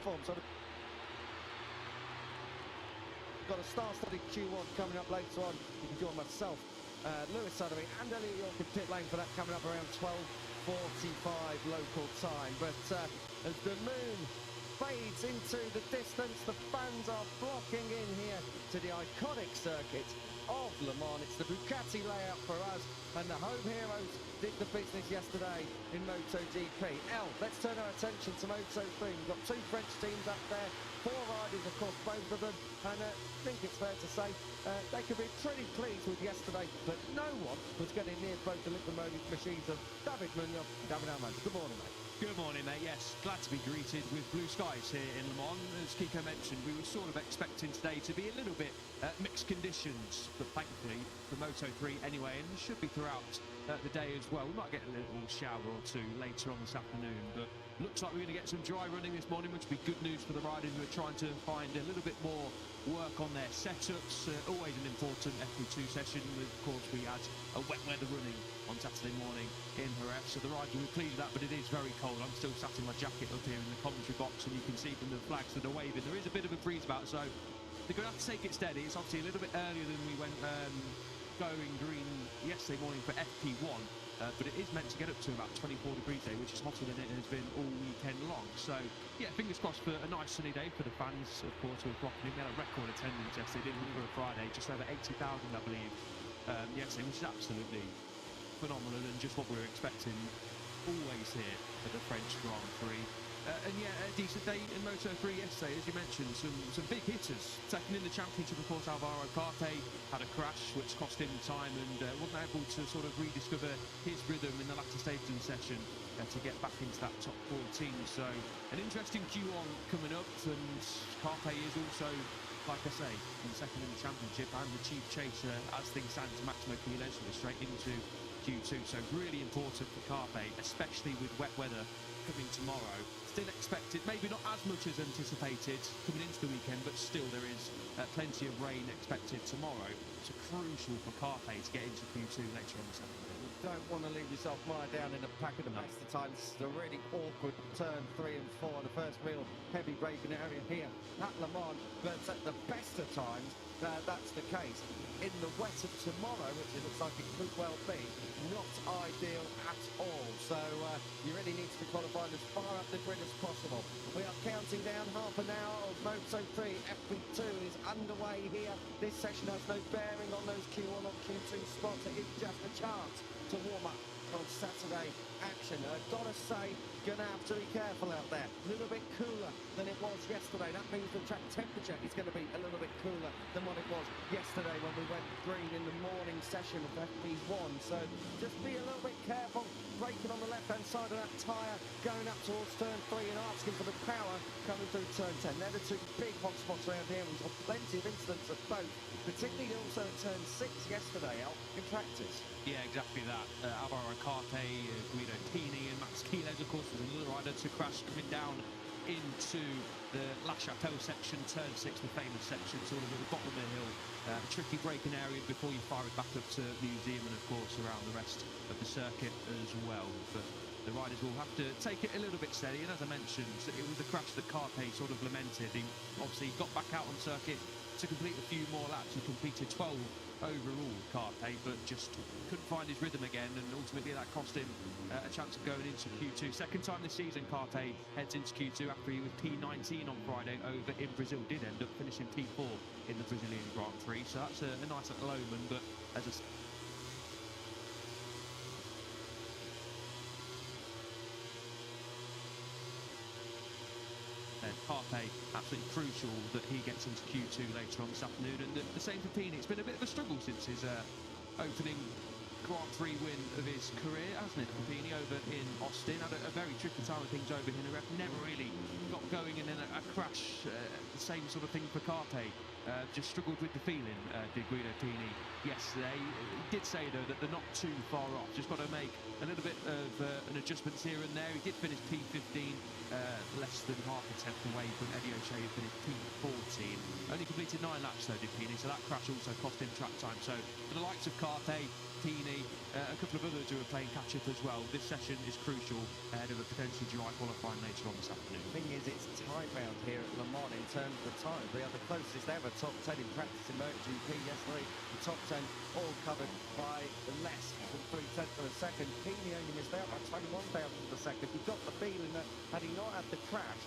form. So we've got a star-studded Q1 coming up later on. You can join myself, Lewis Sotheby and Elliot York in pit lane for that, coming up around 12:45 local time. But as the moon fades into the distance, the fans are flocking in here to the iconic circuit of Le Mans. It's the Bugatti layout for us, and the home heroes did the business yesterday in MotoGP. Let's turn our attention to Moto3. We've got two French teams up there, four riders, of course, both of them, and I think it's fair to say they could be pretty pleased with yesterday, but no one was getting near both the locomotive machines of David Munoz and David Almond. Good morning, mate. Good morning, mate. Yes, glad to be greeted with blue skies here in Le Mans. As Kiko mentioned, we were sort of expecting today to be a little bit mixed conditions, but thankfully for Moto3 anyway, and should be throughout the day as well. We might get a little shower or two later on this afternoon, but looks like we're going to get some dry running this morning, which will be good news for the riders who are trying to find a little bit more work on their setups. Always an important FP2 session. Of course, we had a wet weather running on Saturday morning in Jerez, so the riders will be pleased with that, but it is very cold. I'm still sat in my jacket up here in the commentary box, and you can see from the flags that are waving, there is a bit of a breeze about, so they're going to have to take it steady. It's obviously a little bit earlier than we went going green yesterday morning for FP1, but it is meant to get up to about 24 degrees today, which is hotter than it has been all weekend long. So, yeah, fingers crossed for a nice sunny day for the fans, of course, who are flocking in. We had a record attendance yesterday, didn't we, for a Friday, just over 80,000, I believe, yesterday, which is absolutely phenomenal and just what we were expecting always here at the French Grand Prix. And yeah, a decent day in Moto3 yesterday, as you mentioned, some big hitters. Second in the championship, of course, Alvaro Carte had a crash which cost him time and wasn't able to sort of rediscover his rhythm in the latter stages of the session to get back into that top 14. So an interesting Q1 coming up, and Carte is also, like I say, in second in the championship and the chief chaser as things stand to Maximo Quiles straight into Q2. So really important for Carte, especially with wet weather coming tomorrow. Still expected, maybe not as much as anticipated coming into the weekend, but still there is plenty of rain expected tomorrow. So crucial for Carte to get into Q2 later on this afternoon. Don't want to leave yourself mired down in a pack of the best of times. This is a really awkward turn 3 and 4, the first real heavy braking area here at Le Mans, but at the best of times that's the case. In the wet of tomorrow, which it looks like it could well be, not ideal at all. So you really need to be qualifying as far up the grid as possible. We are counting down half an hour of Moto3. FP2 is underway here. This session has no bearing on those Q1 or Q2 spots. It is just a chance to warm up on Saturday action. I've got to say, going to have to be careful out there. A little bit cooler than it was yesterday. That means the track temperature is going to be a little bit cooler than what it was yesterday when we went green in the morning session of FP1. So just be a little bit careful. Braking on the left-hand side of that tyre, going up towards turn 3 and asking for the power coming through turn 10. They're the two big hot spots around here. We saw plenty of incidents of both, particularly also at turn 6 yesterday, Al, in practice. Yeah, exactly that. Alvaro Carte, Guido Tini and Max Quiles, of course, was another rider to crash coming down into the La Chapelle section, turn 6, the famous section, sort of at the bottom of the hill. A tricky braking area before you fire it back up to Museum and, of course, around the rest of the circuit as well. But the riders will have to take it a little bit steady, and as I mentioned, it was the crash that Carte sort of lamented. He obviously got back out on circuit to complete a few more laps. He completed 12 overall, Carte, but just couldn't find his rhythm again, and ultimately that cost him a chance of going into Q2. Second time this season Carte heads into Q2 after he was P19 on Friday over in Brazil. Did end up finishing P4 in the Brazilian Grand Prix, so that's a nice little omen. But as a Carte, absolutely crucial that he gets into Q2 later on this afternoon. And the same for Pini. It's been a bit of a struggle since his opening Grand Prix win of his career, hasn't it, for Pini over in Austin. Had a very tricky time with things over here. Never really got going, and then a crash. The same sort of thing for Carte. Just struggled with the feeling, did Guido Tini yesterday. He did say, though, that they're not too far off. Just got to make a little bit of an adjustments here and there. He did finish P15, less than half a tenth away from Eddie O'Shea, who finished P14. Only completed 9 laps, though, did Pini, so that crash also cost him track time. So for the likes of Carte, Tini, a couple of others who are playing catch-up as well, this session is crucial ahead of a potentially dry qualifying later on this afternoon. The thing is, it's time round here at Le Mans in terms of the time. We are the closest ever top 10 in practice in MotoGP yesterday. The top 10 all covered by less than 3/10 of a second. Heaney only missed out by 21,000 of a second. You've got the feeling that had he not had the crash,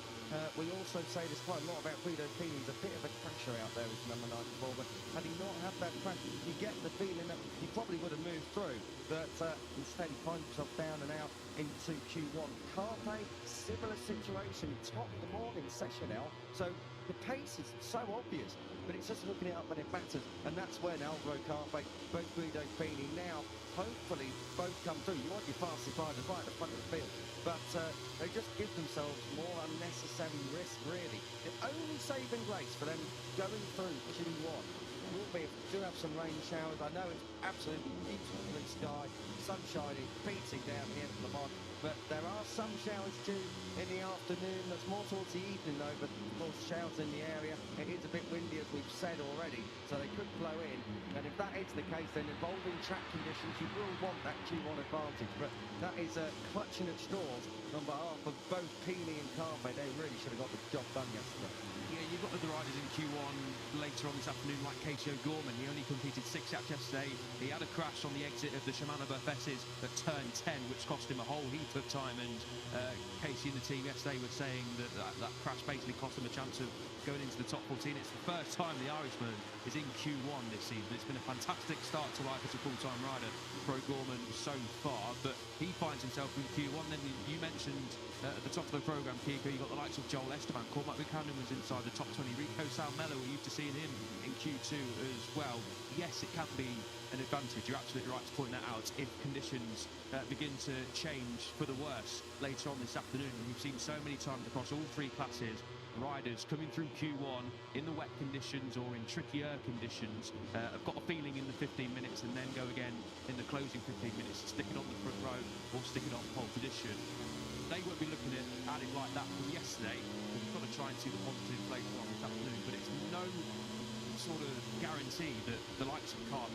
we also say this quite a lot about Guido Heaney. He's a bit of a crasher out there as number 94, but had he not had that crash, you get the feeling that he probably would have moved through, but instead he finds himself down and out into Q1. Carpe, similar situation, top of the morning session now, so the pace is so obvious, but it's just looking it up when it matters, and that's when Alvaro Carpe, both Guido Heaney now, hopefully both come through. You want your fastest riders right at the front of the field, but they just give themselves more unnecessary risk, really. The only saving grace for them going through Q1 will be if we do have some rain showers. I know it's absolutely beautiful blue sky, sun shining, beating down here at Le Mans, but there are some showers due in the afternoon. That's more towards the evening though, but of course showers in the area. It is a bit windy as we've said already, so they could blow in, and if that is the case, then involving track conditions, you will want that Q1 advantage, but that is clutching at straws on behalf of both Heaney and Carpe. They really should have got the job done yesterday. Yeah, you've got other riders in Q1 later on this afternoon, like Casey O'Gorman. He only completed 6 laps yesterday. He had a crash on the exit of the Shimano Buffettes at turn 10, which cost him a whole heap of time. And Casey and the team yesterday were saying that crash basically cost him a chance of going into the top 14. It's the first time the Irishman is in Q1 this season. It's been a fantastic start to life as a full-time rider for O'Gorman so far, but he finds himself in Q1. Then you mentioned at the top of the programme, Kiko, you got the likes of Joel Esteban. Cormac Buchanan was inside the top 20. Rico Salmello, we're used to seeing him in Q2 as well. Yes, it can be an advantage. You're absolutely right to point that out. If conditions begin to change for the worse later on this afternoon, and we've seen so many times across all 3 classes, riders coming through Q1 in the wet conditions or in trickier conditions have got a feeling in the 15 minutes and then go again in the closing 15 minutes, stick it on the front row or stick it on pole position. They won't be looking at it like that from yesterday. We've got to try and see the positives later on this afternoon, but it's no sort of guarantee that the likes of Carpe,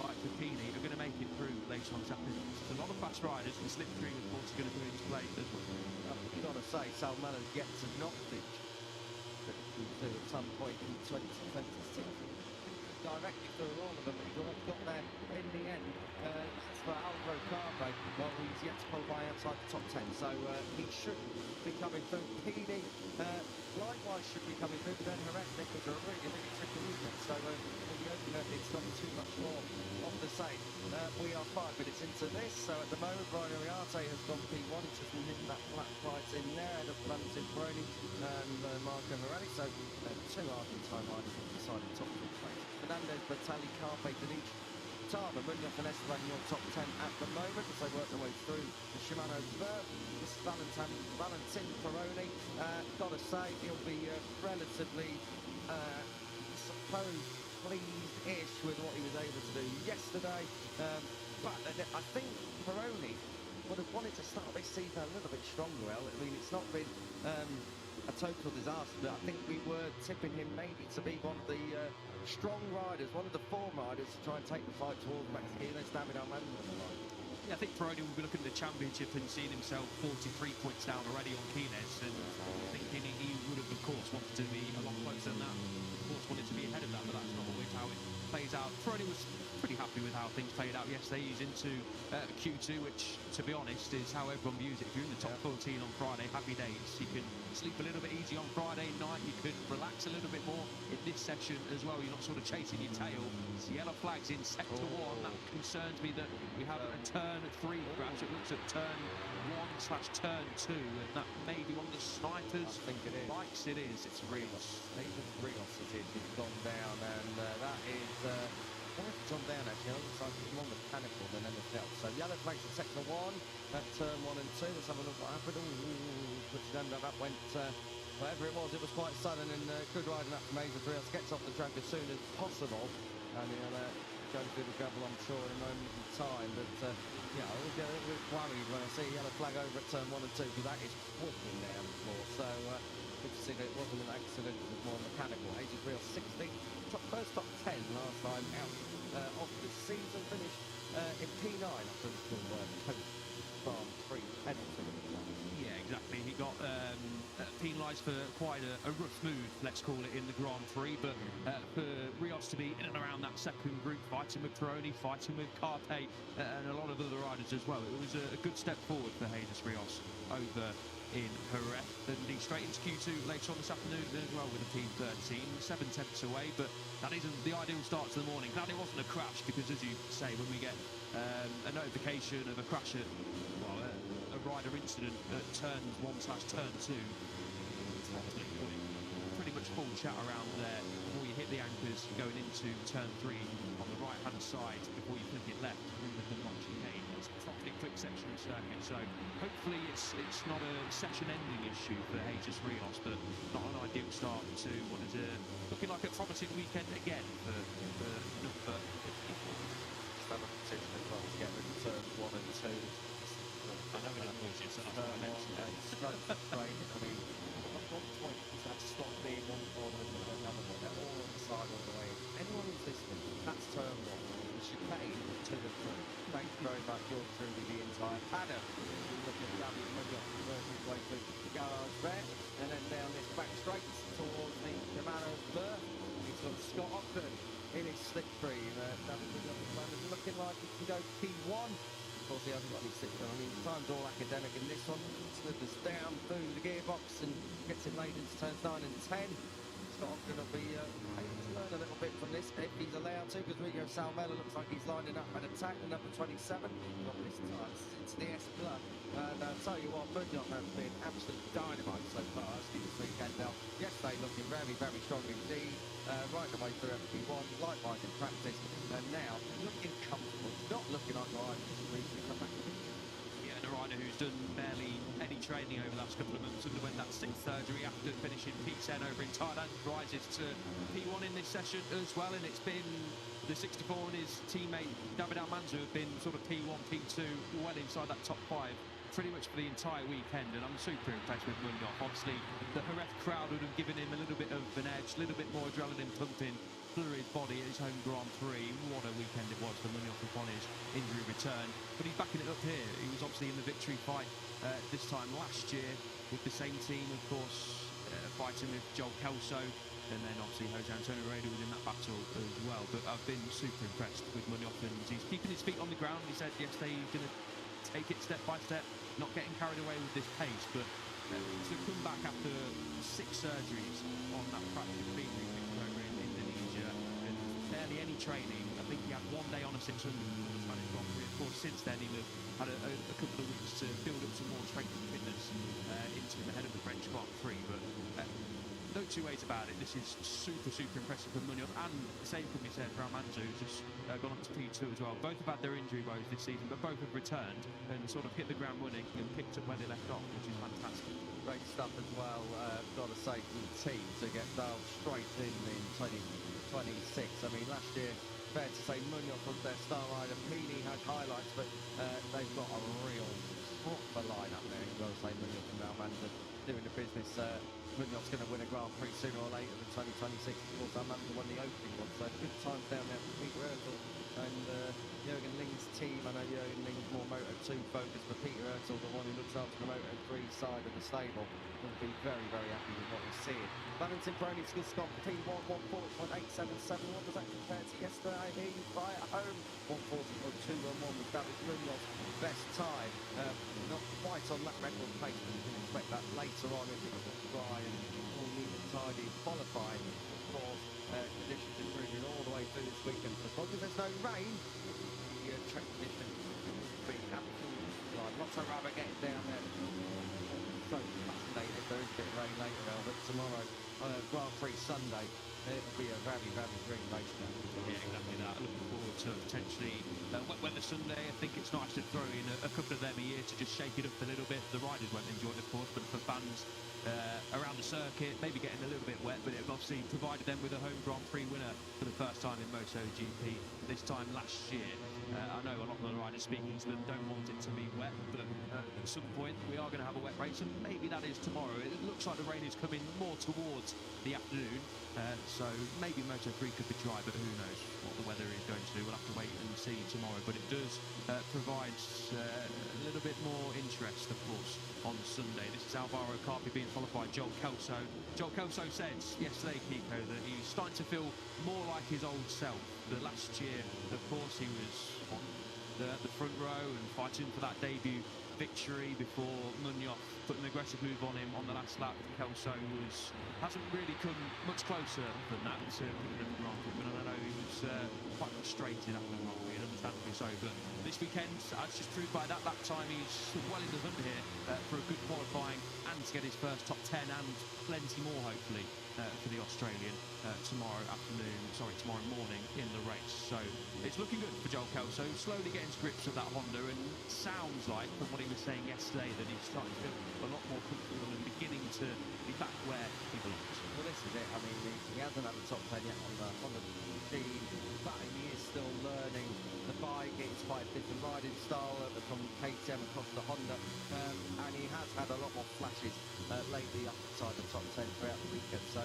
like Heaney, are going to make it through later on this afternoon. There's a lot of fast riders, and slipstream, of course, is going to come into play as well. You've got to say, Salmello gets a knockage at some point in 2026. Directly through all of them, he's got there in the end. That's for Alvaro Carpe. Well, he's yet to qualify outside the top 10, so he should be coming through. Heaney likewise should be coming through, but then Heretics are a really, really tricky movement, so we'll be hoping that it's not too much more of the same. We are 5 minutes into this, so at the moment Brian Ariarte has gone P1, he's just hitting that flat right in there, and Valentin Peroni and Marco Heretics, so 2 Argentine riders inside the top 3 place. Fernandez, Bertelli, Carpe, Deniche, Tava, Munoz and Esteban in your top 10 at the moment as they work their way through the Shimano Verb. This is Valentin Peroni. Gotta say, he'll be relatively, suppose, pleased-ish with what he was able to do yesterday. But I think Peroni would have wanted to start this season a little bit stronger, El. I mean, it's not been a total disaster, but I think we were tipping him maybe to be one of the strong riders, one of the form riders to try and take the fight towards Max Kino, David Armando on the line. Yeah, I think Peroni will be looking at the championship and seeing himself 43 points down already on Kines, and thinking he would have, of course, wanted to be a lot closer than that. Of course, wanted to be ahead of that, but that's not always how it plays out. Peroni was pretty happy with how things played out yesterday. He's into Q2, which, to be honest, is how everyone views it. If you're in the top 14 on Friday, happy days. You can sleep a little bit easy on Friday night. You could relax a little bit more in this session as well. You're not sort of chasing your tail. It's yellow flags in sector 1. That concerns me that we haven't a turn 3 crash. It looks at turn 1/turn 2, and that may be one of the snipers. I think it is. Likes it is. It's Rios. Nathan Rios is He's gone down, and that is... it's gone down actually. It looks like it's more mechanical than anything else. So yellow flags in sector 1 at turn 1 and 2. Let's have a look what happened. Which then that went whatever it was quite sudden, and good riding up from Nathan Rios. Gets off the track as soon as possible, and he'll go through the gravel, I'm sure, in a moment in time. But yeah, I will get a little bit worried when I see a yellow flag over at turn 1 and 2, because that is walking down the floor. So good to see that it wasn't an accident, it was more mechanical. Nathan Rios 16, first top 10 last time out of the season, finished in P9 after the coast farm 3 penalty. Yeah, exactly. He got penalised for quite a rough move, let's call it, in the Grand Prix. But for Rios to be in and around that second group, fighting with Pironi, fighting with Carpe, and a lot of other riders as well, it was a good step forward for Jesus Rios over in Jerez, and he's straight into Q2 later on this afternoon as well with a P13, 7/10 away, but that isn't the ideal start to the morning. Glad it wasn't a crash, because as you say, when we get a notification of a crash at, well, a rider incident at turns 1/turn 2, pretty much full chat around there before you hit the anchors going into turn 3 on the right hand side before you flip it left through the chicane. It's a properly quick section of circuit, so hopefully it's not a session-ending issue for Jesus Rios, but not an ideal start to what is looking like a promising weekend again for number 54. To get rid of turns 1 and 2. I know it annoys you, so I mentioned that. I mean, at what point does that stop being one corner and another one? They're all on the side all the way. Anyone who's listening, that's turn 1. The chicane to the front. Thank you very much. You're truly the entire paddock. Look at that. Working his way through the garage there, and then down this back straight towards the Shimano berth. He's got Scott Ogden in his slipstream. Looking like he can go P1. Of course, he hasn't got any slipstream. I mean, time's all academic in this one. Slithers down through the gearbox and gets it laid into turns 9 and 10. Scott Ogden will be able to learn a little bit from this if he's allowed to, because Rico Salmela looks like he's lining up an attack, the number 27. Not this time, it's the S Club. And I'll tell you what, Munoz has been absolute dynamite so far this weekend. Now, yesterday looking very, very strong indeed, right the way through FP1, likewise in practice, and now looking comfortable, not looking like the riders who recently come back. Yeah, and a rider who's done barely any training over the last couple of months, underwent that 6th surgery after finishing P10 over in Thailand, rises to P1 in this session as well, and it's been the 64 and his teammate David Almanza have been sort of P1, P2, well inside that top 5 pretty much for the entire weekend, and I'm super impressed with Munoz. Obviously, the Jerez crowd would have given him a little bit of an edge, a little bit more adrenaline pumping through his body at his home Grand Prix. What a weekend it was for Munoz upon his injury return. But he's backing it up here. He was obviously in the victory fight this time last year with the same team, of course, fighting with Joel Kelso, and then obviously Jose Antonio Reda was in that battle as well. But I've been super impressed with Munoz, and he's keeping his feet on the ground. He said yesterday he's going to take it step by step, not getting carried away with this pace, but to come back after 6 surgeries on that fractured femur over in Indonesia and barely any training. I think he had 1 day on a 600 for the Spanish Grand Prix. Of course, since then he'll have had a couple of weeks to build up some more strength and fitness into him ahead of the French Grand Prix. But no two ways about it. This is super, super impressive for Munoz, and the same can be said for Almanza, who's just gone up to P2 as well. Both have had their injury woes this season, but both have returned and sort of hit the ground running and picked up where they left off, which is fantastic. Great stuff as well, got to say, from the team to get Dale straight in 2026. I mean, last year, fair to say, Munoz was their star rider. Pini had highlights, but they've got a real proper line-up there. You've got to say, Munoz and Almanza doing the business. Munoz's going to win a Grand Prix sooner or later in 2026. Of course, Almanza won the opening one, so good times down there for Peter Ertl and Jürgen Ling's team. I know Jürgen Ling's more Moto2 focused, but Peter Ertl, the one who looks after the Moto3 side of the stable, will be very, very happy with what we're seeing. Valentin Pironi still Scott P1, 140.877. What does that compare to yesterday? Here you buy at home, 140.211 with David Munoz. Best time, not quite on that record pace, but you can expect that later on if it's dry and all neat and tidy qualifying. Of course, conditions improving all the way through this weekend. As long as there's no rain, the track condition will be absolutely fine. Lots of rubber getting down there. So fascinating if there is a bit of rain later, but tomorrow, Grand Prix Sunday, it'll be a very, very green race now. Yeah, exactly that. Looking forward to potentially wet weather Sunday. I think it's nice to throw in a couple of them a year to just shake it up a little bit. The riders won't enjoy it, of course, but for fans around the circuit, maybe getting a little bit wet, but it obviously provided them with a home Grand Prix winner for the first time in MotoGP, this time last year. I know a lot of the riders speaking to them don't want it to be wet, but at some point we are going to have a wet race, and maybe that is tomorrow. It looks like the rain is coming more towards the afternoon, so maybe Moto3 could be dry, but who knows what the weather is going to do. We'll have to wait and see tomorrow, but it does provide a little bit more interest, of course, on Sunday. This is Alvaro Carpi being followed by Joel Kelso. Joel Kelso said yesterday, Kiko, that he's starting to feel more like his old self. The last year, of course, he was on the front row and fighting for that debut victory before Munoz put an aggressive move on him on the last lap. Kelso hasn't really come much closer than that to picking up the Grand Prix, but I know he was quite frustrated after the Grand Prix, and understandably so. But this weekend, as just proved by that lap time, he's well in the hunt here for a good qualifying and to get his first top 10 and plenty more, hopefully, for the Australian tomorrow morning in the race. So it's looking good for Joel Kelso, slowly getting to grips with that Honda, and sounds like, from what he was saying yesterday, that he's starting to feel a lot more comfortable and beginning to be back where he belongs. Well, this is it. I mean, he hasn't had the top 10 yet on the team, but he is still learning the bike. It's quite a different riding style from KTM across the Honda, and he has had a lot more flashes lately up inside the top 10 throughout the weekend. So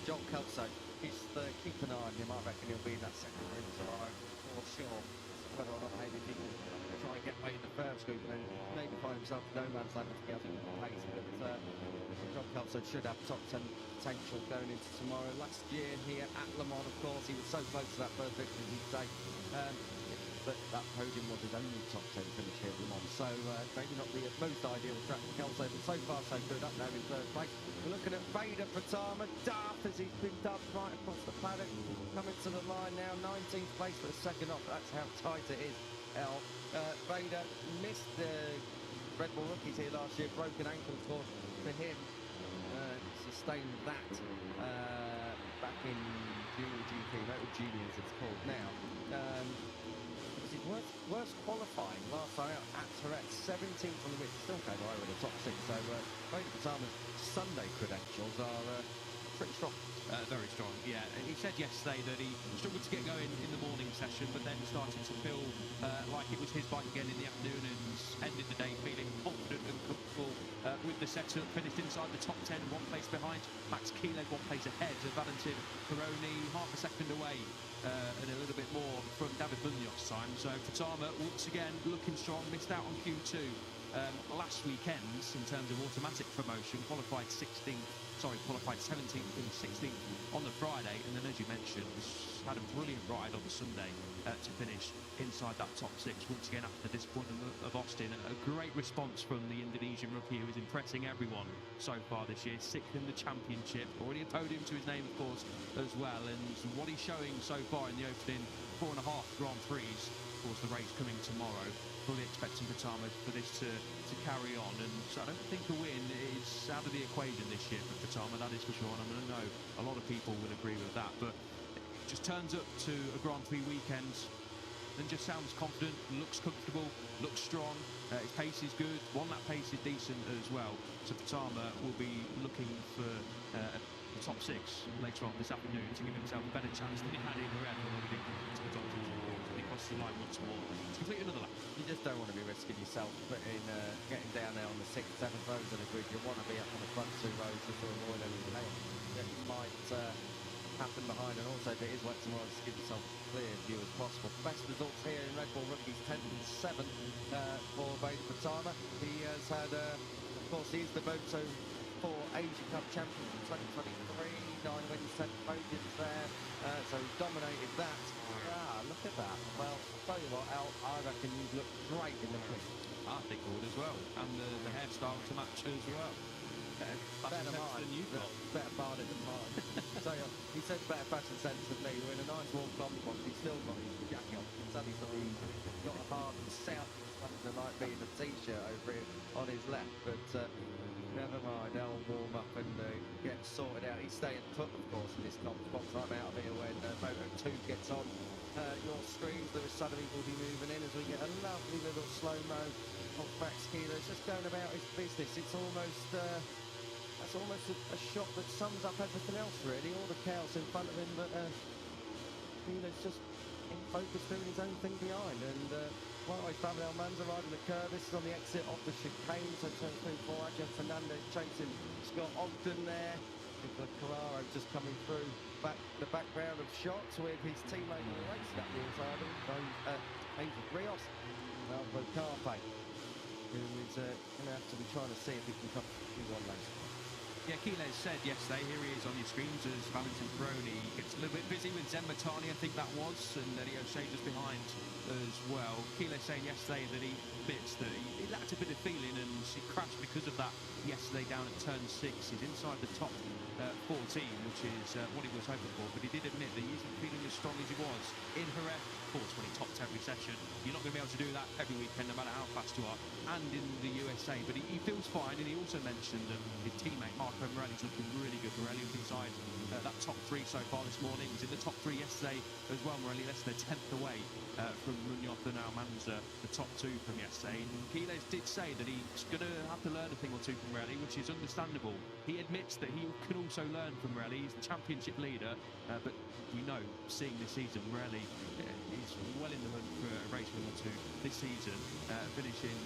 Joel Kelso is keep an eye on him. I reckon he'll be in that second ring tomorrow for sure. Whether or not maybe he can try and get away in the first group and then maybe find himself no man's land if he hasn't got pace. But Joel Kelso should have top 10 potential going into tomorrow. Last year here at Le Mans, of course, he was so close to that first victory, he'd say. But that podium was his only top 10 finish here at Le Mans. So maybe not the most ideal track for Kelso, but so far so good. Up now in third place. We're looking at Vader Pratama, daft as he's been dubbed right across the paddock. Coming to the line now, 19th place for a second off. That's how tight it is. Vader missed the Red Bull rookies here last year. Broken ankle, of course, for him. Sustained that back in Junior GP, Moto Juniors it's called now. It was his worst qualifying last time out at Tourette's, 17th on the grid, still came away with the top 6. So Vader Pratama's Sunday credentials are pretty strong. Very strong, yeah. And he said yesterday that he struggled to get going in the morning session, but then started to feel like it was his bike again in the afternoon, and ended the day feeling confident and comfortable with the setup. Finished inside the top 10, one place behind Max Keeleg, one place ahead of Valentin Peroni, half a second away and a little bit more from David Munoz's time. So Pratama once again looking strong, missed out on Q2 last weekend in terms of automatic promotion, qualified 17th and 16th on the Friday, and then, as you mentioned, had a brilliant ride on the Sunday to finish inside that top 6 once again after the disappointment of Austin. A great response from the Indonesian rookie, who is impressing everyone so far this year. 6th in the championship, already a podium to his name, of course, as well. And what he's showing so far in the opening 4.5 Grand Prix, of course, the race coming tomorrow. Fully expecting Pratama for this to carry on, and so I don't think a win is out of the equation this year for Pratama, that is for sure, and I know a lot of people will agree with that. But it just turns up to a Grand Prix weekend and just sounds confident, looks comfortable, looks strong. His pace is good, one lap pace is decent as well. So Pratama will be looking for the top 6 later on this afternoon to give himself a better chance than he had in Red Bull. Across the line once more to complete another lap. You just don't want to be risking yourself getting down there on the 6th, 7th rows of the grid. You want to be up on the front 2 rows just to avoid any chaos that might happen behind, and also if it is wet tomorrow, just give yourself as clear view as possible. Best results here in Red Bull rookies, 10th and 7th for Vader Pratama. He has had, of course, he's the Moto4 Asia Cup champion in 2023, 9 wins, 10 podiums there, so he dominated that. Look at that. Well, tell you what, Al, I reckon you'd look great in the Prix. I think it would as well, and the hairstyle to match as well. Better mine. Than you've got. Better barnet than mine. So he said better fashion sense than me. We're in a nice warm cotton box. He's still got his jacket on. He's got a hard south something like me in a t-shirt over here on his left, but never mind. They'll warm up and get sorted out. He's staying put, of course, in this cotton box. I'm out of here when Moto2 gets on your screens. Lewis Sotheby will be moving in as we get a lovely little slow-mo of Max Keeler. It's just going about his business. It's almost, that's it's almost a shot that sums up everything else, really. All the chaos in front of him, but Keeler's just in focus doing his own thing behind. And likewise, Fabio Almanza riding the curve. This is on the exit of the chicane, so turn 3-4. Adrian Fernandez chasing Scott Ogden there. Nicola Carraro just coming through the background of shots with his teammate in the race that the inside of him, Angel Rios, Alvaro Carpe, who is going to have to be trying to see if he can come through one race. Yeah, Keeler said yesterday, here he is on your screens as Valentin Peroni gets a little bit busy with Zen Matani, I think that was, and Eddie O'Shea just behind as well. Keeler saying yesterday that he admits that he lacked a bit of feeling and he crashed because of that yesterday down at turn 6. He's inside the top 14, which is what he was hoping for, but he did admit that he isn't feeling as strong as he was in Jerez. Of course, when he topped every session, you're not going to be able to do that every weekend, no matter how fast you are, and in the USA, but he feels fine. And he also mentioned that his teammate Marco Morelli's looking really good. Morelli was inside that top 3 so far this morning. He was in the top 3 yesterday as well. Morelli less than a 10th away from Munoz and Almanza, the top 2 from yesterday. And Quiles did say that he's going to have to learn a thing or two from Morelli, which is understandable. He admits that he can also learn from Morelli. He's the championship leader, but we know, seeing this season, Morelli is well in the hunt for a race win or 2 this season, finishing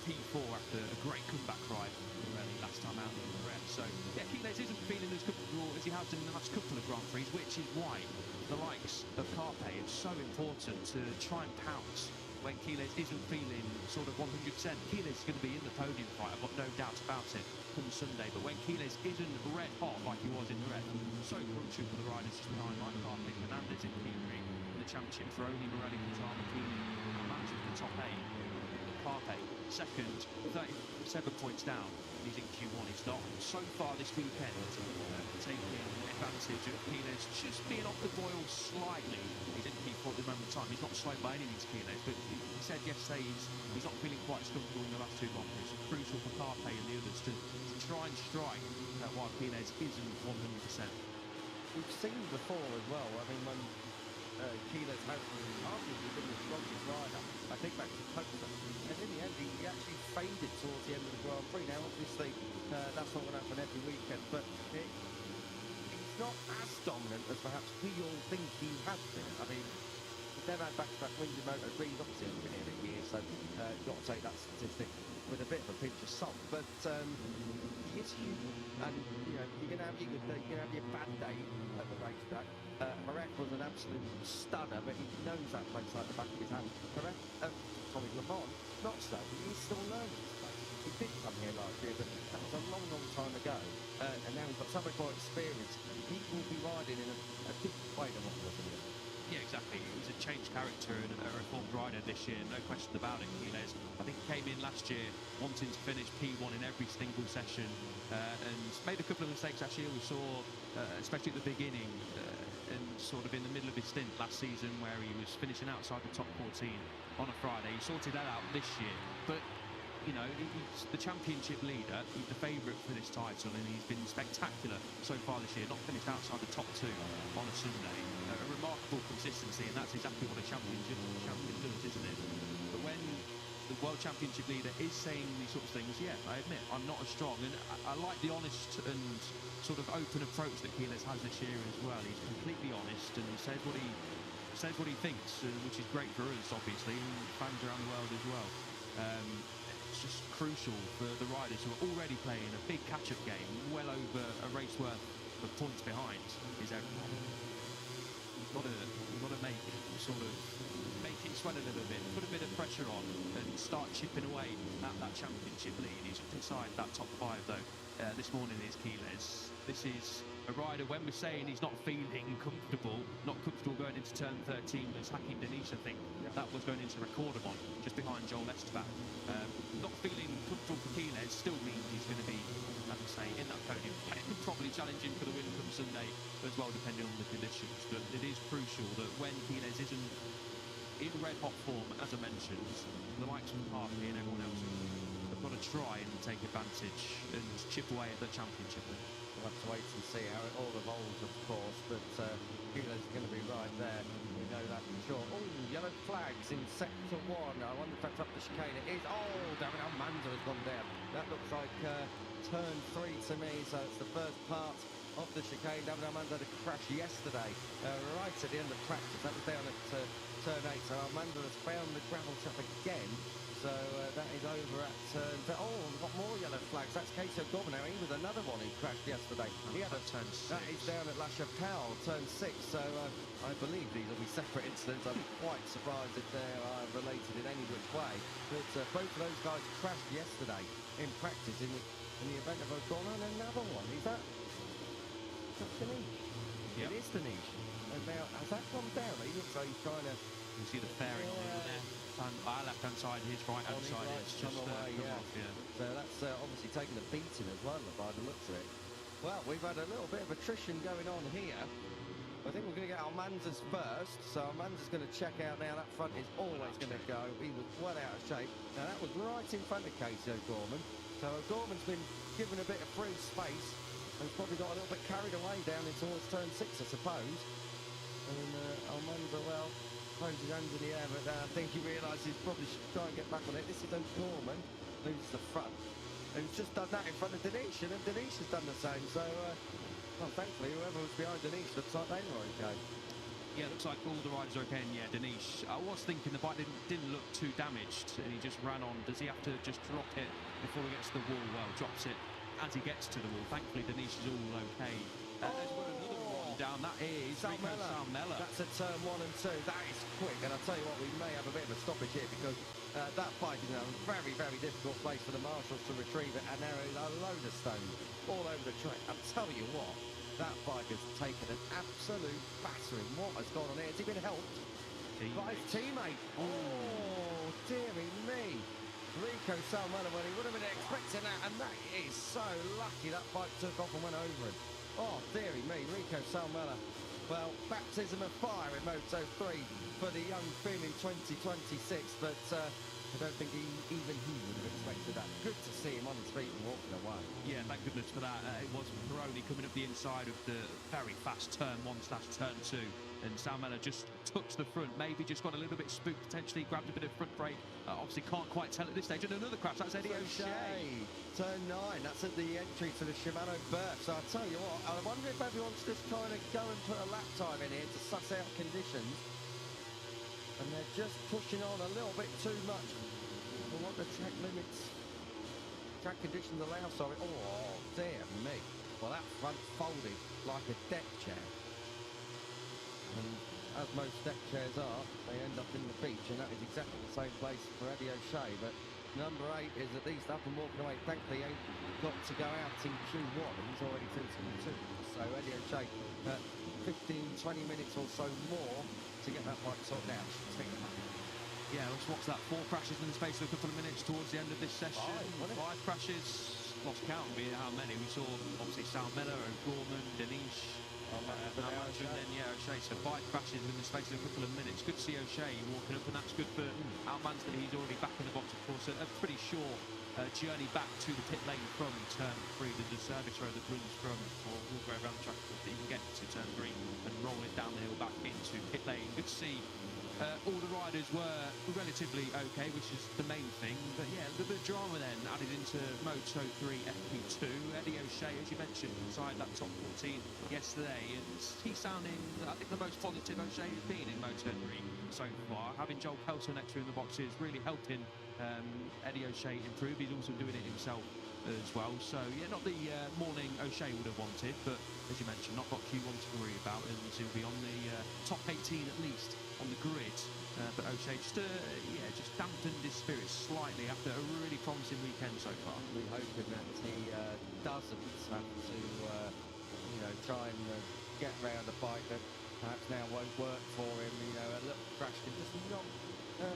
P4 after a great comeback ride for Morelli last time out in the red. So, yeah, Quiles isn't feeling as comfortable as he has in the last couple of Grand Prix, which is why the likes of Carpe is so important to try and pounce when Quiles isn't feeling sort of 100%. Quiles is going to be in the podium fight, I've got no doubt about it, come Sunday. But when Quiles isn't red hot like he was in the red, so crucial for the riders just behind, like Carpe, Fernandez in P3 in the championship, for only Morelli, Quintana, Keeling, Almanza in the top 8. Carpe, second, 37 points down. He's in Q1. He's not so far this weekend taking advantage of Quiles just being off the boil slightly. He's in P4 at the moment in time. He's not slow by any means, Quiles, but he said yesterday he's not feeling quite as comfortable in the last 2 Grand Prix. It's crucial for Carpe and the others to try and strike while Quiles isn't 100%. We've seen before as well. I mean, when Quiles has arguably been the strongest rider, I think back to Poker, and in the end he actually faded towards the end of the Grand Prix. Now obviously that's not going to happen every weekend, but he's not as dominant as perhaps we all think he has been. I mean, he's never had back-to-back wins in MotoGP. He's obviously only been here a year, so you've got to take that statistic with a bit of a pinch of salt, but he is human, and you know, you're going to have your good day, you're going to have your bad day at the racetrack. Marek was an absolute stunner, but he knows that place like the back of his hand. Tommy Le Mans, not so. He's still learning this place. He did come here last year, but that was a long, long time ago. And now he's got so much more experience. He will be riding in a different way than what he was in the Yeah, exactly. He's a changed character and a reformed rider this year, no question about it. Quiles, I think, came in last year wanting to finish P1 in every single session and made a couple of mistakes actually. We saw, especially at the beginning and sort of in the middle of his stint last season, where he was finishing outside the top 14 on a Friday. He sorted that out this year, but you know, he's the championship leader, he's the favourite for this title, and he's been spectacular so far this year, not finished outside the top 2 on a Sunday. A remarkable consistency, and that's exactly what a champion does, isn't it? But when the World Championship leader is saying these sorts of things, yeah, I admit, I'm not as strong, and I like the honest and sort of open approach that Quiles has this year as well. He's completely honest and says what he thinks, which is great for us, obviously, and fans around the world as well. It's just crucial for the riders who are already playing a big catch-up game, well over a race worth of points behind is everyone. You've got to make him sweat a little bit, put a bit of pressure on, and start chipping away at that championship lead. He's up inside that top 5 though. This morning is Quiles. This is a rider, when we're saying he's not feeling comfortable, not comfortable going into turn 13 was Hakim Deniz, I think. Yeah. That was going into Recordamon, just behind Joel Esteban. Not feeling comfortable for Quiles still means he's going to be, as I say, in that podium, probably challenging for the win come Sunday as well, depending on the conditions. But it is crucial that when Quiles isn't in red hot form, as I mentioned, the likes of Harvey and everyone else have got to try and take advantage and chip away at the championship. We'll have to wait and see how it all evolves, of course, but kilos are going to be right there. We know that for sure. Oh, yellow flags in sector 1. I wonder if that's up the chicane. It is. Oh, David Almanza has gone down. That looks like turn 3 to me, so it's the first part of the chicane. David Almanza had a crash yesterday, right at the end of practice. That was down at turn 8, so Almanza has found the gravel trap again. So that is over at turn... Oh, we've got more yellow flags. That's Casey O'Gorman now. He was another one who crashed yesterday. He had a turn 6. That is down at La Chapelle, turn 6. So I believe these will be separate incidents. I'm quite surprised if they're related in any which way. But both of those guys crashed yesterday in practice in the event of O'Gorman. And another one. Is that Danish? Yep. It is Danish. And now, has that gone down? He looks like he's trying to... You see the fairing over there. Our left-hand side, his right-hand side is just away, come off, yeah. So that's obviously taken a beating as well by the looks of it. Well, we've had a little bit of attrition going on here. I think we're going to get Almanza's first. So Almanza's going to check out now. That front is always going to go. He was well out of shape. Now, that was right in front of Casey O'Gorman. So O'Gorman's been given a bit of free space and probably got a little bit carried away down in towards turn 6, I suppose. And Almanza, well... throws his hands in the air, but I think he realises he probably should try and get back on it. This is O'Gorman, who's the front, who's just done that in front of Danish, and Danish has done the same. So, well, thankfully, whoever was behind Danish looks like they were okay. Yeah, looks like all the riders are okay, and yeah, Danish. I was thinking the bike didn't look too damaged, and he just ran on. Does he have to just drop it before he gets to the wall? Well, drops it as he gets to the wall. Thankfully, Danish is all okay. There's one another one down. That is Rico Salmela. That's at turn 1 and 2. That is quick, and I'll tell you what, we may have a bit of a stoppage here because that bike is in a very, very difficult place for the marshals to retrieve it, and there is a load of stones all over the track. I'll tell you what, that bike has taken an absolute battering. What has gone on here? Has he been helped by his teammate? Oh, dearie me. Rico Salmela, well, he would have been expecting that, and that is so lucky that bike took off and went over him. Oh, dearie me, Rico Salmela. Well, baptism of fire in Moto3 for the young Finn in 2026, but I don't think even he would have expected that. Good to see him on his feet and walking away. Yeah, thank goodness for that. It was Peroni coming up the inside of the very fast turn 1/turn 2. And Salmela just touched the front, maybe just got a little bit spooked, potentially grabbed a bit of front brake. Obviously can't quite tell at this stage. And another crash, that's Eddie O'Shea. Turn 9, that's at the entry to the Shimano berth. So I'll tell you what, I wonder if everyone's just trying to go and put a lap time in here to suss out conditions. And they're just pushing on a little bit too much for what the track limits, track conditions allow, sorry. Oh, dear me. Well, that front folded like a deck chair. And as most deck chairs are, they end up in the beach, and that is exactly the same place for Eddie O'Shea. But number 8 is at least up and walking away. Thankfully, he ain't got to go out in Q1, and he's already through to Q2. So Eddie O'Shea, 15-20 minutes or so more to get that bike sorted out. Yeah, what's that? 4 crashes in the space of a couple of minutes towards the end of this session. 5 crashes, lost count, be it how many. We saw obviously Salmela, O'Gorman, Danish. And then O'Shea. So 5 crashes in the space of a couple of minutes. Good to see O'Shea walking up, and that's good for Almanza that he's already back in the box, of course. A pretty short journey back to the pit lane from turn 3. There's a service road that runs from, or all the way around the track that you can get to turn 3 and roll it down the hill back into pit lane. Good to see. All the riders were relatively okay, which is the main thing. But yeah, a little bit of drama then added into Moto3 FP2. Eddie O'Shea, as you mentioned, inside that top 14 yesterday, and he's sounding, I think, the most positive O'Shea has been in Moto3 so far. Having Joel Kelso next to him in the boxes really helping Eddie O'Shea improve. He's also doing it himself as well. So yeah, not the morning O'Shea would have wanted, but as you mentioned, not got Q1 to worry about, and he'll be on the top 18 at least on the grid. But O'Shea just dampened his spirits slightly after a really promising weekend so far. We're hoping that he doesn't have to try and get round a bike that perhaps now won't work for him. A little crash can just knock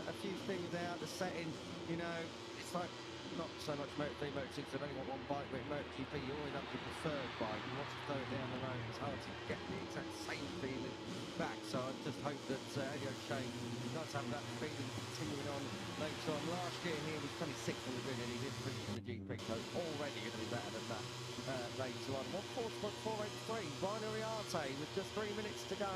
a few things out. The setting, it's like not so much Moto3, Moto6, they've only got one bike, but MotoGP you always have your preferred bike. You want to throw it down the road, it's hard to get the exact same feeling back. So I just hope that Eddie O'Shea does have that feeling continuing on later on. Last year he was 26th on the grid and he did finish in the GP, so already going to be better than that later on. 1:40.483, Brian Uriarte with just 3 minutes to go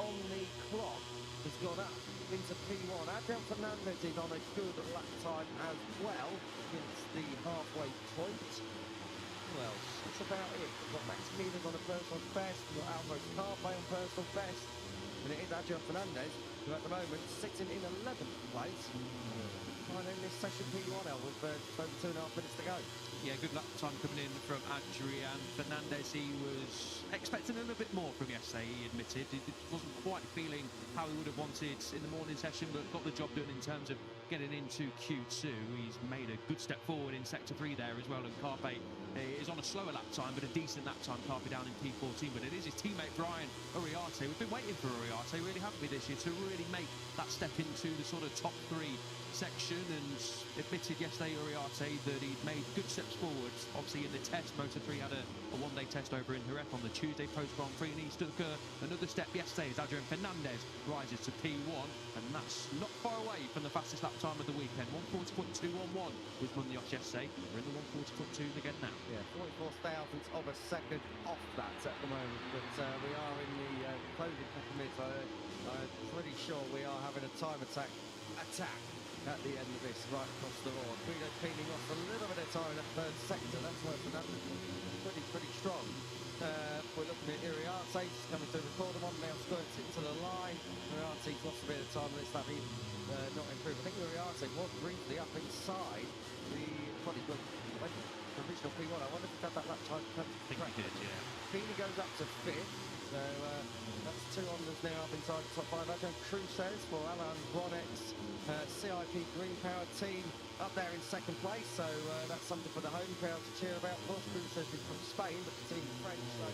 on the clock has gone up into P1. Adrian Fernandez is on a good lap time as well against the halfway point. Who else? That's about it. We've got Max Keelan on a personal best, we've got Alvaro Carpe on personal best, and it is Adrian Fernandez who at the moment sitting in 11th place. In this session P1 with just over 2.5 minutes to go. Yeah, good lap time coming in from Adrian Fernandez. He was expecting a little bit more from yesterday, he admitted. He wasn't quite feeling how he would have wanted in the morning session, but got the job done in terms of getting into Q2. He's made a good step forward in Sector 3 there as well, and Carpe is on a slower lap time, but a decent lap time. Carpe down in P14, but it is his teammate Brian Uriarte. We've been waiting for Uriarte, really, haven't we, this year, to really make that step into the sort of top 3 section, and admitted yesterday Uriarte that he'd made good steps forwards. Obviously in the test, Moto3 had a one-day test over in Jerez on the Tuesday post Grand Prix, and he took another step yesterday as Adrian Fernandez rises to P1, and that's not far away from the fastest lap time of the weekend. 1:40.211 was Munoz yesterday. We're in the 1:40.2s again now. Yeah, 44 thousandths of a second off that at the moment, but we are in the closing couple of minutes. I'm pretty sure we are having a time attack at the end of this, right across the board. Guido Pini lost a little bit of time in that third sector. That's where Fernandez was pretty strong. We're looking at Uriarte, just coming through the corner one, now skirts it to the line. Uriarte's lost a bit of time, let's that even not improve. I think Uriarte was briefly up inside the original P1. I wonder if he had that lap time. I think he did, yeah. Pini goes up to 5th. So that's 2 Hondas now up inside the top 5. Adrian Cruces for Alain Bronex, CIP Green Power team up there in 2nd place. So that's something for the home crowd to cheer about. Of course, Cruces is from Spain, but the team is French, so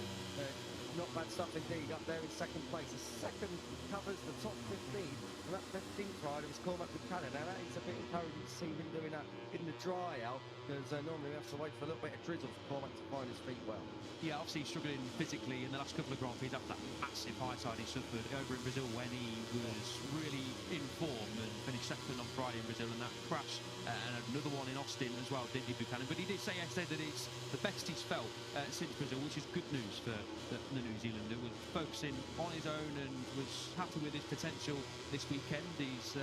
not bad stuff indeed up there in 2nd place. The second covers the top 15. And that 15th rider was Cormac Buchanan. Now that is a bit encouraging to see him doing that in the dry out, because normally we have to wait for a little bit of drizzle for Cormac to find his feet well. Yeah, obviously struggling physically in the last couple of Grand Prix after that massive high side he suffered over in Brazil when he was really in form and finished 2nd on Friday in Brazil, and that crash and another one in Austin as well, didn't he, Buchanan? But he did say yesterday that it's the best he's felt since Brazil, which is good news for the New Zealander. Was focusing on his own and was happy with his potential this weekend. He's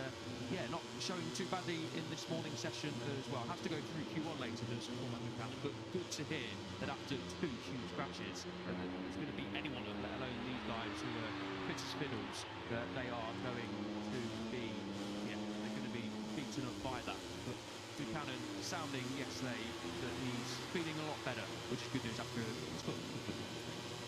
not showing too badly in this morning session as well. Has to go through Q1 later, does Cormac Buchanan, but good to hear that after 2 huge crashes there's going to be anyone, let alone these guys who are fit as fiddles, that they are going to be they're going to be beaten up by that. But Buchanan sounding yesterday that he's feeling a lot better, which is good news after it's got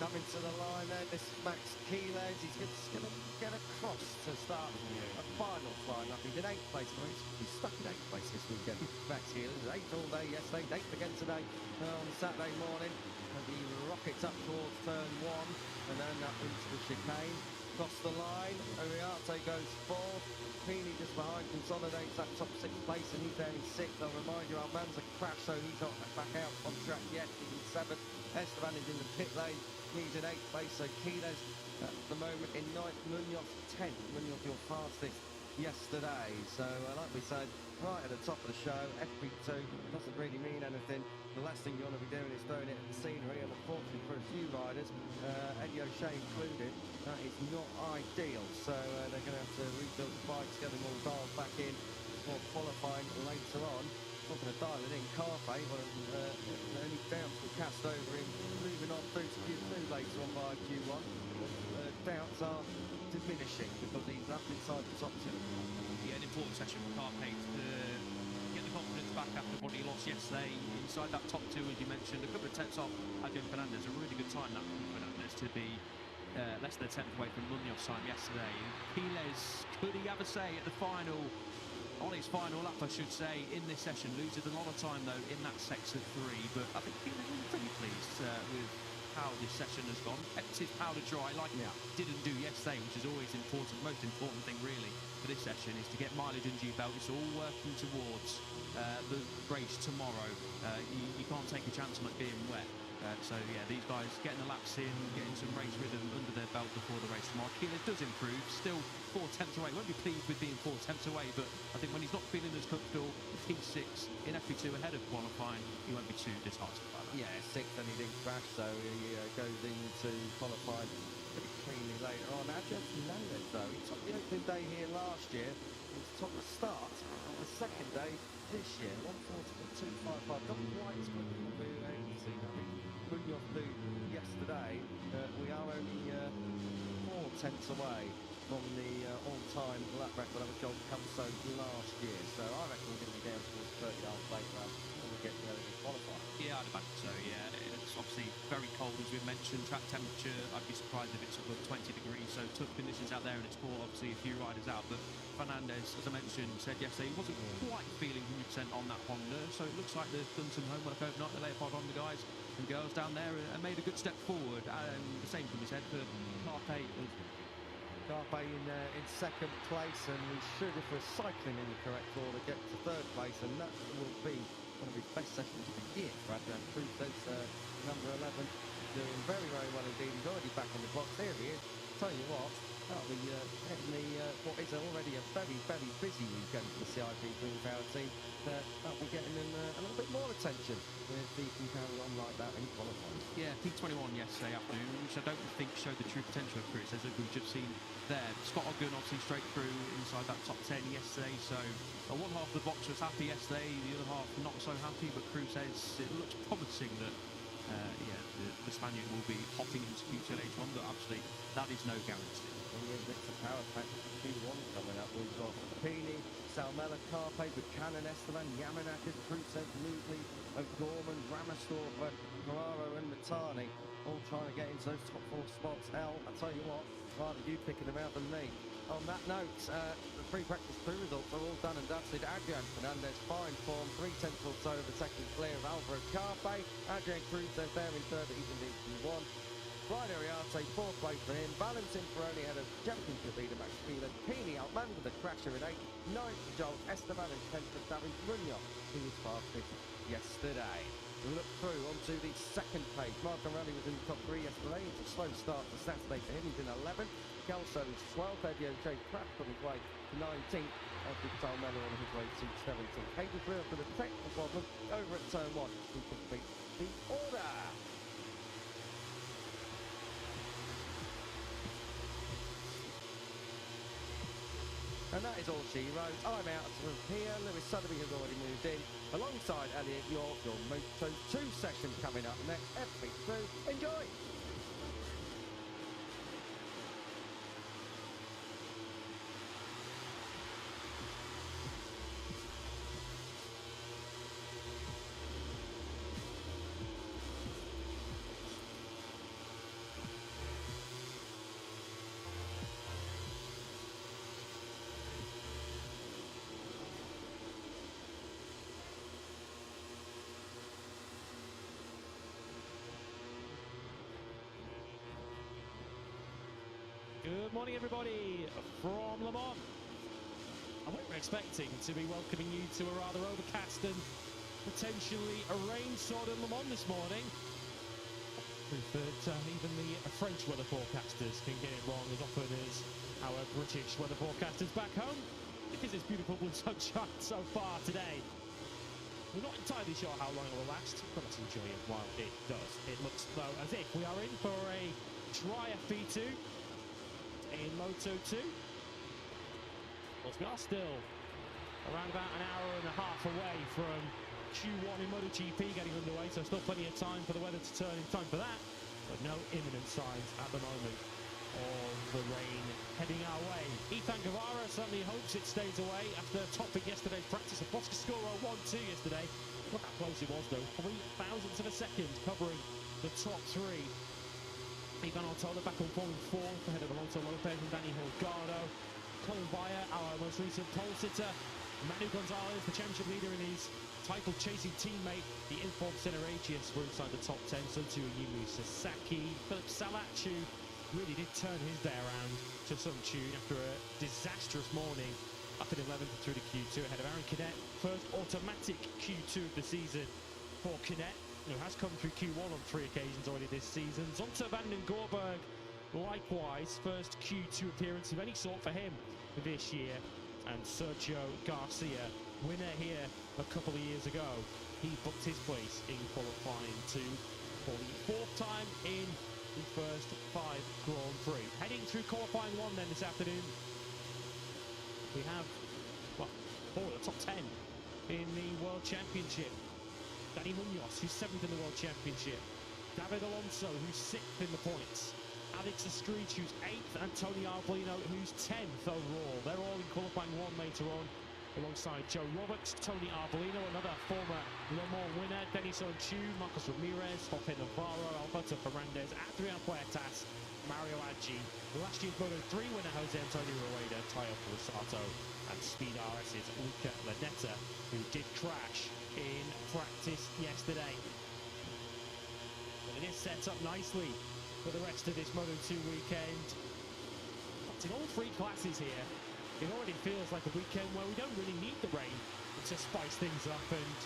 coming to the line there. This is Max Keelan. He's going to get across to start a final flying up. He's in 8th place. He's stuck in 8th place this weekend. Max Keelan was 8th all day yesterday, 8th again today on Saturday morning. And he rockets up towards turn 1 and then up into the chicane. Across the line, Uriarte goes 4th. Pini just behind consolidates that top 6th place, and he's there in 6th. I'll remind you, Almanza crashed, so he's not back out on track yet. He's in 7th. Esteban is in the pit lane. He's in 8th place, so Quiles at the moment in 9th. Munoz 10th. Munoz your fastest yesterday. So like we said, right at the top of the show, FP2 doesn't really mean anything. The last thing you want to be doing is throwing it at the scenery, and unfortunately for a few riders, Eddie O'Shea included, that is not ideal. So they're going to have to rebuild the bikes, get them all dialed back in for qualifying later on. Not going to dial it in, Carpe, but any doubts were cast over him moving on through to Q2 later on by Q1. Doubts are diminishing because he's up inside the top 2. Yeah, an important session for Carpe to get the confidence back after what he lost yesterday inside that top 2, as you mentioned. A couple of tenths off Adrian Fernandez, a really good time that for Fernandez to be less than a tenth away from Munoz's time yesterday. Quiles, could he have a say at the final? On his final lap, I should say, in this session. Loses a lot of time, though, in that sector 3. But I think Quiles was pretty pleased with how this session has gone. Kept his powder dry, like he didn't do yesterday, which is always important. Most important thing, really, for this session is to get mileage under your belt. It's all working towards the race tomorrow. You can't take a chance on it being wet. So yeah, these guys getting the laps in, getting some race rhythm under their belt before the race tomorrow. Keeler does improve, still 4 tenths away. Won't be pleased with being 4 tenths away, but I think when he's not feeling as comfortable, P6 in FP2 ahead of qualifying, he won't be too disheartened by that. Yeah, sixth, and he didn't crash, so he goes into qualifying pretty cleanly later on. Adrian Fernandez, though, he took the opening day here last year. He took the start on the second day this year. 140.255, not quite as quick as we were able to see. Munoz do yesterday. We are only 4 tenths away from the all-time lap record that was John Cumso last year. So I reckon we're going to be down towards 30 yards later when we get there to qualify. Yeah, I'd imagine so, yeah. It's obviously very cold, as we've mentioned. Track temperature, I'd be surprised if it's above 20 degrees, so tough conditions out there, and it's brought, obviously, a few riders out. But Fernandez, as I mentioned, said yesterday he wasn't quite feeling 100% on that Honda, so it looks like they've done some homework overnight, the Leopard Honda guys and girls down there, and made a good step forward. And the same can be said for Carpe. Carpe in second place, and we should, if we're cycling in the correct order, get to third place, and that will be one of his best sessions of the year for Adrian Cruz. Number 11, doing very, very well indeed. He's already back in the box. Here he is. Tell you what, that'll be getting what is already a very, very busy weekend for the CIP Green Power team. That'll be getting them a little bit more attention if he can carry on like that in qualifying. Yeah, P21 yesterday afternoon, which I don't think showed the true potential of Cruz, as we've just seen there. Scott Ogden obviously straight through inside that top 10 yesterday, so one half of the box was happy yesterday, the other half not so happy, but Cruz says it looks promising that the Spaniard will be hopping into Q2H1, but absolutely that is no guarantee. It's a power pack Q1 coming up. We've got Pini, Salmela, Carpe, Buchanan, Esteban, Yamanakis, Cruzet, Lutley, O'Gorman, Ramastorfer, Ferraro and Matani, all trying to get into those top 4 spots. I'll tell you what, rather you picking them out than me. On that note, the free practice crew results are all done and dusted. Adrian Fernandez, fine form, 3 tenths or so of a second clear of Alvaro Carpe. Adrian Cruz there in third, he's in Q1. Brian Ariarte, 4th place for him. Valentin Ferroni had a championship leader, Max Keeler. Pini outmaneuvered the crasher in 8th. 9th for Joel Esteban and 10th for David Munoz, who was fastest yesterday. We look through onto the second page. Marco Rally was in the top 3 yesterday. It's a slow start for Saturday for him. He's in 11th. Kelso is 12th. Eddie O'Shea cracked on his way to 19th. After Talmello on his way to 17th. Hayden Freer for the technical problem over at turn 1. He completes the order. And that is all she wrote. I'm out from here. Lewis Sotheby has already moved in. Alongside Elliot York, your Moto2 session coming up next. FP2. Enjoy! Good morning, everybody, from Le Mans. I wasn't expecting to be welcoming you to a rather overcast and potentially a rain-sodden Le Mans this morning. But even the French weather forecasters can get it wrong as often as our British weather forecasters back home, because it's beautiful blue sunshine so far today. We're not entirely sure how long it will last, but let's enjoy it while it does. It looks, though, as if we are in for a dry FP2 in Moto2. Well, we are still around about an hour and a half away from Q1 in MotoGP getting underway, so still plenty of time for the weather to turn in time for that, but no imminent signs at the moment of the rain heading our way. Ethan Guevara certainly hopes it stays away after topping yesterday's practice. A Boscascuro 1-2 yesterday. Look how close it was, though. 0.03 of a second covering the top 3. Ivan Ortola back on form 4th ahead of Alonso Lopez and Danny Holgado. Colin Bayer, our most recent pole sitter. Manu Gonzalez, the championship leader, in his title-chasing teammate, the informed Seneragius, were inside the top 10. So too Yumu Sasaki. Philip Salat, who really did turn his day around to some tune after a disastrous morning. Up in 11th through to Q2 ahead of Aaron Cadet. First automatic Q2 of the season for Cadet. who has come through Q1 on 3 occasions already this season. Zonta van den Gorberg, likewise, first Q2 appearance of any sort for him this year. And Sergio Garcia, winner here a couple of years ago, he booked his place in qualifying 2 for the 4th time in the first 5 Grand Prix. Heading through qualifying 1 then this afternoon, we have, well, 4 of the top 10 in the World Championship. Danny Munoz, who's 7th in the World Championship. David Alonso, who's 6th in the points. Alex Estrich, who's 8th, and Tony Arbolino, who's 10th overall. They're all in qualifying 1 later on, alongside Joe Roberts, Tony Arbolino, another former Le Mans winner, Denis Onchu, Marcos Ramirez, Jorge Navarro, Alberto Ferrandez, Adrian Puertas, Mario Aggi, last year's Moto3 winner Jose Antonio Rueda, Tayo Rosato, and Speed RS's Luca Lanetta, who did crash in practice yesterday. But it is set up nicely for the rest of this Moto2 weekend. But in all 3 classes here, it already feels like a weekend where we don't really need the rain to spice things up and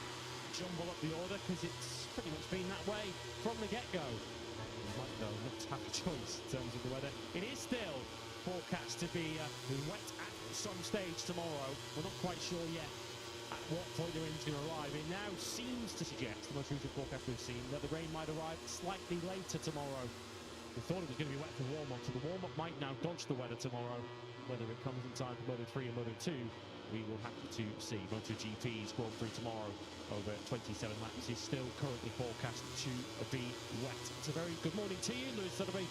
jumble up the order, because it's pretty much been that way from the get-go. We might though not have a choice in terms of the weather. It is still forecast to be wet at some stage tomorrow. We're not quite sure yet at what point the rain's going to arrive. It now seems to suggest, the most recent forecast we've seen, that the rain might arrive slightly later tomorrow. We thought it was going to be wet for warm-up, so the warm-up might now dodge the weather tomorrow. Whether it comes in time for Moto3 and Moto2, we will have to see. MotoGP's Grand Prix tomorrow over 27 laps is still currently forecast to be wet. It's a very good morning to you, Lewis Sotheby,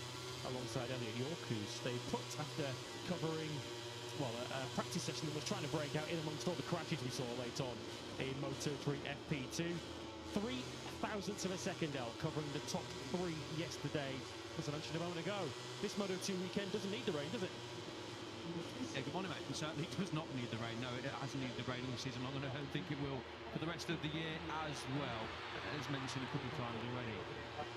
alongside Elliot York, who stayed put after covering, well, a practice session that was trying to break out in amongst all the crashes we saw late on in Moto3 FP2. 3 thousandths of a second, covering the top 3 yesterday. As I mentioned a moment ago, this Moto2 weekend doesn't need the rain, does it? Yeah, good morning, mate. It certainly does not need the rain. No, it hasn't needed the rain all season long, and I don't think it will for the rest of the year as well. As mentioned a couple of times already,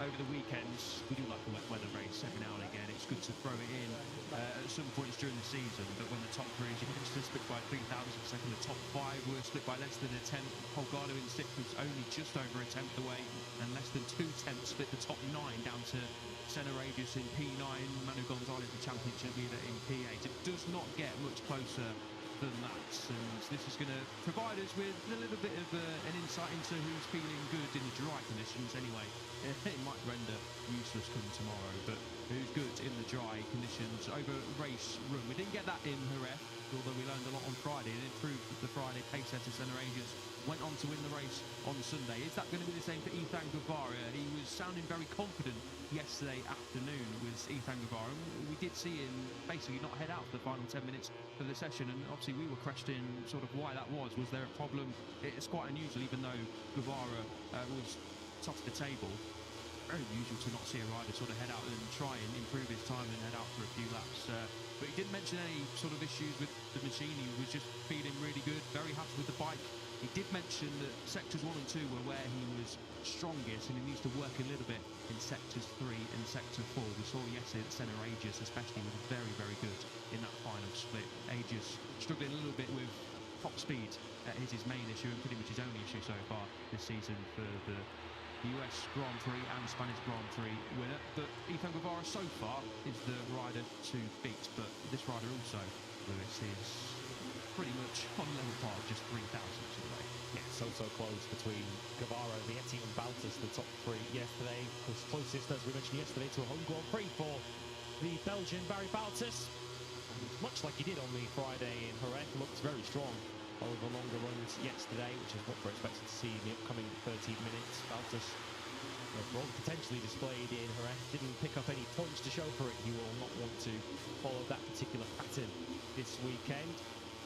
over the weekends, we do like the wet weather race every now and again. It's good to throw it in at some points during the season, but when the top 3 is split by 3 thousandths of a second, the top 5 were split by less than a tenth. Holgado in 6th was only just over a tenth away, and less than 2 tenths split the top 9 down to Senna Radius in P9, Manu Gonzalez the championship leader in P8. It does not get much closer than that, and this is going to provide us with a little bit of an insight into who's feeling good in the dry conditions anyway. It might render useless come tomorrow, but who's good in the dry conditions over race room. We didn't get that in Jerez, although we learned a lot on Friday and improved the Friday pace setter Senna Radius went on to win the race on Sunday. Is that going to be the same for Ethan Guevara? He was sounding very confident yesterday afternoon with Ethan Guevara. We did see him basically not head out for the final 10 minutes of the session, and obviously we were questioning sort of why that was. Was there a problem? It's quite unusual, even though Guevara was top of the table. Very unusual to not see a rider sort of head out and try and improve his time and head out for a few laps. But he didn't mention any sort of issues with the machine. He was just feeling really good, very happy with the bike. He did mention that sectors 1 and 2 were where he was strongest, and he needs to work a little bit in sectors 3 and sector 4. We saw yesterday that Senna Aegis especially was very, very good in that final split. Aegis struggling a little bit with top speed is his main issue, and pretty much his only issue so far this season for the US Grand Prix and Spanish Grand Prix winner. But Ethan Guevara so far is the rider to beat, but this rider also, Lewis, is pretty much on level par, just 3 thousandths away. Yeah, so close between Guevara, Vietti and Baltus, the top 3 yesterday. Was closest, as we mentioned yesterday, to a home Grand Prix for the Belgian Barry Baltus. And much like he did on the Friday in Jerez, looked very strong over longer runs yesterday, which is what we're expected to see in the upcoming 13 minutes. Baltus was potentially displayed in Jerez, didn't pick up any points to show for it. He will not want to follow that particular pattern this weekend.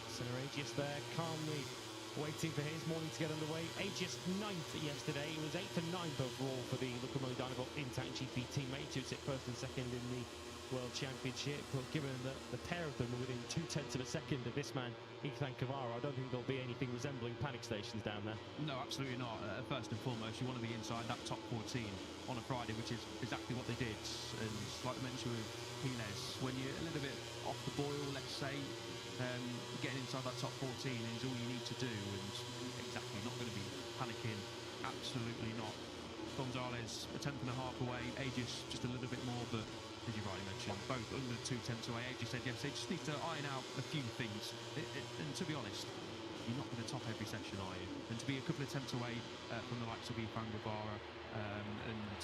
Senna Aegis there, calmly waiting for his morning to get underway. Aegis 9th yesterday. He was 8th and 9th overall for the Luca Dynamo Intact GP teammates, who sit 1st and 2nd in the World Championship. But given that the pair of them are within 2 tenths of a second of this man, Ethan Guevara, I don't think there'll be anything resembling panic stations down there. No, absolutely not. First and foremost, you want to be inside that top 14 on a Friday, which is exactly what they did. And like I mentioned with Pines, when you're a little bit off the boil, let's say, getting inside that top 14 is all you need to do, and exactly not going to be panicking, absolutely not. Gonzalez a tenth and a half away, Aegis just a little bit more, but as you rightly mentioned, both under 2 tenths away. Aegis said yes, they just need to iron out a few things. And to be honest, you're not going to top every session, are you? And to be a couple of tenths away from the likes of Ifan Guevara and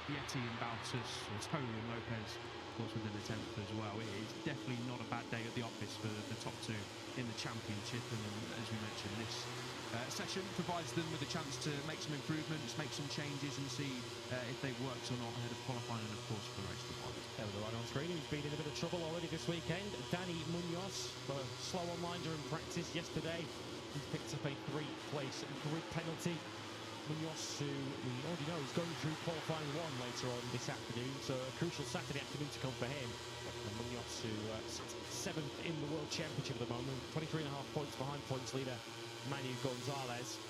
Vietti and Baltus, and Tony and Lopez, of course, within the 10th as well. It is definitely not a bad day at the office for the top two in the championship. And as we mentioned, this session provides them with a chance to make some improvements, make some changes, and see if they've worked or not ahead of qualifying and, of course, for the race to follow. There we go, right on screen. He's been in a bit of trouble already this weekend. Danny Munoz, for a slow online during practice yesterday. He's picked up a 3-place grid penalty. Munoz, who we already know is going through qualifying 1 later on this afternoon, so a crucial Saturday afternoon to come for him. And Munoz, who sits 7th in the World Championship at the moment, 23.5 points behind points leader Manu Gonzalez.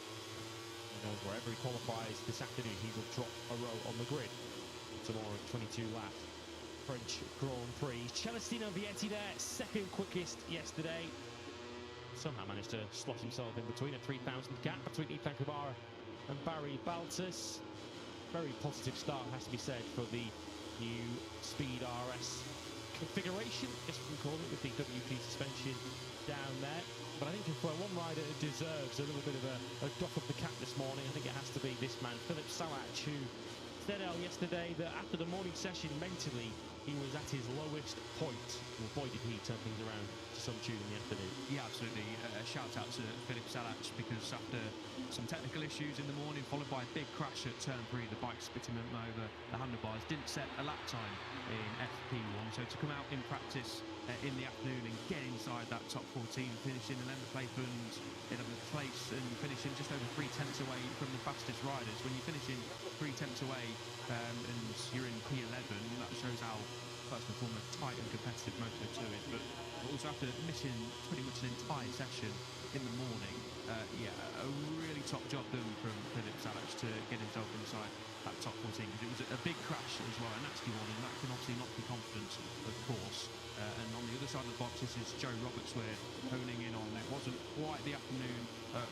He knows wherever he qualifies this afternoon, he will drop a row on the grid. Tomorrow, 22 lap French Grand Prix. Celestino Vietti there, second quickest yesterday. Somehow managed to slot himself in between a 3,000 gap between Ifan Guevara and Barry Baltus. Very positive start, has to be said, for the new Speed RS configuration, I guess we can call it, with the WP suspension down there. But I think if one rider deserves a little bit of a doff of the cap this morning, I think it has to be this man, Philip Salach, who said yesterday that after the morning session, mentally, he was at his lowest point. Well, boy, did he turn things around to some tune in the afternoon. Yeah, absolutely. A shout out to Philip Salach, because after some technical issues in the morning, followed by a big crash at turn 3, the bike spitting him over the handlebars, didn't set a lap time in FP1. So to come out in practice in the afternoon and get inside that top 14, finishing 11th place and finishing just over 3 tenths away from the fastest riders. When you're finishing 3 tenths away and you're in P11, that shows how, first and foremost, tight and competitive Moto2 is. But also after missing pretty much an entire session in the morning, a really top job done from Philip Salach to get himself inside that top 14. It was a big crash as well, a nasty one, and that can obviously knock your confidence, of course. And on the other side of the box, this is Joe Roberts we're honing in on. It wasn't quite the afternoon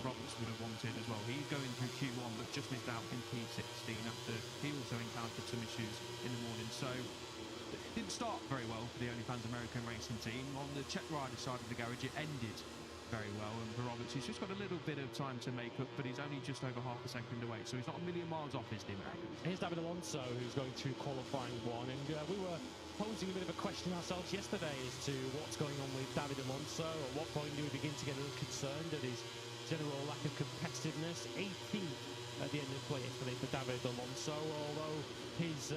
Roberts would have wanted as well. He's going through Q1, but just missed out in P16 after he also encountered some issues in the morning. So it didn't start very well for the OnlyFans American racing team. On the Czech rider side of the garage, it ended very well, and for Roberts, he's just got a little bit of time to make up, but he's only just over half a second away, so he's not a million miles off, is the American. Here's David Alonso, who's going through qualifying 1, and we were posing a bit of a question ourselves yesterday as to what's going on with David Alonso. At what point do we begin to get a little concerned at his general lack of competitiveness? 18th at the end of play yesterday for David Alonso, although his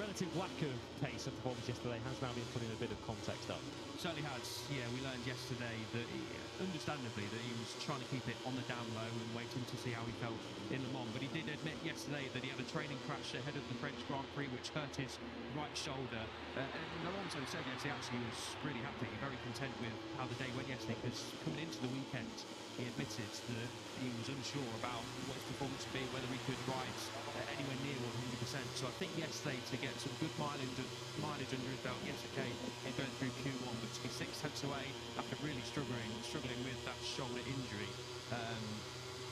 relative lack of pace and performance yesterday has now been put in a bit of context up. Certainly has. Yeah, we learned yesterday that, understandably, that he was trying to keep it on the down low and waiting to see how he felt in Le Mans. But he did admit yesterday that he had a training crash ahead of the French Grand Prix, which hurt his right shoulder. And Alonso said yes, he actually was really happy, very content with how the day went yesterday, because coming into the weekend, he admitted that he was unsure about what his performance would be, whether he could ride anywhere near 100%. So I think yesterday, to get some good mileage under his belt, yes, okay, he's going through Q1, but to be 6 tenths away after really struggling with that shoulder injury,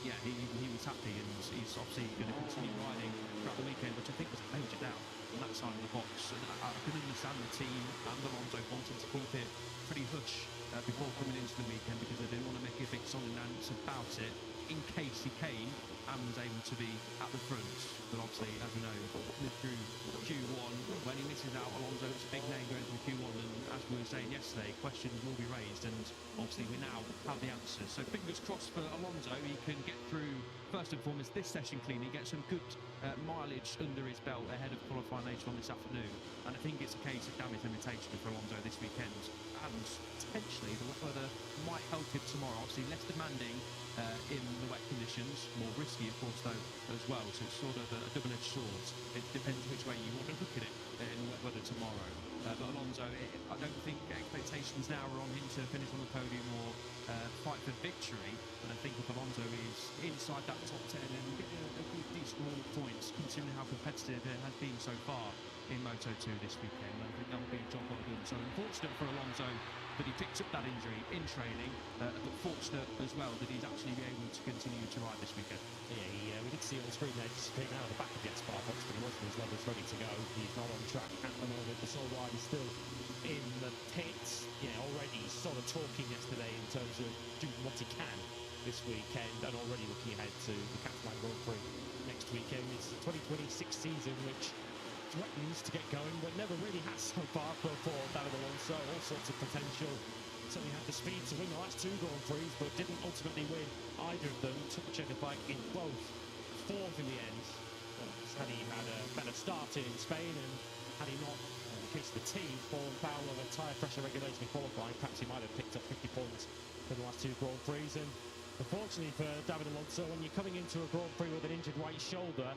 he was happy, and he's obviously going to continue riding throughout the weekend, which I think was a major doubt on that side of the box. And I can understand the team and Alonso wanting to keep it pretty hush before coming into the weekend, because they didn't want to make a big song and dance about it in case he came and was able to be at the front. But obviously, as we know, through Q1, when he misses out, Alonso is a big name going through Q1, and as we were saying yesterday, questions will be raised, and obviously we now have the answers. So fingers crossed for Alonso, he can get through, first and foremost, this session cleanly, get some good mileage under his belt ahead of qualifying later on this afternoon. And I think it's a case of damage limitation for Alonso this weekend, and potentially the wet weather might help him tomorrow. Obviously less demanding in the wet conditions, more risky of course though as well, so it's sort of a double-edged sword. It depends which way you want to look at it in wet weather tomorrow. But Alonso, I don't think expectations now are on him to finish on the podium or fight for victory, and I think if Alonso is inside that top 10 and getting a good decent amount of points, considering how competitive it has been so far, in Moto2 this weekend. I think that would be a job well done. So unfortunate for Alonso that he picked up that injury in training, but fortunate as well that he's actually able to continue to ride this weekend. Yeah, we did see on the screen there disappearing out of the back of the X5 box, but he wasn't. His levels ready to go. He's not on track at the moment. The sole rider is still in the pits. Yeah, already sort of talking yesterday in terms of doing what he can this weekend, and already looking ahead to the Catalan Grand Prix next weekend. It's the 2026 season, which threatens to get going, but never really has so far for David Alonso. All sorts of potential. Certainly had the speed to win the last 2 Grand Prix, but didn't ultimately win either of them. Took the checkered flag in both. 4th in the end. Had he had a better start in Spain, and had he not, in the case of the team, fallen foul of a tyre pressure regulation in qualifying, perhaps he might have picked up 50 points for the last 2 Grand Prix. And unfortunately for David Alonso, when you're coming into a Grand Prix with an injured right shoulder,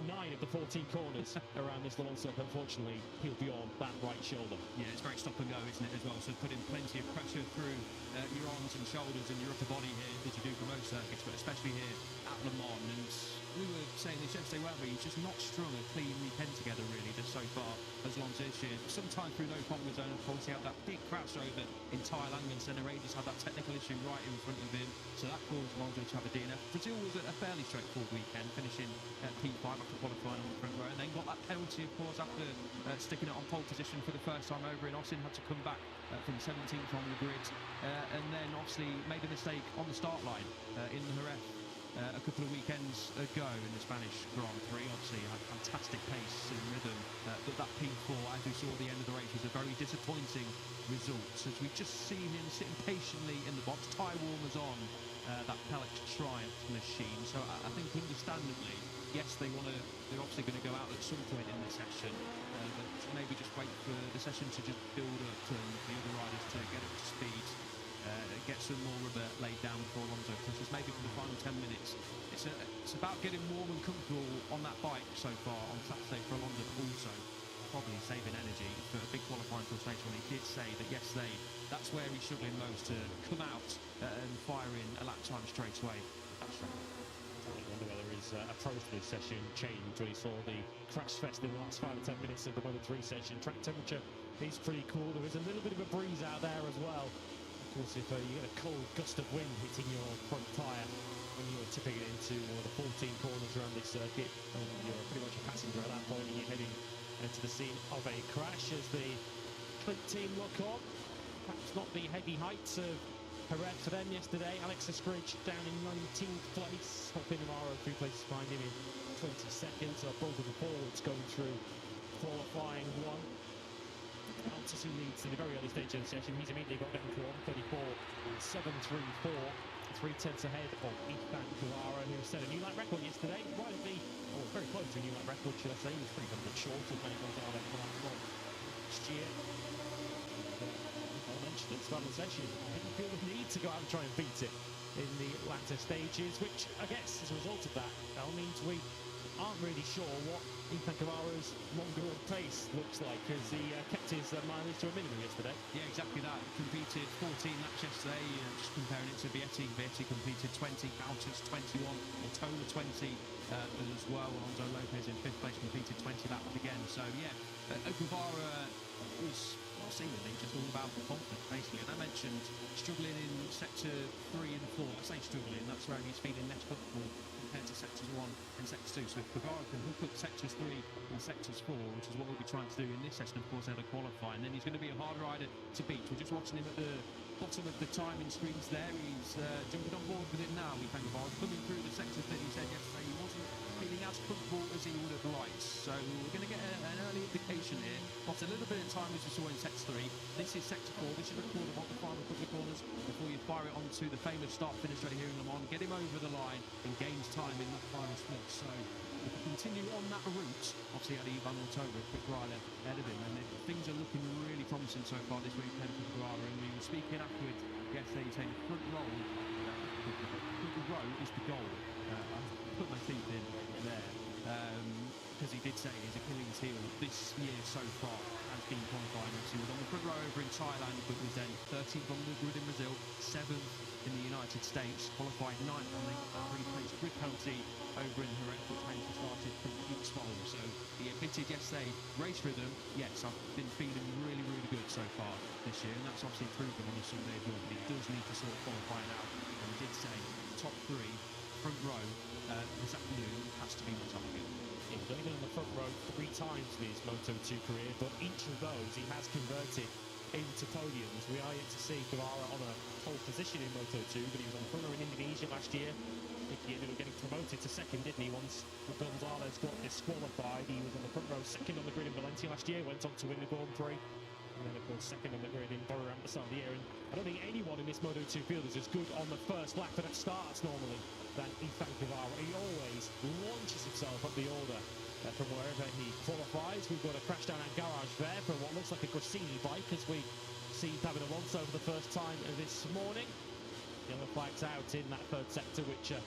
9 of the 14 corners around this launch up, unfortunately, he'll be on that right shoulder. Yeah, it's very stop and go, isn't it, as well? So putting plenty of pressure through your arms and shoulders and your upper body here, as you do for most circuits, but especially here at Le Mans. And we were saying this yesterday, weren't we? He's just not strung a clean weekend together, really, just so far as Alonso this year. Sometime through no fault of his own, of course, he had that big crash over in Thailand, and Senna just had that technical issue right in front of him, so that caused Alonso to have a DNF. Brazil was a fairly straightforward weekend, finishing at P5 after qualifying on the front row, and then got that penalty, of course, after sticking it on pole position for the first time over in Austin. Had to come back from 17th on the grid, and then obviously made a mistake on the start line in Jerez a couple of weekends ago in the Spanish Grand Prix. Obviously had fantastic pace and rhythm, but that P4, as we saw at the end of the race, was a very disappointing result, as we've just seen him sitting patiently in the box, tyre warmers on that Pellex Triumph machine. So I think understandably, yes, they're obviously going to go out at some point in the session, but maybe just wait for the session to just build up and the other riders to get up to speed, get some more rubber laid down before Alonso pushes, maybe for the final 10 minutes. It's about getting warm and comfortable on that bike so far on Saturday for Alonso, but also probably saving energy for a big qualifying frustration when he did say that yesterday that's where he's struggling most, to come out and fire in a lap time straight away. That's right. I wonder whether his approach to this session changed when he saw the crash fest in the last 5 or 10 minutes of the Moto3 session. Track temperature is pretty cool. There is a little bit of a breeze out there as well. Of course, if you get a cold gust of wind hitting your front tyre when you're tipping it into one of the 14 corners around this circuit, you're pretty much a passenger at that point, and you're heading into the scene of a crash as the Clint team look on. Perhaps not the heavy heights of Jerez for them yesterday. Alex Escridge down in 19th place. Hoping Amaro 3 places behind him in 22nd. So both of the forwards going through qualifying 1. Altus, who leads in the very early stage of the session, he's immediately got down to 1:34.734. 3/10 ahead of Ethan Guevara, who set a new lap record yesterday. Right at the, very close to a new lap record, should I say. He was pretty much short of many guys out there for that one last year. I mentioned at the start of the session, didn't feel the need to go out and try and beat it in the latter stages, which I guess as a result of that, means we aren't really sure what Ethan Guevara's longer run pace looks like, as he kept his mileage to a minimum yesterday. Yeah, exactly that. Competed 14 laps yesterday, just comparing it to Vietti. Vietti completed 20, Altus 21, Otola 20 as well. Alonso Lopez in 5th place completed 20 laps again. So yeah, Guevara was seemingly just all about confidence, basically. And I mentioned struggling in sector 3 and 4. I say struggling, that's where he's feeling less comfortable compared to sectors 1 and sector 2. So if Guevara can hook up sectors 3 and sectors 4, which is what we'll be trying to do in this session, of course, out of qualifying, then he's going to be a hard rider to beat. We're just watching him at the bottom of the timing screens there. He's jumping on board with it now. Ethan Guevara coming through the sectors that he said yesterday he wasn't feeling as comfortable as he would have liked. So we're going to get an early indication here. Lost a little bit of time as we saw in sector 3. This is sector 4. This is recorded on the final couple of corners before you fire it onto the famous start-finish straight here in Le Mans. Get him over the line and gains time in that final split. So if we continue on that route, obviously had Ivan Ortova, quick rider ahead of him, and things are looking really promising so far this weekend for Guevara. And we were speaking afterwards yesterday, saying the front row is the goal. I put my teeth in there. as he did say, his Achilles heel this year so far has been qualifying. He was on the front row over in Thailand, but was then 13th on the grid in Brazil, 7th in the United States, qualified 9th on the three-place grid penalty over in Jerez, which meant he started from each pole. So he admitted yesterday, race rhythm, yes, I've been feeling really, really good so far this year, and that's obviously proven on a Sunday as well. But he does need to sort of qualify now, and he did say top 3, front row, this afternoon has to be my target. He's only been on the front row 3 times in his Moto2 career, but each of those he has converted into podiums. We are yet to see Guevara on a pole position in Moto2, but he was on the front row in Indonesia last year. I think he ended up getting promoted to second, didn't he? Once Gonzalez got disqualified, he was on the front row second on the grid in Valencia last year, went on to win the Grand Prix. And then, of course, second on the grid in Bahrain at the start of the year. And I don't think anyone in this Moto2 field is as good on the first lap that starts normally than Ethan Guevara. He always launches himself up the order from wherever he qualifies. We've got a crash down at Garage there for what looks like a Grassini bike as we see David Alonso for the first time this morning. Yellow flags out in that third sector, which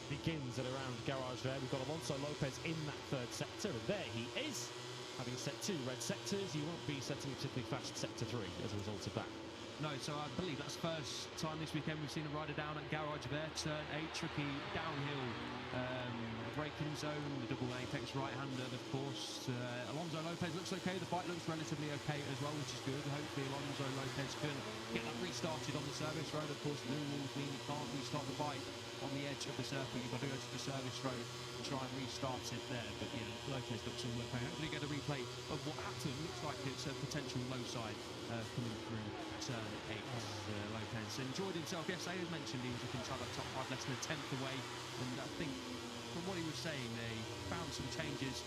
begins at around Garage there. We've got Alonso Lopez in that third sector, and there he is. Having set 2 red sectors, you won't be setting a particularly fast sector 3 as a result of that. No, so I believe that's the first time this weekend we've seen a rider down at Garage there. Turn 8, tricky downhill braking zone, the double apex right-hander, of course. Alonso Lopez looks okay, the bike looks relatively okay as well, which is good. Hopefully Alonso Lopez can get that restarted on the service road. Of course, the new rules mean you can't restart the bike on the edge of the circle. You've got to go to the service road and try and restart it there. But yeah, Lopez looks all okay. Hopefully get a replay of what happened. Looks like it's a potential low side coming through turn 8. Lopez enjoyed himself yesterday. As mentioned, he was looking inside that top 5, less than a tenth away. And I think from what he was saying, they found some changes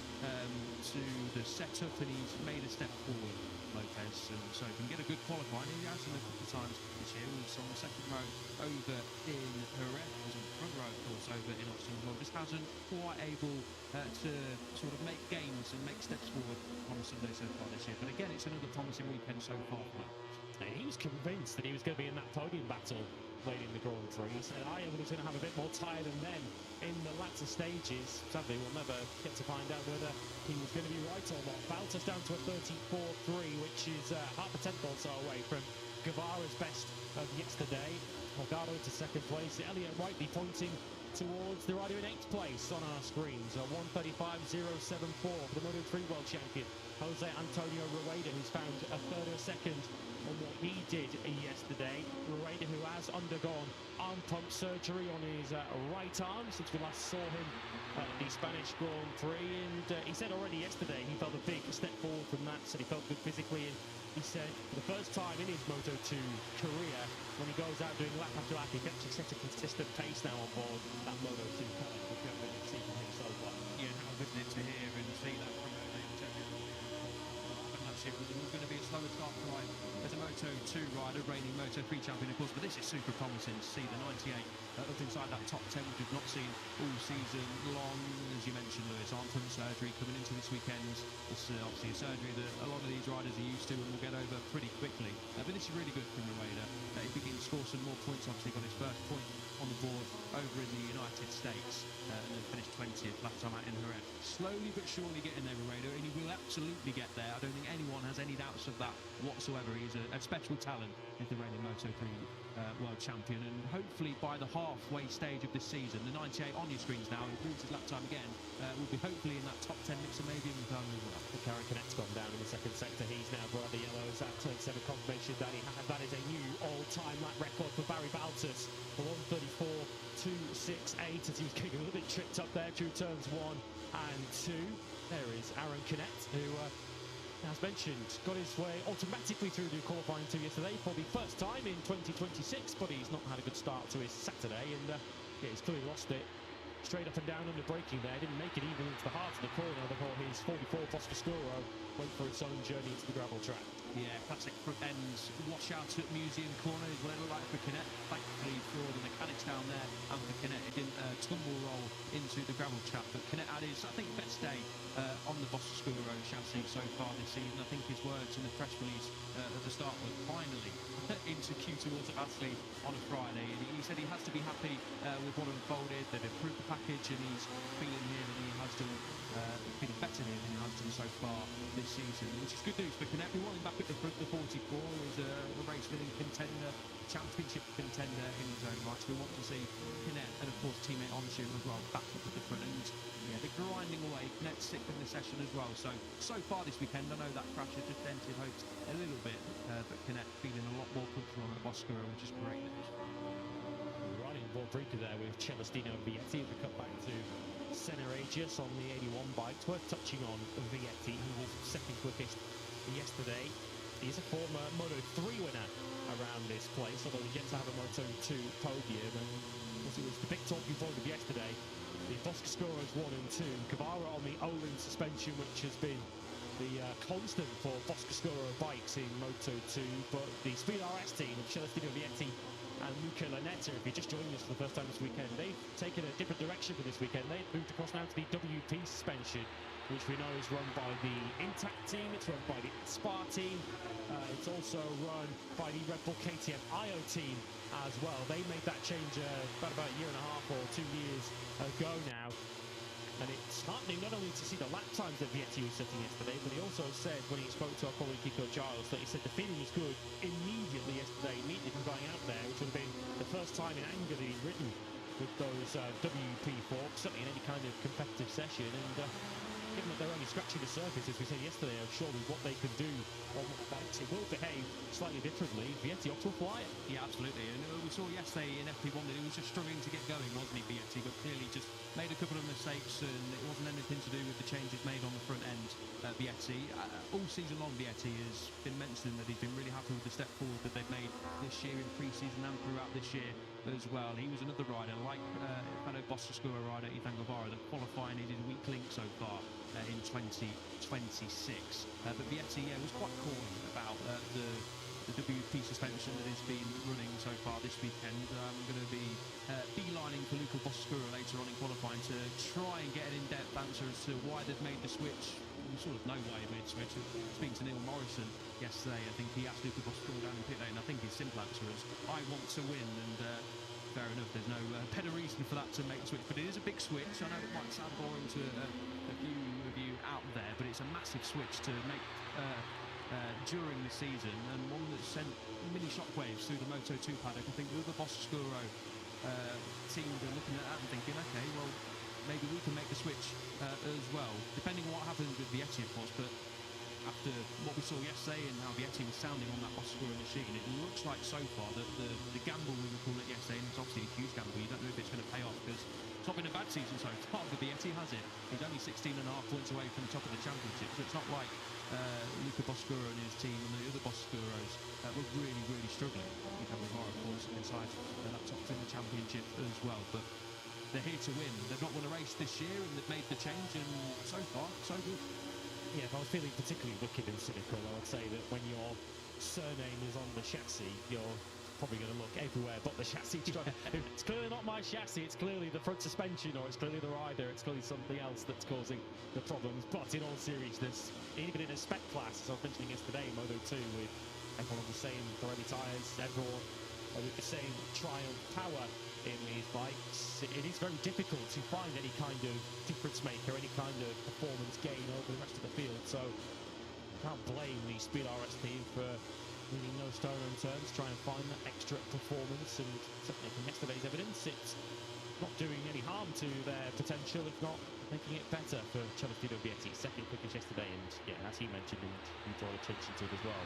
to the setup, and he's made a step forward, Lopez. And so he can get a good qualifying. He has done a couple of times this year. He was on the second row over in Jerez, was on the front row, of course, over in Austin as well. Just hasn't quite able to sort of make gains and make steps forward on Sunday so far this year. But again, it's another promising weekend so far for him. He was convinced that he was going to be in that podium battle late in the Grand Prix. He said I was going to have a bit more tire than them in the latter stages. Sadly, we'll never get to find out whether he was going to be right or not. Valtters down to a 34.3, which is half a tenth or so away from Guevara's best of yesterday. Morgado to second place. Elliott rightly pointing towards the rider in 8th place on our screens. 1:35.074 for the Moto3 World Champion, Jose Antonio Rueda, who's found a third or second on what he did yesterday. Rueda, who has undergone arm pump surgery on his right arm since we last saw him at the Spanish Grand Prix, and he said already yesterday he felt a big step forward from that. Said he felt good physically, and he said for the first time in his Moto2 career, when he goes out doing lap after lap, he can actually set a consistent pace now on board that Moto2 car, which we haven't really seen from him so far. Yeah, how good is it to hear and see that from it was going to be a slower start tonight as a Moto2 rider, reigning Moto3 champion, of course, but this is super promising to see the 98 up inside that top 10, which we've not seen all season long. As you mentioned, Lewis, arm pump surgery coming into this weekend. It's obviously a surgery that a lot of these riders are used to and will get over pretty quickly. But this is really good from Rueda. He begins to score some more points. Obviously got his first point on the board over in the United States and then finished 20th last time out in Jerez. Slowly but surely getting there, Rueda, and he will absolutely get there. I don't think anyone has any doubts of that whatsoever. He's a special talent, is the reigning Moto3 world champion, and hopefully by the halfway stage of this season, the 98 on your screens now, improves his lap time again, will be hopefully in that top 10 mix and maybe even Ferrari as well. Karen Canette's gone down in the second sector. He's now brought the yellows at turn 7, confirmation that he had. That is a new all-time lap record for Barry Valtters, 1:34.268, as he was getting a little bit tripped up there through turns 1 and 2. There is Aaron Canette, who as mentioned, got his way automatically through the qualifying 2 yesterday for the first time in 2026, but he's not had a good start to his Saturday, and yeah, he's clearly lost it. Straight up and down under braking there, didn't make it even into the heart of the corner before his 44 Foscoscuro went for its own journey into the gravel track. Yeah, classic front ends washout at Museum Corner is what it looked like for Canet. Thankfully for the mechanics down there and for Canet, it didn't tumble roll into the gravel trap. But Canet had his, I think, best day on the Boscoscuro chassis so far this season. I think his words in the press release at the start were finally into Q2 Automatically on a Friday. And he said he has to be happy with what unfolded. They've improved the package and he's feeling here that he has done, feeling better here than he has done so far this season, which is good news for Canet. We want him back at the front. The 44 is a race-winning contender, championship contender in his own right. So we want to see Canet and, of course, teammate Onshu as well back up at the front. And yeah, they're grinding away. Canet's sixth in the session as well. So far this weekend, I know that crash has just dented hopes a little bit, but Canet feeling a lot more comfortable on the Boscuro, which is great news. Riding Borbrica there with Celestino Vietti. We cut back to Senna Aegis on the 81 bikes. Worth touching on Vietti, who was second quickest yesterday. He's a former Moto3 winner around this place, although he gets to have a Moto2 podium. And it was the big talking point of yesterday. The Boscoscuros 1 and 2. Cavara on the Olin suspension, which has been the constant for Boscoscuro bikes in Moto2. But the Speed RS team of Celestino Vietti and Luca Lanetta, if you're just joining us for the first time this weekend, they've taken a different direction for this weekend. They've moved across now to the WP suspension, which we know is run by the Intact team, it's run by the Aspar team, it's also run by the Red Bull KTM IO team as well. They made that change about a year and a half or 2 years ago now. And it's heartening not only to see the lap times that Vietti was setting yesterday, but he also said when he spoke to our colleague Kiko Giles that he said the feeling was good immediately yesterday, immediately from going out there, which would have been the first time in anger that he'd ridden with those WP forks, certainly in any kind of competitive session. And given that they're only scratching the surface, as we said yesterday, of surely what they can do on the bikes, it will behave slightly differently. Vietti off to a flyer. Yeah, absolutely. And we saw yesterday in FP1 that he was just struggling to get going, wasn't he, Vietti? But clearly just made a couple of mistakes, and it wasn't anything to do with the changes made on the front end. Vietti, all season long, Vietti has been mentioning that he's been really happy with the step forward that they've made this year in pre-season and throughout this year as well. He was another rider, like fellow Boscoscuro rider Ethan Guevara, that qualifying is his weak link so far in 2026. But Vietti, was quite cool about the WP suspension that has been running so far this weekend. I'm going to be beelining for Luca Boscoscuro later on in qualifying to try and get an in-depth answer as to why they've made the switch. We sort of know why he made the switch. Speaking to Neil Morrison yesterday, I think he asked Luca Boscoscuro down in pit lane. I think his simple answer is, I want to win, and fair enough, there's no better reason for that to make the switch. But it is a big switch. I know it might sound boring to a few of you out there, but it's a massive switch to make during the season, and one that sent mini shockwaves through the Moto2 paddock. I think the other Boscoscuro team are looking at that and thinking, okay, well, maybe we can make the switch as well, depending on what happens with Vietti, of course. But after what we saw yesterday and how Vietti was sounding on that Boscoscuro machine, it looks like so far that the gamble, we were calling it yesterday, and it's obviously a huge gamble, you don't know if it's going to pay off, because it's not been a bad season so far, but Vietti has it. He's only 16.5 points away from the top of the championship, so it's not like Luca Boscoscuro and his team and the other Boscoscuros were really, really struggling. You have Guevara, of course, inside that top in the championship as well, but they're here to win. They've not won a race this year, and they've made the change, and so far, so good. Yeah, if I was feeling particularly wicked and cynical, I would say that when your surname is on the chassis, you're probably going to look everywhere but the chassis. It's clearly not my chassis, it's clearly the front suspension, or it's clearly the rider, it's clearly something else that's causing the problems. But in all seriousness, even in a spec class, as I was mentioning yesterday, Moto2, with everyone on the same Pirelli tyres, everyone with the same Triumph power in these bikes, it is very difficult to find any kind of difference maker, any kind of performance gain over the rest of the field. So I can't blame the Speed RS team for leaving no stone unturned to try and find that extra performance, and certainly from yesterday's evidence, it's not doing any harm to their potential, if not making it better for Celestino Vietti, second quickest yesterday. And yeah, as he mentioned, and you draw attention to it as well,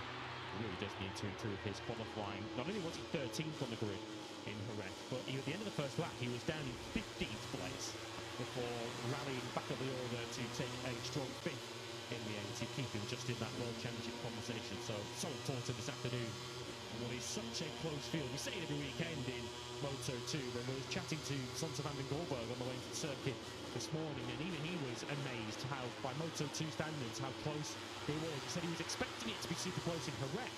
he really does need to improve his qualifying. Not only was he 13th on the grid in Jerez, but at the end of the first lap he was down in 15th place before rallying back up the order to take a strong fifth in the end to keep him just in that World Championship conversation. So important this afternoon, and what is such a close field. We say it every weekend in Moto2 when we were chatting to Sonta van den Goldberg on the way to the circuit this morning, and even he was amazed how, by Moto2 standards, how close they were. He said he was expecting it to be super close in Jerez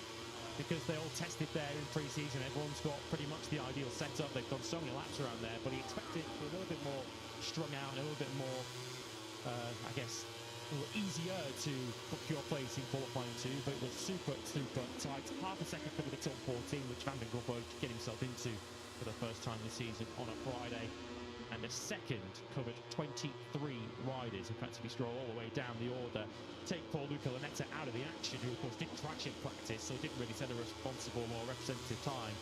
because they all tested there in pre-season. Everyone's got pretty much the ideal setup. They've done so many laps around there, but he expected it to be a little bit more strung out and a little bit more, I guess, a little easier to book your place in qualifying too, but it was super tight. Half a second for the top 14, which Van den Goldberg get himself into for the first time this season on a Friday. And a second covered 23 riders. In fact, if you scroll all the way down the order, take Paul Luca Lanetta out of the action, who of course didn't crash in practice, so didn't really set a responsible or representative time.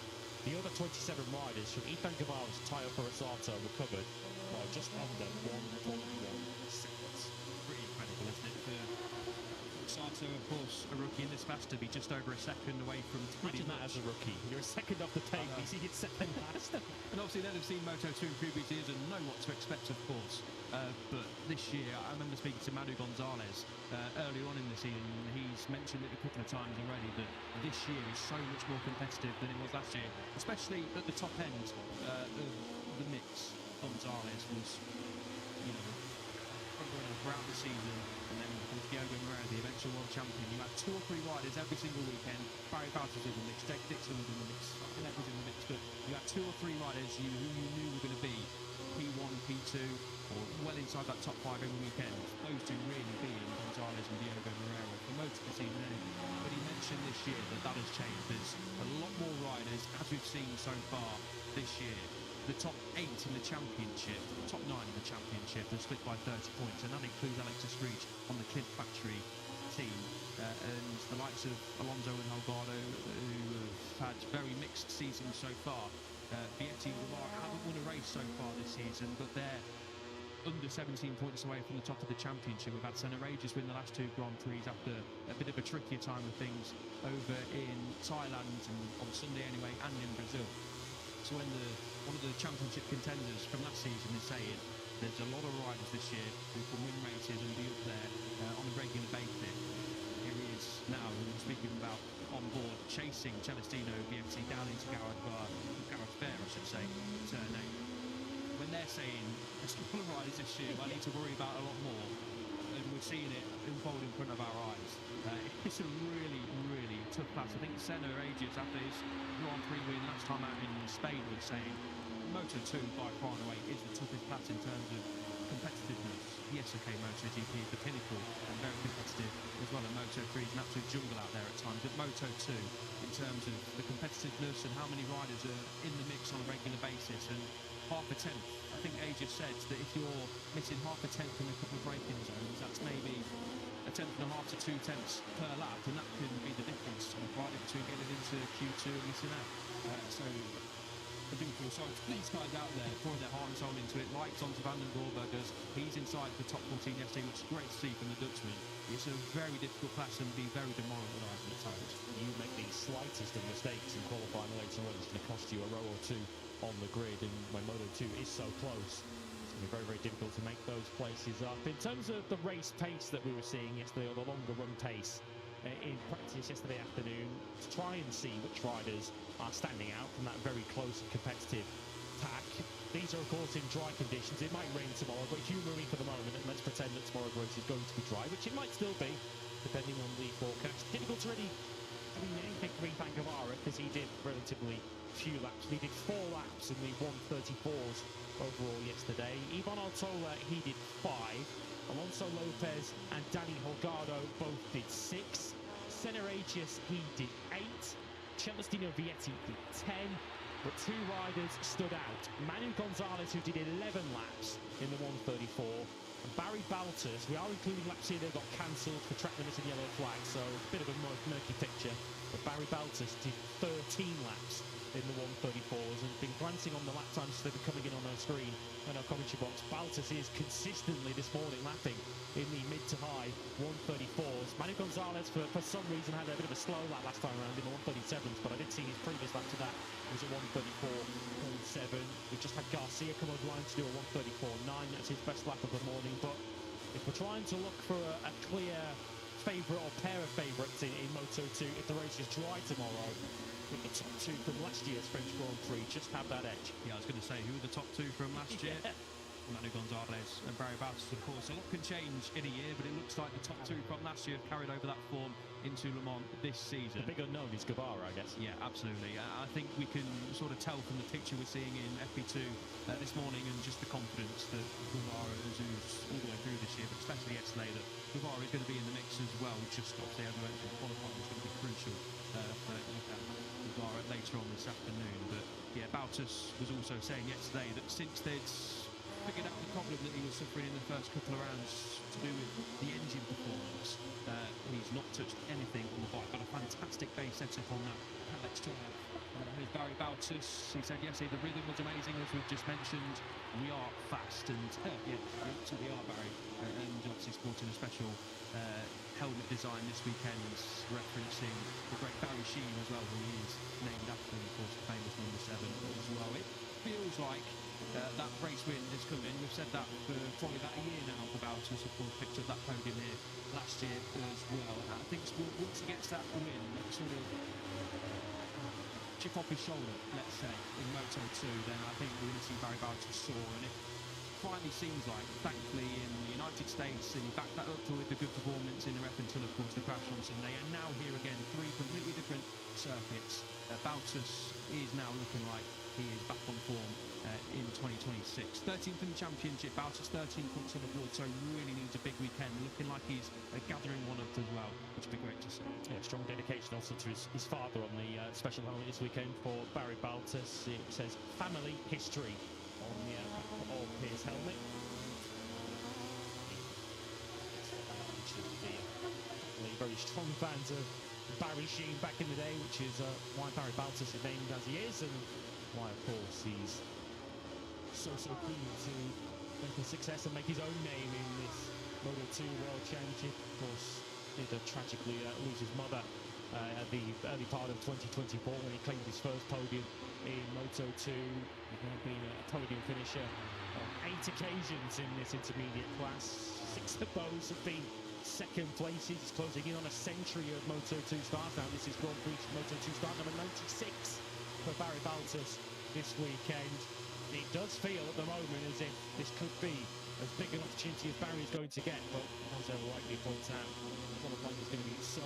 The other 27 riders, from Ethan Guevara to Tayo Farasato, were covered by just under 1.1 seconds. Pretty incredible, isn't it? Sato, of course, a rookie in this class, to be just over a second away from Imagine that as a rookie. You're a second off the pace, you get second last. And obviously they'd have seen Moto2 in previous years and know what to expect, of course. But this year, I remember speaking to Manu Gonzalez earlier on in the season. He's mentioned it a couple of times already that this year is so much more competitive than it was last year, especially at the top end of the mix. Gonzalez was, you know, throughout the season, and then with Diogo Moreira, the eventual world champion. You had 2 or 3 riders every single weekend. Barry Bowers was in the mix, Jake Dixon was in the mix, Gillette was in the mix, but you had 2 or 3 riders who you knew were going to be P1, P2, or well inside that top 5 every weekend. Those 2 really being Gonzalez and Diogo Moreira for most of the season anyway. But he mentioned this year that has changed. There's a lot more riders, as we've seen so far this year. The top 8 in the championship, the top 9 in the championship, are split by 30 points, and that includes Alexis Screech on the Clint Factory team, and the likes of Alonso and Holgado, who have had very mixed seasons so far. Vietti and Guevara haven't won a race so far this season, but they're under 17 points away from the top of the championship. We've had Senna Regis win the last 2 Grand Prix after a bit of a trickier time of things over in Thailand, and on Sunday anyway, and in Brazil. So when one of the championship contenders from last season is saying there's a lot of riders this year who can win races and be up there on a regular basis, here he is now, we're speaking about on board, chasing Celestino Vietti down into Gareth Fair, I should say, surname. When they're saying there's a lot of riders this year I need to worry about a lot more, and we're seeing it unfold in front of our eyes. It's a really tough class. I think Senna Regis, after his Grand Prix win last time out in Spain, was saying Moto2 by far and away is the toughest class in terms of competitiveness. Yes, okay, MotoGP is the pinnacle and very competitive as well, and Moto3 is an absolute jungle out there at times. But Moto2, in terms of the competitiveness and how many riders are in the mix on a regular basis, and half a tenth. I think Aegis said that if you're missing half a tenth in a couple of braking zones, that's maybe a tenth and a half to 2 tenths per lap, and that can be the difference on Friday between getting into Q2 and missing out. So I do feel sorry for these guys out there pouring their heart and soul into it, like Sonta van den Goldberg does. He's inside the top 14 yesterday, which is great to see from the Dutchman. It's a very difficult class and be very demoralising at times. You make the slightest of mistakes in qualifying later on, it's going to cost you a row or 2 on the grid, and when Moto2 is so close, it's going to be very difficult to make those places up. In terms of the race pace that we were seeing yesterday, or the longer run pace in practice yesterday afternoon, to try and see which riders are standing out from that very close and competitive pack. These are of course in dry conditions. It might rain tomorrow, but humouring for the moment, and let's pretend that tomorrow's race is going to be dry, which it might still be, depending on the forecast. Difficult to really anything for Ethan Guevara, because he did relatively few laps. He did 4 laps in the 1:34s overall yesterday. Ivan Altola, he did 5. Alonso Lopez and Danny Holgado both did 6. Senna Regis, he did 8. Celestino Vietti did 10. But 2 riders stood out. Manu Gonzalez, who did 11 laps in the 1:34. And Barry Baltus, we are including laps here that got cancelled for track limits and yellow flags, so a bit of a murky picture. But Barry Baltus did 13 laps in the 1:34s, and been glancing on the lap times that are coming in on our screen and our commentary box. Baltus is consistently this morning lapping in the mid to high 1:34s. Manu Gonzalez, for some reason, had a bit of a slow lap last time around in the 1:37s, but I did see his previous lap to that was at 1:34.7. We've just had Garcia come over line to do a 1:34.9. That's his best lap of the morning. But if we're trying to look for a clear favourite or pair of favourites in Moto2 if the race is dry tomorrow. I think the top two from last year's French Grand Prix just have that edge. Yeah, I was going to say, who were the top two from last year? Manu Gonzalez and Barry Bottas, of course. A lot can change in a year, but it looks like the top two from last year have carried over that form into Le Mans this season. The big unknown is Guevara, I guess. Yeah, absolutely. I think we can sort of tell from the picture we're seeing in FP2 this morning, and just the confidence that Guevara has oozed all the way through this year, but especially yesterday, that Guevara is going to be in the mix as well. Just obviously, as I mentioned, qualifying is going to be crucial for Guevara later on this afternoon. But yeah, Bottas was also saying yesterday that since they'd figured out the problem that he was suffering in the first couple of rounds to do with the engine performance, he's not touched anything on the bike. Got a fantastic base setup on that Alex drive. Here's Barry Bottas. He said yesterday the rhythm was amazing, as we've just mentioned. We are fast, and yeah, we absolutely are, Barry. And obviously sporting a special helmet design this weekend, referencing the great Barry Sheen as well, who he is named after, of course, the famous number 7 as well. It feels like that race win is coming. We've said that for probably about a year now for Bottas. Of course, picked up that podium here last year as well. I think once he gets that win, that sort of chip off his shoulder, let's say, in Moto2, then I think we're going to see Barry Bottas soar. And it finally seems like, thankfully, in the United States, and he backed that up with the good performance in the ref until, of course, the crash on Sunday. And now here again, 3 completely different circuits. Bottas is now looking like he is back on form in 2026. 13th in the championship, Bottas 13 points on the board, so really needs a big weekend. Looking like he's gathering one up as well, which would be great to see. Yeah, strong dedication also to his father on the special helmet this weekend for Barry Bottas. It says family history on the back of his helmet. The very strong fans of Barry Sheen back in the day, which is why Barry Bottas is named as he is, and why, of course, he's so keen to make a success and make his own name in this Moto2 World Championship. Of course, he did tragically lose his mother at the early part of 2024 when he claimed his first podium in Moto2. He's now been a podium finisher on 8 occasions in this intermediate class. 6 of those have been second places. He's closing in on a century of Moto2 starts now. This is Grand Prix Moto2 start number 96 for Barry Bottas this weekend. It does feel at the moment as if this could be as big an opportunity as Barry is going to get, but as I rightly points out, qualifying is going to be so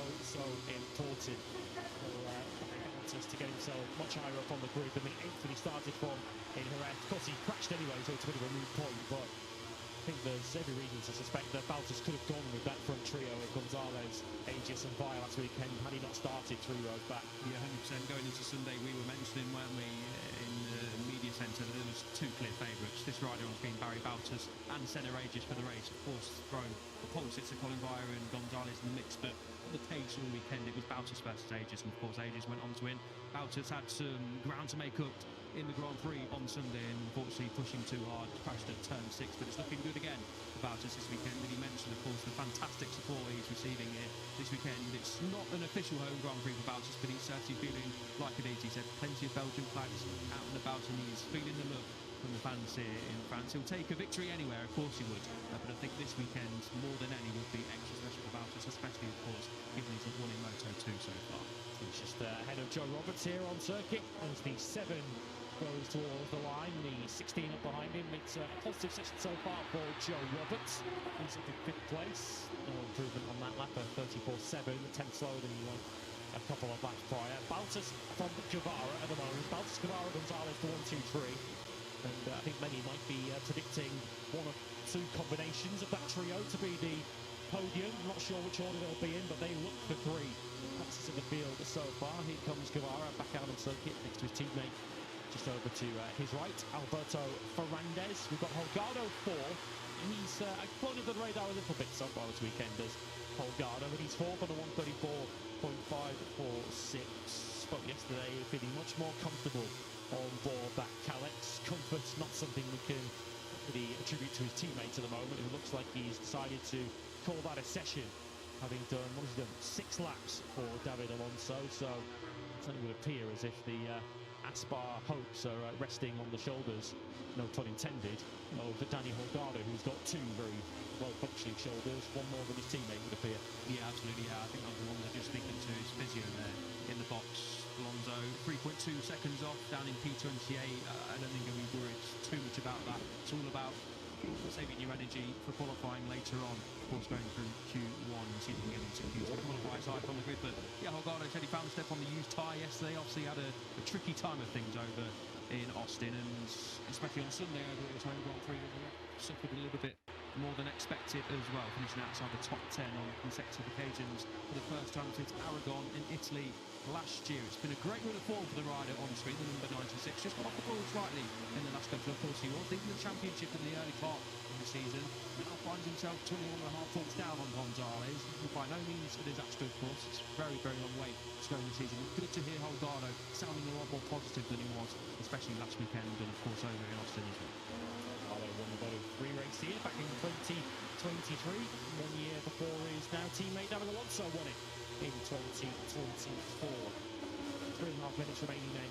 important for Bottas to get himself much higher up on the grid than the 8th that he started from in Jerez. Of course, he crashed anyway, so it's a bit of a moot point, but I think there's every reason to suspect that Bottas could have gone with that front trio of Gonzalez, Aegis and Via last weekend had he not started 3 rows back. Yeah, 100%. Going into Sunday, we were mentioning, weren't we, in the media centre, that there was 2 clear favourites. This rider has been Barry Bottas and Senna Aegis for the race. Of course, thrown the pulsits of Colin Via and Gonzalez in the mix, but on the pace all weekend, it was Bottas versus Aegis, and of course, Aegis went on to win. Bottas had some ground to make up in the Grand Prix on Sunday, and unfortunately pushing too hard, crashed at turn 6, but it's looking good again for Bottas this weekend. And he mentioned, of course, the fantastic support he's receiving here this weekend. It's not an official home Grand Prix for Bottas, but he's certainly feeling like it is. He said plenty of Belgian flags out and about, and he's feeling the love from the fans here in France. He'll take a victory anywhere, of course he would, but I think this weekend, more than any, would be extra special for Bottas, especially, of course, given he's won in Moto2 so far. He's just ahead of Joe Roberts here on circuit as the 7 goes towards the line, the 16 up behind him. It's a positive session so far for Joe Roberts. He's up in 5th place. No improvement on that lap, 34.7, 10 slower than he went a couple of laps prior. Bottas from Guevara at the moment. Bottas, Guevara, Gonzalez for 1, 2, 3. And I think many might be predicting 1 or 2 combinations of that trio to be the podium. Not sure which order they'll be in, but they look for 3 passes in the field so far. Here comes Guevara back out on circuit next to his teammate. Just over to his right, Alberto Ferrandez. We've got Holgado 4. He's flown under the radar a little bit so far this weekend as Holgado, but he's 4th on a 134.546. Spoke yesterday, feeling much more comfortable on board that Calex. Comfort's not something we can really attribute to his teammates at the moment. It looks like he's decided to call that a session having done, what has he done? 6 laps for David Alonso, so it certainly would appear as if the Aspar hopes are resting on the shoulders, no pun intended, of Daniel Holgado, who's got 2 very well-functioning shoulders, one more than his teammate would appear. Yeah, absolutely, yeah. I think that was the one they're just speaking to his physio there in the box. Alonso, 3.2 seconds off down in P28. I don't think I'll be worried too much about that. It's all about saving your energy for qualifying later on. Of course, going through Q1, see if we can get into Q2. Qualify side on the grid, but yeah, Holgado said he found a step on the used tyre yesterday. Obviously, had a tricky time of things over in Austin, and especially on Sunday over at his home Grand Prix, suffered a little bit more than expected as well, finishing outside the top 10 on consecutive occasions for the first time since Aragon in Italy last year. It's been a great run of form for the rider on screen, the number 96, just got off the ball slightly in the last couple. Of course, he was leading the championship in the early part of the season, now finds himself 21.5 points down on Gonzalez. By no means a disaster, of course. It's a very, very long way to go in the season. Good to hear Holgado sounding a lot more positive than he was, especially last weekend and of course over in Austin as well. Holgado won the Moto3 race here back in 2023. 1 year before his now teammate David Alonso won it in 2024. 3.5 minutes remaining then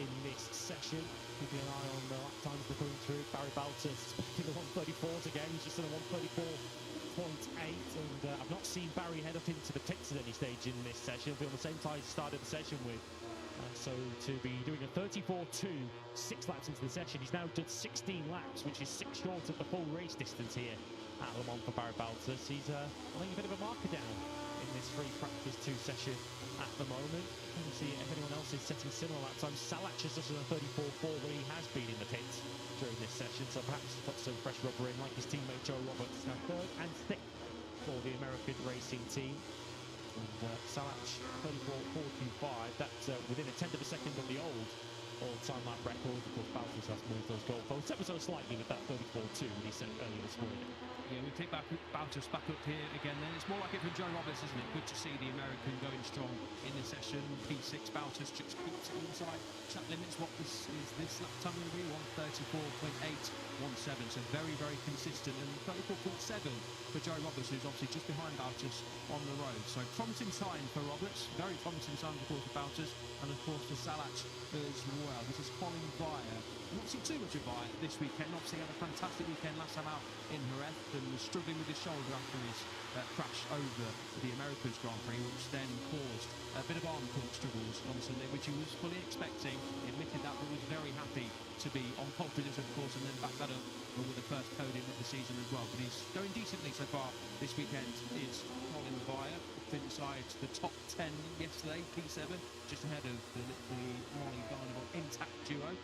in this session. Keeping an eye on the lap times we're going through. Barry Baltus in the 134s again. He's just done a 134.8, and I've not seen Barry head up into the pits at any stage in this session. He'll be on the same time he started the session with. So to be doing a 34.2 6 laps into the session, he's now done 16 laps, which is 6 short of the full race distance here at Le Mans for Barry Baltus. He's laying a bit of a marker down in this free practice 2 session at the moment. We'll see if anyone else is setting similar lap times. Salach has just done a 34.4 when he has been in the pits during this session, so perhaps he's put some fresh rubber in like his teammate Joe Roberts. Now 3rd and 6th for the American racing team. And Salach 34.425, that's within a tenth of a second of the old all-time lap record. Of course, Baltus has moved those goalposts ever so slightly with that 34.2 that he set earlier this morning. Yeah, we pick Baltus back up here again then. It's more like it for Joe Roberts, isn't it? Good to see the American going strong in this session. P6, Baltus just keeps it inside track limits. What is this lap time going to be? 134.817, so very, very consistent. And 34.7 for Joe Roberts, who's obviously just behind Baltus on the road. So promising sign for Roberts, very promising sign of course for Baltus, and of course for Salach as well. This is Colin Vire. Not seen too much of Vire this weekend. Obviously had a fantastic weekend last time out in Jerez and was struggling with his shoulder after his crash over the Americas Grand Prix, which then caused a bit of arm pump struggles on Sunday, which he was fully expecting. He admitted that, but was very happy to be on pole position, of course, and then back that up with the first podium of the season as well. But he's going decently so far this weekend. Is Colin Vire inside the top 10 yesterday, P7, just ahead of the Molly Garnival intact duo.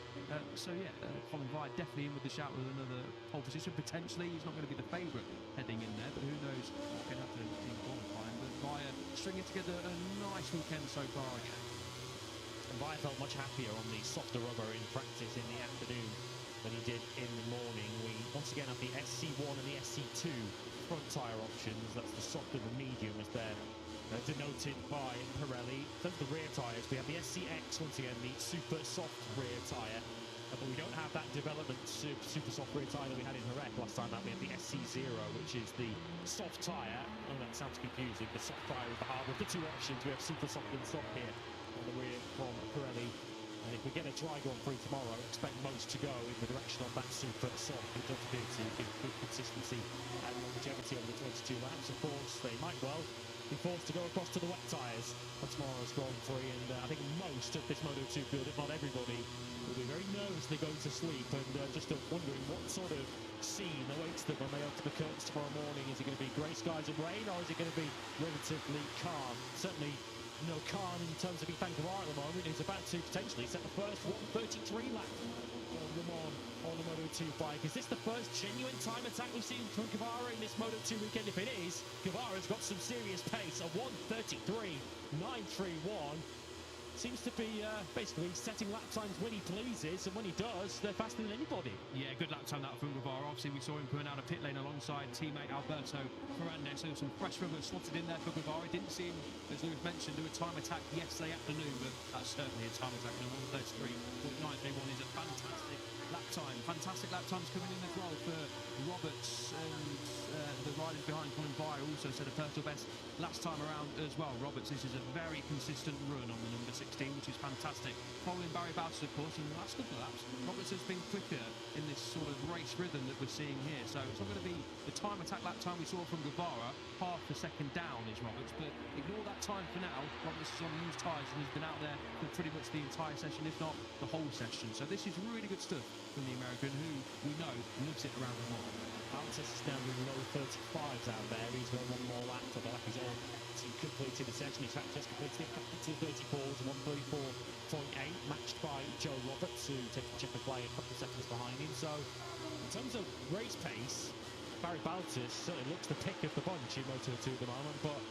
Colin Vire definitely in with the shout with another pole position. Potentially, he's not going to be the favourite heading in there, but who knows what can happen in qualifying. But Vire stringing together a nice weekend so far again. And Vire felt much happier on the softer rubber in practice in the afternoon than he did in the morning. We once again have the SC1 and the SC2 front tyre options. That's the soft and the medium as they're denoted by Pirelli. In terms of the rear tyres, we have the SCX, once again the super soft rear tyre, but we don't have that development super soft rear tyre that we had in Jerez last time. We have the SC0, which is the soft tyre. Oh, that sounds confusing. The soft tyre is the hard with the 2 options. We have super soft and soft here on the rear from Pirelli. And if we get a dry Grand Prix tomorrow, expect most to go in the direction of that super soft. It does appear to give good consistency and longevity over the 22 laps. Of course, they might well be forced to go across to the wet tyres for tomorrow's Grand Prix, and I think most of this Moto2 field, if not everybody, will be very nervously going to sleep and just wondering what sort of scene awaits them when they open the curtains tomorrow morning. Is it going to be grey skies and rain, or is it going to be relatively calm? Certainly no calm in terms of Ethan Guevara at the moment. He's about to potentially set the first 133 lap of Le Mans on the Moto2 bike. Is this the first genuine time attack we've seen from Guevara in this Moto2 weekend? If it is, Guevara's got some serious pace. A 1:33.931. Seems to be basically setting lap times when he pleases, and when he does, they're faster than anybody. Yeah, good lap time that from Guevara. Obviously, we saw him coming out of pit lane alongside teammate Alberto Ferrandez. So some fresh rubber slotted in there for Guevara. Didn't see him, as Lewis mentioned, do a time attack yesterday afternoon, but that's certainly a time attack. 1:33.931 is a fantastic lap time. Fantastic lap times coming in as well for Roberts and the riders behind Colin Byer also set a personal best last time around as well. Roberts, this is a very consistent run on the number 16, which is fantastic. Following Barry Bowser, of course, in the last couple of laps, Roberts has been quicker in this sort of race rhythm that we're seeing here. So it's not going to be the time attack lap time we saw from Guevara, half a second down is Roberts, but ignore that time for now. Roberts is on used tyres and has been out there for pretty much the entire session, if not the whole session. So this is really good stuff from the American, who we know loves it around the wall. Altus is now in low 35s out there. He's got one more lap to the lap he's on to complete the session. He's just completed it, 2:34s, 1:34.8, matched by Joe Roberts, who takes the checker flag a couple of seconds behind him. So in terms of race pace, Barry Baltus certainly looks the pick of the bunch in Moto2 at the moment, but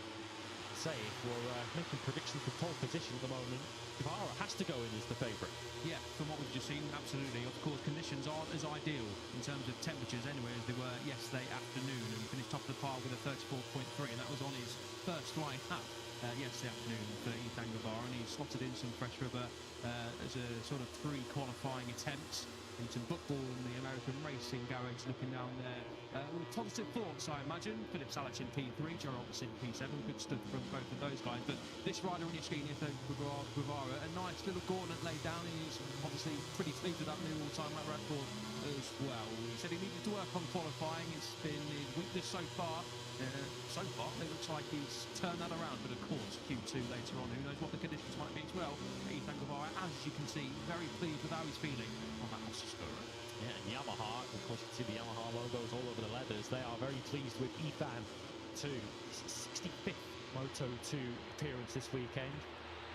say if we're making predictions for pole position at the moment, Guevara has to go in as the favourite. Yeah, from what we've just seen, absolutely. Of course, conditions aren't as ideal in terms of temperatures anyway as they were yesterday afternoon, and finished top of the pile with a 34.3, and that was on his first flying lap yesterday afternoon for Ethan Guevara, and he slotted in some fresh rubber as a sort of pre-qualifying attempt. And some football in the American racing garage looking down there with positive thoughts, I imagine. Philip Salich in P3, Joe Roberts in P7, good stuff from both of those guys. But this rider on your screen, Ethan Guevara, a nice little gauntlet laid down. He's obviously pretty pleased with that new all-time lap record as well. He said he needed to work on qualifying. It's been his weakness so far. It looks like he's turned that around, but of course Q2 later on, who knows what the conditions might be as well. Ethan Guevara, as you can see, very pleased with how he's feeling on that Oscar. Yeah, and Yamaha, of course you can see the Yamaha logos all over the leathers. They are very pleased with Ethan too. His 65th Moto2 appearance this weekend.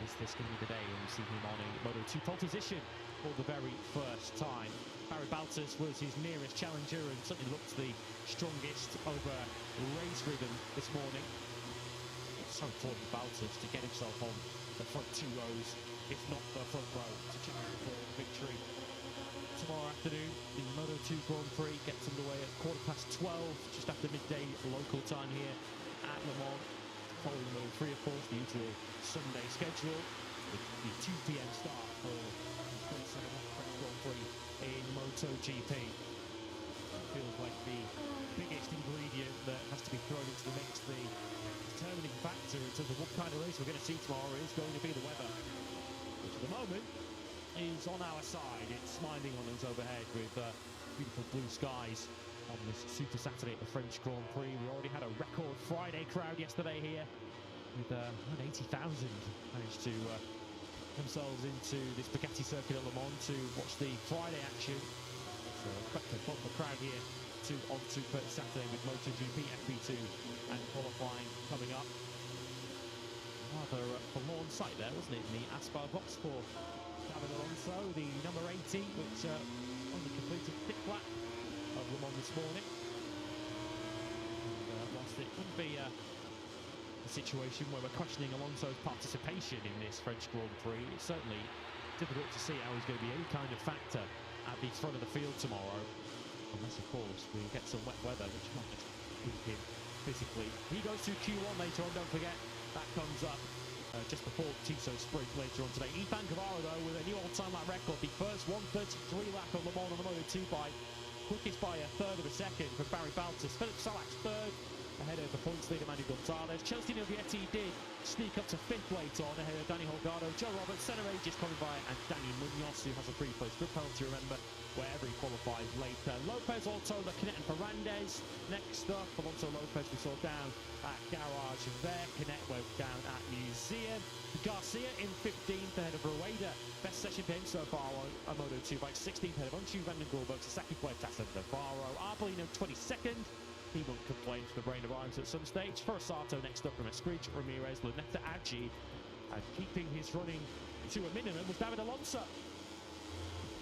Is this going to be the day when we see him on a Moto2 pole position for the very first time? Barry Baltus was his nearest challenger and certainly looked the strongest over race rhythm this morning. It's so important for Baltus to get himself on the front two rows, if not the front row, to challenge for victory. Tomorrow afternoon, the Moto2 Grand Prix gets underway at 12:15, just after midday local time here at Le Mans. Following Moto3, of course, the usual Sunday schedule, with the 2 p.m. start for the 27th French Grand Prix in MotoGP. It feels like the biggest ingredient that has to be thrown into the mix, the determining factor in terms of what kind of race we're going to see tomorrow is going to be the weather, which at the moment is on our side. It's smiling on us overhead with beautiful blue skies on this Super Saturday at the French Grand Prix. We already had a record Friday crowd yesterday here, with around 80,000 managed to themselves into this Bugatti circuit at Le Mans to watch the Friday action. So quite a popular crowd here on Super Saturday with MotoGP, FP2 and qualifying coming up. Rather forlorn sight there, wasn't it, in the Aspar box for David Alonso, the number 80, which only completed 5th lap of Le Mans this morning. And whilst it wouldn't be a situation where we're questioning Alonso's participation in this French Grand Prix, it's certainly difficult to see how he's going to be any kind of factor at the front of the field tomorrow, unless of course we get some wet weather which might just keep him physically. He goes to Q1 later on, don't forget, that comes up just before Tissot's sprint later on today. Ethan Guevara though with a new all-time lap record, the first 1:33 lap of Le Mans on the Moto2 bike, quickest by a third of a second for Barry Baltus. Philip Salich third, ahead of the points leader Manny Gonzalez. Chelsea Novietti did sneak up to 5th late on, ahead of Danny Holgado, Joe Roberts, Senna Regis coming by, and Danny Munoz, who has a pre-place group penalty, remember, wherever he qualifies later. Lopez, Ortola, Canet and Ferrandez. Next up, Alonso Lopez we saw down at Garage there. Canet went down at Museum. Garcia in 15th ahead of Rueda. Best session for him so far on a Moto2 bike. 16th ahead of Unshu Van den Gulberg, Sasaki Puertas and Navarro. Arbolino 22nd. He won't complain for the brain of irons at some stage. Forosato next up from Escridge, Ramirez, Lunetta Aggi. And keeping his running to a minimum was David Alonso.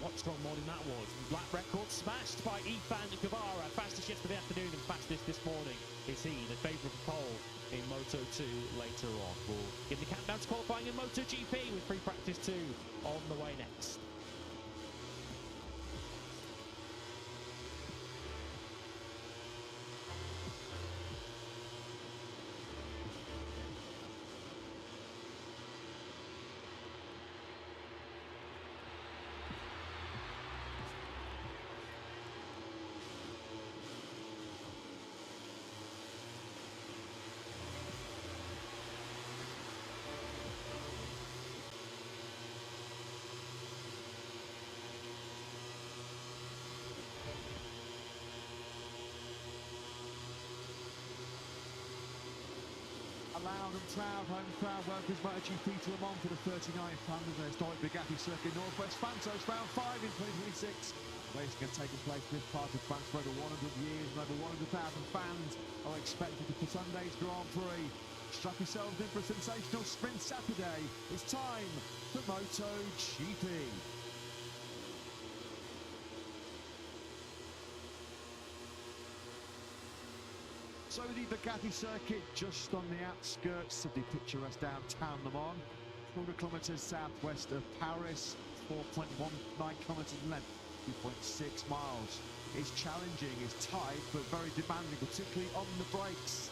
What a strong morning that was. Lap record smashed by Ethan Guevara. Fastest yesterday afternoon and fastest this morning is he, the favourite pole in Moto2 later on. We'll give the countdown to qualifying in MotoGP with free practice 2 on the way next. loud and proud home crowd welcomes MotoGP to Le Mans for the 39th time of the historic Bugatti circuit Northwest Fantos round 5 in 2026. Racing has taken place in this part of France for over 100 years and over 100,000 fans are expected for Sunday's Grand Prix. Strap yourselves in for a sensational sprint Saturday. It's time for MotoGP. So the Bugatti circuit just on the outskirts of the picturesque downtown Le Mans, 400 kilometres southwest of Paris, 4.19 kilometres in length, 2.6 miles. It's challenging, it's tight, but very demanding, particularly on the brakes.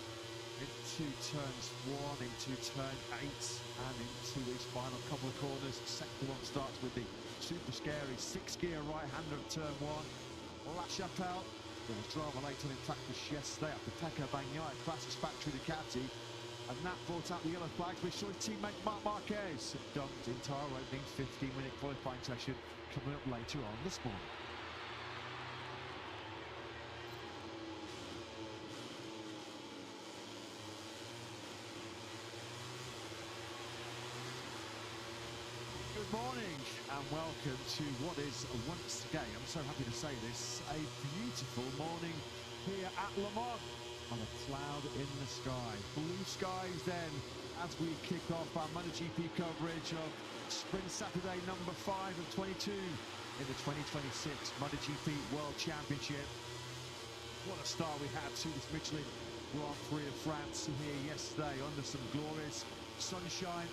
Into turns 1, into turn 8, and into his final couple of corners. Second one starts with the super scary 6-gear right-hander of turn 1. La Chapelle. There was drama later on in practice yesterday after Pecco Bagnaia crashed his factory Ducati, and that brought out the yellow flags. We saw his teammate Marc Marquez dumped entire opening 15-minute qualifying session coming up later on this morning. Good morning and welcome to what is once again, I'm so happy to say this, a beautiful morning here at Le Mans on a cloud in the sky. Blue skies then as we kick off our MotoGP coverage of Sprint Saturday number 5 of 22 in the 2026 MotoGP World Championship. What a start we had to this Michelin Grand Prix of France here yesterday under some glorious sunshine.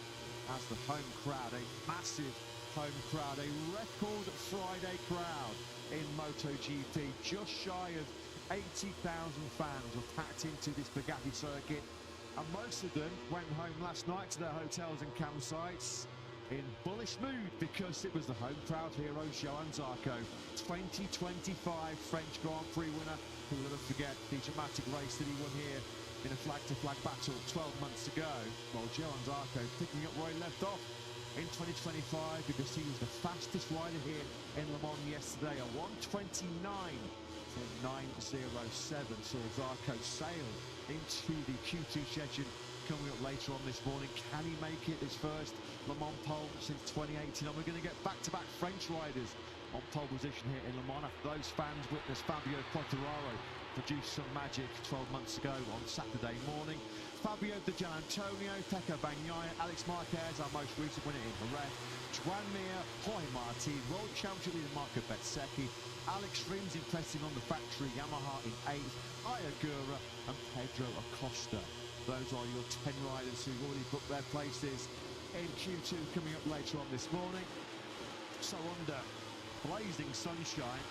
As the home crowd, a massive home crowd, a record Friday crowd in MotoGP. Just shy of 80,000 fans were packed into this Bugatti circuit, and most of them went home last night to their hotels and campsites in bullish mood because it was the home crowd hero Johann Zarco, 2025 French Grand Prix winner, who will never forget the dramatic race that he won here in a flag-to-flag battle 12 months ago. Well, Johann Zarco picking up where he left off in 2025 because he was the fastest rider here in Le Mans yesterday. A 1:29 from 9:07 saw Zarco sail into the Q2 session coming up later on this morning. Can he make it his first Le Mans pole since 2018? And we're going to get back-to-back French riders on pole position here in Le Mans after those fans witnessed Fabio Quartararo produced some magic 12 months ago on Saturday morning. Fabio Di Gianantonio, Pecco Bagnaia, Alex Marquez, our most recent winner in Jerez, Joan Mir, Jorge Martin, World Championship leader Marco Bezzecchi, Alex Rins impressing on the factory Yamaha in 8th, Ayagura and Pedro Acosta. Those are your 10 riders who've already booked their places in Q2 coming up later on this morning. So under blazing sunshine,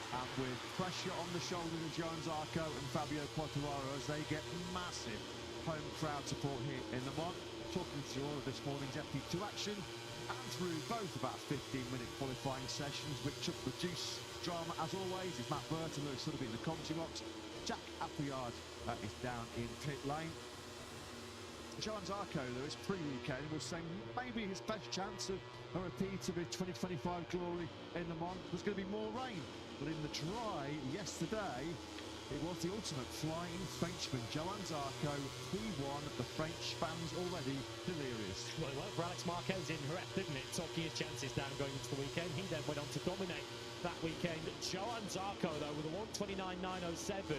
and with pressure on the shoulders of Johann Zarco and Fabio Quartararo as they get massive home crowd support here in Le Mans. Talking through all of this morning's FP2 action and through both of our 15-minute qualifying sessions, which have produced drama as always, is Matt Burton, who is sort of in the commentary box. Jack Appleyard is down in pit lane. Johann Zarco, though, is pre-weekend, was saying maybe his best chance of a repeat of his 2025 glory in Le Mans was going to be more rain. But in the dry yesterday, it was the ultimate flying Frenchman, Johann Zarco. He won. The French fans already delirious. Well, it worked for Alex Marquez in Jerez, didn't it? Talking his chances down going into the weekend. He then went on to dominate that weekend. Johann Zarco, though, with a 1:29.907,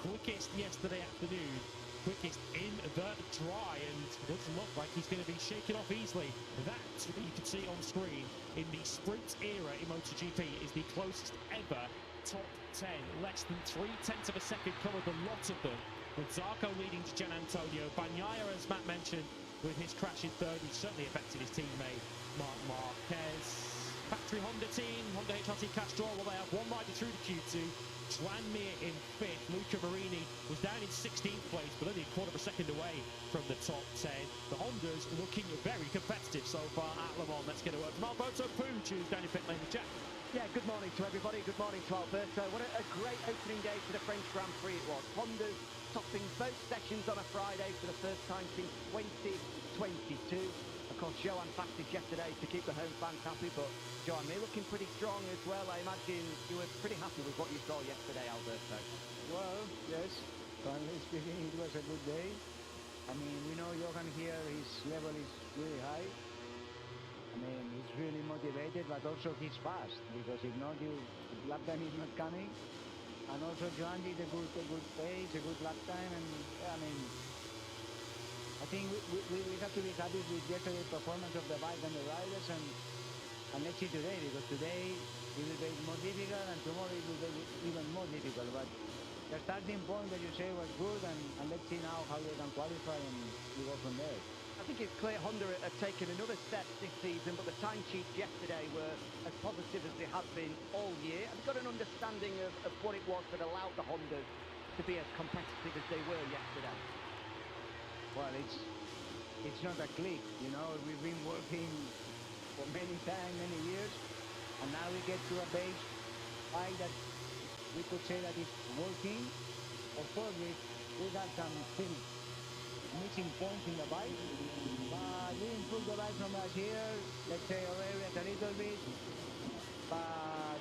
quickest yesterday afternoon. Quickest in the dry, and doesn't look like he's going to be shaken off easily. That, you can see on screen, in the sprint era in MotoGP, is the closest ever top 10. Less than 0.3 of a second covered the lot of them, with Zarco leading to Gianantonio. Bagnaia, as Matt mentioned, with his crash in third, which certainly affected his teammate Marc Marquez. Factory Honda team, Honda HRT Castrol, well, they have one rider through the Q2. Joan Mir in 5th. Luca Marini was down in 16th place, but only a quarter of a second away from the top 10. The Hondas looking very competitive so far at Le Mans. Let's get a word from Alberto Puig, who's down in pit lane with Jack. Yeah, good morning to everybody. Good morning to Alberto. What a great opening day for the French Grand Prix it was. Honda's topping both sessions on a Friday for the first time since 2022. Of course, Johan fastest yesterday to keep the home fans happy, but Johan Mir looking pretty strong as well. I imagine you were pretty happy with what you saw yesterday, Alberto. Well, yes, finally speaking, it was a good day. I mean, we know Johan here, his level is really high. I mean, he's really motivated, but also he's fast, because if not, lap time is not coming. And also Johan did a good pace, a good lap time, and yeah, I mean, I think we have to be happy with yesterday's performance of the bike and the riders, and let's see today, because today it will be more difficult, and tomorrow it will be even more difficult. But the starting point that you say was good, and let's see now how they can qualify, and we go from there. I think it's clear Honda have taken another step this season, but the timesheets yesterday were as positive as they have been all year. I've got an understanding of what it was that allowed the Hondas to be as competitive as they were yesterday. Well, it's not a click, you know. We've been working for many years, and now we get to a base bike that we could say that it's working. Of course, we got some things, missing points in the bike, but we improved the bike from last year. Let's say our areas a little bit, but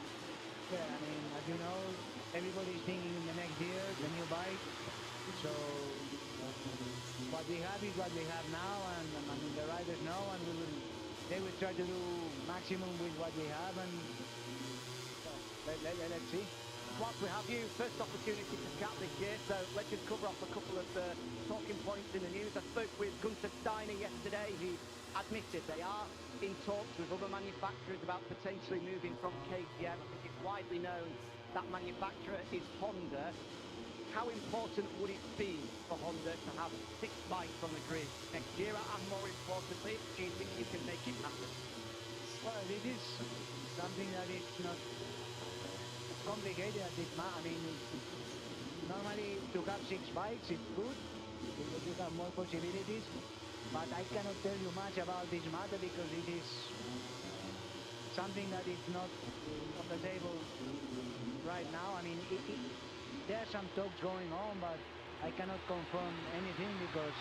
yeah, I mean, as you know, everybody's thinking in the next year the new bike. So what we have is what we have now, and I mean the riders know, and they will try to do maximum with what we have, and let's see. Whilst we have you, first opportunity to chat this year, so let's just cover off a couple of talking points in the news. I spoke with Gunther Steiner yesterday. He admitted they are in talks with other manufacturers about potentially moving from KTM. I think it's widely known that manufacturer is Honda. How important would it be for Honda to have 6 bikes on the grid next year? And more importantly, do you think you can make it happen? Well, it is something that is not complicated at this moment. I mean, normally to have 6 bikes is good, because you have more possibilities, but I cannot tell you much about this matter, because it is something that is not on the table right now. I mean, there are some talks going on, but I cannot confirm anything, because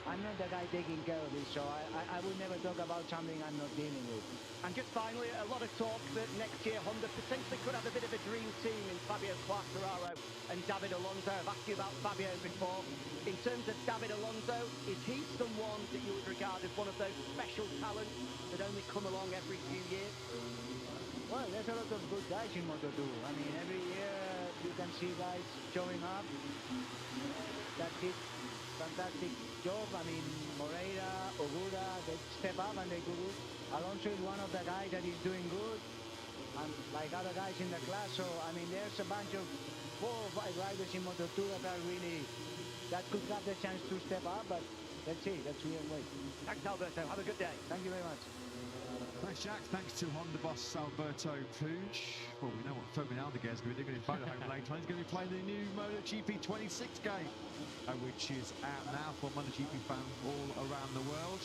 I'm not the guy taking care of it, so I would never talk about something I'm not dealing with. And just finally, a lot of talk that next year Honda potentially could have a bit of a dream team in Fabio Quartararo and David Alonso. I've asked you about Fabio before. In terms of David Alonso, is he someone that you would regard as one of those special talents that only come along every few years? Well, there's a lot of good guys in Moto2. I mean, every year you can see guys showing up that did fantastic job. I mean, Moreira, Ogura, they step up and they do good. Alonso is one of the guys that is doing good, and like other guys in the class. So, I mean, there's a bunch of 4 or 5 riders in Moto2 that are really, that could have the chance to step up, but let's see, let's see and wait. Thanks, Alberto. Have a good day. Thank you very much. Thanks, Jack. Thanks to Honda boss Alberto Puig. Well, we know what Fermin Aldeguer is going to be doing in his motorhome later on. He's going to be playing the new MotoGP 26 game, which is out now for MotoGP fans all around the world.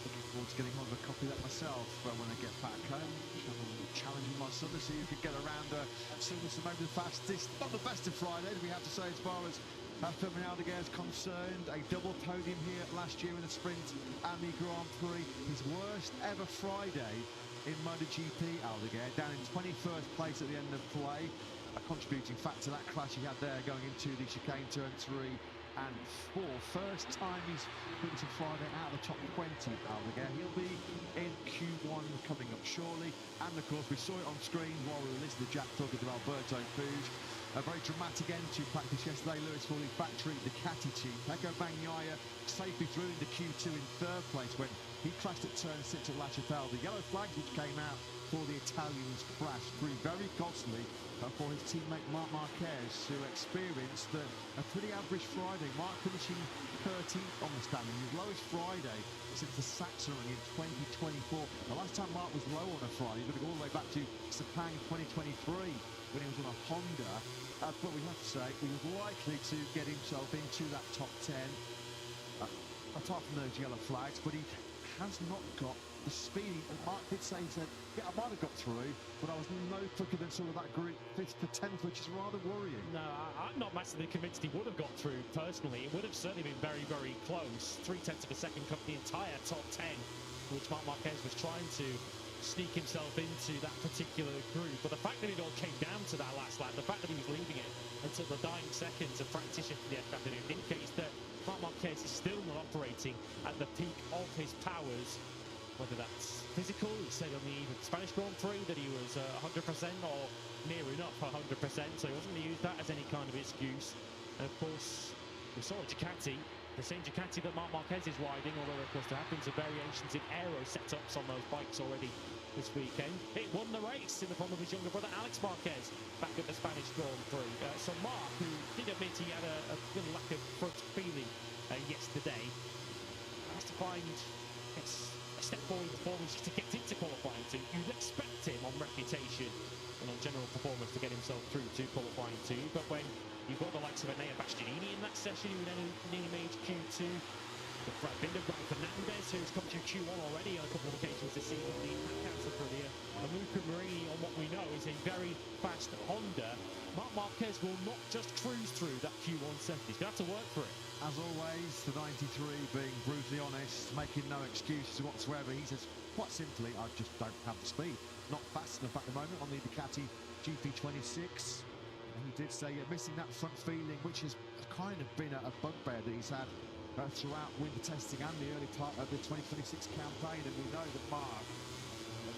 Looking forward to getting hold of a copy of that myself when I get back home. Challenging my son to see who can get around Silverstone over the fastest. Not the best of Fridays, we have to say, as far as Fermin Aldeguer is concerned. A double podium here last year in the sprint and the Grand Prix. His worst ever Friday in MotoGP. Aldeguer down in 21st place at the end of play. A contributing factor, that crash he had there going into the chicane turn 3 and 4. First time he's been to Friday out of the top 20, Aldeguer. He'll be in Q1 coming up shortly. And of course, we saw it on screen while we were listening to Jack talking to Alberto Puig. A very dramatic end to practice yesterday. Lewis Fawley factory Ducati team. Pecco Bagnaia safely through into Q2 in 3rd place when he crashed at turn 6 at La Chapelle. The yellow flags which came out for the Italians crashed through very costly for his teammate Marc Marquez, who experienced a pretty average Friday. Marc finishing 13th on the standing, his lowest Friday since the Saxon in 2024. The last time Marc was low on a Friday, you've got to go all the way back to Sepang 2023 when he was on a Honda. But we have to say he was likely to get himself into that top 10 apart from those yellow flags, but he has not got the speed. And Marc did say, he said, yeah, I might have got through, but I was no quicker than sort of that group 5th to 10th, which is rather worrying. No, I'm not massively convinced he would have got through personally. It would have certainly been very, very close. 0.3 of a second cut the entire top 10, which Marc Marquez was trying to sneak himself into that particular group. But the fact that it all came down to that last lap, the fact that he was leading it until the dying seconds of practice in the afternoon indicates that Marc Marc Marquez is still not operating at the peak of his powers, whether that's physical. He said on the eve of the Spanish Grand Prix that he was 100% or near enough 100%, so he wasn't going to use that as any kind of excuse. And of course, we saw a Ducati, the same Ducati that Marc Marquez is riding, although of course there have been some variations in aero setups on those bikes already this weekend. It won the race in the form of his younger brother Alex Marquez back at the Spanish Grand Prix. So Marc, who did admit he had a little lack of front feeling yesterday, has to find a step forward in performance to get into qualifying two. You'd expect him on reputation and on general performance to get himself through to qualifying two, but when you've got the likes of Enea Bastianini in that session, who nearly made Q2, the Brad Binder, Brian Fernandez, who's come to Q1 already on a couple of occasions this season, the Cancer Aprilia, and Luca Marini on what we know is a very fast Honda. Marc Marquez will not just cruise through that Q1 session. He's going to have to work for it. As always, the 93 being brutally honest, making no excuses whatsoever. He says, quite simply, I just don't have the speed. Not fast enough at the moment on the Ducati GP26. And he did say missing that front feeling, which has kind of been a bugbear that he's had throughout winter testing and the early part of the 2026 campaign. And we know that Marc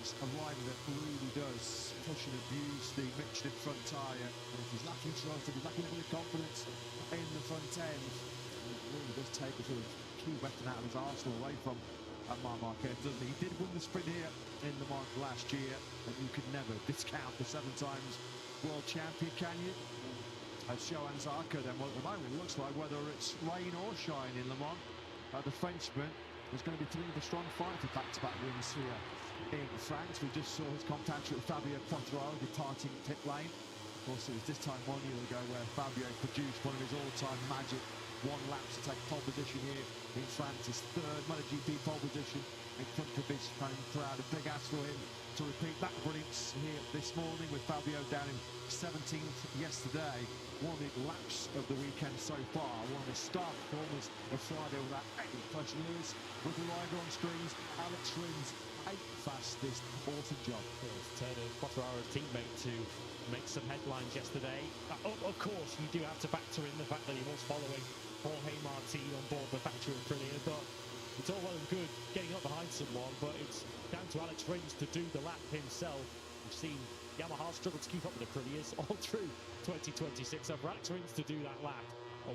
is a rider that really does push and abuse the Michelin front tyre. And if he's lacking trust, if he's lacking a bit of confidence in the front end, it really does take a sort of key weapon out of his arsenal away from Marc Marquez, doesn't he? He did win the sprint here in Le Mans last year, and you could never discount the 7 times world champion, can you? Johan Zarco, then, well, at the moment it looks like whether it's rain or shine in Le Mans, the Frenchman is going to be putting up a strong fight for back-to-back wins here in France. We just saw his compatriot Fabio Quartararo departing pit lane. Of course, it was this time 1 year ago where Fabio produced one of his all-time magic one laps to take pole position here in France, his 3rd MotoGP pole position in front of his home crowd. A big ask for him to repeat that brilliance here this morning, with Fabio down in 17th yesterday. One of the laps of the weekend so far, one of the star performers of Friday with that 8 question Lewis, with the rider on screens, Alex Rins, 8th fastest, awesome job. Turner, Quartararo's teammate, to make some headlines yesterday. Of course, you do have to factor in the fact that he was following Jorge Martin on board the factory of Aprilia, but it's all well and good getting up behind someone, but it's down to Alex Rins to do the lap himself. We've seen Yamaha struggle to keep up with Aprilia's all through 2026, so for Alex Rins to do that lap, a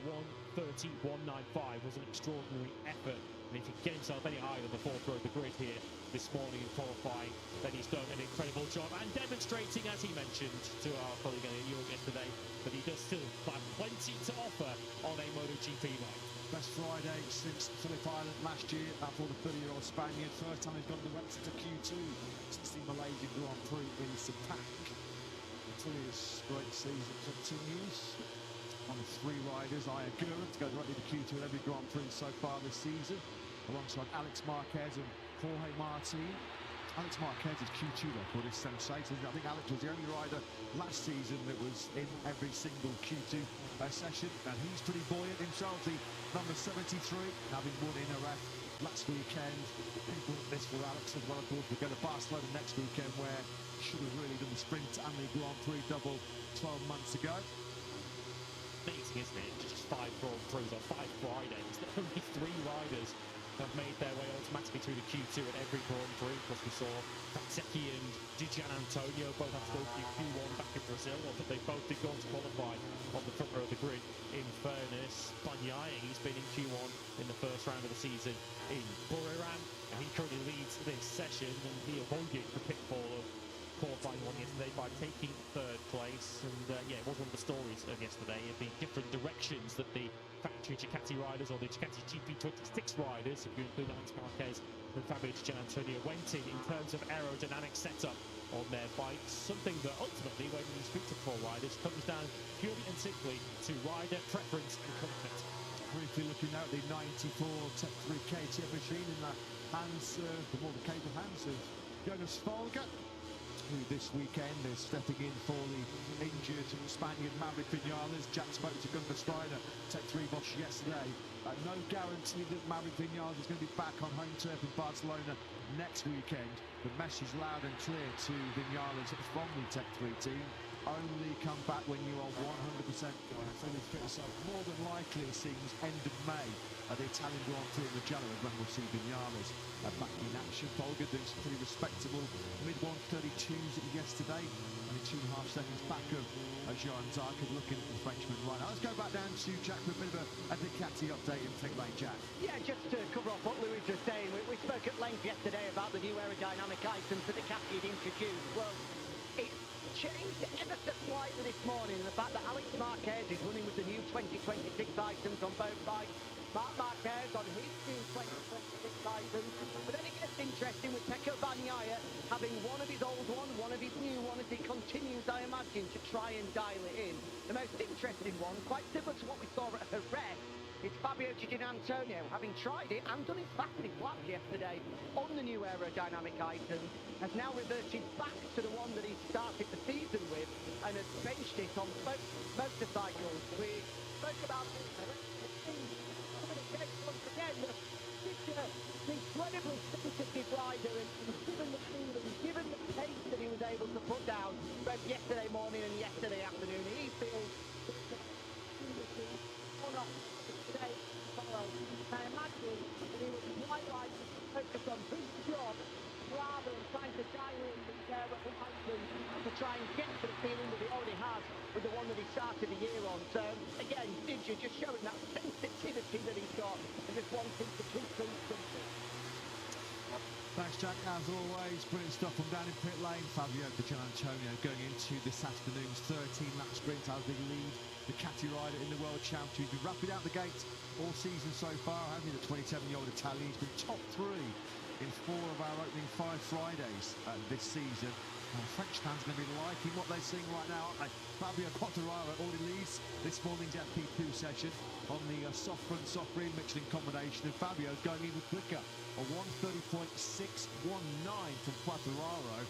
1:30.195 was an extraordinary effort. And if he can get himself any higher than the 4th row of the grid here this morning in qualifying, then he's done an incredible job, and demonstrating, as he mentioned to our colleague at Europe yesterday, that he does still have plenty to offer on a MotoGP bike. Best Friday since Phillip Island last year for the 30-year-old Spaniard. First time he's gone the Wexford to Q2 since the Malaysian Grand Prix in Sepang. His great season continues. One of 3 riders, Aya Gura, to go directly to Q2 at every Grand Prix so far this season, alongside Alex Marquez and Jorge Martin. Alex Marquez's Q2 record is sensational. I think Alex was the only rider last season that was in every single Q2 session, and he's pretty buoyant himself, the number 73, having won in RF last weekend. People this for Alex as well. Of course, we'll go to Barcelona next weekend, where he should have really done the sprint and the Grand Prix double 12 months ago. Amazing, isn't it? Just 5 Grand Prix on 5 Fridays. Only 3 riders have made their way automatically through the Q2 at every Grand Prix. Of course, we saw Fatseki and Di Gianantonio both have to go through Q1 back in Brazil, or that they both did go on to qualify on the front row of the grid. In fairness, Bagnaia, he's been in Q1 in the first round of the season in Buriram, and he currently leads this session, and he avoided the pitfall of qualifying one yesterday by taking 3rd place. And yeah, it was one of the stories of yesterday, of the different directions that the factory Ducati riders, or the Ducati GP26 riders, if you include Alex Marquez and Fabio Di Gianantonio, went in terms of aerodynamic setup on their bikes. Something that ultimately, when you speak to pro riders, comes down purely and simply to rider preference and comfort. Briefly looking at the 94 Tech 3 KTM machine in the hands, the more capable hands of Jonas Folger, who this weekend is stepping in for the injured Spaniard Maverick Vinales. Jack spoke to Gunnar Steiner, Tech 3 boss, yesterday. No guarantee that Maverick Vinales is going to be back on home turf in Barcelona next weekend. The message loud and clear to Vinales from the Tech 3 team: only come back when you are 100% fully fit. So more than likely, it seems, end of May, the Italian Grand Prix in Mugello is when we'll see Vignales back in action. Folger doing some pretty respectable mid-132s yesterday, only 2.5 seconds back of Johan Zarco, looking at the Frenchman right now. Let's go back down to Jack for a bit of a Ducati update in pit lane, Jack. Yeah, just to cover off what Louis was saying, we spoke at length yesterday about the new aerodynamic items that Ducati had introduced. Well, it changed ever so slightly this morning, and the fact that Alex Marquez is running with the new 2026 items on both bikes. Marc Marquez on his new 2026 items. But then it gets interesting with Pecco Bagnaia having one of his old one of his new one, as he continues, I imagine, to try and dial it in. The most interesting one, quite similar to what we saw at Jerez, it's Fabio Di Antonio, having tried it and done his fastest lap yesterday on the new aerodynamic item, has now reverted back to the one that he started the season with and has benched it on both motorcycles. We spoke about this once again. An incredibly sensitive rider, and given the feeling, given the pace that he was able to put down both yesterday morning and yesterday afternoon, he feels on off today tomorrow. I imagine that he would quite like to focus on his job rather than trying to dial in these items to try and get to the feeling that he already has with the one that he started the year on. So again, Ninja just showing that sensitivity that he's got and just wanting to keep things simple. Thanks, Jack. As always, brilliant stuff from down in pit lane. Fabio Di Antonio going into this afternoon's 13-lap sprint as the lead Ducati rider in the World Championship. He's been rapid out the gate all season so far, hasn't he? The 27-year-old Italian. He's been top 3 in 4 of our opening 5 Fridays this season. French fans are going to be liking what they're seeing right now, aren't they? Fabio Quartararo already leads this morning's FP2 session on the soft front, soft rear Michelin combination, and Fabio's going even quicker. A 1:30.619 from Quartararo.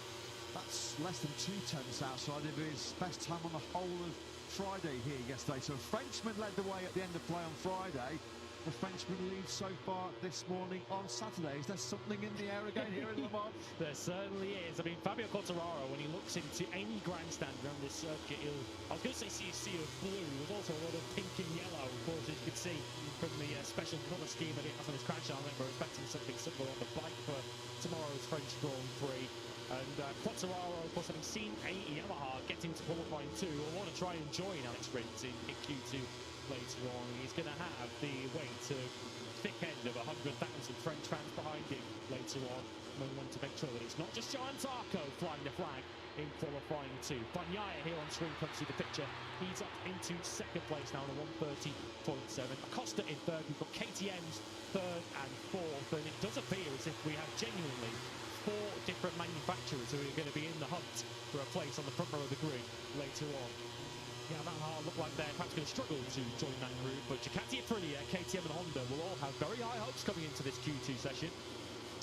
That's less than 2 tenths outside of his best time on the whole of Friday here yesterday. So Frenchman led the way at the end of play on Friday. The Frenchman leads so far this morning on Saturday. Is there something in the air again here in Le Mans? There certainly is. I mean, Fabio Quartararo, when he looks into any grandstand around this circuit, I was going to say see a sea of blue. There's also a lot of pink and yellow, of course, as you can see from the special colour scheme that it has on his crash arm. We're expecting something similar on the bike for tomorrow's French Grand Prix. And Quartararo, of course, having seen a Yamaha get into qualifying 2, will want to try and join Alex Rins in Q2 later on. He's going to have the weight of thick end of 100,000 French fans behind him later on. We want to make sure that it's not just Johan Zarco flying the flag in qualifying 2. Bagnaia here on screen, can't see the picture. He's up into second place now on a 1:30.7. Acosta in third. We've got KTM's third and fourth, and it does appear as if we have genuinely 4 different manufacturers who are going to be in the hunt for a place on the front row of the grid later on. Yamaha look like they're perhaps going to struggle to join that group, but Ducati, Aprilia, KTM and Honda will all have very high hopes coming into this Q2 session.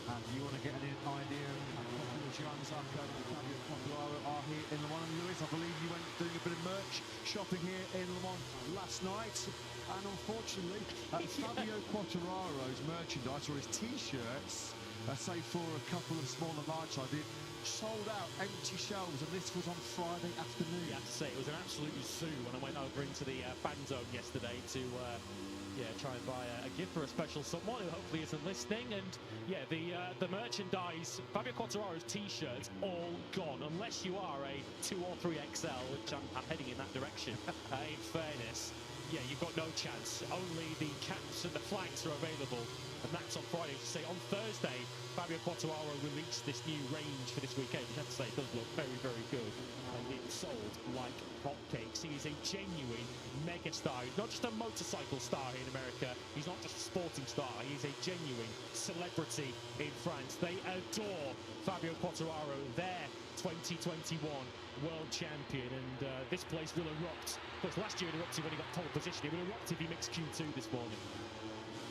And you want to get an idea of how Johan Zarco and Fabio Quartararo are here in Le Mans. And Lewis, I believe you went doing a bit of merch shopping here in Le Mans last night, and unfortunately Fabio Quartararo's merchandise, or his t-shirts, save for a couple of small and large size, sold out, empty shelves, and this was on Friday afternoon. Yeah, I have to say, it was an absolute zoo when I went over into the fan zone yesterday to try and buy a gift for a special someone who hopefully isn't listening. And yeah, the merchandise, Fabio Quartararo's t-shirts, all gone, unless you are a 2 or 3 XL, which I'm heading in that direction. In fairness, yeah, you've got no chance. Only the caps and the flags are available, and that's on Friday. To say, on Thursday, Fabio Quartararo released this new range for this weekend, which I have to say does look very, very good, and it sold like hotcakes. He is a genuine mega star. He's not just a motorcycle star here in America. He's not just a sporting star. He's a genuine celebrity in France. They adore Fabio Quartararo, their 2021 world champion, and this place will erupt. Of course, last year it erupted when he got pole position. It will erupt if he makes Q2 this morning.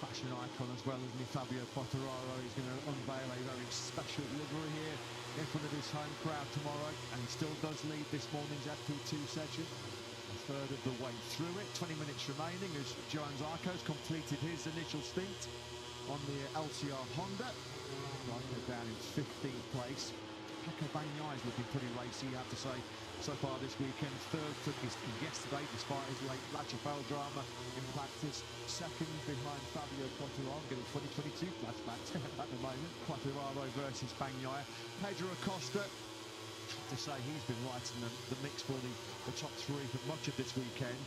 Fashion icon as well, isn't he? Fabio Quartararo. He's going to unveil a very special livery here in front of his home crowd tomorrow, and he still does lead this morning's FP2 session. A third of the way through it, 20 minutes remaining as Johan Zarco's completed his initial stint on the LCR Honda. Zarco down in 15th place. Pecco Bagnaia's looking pretty racy, I have to say, so far this weekend. Third took his yesterday, despite his late La Chapelle drama in practice. Second behind Fabio Quartararo, getting 2022 flashbacks at the moment. Quartararo versus Bagnaia. Pedro Acosta, to say he's been right in the mix for the top three for much of this weekend.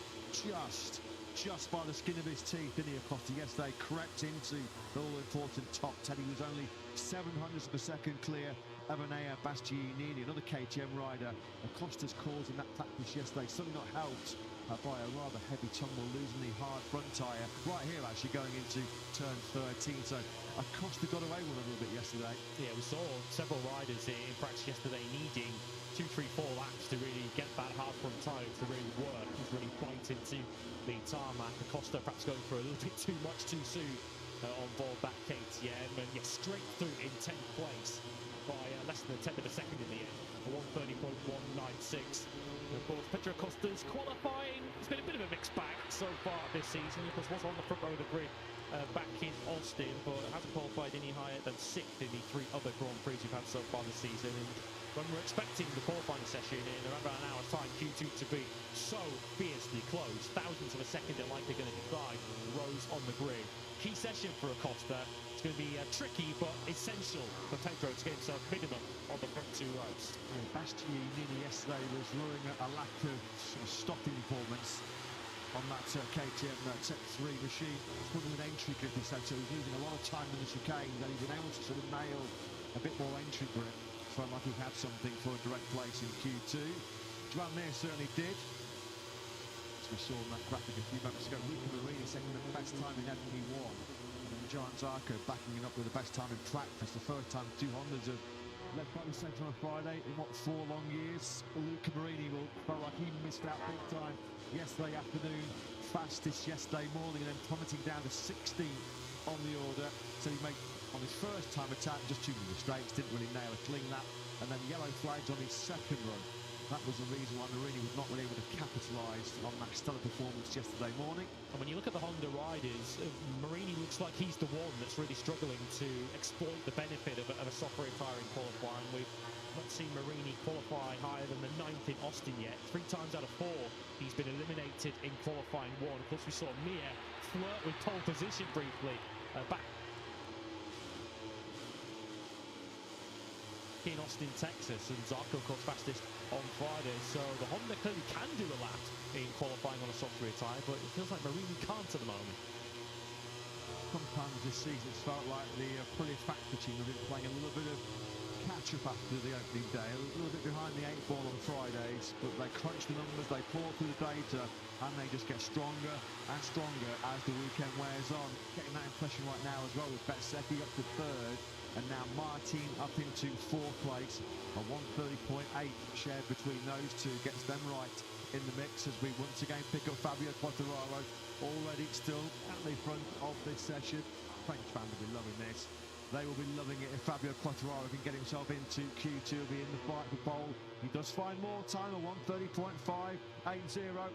Just by the skin of his teeth, didn't he, Acosta yesterday, crept into the all-important top 10. He was only 700ths of a second clear of Enea Bastianini, another KTM rider. Acosta's cause in that practice yesterday, certainly not helped by a rather heavy tumble, losing the hard front tyre right here, actually going into turn 13. So Acosta got away with a little bit yesterday. Yeah, we saw several riders in practice yesterday needing 2, 3, 4 laps to really get that hard front tyre to really work, to really bite into the tarmac. Acosta perhaps going for a little bit too much too soon on board that KTM, and straight through in 10th place by less than a tenth of a second in the end, 1:30.196. And of course, Pedro Acosta's qualifying has been a bit of a mixed bag so far this season. Of course, was on the front row of the grid back in Austin, but hasn't qualified any higher than 6th in the 3 other Grand Prix we've had so far this season. And when we're expecting the qualifying session in around about an hour's time, Q2 to be so fiercely close, thousandths of a second are likely going to decide rows on the grid. Key session for Acosta. It's going to be tricky but essential for Pedro to get himself minimum on the front 2 rows. Yeah, Bastianini yesterday was luring at a lack of stopping performance on that KTM Tech 3 machine. It's putting an entry grip, he said, so he's losing a lot of time in the chicane, that he's been able to sort of nail a bit more entry grip. Felt like he had something for a direct place in Q2. Joan Mir certainly did. As we saw in that graphic a few moments ago, Luca Marini second the best time in FP1. And then John Zarco backing it up with the best time in practice. The first time 2 Hondas have led by the second on a Friday in what, 4 long years. Luca Marini felt like he missed out big time yesterday afternoon, fastest yesterday morning, and then plummeting down to 16th on the order. So he made, on his first time attack, just 2 mistakes, didn't really nail a clean lap, and then yellow flags on his second run. That was the reason why Marini was not really able to capitalise on that stellar performance yesterday morning. And when you look at the Honda riders, Marini looks like he's the one that's really struggling to exploit the benefit of a soft rear tyre in qualifying. We've not seen Marini qualify higher than the 9th in Austin yet. 3 times out of 4 he's been eliminated in qualifying 1. Of course, we saw Mir flirt with pole position briefly back in Austin, Texas, and Zarco, of course, fastest on Friday. So the Honda clearly can do a lap in qualifying on a soft rear tyre, but it feels like Marini can't at the moment. Sometimes this season it's felt like the Prix team have been playing a little bit of catch-up after the opening day, a little bit behind the 8 ball on Fridays, but they crunch the numbers, they pour through the data, and they just get stronger and stronger as the weekend wears on. Getting that impression right now as well with Bezzecchi up to 3rd, and now Martin up into 4th place. A 1:30.8 shared between those two gets them right in the mix as we once again pick up Fabio Quartararo, already still at the front of this session. French fans will be loving this. They will be loving it if Fabio Quartararo can get himself into Q2, he'll be in the fight for pole. He does find more time, a 1:30.580.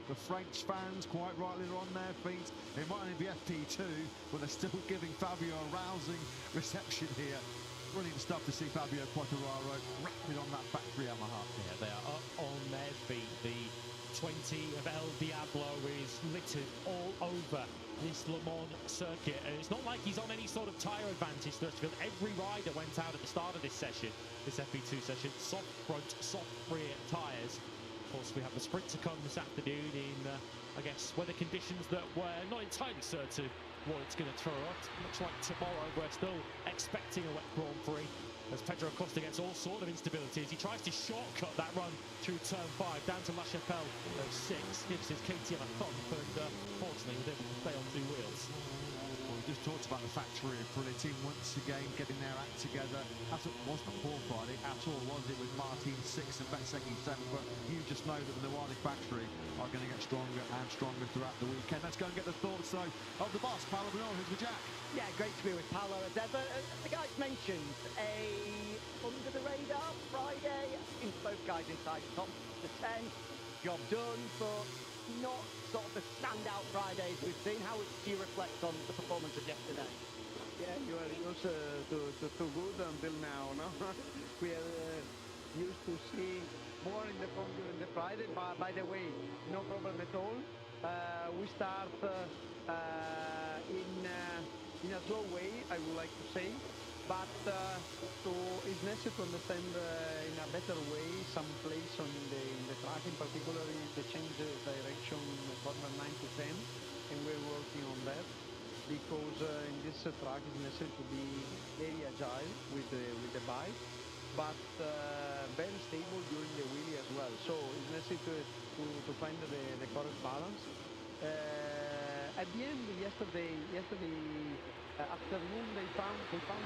The French fans quite rightly are on their feet. It might only be FP2, but they're still giving Fabio a rousing reception here. Brilliant stuff to see Fabio Quartararo rapid on that factory Yamaha. Yeah, they are up on their feet. The 20 of El Diablo is littered all over this Le Mans circuit, and it's not like he's on any sort of tyre advantage. Every rider went out at the start of this session, this FP2 session, soft front, soft rear tyres. Of course, we have the sprint to come this afternoon in, I guess, weather conditions that we're not entirely certain what it's going to throw up. Much like tomorrow, we're still expecting a wet Grand Prix as Pedro Acosta gets all sorts of instabilities. He tries to shortcut that run through turn 5 down to La Chapelle 6, gives his KTM a thump, and fortunately was able to stay on 2 wheels. Well, we just talked about the factory for the team once again getting their act together. As it wasn't poor Friday at all, was it, with Martin 6 and Bezzecchi 7, but you just know that the Nawali factory are going to get stronger and stronger throughout the weekend. Let's go and get the thoughts, though, of the boss, Paolo Bonora. Who's with Jack? Yeah, great to be with Paolo as ever. The guys mentioned a under-the-radar Friday. In both guys inside the top the 10. Job done, but not sort of the standout Fridays we've seen. How do you reflect on the performance of yesterday? Yeah, it was too good until now, no? We had used to see more in the front during the Friday, but by the way, no problem at all. We start in a slow way, I would like to say, but it's necessary to understand in a better way some place on the track, in particular the change of direction corner 9 to 10, and we're working on that because in this track it's necessary to be very agile with the bike, but very stable during the wheelie as well. So it's necessary to find the correct balance. At the end, yesterday afternoon, they found something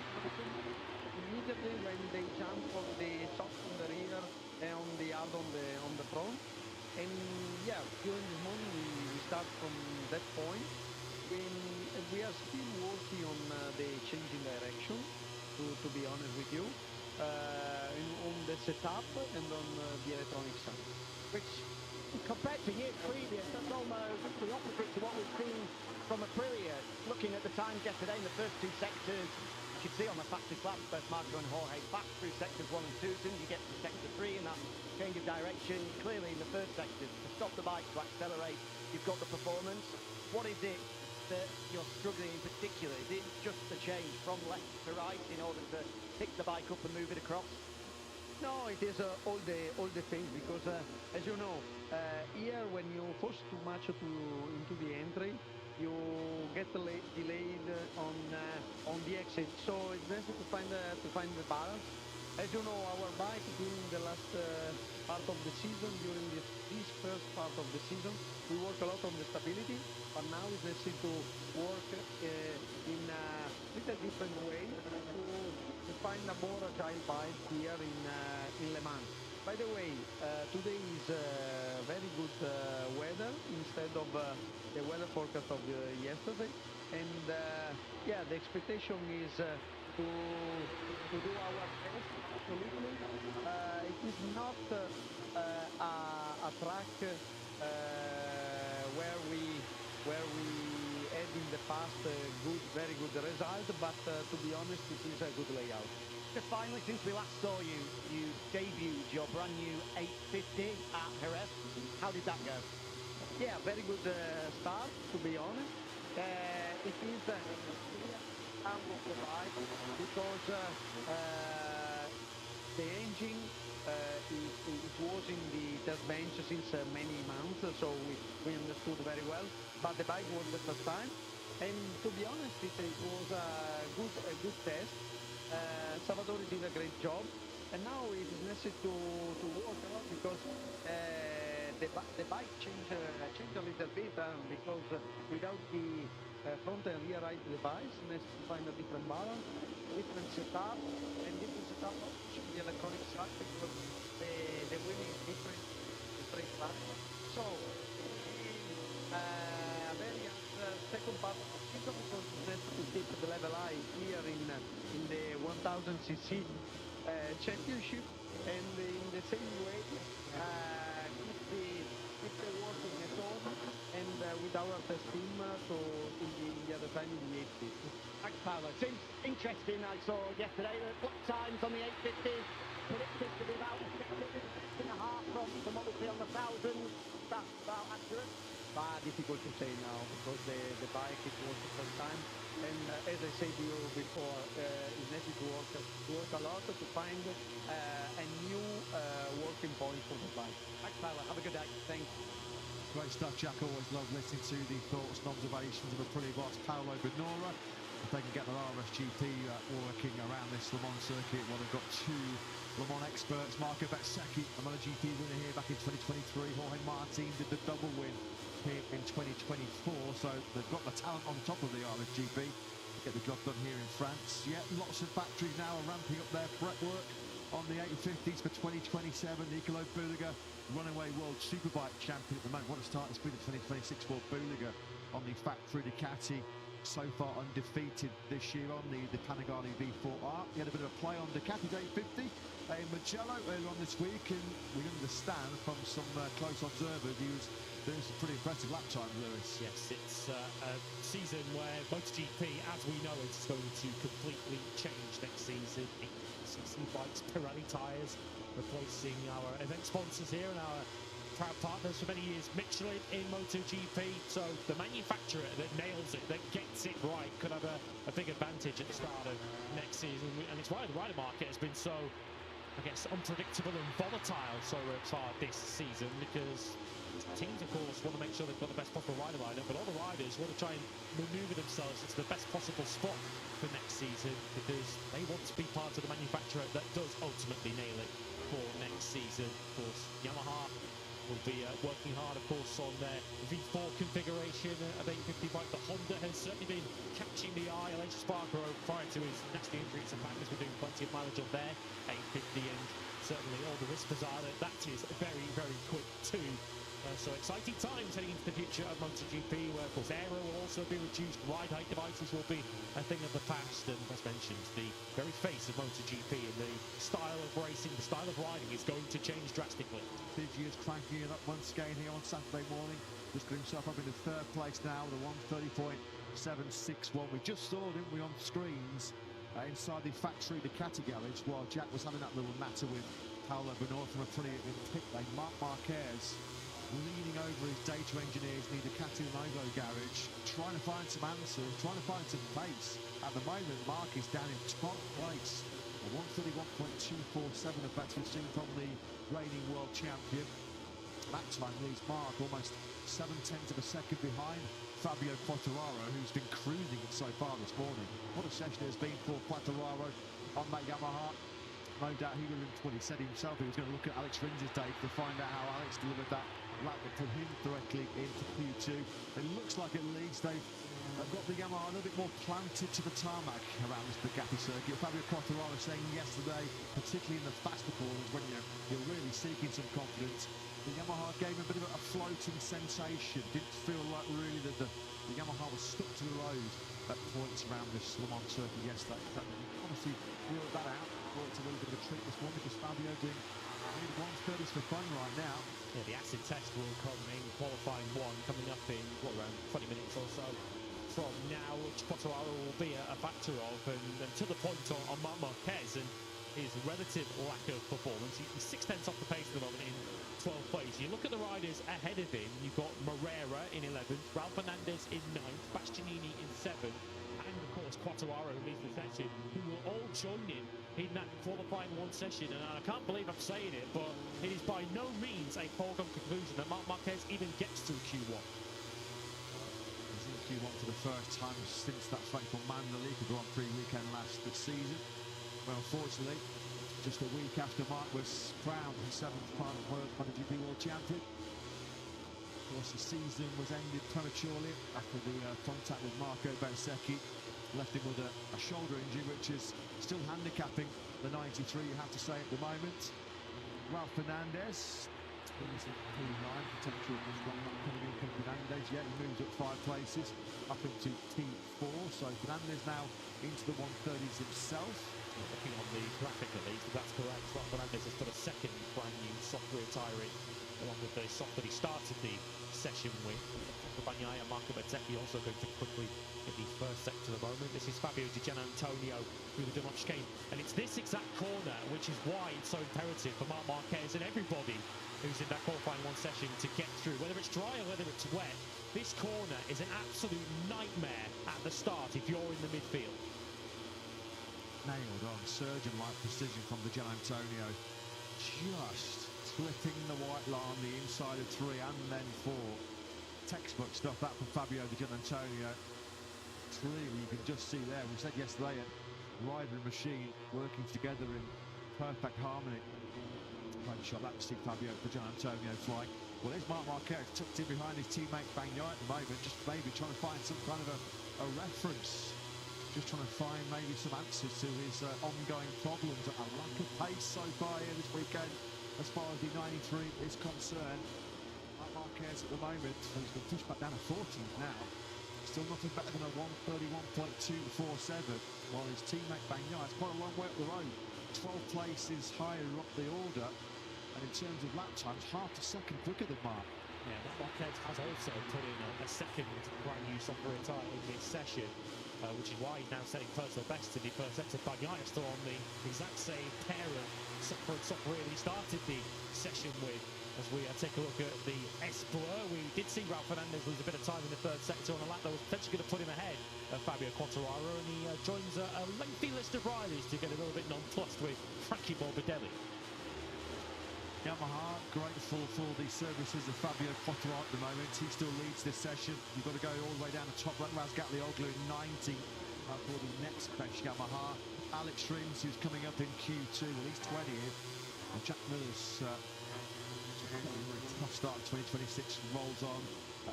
immediately when they jumped on the soft on the rear and on the hard on the front. And yeah, during this morning we start from that point. We are still working on the change in direction, to be honest with you, on the setup and on the electronic side, Which, compared to years previous, that's almost the opposite to what we've seen from a Prix. Looking at the times yesterday in the first two sectors, you can see on the fastest lap, both Marco and Jorge back through sectors 1 and 2. As soon as you get to sector 3 and that change of direction, clearly in the first sector, to stop the bike, to accelerate, you've got the performance. What is it that you're struggling in particular? Is it just the change from left to right in order to pick the bike up and move it across? No, it is all the things because, as you know, here when you force too much into the entry, you get delayed on the exit. So it's necessary to find the balance. As you know, our bike during the last part of the season, during this first part of the season, we work a lot on the stability, but now it's necessary to work in a little different way to find a more agile bike here in Le Mans. By the way, today is very good weather instead of the weather forecast of yesterday, and yeah, the expectation is to do our best. Absolutely, it is not a track where we had in the past very good result, but to be honest, it is a good layout. Just finally, since we last saw you, you debuted your brand new 850 at Jerez. How did that go? Yeah, very good start, to be honest. It is of the bike because the engine it was in the test bench since many months, so we understood very well. But the bike was the first time, and to be honest, it was a good test. Salvatore did a great job, and now it is necessary to work a lot because the bike changed a little bit because without the front and rear right device, necessary to find a different balance, different setup, and different setup on the electronic side because the wheel is different, straight line. So a very second part of the season because it's necessary to keep the level high here in the 1000cc championship, and in the same way keep the working at home and with our test team in the other time in the 850. Thanks, Paolo. Seems interesting. I saw yesterday that lap times on the 850 predicted to be about a second and a half from what we see on the 1000. That's about accurate. Difficult to say now because the bike it was the first time, and as I said to you before, it's necessary to work a lot to find a new working point for the bike. Thanks, Paolo. Have a good day. Thanks. Great stuff, Jack. Always love listening to the thoughts and observations of a Prix boss, Paolo Bonora. If they can get their RSGP working around this Le Mans circuit, well, they've got two Le Mans experts. Marco Bezzecchi, a MotoGP winner here back in 2023. Jorge Martin did the double win here in 2024. So they've got the talent on top of the RSGP to get the job done here in France. Yeah, lots of factories now are ramping up their prep work on the 850s for 2027. Nicolo Bulega, runaway world superbike champion at the moment. What a start it's been in 2026 for Bulega on the factory Ducati. So far undefeated this year on the Panigale V4R. He had a bit of a play on Ducati's 850 in Mugello earlier on this week, and we understand from some close observers he was doing some pretty impressive lap times, Lewis. Yes, it's a season where MotoGP, as we know it, is going to completely change next season. It's CC Bikes Pirelli tyres, replacing our event sponsors here and our proud partners for many years, Michelin in MotoGP. So the manufacturer that nails it, that gets it right, could have a big advantage at the start of next season. And it's why the rider market has been so, I guess, unpredictable and volatile so far this season, because teams, of course, want to make sure they've got the best possible rider lineup, but all the riders want to try and maneuver themselves into the best possible spot for next season, because they want to be part of the manufacturer that does ultimately nail it for next season. Of course, Yamaha will be working hard, of course, on their V4 configuration of 850 bike. But Honda has certainly been catching the eye. Aleix Espargaro, prior to his nasty injury to Magnus, were doing plenty of mileage on their 850, and certainly all the whispers are that that is very, very quick too. So exciting times heading into the future of MotoGP, where of course aero will also be reduced, ride height devices will be a thing of the past, and as mentioned, the very face of MotoGP and the style of racing, the style of riding is going to change drastically. Fiji is cranking it up once again here on Saturday morning. Just got himself up into third place now with a 1:30.761. We just saw, didn't we, on screens inside the factory Ducati garage, while Jack was having that little natter with Paolo Benoit from a pretty in pit lane. Marc Marquez leaning over his data engineers in the Ducati Logo garage, trying to find some answers, trying to find some pace. At the moment, Marc is down in top place. A 1:31.247 of that we've seen from the reigning world champion. That time leaves Marc almost 7/10 of a second behind Fabio Quartararo, who's been cruising it so far this morning. What a session it has been for Quartararo on that Yamaha. No doubt he said himself he was going to look at Alex Rins's data to find out how Alex delivered that lap that put him directly into Q2. It looks like at least they've got the Yamaha a little bit more planted to the tarmac around this Bugatti circuit. Fabio Quartararo saying yesterday, particularly in the faster corners when you're really seeking some confidence, the Yamaha gave him a bit of a floating sensation. Didn't feel like really that the Yamaha was stuck to the road at points around this Le Mans circuit yesterday. That obviously ruled that out. Well, it's a little bit of a treat this morning because Fabio doing 1:30s for fun right now. Yeah, the acid test will come in qualifying one, coming up in, around 20 minutes or so from now, which Quartararo will be a factor of, and to the point on Marc Marquez and his relative lack of performance. He's 6/10 off the pace at the moment in 12th place. You look at the riders ahead of him, you've got Moreira in 11th, Ralph Fernandez in 9th, Bastianini in 7th, and of course Quartararo, who leads the session, who will all join in that qualifying one session. And I can't believe I'm saying it, but it is by no means a foregone conclusion that Marc Marquez even gets through Q1. He's in Q1 for the first time since that fateful Mandalika Grand Prix weekend last season. Well, unfortunately, just a week after Marc was crowned the 7th time MotoGP World Champion. Of course, the season was ended prematurely after the contact with Marco Bezzecchi left him with a shoulder injury, which is still handicapping the 93, you have to say, at the moment. Ralph Fernandez, he's in P9, potential coming in from Fernandez. Yeah, he moves up 5 places, up into T4. So Fernandez now into the 1:30s himself. Looking on the graphic at least, if that's correct, Ralph Fernandez has put a second brand new soft rear tyre in, along with the soft that he started the session with. Bagnaia and Marco Bezzecchi also going to quickly in the first sector at the moment. This is Fabio Di Gianantonio through the Dunlop chicane, and it's this exact corner which is why it's so imperative for Marc Marquez and everybody who's in that qualifying one session to get through, whether it's dry or whether it's wet. This corner is an absolute nightmare at the start if you're in the midfield. Nailed on, surgeon-like precision from Di Gianantonio, just clipping the white line on the inside of 3 and then 4. Textbook stuff that from Fabio Di Gianantonio. Clearly you can just see there, we said yesterday, a rider and machine working together in perfect harmony. Great shot that to see Fabio Di Gianantonio flying. Well, there's Marc Marquez tucked in behind his teammate Bagnaia at the moment, just maybe trying to find some kind of a reference. Just trying to find maybe some answers to his ongoing problems. A lack of pace so far here this weekend as far as the 93 is concerned. Marc Marquez at the moment has been pushed back down to 14th now. Still nothing better than a 1:31.247, while his teammate Bagnaia is quite a long way up the road. 12 places higher up the order, and in terms of lap times, half a second quicker than Marc. Yeah, Marquez has also put in a second brand new soft rear tyre in this session. which is why he's now setting personal best in the first sector. Bagnaia still on the exact same pair of soft really started the session with. As we take a look at the S-Blur, we did see Ralph Fernandez lose a bit of time in the third sector on a lap that was potentially going to put him ahead of Fabio Quartararo, and he joins a lengthy list of riders to get a little bit nonplussed with Frankie Morbidelli. Yamaha grateful for the services of Fabio Quartararo at the moment. He still leads this session. You've got to go all the way down the top. Raz Gatlioglu in 90 for the next bench Yamaha. Alex Rins, who's coming up in Q2, well, he's 20th. And Jack Miller's tough start of 2026 rolls on.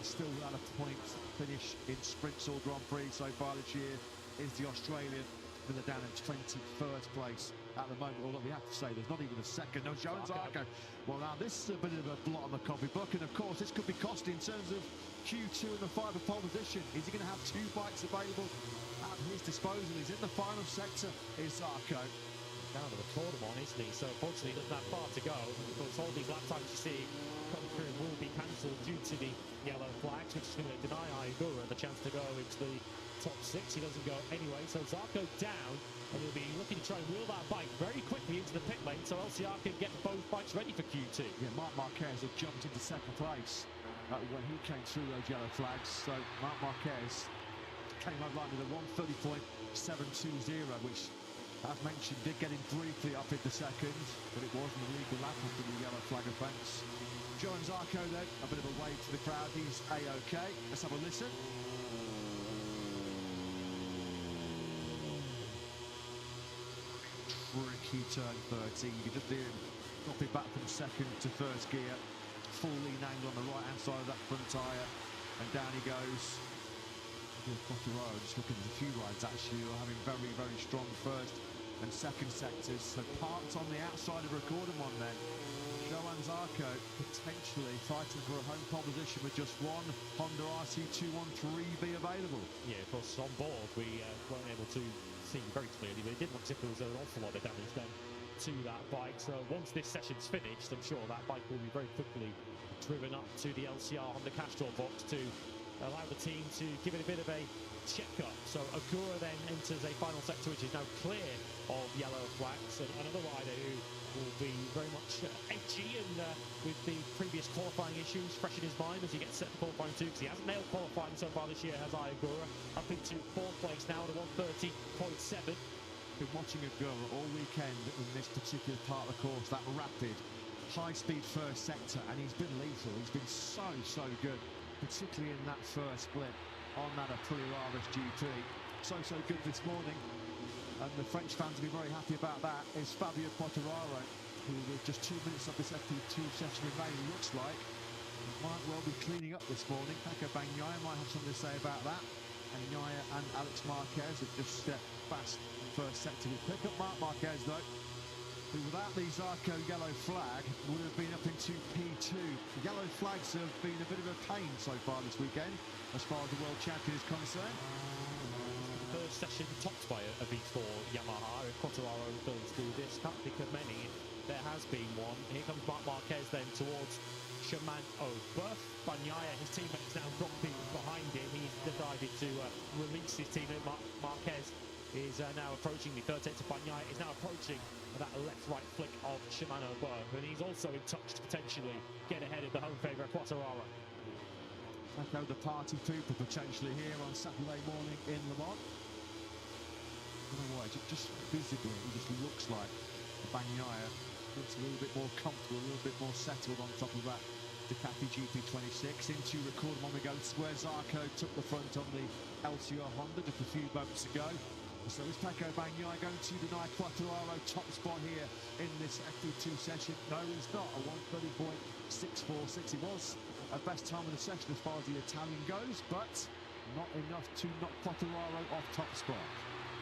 Still without a point finish in sprints or Grand Prix so far this year is the Australian. Miller down in 21st place at the moment, although we have to say there's not even a second. No, Joan Zarco. Well, now this is a bit of a blot on the copybook, and of course this could be costly in terms of Q2 and the five pole position. Is he going to have two bikes available at his disposal? He's in the final sector, is Zarco. Down to the Claudemont, isn't he? So unfortunately he doesn't have far to go. Of course, all these lap times you see come through will be cancelled due to the yellow flags, which is going to deny Ayagura the chance to go into the top six. He doesn't go anyway, so Zarco down, and he'll be looking to try and wheel that bike very quickly into the pit lane so LCR can get both bikes ready for Q2. Yeah, Marc Marquez had jumped into second place when he came through those yellow flags. So Marc Marquez came over with a 1:34.720, which, as mentioned, did get him briefly up into second, but it wasn't a legal lap after the yellow flag offence. Joan Zarco then, a bit of a wave to the crowd. He's A-OK. Let's have a listen. Tricky turn 13. You can just hear him dropping back from second to first gear. Full lean angle on the right-hand side of that front tyre, and down he goes. Quartararo, just looking at a few rides actually, are having very, very strong first and second sectors. So parked on the outside of recording one then. Joan Zarco potentially fighting for a home pole position with just one Honda RC213B available. Yeah, of course, on board we weren't able to see very clearly, but it did look as if there was an awful lot of damage done to that bike. So once this session's finished, I'm sure that bike will be very quickly driven up to the LCR Honda Castrol box to allow the team to give it a bit of a check-up. So Agura then enters a final sector which is now clear of yellow flags, and another rider who will be very much edgy and with the previous qualifying issues fresh in his mind as he gets set for qualifying too, because he hasn't nailed qualifying so far this year, has Ayagura, up into fourth place now at a 1:30.7. Been watching Agura all weekend in this particular part of the course, that rapid high-speed first sector, and he's been lethal. He's been so good, particularly in that first split on that Aprilia RSGP. So good this morning, and the French fans will be very happy about that. Is Fabio Quartararo, who with just 2 minutes of this FP2 session remaining, looks like might well be cleaning up this morning. Pecco Bagnaia might have something to say about that. And Bagnaia and Alex Marquez have just stepped past first sector. We pick up Marc Marquez though, who without the Zarco yellow flag would have been up into P2. The yellow flags have been a bit of a pain so far this weekend as far as the world champion is concerned. First session topped by a V4 Yamaha. If Quartararo does do this, can't think of many. There has been one. Here comes Marc Marquez then towards Shaman O'Buff. Bagnaia, his teammate, is now dropping behind him. He's decided to release his teammate. Marquez is now approaching the third sector. Bagnaia is now approaching that left-right flick of Shaman O'Buff, and he's also in touch to potentially get ahead of the home favourite Quartararo. Echo the party pooper potentially here on Saturday morning in Le Mans. I don't know why, just visibly it just looks like Bagnaia looks a little bit more comfortable, a little bit more settled on top of that Ducati GP26. Into record when we go to where Zarco took the front on the LCR Honda just a few moments ago. So is Pecco Bagnaia going to deny Quartararo top spot here in this FP2 session? No, he's not. A 1:30.646. He was at best time of the session as far as the Italian goes, but not enough to knock Quartararo off top spot.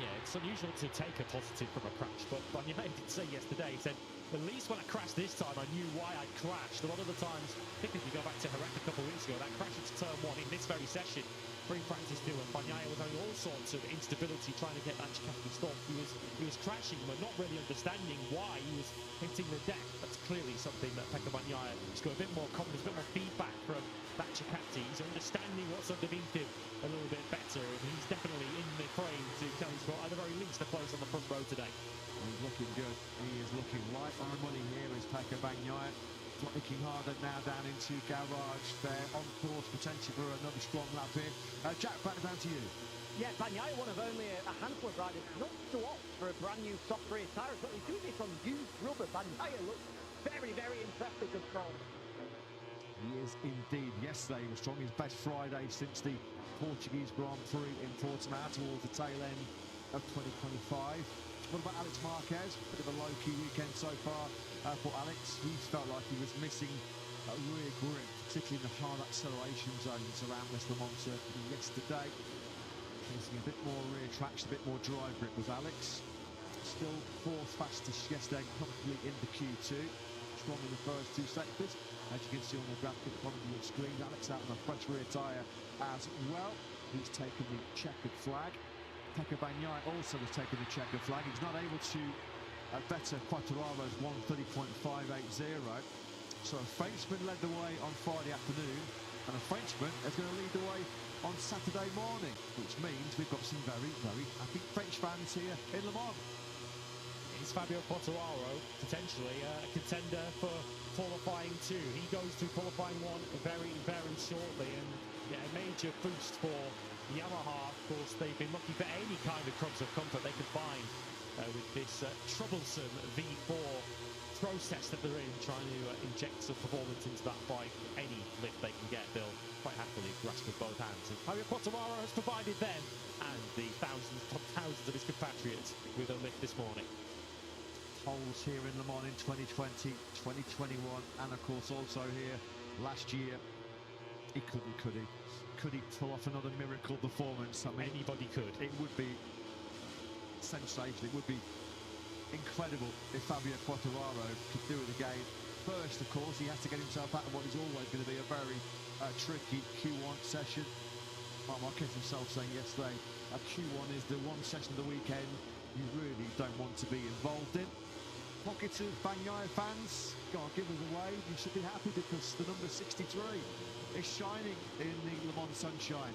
Yeah, it's unusual to take a positive from a crash, but Bagnaia did say yesterday, he said, at least when I crashed this time, I knew why I crashed. A lot of the times, I think if you go back to Jerez a couple of weeks ago, that crash into turn one in this very session, free practice too, and Bagnaia was having all sorts of instability trying to get that Ducati stop. He was crashing, but not really understanding why he was hitting the deck. That's clearly something that Pecco Bagnaia has got a bit more confidence, a bit more feedback from that Ducati. He's understanding what's underneath him a little bit better, and he's definitely in the front cinch the place on the front row today. He's looking good. He is looking right on the money here as Pecco Bagnaia. Working harder now down into garage. They're on course potentially for another strong lap here. Jack, back down to you. Yeah, Bagnaia, one of only a handful of riders not to opt for a brand new soft rear tyre, but he's doing this on used rubber. Bagnaia looks very, very impressive control. He is indeed. Yesterday was strong. His best Friday since the Portuguese Grand Prix in Portimao towards the tail end of 2025. What about Alex Marquez? Bit of a low-key weekend so far for Alex. He felt like he was missing a rear grip, particularly in the hard acceleration zones around West Le Mans yesterday. Missing a bit more rear traction, a bit more drive grip was Alex. Still fourth fastest yesterday, comfortably in the Q2. Strong in the first two sectors. As you can see on the graphic on your screen, Alex out on a fresh rear tyre as well. He's taken the checkered flag. Pecco Bagnaia also has taken the checkered flag. He's not able to better Quartararo's 1:30.580. So a Frenchman led the way on Friday afternoon, and a Frenchman is going to lead the way on Saturday morning, which means we've got some very, very happy French fans here in Le Mans. Is Fabio Quartararo potentially a contender for qualifying 2? He goes to qualifying 1 very, very shortly, and yeah, a major boost for Yamaha. Of course, they've been looking for any kind of crumbs of comfort they could find with this troublesome V4 process that they're in, trying to inject some performance into that bike. Any lift they can get, they'll quite happily grasp with both hands. And Fabio Quartararo has provided them and the thousands of his compatriots with a lift this morning. Holes here in Le Mans in 2020, 2021, and of course also here last year. He couldn't, could he? Could he pull off another miracle performance? I mean, anybody could. It would be sensational. It would be incredible if Fabio Quartararo could do it again. First, of course, he has to get himself out of what is always going to be a very tricky Q1 session. Marc Marquez himself saying yesterday, Q1 is the one session of the weekend you really don't want to be involved in. Pockets of Bagnaia fans, go on, give us a wave. You should be happy because the number 63 is shining in the Le Mans sunshine.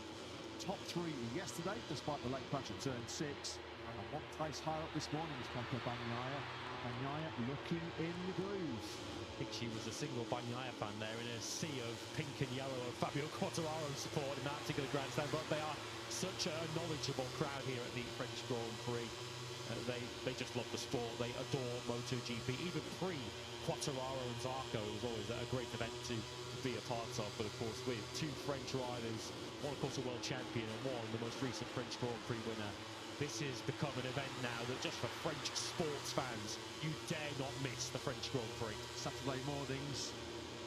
Top 3 yesterday, despite the late crash at turn 6. And one place higher up this morning is Pecco Bagnaia. Bagnaia looking in the groove. I think she was a single Bagnaia fan there in a sea of pink and yellow of Fabio Quartararo support in that particular grandstand, but they are such a knowledgeable crowd here at the French Grand Prix. They just love the sport. They adore MotoGP. Even Prix, Quartararo and Zarco was always a great event to be a part of. But of course, with 2 French riders, one of course a world champion and one the most recent French Grand Prix winner, this has become an event now that just for French sports fans, you dare not miss the French Grand Prix. Saturday mornings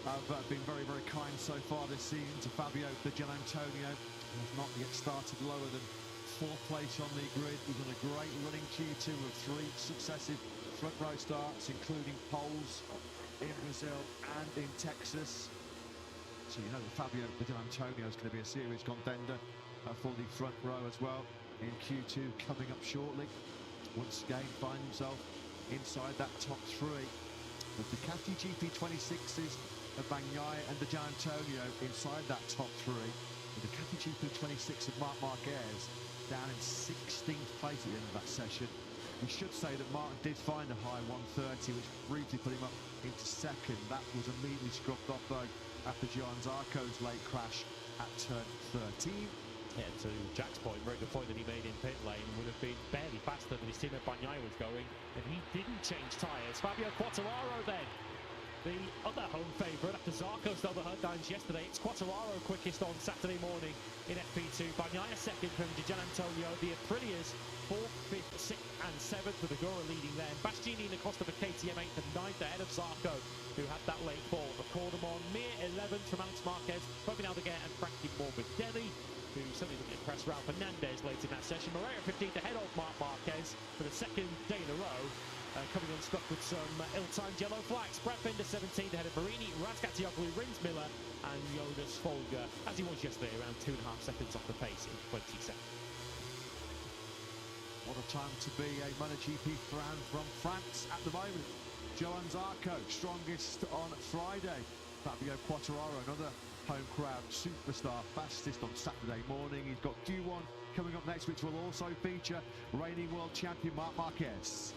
have been very, very kind so far this season to Fabio Di Gianantonio, who has not yet started lower than 4th place on the grid. He's on a great running Q2 of 3 successive front row starts, including poles in Brazil and in Texas. So you know that Fabio Di Gianantonio is going to be a serious contender for the front row as well in Q2 coming up shortly. Once again, find himself inside that top 3. The Ducati GP26s of Bagnaia and Di Gianantonio inside that top 3. The Ducati GP26 of Marc Marquez down in 16th place at the end of that session. We should say that Martin did find a high 130, which briefly put him up into 2nd. That was immediately scrubbed off, though, after Johan Zarco's late crash at turn 13. Yeah, to Jack's point, very good point that he made in pit lane, would have been barely faster than his teammate Bagnaia was going, and he didn't change tyres. Fabio Quartararo then, the other home favourite after Zarco stole the hard downs yesterday. It's Quartararo quickest on Saturday morning in FP2. Bagnaia 2nd from Di Gianantonio. The Aprilias 4th, 5th, 6th and 7th with Agora leading then. Bastianini and Acosta for KTM 8th and 9th ahead of Zarco, who had that late fall. Recordamon, Mir 11th from Alex Marquez, Bobby Aldeguer and Frankie Morbidelli, who certainly didn't impress Raul Fernandez late in that session. Moreira 15th ahead of Marc Marquez for the 2nd day in a row. Coming unstuck with some ill-timed yellow flags. Brad Binder 17th ahead of Marini, Razgatlioglu, Rins Miller and Jonas Folger, as he was yesterday, around 2.5 seconds off the pace in 22nd. What a time to be a MotoGP fan from France at the moment. Johan Zarco, strongest on Friday. Fabio Quartararo, another home crowd superstar, fastest on Saturday morning. He's got Q1, coming up next, which will also feature reigning world champion Marc Marquez.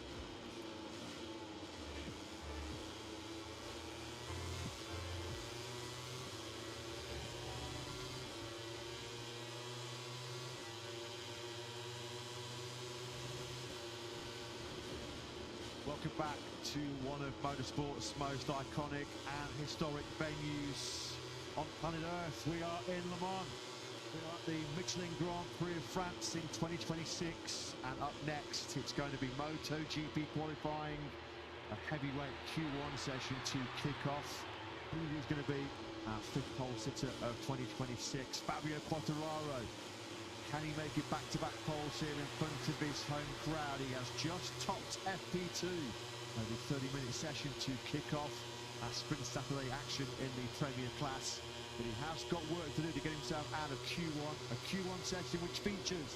Welcome back to one of motorsport's most iconic and historic venues on planet Earth. We are in Le Mans. We are at the Michelin Grand Prix of France in 2026, and up next it's going to be MotoGP qualifying, a heavyweight Q1 session to kick off. Who is going to be our fifth pole sitter of 2026? Fabio Quartararo. Can he make it back-to-back poles here in front of his home crowd? He has just topped FP2. The 30-minute session to kick off our Sprint Saturday action in the Premier class. But he has got work to do to get himself out of Q1. A Q1 session which features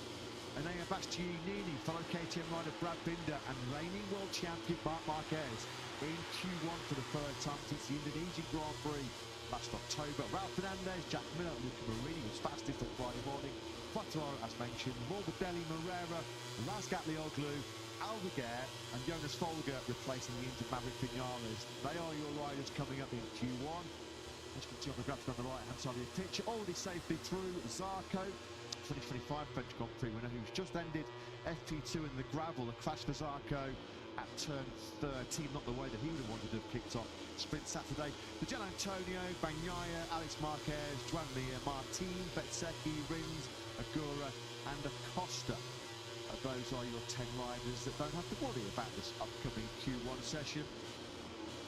Enea Bastianini, fellow KTM rider Brad Binder, and reigning world champion Marc Marquez in Q1 for the third time since the Indonesian Grand Prix last October. Ralph Fernandez, Jack Miller, Luca Marini was fastest on Friday morning. Quartararo, as mentioned, Morbidelli, Moreira, Razgatlioglu, Aldeguer and Jonas Folger replacing the injured Maverick Vinales. They are your riders coming up in Q1. As you can see on the graphic on the right-hand side of the pitch, already safely through Zarco, 2025 French Grand Prix winner, who's just ended FP2 in the gravel. A crash for Zarco at turn 13, not the way that he would have wanted to have kicked off Sprint Saturday. The Gian Antonio, Bagnaia, Alex Marquez, Joan Mir, Martin, Bezzecchi, Rins, Agura and Acosta. Those are your 10 riders that don't have to worry about this upcoming Q1 session.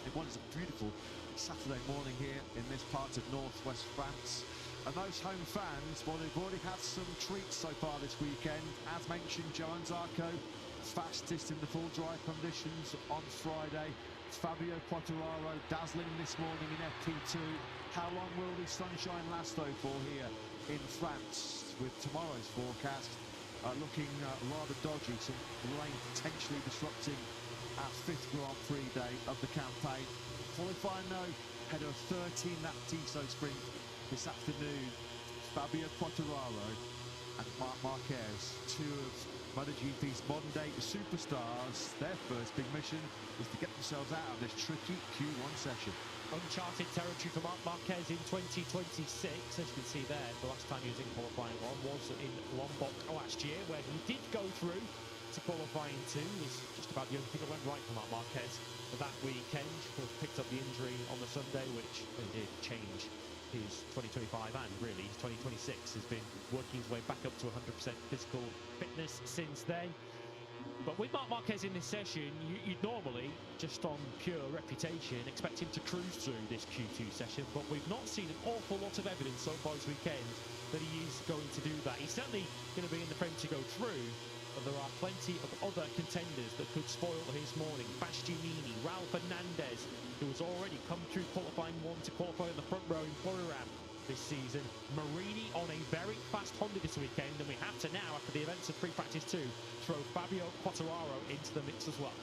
It was a beautiful Saturday morning here in this part of northwest France. And those home fans, well, they've already had some treats so far this weekend. As mentioned, Johan Zarco, fastest in the full dry conditions on Friday. Fabio Quartararo dazzling this morning in FP2. How long will the sunshine last though for here in France, with tomorrow's forecast looking rather dodgy, some rain potentially disrupting our fifth Grand Prix day of the campaign. Qualifying though, ahead of a 13-lap Tissot sprint this afternoon. Fabio Quartararo and Marc Marquez, two of MotoGP's modern-day superstars. Their first big mission is to get themselves out of this tricky Q1 session. Uncharted territory for Marc Marquez in 2026. As you can see there, the last time he was in qualifying one was in Lombok last year, where he did go through to qualifying 2. Was just about the only thing that went right for Marc Marquez for that weekend. Of course, picked up the injury on the Sunday, which really did change his 2025 and really his 2026. Has been working his way back up to 100% physical fitness since then. But with Marc Marquez in this session, you'd normally, just on pure reputation, expect him to cruise through this Q2 session, but we've not seen an awful lot of evidence so far this weekend that he is going to do that. He's certainly going to be in the frame to go through, but there are plenty of other contenders that could spoil his morning. Bastianini, Ralph Fernandez, who has already come through qualifying 1 to qualify in the front row in Buriram this season. Marini on a very fast Honda this weekend, and we have to now, after the events of pre-practice 2, throw Fabio Quartararo into the mix as well.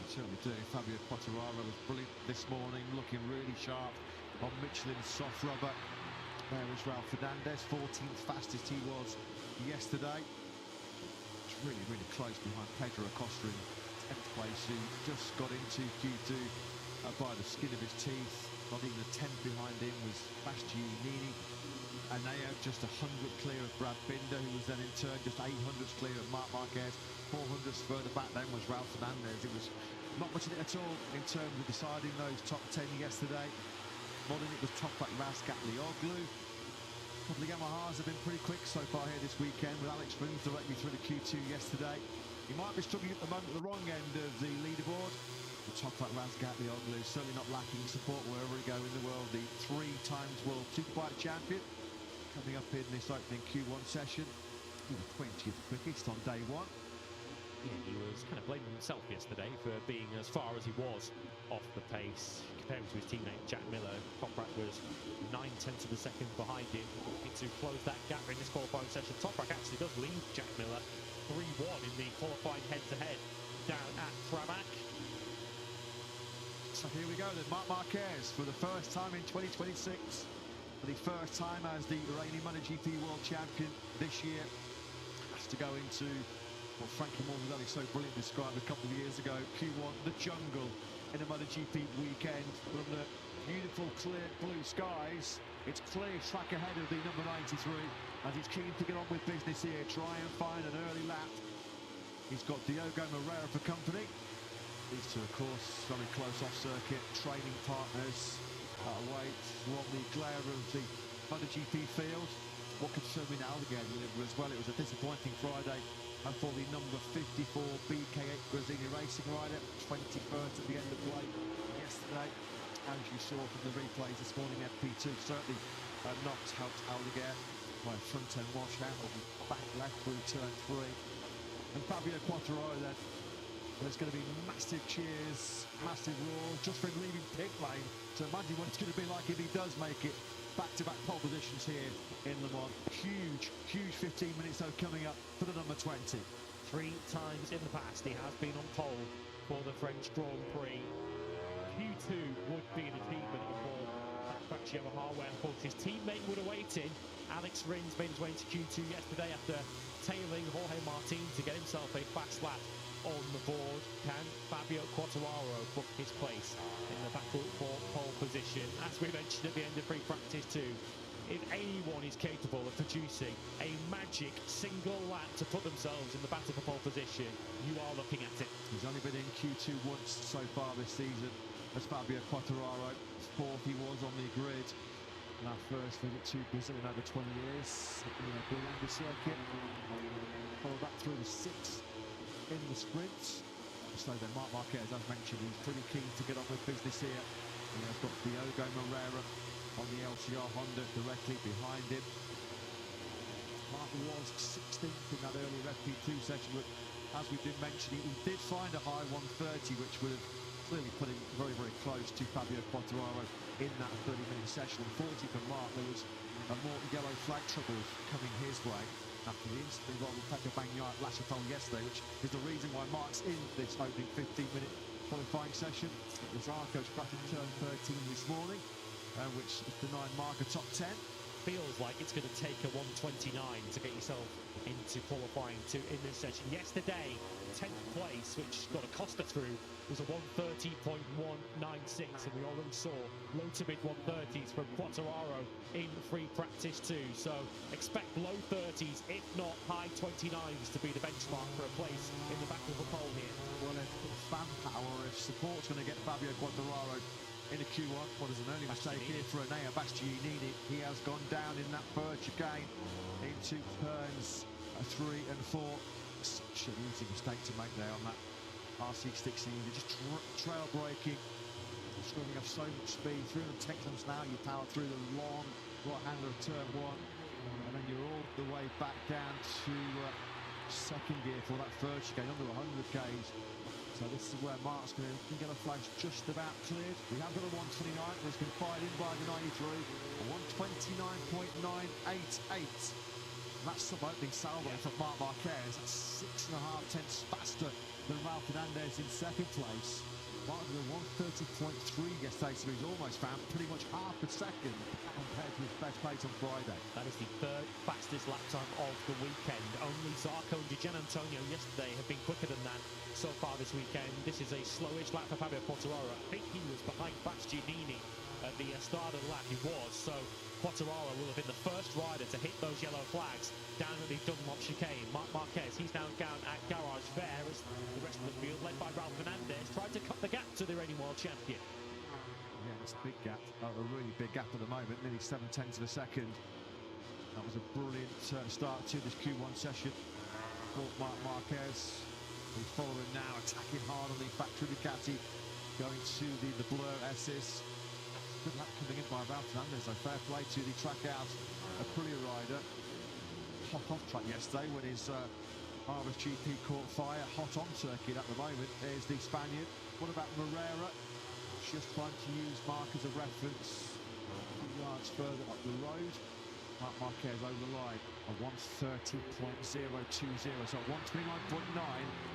Certainly doing. Fabio Quartararo was brilliant this morning, looking really sharp on Michelin's soft rubber. There is Ralph Fernandez, 14th fastest he was yesterday. It's really, really close behind Pedro Acosta in 10th place, who just got into Q2 by the skin of his teeth. Not even a 10th behind him was Bastianini. Enea just 100 clear of Brad Binder, who was then in turn just 800s clear of Marc Marquez. 400s further back then was Ralph Fernandez. It was not much in it at all in terms of deciding those top 10 yesterday. Modern, it was top like Razgatlioglu. A couple of Yamahas have been pretty quick so far here this weekend, with Alex Rins directly through the Q2 yesterday. He might be struggling at the moment at the wrong end of the leaderboard. The top like Razgatlioglu certainly not lacking support wherever he go in the world. The 3 times world superbike champion coming up in this opening Q1 session. He was 20th quickest on day 1. Yeah, he was kind of blaming himself yesterday for being as far as he was off the pace. Comparing to his teammate Jack Miller, Toprak was 9/10 of a second behind him, looking to close that gap in this qualifying session. Toprak actually does lead Jack Miller 3-1 in the qualifying head-to-head down at Pramac. So here we go then, Marc Marquez for the first time in 2026, for the first time as the reigning MotoGP world champion this year, has to to go into what Frankie Morbidelli so brilliantly described a couple of years ago, Q1, the jungle in a MotoGP weekend. But under beautiful, clear blue skies, it's clear track ahead of the number 93, as he's keen to get on with business here, try and find an early lap. He's got Diogo Moreira for company. These two, of course, very close off-circuit training partners. Away from the glare of the MotoGP field. What concerned me now, again, as well, it was a disappointing Friday for the number 54 BK8 Brazilian racing rider, 21st at the end of play yesterday. As you saw from the replays this morning, FP2 certainly not helped Aldeguer by front-end washout of the back left through turn 3. And Fabio Quartararo then, there's going to be massive cheers, massive roar, just for him leaving pit lane. So imagine what it's going to be like if he does make it. Back-to-back pole positions here in Le Mans. Huge 15 minutes though coming up for the number 20. 3 times in the past he has been on pole for the French Grand Prix. Q2 would be an achievement on board French Yamaha, where of course his teammate would await him. Alex Rins made his way into Q2 yesterday after tailing Jorge Martin to get himself a fast lap on the board. Can Fabio Quartararo book his place in the battle for pole position? As we mentioned at the end of free practice 2, if anyone is capable of producing a magic single lap to put themselves in the battle for pole position, you are looking at it. He's only been in Q2 once so far this season as Fabio Quartararo. 4th he was on the grid in our first visit to Brazil in over 20 years at the Blue circuit. Followed that through the 6th in the sprint. So then Marc Marquez, as mentioned, he's pretty keen to get on with business here. And he's got Diogo Moreira on the LCR Honda directly behind him. Marc was 16th in that earlier FP2 session, but as we did mention, he did find a high 130, which would have clearly put him very, very close to Fabio Quartararo in that 30-minute session. Unfortunately for Marc, there was more yellow flag troubles coming his way after the incident involving Pecco Bagnaia at La Chapelle yesterday, which is the reason why Marc's in this opening 15-minute qualifying session. It was Arco's crash at turn 13 this morning, which denied Marc a top 10. Feels like it's going to take a 129 to get yourself into qualifying in this session. Yesterday, 10th place, which got a Costa through, was a 130.196, and we already saw low to mid 130s from Quartararo in free practice 2. So expect low 30s, if not high 29s, to be the benchmark for a place in the battle for pole here. Well, if fan power, if support's going to get Fabio Quartararo into Q1, what is an early mistake here for Enea Bastianini. He has gone down in that third chicane into turns 3 and 4. Such an easy mistake to make there on that RC16. You're just trail braking, screwing up so much speed. 310 kilometers an hour, you power through the long right hander of turn 1, and then you're all the way back down to second gear for that third chicane under 100 k's. So this is where Marc's going to get a flags just about cleared. We have got a 129, but it's been fired in by the 93. A 129.988. That's some opening salvo for Marc Marquez. That's 6.5 tenths faster than Ralph Fernandez in second place. Marc did a 130.3 yesterday, so he's almost found pretty much half a second compared to his best pace on Friday. That is the 3rd fastest lap time of the weekend. Only Zarco and Gian Antonio yesterday have been quicker than that so far this weekend. This is a slowish lap for Fabio Quartararo. I think he was behind Bastianini at the start of the lap. He was, so Quartararo will have been the first rider to hit those yellow flags down at the Dunlop chicane. Marc Marquez, he's now down at Garage Vert as the rest of the field, led by Ralph Fernandez, tried to cut the gap to the reigning world champion. Yeah, it's a big gap, a really big gap at the moment, nearly 7 tenths of a second. That was a brilliant start to this Q1 session for Marc Marquez. He's following now, attacking hard on the factory Ducati, going to the Blur S's. Good lap coming in by Ralph Fernandez, so fair play to the track out Aprilia rider. Hot off track yesterday when his Harvest GP caught fire. Hot on circuit at the moment is the Spaniard. What about Moreira? Just trying to use Marc as a reference. A few yards further up the road. Marc Marquez over the line. A 130.020, so a 129.9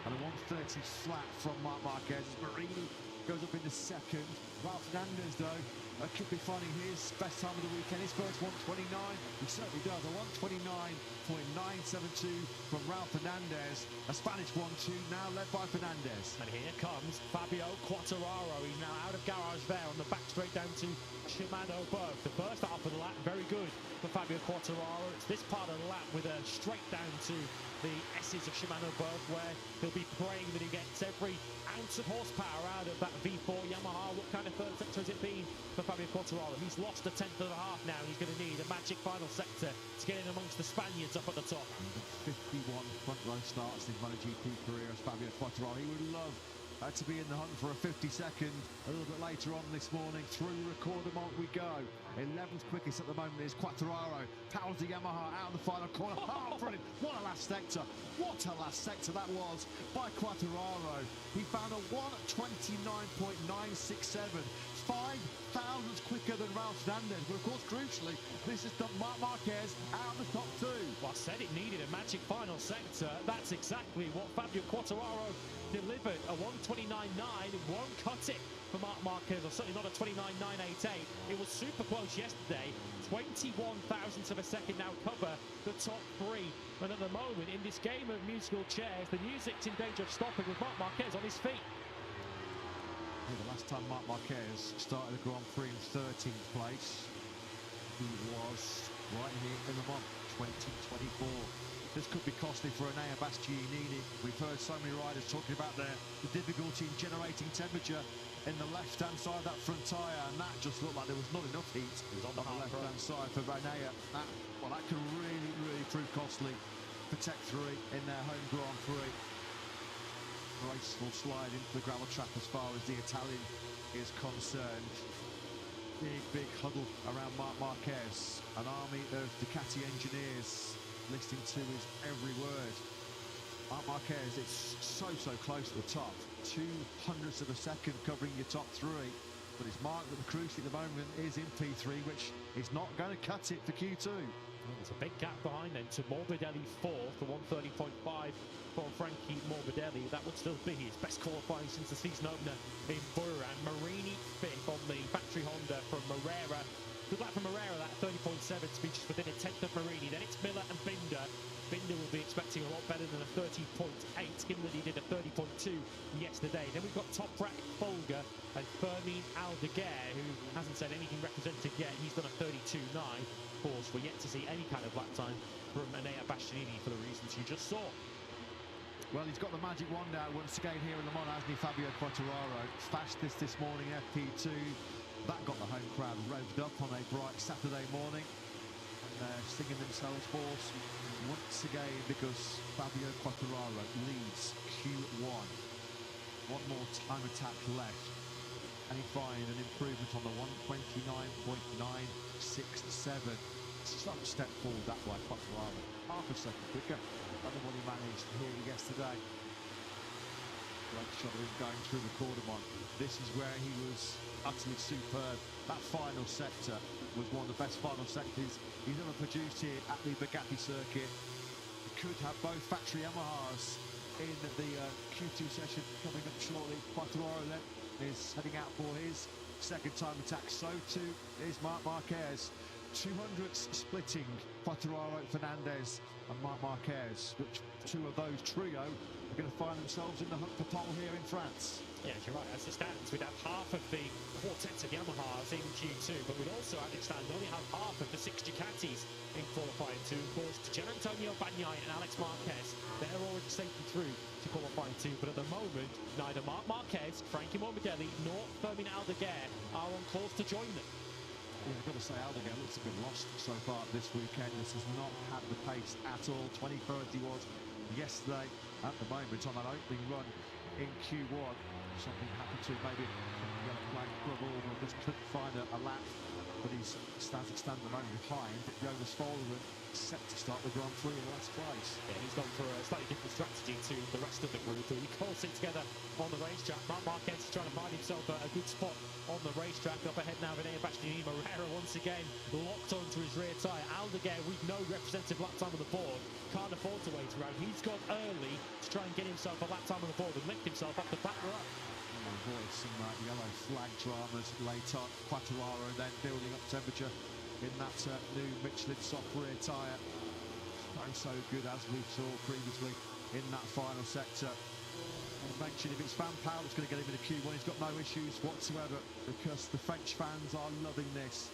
and a 130 flat from Marc Marquez. Marini goes up into second. Ralph Fernandez, though, could be finding his best time of the weekend. His first 129, he certainly does. A 129.972 from Raul Fernandez. A Spanish 1-2 now led by Fernandez. And here comes Fabio Quartararo. He's now out of garage there on the back straight down to Shimano Berg. The first half of the lap, very good for Fabio Quartararo. It's this part of the lap with a straight down to the S's of Shimano Berg, where he'll be praying that he gets every ounce of horsepower out of that V4 Yamaha. What kind of third sector has it been for Fabio Quartararo? He's lost a tenth and a half now. He's going to need a magic final sector to get in amongst the Spaniards up at the top. 51 front row starts in MotoGP career as Fabio Quartararo. He would love to be in the hunt for a 52nd a little bit later on this morning. Through Recordamont we go. 11th quickest at the moment is Quartararo. Powers the Yamaha out of the final corner. Oh, brilliant. What a last sector. What a last sector that was by Quartararo. He found a 129.967. 5 thousandths quicker than Raul Fernandez. But of course, crucially, this has done Marc Marquez out of the top 2. Well, I said it needed a magic final sector. That's exactly what Fabio Quartararo delivered. A 129.9 won't cut it for Marc Marquez, or certainly not a 29.988. It was super close yesterday. 21 thousandths of a second now cover the top 3. And at the moment, in this game of musical chairs, the music's in danger of stopping with Marc Marquez on his feet. The last time Marc Marquez started the Grand Prix in 13th place, he was right here in Le Mans 2024. This could be costly for Enea Bastianini. We've heard so many riders talking about the difficulty in generating temperature in the left-hand side of that front tyre, and that just looked like there was not enough heat on the left-hand side for Enea. That could really, really prove costly for Tech 3 in their home Grand Prix. Race will slide into the gravel trap as far as the Italian is concerned. Big huddle around Marc Marquez. An army of Ducati engineers listening to his every word. Marc Marquez, it's so close to the top. 200ths of a second covering your top 3. But his mark that the crucially at the moment is in P3, which is not going to cut it for Q2. There's a big gap behind then to Morbidelli 4th, the 130.5 for Frankie Morbidelli. That would still be his best qualifying since the season opener in Buriram. Marini 5th on the factory Honda from Morera. Good luck for Morera, that 30.7 to be just within a tenth of Marini. Then it's Miller and Binder. Binder will be expecting a lot better than a 30.8, given that he did a 30.2 yesterday. Then we've got Toprak, Folger and Fermin Aldeguer, who hasn't said anything representative yet. He's done a 32.9. Of course, we're yet to see any kind of lap time from Enea Bastianini for the reasons you just saw. Well, he's got the magic wand out once again here in Le Mans, hasn't he, Fabio Quartararo? Fastest this morning, FP2. That got the home crowd revved up on a bright Saturday morning. And they're singing themselves hoarse once again because Fabio Quartararo leads Q1. One more time attack left. And he find an improvement on the 129.967. Some step forward that way, Quartararo. Half a second quicker than what he managed here yesterday. Great shot of him going through the Recordamont. This is where he was utterly superb. That final sector was one of the best final sectors he's ever produced here at the Bugatti circuit. He could have both factory Yamahas in the Q2 session coming up shortly. Quartararo then is heading out for his second time attack. So too is Marc Marquez. 200ths splitting Quartararo, Fernandez and Marc Marquez, which two of those trio are going to find themselves in the hunt for pole here in France. Yeah, you're right. As it stands, we'd have half of the quartet of Yamahas in Q2, but we'd also, as it stands, only have half of the 6 Ducatis in qualifying 2. Of course, Gian Antonio Bagnaia and Alex Marquez, they're already safely through to qualifying 2, but at the moment, neither Marc Marquez, Frankie Morbidelli, nor Fermin Aldeguer are on course to join them. Yeah, I've got to say, Aldeguer looks a bit lost so far this weekend. This has not had the pace at all. 23rd he was yesterday. At the moment, on that opening run in Q1, something happened to maybe yellow flag trouble, or just couldn't find a lap. But he's standing at the moment behind Jonas Folger, set to start the Grand Prix in last place. Yeah, he's gone for a slightly different strategy to the rest of the group. He calls it together on the racetrack. Marc Marquez is trying to find himself a good spot on the racetrack. Up ahead now, Enea Bastianini. Morera once again locked onto his rear tyre. Aldeguer with no representative lap time on the board. Can't afford to wait around. He's gone early to try and get himself a lap time on the board and lift himself up the back row. avoid some yellow flag dramas late on. Quartararo then building up temperature in that new Michelin soft rear tyre. So good, as we saw previously in that final sector. I mentioned if it's Van Powell that's going to get him in the Q1, he's got no issues whatsoever, because the French fans are loving this.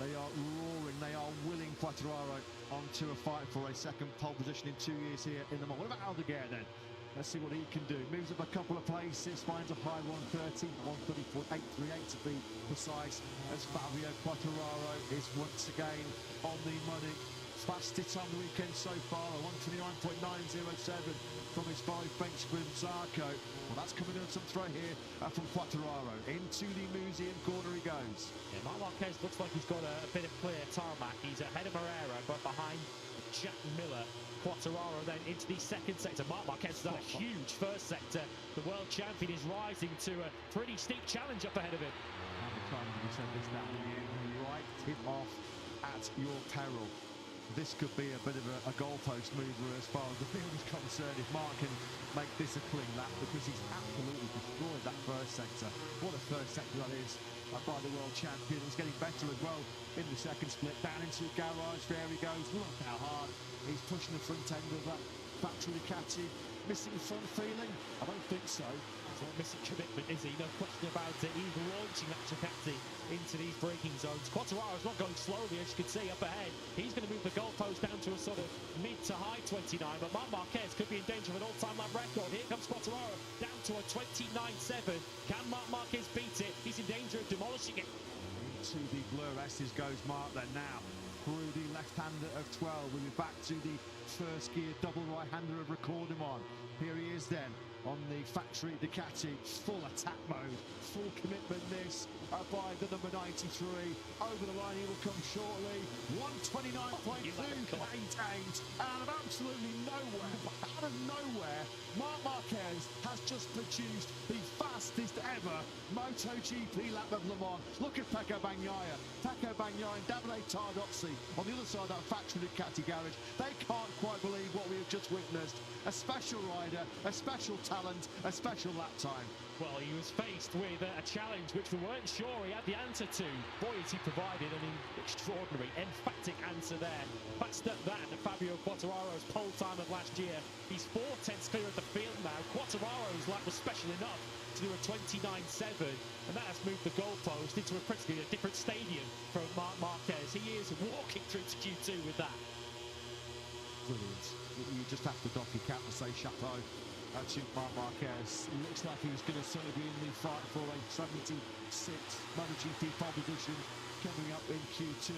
They are roaring, they are willing Quartararo onto a fight for a second pole position in 2 years here in the Mans. What about Aldeguer then? Let's see what he can do. Moves up a couple of places, finds a high 130, 134.838 to be precise, as Fabio Quartararo is once again on the money. Fastest on the weekend so far, a 129.907 from his five bench with Zarco. Well, that's coming in some throw here from Quartararo. Into the museum corner he goes. Yeah, Marc Marquez looks like he's got a bit of clear tarmac. He's ahead of Moreira, but behind Jack Miller. Quartararo then into the second sector. Marc Marquez has had a huge first sector. The world champion is rising to a pretty steep challenge up ahead of him. How many times have you said this down the year? Right tip off at your peril. This could be a bit of a goalpost mover as far as the field is concerned if Mark can make this a clean lap, because he's absolutely destroyed that first sector. What a first sector that is by the world champion. It's getting better as well in the second split. Down into the garage, there he goes. Look how hard he's pushing the front end of that factory Ducati. Missing front feeling? I don't think so. He's not missing commitment, is he? No question about it. He's launching that Ducati into these braking zones. Quartararo's not going slowly, as you can see up ahead. He's going to move the goalpost down to a sort of mid to high 29, but Marc Marquez could be in danger of an all-time lap record. Here comes Quartararo down to a 29.7. Can Marc Marquez beat it? He's in danger of demolishing it. Into the blur S's goes Mark then now. Through the left-hander of 12, we'll be back to the first gear double right-hander of Recordemon. Here he is then on the factory Ducati, full attack mode, full commitment this by the number 93. Over the line he will come shortly. 129.2 maintained, and out of absolutely nowhere, out of nowhere, Marc Marquez has just produced the fastest ever MotoGP lap of Le Mans. Look at Pecco Bagnaia. Pecco Bagnaia and Davide Tardozzi on the other side of that factory Ducati garage. They can't quite believe what we have just witnessed. A special rider, a special talent, a special lap time. Well, he was faced with a challenge which we weren't sure he had the answer to. Boy, has he provided an extraordinary, emphatic answer there. Faster than Fabio Quartararo's pole time of last year. He's 4/10 clear of the field now. Quartararo's lap was special enough to do a 29.7, and that has moved the goalpost into a principally a different stadium from Marc Marquez. He is walking through to Q2 with that. Brilliant. You just have to doff your cap and say chapeau to Marc Marquez. Looks like he's going to certainly be in the fight for a 76 MotoGP pole position coming up in Q2.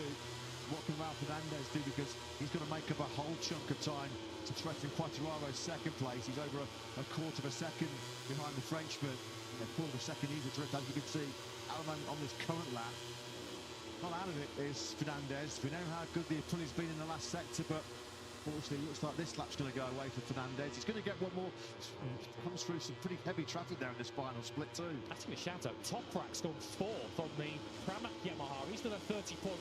What can Raul Fernandez do, because he's going to make up a whole chunk of time to threaten Quartararo's second place. He's over a quarter of a second behind the Frenchman. A quarter of a second easy drift, as you can see, on this current lap. Not out of it is Fernandez. We know how good the Aprili's been in the last sector, but unfortunately, it looks like this lap's going to go away for Fernandez. He's going to get one more. Comes through some pretty heavy traffic there in this final split too. That's a shout out. Toprak's gone fourth on the Pramac Yamaha. He's done a 30.4.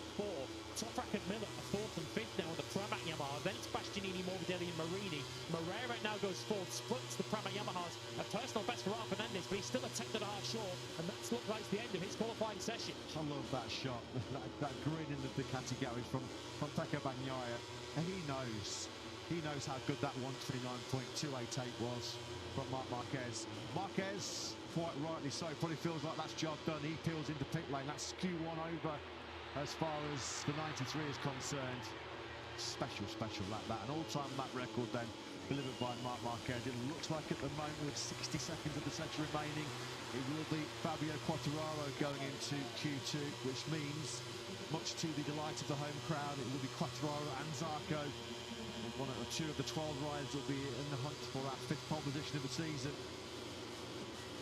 Toprak and Miller are fourth and fifth now on the Pramac Yamaha. Then it's Bastianini, Morbidelli and Marini. Moreira now goes fourth, splits the Pramac Yamahas. A personal best for Raul Fernandez, but he's still a tenth and a half short, and that's looked like the end of his qualifying session. I love that shot, that grin in the Ducati garage from Pecco Bagnaia. And he knows how good that 129.288 was from Marc Marquez. Marquez, quite rightly so, probably feels like that's job done. He peels into pit lane. That's Q1 over as far as the 93 is concerned. Special lap, that. An all-time lap record then delivered by Marc Marquez. It looks like at the moment, with 60 seconds of the sector remaining, it will be Fabio Quartararo going into Q2, which means, much to the delight of the home crowd, it will be Quartararo and Zarco. One or two of the 12 riders will be in the hunt for that fifth pole position of the season.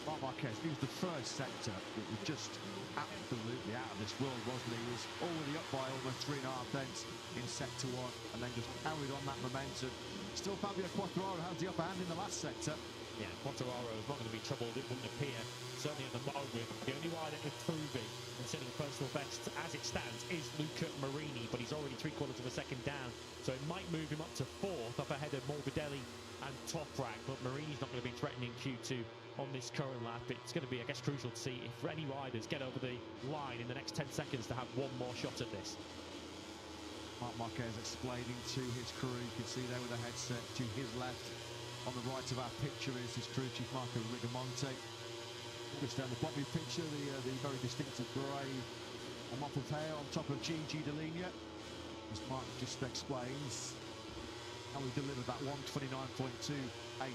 Marc Marquez, he was the first sector that was just absolutely out of this world, wasn't he? He was already up by almost 3.5 lengths in sector one, and then just carried on that momentum. Still, Fabio Quartararo has the upper hand in the last sector. Yeah, Quartararo is not going to be troubled, it wouldn't appear. Certainly at the moment, the only rider improving and setting personal bests as it stands is Luca Marini, but he's already 3/4 of a second down, so it might move him up to fourth, up ahead of Morbidelli and Toprak, but Marini's not going to be threatening Q2 on this current lap. It's going to be, I guess, crucial to see if any riders get over the line in the next 10 seconds to have one more shot at this. Marc Marquez explaining to his crew. You can see there with the headset to his left. On the right of our picture is his crew chief, Marco Rigamonte. Just down the bottom of the picture, the very distinctive grey mop of hair on top of Gigi Dall'Igna. As Mark just explains how we delivered that 1:29.288.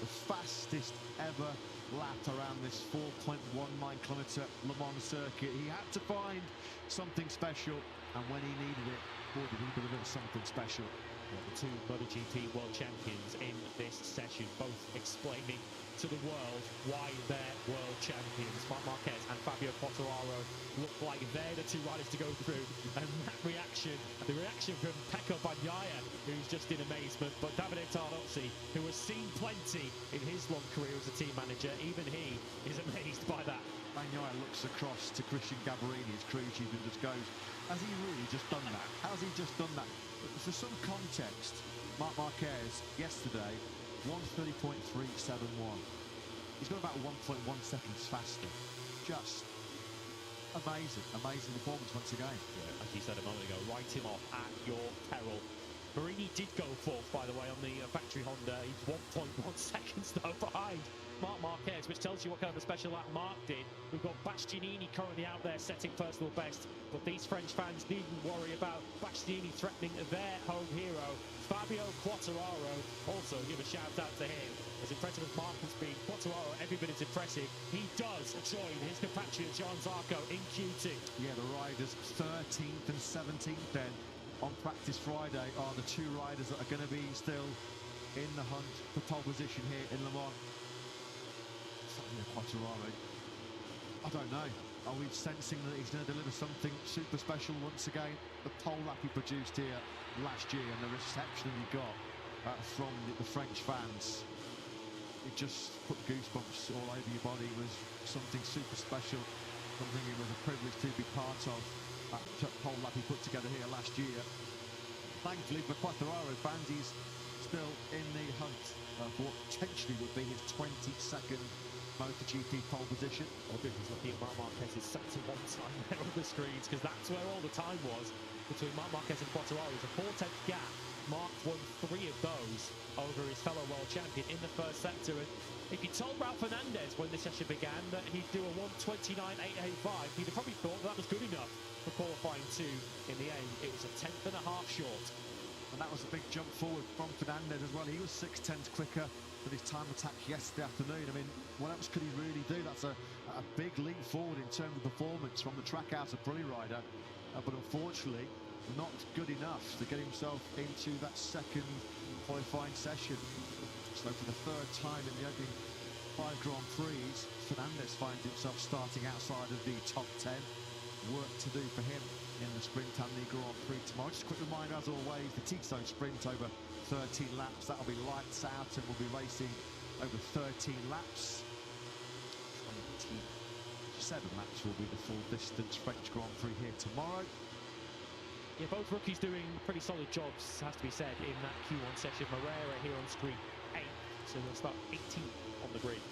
The fastest ever lap around this 4.19-kilometre Le Mans circuit. He had to find something special, and when he needed it, boy, did he deliver something special. The two MotoGP world champions in this session, both explaining to the world why they're world champions. Marc Marquez and Fabio Quartararo look like they're the two riders to go through, and that reaction, the reaction from Pecco Bagnaia, who's just in amazement, but Davide Tardozzi, who has seen plenty in his long career as a team manager, even he is amazed by that. Bagnaia looks across to Christian Gabberini, his crew chief, and just goes, has he really just done that? Has he just done that? For some context, Marc Marquez yesterday, 1:30.371. He's got about 1.1 seconds faster. Just amazing, amazing performance once again. Yeah, as you said a moment ago, write him off at your peril. Marini did go fourth, by the way, on the factory Honda. He's 1.1 seconds though behind Marc Marquez, which tells you what kind of a special lap Marc did. We've got Bastianini currently out there setting personal best, but these French fans needn't worry about Bastianini threatening their home hero. Fabio Quartararo, also give a shout out to him. As impressive as Marc has been, Quartararo, every bit as impressive. He does join his compatriot Johann Zarco in Q2. Yeah, the riders 13th and 17th then on practice Friday are the two riders that are going to be still in the hunt for pole position here in Le Mans. Fabio Quartararo, I don't know. Are we sensing that he's going to deliver something super special once again? The pole lap he produced here last year and the reception he got from the French fans, it just put goosebumps all over your body. It was something super special, something it was a privilege to be part of. That pole lap he put together here last year. Thankfully for Quartararo fans, he's still in the hunt for what potentially would be his 22nd MotoGP pole position. Obviously, he's looking at Marc Marquez's sector one time there on the screens, because that's where all the time was between Marc Marquez and Quartararo. It's a 4/10 gap. Marc won 3 of those over his fellow world champion in the first sector. And if you told Raul Fernandez when the session began that he'd do a 1:29.885, he'd have probably thought that was good enough for qualifying 2. In the end, it was a 1/10 and a half short. And that was a big jump forward from Fernandez as well. He was 6/10 quicker than his time attack yesterday afternoon. I mean, what else could he really do? That's a big leap forward in terms of performance from the Trackhouse Prix rider. But unfortunately, not good enough to get himself into that second qualifying session. So for the 3rd time in the opening 5 Grand Prix, Fernandez finds himself starting outside of the top 10. Work to do for him in the Sprint and the Grand Prix tomorrow. Just a quick reminder, as always, the Tissot Sprint over 13 laps. That'll be lights out, and we'll be racing over 13 laps. 27 laps will be the full distance French Grand Prix here tomorrow. Yeah, both rookies doing pretty solid jobs, has to be said, in that Q1 session. Moreira here on screen 8th, so they'll start 18th on the grid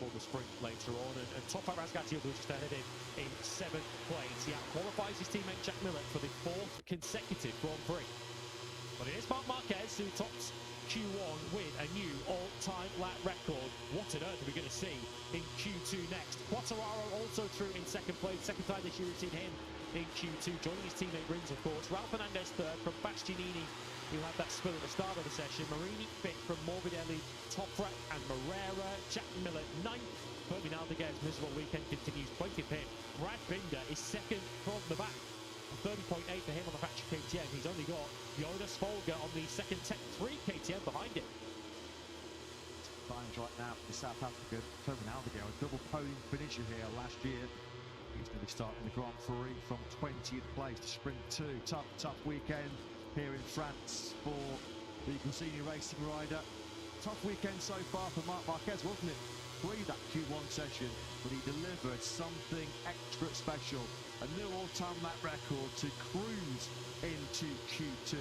for the sprint later on. And Toprak Razgatlioglu was just ahead in 7th place. He out-qualifies his teammate Jack Miller for the 4th consecutive Grand Prix. But it is Marc Marquez who tops Q1 with a new all-time lap record. What on earth are we going to see in Q2 next? Quartararo also through in 2nd place. 2nd time this year we've seen him in Q2, joining his teammate Rins, of course. Raul Fernandez 3rd from Bastianini, who had that spill at the start of the session. Marini 5th from Morbidelli, Toprak and Moreira. Jack Miller 9th. Fermin Aldeguer's miserable weekend continues, 20th hit. Brad Binder is 2nd from the back. 30.8 for him on the factory KTM. He's only got Jonas Folger on the 2nd Tech 3 KTM behind him. Times right now for the South African Fermin Aldeguer, a double podium finisher here last year. He's going to be starting the Grand Prix from 20th place to Sprint 2. Tough weekend here in France for the Gresini Racing rider. Tough weekend so far for Marc Marquez, wasn't it? 3 that Q1 session, but he delivered something extra special. A new all-time lap record to cruise into Q2.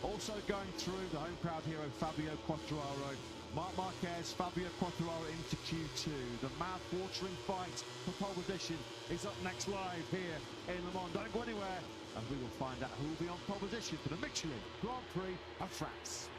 Also going through the home crowd hero Fabio Quartararo Marc Marquez, Fabio Quartararo into Q2. The mouth-watering fight for pole position is up next live here in Le Mans. Don't go anywhere, and we will find out who will be on pole position for the Michelin Grand Prix of France.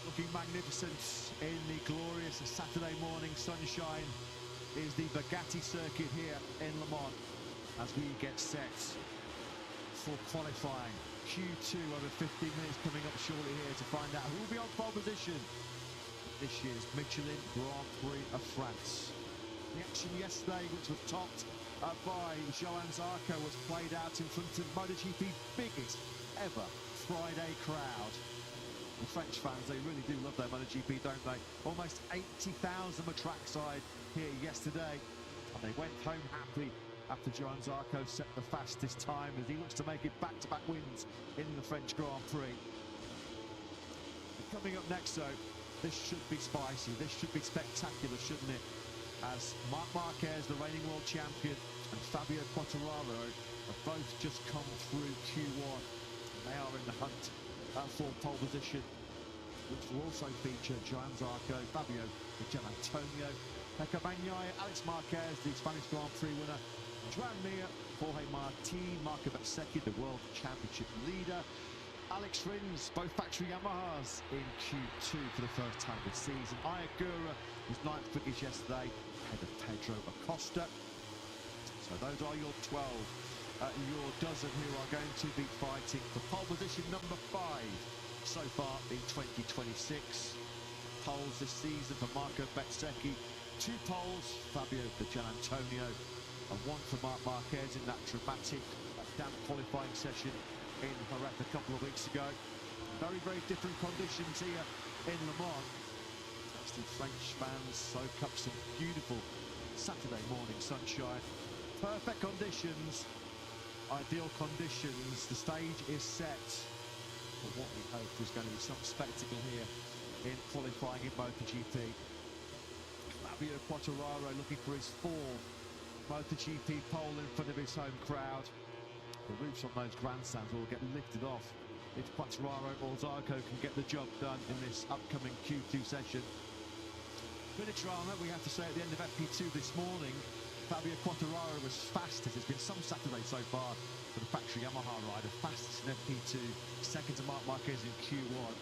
Looking magnificent in the glorious Saturday morning sunshine is the Bugatti circuit here in Le Mans as we get set for qualifying. Q2 over 15 minutes coming up shortly here to find out who will be on pole position this year's Michelin Grand Prix of France. The action yesterday, which was topped by Johann Zarco, was played out in front of MotoGP's biggest ever Friday crowd. The French fans, they really do love their MotoGP, don't they? Almost 80,000 were trackside here yesterday, and they went home happy after Johann Zarco set the fastest time as he looks to make it back-to-back wins in the French Grand Prix. Coming up next, though, this should be spicy, this should be spectacular, shouldn't it? As Marc Marquez, the reigning world champion, and Fabio Quartararo have both just come through Q1. They are in the hunt for pole position, which will also feature Johann Zarco, Fabio Di Antonio, Pecco Bagnaia, Alex Marquez, the Spanish Grand Prix winner, Joan Mir, Jorge Martin, Marco Bezzecchi, the World Championship leader, Alex Rins, both factory Yamahas in Q2 for the first time this season. Ayagura was 9th quickest yesterday, ahead of Pedro Acosta. So those are your 12. Your dozen who are going to be fighting for pole position number 5 so far in 2026. Poles this season for Marco Bezzecchi, 2 poles, Fabio Di Antonio, and 1 for Marc Marquez in that dramatic damp qualifying session in Jerez a couple of weeks ago. Very, very different conditions here in Le Mans. As the French fans soak up some beautiful Saturday morning sunshine. Perfect conditions. Ideal conditions. The stage is set for what we hope is going to be some spectacle here in qualifying in MotoGP. Fabio Quartararo looking for his 4th MotoGP pole in front of his home crowd. The roofs on those grandstands will get lifted off if Quartararo or Zarco can get the job done in this upcoming Q2 session. Bit of drama, we have to say, at the end of FP2 this morning. Fabio Quartararo was fastest. It's been some Saturday so far for the factory Yamaha rider. Fastest in FP2, second to Marc Marquez in Q1.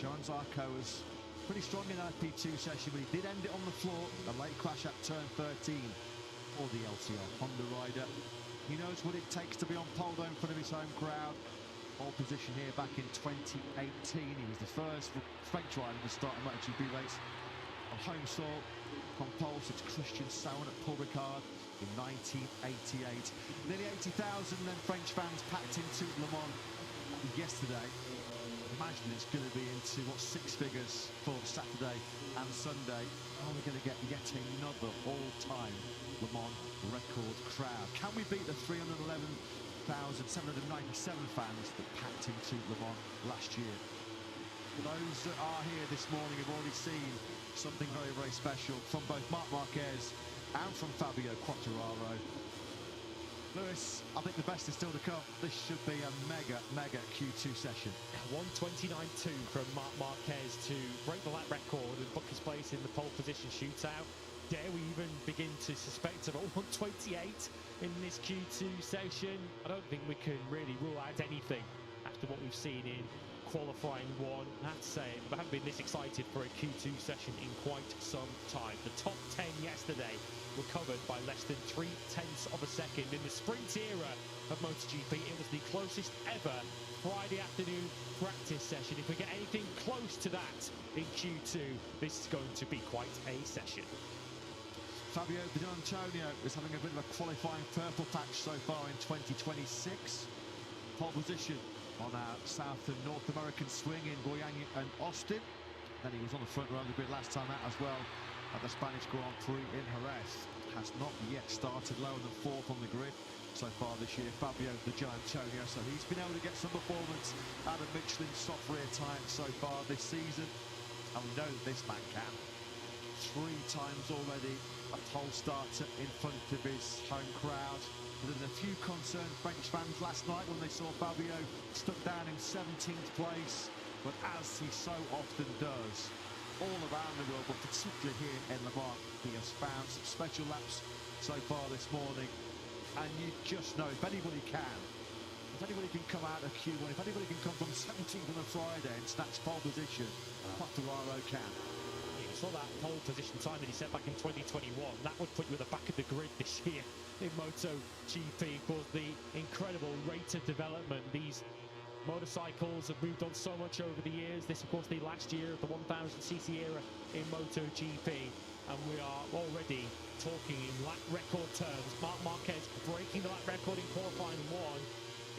Johann Zarco was pretty strong in that FP2 session, but he did end it on the floor. A late crash at turn 13 for the LCR Honda rider. He knows what it takes to be on pole though in front of his home crowd. Pole position here back in 2018. He was the first French rider to start a MotoGP race on home soil. On pole since Christian Sauer at Paul Ricard in 1988. Nearly 80,000 then French fans packed into Le Mans yesterday. Imagine it's going to be into, 6 figures for Saturday and Sunday. Are we going to get yet another all-time Le Mans record crowd? Can we beat the 311,797 fans that packed into Le Mans last year? For those that are here this morning have already seen something very, very special from both Marc Marquez and from Fabio Quartararo. Lewis, I think the best is still to come. This should be a mega Q2 session. 1:29.2 from Marc Marquez to break the lap record and book his place in the pole position shootout. Dare we even begin to suspect about 1:28 in this Q2 session? I don't think we can really rule out anything after what we've seen in qualifying 1. I have to say, I haven't been this excited for a Q2 session in quite some time. The top 10 yesterday were covered by less than 0.3 of a second. In the sprint era of MotoGP, it was the closest ever Friday afternoon practice session. If we get anything close to that in Q2, this is going to be quite a session. Fabio Di Antonio is having a bit of a qualifying purple patch so far in 2026. Pole position on our South and North American swing in Goiânia and Austin. Then he was on the front row of the grid last time out as well at the Spanish Grand Prix in Jerez. Has not yet started lower than 4th on the grid. so far this year, Fabio Di Giannantonio, so he's been able to get some performance out of Michelin's soft rear tyres so far this season, and we know that this man can. 3 times already a pole starter in front of his home crowd. There's a few concerned French fans last night when they saw Fabio stuck down in 17th place, but as he so often does all around the world, but particularly here in Le Mans, he has found some special laps so far this morning, and you just know if anybody can come out of Q1, if anybody can come from 17th on a Friday and snatch pole position, Quartararo can. You saw that pole position time that he set back in 2021. That would put you at the back of the grid this year in MotoGP. Of course, the incredible rate of development. These motorcycles have moved on so much over the years. This, of course, the last year of the 1000cc era in MotoGP, and we are already talking in lap record terms. Marc Marquez breaking the lap record in qualifying 1.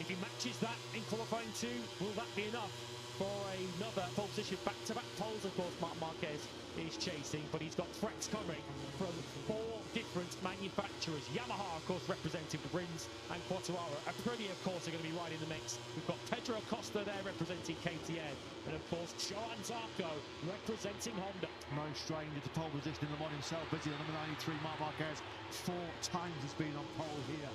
If he matches that in qualifying 2, will that be enough for another pole position? Back-to-back poles, of course, Marc Marquez is chasing, but he's got threats coming from 4 different manufacturers. Yamaha, of course, representing Rins and Quartararo. Aprilia, of course, are going to be right in the mix. We've got Pedro Acosta there representing KTM, and of course Johann Zarco representing Honda. No stranger to pole position in Le Mans himself, busy the number 93 Marc Marquez. 4 times he's been on pole here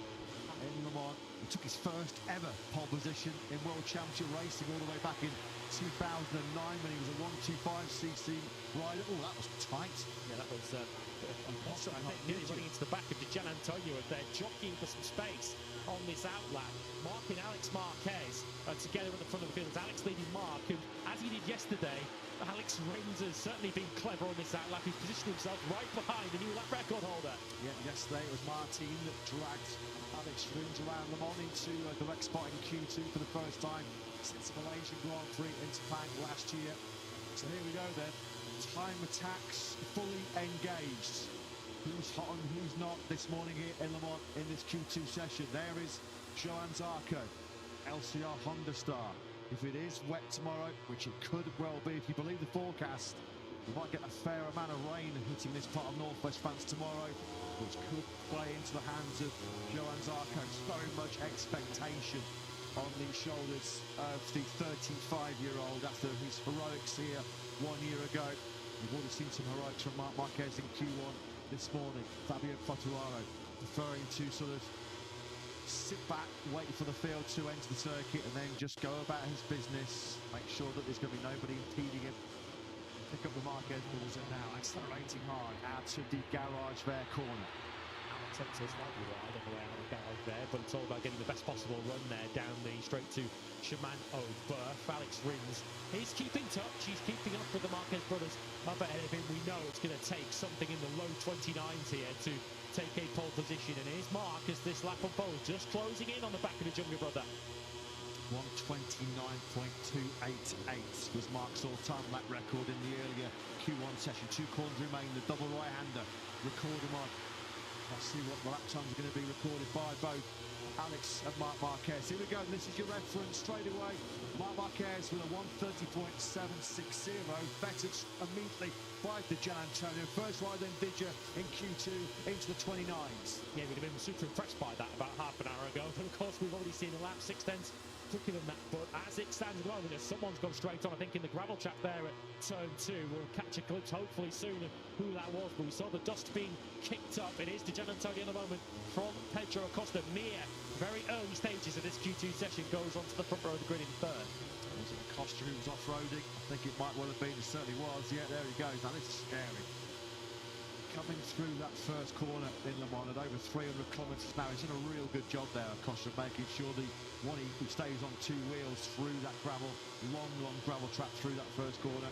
in Le Mans. He took his first ever pole position in World Championship racing all the way back in 2009 when he was a 125cc rider. Oh, that was tight. Yeah, that was impossible. I think nearly running into the back of Di Giannantonio as they're jockeying for some space on this outlap. Marc and Alex Marquez are together at the front of the field. It's Alex leading Marc, who, as he did yesterday, Alex Rins has certainly been clever on this outlap. He's positioned himself right behind the new lap record holder. Yeah, yesterday it was Martin that dragged Alex Rins around Le Mans into a direct spot in Q2 for the first time since the Malaysian Grand Prix in Sepang last year. So here we go then. Time attacks fully engaged. Who's hot and who's not this morning here in Le Mans in this Q2 session? There is Johann Zarco, LCR Honda star. If it is wet tomorrow, which it could well be if you believe the forecast, we might get a fair amount of rain hitting this part of Northwest France tomorrow, which could play into the hands of Johann Zarco. It's very much expectation on the shoulders of the 35-year-old after his heroics here 1 year ago. We've already seen some heroics from Marc Marquez in Q1 this morning. Fabio Quartararo preferring to sort of sit back, wait for the field to enter the circuit and then just go about his business, make sure that there's going to be nobody impeding him. Pick up the Marquez balls and now accelerating hard out to the garage there corner. Alex takes a slightly wide on the way out of the garage there, but it's all about getting the best possible run there down the straight to Chemin au Boeuf. Alex Rins, he's keeping touch, he's keeping up with the Marquez brothers up ahead of him. We know it's going to take something in the low 29s here to take a pole position, and here's Marc as this lap of pole just closing in on the back of the younger brother. 129.288 was Marc's all-time lap record in the earlier Q1 session. 2 corners remain, the double right-hander recording on. Let's see what the lap times are going to be recorded by both Alex and Marc Marquez. Here we go, and this is your reference straight away. Marc Marquez with a 130.760, bettered immediately by Di Giannantonio. First ride then Didja in Q2 into the 29s. Yeah, we'd have been super impressed by that about half an hour ago, but of course we've already seen a lap 6/10 quicker than that. But as it stands at the moment, someone's gone straight on, I think, in the gravel trap there at turn 2. We'll catch a glimpse hopefully soon of who that was, but we saw the dust being kicked up. It is Di Giannantonio at the moment from Pedro Acosta. Mere very early stages of this Q2 session goes onto the front row of the grid in 3rd. Was it Acosta who was off-roading? I think it might well have been, it certainly was. Yeah, there he goes. Now this is scary. Coming through that first corner in Le Mans at over 300 kilometres now. He's done a real good job there, Acosta, making sure the one he stays on 2 wheels through that gravel, long gravel trap through that first corner.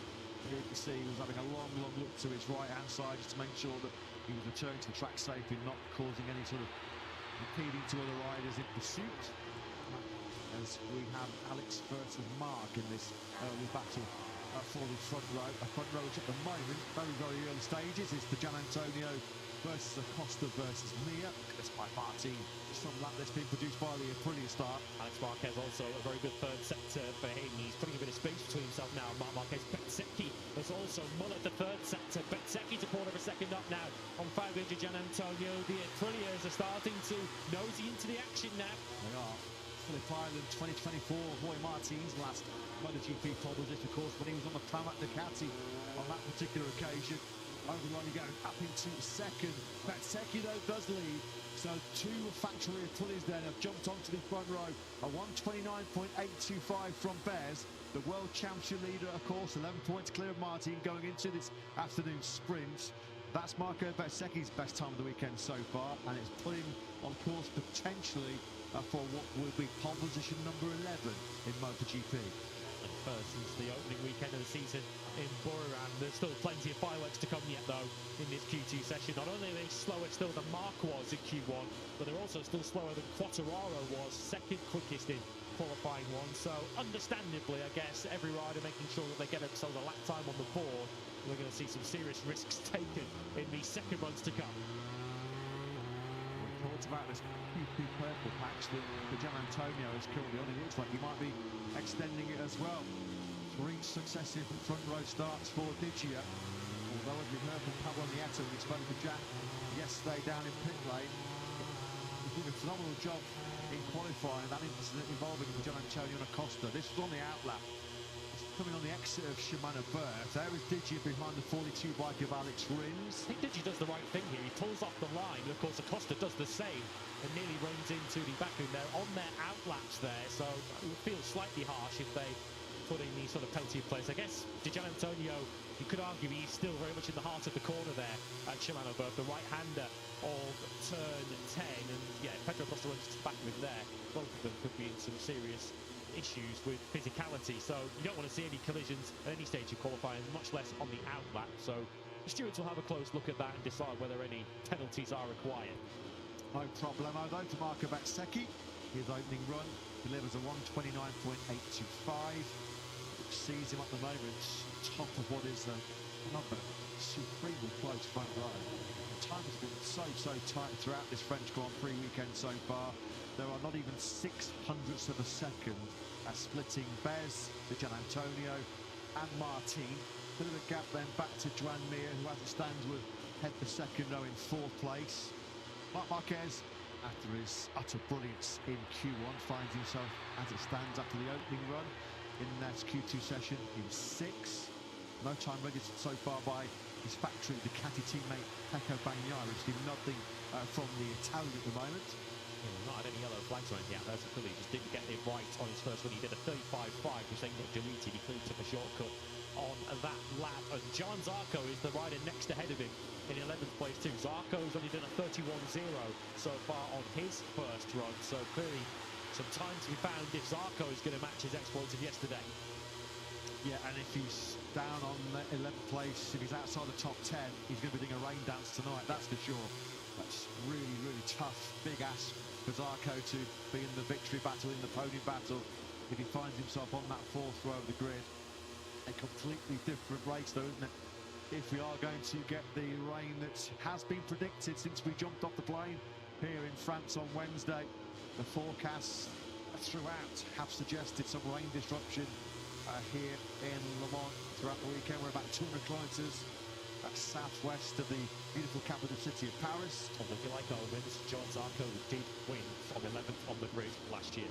Here you can see he was having a long look to his right-hand side just to make sure that he was returning to the track safely, not causing any sort of impeding to other riders in pursuit. As we have Alex versus Marc in this early battle for the front row. A front row which at the moment, very early stages, is Di Giannantonio versus Acosta versus Mir. That's by Martin. Some lap that's been produced by the Aprilia start. Alex Marquez also a very good third sector for him. He's putting a bit of space between himself now. Marc Marquez. Bezzecchi has also mullered the third sector. Bezzecchi to quarter of a second up now on Fabio Di Gianantonio. The Aprilias are starting to nosy into the action now. They are. Phillip Island 2024. Roy Martin's last MotoGP pole position, of course, when he was on the pram at Ducati on that particular occasion. Overrunning going up into second. Bezzecchi though does lead. So two factory Aprilias then have jumped onto the front row. A 129.825 from Bez. The world championship leader, of course, 11 points clear of Martin going into this afternoon's sprint. That's Marco Bezzecchi's best time of the weekend so far, and it's put him on course potentially for what will be pole position number 11 in MotoGP. And first since the opening weekend of the season in Buriram. There's still plenty of fireworks to come yet though in this Q2 session. Not only are they slower still than Mark was in Q1, but they're also still slower than Quartararo was, second quickest in qualifying one. So understandably, I guess, every rider making sure that they get themselves a lap time on the board. We're going to see some serious risks taken in the second runs to come. Talked about this Q2 purple patch that Gianantonio is currently on. It looks like he might be extending it as well. 3 successive front row starts for Digia. Although, as we heard from Pablo Nieto, we spoke to Jack yesterday down in pit lane, he did a phenomenal job in qualifying that incident involving Gianantonio and Acosta. This was on the outlap. Coming on the exit of Shimano Berth. There is Digia behind the 42 bike of Alex Rins. I think Digi does the right thing here. He pulls off the line. Of course, Acosta does the same and nearly runs into the back end there on their outlaps there. So it would feel slightly harsh if they put in the sort of penalty in place. I guess Di Gianantonio, you could argue he's still very much in the heart of the corner there at Shimano Berth, the right-hander of turn 10. And yeah, Pedro Acosta runs to the back of him there. Both of them could be in some serious issues with physicality, so you don't want to see any collisions at any stage of qualifying, much less on the outlap. So the stewards will have a close look at that and decide whether any penalties are required. No problemo though to Marco Bezzecchi. His opening run delivers a 129.825, which sees him at the moment top of what is another supremely close front row. The time has been so tight throughout this French Grand Prix weekend so far. There are not even 600ths of a second splitting Bez, Di Gianantonio and Martin. Bit of a gap then back to Joan Mir, who as it stands would head the second row in 4th place. Marc Marquez, after his utter brilliance in Q1, finds himself as it stands after the opening run in that Q2 session in 6th. No time registered so far by his factory Ducati teammate Pecco Bagnaia, which did nothing from the Italian at the moment. Not had any yellow flags or anything out there, so clearly just didn't get it right on his first one. He did a 35.5, which then got deleted. He clearly took a shortcut on that lap. And John Zarco is the rider next ahead of him in 11th place too. Zarco's only done a 31.0 so far on his first run, so clearly some time to be found if Zarco is going to match his exploits of yesterday. Yeah, and if he's down on 11th place, if he's outside the top 10, he's going to be doing a rain dance tonight, that's for sure. That's really tough, big ask for Zarco to be in the victory battle, in the podium battle, if he finds himself on that 4th row of the grid. A completely different race though, isn't it? If we are going to get the rain that has been predicted since we jumped off the plane here in France on Wednesday, the forecasts throughout have suggested some rain disruption here in Le Mans throughout the weekend. We're about 200 kilometres southwest of the beautiful capital city of Paris. And looking like omens, John Zarco did win from 11th on the grid last year.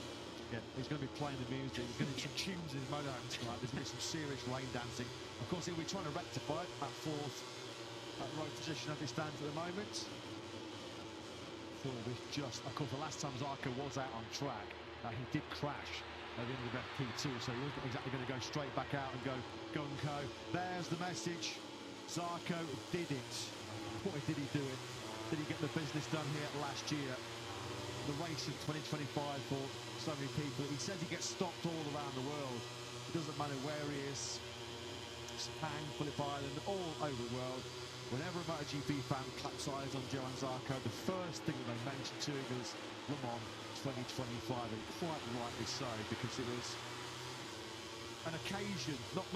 Yeah, he's going to be playing the music. He's going to get some tunes in his motorhome tonight. There's going to be some serious rain dancing. Of course, he'll be trying to rectify it at 4th row position as it stands at the moment. Thought was just, of course, the last time Zarco was out on track, he did crash at the end of FP2, so he wasn't exactly going to go straight back out and go gung-ho. There's the message. Zarco did it. Boy, did he do it. Did he get the business done here last year? The race of 2025 for so many people. He says he gets stopped all around the world. It doesn't matter where he is. Japan, Phillip Island, all over the world. Whenever a MotoGP fan claps eyes on Johan Zarco, the first thing that they mention to him is Le Mans 2025, and quite rightly so, because it was an occasion, not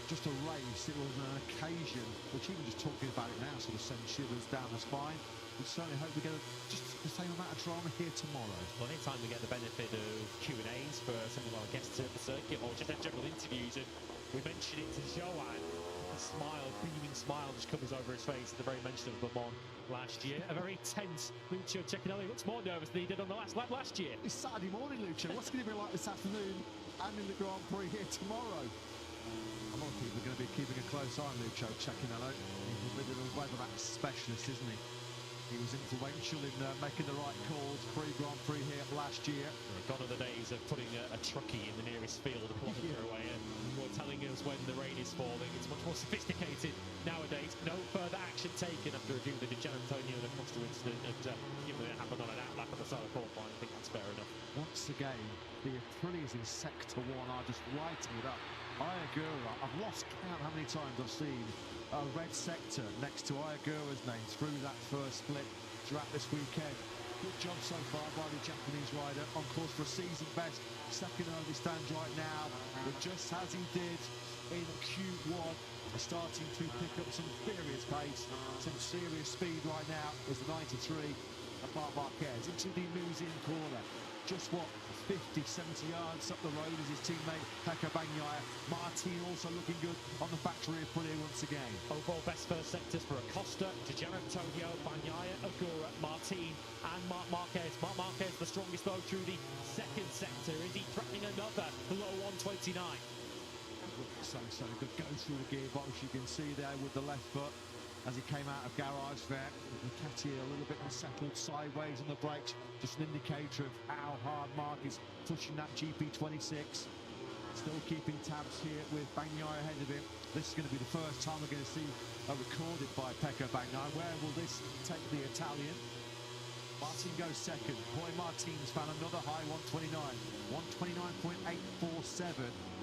just a race, it was an occasion, which even just talking about it now sort of sends shivers down the spine. We certainly hope we get just the same amount of drama here tomorrow. Well, anytime we get the benefit of Q&As for some of our guests at the circuit or just general interviews, and we mentioned it to Joanne, a smile, beaming smile just comes over his face at the very mention of Le Mans last year. A very tense Lucio Cecchinelli looks more nervous than he did on the last lap last year. It's Saturday morning, Lucio. What's it going to be like this afternoon and in the Grand Prix here tomorrow? A lot of people are going to be keeping a close eye on Lucio Cecchinelli. He's a bit of a weather specialist, isn't he? He was influential in making the right calls pre-Grand Prix here last year. Gone are the days of putting a truckie in the nearest field a kilometre away and telling us when the rain is falling. It's much more sophisticated nowadays. No further action taken after reviewing the Gian Antonio and Costa incident, and given that it happened on an outlap on the side of the line, I think that's fair enough. Once again, the Aprilis in Sector 1 are just lighting it up. Ayagura, I've lost count how many times I've seen a red sector next to Ayagura's name through that first split throughout this weekend. Good job so far by the Japanese rider, on course for a season best. Second over he stands right now, but just as he did in Q1, starting to pick up some furious pace, some serious speed right now is the 93 of Marc Marquez into the Museum corner. Just what, 50, 70 yards up the road is his teammate Pecco Bagnaia. Martin also looking good on the factory of Prix once again. Overall best first sectors for Acosta, Gian Antonio, Bagnaia, Agura, Martin and Marc Marquez. Marc Marquez the strongest though through the second sector. Is he threatening another below 129? So good. Go through the gearbox, you can see there with the left foot as he came out of garage there. Ducati a little bit unsettled sideways on the brakes, just an indicator of how hard Marc is pushing that GP26. Still keeping tabs here with Bagnaia ahead of him. This is going to be the first time we're going to see a recorded by Pecco Bagnaia. Where will this take the Italian? Martin goes second. Boy, Martin's found another high 129. 129.847.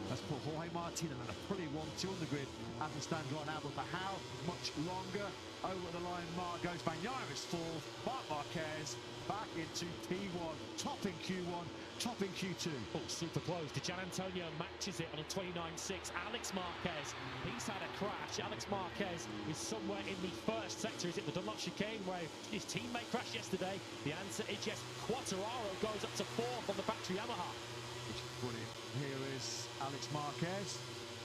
That's put Jorge Martin and a pretty 1-2 on the grid as it stands right now. But for how much longer? Over the line, Marc goes. Bagnaia is fourth. Marc Marquez back into P1, topping Q1, topping Q2. Oh, super close. Gian Antonio matches it on a 29.6. Alex Marquez, he's had a crash. Alex Marquez is somewhere in the first sector. Is it the Dunlop chicane where his teammate crashed yesterday? The answer is yes. Quartararo goes up to fourth on the factory Yamaha. Which is brilliant. Here is Alex Marquez.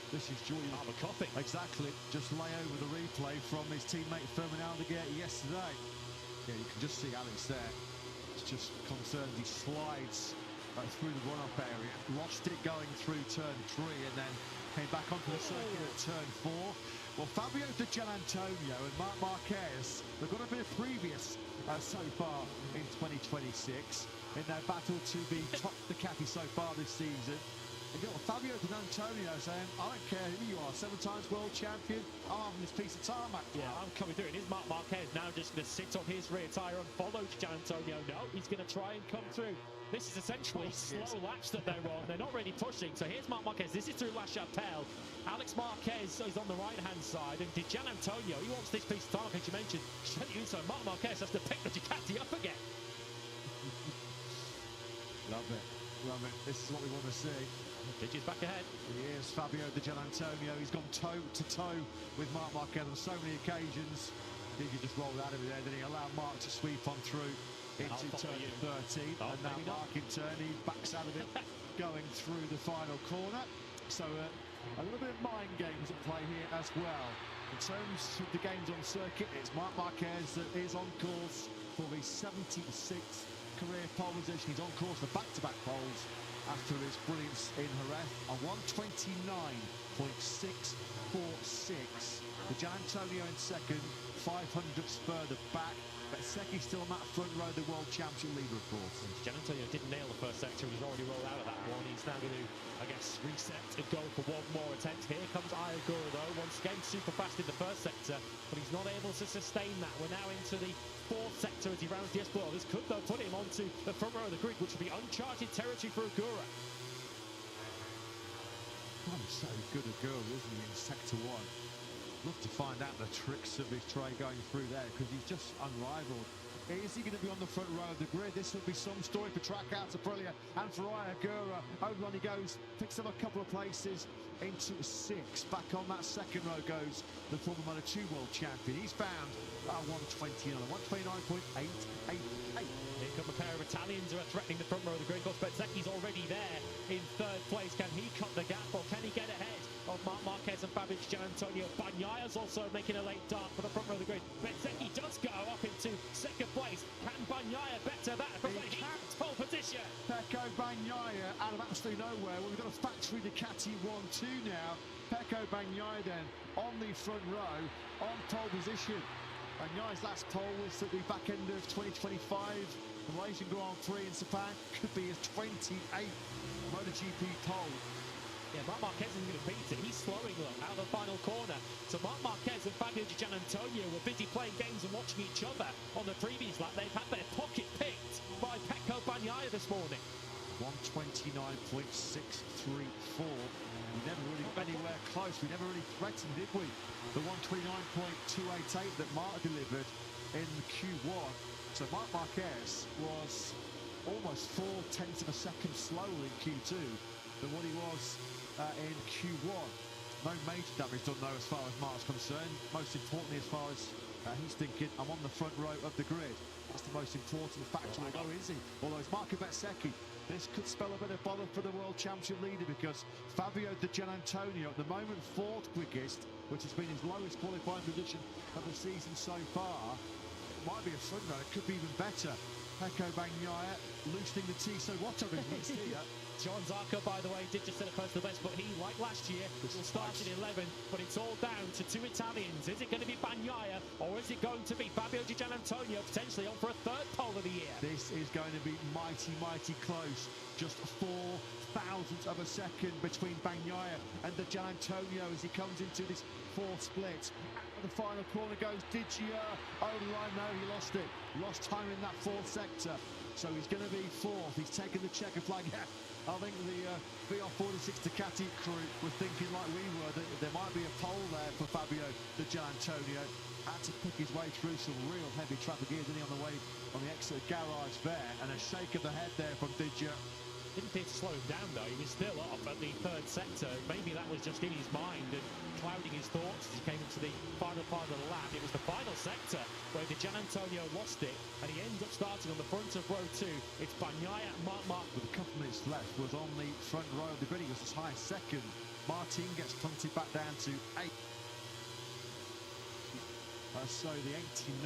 This is Julian. Coughing. Exactly. Just lay over the replay from his teammate Fermin Aldeguer yesterday. Yeah, you can just see Alex there. It's just concerned he slides through the run-up area. Lost it going through turn 3 and then came back onto the circuit at turn 4. Well, Fabio Di Gianantonio and Marc Marquez, they've got a bit of previous so far in 2026 in their battle to be top Ducati so far this season. And you've got Fabio Di Gianantonio saying, I don't care who you are, 7 times world champion, I'm having this piece of tarmac. Yeah, I'm coming through. It is Marc Marquez now just going to sit on his rear tyre and follow Gian Antonio. No, he's going to try and come through. This is essentially slow laps that they're on. They're not really pushing. So here's Marc Marquez. This is through La Chapelle. Alex Marquez is on the right-hand side. And Gian Antonio, he wants this piece of tarmac, as you mentioned. So Marc Marquez has to pick the Ducati up again. Love it. Love it. This is what we want to see. Digits back ahead. Here's Fabio Di Gianantonio. He's gone toe-to-toe with Marc Marquez on so many occasions. He just rolled out of there. Then he allowed Marc to sweep on through into turn 13. Oh, and now Marc in turn, he backs out of it going through the final corner. So a little bit of mind games at play here as well. In terms of the games on circuit, it's Marc Marquez that is on course for the 76th career pole position. He's on course for back-to-back poles after his brilliance in Jerez on 129.646. The Gian Antonio in second, 500ths further back. Bezzecchi still on that front row, the world championship leader, of course. Gian Antonio didn't nail the first sector. He's already rolled out of that one. He's now going to, I guess, reset and go for one more attempt. Here comes Ayagura, though. Once again, super fast in the first sector, but he's not able to sustain that. We're now into the fourth sector as he rounds the Esplanade. This could, though, put him onto the front row of the grid, which would be uncharted territory for Agura. Oh, so good Agura, isn't he, in sector 1? Love to find out the tricks of his trade going through there, because he's just unrivaled Is he going to be on the front row of the grid? This will be some story for Trackhouse Aprilia and for Ayagura. Over on he goes, picks up a couple of places into 6. Back on that second row goes the former Moto2 world champion. He's found 129, 129.888. Here come a pair of Italians who are threatening the front row of the grid. Of course, Bezzecchi's already there in 3rd place. Can he cut the gap, or can he get ahead of Marc Marquez and Fabio Di Giannantonio? Bagnaya's also making a late dart for the front row of the grid. Bezzecchi does go up into 2nd place. Can Bagnaia better that from the pole position? Pecco Bagnaia out of absolutely nowhere. Well, we've got a factory Ducati 1-2 now. Pecco Bagnaia then on the front row on pole position. Bagnaia's last pole was at the back end of 2025. The Malaysian Grand Prix in Sepang could be his 28th MotoGP pole. Yeah, Marc Marquez isn't going to beat it. He's slowing look out of the final corner. So Marc Marquez and Fabio Di Giannantonio were busy playing games and watching each other on the previous lap. They've had their pocket picked by Pecco Bagnaia this morning. 129.634. We never really got anywhere close. We never really threatened, did we? The 129.288 that Marc delivered in Q1. So Marc Marquez was almost 0.4 of a second slower in Q2 than what he was in Q1. No major damage done though as far as Marc's concerned. Most importantly, as far as he's thinking, I'm on the front row of the grid. That's the most important factor. Although is he? Although it's Marco Bezzecchi. This could spell a bit of bother for the World Championship leader, because Fabio Di Giannantonio, at the moment 4th quickest, which has been his lowest qualifying position of the season so far, it might be a front row. It could be even better. Pecco Bagnaia loosening the tee, so what are his here? John Zarco, by the way, did just set a close to the best, but he, like last year, will start in 11. But it's all down to 2 Italians. Is it going to be Bagnaia, or is it going to be Fabio Di Giannantonio, potentially on for a 3rd pole of the year? This is going to be mighty, mighty close. Just 4 thousandths of a second between Bagnaia and Di Giannantonio as he comes into this 4th split. Out of the final corner goes Di Gia. Over the line, no, he lost it. Lost time in that 4th sector. So he's going to be 4th. He's taken the checker flag. I think the VR46 Ducati crew were thinking like we were, that there might be a pole there for Fabio Di Giannantonio. Had to pick his way through some real heavy traffic here, didn't he, on the way on the exit garage there. And a shake of the head there from Di Gia. Didn't appear to slow him down though. He was still off at the 3rd sector. Maybe that was just in his mind and clouding his thoughts as he came into the final part of the lap. It was the final sector where Di Giannantonio lost it, and he ends up starting on the front of row 2. It's Bagnaia and Marc with a couple minutes left, was on the front row of the grid. He was as high as 2nd. Martin gets punted back down to 8th. So the 89,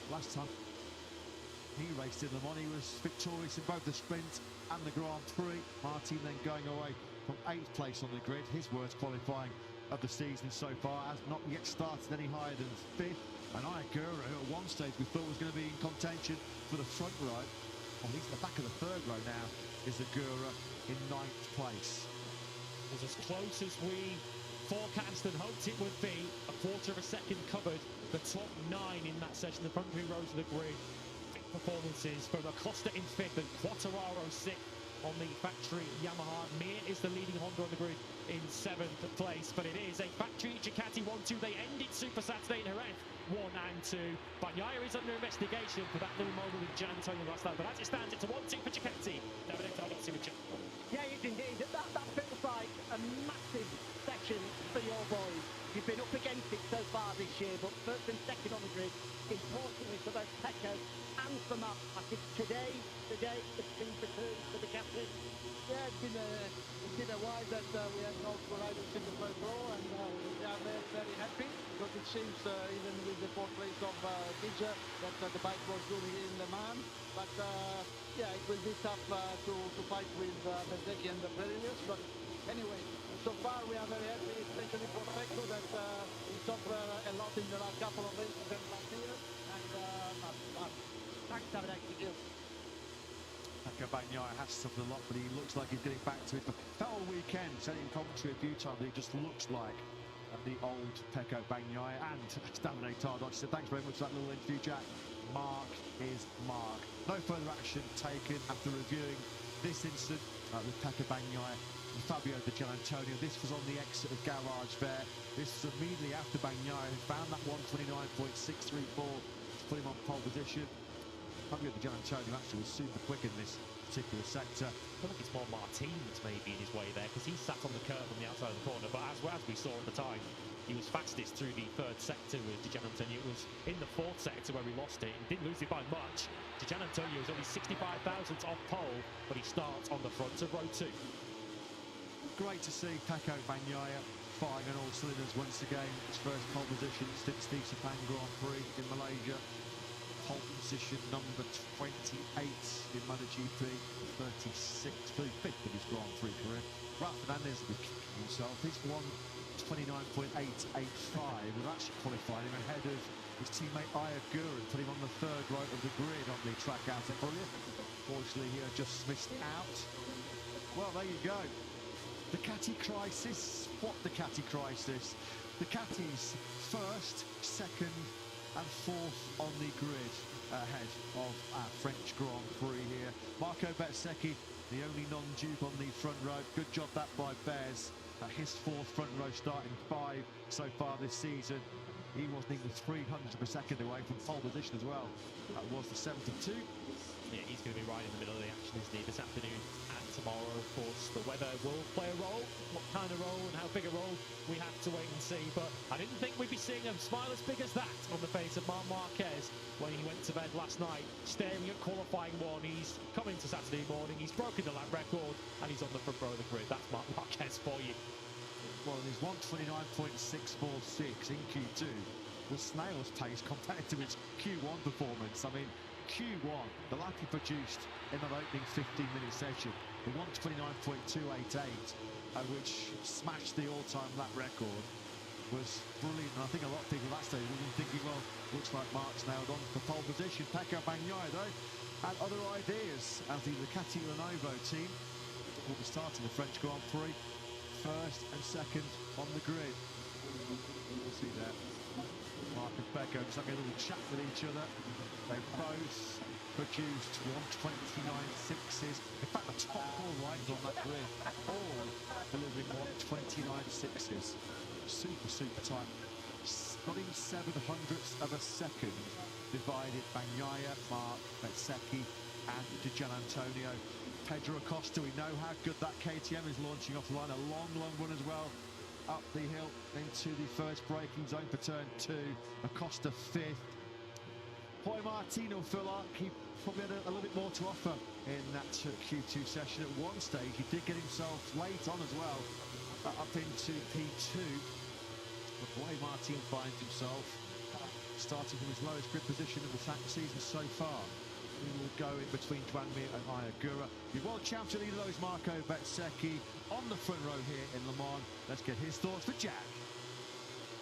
last time he raced in Le Mans, he was victorious in both the sprint and the Grand Prix. Martin then going away from 8th place on the grid, his worst qualifying of the season so far, has not yet started any higher than 5th. And Ayagura, who at one stage we thought was going to be in contention for the front row, at least the back of the 3rd row now, is Ayagura in 9th place. was as close as we forecast and hoped it would be. A 1/4 of a second covered the top 9 in that session. The front 3 rows of the grid. Big performances from Acosta in 5th and Quartararo 6th on the factory Yamaha. Mir is the leading Honda on the grid in 7th place, but it is a factory Ducati 1-2. They ended Super Saturday in Jerez 1 and 2. Bagnaia is under investigation for that little moment with Giannantonio last night, but as it stands, it's a 1-2 for Ducati. David Ectardo, Yeah, it is indeed. That feels like a massive section for your boys. You've been up against it so far this year, but 1st and 2nd on the grid, importantly for both Pecco and for Marc. I think today, it's been for 2 for the captain. Yeah, it's been a while that we have not riders in the first row, and we are very, very happy, because it seems even with the 4th place of Dija that the bike was doing in Le Mans. But yeah, it will be tough to fight with Bezzecchi and the Prelius. But anyway, so far we are very happy, especially for Pecco, that he suffered a lot in the last couple of races and last year. And thanks, David Ectardo. Pecco Bagnaia has suffered a lot, but he looks like he's getting back to it. But that all weekend, said it in commentary a few times, he just looks like the old Pecco Bagnaia. And David Ectardo said, thanks very much for that little interview, Jack. Marc is Marc. No further action taken after reviewing this incident with Pecco Bagnaia and Fabio Di Giannantonio. This was on the exit of garage there. This was immediately after Bagnaia, who found that 129.634 to put him on pole position. Fabio Di Giannantonio actually was super quick in this particular sector. I feel like it's more Martin that's maybe in his way there, because he sat on the curb on the outside of the corner, but as we saw at the time, he was fastest through the third sector with Di Giannantonio. It was in the fourth sector where we lost it. He didn't lose it by much. Di Giannantonio is only 65 thousandths off pole, but he starts on the front of row 2. Great to see Pecco Bagnaia firing on all cylinders once again. His first pole position since the Sepang Grand Prix in Malaysia. Pole position number 28 in MotoGP, 35th of his Grand Prix career. Rafa Fernandez will be kicking himself. He's won 29.885. We're actually qualifying him ahead of his teammate Ayagura and put him on the third row of the grid on the track out at Prix. Unfortunately, he just missed out. Well, there you go. Ducati crisis. What Ducati crisis? Ducati's first, second and fourth on the grid ahead of our French Grand Prix here. Marco Bezzecchi, the only non-dupe on the front row. Good job that by Bez. His fourth front row starting 5 so far this season. He wasn't even 300 per second away from pole position as well. That was the 72. Yeah, he's going to be right in the middle of the action, isn't he, this afternoon and tomorrow. Of course, the weather will play a role. What kind of role and how big a role, we have to wait and see. But I didn't think we'd be seeing a smile as big as that on the face of Marc Marquez when he went to bed last night, staring at qualifying 1. He's come into Saturday morning, he's broken the lap record, and he's on the front row of the grid. That's Marc Marquez for you. Well, his 129.646 in Q2 was snail's pace compared to his Q1 performance. I mean, Q1, the lap he produced in that opening 15-minute session, the 129.288, which smashed the all-time lap record, was brilliant. And I think a lot of people at that stage were thinking, well, looks like Mark's nailed on for pole position. Pecco Bagnaia, though, had other ideas as the Ducati Lenovo team will be starting the French Grand Prix. First and second on the grid. We'll see that. Mark and Pecco just having a little chat with each other. They both produced 129.6s. In fact, the top 4 riders on that grid all delivering 129.6s. Super tight. Not even 700ths of a second divided Bagnaia, Marc, Bezzecchi and Di Giannantonio. Pedro Acosta, we know how good that KTM is launching off the line. A long run as well. Up the hill into the first braking zone for turn 2. Acosta 5th. Jorge Martin will feel like he probably had a little bit more to offer in that Q2 session. At one stage, he did get himself late on as well, up into P2. But Jorge Martin finds himself starting from his lowest grid position of the season so far. He will go in between Duanmi and Ayagura. The world champion leader, though, is Marco Bezzecchi on the front row here in Le Mans. Let's get his thoughts for Jack.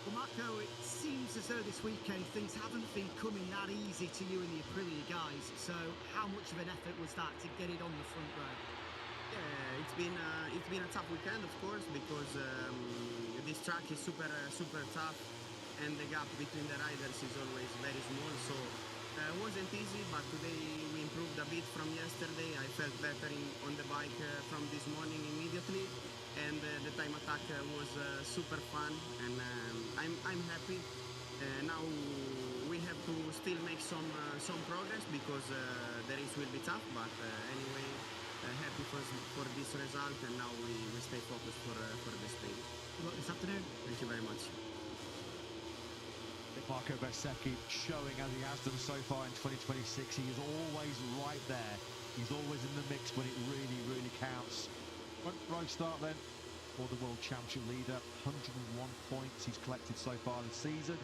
Well, Marco, it seems as though this weekend things haven't been coming that easy to you and the Aprilia guys. So how much of an effort was that to get it on the front row? Yeah, it's been a tough weekend, of course, because this track is super tough, and the gap between the riders is always very small. So it wasn't easy, but today we improved a bit from yesterday. I felt better on the bike from this morning immediately, and the time attack was super fun, and I'm happy. Now we have to still make some progress because the race will be tough, but anyway, happy for this result, and now we stay focused for the stage. Good luck this afternoon. Thank you very much. Marco Bezzecchi showing, as he has done so far in 2026, he is always right there. He's always in the mix when it really counts. Front row start then for the world championship leader. 101 points he's collected so far this season.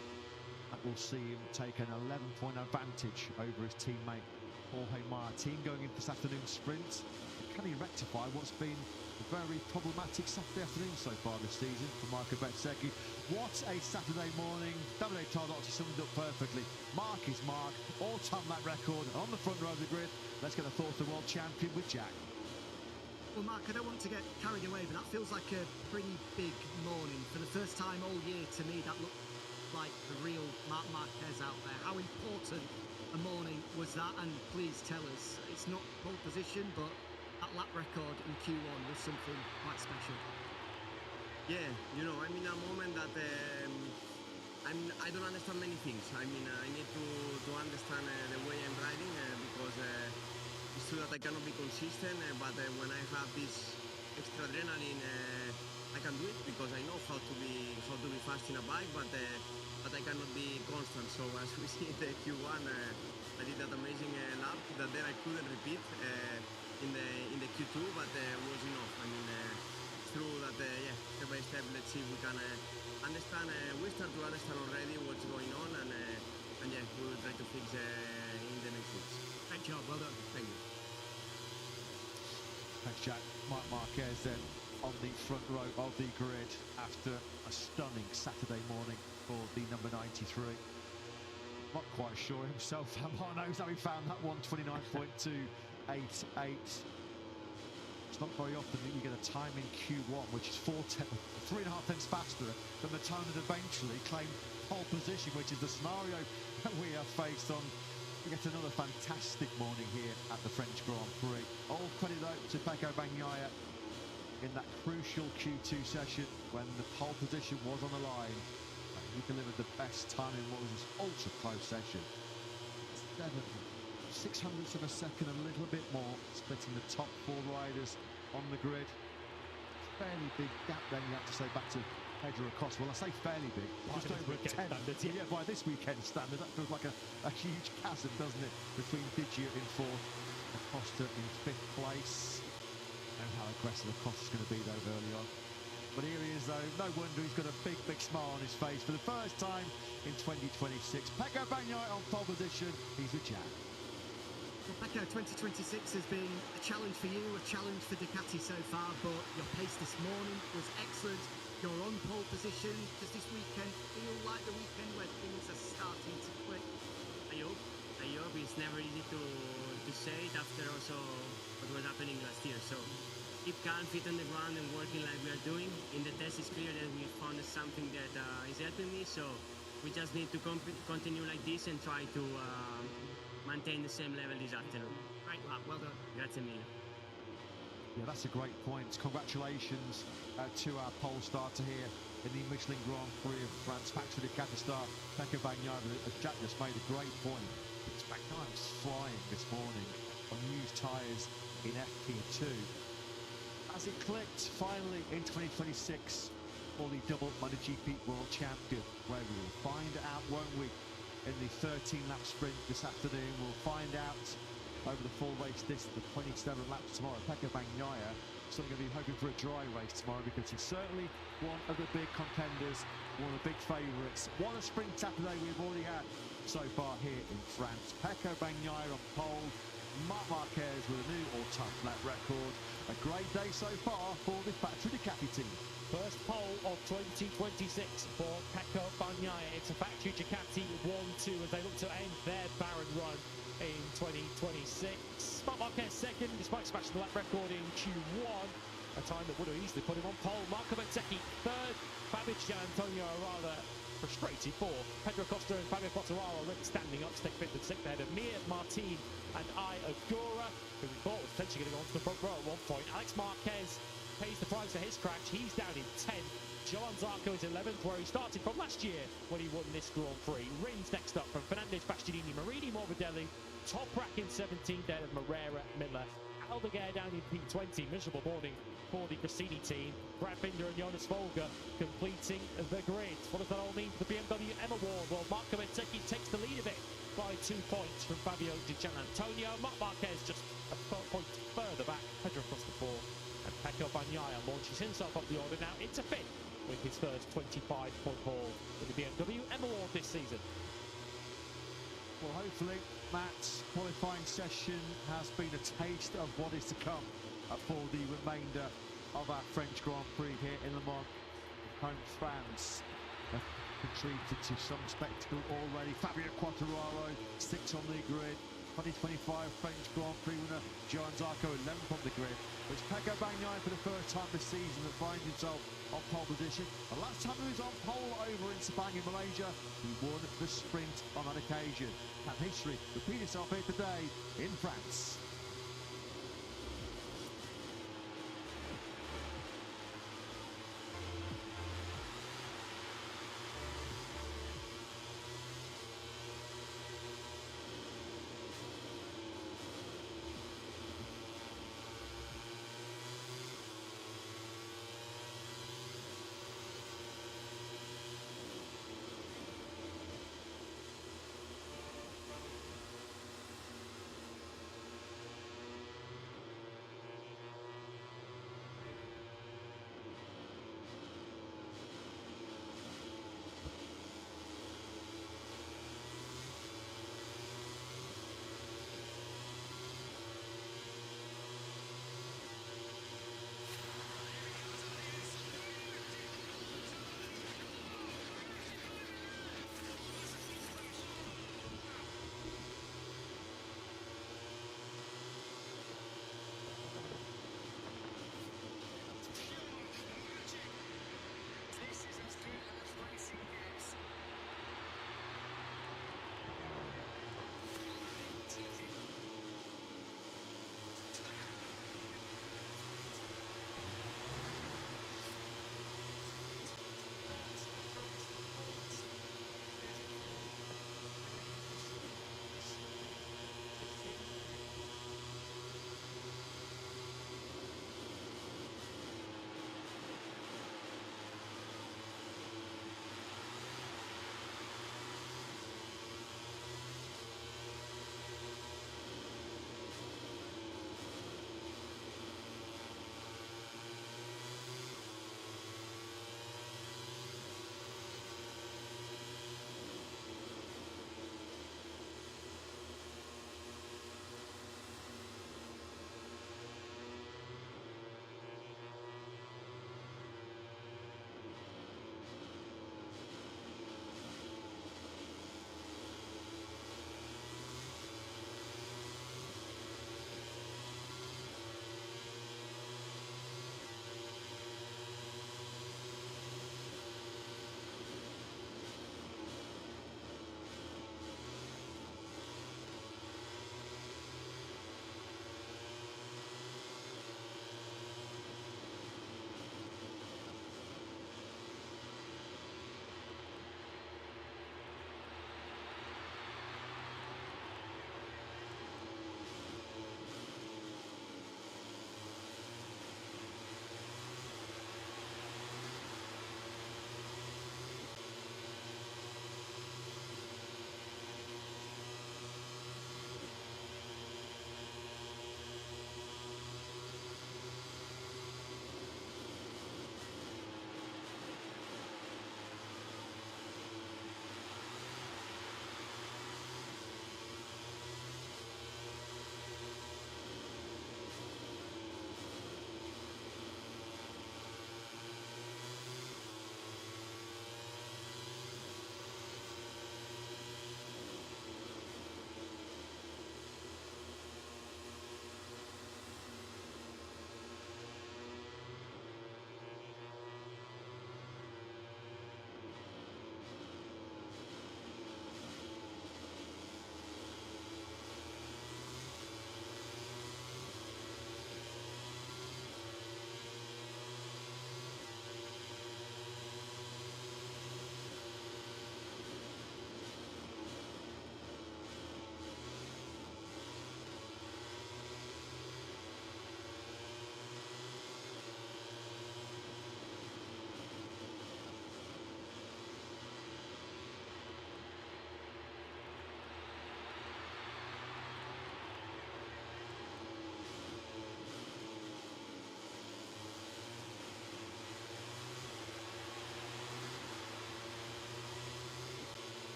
That will see him take an 11-point advantage over his teammate Jorge Martin going into this afternoon's sprint. Can he rectify what's been a very problematic Saturday afternoon so far this season for Marco Bezzecchi? What a Saturday morning. Davide Tardozzi summed it up perfectly. Mark is Mark, all-time lap record on the front row of the grid. Let's get the thoughts of the world champion with Jack. Well, Mark, I don't want to get carried away, but that feels like a pretty big morning. For the first time all year, to me, that looked like the real Marc Marquez out there. How important a morning was that? And please tell us, it's not pole position, but that lap record in Q1 was something quite special. Yeah, you know, I'm in a moment that I don't understand many things. I mean, I need to understand the way I'm riding I cannot be consistent, but when I have this extra adrenaline, I can do it because I know how to be fast in a bike, but I cannot be constant. So as we see in the Q1, I did that amazing lap that then I couldn't repeat in the Q2, but was enough. I mean, through that, step by step, let's see if we can understand. We start to understand already what's going on, and yeah, we will try to fix in the next weeks. Great job, well done. Thank you. Thanks, Jack. Marc Marquez then on the front row of the grid after a stunning Saturday morning for the number 93. Not quite sure himself, Mark knows how he found that 1:29.288. It's not very often that you get a time in Q1 which is 3.5 tenths faster than the time that eventually claimed pole position, which is the scenario that we have faced on yet another fantastic morning here at the French Grand Prix. All credit though to Pecco Bagnaia in that crucial Q2 session when the pole position was on the line. He delivered the best time in what was this ultra close session. 600ths of a second, a little bit more, splitting the top 4 riders on the grid. Fairly big gap then, you have to say, back to Pedro Acosta. Well, I say fairly big, just over 10. Standards, yeah, by this weekend standard, that feels like a huge chasm, doesn't it, between Digia in 4th, Acosta in 5th place. I don't know how aggressive Acosta's going to be though early on. But here he is though, no wonder he's got a big smile on his face for the first time in 2026. Pecco Bagnaia on pole position, he's with Jack. Well, Pecco, 2026 has been a challenge for you, a challenge for Ducati so far, but your pace this morning was excellent. You're on pole position. Does this weekend feel like the weekend where things are starting to click? I hope. It's never easy to say it after also what was happening last year. So keep calm, feet on the ground, and working like we are doing. In the test, it's clear that we found something that is helping me. So we just need to continue like this and try to maintain the same level this afternoon. Great lap, well done. Grazie mille. Yeah, that's a great point. Congratulations to our pole starter here in the Michelin Grand Prix of France. Factory Ducati star Pecco Bagnaia. As Jack just made a great point, Bagnaia was flying this morning on used tyres in FP2. As it clicked finally in 2026 for the double MotoGP World Champion, where we will find out, won't we, in the 13-lap sprint this afternoon. We'll find out over the full race distance, the 27 laps tomorrow. Pecco Bagnaia still going to be hoping for a dry race tomorrow because he's certainly one of the big contenders, one of the big favourites. What a sprint Saturday we've already had so far here in France. Pecco Bagnaia on pole, Marc Marquez with a new all-time lap record. A great day so far for the Factory Ducati team. First pole of 2026 for Pecco Bagnaia. It's a Factory Ducati 1-2 as they look to end their barren run in 2026. Marc Marquez second, despite smashing the lap record in Q1, a time that would have easily put him on pole. Marco Bezzecchi third, Fabio Antonio rather frustrated fourth. Pedro Acosta and Fabio Quartararo already standing up to take fifth and sixth ahead of Mir, Martin and Agora, who we thought was potentially going to go onto the front row at one point. Alex Marquez pays the price for his crash. He's down in 10th. Johan Zarco is 11th, where he started from last year when he won this Grand Prix. Rins next up from Fernandez, Bastianini, Marini, Morbidelli. Toprak in 17th, ahead of Moreira, Miller. Aldeguer down in P20. Miserable morning for the Cassini team. Brad Binder and Jonas Folger completing the grid. What does that all mean for the BMW M Award? Well, Marco Bezzecchi takes the lead of it by 2 points from Fabio Di Gianantonio. Marc Marquez just a point further back. Pedro Acosta 4. And Pecco Bagnaia launches himself up the order now into 5th with his first 25-point haul in the BMW M Award this season. Well, hopefully Matt's qualifying session has been a taste of what is to come for the remainder of our French Grand Prix here in Le Mans. Home fans have contributed to some spectacle already. Fabio Quartararo, 6th on the grid. 2025 French Grand Prix winner Johan Zarco 11th on the grid. It's Pecco Bagnaia for the first time this season that finds himself on pole position. The last time he was on pole over in Sepang in Malaysia, he won the sprint on that occasion. Can history repeat itself here today in France?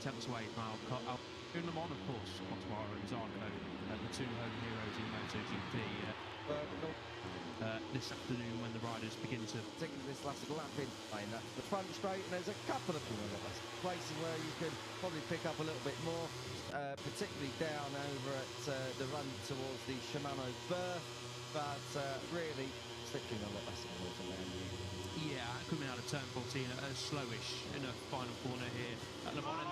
tenths away from in Le Mans, of course, Quartararo and Zarco, the two home heroes in MotoGP. This afternoon when the riders begin to... Particularly this last lap in, that's the front straight, and there's a couple of places where you can probably pick up a little bit more, particularly down over at the run towards the Shimano berth, but really slipping a lot less than water there. Yeah, coming out of turn 14, slowish in a final corner here at Le Mans.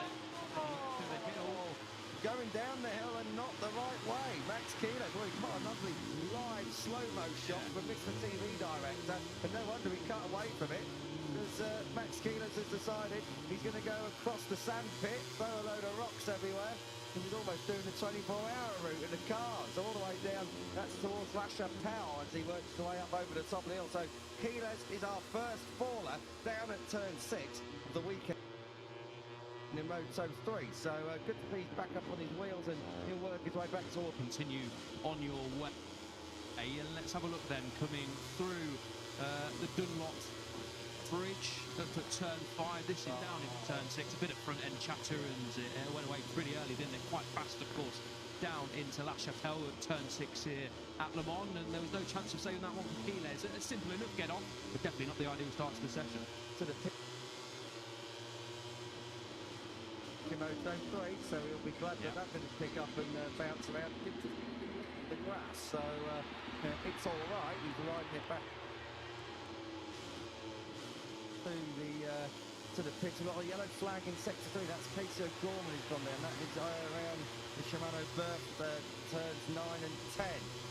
Going down the hill and not the right way. Max Keeler, boy, he got a lovely live slow-mo shot from Mr. TV Director, and no wonder he cut away from it, because Max Keeler has decided he's going to go across the sand pit, throw a load of rocks everywhere, and he's almost doing the 24-hour route in the cars, all the way down. That's towards La Chapelle as he works his way up over the top of the hill. So Keeler is our first faller down at turn 6 of the weekend in Moto3, so good to see he's back up on his wheels and he'll work his way back toward. Continue on your way, and let's have a look then, coming through the Dunlop Bridge up at turn 5. This is down into turn 6, a bit of front end chatter, and it went away pretty early, didn't it? Quite fast, of course, down into La Chapelle at turn 6 here at Le Mans, and there was no chance of saving that one for Quiles. A simple enough get on, but definitely not the ideal start to the session. To the Moto3, so he'll be glad that that didn't pick up and bounce around into the grass, so it's all right. He's riding it back to the pitch. We've got a yellow flag in sector 3. That's Casey O'Gorman who's gone there, and that is around the Shimano berth, turns 9 and 10.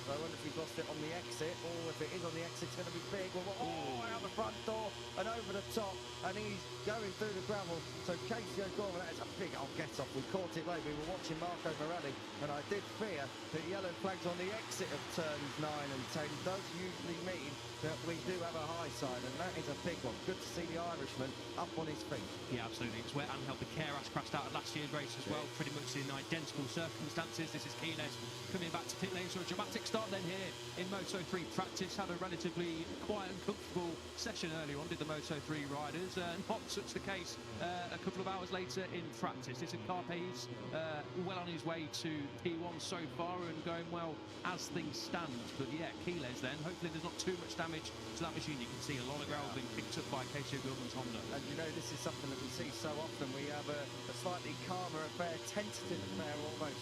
So I wonder if he's lost it on the exit, or if it is on the exit, it's going to be big. Out the front door and over the top, and he's going through the gravel. So Casey O'Gorman, that is a big old get-off. We caught it late. We were watching Marco Morelli, and I did fear that yellow flags on the exit of turns 9 and 10 does usually mean that we do have a high side, and that is a big one. Good to see the Irishman up on his feet. Yeah, absolutely. It's where Angel Bequeiras crashed out at last year's race as well, pretty much in identical circumstances. This is Quiles coming back to pit lane, so a dramatic start then here in Moto3 practice. Had a relatively quiet and comfortable session earlier on, did the Moto3 riders. Not such the case a couple of hours later in practice. This is Carpe's well on his way to P1 so far and going well as things stand. But yeah, Quiles then, hopefully there's not too much damage to that machine. You can see a lot of gravel being picked up by Casey O'Gorman's Honda. And you know, this is something that we see so often. We have a slightly calmer affair, tentative affair almost,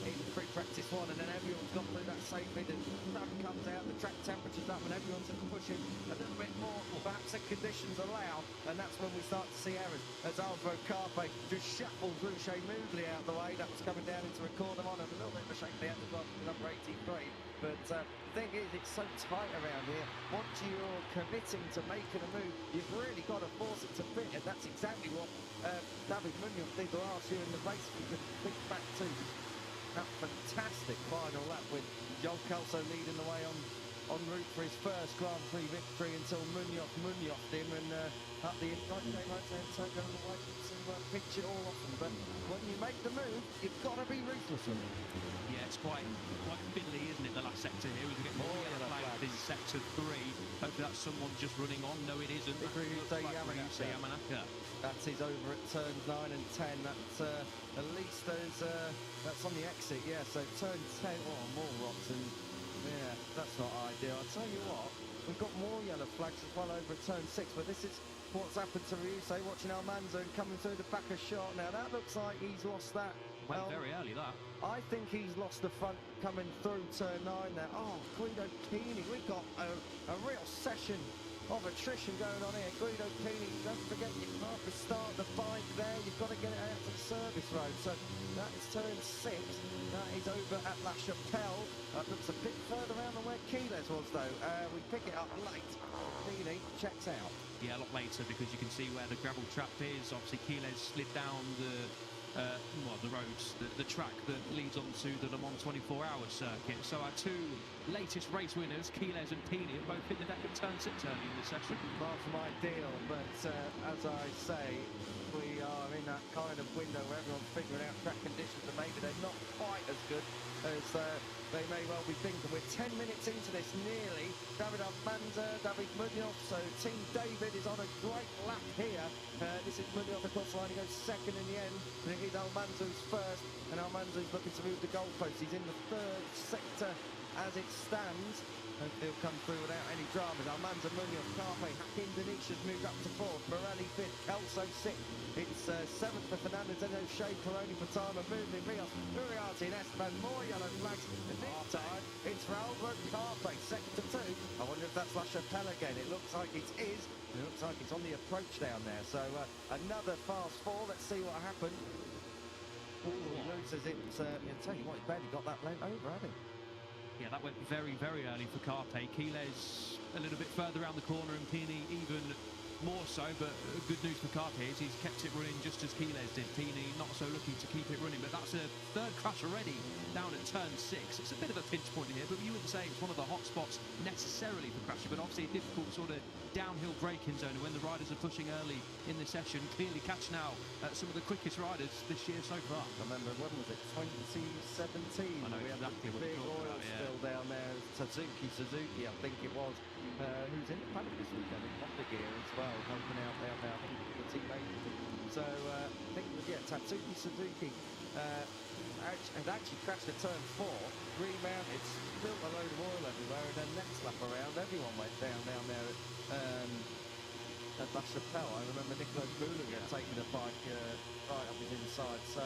in pre-practice 1, and then everyone's got through that safely. The sun comes out, the track temperature's up, and everyone's pushing a little bit more, perhaps the conditions allow, and that's when we start to see errors. As Alvaro Carpe just shuffles Luce Moodley out the way. That was coming down into a corner on, and a little bit of a shake there as well, number 83. But the thing is, it's so tight around here. Once you're committing to making a move, you've really got to force it to fit, and that's exactly what David Munoz did last year in the race. We could think back to that fantastic final lap with Joel Kelso leading the way on route for his first Grand Prix victory until Munoz him, and up the inside game outside going the way to pitch it all off them. But when you make the move, you've got to be ruthless with it. Yeah, it's quite fiddly, isn't it, the last sector here? We get more yellow flags in sector 3. Hopefully that's someone just running on. No, it isn't. Yamanaka. That is over at turns 9 and 10. That's at least that's on the exit, yeah. So turn 10, more rocks, and yeah, that's not ideal. I'll tell you what, we've got more yellow flags as well over at turn 6, but this is what's happened to Ryuse, watching Almanza and coming through the back of shot. Now that looks like he's lost that. Went very early, that. I think he's lost the front coming through turn 9 there. Oh, Guido Keeney, we've got a real session of attrition going on here. Guido Keeney, don't forget you can't restart the bike there. You've got to get it out to the service road. So that is turn 6. That is over at La Chapelle. That looks a bit further around than where Quiles was, though. We pick it up late. Keeney checks out. Yeah, a lot later, because you can see where the gravel trap is. Obviously, Quiles slid down the roads, the track that leads onto the Le Mans 24-hour circuit. So our two latest race winners, Quiles and Pini, have both hit the deck at turn 6 early in the session. Far from ideal, but as I say, we are in that kind of window where everyone's figuring out track conditions, and maybe they're not quite quite as good as they may well be thinking. We're 10 minutes into this nearly. David Almanza, David Munoz, so Team David is on a great lap here. This is Munoz across the line, he goes second in the end, and it is Almanza who's first, and Almanza is looking to move the goalpost. He's in the third sector as it stands. Hopefully he'll come through without any dramas. Almanza, Munoz, Carpe, Indonesia's moved up to fourth, Morelli fifth, Kelso sixth. It's seventh for Fernandez, then O'Shea, Peroni for time, and moving Rios, Uriarte and Esteban, more yellow flags. And this time, it's for Albert Carpe, second to two. I wonder if that's La Chapelle again. It looks like it is. It looks like it's on the approach down there. So another fast four. Let's see what happened. Ooh, he loses it. I'll tell you what, he's barely got that length over, hasn't he? Yeah, that went very, very early for Carpe. Quiles a little bit further around the corner, and Pini even more so, but good news for Carpe is he's kept it running just as Quiles did. Pini not so looking to keep it running, but that's a third crash already down at turn 6. It's a bit of a pinch point here, but you wouldn't say it's one of the hot spots necessarily for crashing, but obviously a difficult sort of downhill braking zone when the riders are pushing early in the session. Clearly catching out some of the quickest riders this year so far. Remember, when was it? 2017. I know we had exactly the what big you're talking oil about, yeah. spill down there. Suzuki, I think it was, who's in the paddock this weekend in Honda gear as well, helping out down there. I think it was the teammate. So I think it was, Tatsuki Suzuki had actually crashed at turn 4, remounted, spilled a load of oil everywhere, and then next lap around, everyone went down there at La Chapelle. I remember Nicolas Boulogne had taken a bike right up his inside. So,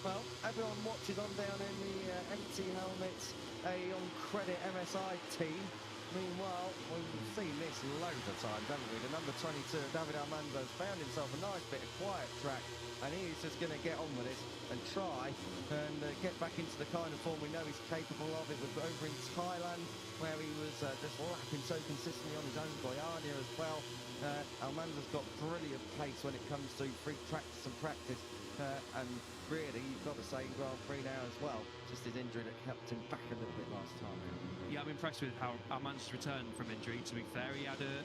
well, everyone watches on down in the empty helmets, a on-credit MSI team. Meanwhile, we've seen this loads of times, haven't we? The number 22, David Almanza's found himself a nice bit of quiet track, and he is just going to get on with it and try and get back into the kind of form we know he's capable of. It was over in Thailand, where he was just lapping so consistently on his own, Goiânia as well. Almanza's got brilliant pace when it comes to free practice and practice, and really, you've got to say in Grand Prix now as well, just his injury that kept him back a little bit last time. Yeah, I'm impressed with how Almanza's returned from injury, to be fair. He had a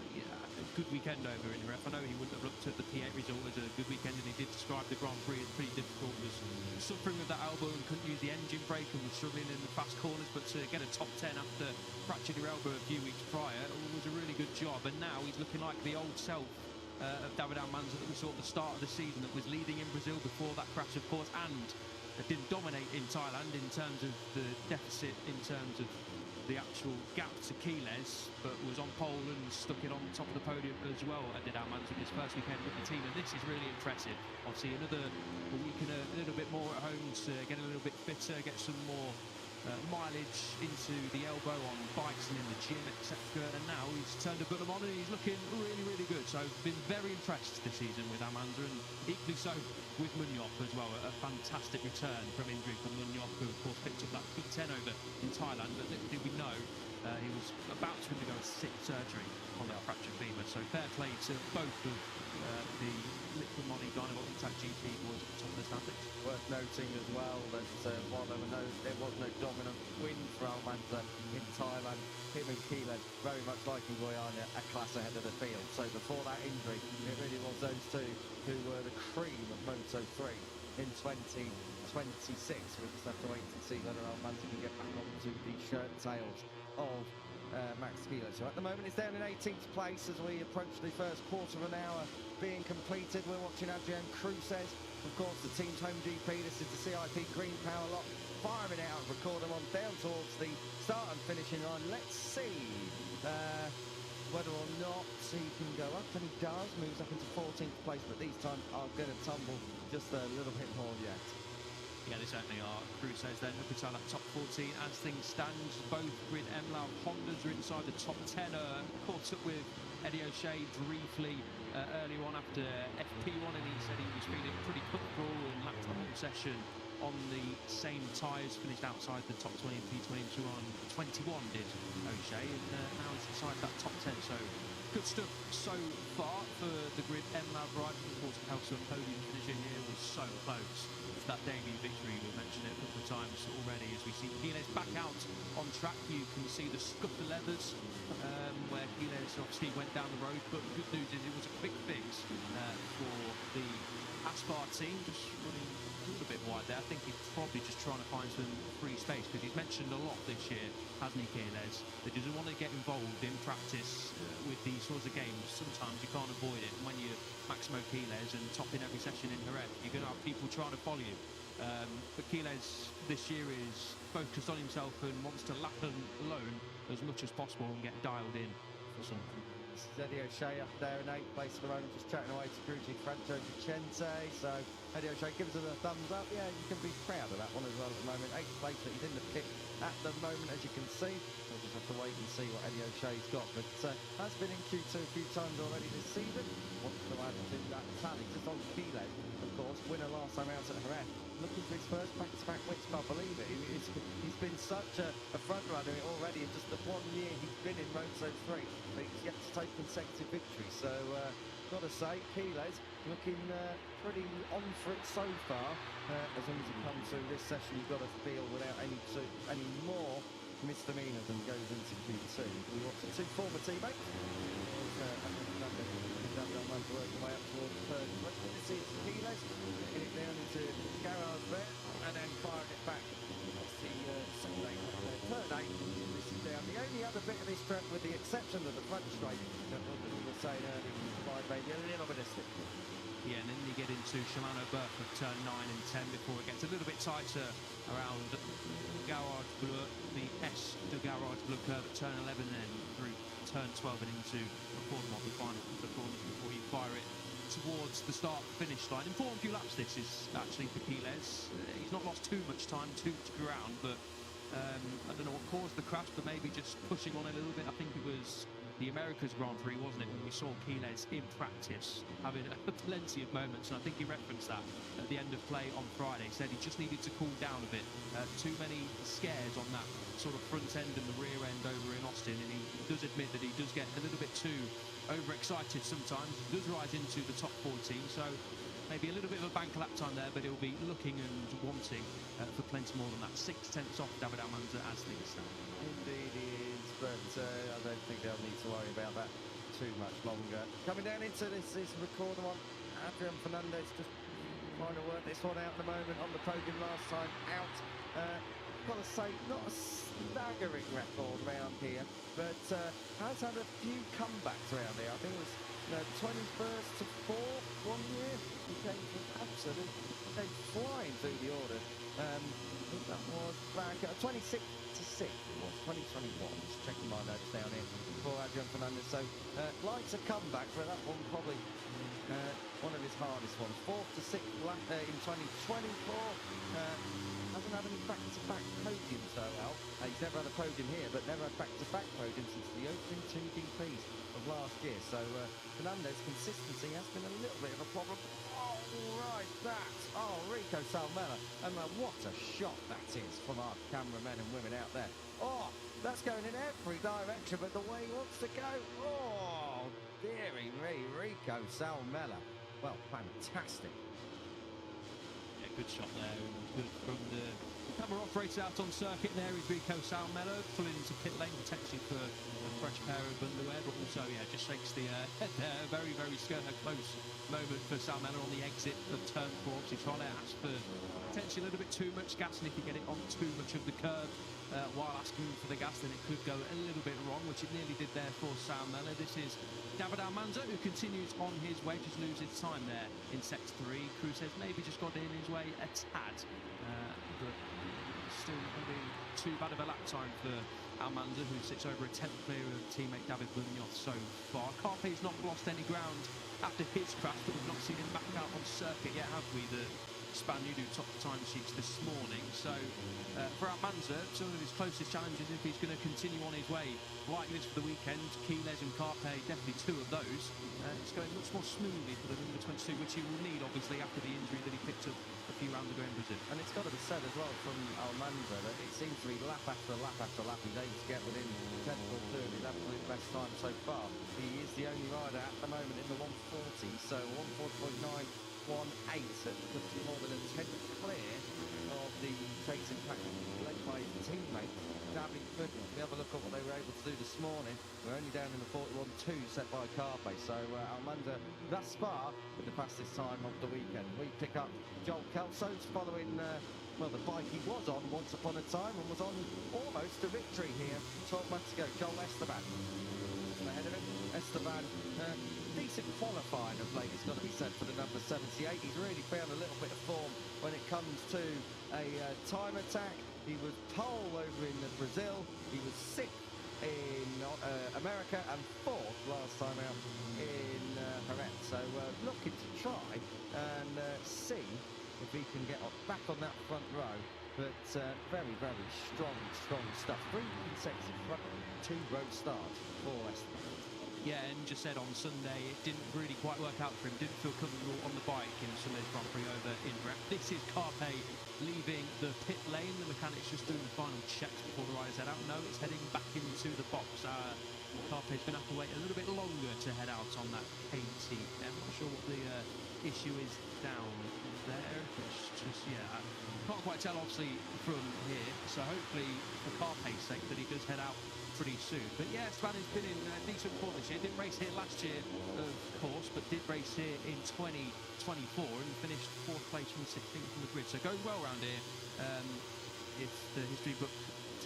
good weekend over in Ref. I know he wouldn't have looked at the P8 result as a good weekend, and he did describe the Grand Prix as pretty difficult. He was suffering with that elbow and couldn't use the engine brake and was struggling in the fast corners, but to get a top 10 after fractured your elbow a few weeks prior was a really good job. And now he's looking like the old self of David Almanza that we saw at the start of the season, that was leading in Brazil before that crash, of course, and didn't dominate in Thailand in terms of the deficit, in terms of the actual gap to Quiles, but was on pole and stuck it on top of the podium as well. Did Almanza in his first weekend with the team, and this is really impressive. Obviously, another week and a little bit more at home to get a little bit fitter, get some more mileage into the elbow on bikes and in the gym, etc. And now he's turned a bit on and he's looking really, really good. So been very impressed this season with Almanza, and equally so with Munoz as well. A fantastic return from injury from Munoz, who of course picked up that P10 over in Thailand, but little did we know he was about to undergo a sick surgery on that fractured femur. So fair play to both of the Liquid Money Dynamo Intact GP boys at the top of the standings. Worth noting as well that while there was no dominant win for Almanza in Thailand, him and Quiles, very much like in Goiânia, a class ahead of the field. So before that injury, it really was those two who were the cream of Moto3 in 2026. We'll just have to wait and see whether Almanza can get back onto the shirt tails of Max Quiles. So at the moment it's down in 18th place as we approach the first quarter of an hour being completed. We're watching Adrian Cruces, of course the team's home GP. This is the CIP Green Power Lock, firing out, record them on down towards the start and finishing line. Let's see whether or not he can go up, and he does, moves up into 14th place, but these times are going to tumble just a little bit more yet. Yeah, they certainly are. Cruces then looking inside that top 14 as things stand. Both Grid MLAB Hondas are inside the top 10. Caught up with Eddie O'Shea briefly earlier on after FP1, and he said he was feeling pretty comfortable and lapped the whole session on the same tyres. Finished outside the top 20 P22 on 21 did O'Shea, and now he's inside that top 10. So good stuff so far for the Grid MLAB ride. Of course, Kelso podium finishing here was so close. That debut victory, we've mentioned it a couple of times already, as we see Quiles back out on track. You can see the scuff of leathers where Quiles obviously went down the road, but the good news is it was a quick fix for the Aspar team just running a little bit wide there. I think he's probably just trying to find some free space because he's mentioned a lot this year, hasn't he, Keylez, that he doesn't want to get involved in practice with these sorts of games. Sometimes you can't avoid it. And when you're Maximo Keylez and topping every session in Jerez, you're going to have people trying to follow you. But Keylez this year is focused on himself and wants to lap alone as much as possible and get dialed in for something. Eddie O'Shea up there in 8th place at the moment, just chatting away to Grucci Franco Vicente. So Eddie O'Shea gives us a thumbs up. Yeah, you can be proud of that one as well at the moment. 8th place, but he's in the pit at the moment, as you can see. We'll just have to wait and see what Eddie O'Shea's got. But has been in Q2 a few times already this season. Wants to add to that tally. Just on Keylez, of course, winner last time out at Jerez. Looking for his first back-to-back wins, can't believe it. He's been such a front runner already in just the 1 year he's been in Moto3, but he's yet to take consecutive victories. So, got to say, Keylez looking pretty on for it so far. As long as he comes through this session, you've got to feel without any more misdemeanors and goes into Q2. We watch the two former teammates. Working way up towards the third. This is Keylez getting it down into garage there and then firing it back. That's the Sunday turn 8. This is down. The only other bit of this track, with the exception of the front straight, that we were saying earlier, maybe a little bit of slip. Yeah, and then you get into Shimano Burke of turn 9 and 10 before it gets a little bit tighter around Garage Bleu, the S de Garage Bleu curve at turn 11, and through turn 12 and into Recordemont, the final performance before you fire it towards the start-finish line. Important few laps this is actually for Keylez. He's not lost too much time to ground, but I don't know what caused the crash, but maybe just pushing on a little bit. I think it was the America's Grand Prix, wasn't it, when we saw Keylez in practice having plenty of moments, and I think he referenced that at the end of play on Friday. He said he just needed to cool down a bit. Too many scares on that sort of front end and the rear end over in Austin, and he does admit that he does get a little bit too overexcited sometimes. He does rise into the top 14, so maybe a little bit of a bank lap time there, but he'll be looking and wanting for plenty more than that. 6/10 off David Almanza as things stand. Indeed he is, but I don't think they'll need to worry about that too much longer. Coming down into this is Recordemont. Adrian Fernandez just trying to work this one out at the moment on the podium last time out. Got to say, not a staggering record round here, but has had a few comebacks around here. I think it was 21st to 4th 1 year. He came from came flying through the order. I think that was back at 26 to 6. It was 2021. Just checking my notes down here for Adrian Fernandez. So likes a comeback, but that one probably one of his hardest ones. 4th to 6th in 2024. Hasn't had any back-to-back podiums though, Al. He's never had a podium here, but never had back-to-back podiums since the opening 2 GPs of last year. So Fernandez consistency has been a little bit of a problem. Oh, right, Rico Salmela. And what a shot that is from our cameramen and women out there. Oh, that's going in every direction, but the way he wants to go. Oh, dearie me, Rico Salmela. Well, fantastic. Good shot there, good from the camera operator out on circuit. There is Rico Salmela pulling into pit lane potentially for a fresh pair of underwear, but also just shakes the head there. Very, very close moment for Salmela on the exit of turn 4. He's trying to ask for potentially a little bit too much gas, and if you get it on too much of the curve while asking for the gas, then it could go a little bit wrong, which it nearly did there for Salmela. This is David Almanza, who continues on his way, just loses time there in Sector 3. Cruz says maybe just got in his way a tad, but still not be too bad of a lap time for Almanza, who sits over a 10th clear of teammate David Munoz so far. Carpe's not lost any ground after his crash, but we've not seen him back out on circuit yet, have we? The Spaniard who topped the time sheets this morning. So for Almanza, some of his closest challenges, if he's going to continue on his way like this for the weekend, Keylez and Carpe, definitely 2 of those. It's going much more smoothly for the number 22, which he will need, obviously, after the injury that he picked up a few rounds ago in Brazil. And it's got to be said as well from Almanza that it seems to be lap after lap after lap. He's able to get within 10th or 2 of his absolute best time so far. He is the only rider at the moment in the 140, so 140.918, so puts him more than a 10th clear of the chasing pack led by his teammate. Dabbing good. We have a look at what they were able to do this morning. We're only down in the 41.2 set by Carpe. So Almanda thus far with the fastest time of the weekend. We pick up Joel Kelso's following well, the bike he was on once upon a time and was on almost a victory here 12 months ago. Joel Esteban ahead of him. Esteban, decent qualifying of late, it's got to be said, for the number 78. He's really found a little bit of form when it comes to a time attack. He was pole over in Brazil. He was sixth in America and fourth last time out in Jerez. So looking to try and see if he can get back on that front row. But very, very strong stuff. 3 consecutive front 2-row starts for Esteban. Yeah, and just said on Sunday it didn't really quite work out for him. Didn't feel comfortable on the bike in Sunday's Grand Prix over in Jerez. This is Carpe leaving the pit lane. The mechanic's just doing the final checks before the riders head out. No, it's heading back into the box. Carpe's going to have to wait a little bit longer to head out on that KTM. I'm not sure what the issue is down there. It's just, yeah, can't quite tell obviously from here. So hopefully for Carpe's sake that he does head out pretty soon. But yeah, Esteban has been in decent form this year. Didn't race here last year, of course, but did race here in 2024 and finished 4th place from 16th from the grid. So goes well around here, if the history book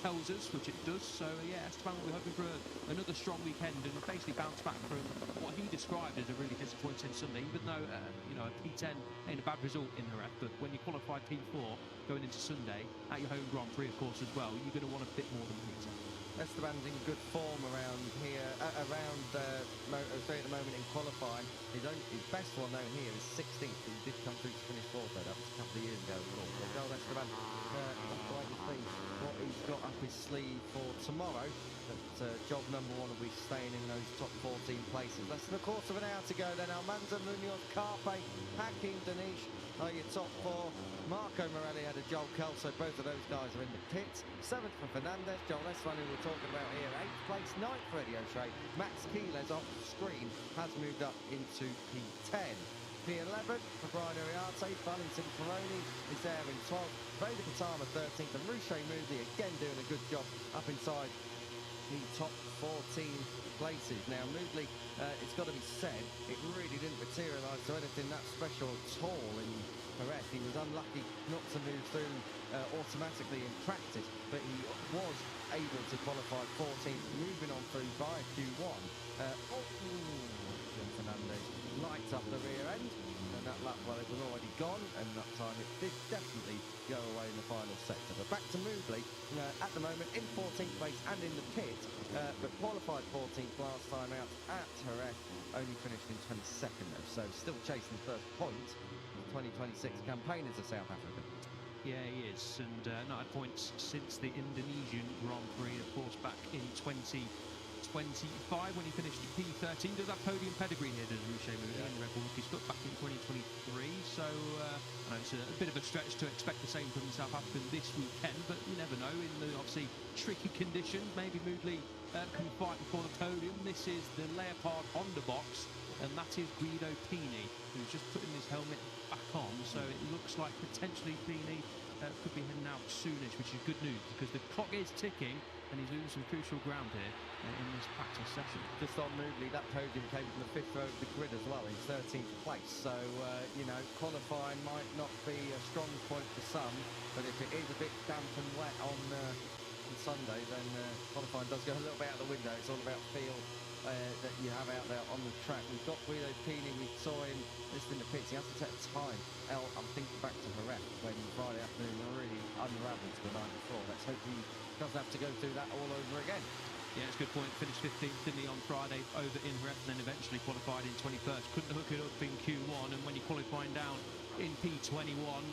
tells us, which it does. So yeah, Esteban will be hoping for another strong weekend and basically bounce back from what he described as a really disappointing Sunday. Even though you know, a P10 ain't a bad result in Jerez, but when you qualify P4 going into Sunday at your home Grand Prix, of course, as well, you're going to want a bit more than P10. Esteban's in good form around here, around Moto3 at the moment in qualifying. His best one known here is 16th. He did come through to finish 4th, though. That was a couple of years ago. Well, Joel Esteban, quite to see what he's got up his sleeve for tomorrow. But job number 1 will be staying in those top 14 places. Less than a quarter of an hour to go then. Almanza, Munoz, Carpe, Hacking, Danish are your top 4. Marco Morelli had a Joel Kelso. Both of those guys are in the pits. 7th for Fernandez. Joel Esteban, who we're talking about here, 8th place. 9th for Eddie O'Shea. Max Keeles off the screen has moved up into P10. P11 for Brian Uriarte. Valentin Peroni is there in 12th. Vader Katama 13th. And Ruche Moody again doing a good job up inside the top 14 places. Now, Moodley, it's got to be said, it really didn't materialise to anything that special at all in Jerez. He was unlucky not to move through automatically in practice, but he was able to qualify 14th, moving on through by Q1. Fernandez lights up the rear end, and that lap, well, it was already gone, and that time it did definitely go away in the final sector. But back to Moodley, at the moment in 14th place and in the pit, but qualified 14th last time out at Jerez, only finished in 22nd though, so still chasing first point. 2026 campaign as a South African. Yeah, he is, and not had points since the Indonesian Grand Prix, of course, back in 2025 when he finished P13. Does have podium pedigree here, does Ruche Moody, in the Red Bull Rookie Cup back in 2023. So I know it's a bit of a stretch to expect the same from the South African this weekend, but you never know. In the obviously tricky conditions, maybe Moodley can fight for the podium. This is the Leopard Honda box, and that is Guido Pini, who's just putting his helmet back on. So it looks like potentially Pini could be heading out soonish, which is good news because the clock is ticking and he's losing some crucial ground here in this practice session. Just on Moodley, that podium came from the 5th row of the grid as well in 13th place. So, you know, qualifying might not be a strong point for some, but if it is a bit damp and wet on Sunday, then qualifying does go a little bit out the window. It's all about feel that you have out there on the track. We've got Guido Pini, we saw him just in the pits. He has to take time. I'm thinking back to Jerez when Friday afternoon really unravelled the night before. Let's hope he doesn't have to go through that all over again. Yeah, it's a good point. Finished 15th, didn't he, on Friday over in Jerez, and then eventually qualified in 21st. Couldn't hook it up in Q1, and when you're qualifying down in P21,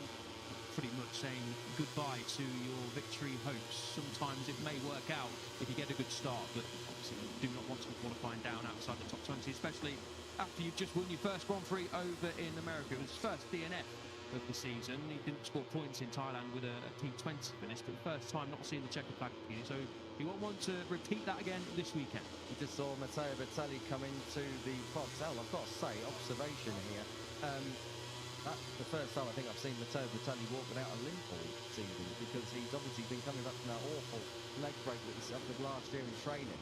pretty much saying goodbye to your victory hopes. Sometimes it may work out if you get a good start, but obviously you do not want to be qualifying down outside the top 20, especially after you've just won your first Grand Prix over in America. It was his first DNF of the season. He didn't score points in Thailand with a P20 finish, but first time not seeing the checker flag, so he won't want to repeat that again this weekend. We just saw Matteo Bertelli come into the box. I've got to say, observation here. That's the first time I think I've seen Matteo Bertelli walk without a limp all season, because He's obviously been coming back from that awful leg break that he suffered last year in training.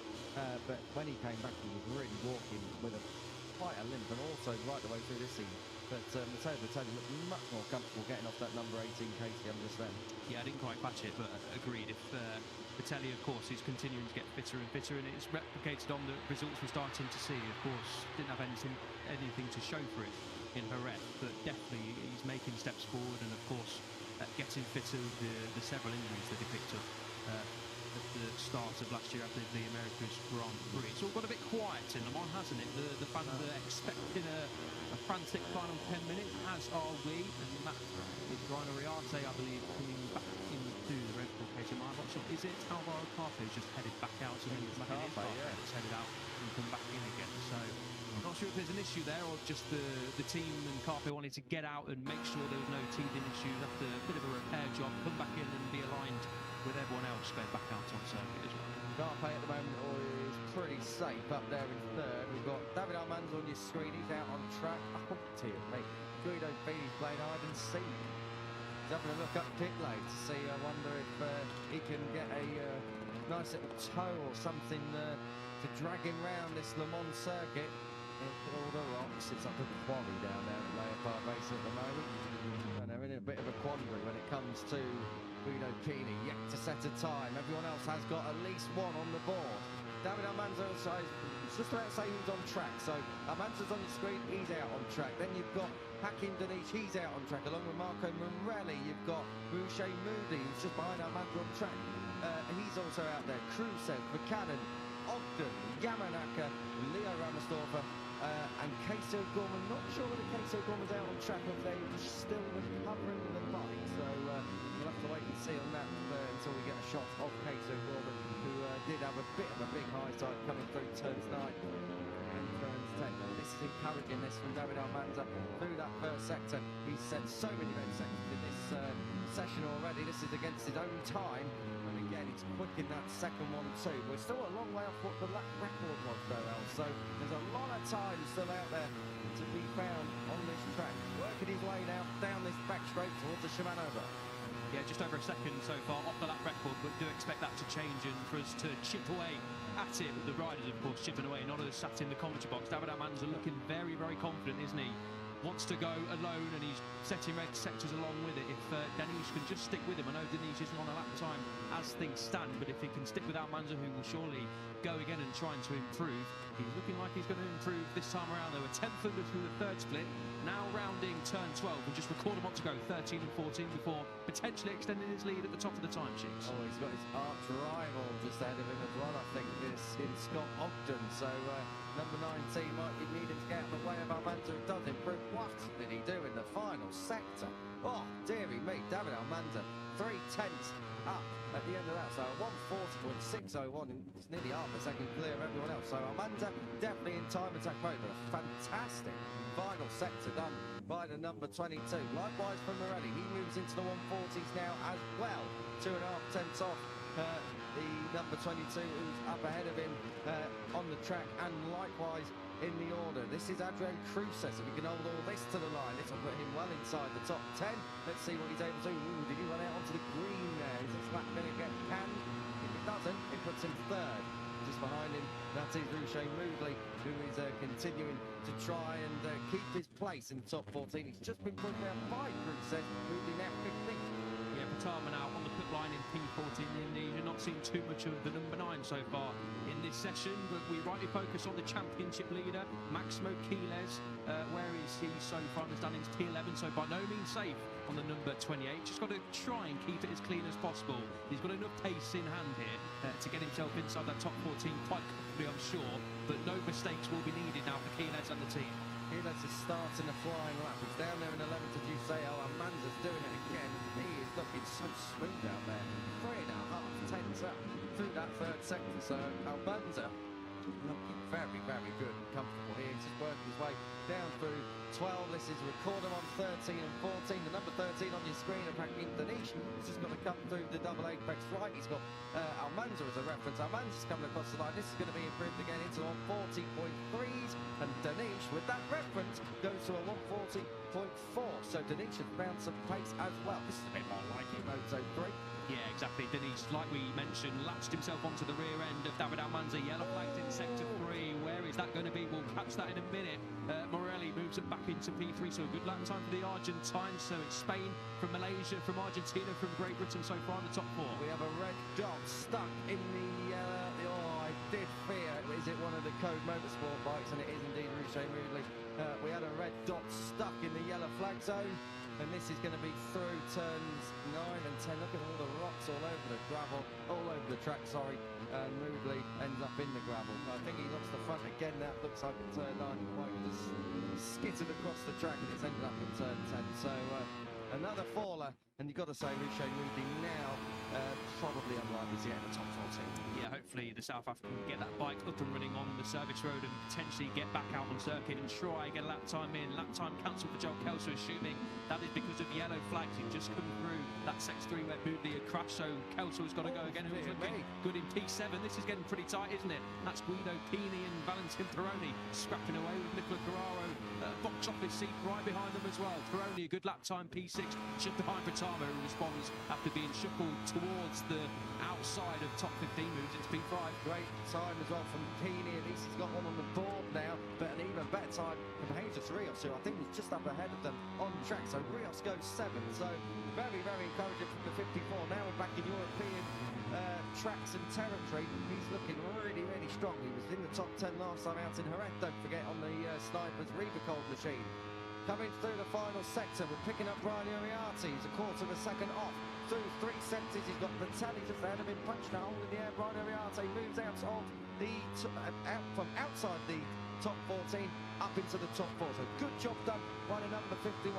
But when he came back, he was really walking with quite a limp, and also right the way through this season. But Matteo Bertelli looked much more comfortable getting off that number 18 KTM just then. Yeah, I didn't quite catch it, but agreed. If Bertelli, of course, is continuing to get fitter and fitter, and it's replicated on the results we're starting to see. Of course, didn't have anything to show for it in Jerez, but definitely he's making steps forward, and of course getting fitter with the several injuries that he picked up at the start of last year after the America's Grand Prix. It's all got a bit quiet in Le Mans, hasn't it? The fans are expecting a frantic final 10 minutes, as are we, and that is Ryan Riarte, I believe, coming back into the Red Bull KTM. I'm not sure, is it Alvaro Carpe who's just headed back out? So it's headed out and come back in again. So I'm not sure if there's an issue there, or just the team and Carpe wanted to get out and make sure there was no teething issues after a bit of a repair job, come back in and be aligned with everyone else going back out on circuit as well. Carpe at the moment is pretty safe up there in third. We've got David Almanza on your screen. He's out on track. Oh dear me. Guido Fini's playing hide and seek. He's having a look up pit lane to see. I wonder if he can get a nice little tow or something to drag him round this Le Mans circuit. All the rocks. It's like a quarry down there at Leopard Race at the moment. And they're in a bit of a quandary when it comes to Guido Pini, yet to set a time. Everyone else has got at least one on the board. David Almanza, it's just about to say he's on track. So Almanza's on your screen, he's out on track. Then you've got Hakim Danish, he's out on track. Along with Marco Morelli, you've got Boucher Moody, who's just behind Almanza on track. He's also out there. Khrushchev, Buchanan, Ogden, Yamanaka, Leo Ramersdorfer, and Keso Gorman. Not sure whether Keso Gorman's out on track or if they're still recovering the bike. So we'll have to wait and see on that until we get a shot of Keso Gorman, who did have a bit of a big high side coming through turns 9 and turns 10. This is encouraging, this from David Almanza through that first sector. He's set so many red sectors in this session already. This is against his own time. And again, he's quick in that second one too. We're still a long way off what the lap record was though, Al. So there's a lot of time still out there to be found on this track. Working his way now down this back straight towards the Shimano. Yeah, just over a second so far off the lap record, but do expect that to change and for us to chip away at it. The riders, of course, chipping away, not us sat in the commentary box. David Almanza looking very, very confident, isn't he? Wants to go alone, and he's setting red sectors along with it. If Danish can just stick with him, I know Danish isn't on a lap time as things stand, but if he can stick with Almanza, who will surely go again and trying to improve, he's looking like he's going to improve this time around. They were 10th under through the third split, now rounding turn 12, and just record a month to go, 13 and 14, before potentially extending his lead at the top of the timesheets. Oh, he's got his arch rival just ahead of him as well, I think, this in Scott Ogden. So number 19 might be needed to get out of the way of Almanza, who does improve. What did he do in the final sector? Oh, dearie me, David Almanza, 3/10 up at the end of that. So 140.601, it's nearly half a second clear of everyone else. So Almanza definitely in time attack mode, but a fantastic final sector done by the number 22. Likewise from Morelli, he moves into the 140s now as well, 2.5 tenths off the number 22, who's up ahead of him on the track, and likewise in the order. This is Adrian Khrushchev. If he can hold all this to the line, this will put him well inside the top 10. Let's see what he's able to do. Ooh, did he run out onto the green there? Is this lap going to get canned? If it doesn't, it puts him third. Just behind him, that is Boucher Moody, who is continuing to try and keep his place in the top 14. He's just been put down by Khrushchev, Moody now 15th. Yeah, Patama now on the pit line in P14. Indeed, you're not seeing too much of the number 9 so far in this session, but we rightly focus on the championship leader, Maximo Quiles. Where is he so far in the standings? T11, so by no means safe on the number 28. Just got to try and keep it as clean as possible. He's got enough pace in hand here to get himself inside that top 14 quite comfortably, I'm sure, but no mistakes will be needed now for Quiles and the team. Quiles is starting a flying lap. He's down there in 11th, as you say. Oh, Almanza's doing it again. He is looking so smooth down there. 3.5 tenths up through that third sector. So Almanza looking very, very good and comfortable here. He's just working his way down through 12. This is Recordum on 13 and 14. The number 13 on your screen, Hakim Danish. He's just got to come through the double apex right. He's got Almanza as a reference. Almanza's coming across the line. This is going to be improved again into 140.3s. And Danish, with that reference, goes to a 140.4. So Danish has found some pace as well. This is a bit more like Moto 3. Yeah, exactly. Denise, like we mentioned, latched himself onto the rear end of David Almanza. Yellow flags in sector 3. Where is that going to be? We'll catch that in a minute. Morelli moves it back into P3, so a good lap time for the Argentines. So it's Spain from Malaysia, from Argentina, from Great Britain so far in the top 4. We have a red dot stuck in the I did fear, is it one of the Code Motorsport bikes? And it is indeed Rouchet Moodley. We had a red dot stuck in the yellow flag zone. And this is going to be through turns 9 and 10. Look at all the rocks all over the gravel, all over the track, sorry. And Moodley ends up in the gravel. I think he lost the front again. That looks like turn 9. Quite just skittered across the track, and it's ended up in turn 10. So another faller. And you've got to say, Rouchet Moodley now probably unlikely to get in the top 14. Yeah, hopefully the South African can get that bike up and running on the service road and potentially get back out on circuit and try get a lap time in. Lap time cancelled for Joel Kelso, assuming that is because of yellow flags. He'd just come through that sector 3 where Moodley had crashed, so Kelso has got to go again. Who's looking good in P7. This is getting pretty tight, isn't it? That's Guido Pini and Valentin Peroni scrapping away with Nicola Carraro. Box office seat right behind them as well. Peroni, a good lap time, P6, just behind Fratama, who responds after being shuffled towards the outside of top 15, moves into P5. Great time as well from Pini. At least he's got one on the board now, but an even better time from Jesus Rios, who I think was just up ahead of them on track. So Rios goes 7. So very, very encouraging from the 54. Now we're back in European tracks and territory. He's looking really, really strong. He was in the top 10 last time out in Jerez, don't forget, on the Snipers Rebacold machine. Coming through the final sector, we're picking up Brian Uriarte. He's a quarter of a second off. Through 3 sectors, he's got Vitelli just ahead of him, punching a hole in the air. Brian Uriarte moves out of the from outside the top 14 up into the top 4. So good job done by the number 51.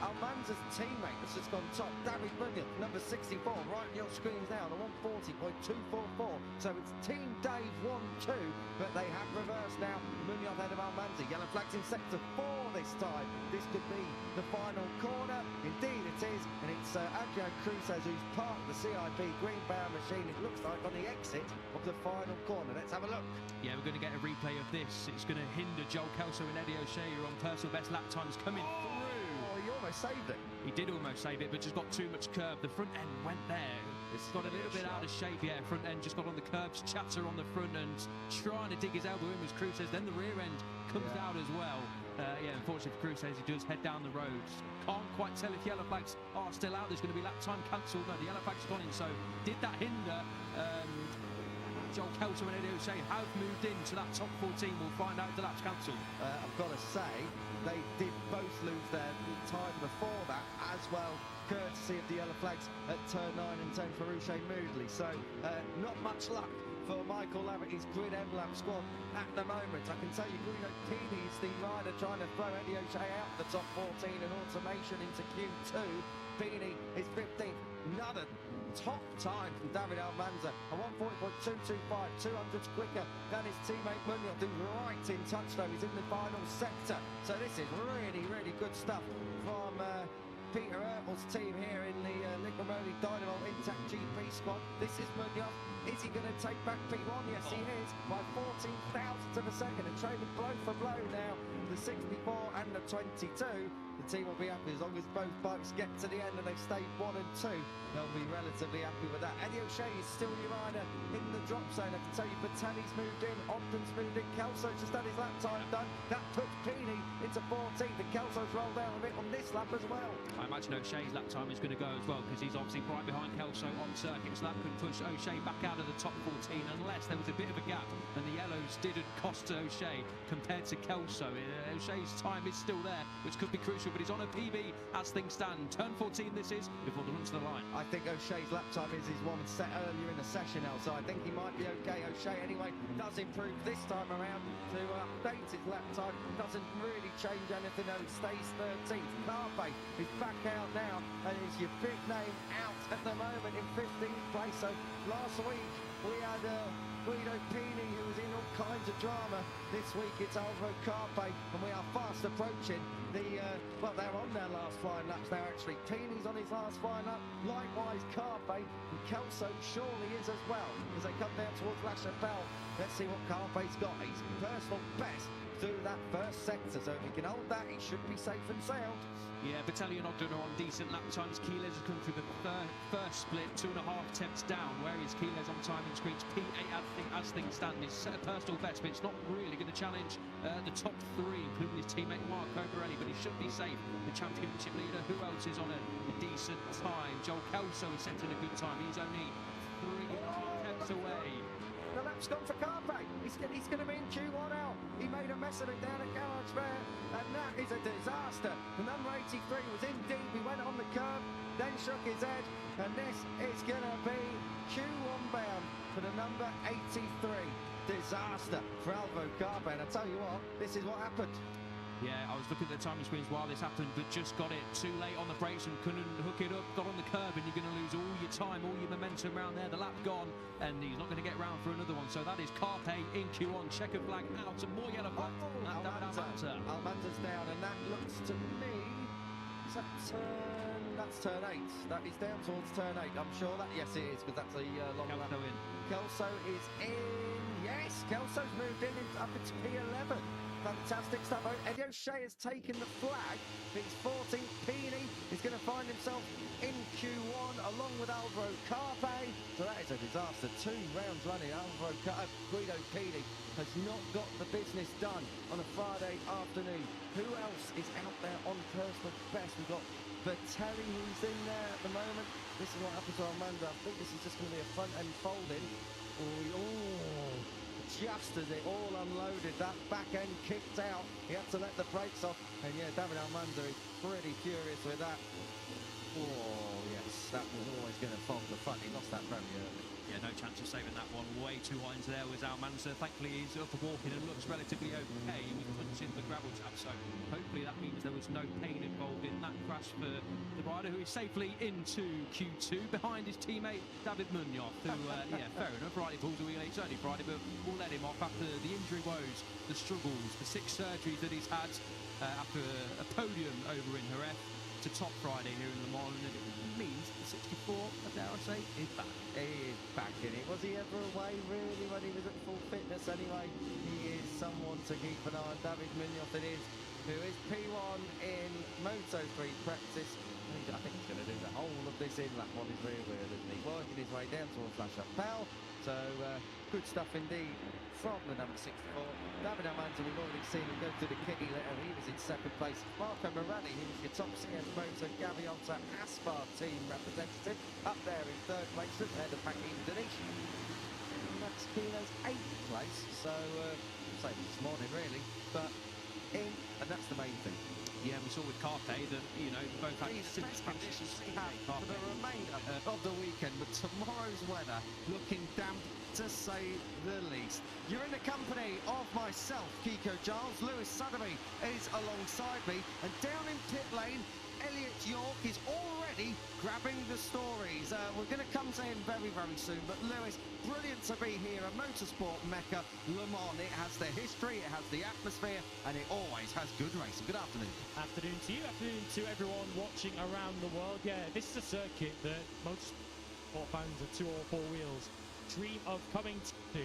Almanza's teammate has just gone top, David Munoz, number 64, right on your screens now, the 140.244. So it's Team Dave 1-2, but they have reversed now. Munoz ahead of Almanza. Yellow flags in sector 4 this time. This could be the final corner. Indeed it is, and it's Adrian Cruces who's part of the CIP Green Power machine. It looks like on the exit of the final corner. Let's have a look. Yeah, we're going to get a replay of this. It's going to hinder Joel Kelso and Eddie O'Shea, who are on personal best lap times coming through. He almost saved it. He did almost save it, but just got too much curb. The front end went there. It's got a little bit out of shape. Yeah, front end just got on the curbs. Chatter on the front end, trying to dig his elbow in was Cruces. Then the rear end comes out as well. Yeah, unfortunately for Cruces, he does head down the road. Can't quite tell if yellow flags are still out. There's going to be lap time cancelled. No, the yellow flags gone in. So did that hinder? Joel Kelso and Eddie O'Shea have moved into that top 14. We'll find out if the lap's cancelled. I've got to say, they did both lose their time before that as well, courtesy of the yellow flags at turn 9 and 10 for Rouchet Moodley. So not much luck for Michael Laverty's Grid M-Lab squad at the moment. I can tell you, Guido Pini is the rider trying to throw Eddie O'Shea out the top 14 and automation into Q2. Pini is 15th. Another top time from David Almanza, a 140.225, 200s quicker than his teammate Munoz, who's right in touch though. He's in the final sector. So this is really, really good stuff from Peter Ertel's team here in the Licamoli Dynamo Intact GP squad. This is Munoz. Is he going to take back P1? Yes, he is, by 14 thousandths of a second, and trading blow for blow now, the 64 and the 22. The team will be happy as long as both bikes get to the end and they stay 1 and 2. They'll be relatively happy with that. Eddie O'Shea is still your rider in the drop zone. I can tell you, Vitelli's moved in, Ogden's moved in, Kelso's just had his lap time done. That puts Pini into 14th, and Kelso's rolled down a bit on this lap as well. I imagine O'Shea's lap time is going to go as well, because he's obviously right behind Kelso on circuit, so that could push O'Shea back out of the top 14 unless there was a bit of a gap and the yellows didn't cost O'Shea compared to Kelso. O'Shea's time is still there, which could be crucial, but he's on a PB as things stand. Turn 14 this is before the run to the line. I think O'Shea's lap time is his one set earlier in the session now, so I think he might be okay. O'Shea anyway does improve this time around to update his lap time. Doesn't really change anything though, he stays 13th. Carpe is back out now and is your big name out at the moment in 15th place. So last week we had Guido Pini, who was in all kinds of drama. This week it's Alvaro Carpe, and we are fast approaching the, well, they're on their last flying laps now actually. Pini's on his last flying lap, likewise Carpe, and Kelso surely is as well, as they come down towards La Chapelle. Let's see what Carpe's got. He's personal best through that first sector. So if he can hold that, he should be safe and sound. Yeah, Battalion Ogden are on decent lap times. Keyless has come through the first split, 2.5 tenths down. Where is Keyless on timing screens? P8, as things stand, is set a personal best, but it's not really going to challenge the top three, including his teammate Marco Borelli, but he should be safe. The championship leader, who else is on a decent time? Joel Kelso is setting a good time. He's only 3 tenths away. The lap's gone for Carpe. He's going to be in Q1 out. He made a mess of it down at Garage Fair, and that is a disaster. The number 83 was in deep. He went on the curb, then shook his head, and this is going to be Q1 bound for the number 83. Disaster for Alvaro Carpe, and I tell you what, this is what happened. Yeah, I was looking at the timing screens while this happened, but just got it too late on the brakes and couldn't hook it up. Got on the curb, and you're going to lose all your time, all your momentum around there. The lap gone, and he's not going to get round for another one. So that is Carpe in Q1. Checkered flag out, and more yellow flags. Almanza's down, and that looks to me. Is that turn? That's turn 8. That is down towards turn 8. I'm sure that. Yes, it is, because that's a long lap. Kelso is in. Yes, Kelso's moved in up into P11. Fantastic stuff. Eddie O'Shea has taken the flag. He's 14th. Peony is going to find himself in Q1 along with Alvaro Carpe. So that is a disaster. 2 rounds running. Guido Peony has not got the business done on a Friday afternoon. Who else is out there on personal best? We've got Bertelli who's in there at the moment. This is what happened to Armando. I think this is just going to be a front end folding. Just as it all unloaded, that back end kicked out. He had to let the brakes off, and yeah, David Almanza is pretty furious with that. Oh yes, that was always going to fold the front. He lost that very early. Yeah, no chance of saving that one. Way too high into there was Almanza. Thankfully, he's up and walking and looks relatively okay. He was punching the gravel trap, so hopefully that means there was no pain involved in that crash for the rider, who is safely into Q2 behind his teammate David Munoz, who, yeah, fair enough, Friday pulls a wheel. It's only Friday, but we'll let him off after the injury woes, the struggles, the 6 surgeries that he's had after a podium over in Jerez to top Friday here in Le Mans. And it means the 64, dare I say, is back. He is back in it. Was he ever away, really, when he was at full fitness anyway? He is someone to keep an eye on. David Munoz it is, who is P1 in Moto3 practice. I think he's going to do the whole of this in lap on his rear wheel, isn't he? Working his way down towards La Chapelle. So, good stuff indeed from the number 64. David Almanza, we've already seen him go through the kitty litter. He was in 2nd place. Marco Morelli, who was your top CS Motor Gaviota Aspar team representative, up there in 3rd place, just ahead of Paki Indonesia. And that's Kino's 8th place. So, same this morning, really. But in, and that's the main thing. Yeah, we saw with Carpe that, you know, both had These best conditions we have for the remainder of the weekend, but tomorrow's weather looking damp to say the least. You're in the company of myself, Kiko Giles. Lewis Sotheby is alongside me, and down in pit lane, Elliot York is already grabbing the stories. We're going to come to him very, very soon, but Lewis, brilliant to be here, a motorsport mecca, Le Mans. It has the history, it has the atmosphere, and it always has good racing. Good afternoon. Afternoon to you, afternoon to everyone watching around the world. Yeah, this is a circuit that motorsport fans of 2 or 4 wheels dream of coming to.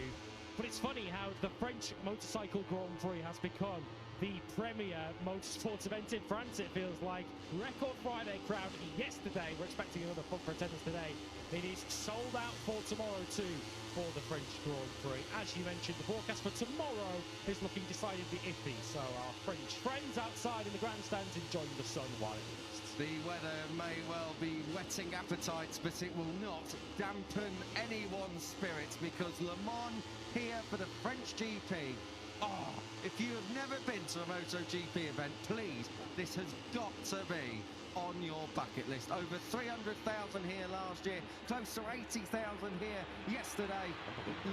But it's funny how the French Motorcycle Grand Prix has become the premier motorsports event in France, it feels like. Record Friday crowd yesterday. We're expecting another punt for attendance today. It is sold out for tomorrow too for the French Grand Prix. As you mentioned, the forecast for tomorrow is looking decidedly iffy. So our French friends outside in the grandstands enjoying the sun while it lasts. The weather may well be whetting appetites, but it will not dampen anyone's spirits, because Le Mans here for the French GP. Oh, if you have never been to a MotoGP event, please, this has got to be on your bucket list. Over 300,000 here last year, close to 80,000 here yesterday.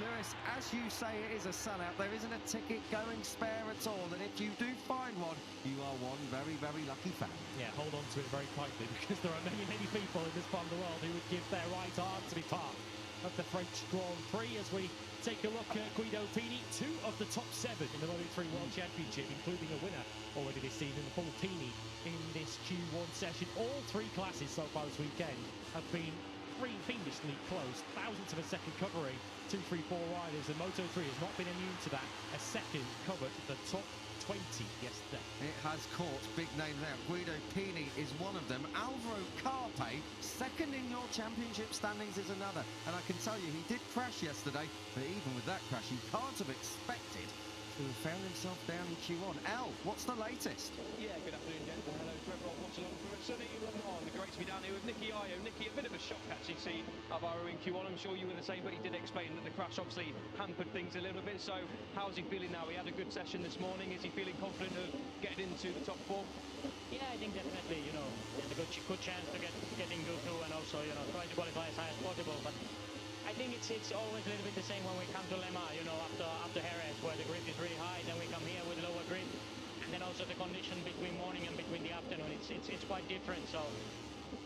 Lewis, as you say, it is a sellout. There isn't a ticket going spare at all, and if you do find one, you are one very, very lucky fan. Yeah, hold on to it very tightly, because there are many, many people in this part of the world who would give their right arm to be part of the French Grand Prix. As we take a look at Guido Pini, 2 of the top 7 in the Moto3 World Championship, including a winner already this season, Paul Pini, in this Q1 session. All 3 classes so far this weekend have been fiendishly close, thousandths of a second covering 2, 3, 4 riders, and Moto3 has not been immune to that. A second covered the top 20 yesterday. It has caught big names out. Guido Pini is one of them. Alvaro Carpe, second in your championship standings, is another. And I can tell you, he did crash yesterday, but even with that crash, he can't have expected to have found himself down in Q1. Al, what's the latest? Yeah, good afternoon, gentlemen. Hello to everyone watching along from a sunny Le Mans. Great to be down here with Nicky Io. Nicky, a bit of a shock actually see Alvaro in Q1. I'm sure you were the same, but he did explain that the crash obviously hampered things a little bit. So how's he feeling now? He had a good session this morning. Is he feeling confident of getting into the top 4? Yeah, I think definitely, you know, there's a good chance to get in good too, and also, you know, try to qualify as high as possible. But I think it's always a little bit the same when we come to Le Mans, you know, after Jerez, where the grip is really high, then we come here with lower grip, and then also the condition between morning and between the afternoon, it's quite different. So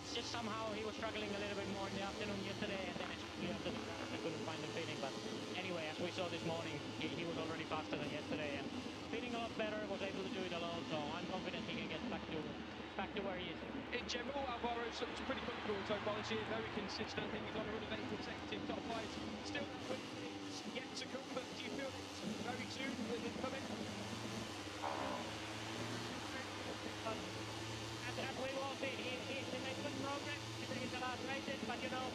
it's just somehow he was struggling a little bit more in the afternoon yesterday, and then especially after the crash, I couldn't find the feeling. But anyway, as we saw this morning, he was already faster than yesterday, and feeling a lot better, was able to do it alone. So I'm confident he can get back to where he is. In general, Alvaro's looked pretty comfortable so far this year, very consistent. I think he's on a run of 8 consecutive top 5s. Still that win is yet to come, but do you feel it's very soon with it coming? As we've all seen, he's made good progress in the last races, but you know,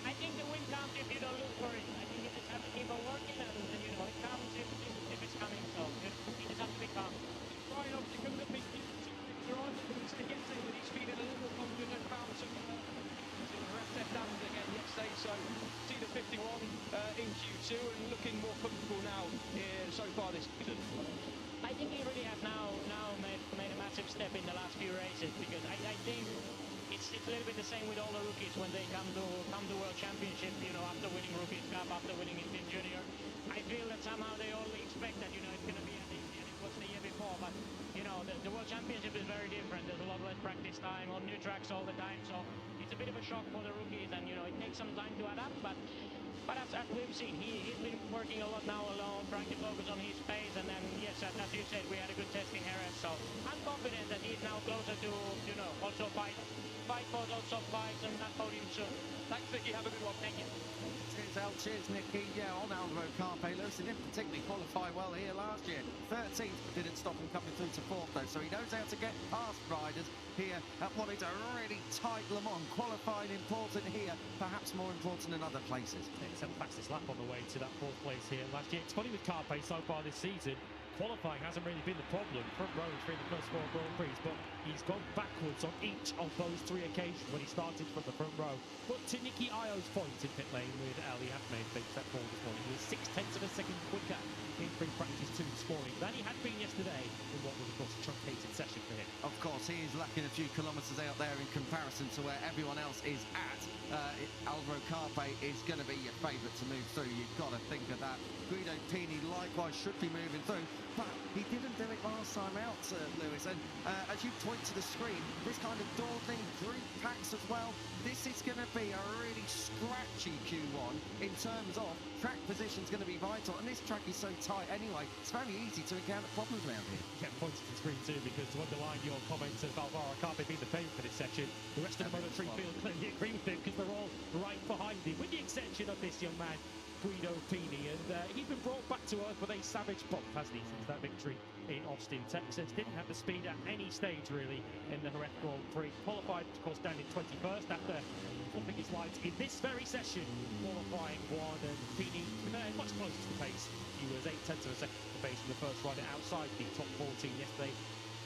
I think the win comes if you don't look for it. I think you just have to keep on working, and you know, it comes if it's coming. So you just have to be calm. Brian obviously couldn't have been on, but he's feeling a little more confident and found some rest down again yesterday. So see the 51 in Q2 and looking more comfortable now so far this season. I think he really has now made a massive step in the last few races, because I think it's a little bit the same with all the rookies when they come to World Championship, you know, after winning Rookies Cup, after winning Indian Junior. I feel that somehow they all expect that, you know, it's going to be as easy as it was the year before, but you know, the World Championship is very different. There's a lot less practice time on new tracks all the time, so it's a bit of a shock for the rookies, and you know, it takes some time to adapt, but as we've seen, he's been working a lot now alone, trying to focus on his pace, and then, yes, as you said, we had a good test in Jerez, so I'm confident that he's now closer to, you know, also fight for those top 5s and that podium soon. Thanks, Nicky. Have a good one. Thank you. Cheers, Al. Cheers, Nicky. Yeah, on Alvaro Carpe. Lewis didn't particularly qualify well here last year. 13th didn't stop him coming through to 4th, though, so he knows how to get past riders here at what is a really tight Le Mans. Qualifying important here, perhaps more important than other places. It's the fastest lap on the way to that 4th place here last year. It's funny with Carpe so far this season, qualifying hasn't really been the problem. Front row through the first 4 Grand Prix, but he's gone backwards on each of those 3 occasions when he started from the front row. But to Nicky Io's point in pit lane with Al, he had made a big step forward this morning. He was 0.6 of a second quicker in free practice 2 this morning than he had been yesterday in what was, of course, a truncated session for him. Of course, he is lacking a few kilometres out there in comparison to where everyone else is at. Alvaro Carpe is going to be your favourite to move through. You've got to think of that. Guido Pini likewise should be moving through, but he didn't do it last time out, Lewis. And as you point to the screen, this kind of dawdling group packs as well. This is going to be a really scratchy Q1 in terms of track position is going to be vital, and this track is so tight anyway, it's very easy to encounter problems around here. Yeah, pointed to the screen too, because to underline your comments of Alvaro Carpe being the favourite for this section, the rest of the Moto3 field clearly agree with him, because they're all right behind him, with the exception of this young man, Guido Pini, and he's been brought back to earth with a savage bump, hasn't he, since that victory in Austin, Texas. Didn't have the speed at any stage, really, in the Jerez Grand Prix. Qualified, of course, down in 21st after flipping his lights in this very session, qualifying 1, and Pini much closer to the pace. He was 0.8 of a second to the pace in the first rider outside the top 14 yesterday.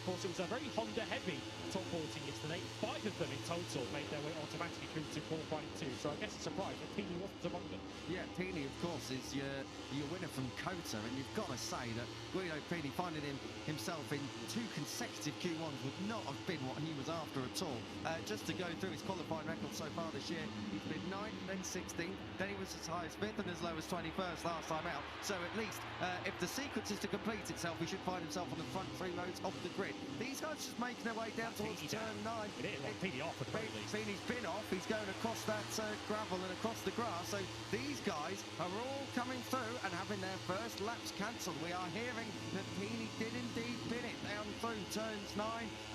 Of course, it was a very Honda-heavy top 14 yesterday. 5 of them in total made their way automatically through to qualifying 2. So I guess it's a surprise that Pini wasn't among them. Yeah, Pini, of course, is your winner from Kota, and you've got to say that Guido Pini finding himself in 2 consecutive Q1s would not have been what he was after at all. Just to go through his qualifying record so far this year, he's been 9th, then 16th, then he was as high as 5th and as low as 21st last time out. So at least, if the sequence is to complete itself, he should find himself on the front 3 rows of the grid grid. These guys just making their way down towards turn 9. It is, Pini off at the very least. Pini's been off. He's going across that gravel and across the grass. So these guys are all coming through and having their first laps cancelled. We are hearing that Pini did indeed bin it down through turns 9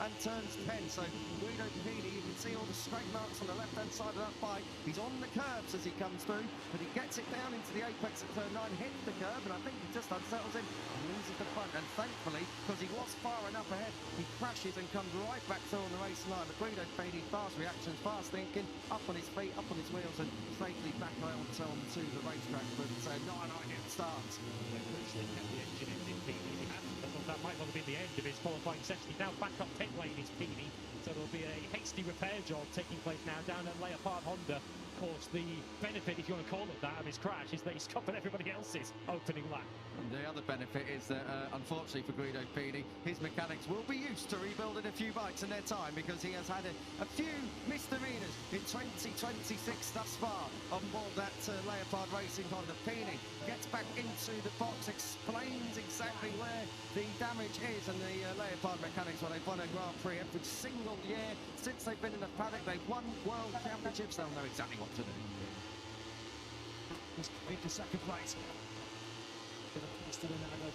and turns 10. So Guido Pini, you can see all the straight marks on the left-hand side of that bike. He's on the curbs as he comes through, but he gets it down into the apex at turn 9, hits the curb, and I think he just unsettles him and loses the front. And thankfully, because he was far enough ahead, he crashes and comes right back through on the race line. But Guido Pini, fast reactions, fast thinking, up on his feet, up on his wheels, and safely back onto the racetrack. But not an ideal start. Crucially kept the engine in Pini. If he hadn't, I thought that might well have been the end of his qualifying session. He's now back up pit lane, is Pini. So there'll be a hasty repair job taking place now down at Leopard Honda. Of course, the benefit, if you want to call it that, of his crash is that he's covered everybody else's opening lap. And the other benefit is that, unfortunately for Guido Pini, his mechanics will be used to rebuilding a few bikes in their time, because he has had a few misdemeanors in 2026 thus far on board that Leopard Racing Honda. Pini gets back into the box, explains exactly where the damage is, and the Leopard mechanics, well, they've won a Grand Prix every single year since they've been in the paddock. They've won World Championships. They'll know exactly what to do. Into second place.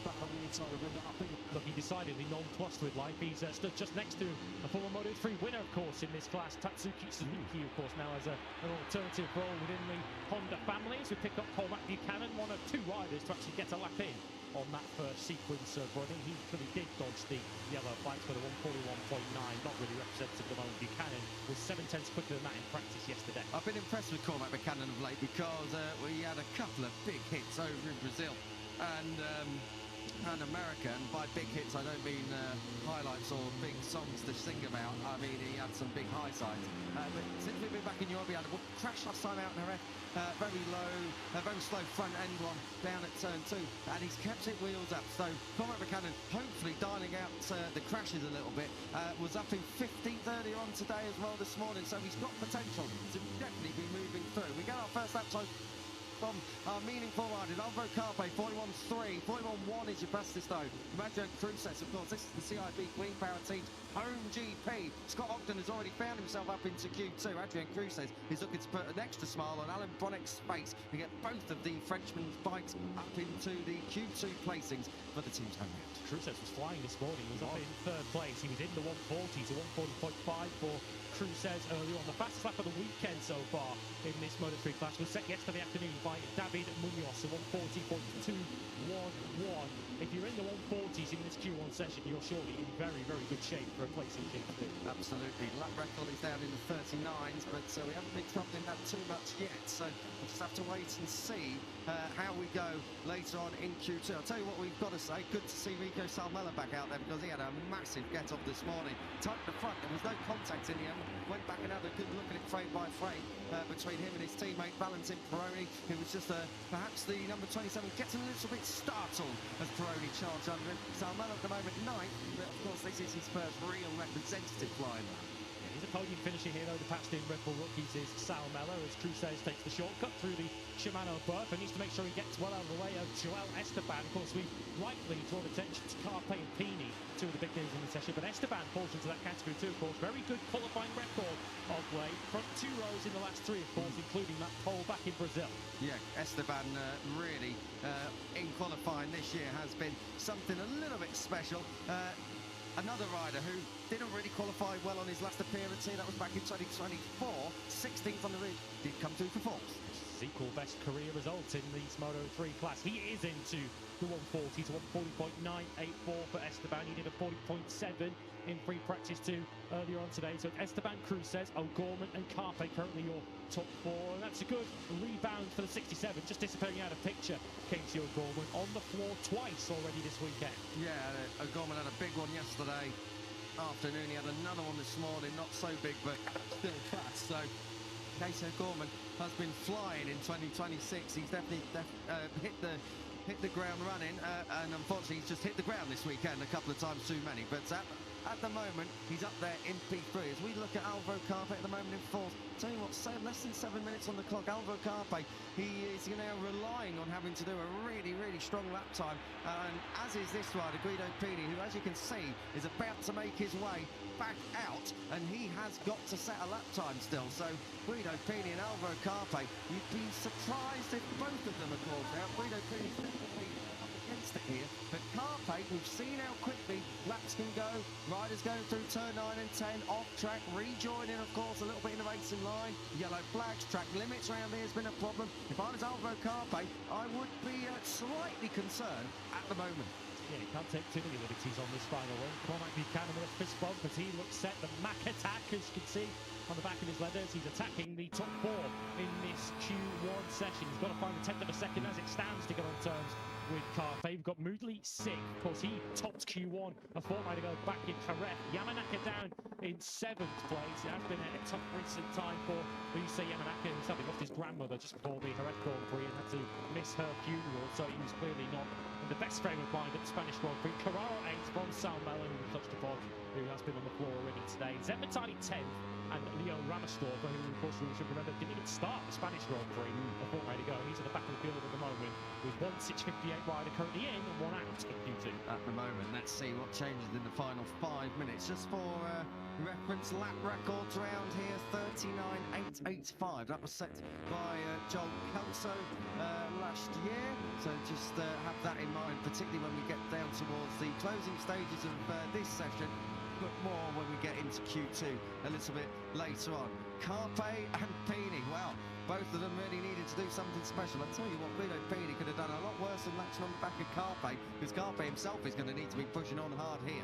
Back on the inside of Rinda. I think looking decidedly nonplussed with life. He's stood just next to a former Moto3 winner, of course, in this class, Tatsuki Suzuki, of course, now as an alternative role within the Honda family, as we pick up Cormac Buchanan, one of two riders to actually get a lap in on that first sequence of running. He really did dodge the yellow flags for the 141.9, not really representative at the moment. Buchanan was 7/10 quicker than that in practice yesterday. I've been impressed with Cormac Buchanan of late, because we had a couple of big hits over in Brazil and America, and by big hits I don't mean highlights or big songs to sing about. I mean, he had some big high sides. But since we've been back in Europe, he had a crash last time out in Jerez, very low, very slow front end one down at turn 2, and he's kept it wheels up. So Cormac Buchanan, hopefully dialing out the crashes a little bit, was up in 15th earlier on today as well this morning, so he's got potential to definitely be moving through. We get our first lap time from our meaningful riders. Alvaro Carpe, 41.3, 41.1 is your fastest though. Adrian Cruces, of course, this is the CIB Green Power Team's home GP. Scott Ogden has already found himself up into Q2. Adrian Cruces is looking to put an extra smile on Alan Bronick's face to get both of the Frenchmen's bikes up into the Q2 placings for the team's home round. Cruces was flying this morning. He was up in third place. He was in the 140 to 140.5 for Cruces earlier on. The fastest lap of the weekend so far in this Moto3 class was set yesterday afternoon by David Munoz, a 140.211. If you're in the 140s in this Q1 session, you're surely in very, very good shape for a place in Q2. Absolutely. Lap record is down in the 39s, but we haven't picked up in that too much yet, so we'll just have to wait and see how we go later on in Q2. I'll tell you what we've got to say. Good to see Rico Salmella back out there, because he had a massive get-off this morning. Tucked the front. There was no contact in the end. Went back and had a good look at it frame by frame between him and his teammate Valentin Peroni, who was just perhaps the number 27. Gets a little bit startled as Peroni charged under him. Salmella at the moment 9th, but of course this is his first real representative flying lap. He's a podium finisher here, though. The past in Red Bull rookies is Sal Mellor, as Cruces takes the shortcut through the Shimano berth and needs to make sure he gets well out of the way of Joel Esteban. Of course, we rightly draw attention to Carpe and Pini, two of the big names in the session, but Esteban falls into that category too, of course. Very good qualifying record of late. Front 2 rows in the last 3, of course, including that pole back in Brazil. Yeah, Esteban really, in qualifying this year, has been something a little bit special. Another rider who didn't really qualify well on his last appearance here, that was back in 2024, 16th on the grid, did come through for 4th. Equal best career results in this Moto3 class. He is into the 140 to 140.984 for Esteban. He did a 40.7 in free practice 2 earlier on today. So Esteban, Cruces, O'Gorman and Carpe currently your top 4. And that's a good rebound for the 67. Just disappearing out of picture came to O'Gorman on the floor twice already this weekend. Yeah, O'Gorman had a big one yesterday afternoon. He had another one this morning, not so big, but still fast. So Casey O'Gorman has been flying in 2026. He's definitely hit the ground running, and unfortunately he's just hit the ground this weekend a couple of times too many. But at the moment, he's up there in P3. As we look at Alvaro Carpe at the moment in fourth, tell you what, less than 7 minutes on the clock. Alvaro Carpe, he is now relying on having to do a really, really strong lap time, and as is this rider, Guido Pini, who, as you can see, is about to make his way back out, and he has got to set a lap time still. So Guido Pini and Alvaro Carpe, you'd be surprised if both of them are called out. Guido Pini's definitely up against it here, but Carpe, we've seen how quickly laps can go. Riders going through turn 9 and 10, off track, rejoining, of course, a little bit in the racing line. Yellow flags, track limits around here has been a problem. If I was Alvaro Carpe, I would be slightly concerned at the moment. Yeah, he can't take too many liberties on this final run. Cormac Buchanan with a fist bump, but he looks set. The Mac attack, as you can see on the back of his leathers. He's attacking the top four in this Q1 session. He's got to find a tenth of a second as it stands to get on terms with Carpe. We've got Moodley sick. Of course, he topped Q1 a fortnight ago back in Jerez. Yamanaka down in 7th place. It has been a tough recent time for Yusei Yamanaka, who's having lost his grandmother just before the Jerez Grand Prix and had to miss her funeral, so he was clearly not in the best frame of mind at the Spanish Grand Prix. Carraro 8th from Sal Mellon, who we touched upon, who has been on the floor already today. Zemetani 10th, and Leo Ramastorfer, who, of course, we should remember, didn't even start the Spanish Grand Prix a fortnight ago. He's at the back of the field at the moment, with one 6:58 rider currently in and one out of Q2. At the moment, let's see what changes in the final 5 minutes. Just for reference, lap records around here, 39.885. That was set by Joel Kelso last year. So just have that in mind, particularly when we get down towards the closing stages of this session. But more when we get into Q2 a little bit later on. Carpe and Pini, well, both of them really needed to do something special. I'll tell you what, Guido Pini could have done a lot worse than latching on the back of Carpe, because Carpe himself is going to need to be pushing on hard here.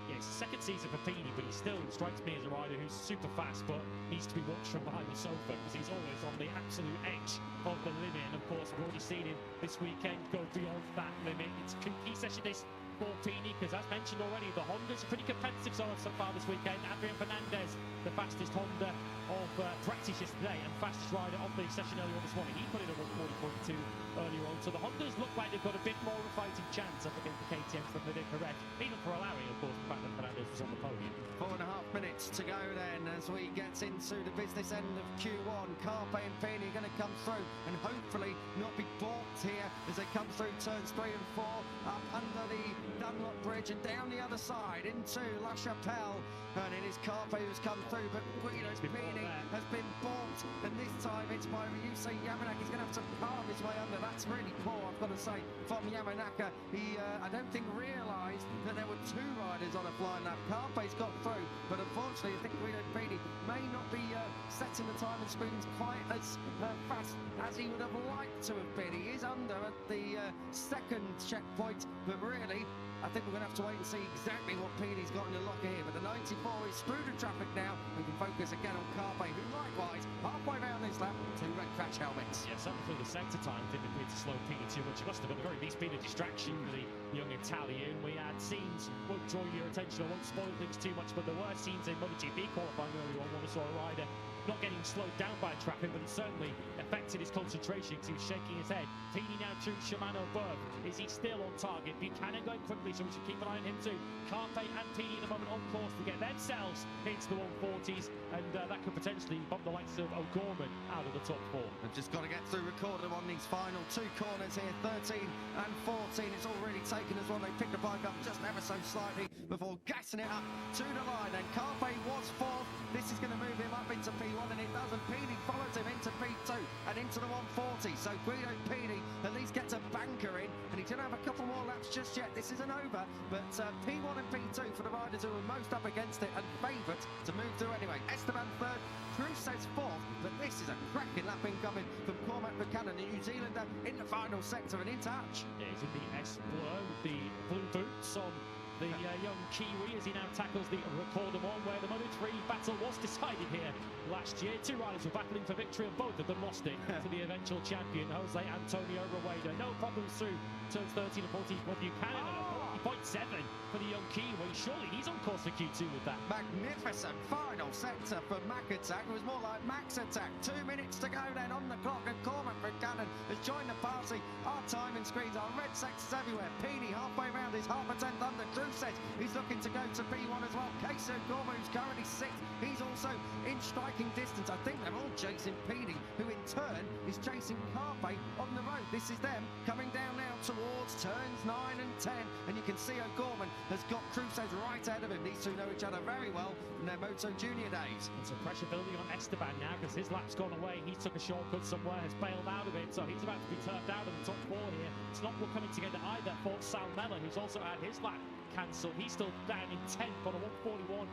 Yeah, it's the second season for Pini, but he still strikes me as a rider who's super fast, but needs to be watched from behind the sofa, because he's always on the absolute edge of the limit. And of course, we've already seen him this weekend go beyond that limit. It's a key session this for Pini, because as mentioned already, the Hondas are pretty competitive so far this weekend. Adrian Fernandez, the fastest Honda of practice yesterday and fastest rider of the session earlier on this morning. He put in a 140.2 earlier on, so the Hondas look like they've got a bit more of a fighting chance up against the KTMs than they did for Red. Even for allowing, of course, the fact that Fernandez was on the podium. 4.5 minutes to go then as we get into the business end of Q1. Carpe and Pini are going to come through and hopefully not be balked here as they come through turns 3 and 4, up under the Dunlop Bridge and down the other side into La Chapelle. And it is Carpe who's come through, but Guido Pini has been balked, and this time it's by Yusei Yamanaka. He's going to have to carve his way under. That's really poor, I've got to say, from Yamanaka. He, I don't think, realised that there were 2 riders on a flying lap. Carpe's got through, but unfortunately I think Guido Pini may not be setting the time and speeds quite as fast as he would have liked to have been. He is under at the second checkpoint, but really I think we're going to have to wait and see exactly what Pini's got in the locker here. But the 94 is through the traffic now. We can focus again on Carpe, who likewise, halfway around this lap, 2 red crash helmets. Yeah, certainly through the centre time didn't appear to slow Pini too much. It must have at the very least been a distraction for the young Italian. We had scenes, won't draw your attention, I won't spoil things too much, but there were scenes in MotoGP qualifying earlier on when we saw a rider not getting slowed down by traffic, but it certainly affected his concentration because he was shaking his head. Pini now through Shimano Berg. Is he still on target? Buchanan going quickly, so we should keep an eye on him too. Carpe and Pini at the moment on course to get themselves into the 140s, and that could potentially bump the likes of O'Gorman out of the top 4. They've just got to get through recorded on these final 2 corners here, 13 and 14. It's already taken as well. They pick the bike up just ever so slightly before gassing it up to the line. And Carpe was 4th. This is going to move him up into P1, and it does, and Pini follows him into P2 and into the 140. So Guido Pini at least gets a banker in, and he didn't have a couple more laps just yet. This isn't over, but P1 and P2 for the riders who are most up against it and favourite to move through anyway. Esteban 3rd, Prix says 4th, but this is a cracking lap incoming from Cormac Buchanan, the New Zealander, in the final sector and in touch. Yeah, he's in the S Blue, the blue boots on the young Kiwi as he now tackles the Recordamon, where the Moto3 battle was decided here last year. 2 riders were battling for victory, and both of them lost it to the eventual champion, Jose Antonio Rueda. No problems through turns 13 and 14 for Buchanan, and a 40.7 for the young Kiwi. Surely he's on course for Q2 with that. Magnificent final sector for Mac Attack. It was more like Max Attack. 2 minutes to go then on the clock, and Cormac Buchanan has joined the party Our timing screens are red sectors everywhere. Pini halfway round is half a tenth under. Crusez he's looking to go to P1 as well. Casey O'Gorman, who's currently 6th, he's also in striking distance. I think they're all chasing Pini, who in turn is chasing Carpe on the road. This is them coming down now towards turns 9 and 10, and you can see O'Gorman has got Crusez right ahead of him. These two know each other very well from their Moto Junior days. And some pressure building on Esteban now because his lap's gone away. He took a shortcut somewhere, has bailed out of it, so he's about to be turfed out of the top 4 here. It's not all coming together either for Sal Mella, who's also had his lap cancelled. He's still down in 10th on a 141.9.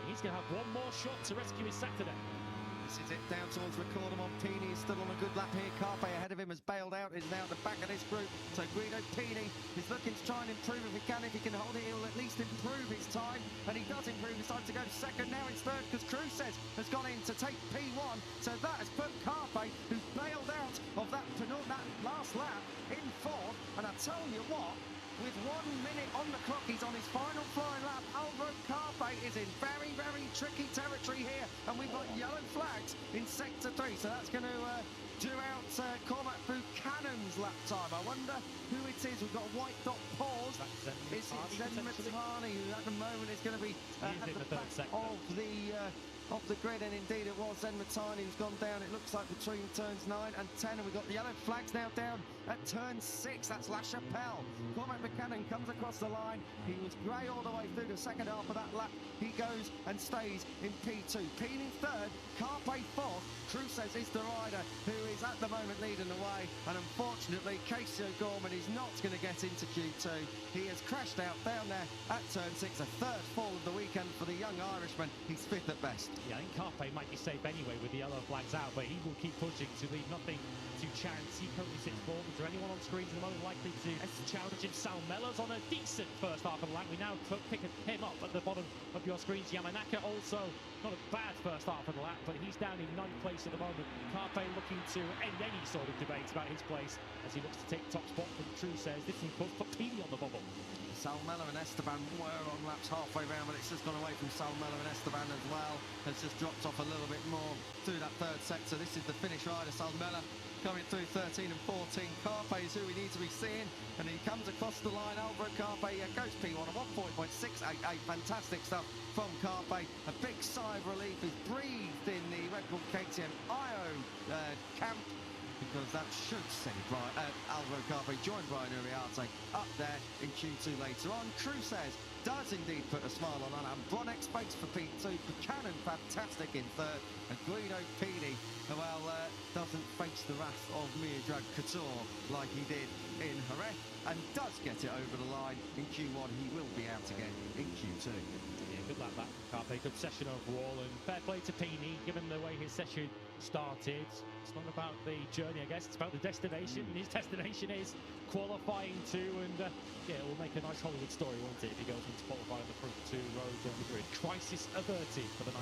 He's going to have one more shot to rescue his Saturday. This is it down towards Ricordo Montini. Is still on a good lap here. Carpe ahead of him has bailed out, is now at the back of this group. So Guido Pini is looking to try and improve if he can. If he can hold it, he'll at least improve his time. And he does improve his time to go second. Now it's third because Crusez has gone in to take P1. So that has put Carpe, who's bailed out of that last lap, in fourth. And I tell you what, with 1 minute on the clock, he's on his final flying lap. Alvaro Carpe is in very, very tricky territory here. And we've got yellow flags in sector 3. So that's going to do out Cormac Buchanan's lap time. I wonder who it is. We've got a white dot pause. It's Zen Matani, who at the moment is going to be at the back of the grid, and indeed it was Zen Matani who's gone down, it looks like, between turns 9 and 10, and we've got the yellow flags now down at turn 6. That's La Chapelle. Cormac Buchanan comes across the line. He was grey all the way through the second half of that lap. He goes and stays in P2. Pini third, Carpe fourth. Crusez is the rider who is at the moment leading the way, and unfortunately Casey O'Gorman is not going to get into Q2. He has crashed out down there at turn 6, a third fall of the weekend for the young Irishman. He's 5th at best. Yeah, I think Carpe might be safe anyway with the yellow flags out, but he will keep pushing to leave nothing to chance. He currently sits fourth. Is there anyone on screens at the moment likely to challenge him? Sal Mella's on a decent first half of the lap. We now pick him up at the bottom of your screens. Yamanaka also not a bad first half of the lap, but he's down in 9th place at the moment. Carpe looking to end any sort of debate about his place as he looks to take top spot from Crusez. This is, of course, put Pini on the bubble. Sal Mella and Esteban were on laps halfway round, but it's just gone away from Sal Mella, and Esteban as well has just dropped off a little bit more through that third sector. This is the finish rider, Sal Mella, coming through 13 and 14. Carpe is who we need to be seeing, and he comes across the line. Alvaro Carpe goes P1 on 1.688. Fantastic stuff from Carpe. A big sigh of relief is breathed in the Red Bull KTM IO camp, because that should send Alvaro Carpe joined Brian Uriarte up there in Q2 later on. Crusez does indeed put a smile on that, and Bronex fakes for P2. Buchanan fantastic in third, and Guido Pini, well, doesn't face the wrath of Mirdad Couture like he did in Jerez, and does get it over the line in Q1. He will be out again in Q2. Good lap back from Carpe, good session overall, and fair play to Pini, given the way his session started. It's not about the journey, I guess, it's about the destination, and his destination is qualifying too, and yeah, it will make a nice Hollywood story, won't it, if he goes into qualify on the front 2 rows on the grid. Crisis averted for the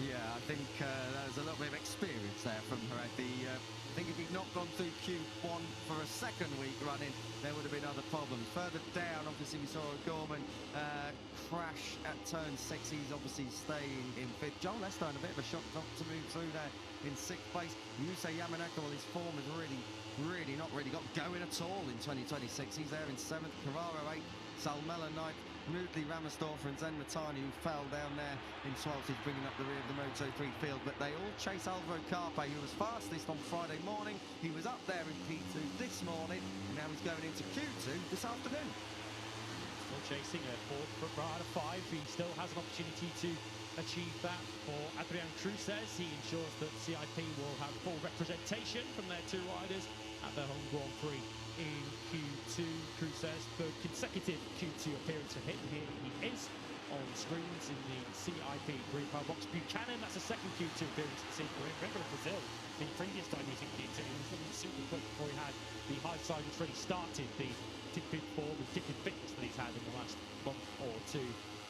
94. Yeah, I think there's a little bit of experience there from Jerez. I think if he'd not gone through Q1 for a second week running, there would have been other problems. Further down, obviously, we saw O'Gorman crash at turn 6. He's obviously staying in 5th. Joel Lester in a bit of a shock not to move through there in 6th place. Yusei Yamanaka, well, his form has really not got going at all in 2026. He's there in 7th. Carrara 8th. Sal Mella 9th. Moodley, Ramersdorfer and Zen Matani, who fell down there in 12th, is bringing up the rear of the Moto3 field. But they all chase Alvaro Carpe, who was fastest on Friday morning. He was up there in P2 this morning, and now he's going into Q2 this afternoon. Still chasing a fourth rider 5. He still has an opportunity to achieve that for Adrian Crusez. He ensures that CIP will have full representation from their 2 riders at their home Grand Prix in Q2. Crusez, third consecutive Q2 appearance for him. Here he is on screens in the CIP Green Power Box. Buchanan, that's a second Q2 appearance to see for him. Remember Brazil, the previous time he was in Q2, he was looking super quick before he had the high side, which really started the different form and different fitness that he's had in the last month or 2.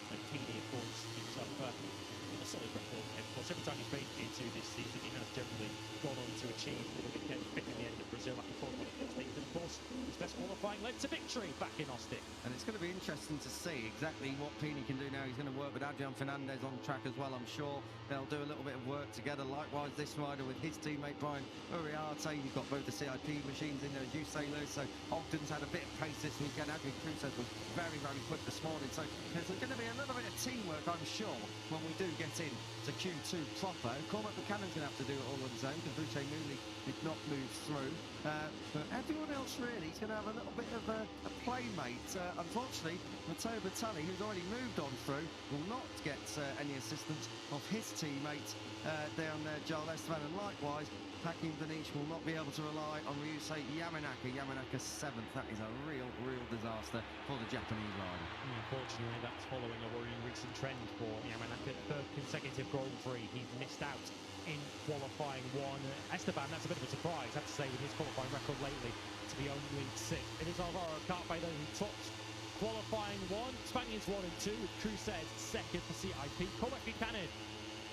And Pini, of course, himself in a solid record. And of course, every time he's made Q2 this season, he has generally gone on to achieve a little bit fit in the end of Brazil after 4 things. And of course, His best qualifying led to victory back in Austin. And it's going to be interesting to see exactly what Pini can do now. He's going to work with Adrian Fernandez on track as well, I'm sure. They'll do a little bit of work together. Likewise, this rider with his teammate Brian Uriarte. You've got both the CIP machines in there, as you say, Lewis. So Ogden's had a bit of pace this weekend. Adrian Cruz was very, very quick this morning. So there's going to be a little bit of teamwork, I'm sure, when we do get in to Q2 proper. Cormac Buchanan's going to have to do it all on his own because Boucher Mooney did not move through. But everyone else really is going to have a little bit of a playmate. Unfortunately, Matteo Bertelli, who's already moved on through, will not get any assistance of his teammate down there, Joel Esteban, and likewise Hakim Danish will not be able to rely on Ryusei Yamanaka. Yamanaka 7th. That is a real disaster for the Japanese rider. Unfortunately, that's following a worrying recent trend for Yamanaka. Third consecutive Grand Prix. He's missed out in qualifying one. Esteban, that's a bit of a surprise, I have to say, with his qualifying record lately, to be only 6th. It is Alvaro Carpe though who tops qualifying one. Spaniards 1 and 2, with Crusez 2nd for CIP. Cormac Buchanan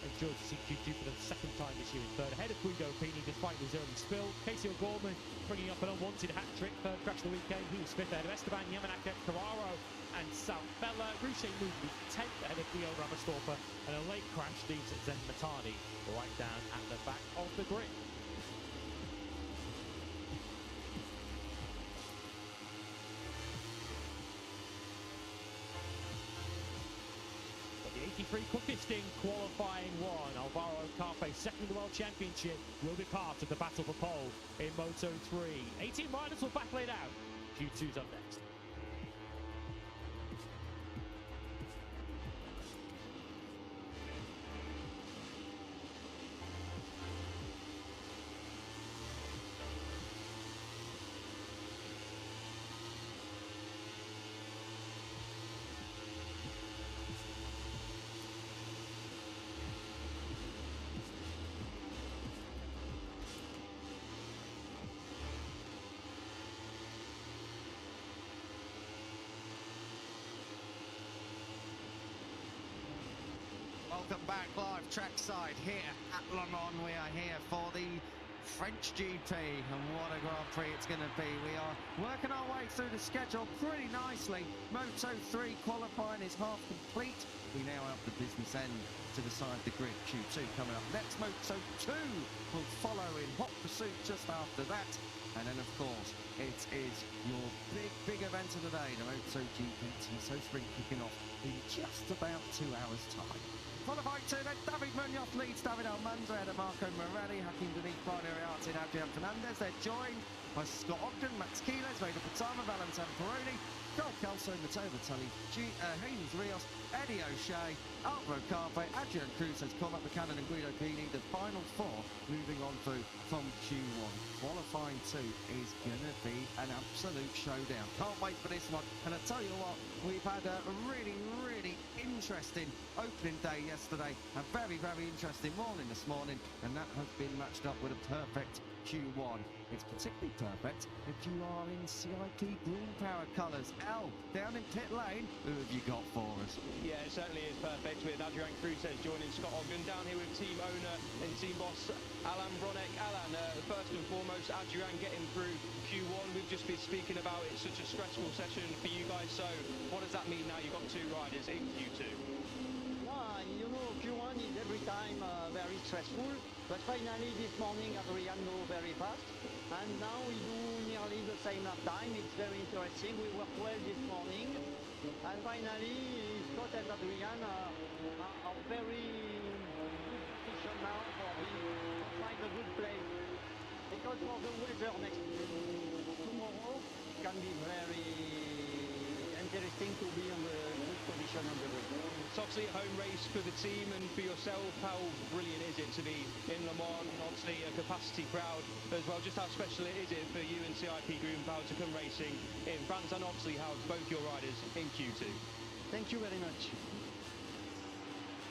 enjoyed to see Q2 for the 2nd time this year in 3rd, ahead of Guido Pini despite his early spill. Casey O'Gorman bringing up an unwanted hat-trick, 3rd crash of the weekend. He was 5th ahead of Esteban, Yamanaka, Carraro and Salfella. Ruche moved 10th ahead of Leo Ramastorpa, and a late crash leaves Zen Matani right down at the back of the grid. The 83 Kukisting qualifying one. Alvaro Carpe, 2nd in the World Championship, will be part of the battle for pole in Moto3. 18 riders will battle it out. Q2's up next. Welcome back live trackside here at Le Mans. We are here for the French GP, and what a Grand Prix it's going to be. We are working our way through the schedule pretty nicely. Moto3 qualifying is half complete. We now have the business end to decide the grid. Q2 coming up next. Moto2 will follow in hot pursuit just after that. And then, of course, it is your big event of the day, the MotoGP TSO Sprint kicking off in just about 2 hours' time. Qualifying 2 then, David Munoz leads David Almanza ahead of Marco Morelli, Hakim Danish, Brian Uriarte and Adrian Fernandez. They're joined by Scott Ogden, Max Keeler, Veda Patama, Valentin Peroni, Joel Kelso, Matteo Bertelli, Haynes Rios, Eddie O'Shea, Alvaro Carpe, Adrian Cruz, Cormac Buchanan and Guido Pini. The final 4 moving on through from Q1. Qualifying 2 is going to be an absolute showdown. Can't wait for this one. And I tell you what, we've had a really interesting opening day yesterday. A very interesting morning this morning. And that has been matched up with a perfect Q1. It's particularly perfect if you are in CIP green power colours. Al, down in pit lane, who have you got for us? Yeah, it certainly is perfect with Adrian Cruz joining Scott Ogden. Down here with team owner and team boss Alan Bronek. Alan, first and foremost, Adrian getting through Q1. We've just been speaking about it. Such a stressful session for you guys. So what does that mean now? You've got 2 riders in Q2. You know, Q1 is every time very stressful, but finally this morning Adrian go very fast, and now we do nearly the same lap time. It's very interesting. We worked well this morning, and finally Scott and Adrian are very good position now for find a good place, because for the weather next tomorrow it can be very interesting to be on the good position on the grid. It's obviously a home race for the team and for yourself. How brilliant is it to be in Le Mans? Obviously a capacity crowd as well. Just how special is it for you and CIP Green Power to come racing in France, and obviously how both your riders in Q2? Thank you very much.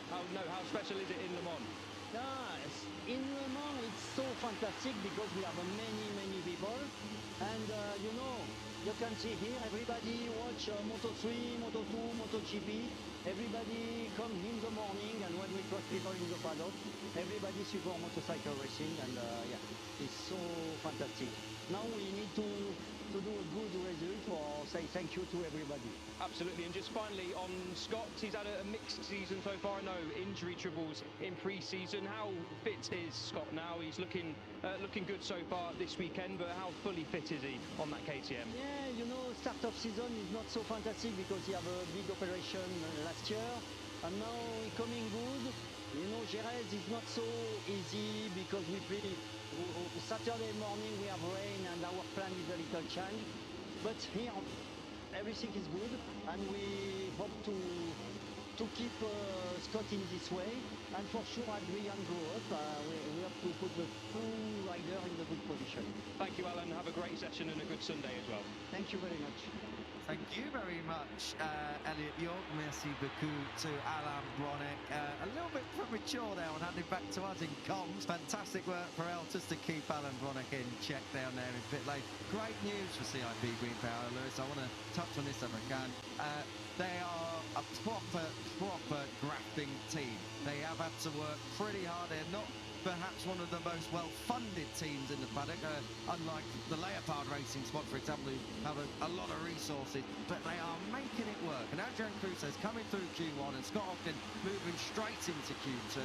How special is it in Le Mans? Yes, in Le Mans it's so fantastic because we have many people, and you know, you can see here everybody watch Moto3, Moto2, MotoGP, Everybody come in the morning, and when we cross people in the paddock, everybody support motorcycle racing, and yeah, it's so fantastic. Now we need to do a good result or say thank you to everybody. Absolutely, and just finally on Scott, he's had a mixed season so far. I know injury troubles in pre-season. How fit is Scott now? He's looking good so far this weekend, but how fully fit is he on that KTM? Yeah, you know, start of season is not so fantastic because he have a big operation last year, and now he coming good. You know, Jerez is not so easy because we play Saturday morning, we have rain and our plan is a little change. But here, everything is good, and we hope to keep Scott in this way. And for sure, Adrian grow up, we have to put the full rider in the good position. Thank you, Alan. Have a great session and a good Sunday as well. Thank you very much. Thank you very much, Elliot York. Merci beaucoup to Alain Bronick. A little bit premature there on handing back to us in comms. Fantastic work for El just to keep Alain Bronick in check down there in pit lane. Great news for CIP Green Power, Lewis. I want to touch on this if I can. They are a proper grafting team. They have had to work pretty hard. They're not perhaps one of the most well-funded teams in the paddock, unlike the Leopard Racing squad, for example, who have a lot of resources, but they are making it work. And Adrian Cruz is coming through Q1 and Scott Ogden moving straight into Q2.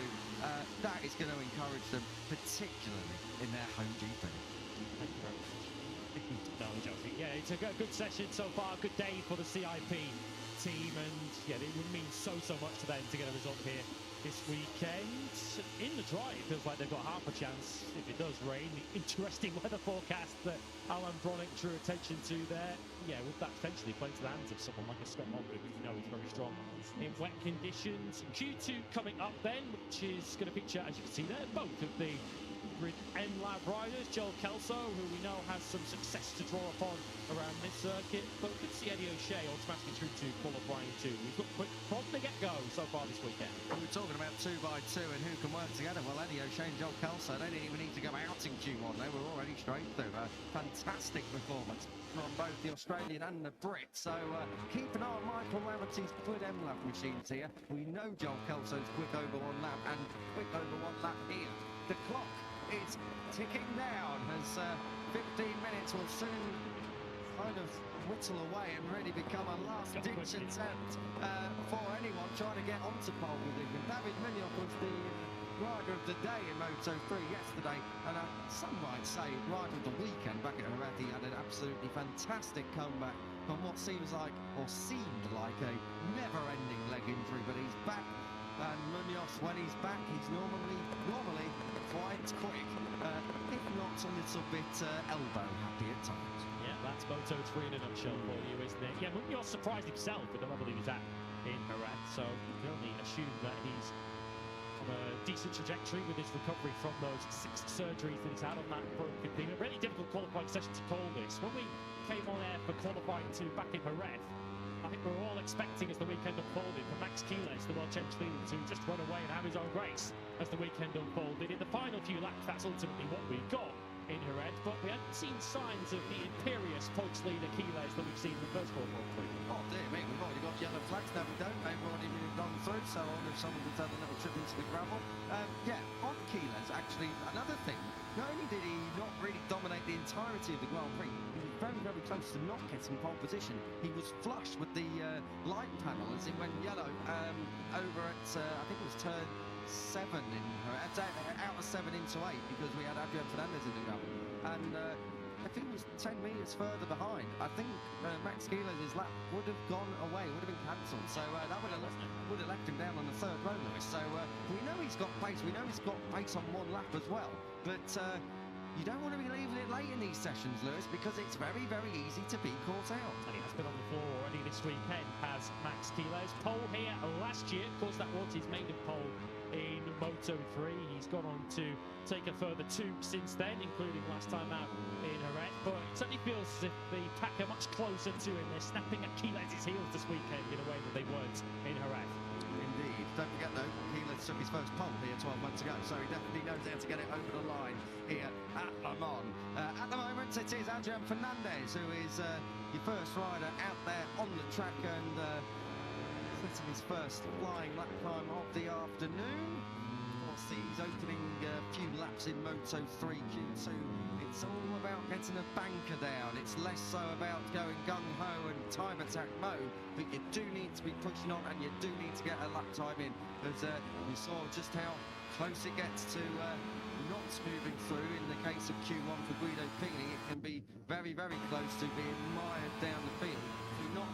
That is going to encourage them, particularly in their home GP. Thank you very much. No, I'm joking. Yeah, it's a good session so far, good day for the CIP team, and yeah, it would mean so much to them to get a result here this weekend. In the dry, it feels like they've got half a chance if it does rain. The interesting weather forecast that Alan Bronick drew attention to there. Yeah, would that potentially play to the hands of someone like a Scott Ogden, who you know is very strong in wet conditions. Q2 coming up then, which is going to feature, as you can see there, both of the Grid M Lab riders, Joel Kelso, who we know has some success to draw upon around this circuit, but we could see Eddie O'Shea automatically through to qualifying too. We've got quick from the get-go so far this weekend. We were talking about 2x2 and who can work together. Well, Eddie O'Shea and Joel Kelso, they didn't even need to go out in Q1. They were already straight through. A fantastic performance from both the Australian and the Brit. So keep an eye on Michael Laverty's Grid M Lab machines here. We know Joel Kelso's quick over one lap and quick over one lap here. The clock is ticking down as 15 minutes will soon kind of whittle away and really become a last-ditch attempt for anyone trying to get onto pole with him. And David Mignoc was the rider of the day in Moto3 yesterday, and some might say rider of the weekend back at Jerez. He had an absolutely fantastic comeback from what seemed like a never-ending leg injury, but he's back. And Munoz, when he's back, he's normally quite quick, if not a little bit elbow happy at times. Yeah, that's Moto3 in a nutshell for you, isn't it? Yeah, Munoz surprised himself with the level he was at in Jerez, so you can only assume that he's on a decent trajectory with his recovery from those 6 surgeries that he's had on that broken knee. A really difficult qualifying session to call this. When we came on air for qualifying 2 back in Jerez, I think we were all expecting as the weekend unfolded for Max Quiles, the World Championship leader, to just run away and have his own race as the weekend unfolded. In the final few laps, that's ultimately what we got in Jerez, but we hadn't seen signs of the imperious points leader Quiles that we've seen in the first 4 Grand Prix. Oh dear me, we've already got yellow flags now. We don't. They've already gone through, so I wonder if someone has had a little trip into the gravel. Yeah, on Quiles, actually, another thing. Not only did he not really dominate the entirety of the Grand Prix, he was very close to not getting pole position. He was flush with the light panel as it went yellow over at, I think it was turn 7 in out of 7 into 8, because we had Adrian Fernandez in the gravel. And if he was 10 metres further behind, I think Max Quiles' lap would have gone away, would have been cancelled. So that would have left him down on the 3rd row, Lewis. So we know he's got pace. We know he's got pace on one lap as well. But you don't want to be leaving it late in these sessions, Lewis, because it's very easy to be caught out. And he has been on the floor already this weekend, has Max Quiles. Pole here last year. Of course, that was his maiden pole in Moto3. He's gone on to take a further 2 since then, including last time out in Jerez. But it certainly feels as if the pack are much closer to him. They're snapping at Quiles' heels this weekend in a way that they weren't in Jerez. Indeed. Don't forget though, Quiles took his first pole here 12 months ago, so he definitely knows how to get it over the line here at Le Mans. At the moment, it is Adrian Fernandez who is your first rider out there on the track, and setting his first flying lap time of the afternoon. Whilst he's opening a few laps in Moto3 Q2, it's all about getting a banker down. It's less so about going gung-ho and time attack mode, but you do need to be pushing on and you do need to get a lap time in. As you saw just how close it gets to not moving through. In the case of Q1 for Guido Pini, it can be very, very close to being mired down the field through not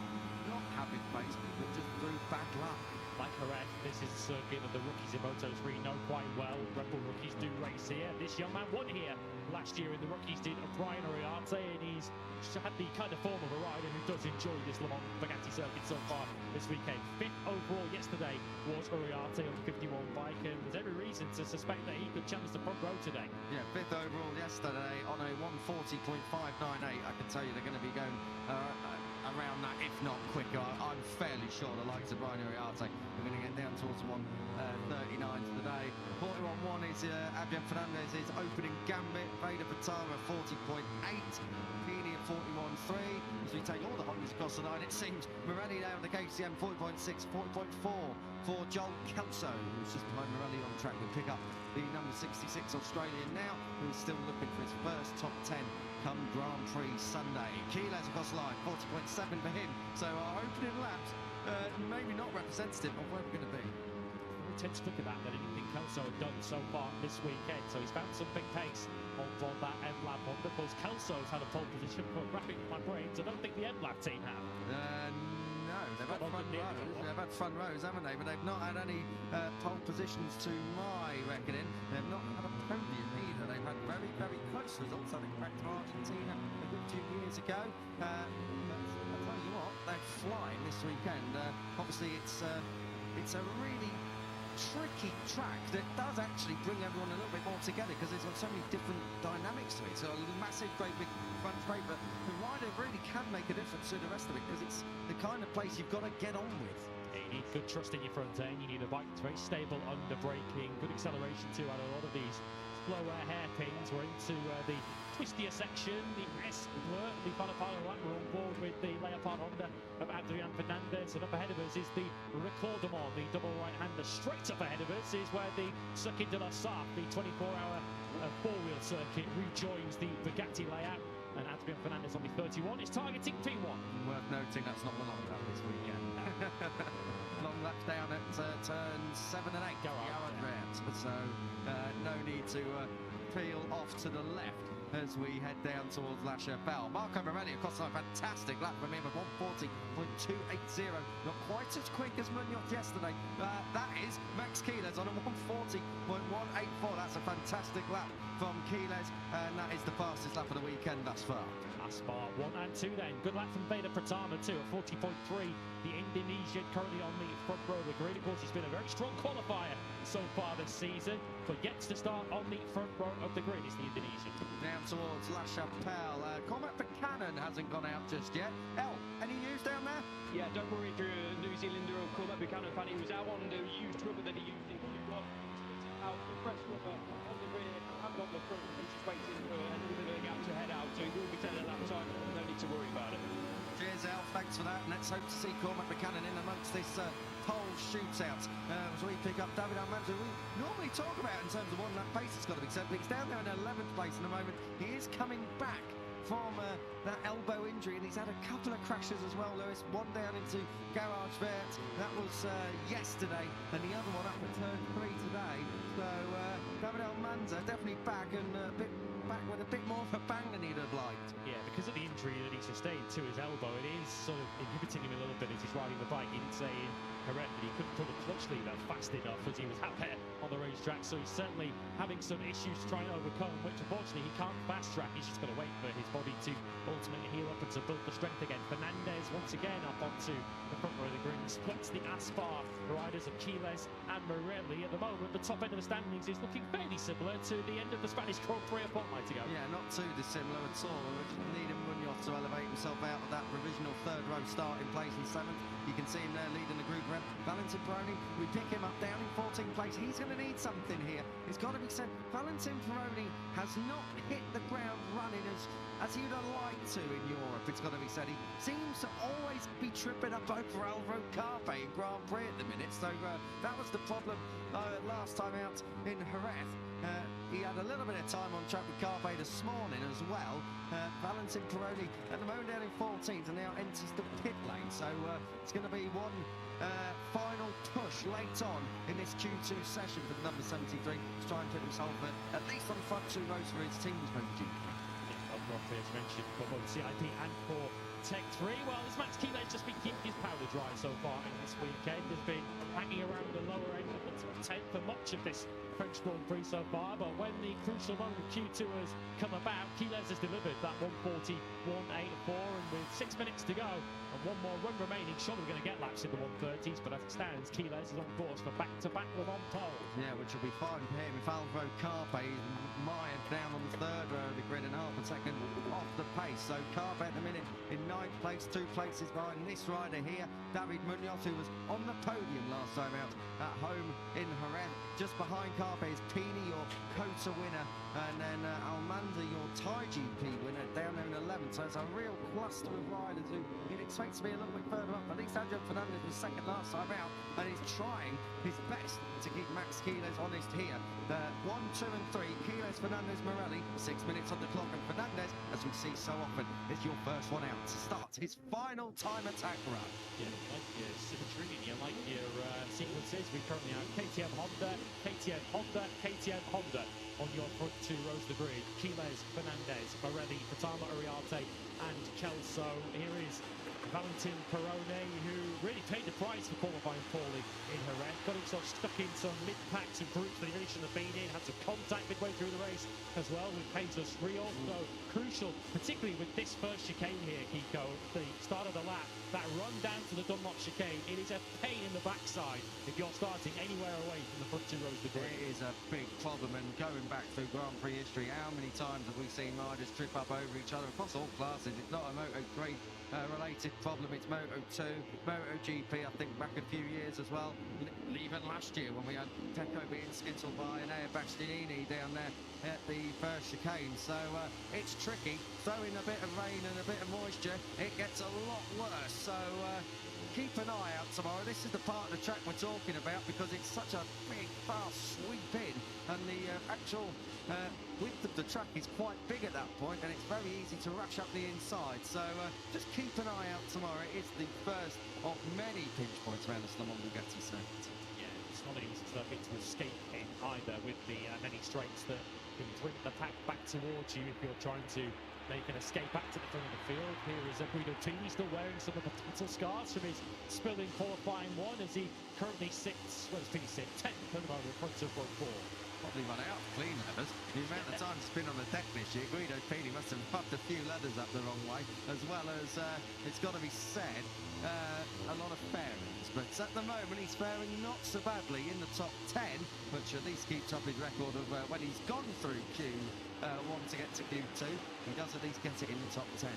having pace, but just through bad luck. Like Jerez, this is a circuit that the rookies in Moto3 know quite well. Red Bull rookies do race here. This young man won here last year, and the rookies did Brian Uriarte, and he's had the kind of form of a rider who does enjoy this Le Mans Bugatti circuit so far this weekend. 5th overall yesterday was Uriarte on the 51 bike, and there's every reason to suspect that he could challenge the front row today. Yeah, 5th overall yesterday on a 140.598. I can tell you they're going to be going around that, if not quicker. I'm fairly sure the likes of Brian Uriarte are going to get down towards 139 today. 41.1 is Adrian Fernandez's opening gambit. Vader Patama 40.8. Pini at 41.3. As we take all the Hondas across the line, it seems Morelli down the KCM 40.6, 40.4 for Joel Kelso, who's just behind Morelli on track. We'll pick up the number 66 Australian now, who's still looking for his first top 10 come Grand Prix Sunday. Keyless across the line, 40.7 for him. So our opening laps, maybe not representative of where we're going to be. We tend to look at that anything Kelso had done so far this weekend. So he's found some big pace on that M-Lab Honda. Of course, Kelso's had a pole position, but wrapping my brains, I don't think the M-Lab team have. No, they've had front rows. They've had front rows, haven't they? But they've not had any pole positions to my reckoning. They've not had a podium either. They've had very, very close results. I think back to Argentina a good few years ago. But I'll tell you what, they're flying this weekend. Obviously, it's a really tricky track that does actually bring everyone a little bit more together because there's got so many different dynamics to it. So a massive, great big front straight, but the rider really can make a difference to the rest of it because it's the kind of place you've got to get on with. You need good trust in your front end. You need a bike that's very stable under braking, good acceleration too. Out a lot of these slower hairpins. We're into the twistier section, the S Blur, the Panapano one. We're on board with the Leopard Honda of Adrian Fernandez, and up ahead of us is the Recordamon, the double right-hander. Straight up ahead of us is where the Circuit de la Sarthe, the 24-hour four-wheel circuit, rejoins the Bugatti layout, and Adrian Fernandez on the 31 is targeting P1. Worth noting that's not the long lap this weekend. Long laps down at turns 7 and 8. Go on. So no need to peel off to the left as we head down towards La Chapelle. Marco Morelli across a fantastic lap from him at 140.280. Not quite as quick as Munoz yesterday. That is Max Keyless on a 140.184. That's a fantastic lap from Keyless, and that is the fastest lap of the weekend thus far. Aspar 1 and 2 then. Good lap from Vader Pratama too at 40.3. The Indonesian currently on the front row of the grid. Of course, he's been a very strong qualifier so far this season, but gets to start on the front row of the grid is the Indonesian. Down towards La Chapelle. Cormac Buchanan hasn't gone out just yet. Any news down there? Yeah, don't worry if you're a New Zealander or Cormac Buchanan fan. He was out on the used rubber that he used in Q1. Out the fresh rubber on the rear and on the front. He's just waiting for a little bit of a gap to head out, so he will be taking a lap time. No need to worry about it. Cheers, Al. Thanks for that. And let's hope to see Cormac Buchanan in amongst this pole shootout as we pick up David Almanza, who we normally talk about in terms of one lap pace. It's got to be said, but he's down there in 11th place in the moment. He is coming back from that elbow injury, and he's had a couple of crashes as well, Lewis. One down into Garage Vert, that was yesterday, and the other one up at turn 3 today. So David Almanza definitely back, and back with a bit more of a bang than he'd have liked. Yeah, because of the injury that he sustained to his elbow, it is sort of inhibiting him a little bit as he's riding the bike. He didn't say correct that he couldn't pull the clutch lever fast enough as he was out there on the racetrack, so he's certainly having some issues to try and overcome, which unfortunately he can't fast track. He's just got to wait for his body to ultimately heal up and to build the strength again. Fernandez once again up onto the front row of the grid, splits the Aspar riders of Keyless and Morelli. At the moment, the top end of the standings is looking fairly similar to the end of the Spanish Grand Prix a fortnight ago. Yeah, not too dissimilar at all. Needham Munoz Munoz to elevate himself out of that provisional third row starting place in 7th. You can see him there leading the group. Valentin Peroni, we pick him up down in 14th place. He's going to need something here. It's got to be said, Valentin Peroni has not hit the ground running as he'd have liked to in Europe. It's got to be said, he seems to always be tripping up over Alvaro Carpe in Grand Prix at the minute. So that was the problem last time out in Jerez. He had a little bit of time on track with Carpe this morning as well. Valentin Peroni at the moment down in 14th and now enters the pit lane. So it's going to be one final push late on in this Q2 session for number 73 to try and put himself at least on front 2 rows for his team's MotoGP. As mentioned, for both CIP and for Tech 3. Well, as Max Kiele's just been keeping his powder dry so far in this weekend. Has been hanging around the lower end of the top 10 for much of this French Grand Prix so far, but when the crucial moment of Q2 has come about, Kielez has delivered that 1:41.84, and with 6 minutes to go and one more run remaining, surely we're going to get laps in the 1:30s, but as it stands, Kielez is on course for back-to-back Le Mans pole. Yeah, which will be fine for him if Alvaro Carpe is mired down on the third row of the grid and half a second off the pace. So Carpe at the minute in 9th place, 2 places behind this rider here, David Munoz, who was on the podium last time out at home in Jerez. Just behind Carpe is Pini, your COTA winner, and then Almanda, your Thai GP winner, down there in 11th. So it's a real cluster of riders who you'd expect to be a little bit further up. At least Adrian Fernandez was second last time out, and he's trying his best to keep Max Kielez honest here. 1, 2 and 3, Kielez, Fernandez, Morelli, 6 minutes on the clock, and Fernandez, as we see so often, is your first one out to start his final time attack run. Yeah, like your symmetry, you like your sequences. We currently have KTM Honda, KTM Honda, KTM Honda on your front 2 rows of the grid. Kielez, Fernandez, Morelli, Fatama Uriarte, and Kelso. Here is Valentin Peroni, who really paid the price for qualifying poorly in Jerez. Got himself stuck in some mid-packs and groups that he really shouldn't have been in. Had some contact midway through the race as well with Jesus Rios. So crucial, particularly with this first chicane here, Kiko, the start of the lap. That run down to the Dunlop chicane, it is a pain in the backside if you're starting anywhere away from the front 2 rows of the grid. It is a big problem, and going back through Grand Prix history, how many times have we seen riders trip up over each other across all classes? It's not a Moto3 related problem, it's Moto2, MotoGP, I think back a few years as well, even last year when we had Pecco being skittled by Enea Bastianini down there at the first chicane. So it's tricky. Throw in a bit of rain and a bit of moisture, it gets a lot worse. So keep an eye out tomorrow. This is the part of the track we're talking about because it's such a big, fast sweep in, and the actual width of the track is quite big at that point, and it's very easy to rush up the inside. So just keep an eye out tomorrow. It's the first of many pinch points around the Le Mans Bugatti circuit. Yeah, it's not an easy circuit to escape in either, with the many straights that can bring the pack back towards you if you're trying to make an escape back to the front of the field. Here is Guido Tini still wearing some of the battle scars from his spill in qualifying 1 as he currently sits, well, it's pretty sick, 10th at the moment, front of row 4. Probably run out of clean leathers. The amount of time spin on the deck this year, Guido Pini must have puffed a few leathers up the wrong way, as well as, it's got to be said, a lot of fairings. But at the moment, he's faring not so badly in the top 10, which at least keeps up his record of when he's gone through Q1 to get to Q2. He does at least get it in the top 10.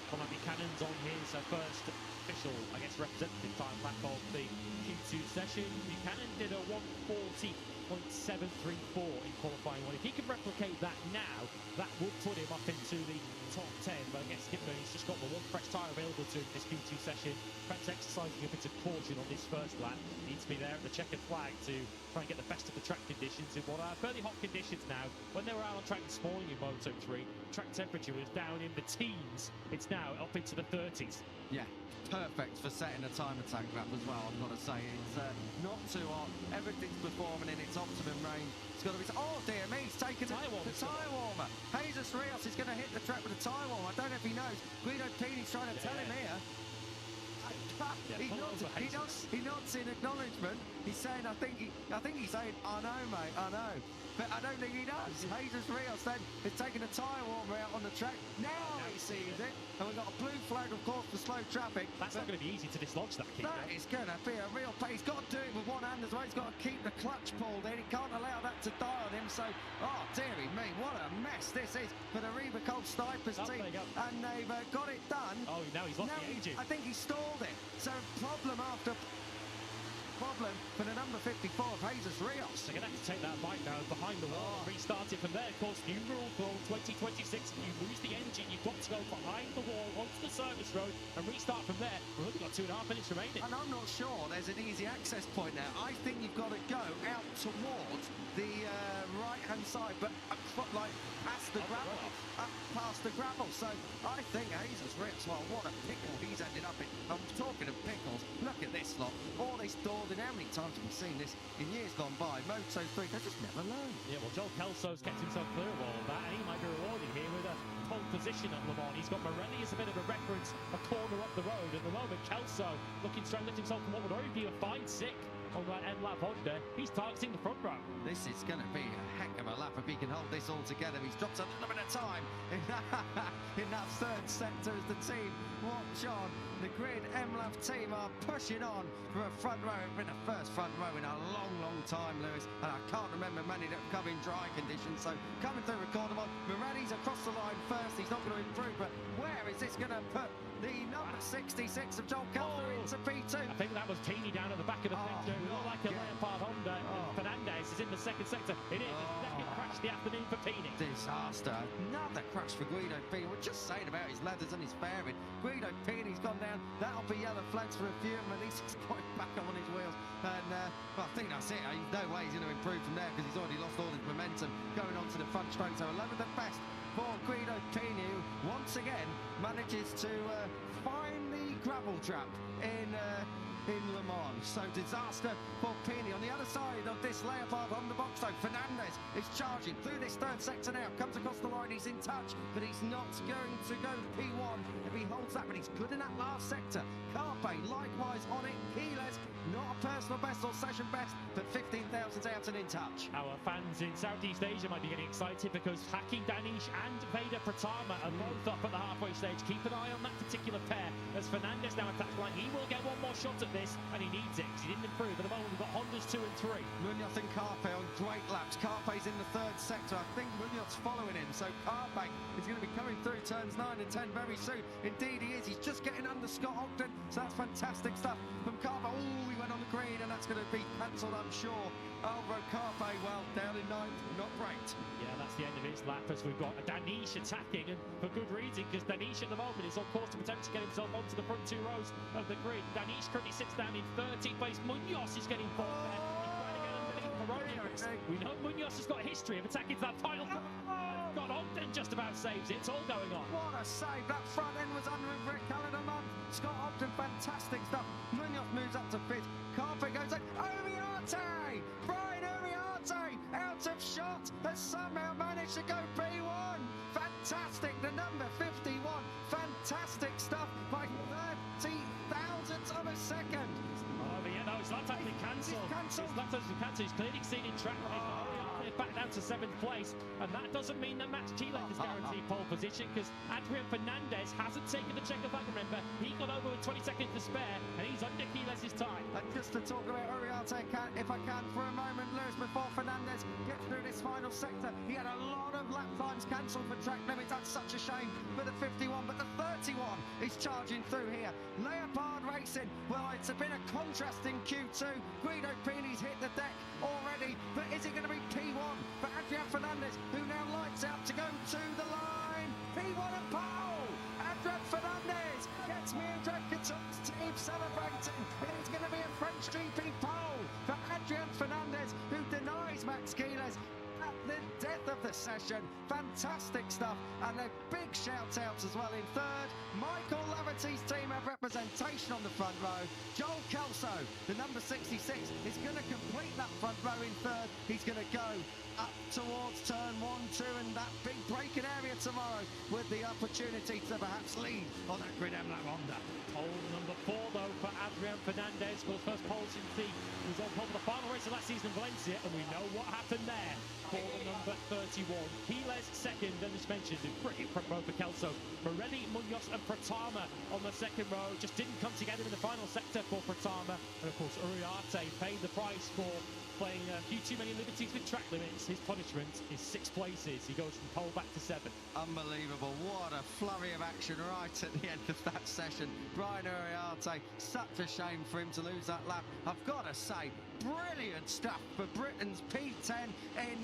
Conor Buchanan's on his first official, I guess, representative time back of the Q2 session. Buchanan did a 1:40.734 in qualifying 1. If he can replicate that now, that would put him up into the top 10. But I guess given he's just got the 1 fresh tyre available to him in this Q2 session, perhaps exercising a bit of caution on this first lap. He needs to be there at the checkered flag to try and get the best of the track conditions in what are fairly hot conditions now. When they were out on track this morning in Moto3, track temperature was down in the teens. It's now up into the 30s. Yeah, perfect for setting a time attack lap as well, I've got to say. It's not too hot, everything's performing in its optimum range. It's got to be... Oh dear me, he's taken the tyre warmer. Jesus Rios is going to hit the track with a tyre warmer. I don't know if he knows. Guido Pini's trying to tell him here. He nods in acknowledgement. He's saying, I think he's saying, I know, mate, I know. but I don't think he does. Jesus Rios then is taking a tyre warmer out on the track. Now he sees it, and we've got a blue flag, of course, for slow traffic. That's not going to be easy to dislodge that, Keith. That is going to be a real pain. He's got to do it with one hand as well. He's got to keep the clutch pulled in. He can't allow that to die on him. So, oh, dearie me, what a mess this is for the Reba Cold Snipers team. And they've got it done. Oh, now he's lost the engine. I think he stalled it. So, problem after problem for the number 54 of Jesus Rios. They're going to have to take that bike now behind the wall and restart it from there. Of course, new rule for 2026, if you lose the engine, you've got to go behind the wall onto the service road and restart from there. We've only got 2.5 minutes remaining. And I'm not sure there's an easy access point now. I think you've got to go out towards the right-hand side, but like past the gravel, up past the gravel. So I think Jesus Rios, well, what a pickle he's ended up in. I'm talking of pickles. Look at this lot. All this door. And how many times have we seen this in years gone by? Moto3, they just never learn. Yeah, well, Joel Kelso's kept himself clear of all of that, and he might be rewarded here with a pole position at Le Mans. He's got Morelli as a bit of a reference, a corner up the road. At the moment, Kelso looking to try and lift himself from what would already be a fine sick on that end lap Honda. He's targeting the front row. This is going to be a heck of a lap if he can hold this all together. He's dropped a little bit of time in that third sector as the team watch on. The Grid MLAV team are pushing on for a front row. It's been the first front row in a long, long time, Lewis, and I can't remember many that have come in dry conditions. So coming through Recordable, Morelli's across the line first. He's not going to improve, but where is this going to put the number 66 of Joel Kelso into P2? I think that was teeny down at the back of the picture. It looked like a Leopard Honda. Fernandez is in the second sector. It is the second crash of the afternoon for Pini. Disaster. Another crash for Guido Pini. We're just saying about his leathers and his fairing. Guido Pini's gone down. That'll be yellow flags for a few, and at least he's got it back up on his wheels. And well, I think that's it. No way he's going to improve from there because he's already lost all his momentum going on to the front stroke. So 11th at best for Guido Pini, who once again manages to find the gravel trap in Le Mans. So disaster for Pini. On the other side of this Leopard on the box, though, Fernandez is charging through this third sector now. Comes across the line, he's in touch, but he's not going to go P1 if he holds that, but he's good in that last sector. Carpe likewise on it. Keyless, not a personal best or session best, but 15,000's out and in touch. Our fans in Southeast Asia might be getting excited because Hakim Danish and Vader Pratama are both up at the halfway stage. Keep an eye on that particular pair as Fernandez now attacks line. He will get one more shot at this, and he needs it because he didn't improve. At the moment, we've got Hondas 2 and 3. Munoz and Carpe on great laps. Carpe's in the third sector. I think Munoz's following him, so Carpe is going to be coming through turns 9 and 10 very soon. Indeed, he is. He's just getting under Scott Ogden, so that's fantastic stuff from Carpe. Oh, he went on the green, and that's going to be cancelled, I'm sure. Alvaro Carpe, well, down in 9th, not great. Yeah, that's the end of his lap as we've got Danish attacking, and for good reason, because Danish at the moment is on course to potentially get himself onto the front 2 rows of the grid. Danish currently sits down in 13th place. Munoz is getting fourth there. He's trying to get underneath Peroni. We know Munoz has got a history of attacking to that final. God, Ogden just about saves it. It's all going on. What a save. That front end was under him for a calendar month. Scott Ogden, fantastic stuff. Munoz moves up to 5th. Carpe goes in. Uriarte! Brian Uriarte out of shot has somehow managed to go P1. Fantastic. The number 51. Fantastic stuff by 30 thousandths of a second. Oh, but yeah, no, his lap has been cancelled. His lap has been cancelled. He's clearly exceeded track. Back down to 7th place, and that doesn't mean that Max Keeler is guaranteed pole position because Adrian Fernandez hasn't taken the Czechoslovakia. Remember, he got over with 20 seconds to spare, and he's under Keeler's time. And just to talk about Uriarte, if I can, for a moment, Lewis, before Fernandez gets through this final sector, he had a lot of lap times cancelled for track limits. That's such a shame for the 51, but the 31 is charging through here. Leopard Racing, well, it's been a contrasting Q2. Guido Pini's hit the deck already, but is it going to be P1 for Adrian Fernandez, who now lights out to go to the line? P1 and pole! Adrian Fernandez gets Mildred Couture's team celebrating. It's going to be a French GP pole for Adrian Fernandez, who denies Max Keeler at the death of the session. Fantastic stuff, and a big shout out as well in 3rd. Michael Laverty's team have representation on the front row. Joel Kelso, the number 66, is going to complete that front row in 3rd. He's going to go up towards turn 1, 2, and that big braking area tomorrow with the opportunity to perhaps lead on that Grid M lap Honda. Pole number 4, though, for Adrian Fernandez. Got his first pole since he was on pole for the final race of last season in Valencia, and we know what happened there. For the number 31. Quiles second, then as mentioned, in pretty front row for Kelso. Morelli, Munoz and Pratama on the second row. Just didn't come together in the final sector for Pratama. And of course, Uriarte paid the price for playing a few too many liberties with track limits. His punishment is 6 places. He goes from pole back to 7. Unbelievable. What a flurry of action right at the end of that session. Brian Uriarte, such a shame for him to lose that lap. I've got to say, brilliant stuff for Britain's P10 in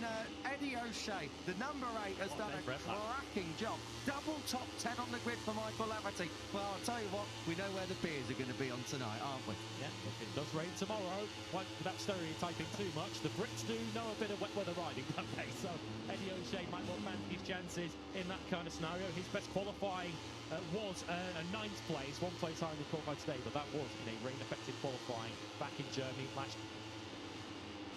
Eddie O'Shea. The number 8 has done a cracking job. Double top 10 on the grid for Michael Laverty. Well, I'll tell you what, we know where the beers are going to be on tonight, aren't we? Yeah, if it does rain tomorrow, without stereotyping too much, the Brits do know a bit of wet weather riding, don't they? So Eddie O'Shea might not fancy his chances in that kind of scenario. His best qualifying was a 9th place, 1 place higher than qualified today, but that was in a rain-affected qualifying back in Germany last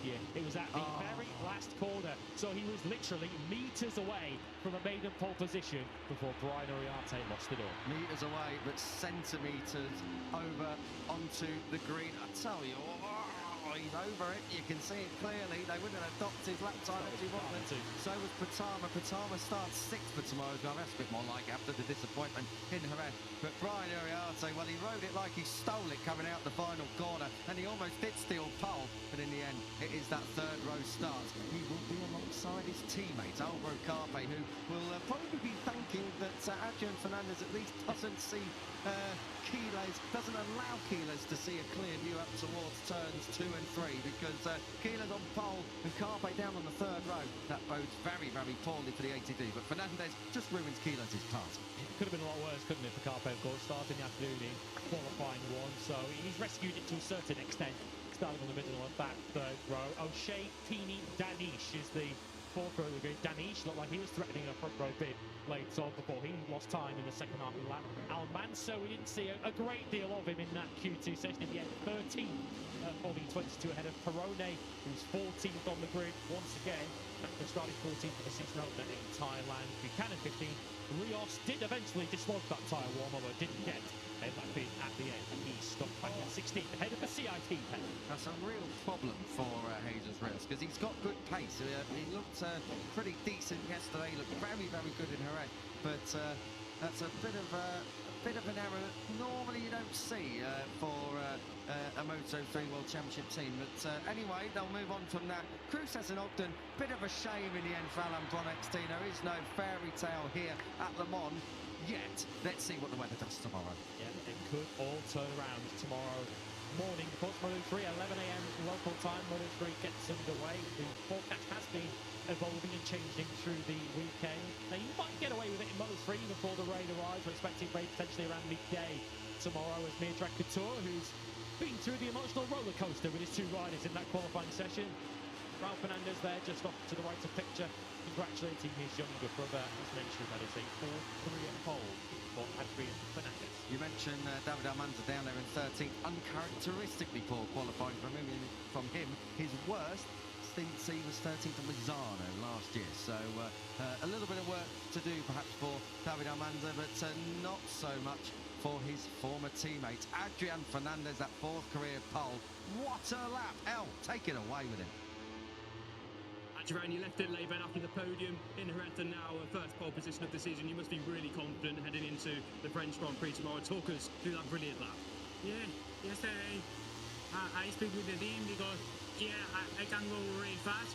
year. It was at the very last corner, so he was literally meters away from a maiden pole position before Brian Uriarte lost it all. Meters away, but centimetres over onto the green. I tell you, he's over it. You can see it clearly. They wouldn't adopt his lap time if he wanted. So was Pratama. Pratama starts 6th for tomorrow's drive. That's a bit more like after the disappointment in Jerez. But Brian Uriarte, well, he rode it like he stole it coming out the final corner, and he almost did steal pole. But in the end, it is that 3rd row start. He will be alongside his teammate, Alvaro Carpe, who will probably be thanking that Adrian Fernandez at least doesn't see Quiles, doesn't allow Quiles to see a clear view up towards turns 2 and 3, because Quiles on pole and Carpe down on the 3rd row. That bodes very, very poorly for the ATD, but Fernandez just ruins Quiles' pass. It could have been a lot worse, couldn't it, for Carpe, of course, starting the afternoon in qualifying 1, so he's rescued it to a certain extent, starting on the middle of that 3rd row. O'Shea, Pini, Danish is the 4th row of the grid. Danish looked like he was threatening a front row bid late on before he lost time in the second half of the lap. Almanso, we didn't see a great deal of him in that Q2 session. In the end, 13th for the 22 ahead of Perone, who's 14th on the grid once again. After starting 14th for the season opener in Thailand. Buchanan 15th. Rios did eventually dislodge that tyre warm, although didn't get a lap in at the end. He stopped back at 16th ahead of the CIT pen. That's a real problem for Jesus Rios, because he's got good pace. He looked pretty decent yesterday. He looked very, very good in Jerez, but that's a bit of an error that normally you don't see for a Moto3 World Championship team. But anyway, they'll move on from that. Cruces and Ogden, bit of a shame in the end for Alan Bronextein. There is no fairy tale here at Le Mans yet. Let's see what the weather does tomorrow. Yeah, it could all turn around tomorrow morning. Of course, Moto3, 11 a.m. local time. Moto3 gets underway. The forecast has been evolving and changing through the weekend. Now, you might get away with it in Moto3 before the rain arrives. We're expecting rain potentially around midday tomorrow as Mirdrak Couture, who's been through the emotional roller coaster with his 2 riders in that qualifying session. Raul Fernandez there, just off to the right of picture, congratulating his younger brother. As mentioned, that is a 4th career pole for Adrian Fernandez. You mentioned David Almanza down there in 13th, uncharacteristically poor qualifying from him. His worst since he was 13th at Misano last year. So a little bit of work to do perhaps for David Almanza, but not so much for his former teammate. Adrian Fernandez, that 4th career pole. What a lap! Take it away with him. Adrian, you left it late after the podium in Jerez, and now first pole position of the season. You must be really confident heading into the French Grand Prix tomorrow. Talk us through that brilliant lap. Yeah, yesterday I speak with the team because I can go really fast,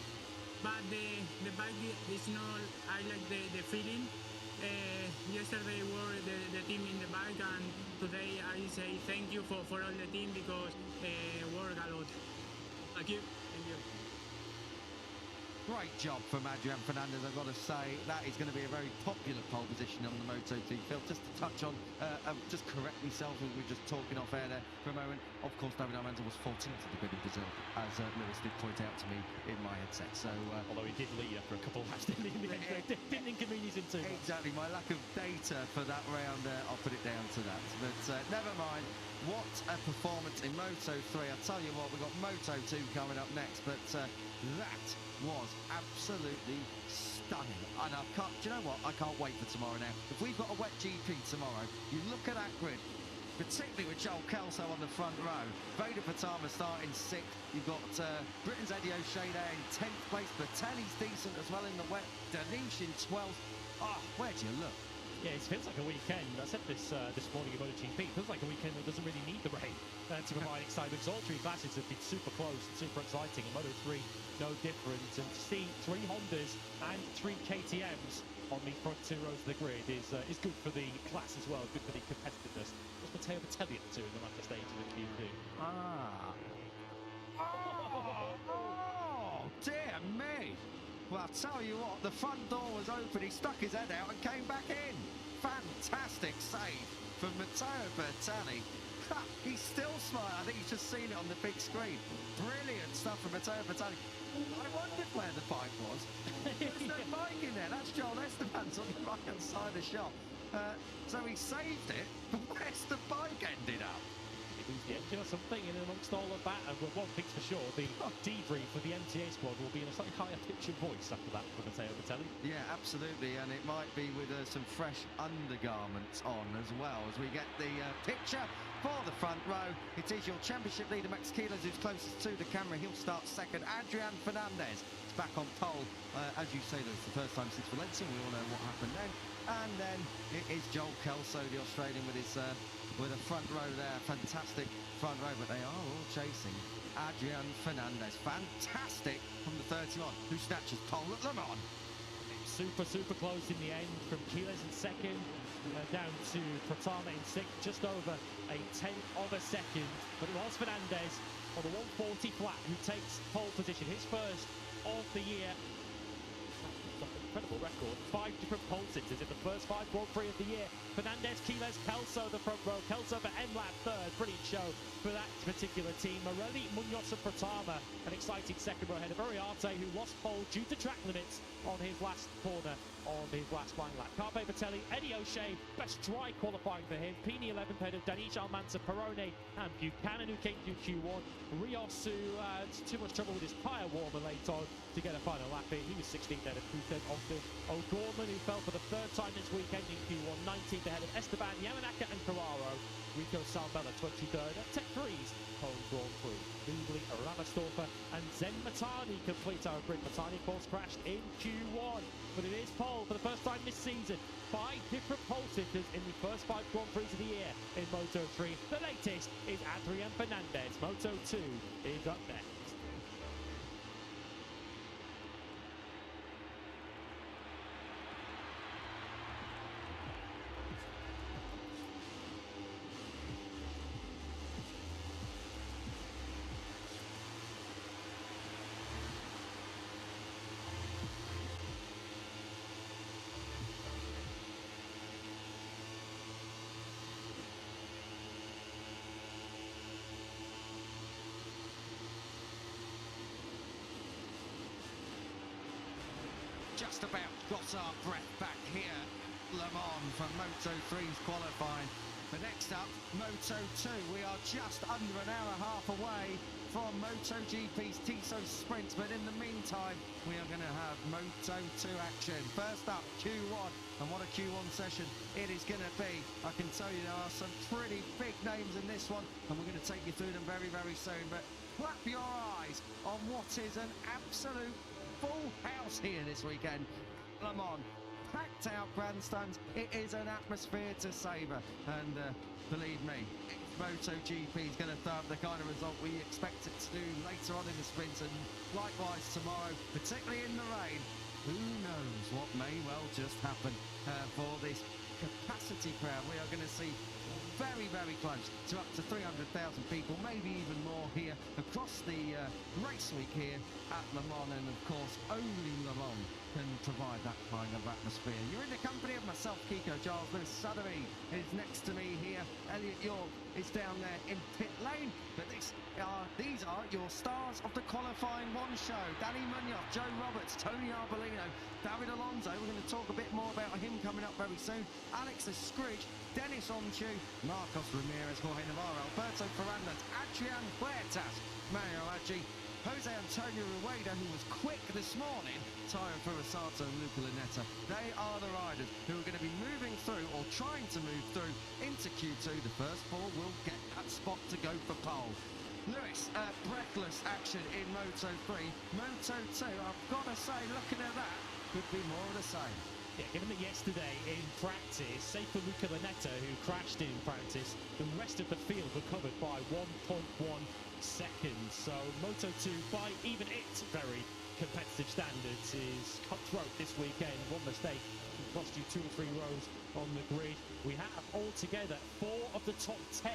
but the bike is not. I like the feeling. Yesterday were the team in the bike, and today I say thank you for all the team because work a lot. Thank you. Thank you. Great job from Adrian Fernandez, I've got to say. That is going to be a very popular pole position on the Moto2 field. Just to touch on, just correct myself, as we were just talking off air there for a moment. Of course, David Almanza was 14th at the grid in Brazil, as Lewis did point out to me in my headset. So, although he did lead after a couple of laps, didn't didn't inconvenience him too much. Exactly, my lack of data for that round, I'll put it down to that. But never mind. What a performance in Moto3. I'll tell you what, we've got Moto2 coming up next, but That was absolutely stunning. And I can't, do you know what? I can't wait for tomorrow now. If we've got a wet GP tomorrow, you look at that grid, particularly with Joel Kelso on the front row. Vader Patama starting 6th. You've got Britain's Eddie O'Shea there in 10th place. Bertelli's decent as well in the wet. Danish in 12th. Ah, where do you look? Yeah, it feels like a weekend. I said this this morning about MotoGP. It feels like a weekend that doesn't really need the rain to provide excitement. All three classes have been super close and super exciting. And Moto3, no different. And to see 3 Hondas and 3 KTMs on the front 2 rows of the grid is good for the class as well, good for the competitiveness. What's Matteo Bertelli up to in the latter stage of the Q2? Oh, dear me. Well, I'll tell you what, the front door was open, he stuck his head out and came back in. Fantastic save from Matteo Bertelli. He's still smiling. I think he's just seen it on the big screen. Brilliant stuff from Matteo Bertelli. I wondered where the bike was. There's no bike in there. That's Joel Esteban's on the right-hand side of the shop. So he saved it, but where's the bike ended up? Lose the engine or something, and amongst all of that, and one thing's for sure, the debrief for the MTA squad will be in a slightly higher pitch of voice after that for Matteo Bertelli. Yeah, absolutely, and it might be with some fresh undergarments on as well as we get the picture for the front row. It is your championship leader Max Kielers who's closest to the camera. He'll start second. Adrian Fernandez is back on pole. As you say, that's the first time since Valencia. We all know what happened then. And then it is Joel Kelso, the Australian, with his with a front row there. Fantastic front row, but they are all chasing Adrian Fernandez. Fantastic from the 31, who snatches pole at Le Mans. Super close in the end, from Kielers in second down to Pratama in 6th, just over a 10th of a second. But it was Fernandez on the 140 flat who takes pole position, his first of the year. Incredible record. 5 different pole sitters in the first 5 Grand Prix of the year. Fernandez, Kielers, Kelso the front row. Kelso for MLAT third. Brilliant show for that particular team. Morelli, Munoz and Pratama, an exciting second row ahead of Ariarte, who lost pole due to track limits on his last corner on his last final lap. Carpe Bertelli, Eddie O'Shea, best dry qualifying for him. Pini 11th ahead of Danish Almanza, Perone and Buchanan, who came through Q1. Rios, who had too much trouble with his tyre warmer late on to get a final lap in. He was 16th ahead of Kuten Ogden. O'Gorman, who fell for the 3rd time this weekend in Q1, 19th ahead of Esteban, Yamanaka and Carraro. Rico Salbella, 23rd at Tech 3's home Grand Prix. Nubli, Ramastorfer and Zen Matani complete our grid. Matani, of course, crashed in Q1, but it is pole for the first time this season. 5 different pole sitters in the first 5 Grand Prix of the year in Moto3. The latest is Adrian Fernandez. Moto2 is up next. Just about got our breath back here. Le Mans for Moto3's qualifying. But next up, Moto2. We are just under an hour and a half away from MotoGP's Tissot Sprints. But in the meantime, we are going to have Moto2 action. First up, Q1. And what a Q1 session it is going to be. I can tell you there are some pretty big names in this one. And we're going to take you through them very, very soon. But clap your eyes on what is an absolute full house here this weekend. Le Mans, packed out grandstands. It is an atmosphere to savour, and believe me, if MotoGP is going to throw up the kind of result we expect it to do later on in the sprint, and likewise tomorrow, particularly in the rain, who knows what may well just happen for this capacity crowd. We are going to see very, very close to up to 300,000 people, maybe even more here across the race week here at Le Mans, and of course only Le Mans can provide that kind of atmosphere. You're in the company of myself, Kiko Giles. Lewis Sothery is next to me here. Elliot York is down there in pit lane. But these are your stars of the qualifying one show. Danny Munoz, Joe Roberts, Tony Arbolino, David Alonso. We're going to talk a bit more about him coming up very soon. Alex Escridge, Dennis Onchu, Marcos Ramirez, Jorge Navarro, Alberto Ferrandez, Adrian Huertas, Mario Aggi, Jose Antonio Rueda, who was quick this morning, Tyron Furusato and Luca Lunetta. They are the riders who are going to be moving through, or trying to move through, into Q2. The first four will get that spot to go for pole. Lewis, breathless action in Moto3. Moto2, I've got to say, looking at that, could be more of the same. Yeah, given that yesterday in practice, save for Luca Lunetta, who crashed in practice, the rest of the field were covered by 1.1 seconds. So Moto2, by even its very competitive standards, is cutthroat this weekend. One mistake cost you 2 or 3 rows on the grid. We have altogether 4 of the top 10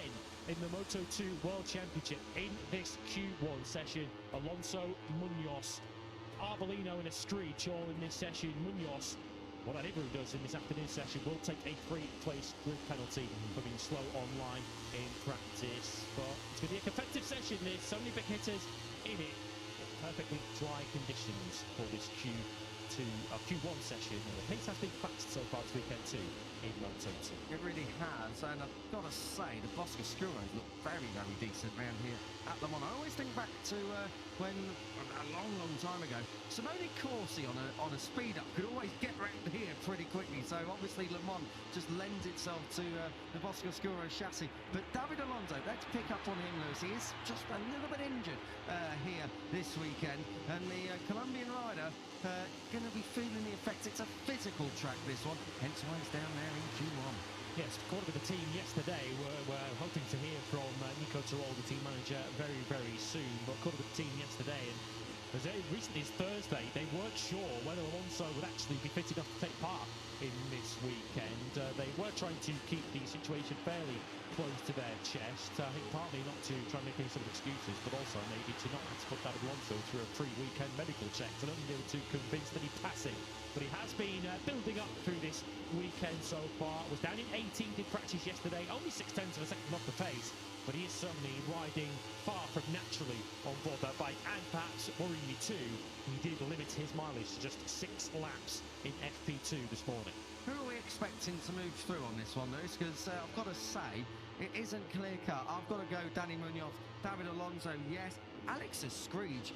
in the Moto2 World Championship in this Q1 session. Alonso, Munoz, Arbolino and Escreech all in this session. Munoz, whatever he does in this afternoon session, will take a 3-place grid penalty for being slow online in practice. But it's going to be a competitive session. There's so many big hitters in it. Perfectly dry conditions for this Q1 session. And the pace has been fast so far this weekend too in Moto2. It really has, and I've got to say, the Boscoscuros look very, very decent around here at Le Mans. I always think back to when, a long time ago, Simone Corsi on a speed-up could always get around here pretty quickly. So obviously Le Mans just lends itself to the Boscoscuro chassis. But David Alonso, let's pick up on him, Lewis. He is just a little bit injured here this weekend, and the Colombian rider going to be feeling the effects. It's a physical track, this one, hence why it's down there in Q1. Yes, caught up with the team yesterday. We're hoping to hear from Nico Tirol, the team manager, very, very soon. But caught up with the team yesterday, and as recently as Thursday, they weren't sure whether Alonso would actually be fit enough to take part in this weekend. They were trying to keep the situation fairly close to their chest. I think partly not to try and make any sort of excuses, but also maybe to not have to put David Alonso through a pre-weekend medical check. So I don't think they were too convinced that he'd pass it. But he has been building up through this weekend so far. Was down in 18th in practice yesterday, only 0.6 of a second off the pace. But he is certainly riding far from naturally on board that bike. And perhaps worryingly too, he did limit his mileage to just 6 laps in FP2 this morning. Who are we expecting to move through on this one, Lewis? Because I've got to say, it isn't clear-cut. I've got to go Danny Munoz, David Alonso, yes. Alex Escreech,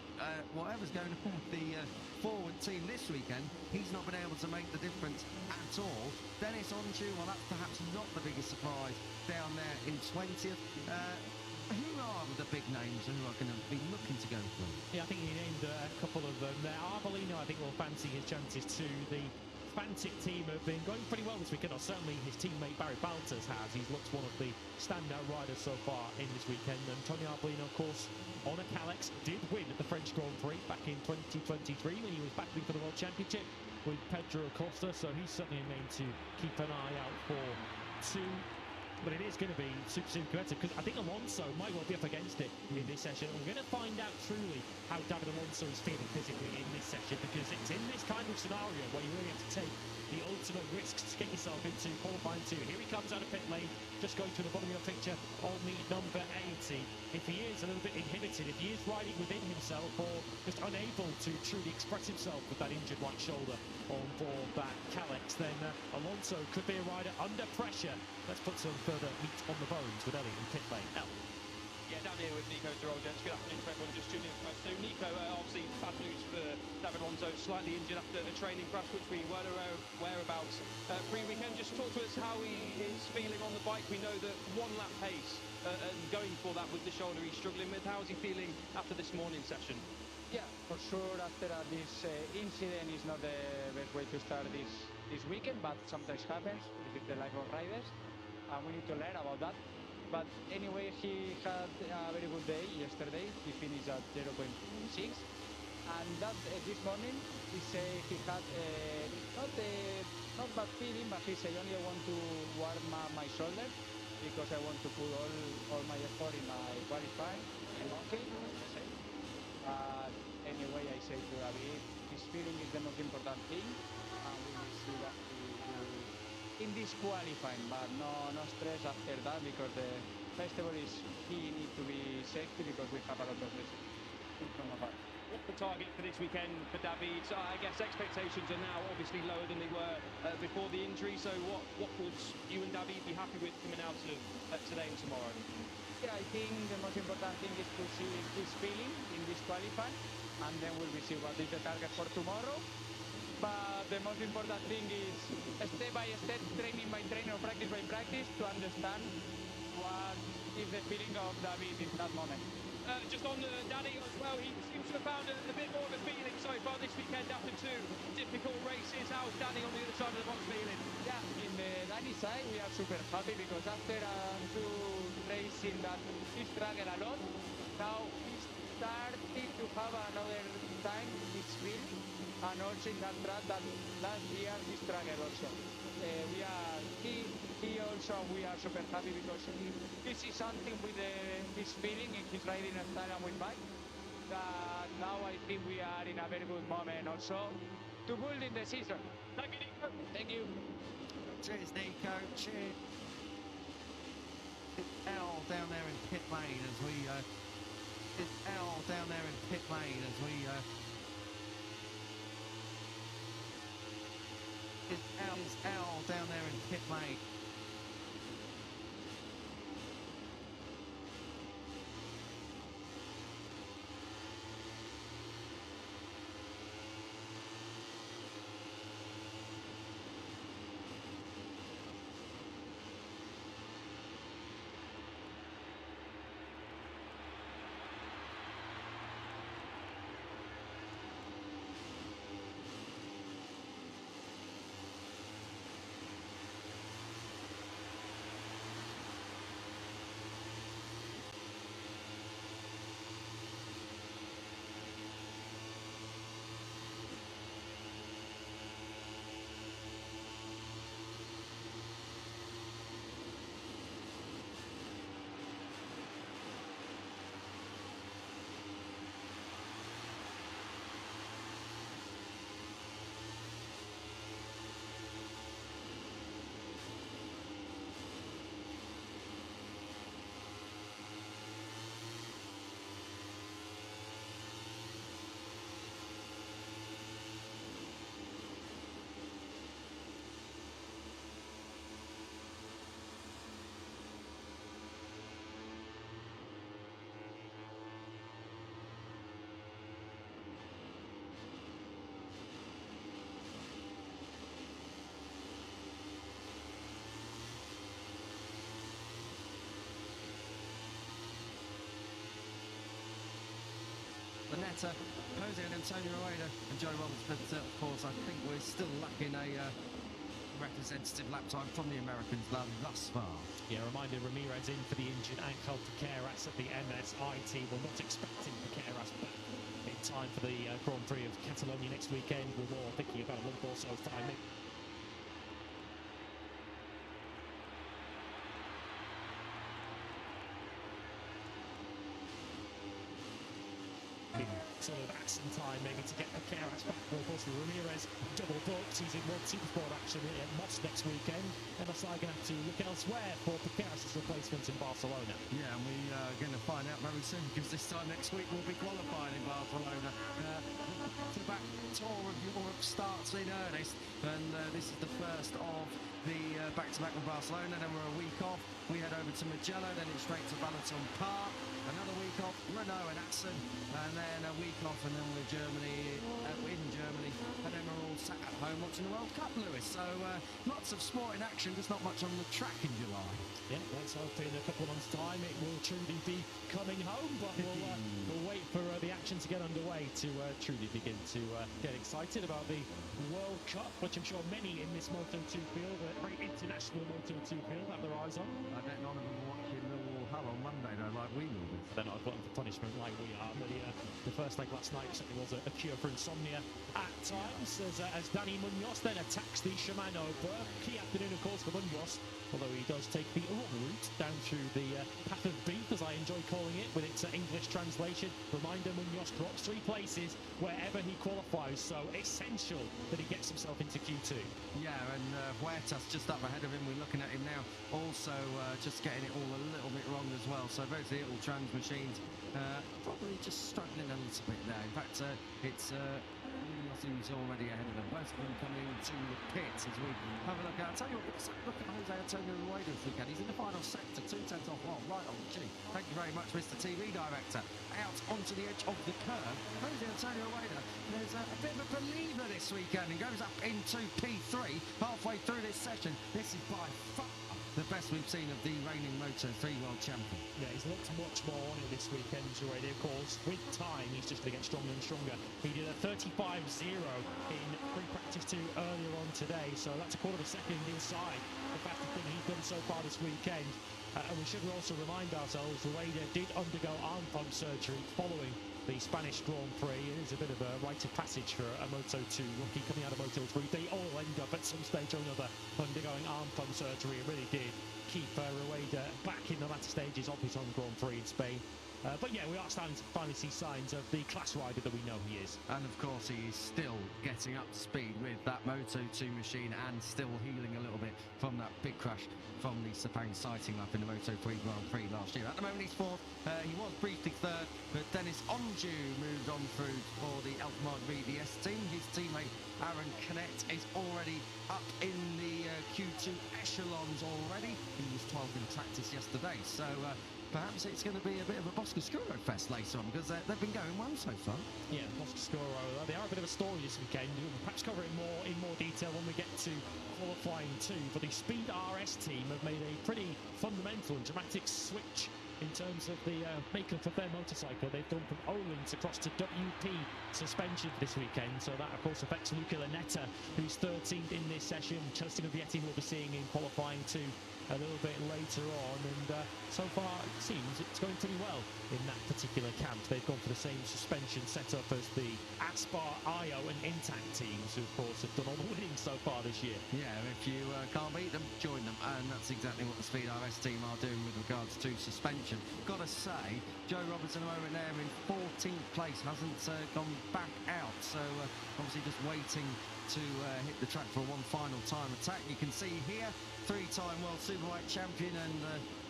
whatever's going on with the forward team this weekend, he's not been able to make the difference at all. Dennis Onchu, well, that's perhaps not the biggest surprise down there in 20th. Who are the big names who are going to be looking to go through? Yeah, I think he named a couple of them there. Arbolino, I think, will fancy his chances too. The Fantic team have been going pretty well this weekend, or certainly his teammate Barry Baltas has. He's looked one of the standout riders so far in this weekend. And Tony Arbolino, of course, on a Calex, did win at the French Grand Prix back in 2023 when he was battling for the World Championship with Pedro Acosta. So he's certainly a name to keep an eye out for too. But it is going to be super competitive, because I think Alonso might well be up against it in this session. We're going to find out truly how David Alonso is feeling physically in this session, because it's in this kind of scenario where you really have to take the ultimate risks to get yourself into qualifying 2. Here he comes out of pit lane, just going to the bottom of your picture on the number 80. If he is a little bit inhibited, if he is riding within himself or just unable to truly express himself with that injured right shoulder on board that Calex, then Alonso could be a rider under pressure. Let's put some further meat on the bones with Elliot in pit lane. Yeah, down here with Nico Tirol, gents. Good afternoon to everyone just tuning in for us too. Nico, obviously bad news for David Alonso, slightly injured after a training crash, which we weren't aware about pre-weekend. Just talk to us how he is feeling on the bike. We know that 1 lap pace and going for that with the shoulder he's struggling with. How is he feeling after this morning session? Yeah, for sure after this incident is not the best way to start this weekend, but sometimes happens. This is the life of riders, and we need to learn about that. But anyway, he had a very good day yesterday. He finished at 0.6, and that this morning he said he had not bad feeling, but he said only I want to warm up my shoulder because I want to put all my effort in my qualifying. And okay, anyway, I say to David, his feeling is the most important thing, and we will see that in this qualifying, but no stress after that, because the festival is he needs to be safety, because we have a lot of risks in front of us. What's the target for this weekend for David? So I guess expectations are now obviously lower than they were before the injury. So what would you and David be happy with coming out of today and tomorrow? I think the most important thing is to see his feeling in this qualifying, and then we'll see what is the target for tomorrow. But the most important thing is step by step, training by training, or practice by practice, to understand what is the feeling of David in that moment. Just on Danny as well, he seems to have found a bit more of a feeling so far this weekend after two difficult races. How's Danny on the other side of the box feeling? Yeah, in the Danny side, we are super happy because after two races that he struggled a lot, now he's starting to have another time his feeling, and also in that track that last year he struggled also. We are super happy because he sees something with his feeling in his riding style and with bike. That now I think we are in a very good moment also to build in the season. Thank you, Nico. Thank you. Cheers, Nico. Cheers. L down there in pit lane as we. It's L down there in pit lane as we. It's L down there in pit lane. Bonetta, Jose and Antonio Rueda and Joe Roberts, but of course I think we're still lacking a representative lap time from the Americans thus far. Yeah, reminder, Ramirez in for the injured ankle. Piqueras at the MSIT. We're not expecting Piqueras back in time for the Grand Prix of Catalonia next weekend. We're more thinking about a month or so's time. Sort of action time maybe to get Piqueras back. Of course, Ramirez double booked. He's in World Supersport action at Moss next weekend, and that's why I'm going to have to look elsewhere for Piqueras' replacement in Barcelona. Yeah, and we are going to find out very soon because this time next week we'll be qualifying in Barcelona. The back tour of Europe starts in earnest, and this is the first of the back-to-back with Barcelona. Then we're a week off. We head over to Mugello, then it's straight to Balaton Park. Another week off, Renault and Assen, and then a week off, and then we're in Germany, and then we're all sat at home watching the World Cup, Lewis. So lots of sport in action, just not much on the track in July. Yeah, let's hope in a couple of months' time it will truly be coming home, but we'll wait for the action to get underway to truly begin to get excited about the World Cup, which I'm sure many in this Moto2 field, a very international Moto2 field, have their eyes on. I bet none of them are watching Millwall Hull on Monday, though, like we will be. They're not glutton for punishment like we are, but the first leg last night certainly was a cure for insomnia at times, as Danny Munoz then attacks the Shimano berth. Key afternoon, of course, for Munoz, although he does take the wrong route down through the path of beef, as I enjoy calling it, with its English translation. Reminder, Munoz drops 3 places wherever he qualifies, so essential that he gets himself into Q2. Yeah, and Huertas just up ahead of him. We're looking at him now, also just getting it all a little bit wrong as well. So both the little trans machines probably just struggling a little bit there. In fact, it's who's already ahead of them. Both of them coming into the pits as we have a look at. I'll tell you what, let's have a look at Jose Antonio Rueda this weekend. He's in the final sector, 2 tenths off one, right on the G. Thank you very much, Mr. TV Director. Out onto the edge of the curve. Jose Antonio Rueda, there's a bit of a believer this weekend and goes up into P3 halfway through this session. This is by far the best we've seen of the reigning Moto3 world champion. Yeah, he's looked much more on it this weekend, already. Of course, with time, he's just going to get stronger and stronger. He did a 35.0 in pre-practice 2 earlier on today, so that's a quarter of a second inside the fastest thing he's done so far this weekend. And we should also remind ourselves, Rueda did undergo arm pump surgery following the Spanish Grand Prix. It is a bit of a rite of passage for a Moto2 rookie coming out of Moto3. They all end up at some stage or another undergoing arm pump surgery. It really did keep Rueda back in the latter stages of his own Grand Prix in Spain. But yeah, we are starting to finally see signs of the class rider that we know he is. And of course, he is still getting up to speed with that Moto2 machine and still healing a little bit from that big crash from the Sepang sighting lap in the Moto3 Grand Prix last year. At the moment, he's 4th. He was briefly 3rd, but Dennis Onju moved on through for the Alphamart VDS team. His teammate Aaron Canet is already up in the Q2 echelons already. He was 12th in practice yesterday, so perhaps it's going to be a bit of a Boscoscuro fest later on, because they've been going well so far. Yeah, Boscoscuro, they are a bit of a story this weekend. We'll perhaps cover it in more detail when we get to qualifying 2. But the Speed RS team have made a pretty fundamental and dramatic switch in terms of the makeup of their motorcycle. They've gone from O-Links across to WP suspension this weekend, so that of course affects Luca Lanetta, who's 13th in this session. Chelsea Vietti we'll be seeing in qualifying 2 a little bit later on, and so far it seems it's going pretty well in that particular camp. They've gone for the same suspension setup as the Aspar, IO and Intact teams, who of course have done all the winning so far this year. Yeah, if you can't beat them, join them, and that's exactly what the Speed RS team are doing with regards to suspension. Gotta say, Joe Robertson at the moment there in 14th place, hasn't gone back out, so obviously just waiting to hit the track for one final time attack. You can see here, 3-time World Superbike champion and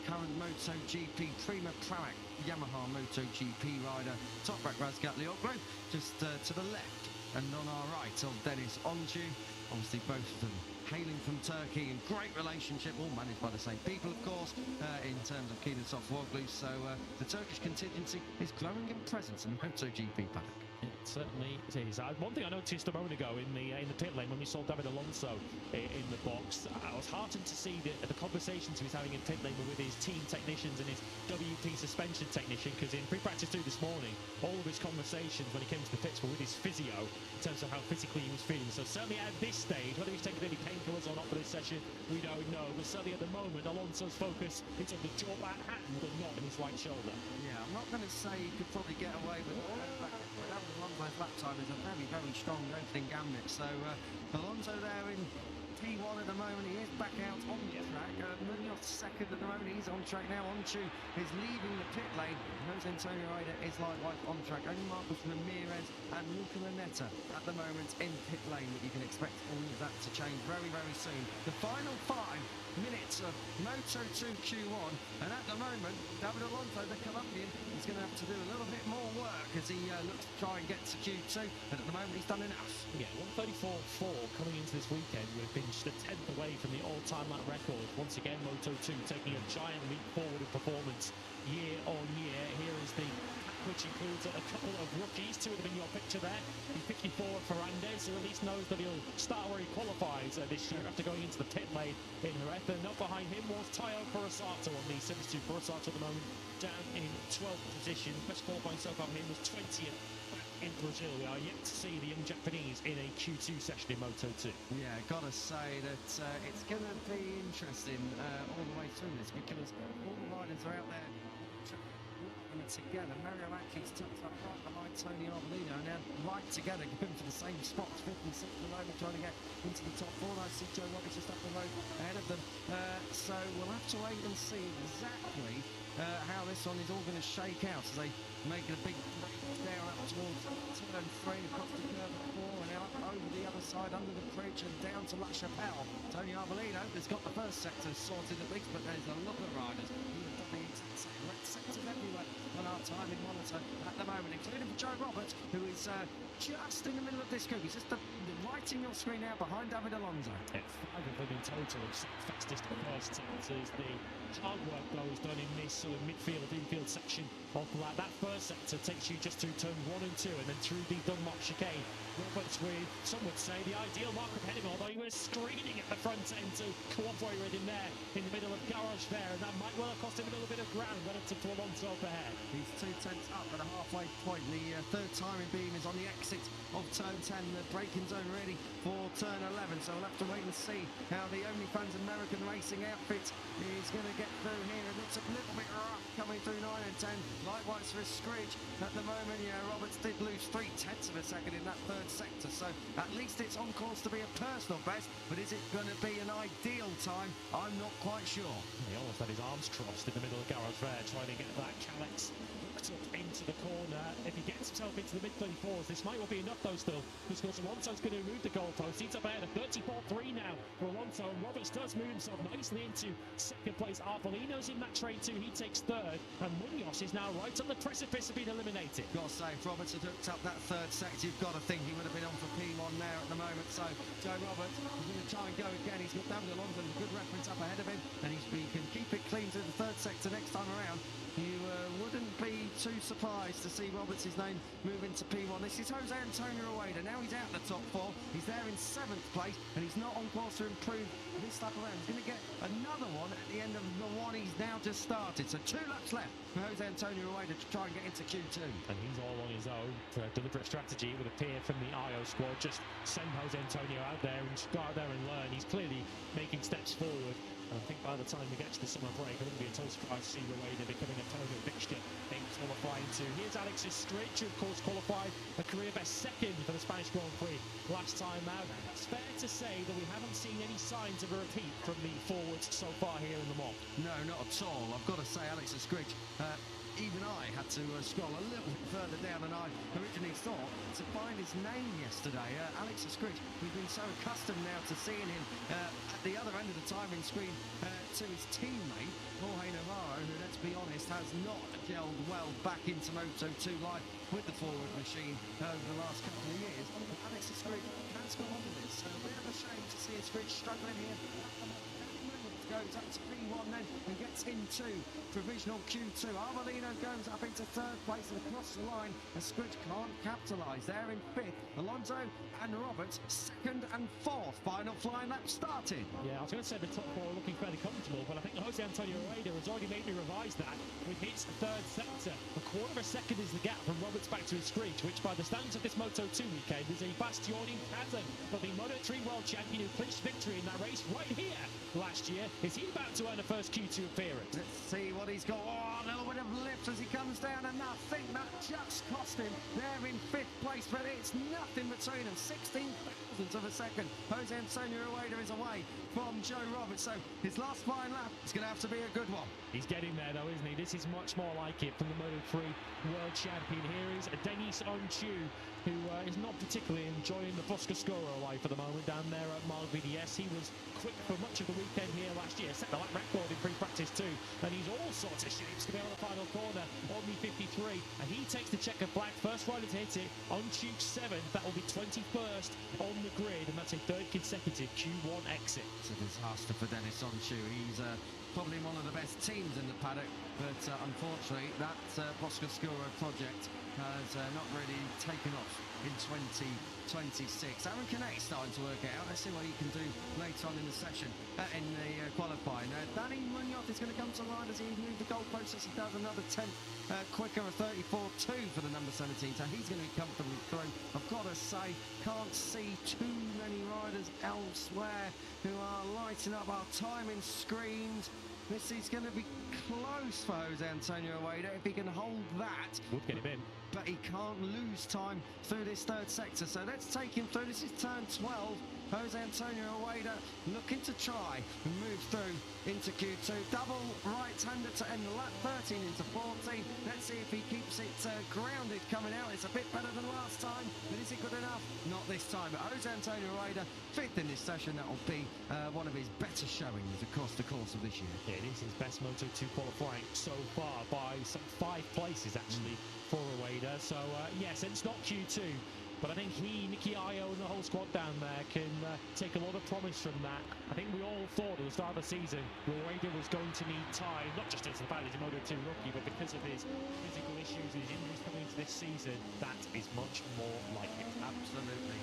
current MotoGP Prima Pramac Yamaha MotoGP rider Toprak Razgatlioglu, just to the left and on our right of Dennis Onju. Obviously both of them hailing from Turkey, and great relationship, all managed by the same people of course, in terms of Kenan Sofuoglu, so the Turkish contingency is growing in presence in the MotoGP paddock. It certainly is. One thing I noticed a moment ago in the pit lane when we saw David Alonso in the box, I was heartened to see the conversations he was having in pit lane with his team technicians and his WP suspension technician, because in pre-practice 2 this morning, all of his conversations when he came to the pits were with his physio in terms of how physically he was feeling. So certainly at this stage, whether he's taking any painkillers or not for this session, we don't know, but certainly at the moment, Alonso's focus is on the jaw back hand and not in his right shoulder. Yeah, I'm not going to say he could probably get away with it. Alonso's lap time is a very, very strong opening gambit. So Alonso there in P1 at the moment. He is back out on the track. Munoz second at the moment. He's on track now. Onchu is leaving the pit lane. Jose Antonio Rueda is likewise on track. Only Marcus Ramirez and Luca Lanetta at the moment in pit lane. But you can expect all of that to change very, very soon. The final 5 minutes of Moto2 Q1, and at the moment David Alonso, the Colombian, is going to have to do a little bit more work as he looks to try and get to Q2, but at the moment he's done enough. Yeah, 134.4 coming into this weekend would have been just a 10th away from the all-time lap record. Once again, Moto2 taking a giant leap forward in performance year on year. Here is the pack, which includes a couple of rookies. 2 of them in your picture there. The 54 Ferrandez, who at least knows that he'll start where he qualifies this year after going into the pit lane in Jerez. And up behind him was Tayo Furusato on the 72. Furusato at the moment down in 12th position. Best qualifying so far from him was 20th back in Brazil. We are yet to see the young Japanese in a Q2 session in Moto2. Yeah, gotta say that it's going to be interesting all the way through this, because all the riders are out there together. Mario Atkins tucked up right behind Tony Arbolino, and now right together going for the same spots, 5th and 6th below, trying to get into the top 4. I see Joe Roberts just up the road ahead of them, so we'll have to wait and see exactly how this one is all going to shake out as they make a big break down up towards turn 3, across the curve of 4, and out over the other side under the bridge and down to La Chapelle. Tony Arbolino has got the first sector sorted at least, but there's a lot of riders who have done the exact same. Red sectors everywhere on our timing monitor at the moment, including for Joe Roberts, who is just in the middle of this group. He's just right in your screen now behind David Alonso. Yeah, 5 of them in total. Fastest first sectors. The hard work though is done in this sort of midfield, infield section of that first sector takes you just through turn 1 and 2 and then through the Dunlop chicane. Roberts with, some would say, the ideal mark of heading, although he was screening at the front end to cooperate with him there in the middle of garage there, and that might well have cost him a little bit of ground relative to Alonso up ahead. He's 2 tenths up at a halfway point. The third timing beam is on the exit of turn 10, the braking zone ready for turn 11, so we'll have to wait and see how the OnlyFans American Racing outfit is going to get through here. It looks a little bit rough coming through 9 and 10. Likewise for Scridge at the moment. Yeah, Roberts did lose 3 tenths of a second in that third sector, so at least it's on course to be a personal best, but is it going to be an ideal time? I'm not quite sure. He almost had his arms crossed in the middle of the garage there, trying to get that Calyx hooked up into the corner. If he gets himself into the mid-34s, this might well be enough though still, because Alonso's going to move the goalpost. He's up ahead of 34.3 now for Alonso, and Roberts does move himself nicely into second place. Arbolino's in that trade too, he takes third, and Munoz is now right on the precipice of being eliminated. Got to say, if Roberts had hooked up that third sector, you've got to think he would have been on for P1 there at the moment. So Joe Roberts is going to try and go again. He's got David Alonso with a good reference up ahead of him, and he can keep it clean through the third sector next time around. You wouldn't be too surprised to see Roberts' name move into P1. This is Jose Antonio Rueda. Now he's out of the top 4. He's there in 7th place, and he's not on course to improve this lap around. He's going to get another one at the end of the one he's now just started. So 2 laps left for Jose Antonio Rueda to try and get into Q2. And he's all on his own. For a deliberate strategy, it would appear, from the IO squad. Just send Jose Antonio out there and just go out there and learn. He's clearly making steps forward. And I think by the time we get to the summer break, I wouldn't be at all surprised to see Rueda becoming a total fixture in qualifying too. Here's Alex's Scridge, who of course qualified a career best second for the Spanish Grand Prix last time out. It's fair to say that we haven't seen any signs of a repeat from the forwards so far here in Le Mans. No, not at all. I've got to say, Alex's Scridge, even I had to scroll a little bit further down than I originally thought to find his name yesterday. Alex Scridge, we've been so accustomed now to seeing him at the other end of the timing screen to his teammate, Jorge Navarro, who, let's be honest, has not gelled well back into Moto2 life with the forward machine over the last couple of years. But Alex Scridge has got on with this, so a bit of a shame to see Scridge struggling here. Goes up to P1 then and gets into provisional Q2. Arbolino goes up into 3rd place and across the line, and Scridge can't capitalise. There in 5th, Alonso and Roberts 2nd and 4th. Final flying lap started. Yeah, I was going to say the top 4 are looking fairly comfortable, but I think Jose Antonio Rueda has already made me revise that with his 3rd sector. A quarter of a second is the gap from Roberts back to his Scridge, which by the standards of this Moto2 weekend is a bastioning chasm. But the Moto3 world champion who clinched victory in that race right here last year, is he about to earn a first Q2 appearance? Let's see what he's got. Oh, a little bit of lift as he comes down, and I think that just cost him there in 5th place, but it's nothing between them. 16 thousandths of a second. Jose Antonio Rueda is away from Joe Roberts, so his last flying lap is going to have to be a good one. He's getting there though, isn't he? This is much more like it from the Moto3 world champion. Here is Denis Onchu, who is not particularly enjoying the Boscoscuro life at the moment down there at Marc VDS. He was quick for much of the weekend here last year, set the lap record in pre-practice too, and he's all sorts of shapes to be on the final corner on the 53, and he takes the checkered flag. First rider to hit it, Onchu 7th. That will be 21st on the grid, and that's a 3rd consecutive Q1 exit. It's a disaster for Denis Onchu. He's probably one of the best teams in the paddock, but unfortunately that Boscoscuro project has not really taken off in 2026. Aaron Canet starting to work out. Let's see what he can do later on in the session, in the qualifying. Danny Munoz is going to come to line as he moves the goalpost as he does another 10th quicker, a 34.2 for the number 17. So he's going to be comfortably through. I've got to say, can't see too many riders elsewhere who are lighting up our timing screens. This is going to be close for Jose Antonio Rueda if he can hold that. Would get him in. But he can't lose time through this 3rd sector. So let's take him through. This is turn 12. Jose Antonio Ueda looking to try and move through into Q2. Double right-hander to end the lap, 13 into 14. Let's see if he keeps it grounded coming out. It's a bit better than last time, but is it good enough? Not this time. But Jose Antonio Ueda, 5th in this session. That will be one of his better showings across the course of this year. Yeah, it is his best Moto2 qualifying so far by some 5 places actually for Ueda. So yes, it's not Q2. But I think he, Nicky Ayo and the whole squad down there can take a lot of promise from that. I think we all thought at the start of the season Ueda was going to need time, not just as the fact he's a Moto2 rookie, but because of his physical issues and his injuries coming into this season, that is much more like it. Absolutely.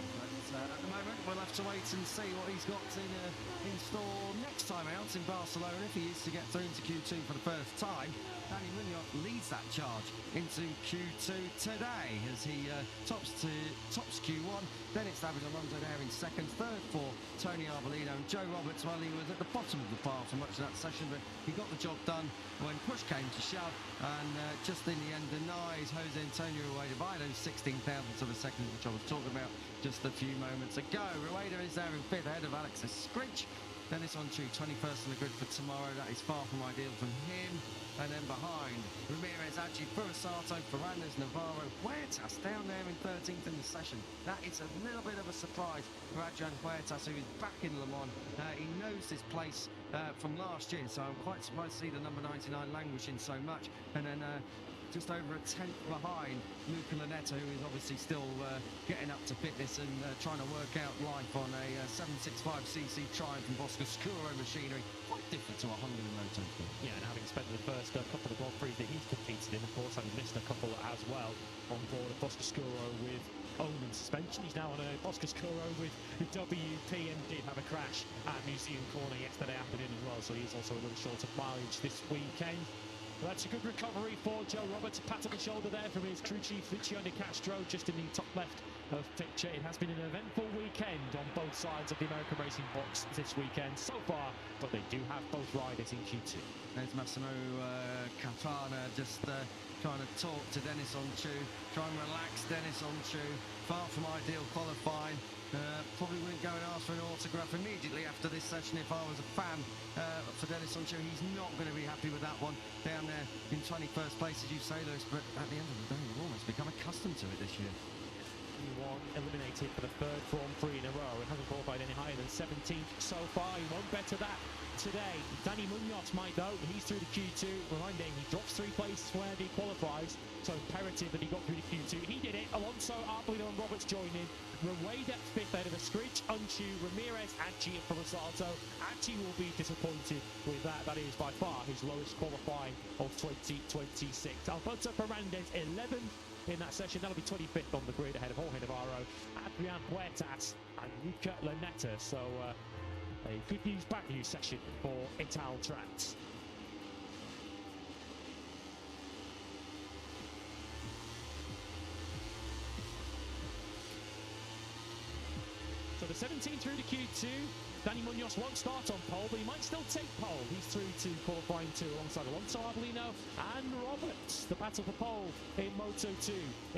But at the moment, we'll have to wait and see what he's got in store next time out in Barcelona, if he is to get through into Q2 for the first time. Dani Munoz leads that charge into Q2 today as he tops Q1. Then it's David Alonso there in second. Third for Tony Arbolino. And Joe Roberts, well, he was at the bottom of the pile for much of that session, but he got the job done when push came to shove, and just in the end denies Jose Antonio Rueda by those 16 thousandths of a second, which I was talking about just a few moments ago. Rueda is there in 5th ahead of Alexis Screech. Dennis Onchu, 21st on the grid for tomorrow. That is far from ideal from him. And then behind, Ramirez, Adji, Furusato, Ferrandis, Navarro, Huertas down there in 13th in the session. That is a little bit of a surprise for Adrian Huertas, who is back in Le Mans. He knows his place from last year, so I'm quite surprised to see the number 99 languishing so much. And then just over a tenth behind Luca Lunetta, who is obviously still getting up to fitness and trying to work out life on a 765cc Triumph from Boscoscuro machinery. Quite different to a Honda in Moto2. Yeah, and having spent the first couple of Grand Prix that he's competed in, of course, having missed a couple as well on board a Boscoscuro with Omen suspension. He's now on a Boscoscuro with WP and did have a crash at Museum Corner yesterday afternoon as well, so he's also a little short of mileage this weekend. But that's a good recovery for Joe Roberts. A pat on the shoulder there from his crew chief, Luciano Castro, just in the top left of picture. It has been an eventful weekend on both sides of the American Racing Box this weekend so far, but they do have both riders in Q2. There's Massimo Catana just trying to talk to Dennis Onchu, try and relax Dennis Onchu. Far from ideal qualifying. Probably wouldn't go and ask for an autograph immediately after this session if I was a fan for Dennis Onchu. He's not going to be happy with that one down there in 21st place, as you say, Lewis, but at the end of the day, we've almost become accustomed to it this year. Eliminated for the 3rd Grand Prix in a row. It hasn't qualified any higher than 17th so far. He won't better that today. Dani Munoz might though. He's through the Q2. Reminding, he drops 3 places where he qualifies, so imperative that he got through the Q2. He did it. Alonso, Arbolino and Roberts join in. Rueda 5th ahead of a Screech, Unchu, Ramirez, Adji and Furusato. Adji will be disappointed with that. That is by far his lowest qualifying of 2026. Alberto Ferrandis 11th in that session. That'll be 25th on the grid ahead of Jorge Navarro, Adrian Huertas and Luca Lunetta. So a good news, bad news session for Ital Tracks. So the 17 through to Q2. Dani Munoz won't start on pole, but he might still take pole. He's through to qualifying 2 alongside Alonso, Arbolino and Roberts. The battle for pole in Moto2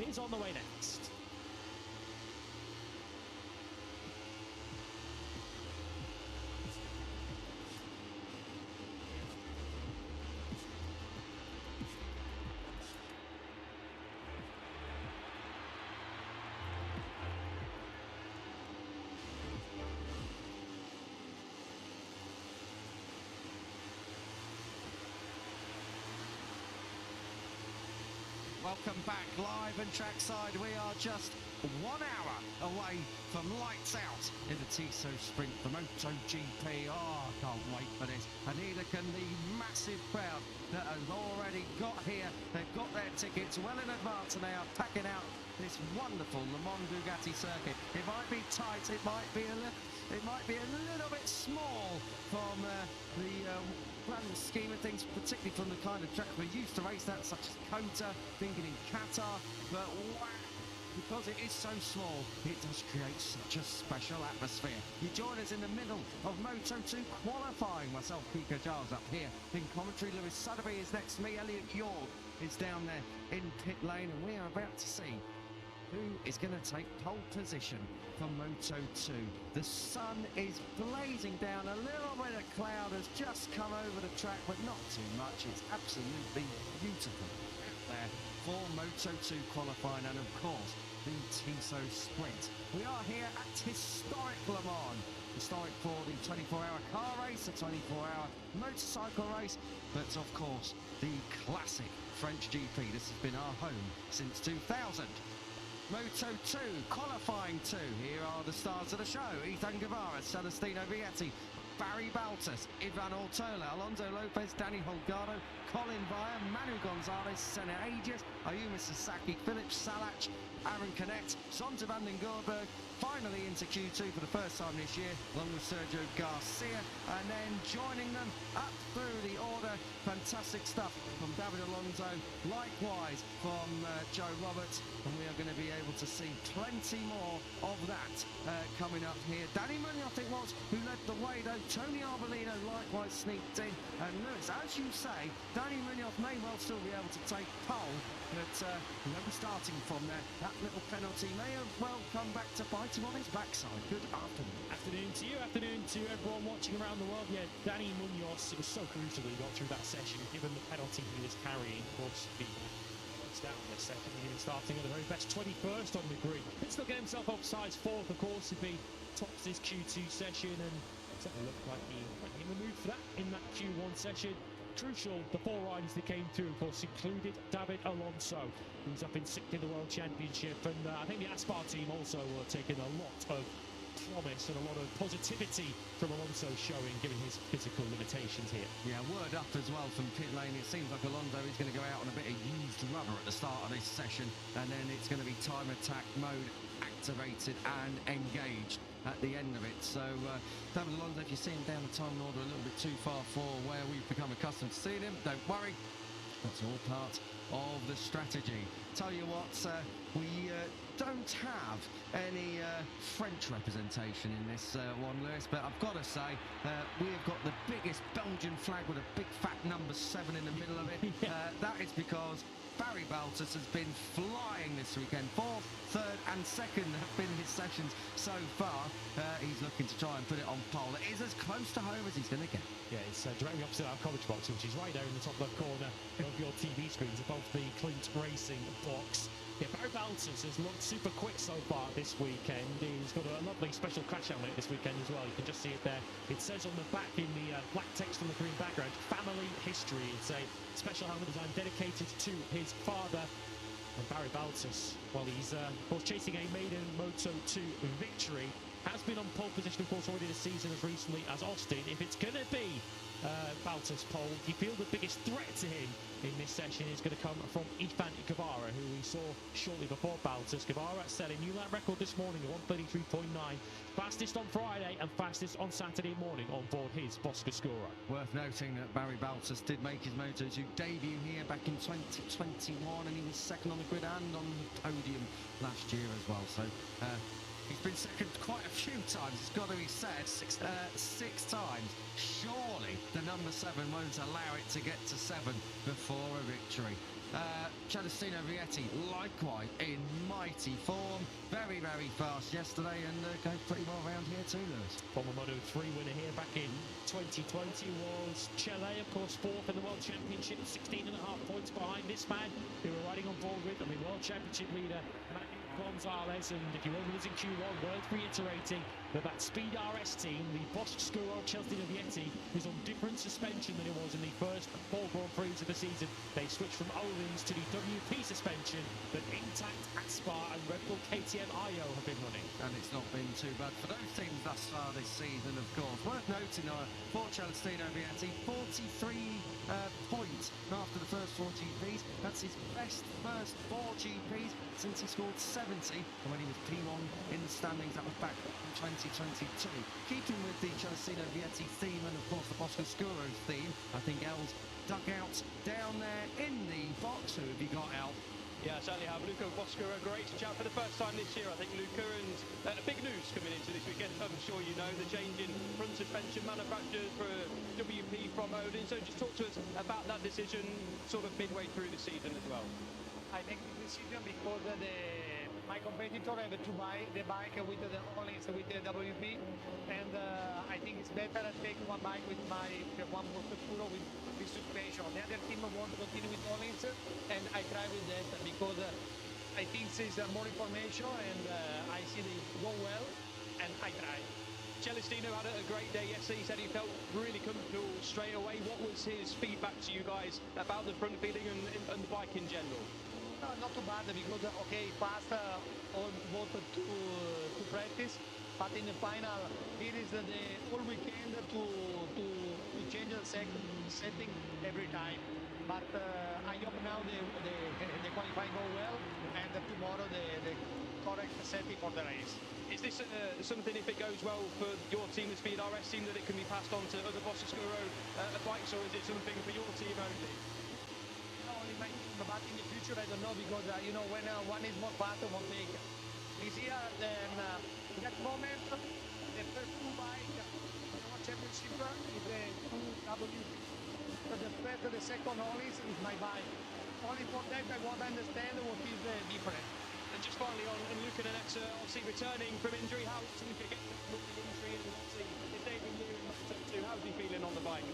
is on the way next. Welcome back live and trackside. We are just 1 hour away from lights out in the Tissot Sprint for MotoGP. Oh, I can't wait for this. And neither can the massive crowd that has already got here. They've got their tickets well in advance and they are packing out this wonderful Le Mans Bugatti circuit. It might be tight, it might be a little bit small from the grand scheme of things, particularly from the kind of track we're used to race at, such as Kota, thinking in Qatar, but wow, because it is so small, it does create such a special atmosphere. You join us in the middle of Moto2 qualifying. Myself, Pico Giles, up here in commentary. Lewis Sotheby is next to me. Elliot York is down there in pit lane, and we are about to see who is going to take pole position for Moto2. The sun is blazing down. A little bit of cloud has just come over the track, but not too much. It's absolutely beautiful out there for Moto2 qualifying and, of course, the Tissot Sprint. We are here at historic Le Mans. Historic for the 24-hour car race, the 24-hour motorcycle race, but of course the classic French GP. This has been our home since 2000. Moto2 qualifying 2. Here are the stars of the show: Ethan Guevara, Celestino Vietti, Barry Baltus, Ivan Ortola, Alonso Lopez, Danny Holgado, Colin Vire, Manu Gonzalez, Senna Aegis, Ayumu Sasaki, Philip Salach, Aaron Canet, Sonta van den Goorberg, finally into Q2 for the first time this year, along with Sergio Garcia, and then joining them up through the order. Fantastic stuff from David Alonso, likewise from Joe Roberts, and we are going to be able to see plenty more of that coming up here. Danny Munoz, I think, was who led the way, though. Tony Arbolino likewise sneaked in, and Lewis, as you say, Danny Munoz may well still be able to take pole, but he won't be starting from there. That little penalty may have well come back to bite him on his backside. Good afternoon. Afternoon to you, afternoon to everyone watching around the world. Yeah, Danny Munoz, it was so crucial he got through that session, given the penalty he was carrying. Of course, he was down this second, he was starting at the very best 21st on the grid. He'd still get himself off sides 4th, of course, if he tops this Q2 session, and it certainly looked like he went in the mood for that in that Q1 session. Crucial, the 4 riders that came through, of course, included David Alonso, who's up in 6th in the World Championship, and I think the Aspar team also were taking a lot of promise and a lot of positivity from Alonso showing, given his physical limitations here. Yeah, word up as well from pit lane. It seems like Alonso is going to go out on a bit of used rubber at the start of this session, and then it's going to be time attack mode activated and engaged at the end of it. So David Alonso, if you see him down the time order a little bit too far for where we've become accustomed to seeing him, don't worry, that's all part of the strategy. Tell you what, we don't have any French representation in this one, Lewis, but I've got to say we have got the biggest Belgian flag with a big fat number 7 in the middle of it. That is because Barry Baltus has been flying this weekend. 4th, 3rd and 2nd have been his sessions so far. He's looking to try and put it on pole. It is as close to home as he's going to get. Yeah, it's directly opposite our college box, which is right there in the top left corner of your TV screens above the Clint Racing box. Yeah, Barry Baltus has looked super quick so far this weekend. He's got a lovely special crash helmet this weekend as well. You can just see it there. It says on the back in the black text on the green background, family history. It's a special helmet design dedicated to his father. And Barry Baltus, well, he's of course chasing a maiden Moto2 victory. Has been on pole position, of course, already this season as recently as Austin. If it's going to be Baltus pole, you feel the biggest threat to him in this session is going to come from Ethan Guevara, who we saw shortly before Baltus. Guevara set a new lap record this morning at 1:33.9, fastest on Friday and fastest on Saturday morning on board his Boscoscuro. Worth noting that Barry Baltus did make his Moto2 debut here back in 2021, and he was 2nd on the grid and on the podium last year as well. So he's been 2nd quite a few times, it's got to be said. 6 times. Surely the number 7 won't allow it to get to 7 before a victory. Celestino Vietti, likewise, in mighty form. Very, very fast yesterday, and goes pretty well around here too, Lewis. Former Moto3 winner here back in 2020 was Chile, of course, 4th in the World Championship, 16.5 points behind this man who we're riding on board with. I mean, World Championship leader Manu Gonzalez, and if you remember this in Q1, worth reiterating that Speed RS team, the Boscoscuro Celestino Vietti, is on different suspension than it was in the first 4 Grand Prix of the season. They switched from Öhlins to the WP suspension that Intact, Aspar and Red Bull KTM IO have been running. And it's not been too bad for those teams thus far this season, of course. Worth noting, for Celestino Vietti, 43 points after the first 4 GPs. That's his best first 4 GPs since he scored 70 when he was P1 in the standings. That was back in 2022. Keeping with the Celestino Vietti theme and, of course, the Boscoscuro theme, I think El's dugout down there in the box. Who have you got, El? Yeah, certainly have Luca Boscoscuro, great chat for the first time this year, I think, Luca, and big news coming into this weekend, as I'm sure you know, the change in front suspension manufacturers for WP from Öhlins. So just talk to us about that decision sort of midway through the season as well. I make the decision because the my competitor have to buy the bike with the Hollins with the WP, and I think it's better to take one bike with the one Moto with suspension. The other team want to continue with Hollins, and I try with that because I think it's more information, and I see they go well, and I try. Celestino had a great day yesterday. He said he felt really comfortable straight away. What was his feedback to you guys about the front feeling and the bike in general? No, not too bad because okay, passed both to practice, but in the final, it is the whole weekend to change the setting every time. But I hope now the qualifying go well, and tomorrow the correct setting for the race. Is this something, if it goes well for your team, the Speed RS team, that it can be passed on to other Boscoscuro bikes, or is it something for your team only? Only my team, but in the future I don't know, because you know, when one is more fast, one take. This year, then in that moment, the first two bikes in the World Championship is the 2W. So the first and the second Hollis is my bike. Only for that I want to understand what is the difference. And just finally on Luca Nanetta, obviously returning from injury, how is Luca getting from the injury, and obviously if they've been doing Moto2, how's he feeling on the bike?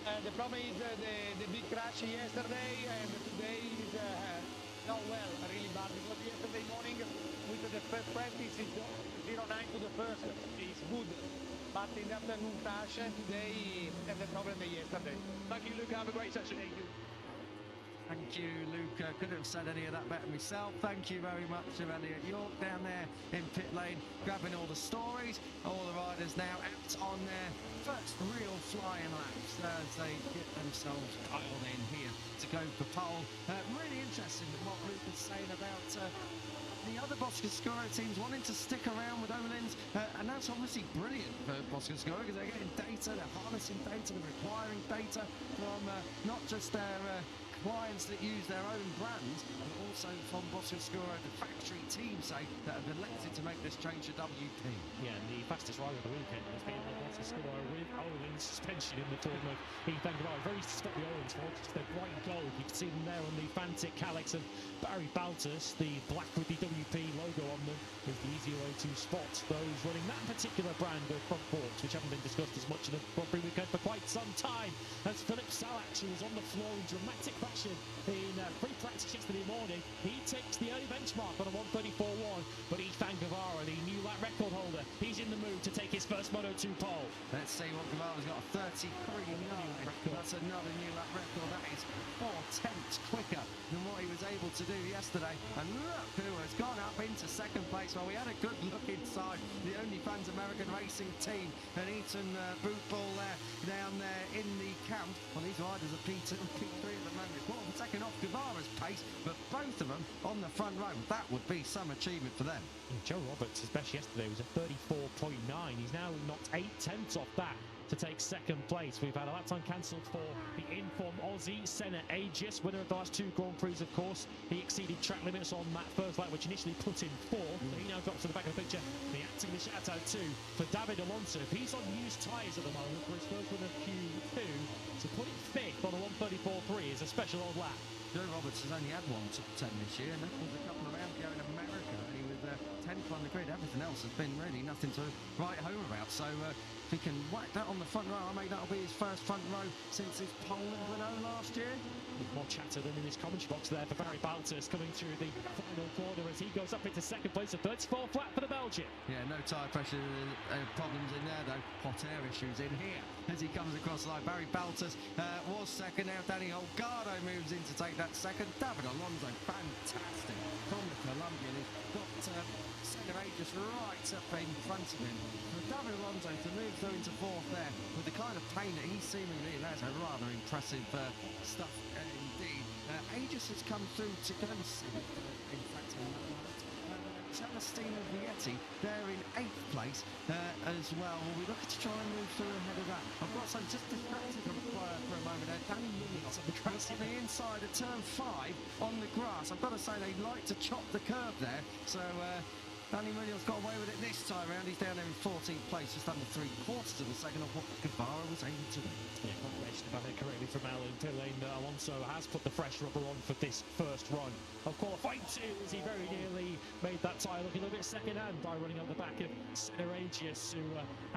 The problem is the big crash yesterday, and today is not well, really bad, because yesterday morning with the first practice is 0.9 to the first, is good. But in the afternoon crash, today had the problem yesterday. Thank you, Luca. Have a great session. Thank you. Thank you, Luca. Couldn't have said any of that better myself. Thank you very much to Elliot York down there in pit lane, grabbing all the stories. All the riders now out on their first real flying laps as they get themselves piled in here to go for pole. Really interesting what Luca's saying about the other Boscoscuro teams wanting to stick around with Öhlins, and that's obviously brilliant for Boscoscuro because they're getting data, they're harnessing data, they're requiring data from not just their clients that use their own brand, but also from Boscoscuro, the factory team, say, that have elected to make this change to WP. Yeah, and the fastest rider of the weekend has been the Boscoscuro with Öhlins suspension in the form of Ethan Gavard. Very easy to spot the Öhlins for, just their bright gold. You can see them there on the Fantic Calyx, and Barry Baltus, the black with the WP logo on them, is the easier way to spot those running that particular brand of front forks, which haven't been discussed as much in the Grand Prix weekend for quite some time, as Philip Salax, who was on the floor in dramatic fashion in free practice yesterday morning. He takes the early benchmark on a 1:34.1, but Ethan Guevara, the new lap record holder, he's in the mood to take his first Moto2 pole. Let's see what Guevara's got, a 33.9. That's another new lap record. That is 4/10 quicker than what he was able to do yesterday. And look who has gone up into second place. Well, we had a good look inside the OnlyFans American Racing team, and Eaton Bootball there, down there in the camp. Well, these riders are P2 and P3 at the moment. Well, taking off Guevara's pace, but both of them on the front row. That would be some achievement for them. Joe Roberts, his best yesterday was a 34.9. He's now knocked 8/10 off that to take second place. We've had a lap time cancelled for the in-form Aussie, Senna Aegis, winner of the last two Grand Prix, of course. He exceeded track limits on that first lap, which initially put him fourth. So he now drops to the back of the picture. The acting the shout out too for David Alonso. He's on used tyres at the moment for his first win of Q2. So putting fifth on a 1:34.3 is a special old lap. Joe Roberts has only had one top 10 this year, and that was a couple of rounds ago in America. He was 10th on the grid. Everything else has been really nothing to write home about. So if he can whack that on the front row, I mean, that'll be his first front row since his Poland Renault last year. With more chatter than in his commentary box there for Barry Baltus coming through the final corner as he goes up into second place, a 34th lap for the Belgian. Yeah, no tyre pressure problems in there though. Hot air issues in here as he comes across the line. Barry Baltus was second. Now Danny Holgado moves in to take that second. David Alonso, fantastic from the Colombian. He's got Senna Aegis right up in front of him. For David Alonso to move through into fourth there with the kind of pain that he's seemingly in, that's a rather impressive stuff indeed. Aegis has come through to go in fact Celestino Vietti there in 8th place as well. We'll be looking to try and move through ahead of that. I've got some just distracted for a moment there. Danny Munoz on the inside of turn 5 on the grass. I've got to say they like to chop the curb there, so Danny Munoz got away with it this time round. He's down there in 14th place, just under 3/4 of a second of what Guevara was able to do. Yeah, confirmation about it correctly from Alan Pillane. Alonso has put the fresh rubber on for this first run of qualifying two, as he very nearly made that tyre look a little bit second-hand by running on the back of Senna Agius, who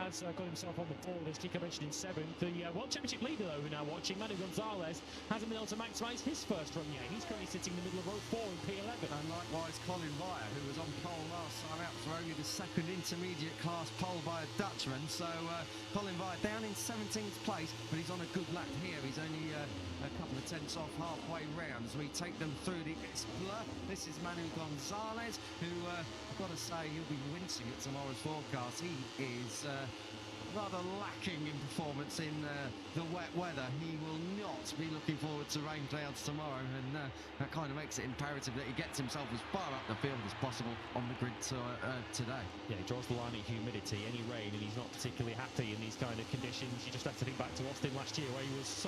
has got himself on the board, as Kiko mentioned, in 7th. The World Championship leader, though, we're now watching, Manu Gonzalez, hasn't been able to maximise his first run yet. He's currently sitting in the middle of row 4 in P11. And likewise, Colin Vire, who was on pole last time out for only the second intermediate class pole by a Dutchman. So Colin Vire down in 17th place, but he's on a good lap here. He's only a couple of tenths off halfway round as we take them through the Espla. This is Manu Gonzalez, who I've got to say, he'll be wincing at tomorrow's forecast. He is rather lacking in performance in the wet weather. He will not be looking forward to rain clouds tomorrow, and that kind of makes it imperative that he gets himself as far up the field as possible on the grid today. Yeah, he draws the line at humidity, any rain, and he's not particularly happy in these kind of conditions. You just have to think back to Austin last year, where he was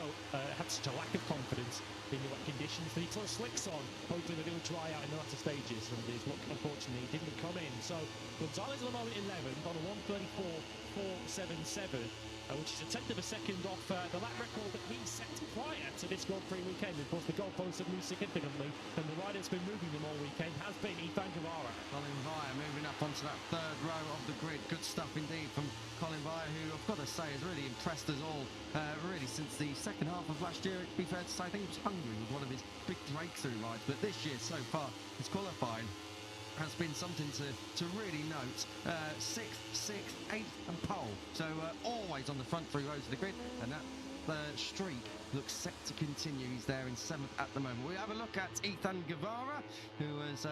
had such a lack of confidence in the wet conditions that he put slicks on, hoping that it would dry out in the latter stages, and his luck, unfortunately, didn't come in. So Gonzalez at the moment 11th on a 1:34.477, which is a tenth of a second off the lap record that he set prior to this Grand Prix weekend. Of course, the goalposts have moved significantly, and the rider that's been moving them all weekend has been Ethan Guevara. Colin Vire moving up onto that third row of the grid. Good stuff indeed from Colin Vire, who I've got to say has really impressed us all, really since the second half of last year. It'd be fair to say, I think he was Hungary with one of his big breakthrough rides, but this year so far, his qualifying has been something to really note. 6th, 6th, 8th and pole. So always on the front 3 rows of the grid, and that streak looks set to continue. He's there in 7th at the moment. We have a look at Ethan Guevara, who has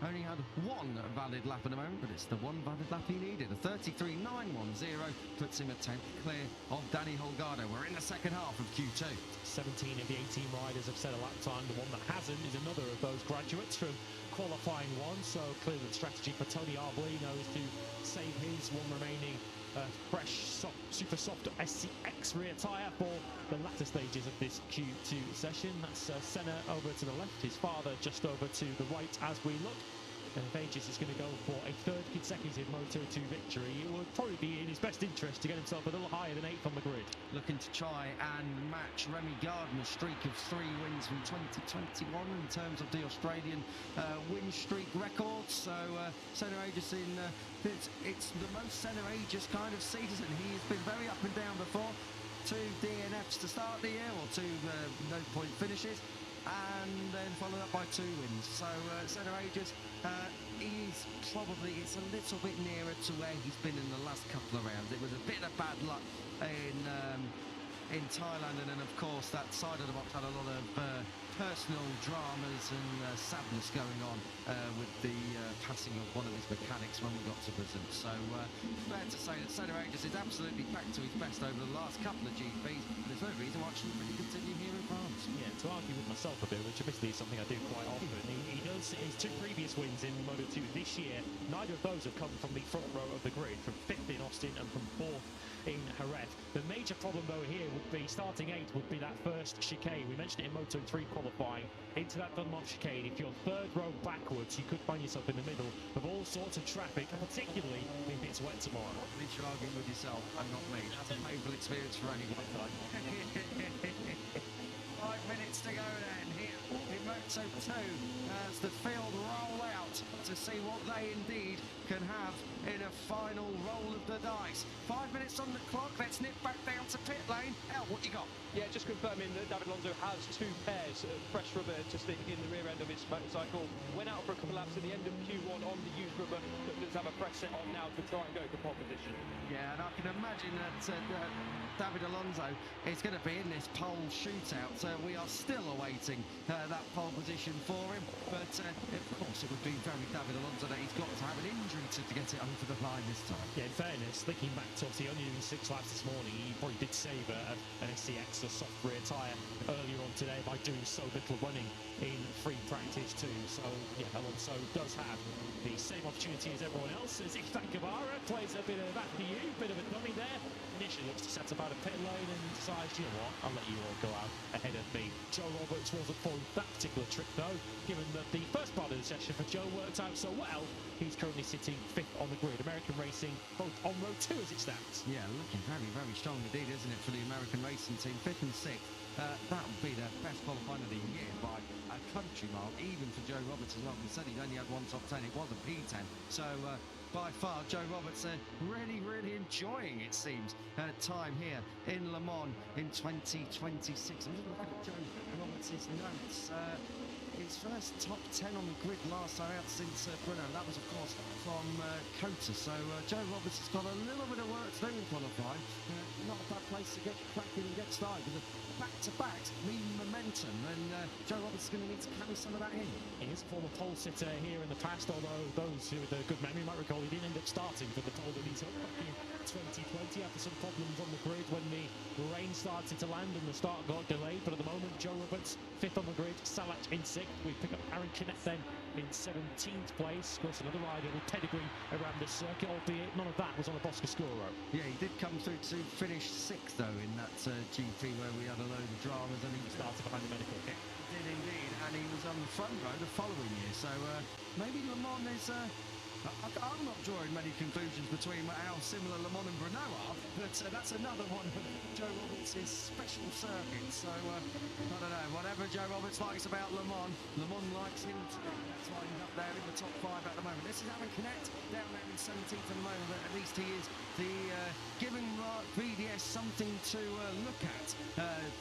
only had one valid lap at the moment, but it's the one valid lap he needed. A 33.910 puts him a 10th clear of Danny Holgado. We're in the second half of Q2. 17 of the 18 riders have set a lap time. The one that hasn't is another of those graduates from qualifying 1, so clearly the strategy for Tony Arbolino is to save his one remaining fresh, super soft SCX rear tyre for the latter stages of this Q2 session. That's Senna over to the left, his father just over to the right as we look. And if Aegis is going to go for a third consecutive Moto2 victory, it would probably be in his best interest to get himself a little higher than 8th on the grid. Looking to try and match Remy Gardner's streak of 3 wins from 2021 in terms of the Australian win streak records. So Senna Aegis it's the most Senna Aegis kind of season. He has been very up and down before. 2 DNFs to start the year, or 2 no-point finishes, and then followed up by 2 wins. So Senna Aegis, it's a little bit nearer to where he's been in the last couple of rounds. It was a bit of bad luck in Thailand, and then of course that side of the box had a lot of personal dramas and sadness going on with the passing of one of his mechanics when we got to Brazil. So fair to say that Senna Aegis is absolutely back to his best over the last couple of GPs, but there's no reason why it shouldn't really continue here in France. Yeah, to argue with myself a bit, which admittedly is something I do quite often, he does his 2 previous wins in Moto2 this year. Neither of those have come from the front row of the grid, from 5th in Austin and from 4th in Jerez. The major problem though here would be starting 8th would be that first chicane. We mentioned it in Moto3 qualifying, into that Dunlop chicane. If you're 3rd row backwards, you could find yourself in the middle of all sorts of traffic, particularly if it's wet tomorrow. At least you're arguing with yourself and not me. That's a painful experience for anyone. 5 minutes to go then here in Moto2 as the field roll out to see what they indeed can have in a final roll of the dice. 5 minutes on the clock. Let's nip back down to pit lane. El, what you got? Yeah, just confirming that David Alonso has 2 pairs of fresh rubber to stick in the rear end of his motorcycle. Went out for a couple laps at the end of Q1 on the used rubber, but does have a fresh set on now to try and go for pole position. Yeah, and I can imagine that David Alonso is going to be in this pole shootout. We are still awaiting that pole position for him, but of course it would be very David Alonso that he's got to have an injury to get it over the line this time. Yeah, in fairness, thinking back to obviously only doing 6 laps this morning, he probably did save an SCX, a soft rear tyre, earlier on today by doing so little running in free practice too. So yeah, Alonso does have the same opportunity as everyone else, as Ethan Guevara plays a bit of that for you, bit of a dummy there. Initially looks to set about a pit lane and decides, you know what, I'll let you all go out ahead of me. Joe Roberts wasn't for that particular trick, though, given that the first part of the session for Joe worked out so well. He's currently sitting 5th on the grid. American Racing both on row 2 as it stands. Yeah, looking very, very strong indeed, isn't it, for the American Racing team? 5th and 6th. That would be their best qualifying of the year by a country mile, even for Joe Roberts as well. He said he'd only had one top 10. It was a P10. So by far, Joe Roberts really, really enjoying, it seems, time here in Le Mans in 2026. I'm just looking at Joe Roberts' notes. His first top 10 on the grid last time out since Bruno. That was, of course, from Cota. So Joe Roberts has got a little bit of work to do in qualifying. Not a bad place to get cracking and get started. Because back-to-backs mean momentum, and Joe Roberts is going to need to carry some of that in. He is a former pole sitter here in the past, although those who with a good memory might recall he didn't end up starting for the pole that he took back in 2020 after some problems on the grid when the rain started to land and the start got delayed. But at the moment, Joe Roberts 5th on the grid, Salat in 6th. We pick up Aaron Kinnett then in 17th place. Of course, another rider with pedigree around the circuit, albeit none of that was on a Boscoscuro. Yeah, he did come through to finish 6th, though, in that GP where we had a load of dramas. And he started behind the medical kit. He did indeed, and he was on the front row the following year. So maybe Le Mans is... I'm not drawing many conclusions between how similar Le Mans and Brno are, but that's another one of Joe Roberts' special circuits. So, I don't know, whatever Joe Roberts likes about Le Mans likes him too. That's why he's up there in the top 5 at the moment. This is Aaron Kinnett down there in 17th at the moment, but at least he is giving VDS something to look at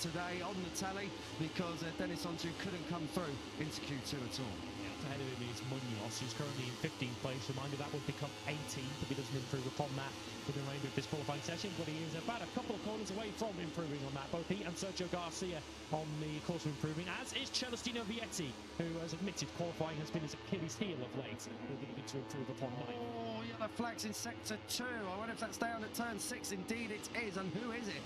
today on the tally, because Dennis Onju couldn't come through into Q2 at all. Ahead of him is Munoz, who's currently in 15th place. Reminder that would become 18th if he doesn't improve upon that for the remainder of this qualifying session. But he is about a couple of corners away from improving on that. Both he and Sergio Garcia on the course of improving, as is Celestino Vietti, who has admitted qualifying has been his Achilles heel of late. We're looking to improve upon 9th. Oh, yellow flags in sector 2. I wonder if that's down at turn 6. Indeed it is. And who is it?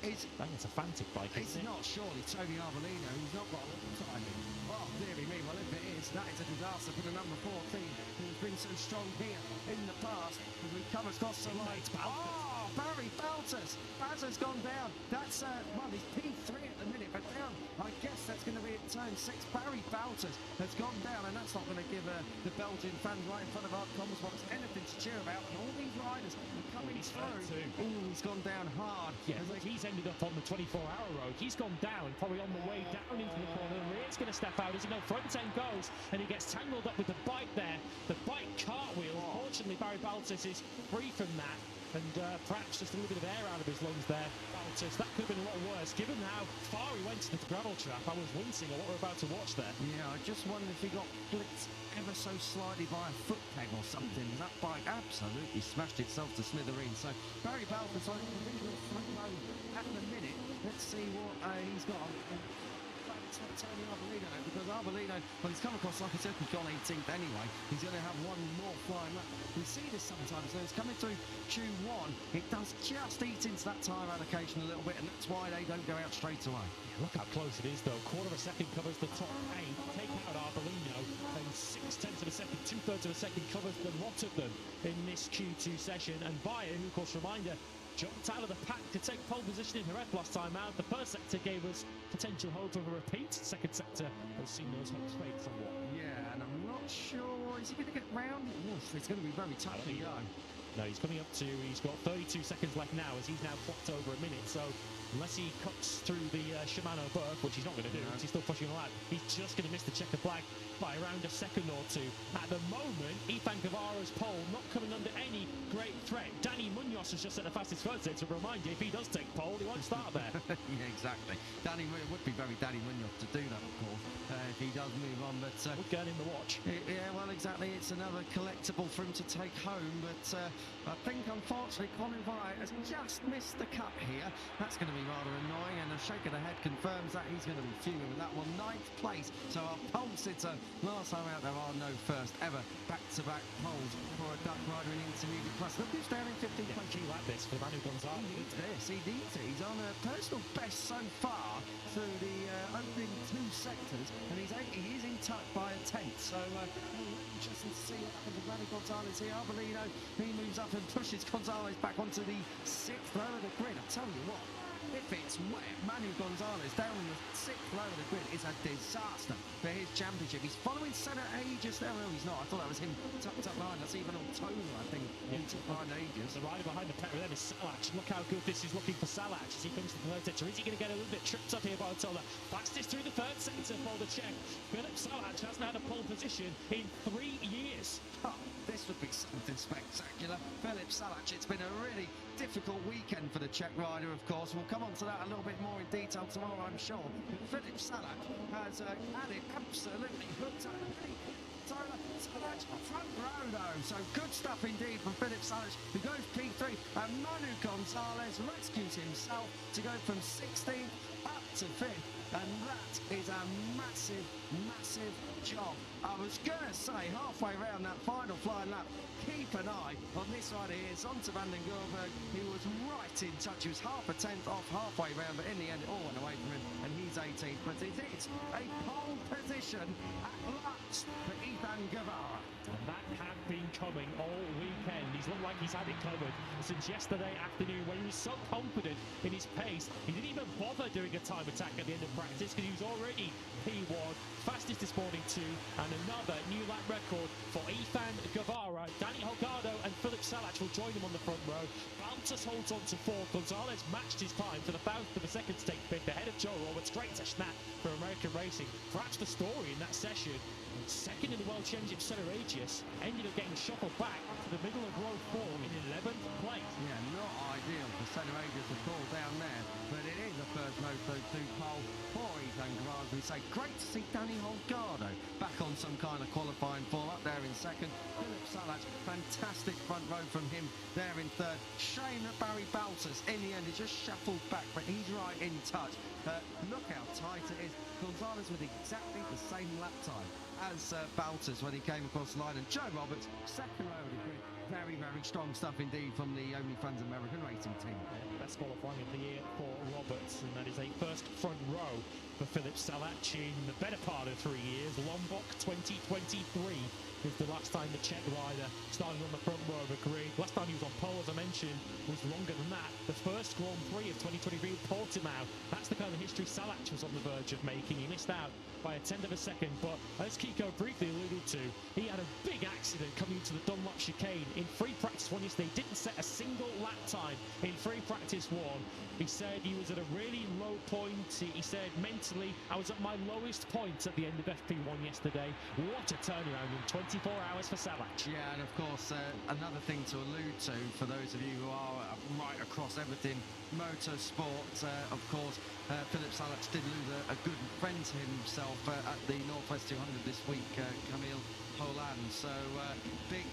It's a Fantic bike, It's not surely Tony Arbolino, who's not got a lot of timing. Oh, dearie me, well, if it is, that is a disaster for the number 14, who's been so strong here in the past. As we come across some lights. Oh, Barry Baltus. Baltus gone down. That's, well, he's P3 at the minute, but down. I guess that's going to be at turn 6. Barry Baltus has gone down, and that's not going to give the Belgian fans right in front of our Thomas Watts anything to cheer about. And all these riders are coming through. Ooh, he's gone down hard. Yeah, he's ended up on the 24-hour road. He's gone down, probably on the way down into the corner. The rear's going to step out as he goes. Front end goes, and he gets tangled up with the bike there. The bike cartwheel. Fortunately, Barry Baltus is free from that, and perhaps just a little bit of air out of his lungs there. Baltus, that could have been a lot worse, given how far he went to the gravel trap. I was wincing at what we're about to watch there. Yeah, I just wonder if he got flipped ever so slightly by a foot peg or something. That bike absolutely smashed itself to smithereens. So Barry Baltus on the front row at the minute. Let's see what he's got. It's not Tony Arbolino, because Arbolino, well, he's come across, like I said, he's gone 18th anyway. He's going to have one more flying lap. We see this sometimes, though. It's coming through Q1. It does just eat into that tyre allocation a little bit, and that's why they don't go out straight away. Yeah, look how close it is, though. Quarter of a second covers the top 8. Take out Arbolino, and 6/10 of a second, 2/3 of a second covers the lot of them in this Q2 session. And Bayer, who, of course, reminder, jumped out of the pack to take pole position in Jerez last time out. The first sector gave us potential hope of a repeat. Second sector has seen those hopes fade somewhat. Yeah, and I'm not sure, is he going to get round? Oof, it's going to be very tough to go. No, he's coming up to, he's got 32 seconds left now as he's now clocked over a minute. So unless he cuts through the Shimano berth, which he's not going to do, he's still pushing a lap, he's just going to miss the checker flag by around a second or two. At the moment, Ethan Guevara's pole not coming under any great threat. Danny Munoz has just set the fastest first there. To remind you, if he does take pole, he won't start there. Yeah, exactly. It would be very Danny Munoz to do that, of course, if he does move on. But would get him the watch. Yeah, well, exactly. It's another collectible for him to take home. But I think, unfortunately, Colin Vire has just missed the cut here. That's going to be rather annoying, and a shake of the head confirms that he's going to be fuming with that one. 9th place. So our pole sitter. Last time out, there are no first ever back-to-back poles for a duck rider in Intermediate Plus. Look who's down in 15th place. Key lap this for Manu Gonzalez. He needs this. He needs it. He's on a personal best so far through the opening 2 sectors, and he is in touch by a 10th. So interesting to see what happens with Manu Gonzalez here. Arbolino, he moves up and pushes Gonzalez back onto the 6th row of the grid. I tell you what, if it's wet, Manu Gonzalez down in the 6th row is a disaster for his championship. He's following Senna Aegis there. Oh, he's not. I thought that was him tucked up behind. That's even on Tola, I think. He took behind Aegis. The rider behind the pair of them is Salach. Look how good this is looking for Salach as he comes to the third sector. Is he going to get a little bit tripped up here by Tola? Fastest through the third sector for the Czech. Philip Salach hasn't had a pole position in 3 years. Oh, this would be something spectacular. Philip Salach, it's been a really difficult weekend for the Czech rider, of course. We'll come on to that a little bit more in detail tomorrow, I'm sure. Philip Salach has had it absolutely hooked up. Tola Salach front row though, so good stuff indeed from Philip Salach, who goes P3, and Manu Gonzalez rescues himself to go from 16th up to 5th, and that is a massive, massive job. I was gonna say, halfway around that final flying lap, keep an eye on this rider here, Zonta van den Gilberg. He was right in touch. He was half a tenth off halfway round, but in the end it all went away from him, and he's 18th. But it is a pole position at last for Ethan Guevara. And that had been coming all weekend. He's looked like he's had it covered since yesterday afternoon when he was so confident in his pace. He didn't even bother doing a time attack at the end of practice because he was already P1, fastest this morning too, and another new lap record for Ethan Guevara. Danny Holgado and Philip Salach will join him on the front row. Baltus holds on to 4th. Gonzalez matched his time to the 1,000th of a second stake bid ahead of Joe Roberts. Great to snap for American racing. Perhaps the story in that session. Second in the World Championship, Senna Aegis ended up getting shuffled back to the middle of row 4 in 11th place. Yeah, not ideal for Senna Aegis to fall down there, but it is the first Moto2 pole for Ethan Guevara. As we say, great to see Danny Holgado back on some kind of qualifying form up there in second. Philip Salach, fantastic front row from him there in third. Shame that Barry Baltus in the end is just shuffled back, but he's right in touch. Look how tight it is. Gonzalez with exactly the same lap time as Baltus when he came across the line, and Joe Roberts, second row of the grid. Very, very strong stuff indeed from the OnlyFans American racing team. Best qualifying of the year for Roberts, and that is a first front row for Philip Salach in the better part of 3 years. Lombok 2023 is the last time the Czech rider started on the front row of a grid. Last time he was on pole, as I mentioned, was longer than that. The first Grand Prix of 2023 at Portimao. That's the kind of history Salach was on the verge of making. He missed out by a tenth of a second, but as Kiko briefly alluded to, he had a big accident coming into the Dunlop chicane in free practice one yesterday. He didn't set a single lap time in free practice one. He said he was at a really low point. He said mentally, I was at my lowest point at the end of FP1 yesterday. What a turnaround in 24 hours for Salach. Yeah, and of course, another thing to allude to for those of you who are right across everything motorsport, of course, Philip Salach did lose a good friend to himself at the Northwest 200 this week, Camille Holland. So big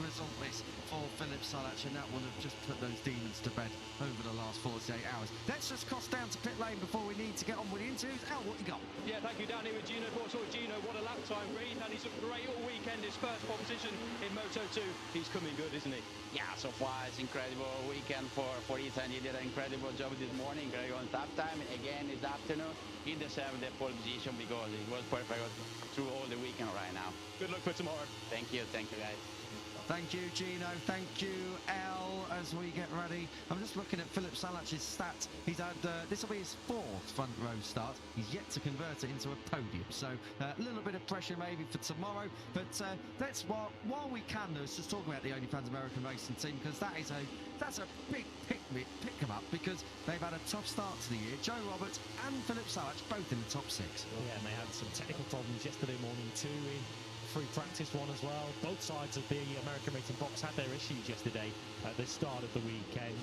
result this for Philip Salach, and that would have just put those demons to bed over the last 48 hours. Let's just cross down to pit lane before we need to get on with the interviews. Al, what you got? Yeah, thank you, Danny. With Gino Bortolo. Gino, what a lap time read, and he's looked great all weekend. His first competition in Moto2. He's coming good, isn't he? Yeah, so far it's incredible weekend for Ethan. He did an incredible job this morning, incredible on tap time. Again, this afternoon, he deserved the pole position because it was perfect through all the weekend right now. Good luck for tomorrow. Thank you, guys. Thank you, Gino. Thank you, El, as we get ready. I'm just looking at Philip Salach's stats. He's had, this will be his 4th front row start. He's yet to convert it into a podium. So a little bit of pressure maybe for tomorrow. But let's, while we can, let's just talk about the OnlyFans American Racing team, because that's a big pick 'em up, because they've had a tough start to the year. Joe Roberts and Philip Salach both in the top 6. Yeah, and they had some technical problems yesterday morning too in free practice one as well. Both sides of the American racing box had their issues yesterday at the start of the weekend.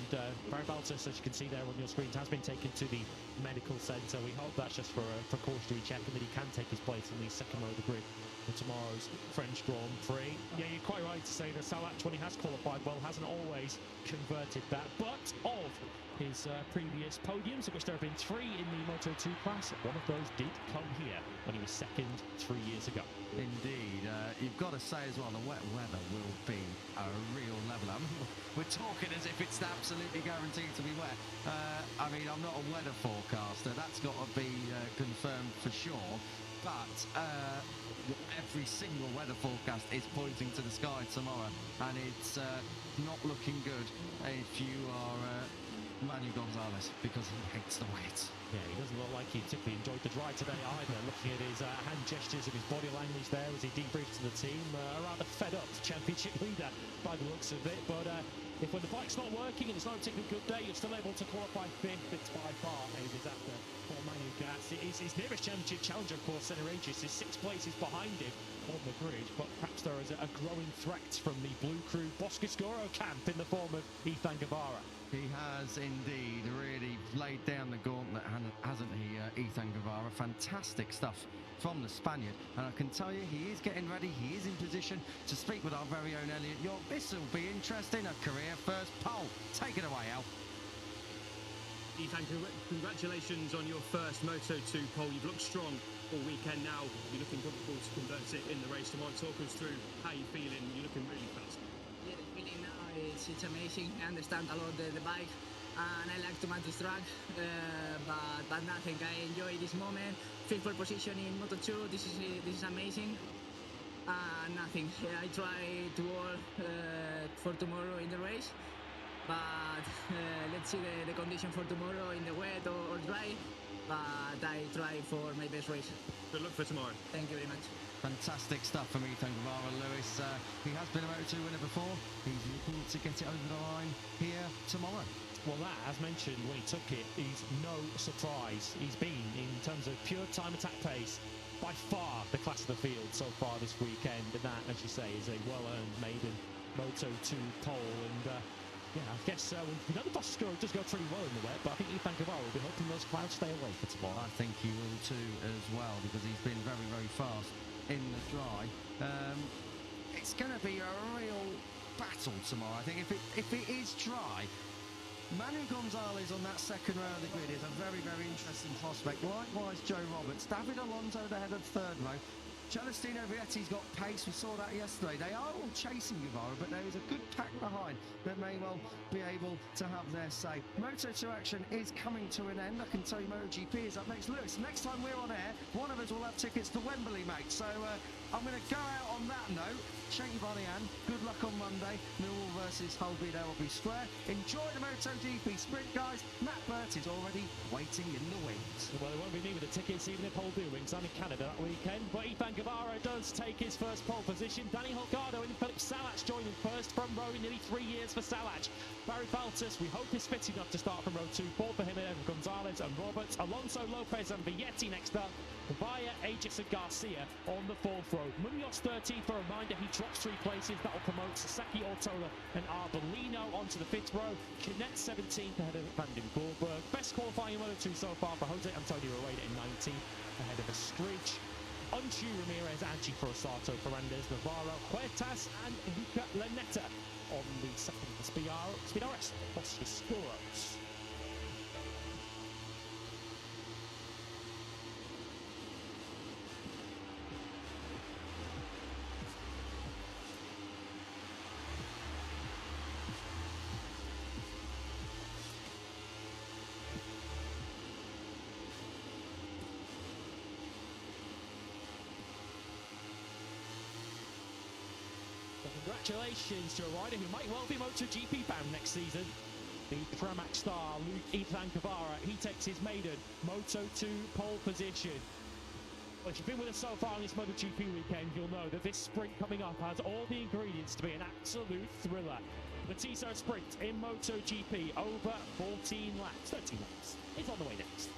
Barry Baltus, as you can see there on your screens, has been taken to the medical centre. We hope that's just for a precautionary check and that he can take his place in the second row of the grid for tomorrow's French Grand Prix. Yeah, you're quite right to say that Salach, when he has qualified well, hasn't always converted that, but of his previous podiums, of which there have been 3 in the Moto2 class, one of those did come here when he was second 3 years ago. Indeed. You've got to say as well, the wet weather will be a real leveler. I mean, we're talking as if it's absolutely guaranteed to be wet. I mean, I'm not a weather forecaster. That's got to be confirmed for sure. But every single weather forecast is pointing to the sky tomorrow, and it's not looking good if you are Manu Gonzalez because he hates the wet. Yeah, he doesn't look like he particularly enjoyed the drive today either. Looking at his hand gestures and his body language there as he debriefed to the team, a rather fed up championship leader by the looks of it. But if when the bike's not working and it's not a particularly good day, you're still able to qualify fifth, it's by far a disaster for Manu Gas. His nearest championship challenger, of course, Senna Regis, is 6 places behind him on the grid. But perhaps there is a growing threat from the Blue Crew Boscoscuro camp in the form of Ethan Guevara. He has indeed really laid down the gauntlet, hasn't he, Ethan Guevara? Fantastic stuff from the Spaniard. And I can tell you, he is getting ready. He is in position to speak with our very own Elliot York. This will be interesting. A career first pole. Take it away, Al. Ethan, congratulations on your first Moto2 pole. You've looked strong all weekend now. You're looking comfortable to convert it in the race tomorrow. Talk us through how you're feeling. You're looking really fast. Yeah, the feeling now it's amazing. I understand a lot the bike and I like to manage this track, but nothing. I enjoy this moment. Fifth pole position in Moto2. This is amazing. Nothing. I try to all for tomorrow in the race. But let's see the condition for tomorrow in the wet or dry. But I try for my best race. Good luck for tomorrow. Thank you very much. Fantastic stuff from Ethan Guevara, Lewis. He has been a Moto2 winner before. He's looking to get it over the line here tomorrow. Well, that, as mentioned, when he took it, he's no surprise. He's been, in terms of pure time attack pace, by far the class of the field so far this weekend. And that, as you say, is a well-earned maiden Moto2 pole. And yeah, I guess we know the Boscoscuro does go pretty well in the wet, but I think Ethan Guevara will be hoping those clouds stay away for tomorrow. I think he will too as well, because he's been very, very fast in the dry. It's going to be a real battle tomorrow. I think if it is dry, Manu Gonzalez on that second row of the grid is a very, very interesting prospect. Likewise, Joe Roberts. David Alonso the head of third row. Celestino Vietti's got pace, we saw that yesterday. They are all chasing Guevara, but there is a good pack behind that may well be able to have their say. Moto2 action is coming to an end. I can tell you MotoGP is up next. Lewis, next time we're on air, one of us will have tickets to Wembley, mate. So I'm going to go out on that note. Shake your body, Anne. Good luck on Monday. Millwall versus Holby, there will be square. Enjoy the MotoGP sprint, guys. Matt Burt is already waiting in the wings. Well, it won't be me with the tickets, even if Holby wins. I'm in Canada that weekend. But Ethan Guevara does take his first pole position. Danny Holgado and Philip Salach joining first from row in nearly 3 years for Salach. Barry Baltus, we hope, is fit enough to start from row 2. 4 for him and Evan Gonzalez and Roberts. Alonso, Lopez and Vietti next up. Via Aegis and Garcia on the 4th row. Munoz 13th, for a reminder, he drops 3 places. That will promote Sasaki Ortola and Arbolino onto the 5th row. Kinet 17th ahead of Van den Voorburg. Best qualifying Moto2 so far for Jose Antonio Rueda in 19th ahead of Estridge. Unchu, Ramirez, Anchi for Osato, Ferrandez, Navarro, Huertas and Luca Lanetta on the second Speedares Boscoscuros. Congratulations to a rider who might well be MotoGP bound next season. The Pramac star, Ethan Guevara, he takes his maiden Moto2 pole position. Well, if you've been with us so far on this MotoGP weekend, you'll know that this sprint coming up has all the ingredients to be an absolute thriller. The Tissot Sprint in MotoGP over 14 laps, 13 laps. It's on the way next.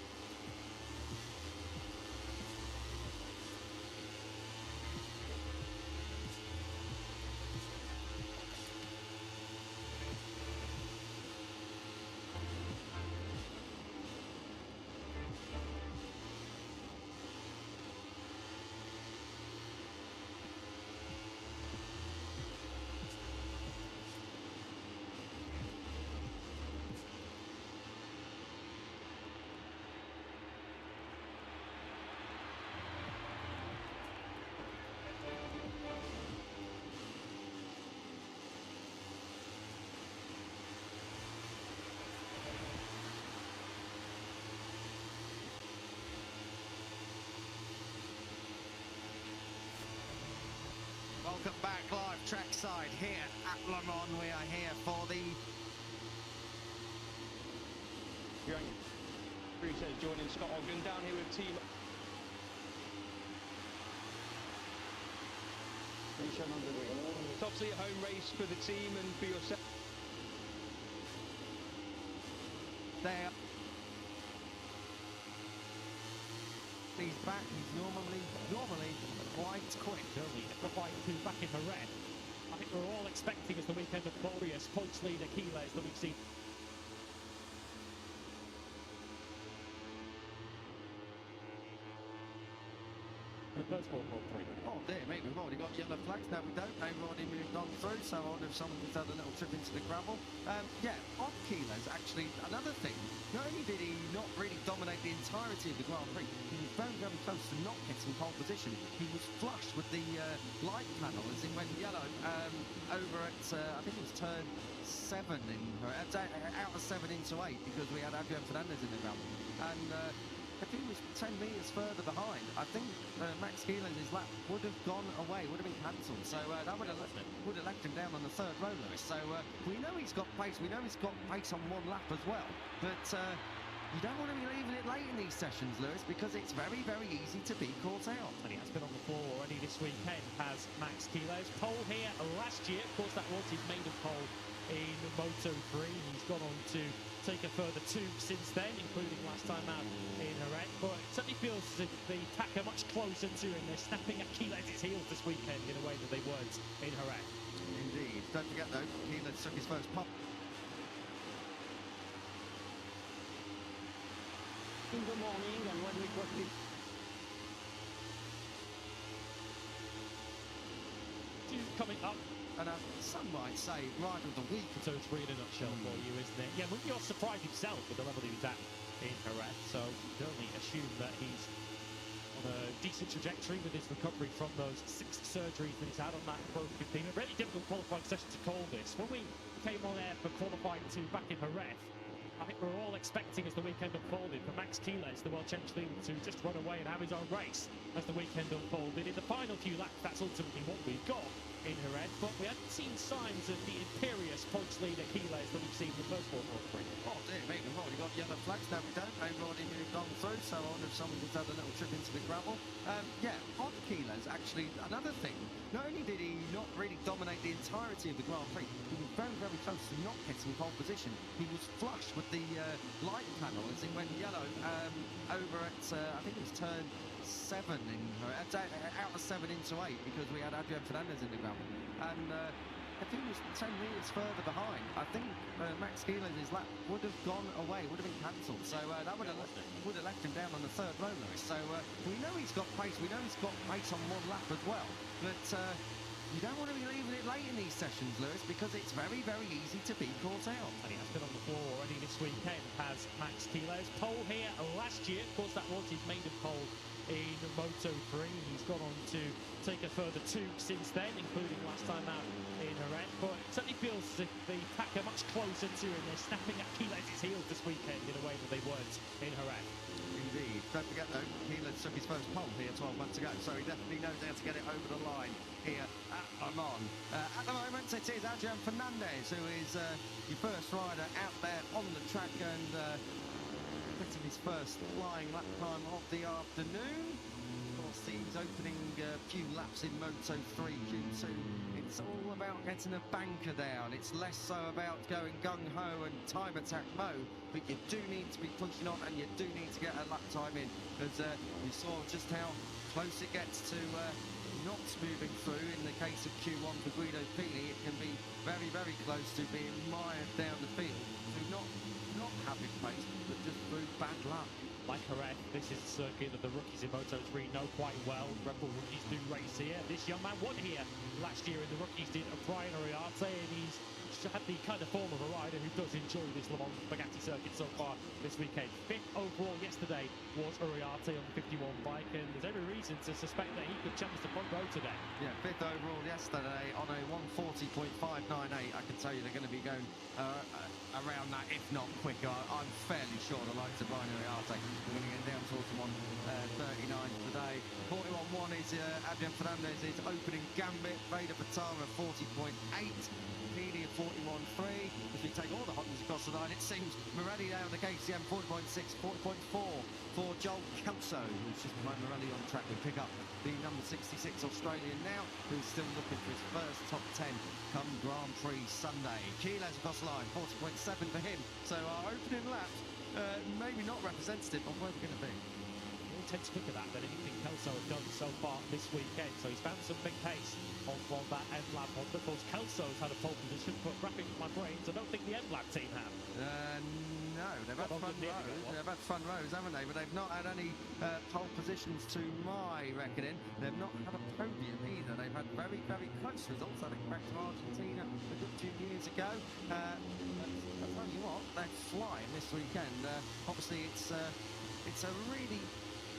Welcome back live trackside here at Le Mans. We are here for the Adrian Prix says joining Scott Ogden down here with team. It's obviously a home race for the team and for yourself. There. He's back. He's normally quite quick. Early, quite two back in her red. I think we're all expecting as the weekend of glorious points leader Keyless that we've seen. The first World War III. Oh dear me, we've already got yellow flags. No, we don't. They've already moved on through, so I wonder if someone's had a little trip into the gravel. Yeah, on Kilos, actually, another thing, not only did he not really dominate the entirety of the Grand Prix, he was very, very close to not getting pole position. He was flush with the light panel as it went yellow over at, I think it was turn 7 out of 7 into 8, because we had Adrian Fernandez in the gravel. And if he was 10 metres further behind, I think Max Keelan's lap would have gone away, would have been cancelled. So that would have left him down on the third row, Lewis. So we know he's got pace. We know he's got pace on one lap as well. But you don't want to be leaving it late in these sessions, Lewis, because it's very, very easy to be caught out. And he has been on the floor already this weekend, has Max Keelan's pole here last year. Of course, that was his maiden pole in Moto3. He's gone on to take a further 2 since then, including last time out in Jerez. But it certainly feels as if the pack are much closer to him. They're snapping at Keelan's heels this weekend in a way that they weren't in Jerez. Indeed. Don't forget though, Keelan took his first pole. In the morning, and when we got it. Coming up. And some might say rider of the week. So it's really in a nutshell for you, isn't it? Yeah, well, you're surprised himself with the level he was at in Jerez. So you can only assume that he's on a decent trajectory with his recovery from those 6 surgeries that he's had on that broken femur. Really difficult qualifying session to call this. When we came on air for qualifying 2 back in Jerez, I think we're all expecting as the weekend unfolded for Max Keeles, the world champion, to just run away and have his own race as the weekend unfolded. In the final few laps, that's ultimately what we got in Jerez, but we haven't seen signs of the imperious points leader Keeles that we've seen in the first World War III. Oh dear me, we've already got yellow flags. No, we don't. They've already moved on through, so I wonder if someone's had a little trip into the gravel. Yeah, on Keeles, actually, another thing, not only did he not really dominate the entirety of the Grand Prix, he was very, very close to not getting pole position. He was flush with the light panel as it went yellow over at, I think it was turn 7 out of 7 into 8, because we had Adrian Fernandez in the gravel. And if he was 10 metres further behind, I think Max Keelan's lap would have gone away, would have been cancelled. So that would have left him down on the third row, Lewis. So we know he's got pace. We know he's got pace on one lap as well. But you don't want to be leaving it late in these sessions, Lewis, because it's very, very easy to be caught out. And he has been on the floor already this weekend, has Max Keeles. Pole here last year. Of course, that was his maiden pole in Moto3. He's gone on to take a further 2 since then, including last time out in Jerez. But it certainly feels as if the pack are much closer to him. They're snapping at Keeles' heels this weekend in a way that they weren't in Jerez. Indeed. Don't forget though, Keelan took his first pole here 12 months ago, so he definitely knows how to get it over the line here at Le Mans. At the moment, it is Adrian Fernandez who is your first rider out there on the track and getting his first flying lap time of the afternoon. Of course, he's opening a few laps in Moto3 Q2. It's all about getting a banker down. It's less so about going gung-ho and time attack mode, but you do need to be pushing on and you do need to get a lap time in, because you saw just how close it gets to not moving through. In the case of Q1 for Guido Pini, it can be very, very close to being mired down the field through not having pace, but just through bad luck. Like Jerez, this is a circuit that the rookies in Moto3 know quite well. Red Bull rookies do race here. This young man won here last year, and the rookies did Brian Ariarte, and he's had the kind of form of a rider who does enjoy this Le Mans Bugatti circuit so far this weekend. 5th overall yesterday was Ariarte on the 51 bike, and there's every reason to suspect that he could challenge the front row today. Yeah, 5th overall yesterday on a 140.598. I can tell you they're going to be going around that, if not quicker. I'm fairly sure the likes of Brian Ariarte are going to get down towards the 139 today. 41.1 on is Adrian Fernandez's opening gambit. Vader Patara 40.8. Healy at 41.3. As we take all the hotness across the line, it seems Morelli down the KCM 40.6, 40.4 for Joel Kelso, who's just behind Morelli on track. We pick up the number 66 Australian now, who's still looking for his first top 10 come Grand Prix Sunday. Keyless across the line, 40.7 for him. So our opening lap, maybe not representative of where we're going to be. We'll tend to look at that than anything Kelso has done so far this weekend. So he's found some big pace on that M-Lab Honda. Of course, Kelso's had a pole position, but wrapping my brains, I don't think the M-Lab team have. No, they've had front rows. They've had front rows, haven't they? But they've not had any pole positions to my reckoning. They've not had a podium either. They've had very, very close results. I think back to Argentina a good few years ago. I'll tell you what, they're flying this weekend. Obviously, it's a really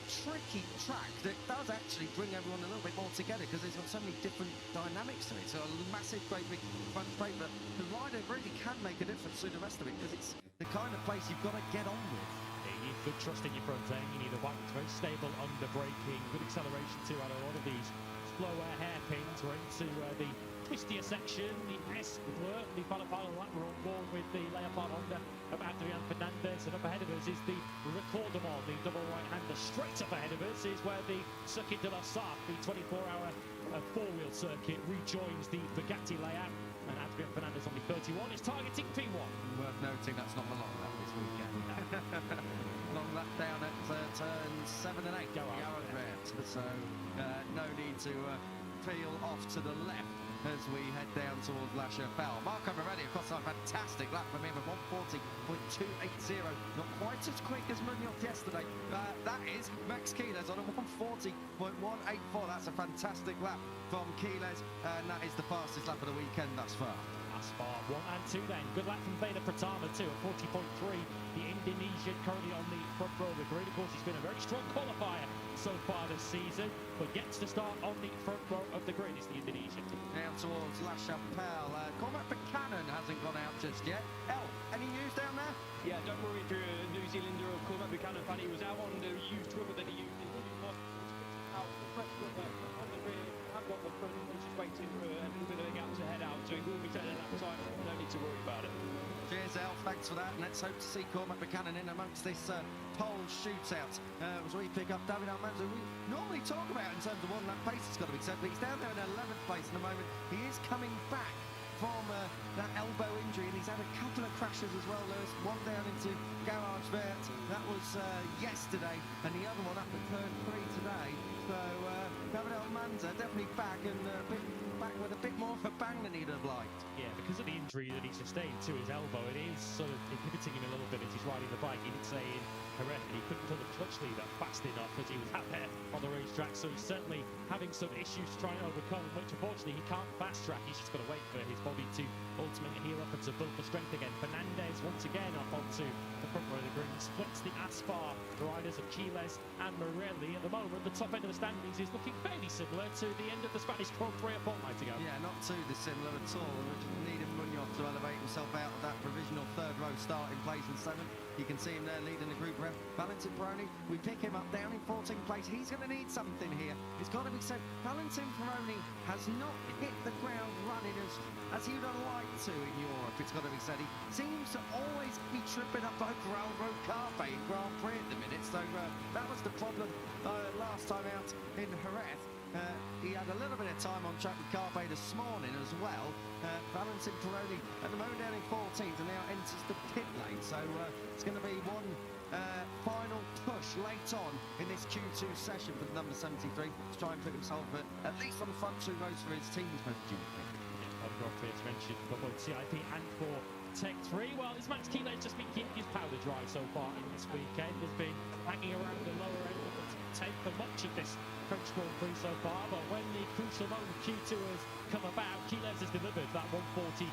tricky track that does actually bring everyone a little bit more together because it's got so many different dynamics to it. So a massive, great big front plate, but the rider really can make a difference to the rest of it because it's the kind of place you've got to get on with. You need good trust in your front end. You need a bike that's very stable under braking, good acceleration too out of a lot of these slower hairpins. We're into the twistier section. The S work, the final lap, we're on board with the Leopard Honda of Adrian Fernandez, and up ahead of us is the Recordamon, the double right-hander. Straight up ahead of us is where the Circuit de la Sarthe, the 24-hour four-wheel circuit, rejoins the Bugatti layout, and Adrian Fernandez on the 31 is targeting P1. Worth noting that's not the long lap this weekend. Long lap down at turns 7 and 8. Go on. So no need to peel off to the left as we head down towards La Chapelle. Marco Morelli, of course, a fantastic lap from him at 140.280. Not quite as quick as Munoz yesterday. That is Max Keyless on a 140.184. That's a fantastic lap from Keyless, and that is the fastest lap of the weekend thus far. Aspar 1 and 2 then. Good lap from Vader Pratama too at 40.3. The Indonesian currently on the front row of the grid. Of course, he's been a very strong qualifier so far this season, but gets to start on the front row of the grid is the Indonesian. Down towards La Chapelle. Cormac Buchanan hasn't gone out just yet. Any news down there? Yeah, don't worry if you're a New Zealander or Cormac Buchanan fan. He was out on the used rubber that he used in out the fresh rubber on the rear. I've got the front, which is waiting for a little bit of a gap to head out, so he will be taking that time. No need to worry about it. Cheers, Al. Thanks for that. And let's hope to see Cormac Buchanan in amongst this pole shootout as we pick up David Almanza. We normally talk about in terms of one lap pace it's got to be said, but he's down there in 11th place at the moment. He is coming back from that elbow injury, and he's had a couple of crashes as well. There's one down into Garage Vert. That was yesterday, and the other one up at turn 3 today. So David Almanza definitely back, and back with a bit more of a bang than he'd have liked. Yeah, because of the injury that he sustained to his elbow, it is sort of inhibiting him a little bit as he's riding the bike. He did say in Jerez that he couldn't pull the clutch lever fast enough as he was out there on the racetrack, so he's certainly having some issues trying to overcome, which unfortunately he can't fast track. He's just got to wait for his body to ultimately heal up and to build for strength again. Fernandez once again up onto the front row of the grid, splits the Aspar riders of Keyless and Morelli. At the moment, the top end of the standings is looking fairly similar to the end of the Spanish Grand Prix a fortnight ago. Yeah, not too dissimilar at all. We're just needing Munoz to elevate himself out of that provisional third row starting place in 7th. You can see him there leading the group rep. Valentin Peroni, we pick him up down in 14th place. He's going to need something here. It's got to be said, Valentin Peroni has not hit the ground running as he would have liked to in Europe. It's got to be said. He seems to always be tripping up over Alvaro Carpe in Grand Prix at the minute. So that was the problem last time out in Jerez. He had a little bit of time on track with Carpe this morning as well. Valentin Peroni at the moment down in 14th and now enters the pit lane. So it's going to be one final push late on in this Q2 session for the number 73 to try and put himself at least on the front 2 rows for his team's MotoGP. Grand Prix as mentioned, for both CIP and for Tech 3. Well, it's Max Keyless just been keeping his powder dry so far in this weekend. Has been hanging around the lower end of the tape for much of this French Grand Prix so far, but when the crucial moment Q2 has come about, Keyless has delivered that 140.184,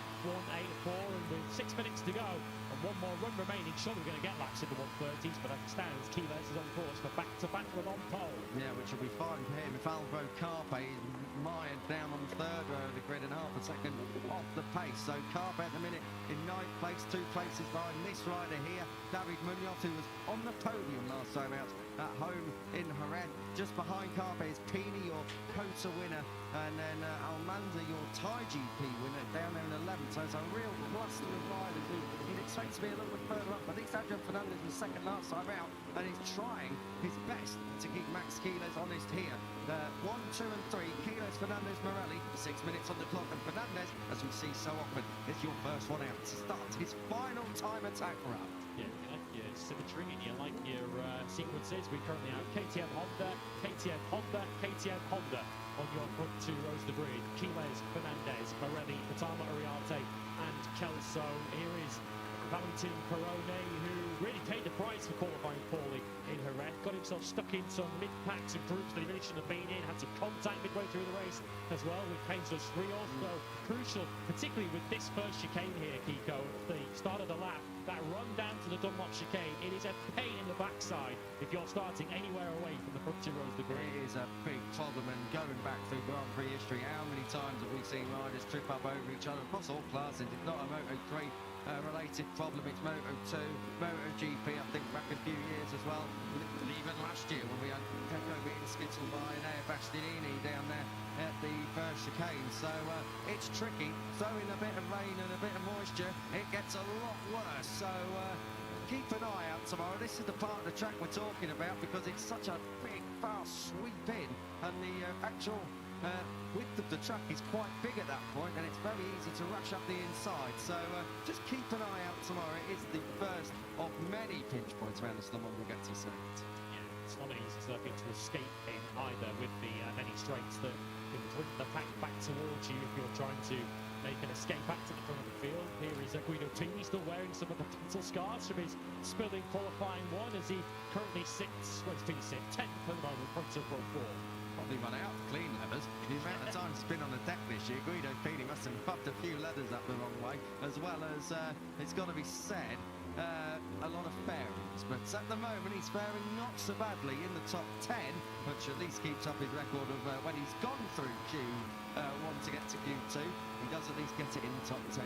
and with 6 minutes to go and one more run remaining, surely we're going to get laps in the 130s, but as it stands, Keyless is on course for back-to-back Le Mans pole. Yeah, which will be fine for him if Alvaro Carpe is mired down on the third row of the grid and half a second off the pace. So Carpe at the minute in 9th place, 2 places behind this rider here, David Munoz, who was on the podium last time out at home in Jerez. Just behind Carpe is Pini, your Kota winner, and then Almanza, your Thai GP winner, down there in 11th. So it's a real cluster of riders who you'd expect to be a little bit further up. But this Adrian Fernandez was second last time out, and he's trying his best to keep Max Kilos honest here. 1, 2 and 3, Kilos, Fernandez, Morelli, 6 minutes on the clock, and Fernandez, as we see so often, is your first one out to start his final time attack run. Yeah, you like your symmetry and you like your sequences. We currently have KTM Honda, KTM Honda, KTM Honda on your front two rows of the grid. Quiles, Fernandez, Morelli, Patama Ariarte, and Kelso. Here is Valentin Perone, who really paid the price for qualifying poorly in Jerez. Got himself stuck in some mid-packs and groups that he really shouldn't have been in. Had some contact midway through the race as well with Jesus Rios. So crucial, particularly with this first chicane here, Kiko, at the start of the lap. That run down to the Dunlop chicane, it is a pain in the backside if you're starting anywhere away from the front two rows of the grid. It is a big problem, and going back through Grand Prix history, how many times have we seen riders trip up over each other across all classes? It's not a Moto3 related problem, it's Moto2, MotoGP, I think back a few years as well, even last year when we had Pecco being skittled by Nea Bastianini down there at the first chicane. So it's tricky. Throw in a bit of rain and a bit of moisture, it gets a lot worse. So keep an eye out tomorrow. This is the part of the track we're talking about because it's such a big, fast sweep in, and the actual width of the track is quite big at that point, and it's very easy to rush up the inside. So just keep an eye out tomorrow. It's the first of many pinch points around the Le Mans Bugatti circuit. Yeah, it's not an easy circuit to escape in either, with the many straights that can bring the pack back towards you if you're trying to make an escape back to the front of the field. Here is Guido Pini still wearing some of the battle scars from his spill in qualifying one, as he currently sits, well, he's finished 10th at the moment, front of row 4. Probably run out of clean leathers. The amount of time spin on the deck this year, Guido Pini must have buffed a few leathers up the wrong way, as well as, it's got to be said, a lot of fairings. But at the moment, he's faring not so badly in the top 10, which at least keeps up his record of when he's gone through Q1 to get to Q2, he does at least get it in the top 10.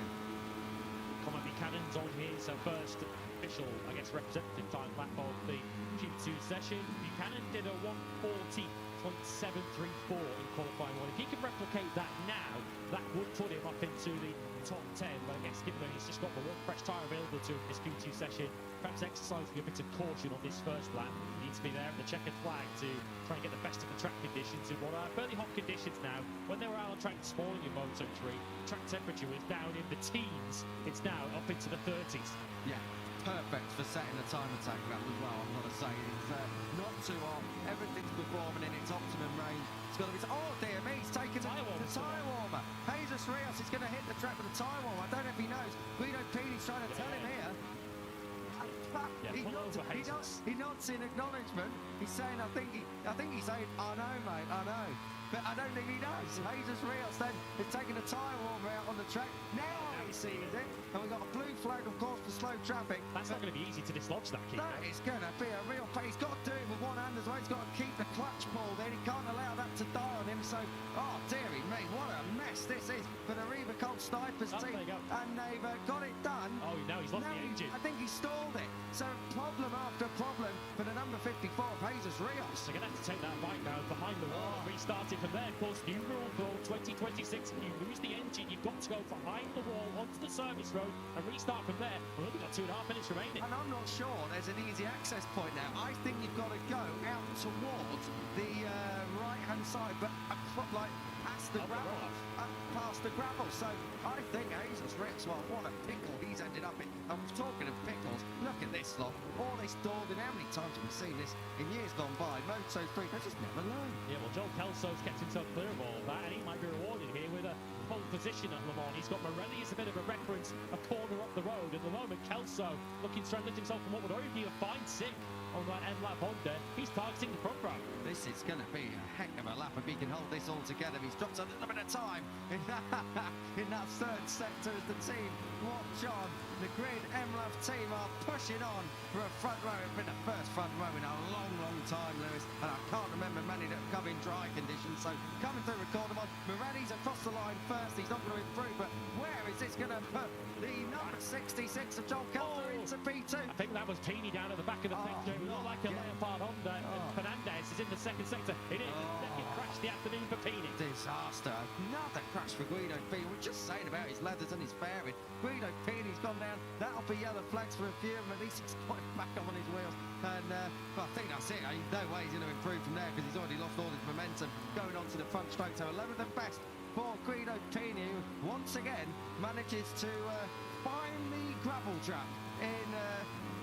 Conor Buchanan's on his first official, I guess, representative time lap of the Q2 session. Buchanan did a 1:40.734 in qualifying one. If he can replicate that now, that would put him up into the top 10. But I guess given that he's just got the one fresh tyre available to him in this Q2 session, perhaps exercising a bit of caution on this first lap. He needs to be there in the checkered flag to try and get the best of the track conditions in what are fairly hot conditions now. When they were out on track this morning in Moto3, track temperature was down in the teens. It's now up into the 30s. Yeah, perfect for setting a time attack run as well, I've got to say. It's not too hot, everything's performing in its optimum range. It's got to be... Oh dear me, he's taken the tyre warmer. Jesus Rios is going to hit the track with a tyre warmer. I don't know if he knows. Guido Pini's trying to tell him here. He nods in acknowledgement. He's saying, I think he's saying, I know, mate, I know. But I don't think he knows. Jesus Rios then is taking a tyre warmer out on the track. Now he sees it. And we've got a blue flag, of course, for slow traffic. That's not going to be easy to dislodge that, Keith. That is going to be a real pain. He's got to do it with one hand as well. He's got to keep the clutch pulled in. He can't allow that to die on him. So, oh, dearie me, what a mess this is for the Reba Colt Snipers team. And they've got it done. Oh, no, he's lost the engine. I think he stalled it. So, problem after problem for the number 54 of Jesus Rios. They're going to have to take that bike now behind the wall and restart it from there. Of course, new rule for 2026. If you lose the engine, you've got to go behind the wall onto the service road and restart from there. We've only got 2.5 minutes remaining. And I'm not sure there's an easy access point now. I think you've got to go out towards the right-hand side, but like past the gravel. Past the gravel. So I think Jesus Rios, well, what a pickle he's ended up in. I'm talking of pickles. Look at this lot. All this stalled in. How many times have we seen this in years gone by? Moto3, they just never learn. Yeah, well, Joel Kelso's kept himself clear of all of that, and he might be rewarded here with a pole position at Le Mans. He's got Morelli as a bit of a reference, a corner up the road. At the moment, Kelso looking to try and lift himself from what would already be a fine sixth on that end lap Honda. He's targeting the front row. This is going to be a heck of a lap if he can hold this all together. He's dropped a little bit of time in that third sector as the team watch on. The Grid MLAV team are pushing on for a front row. It's been the first front row in a long, long time, Lewis, and I can't remember many that have come in dry conditions. So coming through Recordamon, Morelli's across the line first. He's not going to improve, but where is this going to put the number 66 of Joel Kelso into P2? I think that was Pini down at the back of the picture. It looked like a Leopard Honda. And Fernandez is in the second sector. It is the second crash of the afternoon for Pini. Disaster. Another crash for Guido Pini. We're just saying about his leathers and his fairing. Guido Pini's gone down. That'll be yellow flags for a few of them. At least he's got back up on his wheels. And well, I think that's it. No way he's going to improve from there because he's already lost all his momentum going on to the front straight. So 11th and best for Guido Pini, who once again manages to find the gravel trap in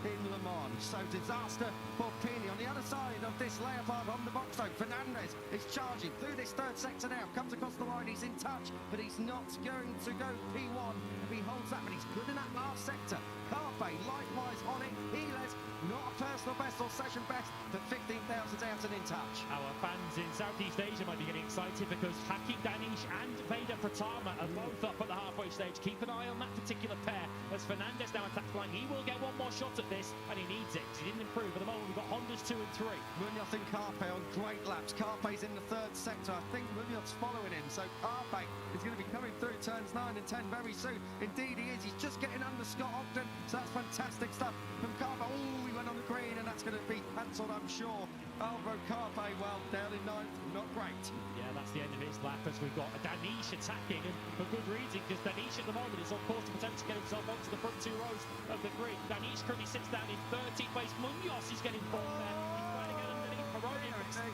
Le Mans. So disaster for Pini. On the other side of this Leopard on the box though, Fernandez is charging through this third sector now, comes across the line, he's in touch, but he's not going to go P1 if he holds that, but he's good in that last sector. Carpe likewise on it. Healers, not a personal best or session best, but 15,000 out and in touch. Our fans in Southeast Asia might be getting excited because Haki Danish and Veda Pratama are both up at the halfway stage. Keep an eye on that particular pair as Fernandez now attacks the line. He will get one more shot at this, and he needs it because he didn't improve. At the moment, we've got Hondas 2 and 3. Munoz and Carpe on great laps. Carpe's in the third sector. I think Munoz's following him, so Carpe is going to be coming through turns 9 and 10 very soon. Indeed he is. He's just getting under Scott Ogden, so that's fantastic stuff from Carpe. Oh, he went on the green, and that's going to be cancelled, I'm sure. Alvaro Carpe, well, down in 9th, not great. Yeah, that's the end of his lap as we've got Danish attacking, and for good reason, because Danish at the moment is on course to potentially get himself onto the front two rows of the grid. Danish currently sits down in 13th place. Munoz is getting formed there. He's trying to get underneath Peroni.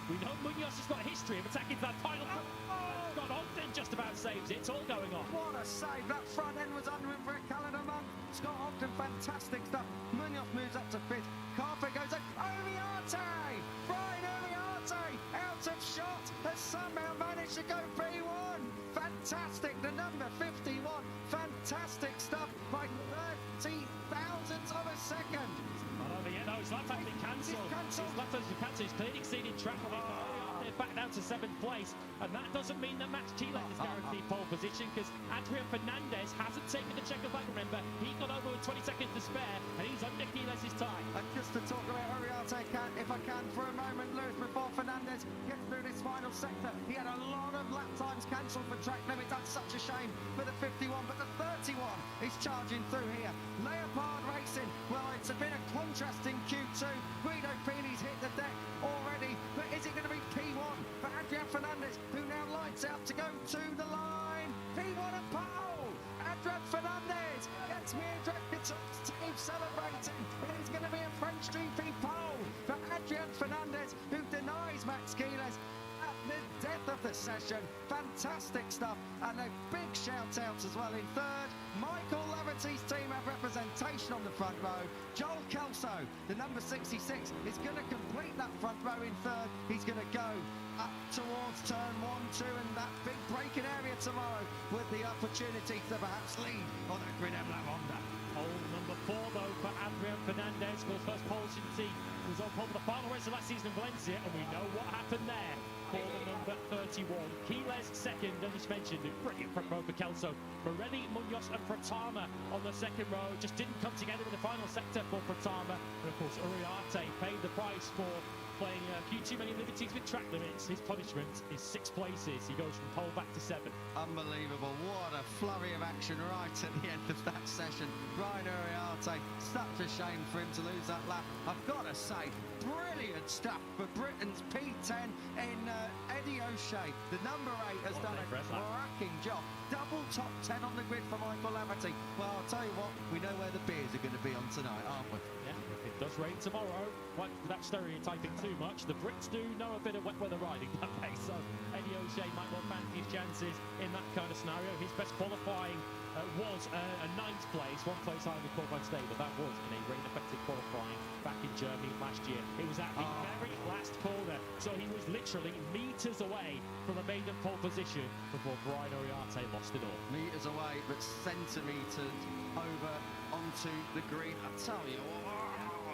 We know Munoz has got a history of attacking that final. Scott Ogden just about saves it. It's all going on. What a save. That front end was under him for a calendar month. Scott Ogden, fantastic stuff. Munoz moves up to 5th. Carpe goes up. Omiate! Brian Omiate, out of shot, has somehow managed to go P1. Fantastic. The number 51. Fantastic stuff by 30 thousandths of a second. Not over yet, no, his lap has been cancelled. His lap has been cancelled. He's clearly exceeded track limit. Back down to 7th place, and that doesn't mean that Max Quiles is guaranteed pole position because Adrian Fernandez hasn't taken the checker back. Remember, he got over with 20 seconds to spare, and he's under Quiles' time. And just to talk about Oriate, if I can for a moment, Lewis, before Fernandez gets through this final sector, he had a lot of lap times cancelled for track limit. That's such a shame for the 51, but the 31 is charging through here. Leopard Racing, well, it's been a contrasting Q2. Guido Pini's hit the deck already, but is it going to be P1 for Adrian Fernandez, who now lights out to go to the line? P1 and pole! Adrian Fernandez gets me a team celebrating. It is going to be a French GP pole for Adrian Fernandez, who denies Max Quiles at the death of the session. Fantastic stuff, and a big shout out as well in 3rd. Michael Laverty's team have representation on the front row. Joel Kelso, the number 66, is going to complete that front row in 3rd. He's going to go up towards turn 1, 2, and that big braking area tomorrow with the opportunity to perhaps lead on that Grid M lap Honda. Pole number 4 though for Adrian Fernandez, for his first pole since he was on pole for the final race of last season in Valencia, and we know what happened there. For the number 31, Quiles second, and as mentioned, a brilliant front row for Kelso. Morelli, Munoz and Pratama on the second row just didn't come together in the final sector for Pratama, and of course Uriarte paid the price for playing a few too many liberties with track limits. His punishment is 6 places. He goes from pole back to 7. Unbelievable. What a flurry of action right at the end of that session. Ryan Uriarte, such a shame for him to lose that lap. I've got to say, brilliant stuff for Britain's P10 in Eddie O'Shea. The number 8 has done a cracking job. Double top 10 on the grid for Michael Laverty. Well, I'll tell you what, we know where the beers are going to be on tonight, aren't we? Yeah, if it does rain tomorrow, without stereotyping too much, the Brits do know a bit of wet weather riding that way, so Eddie O'Shea might well fancy his chances in that kind of scenario. His best qualifying was a 9th place, 1 place higher than qualifying today, but that was in a rain-affected qualifying back in Germany last year. It was at the very last corner, so he was literally metres away from a maiden pole position before Brian Uriarte lost it all. Metres away, but centimetres over onto the green. I tell you,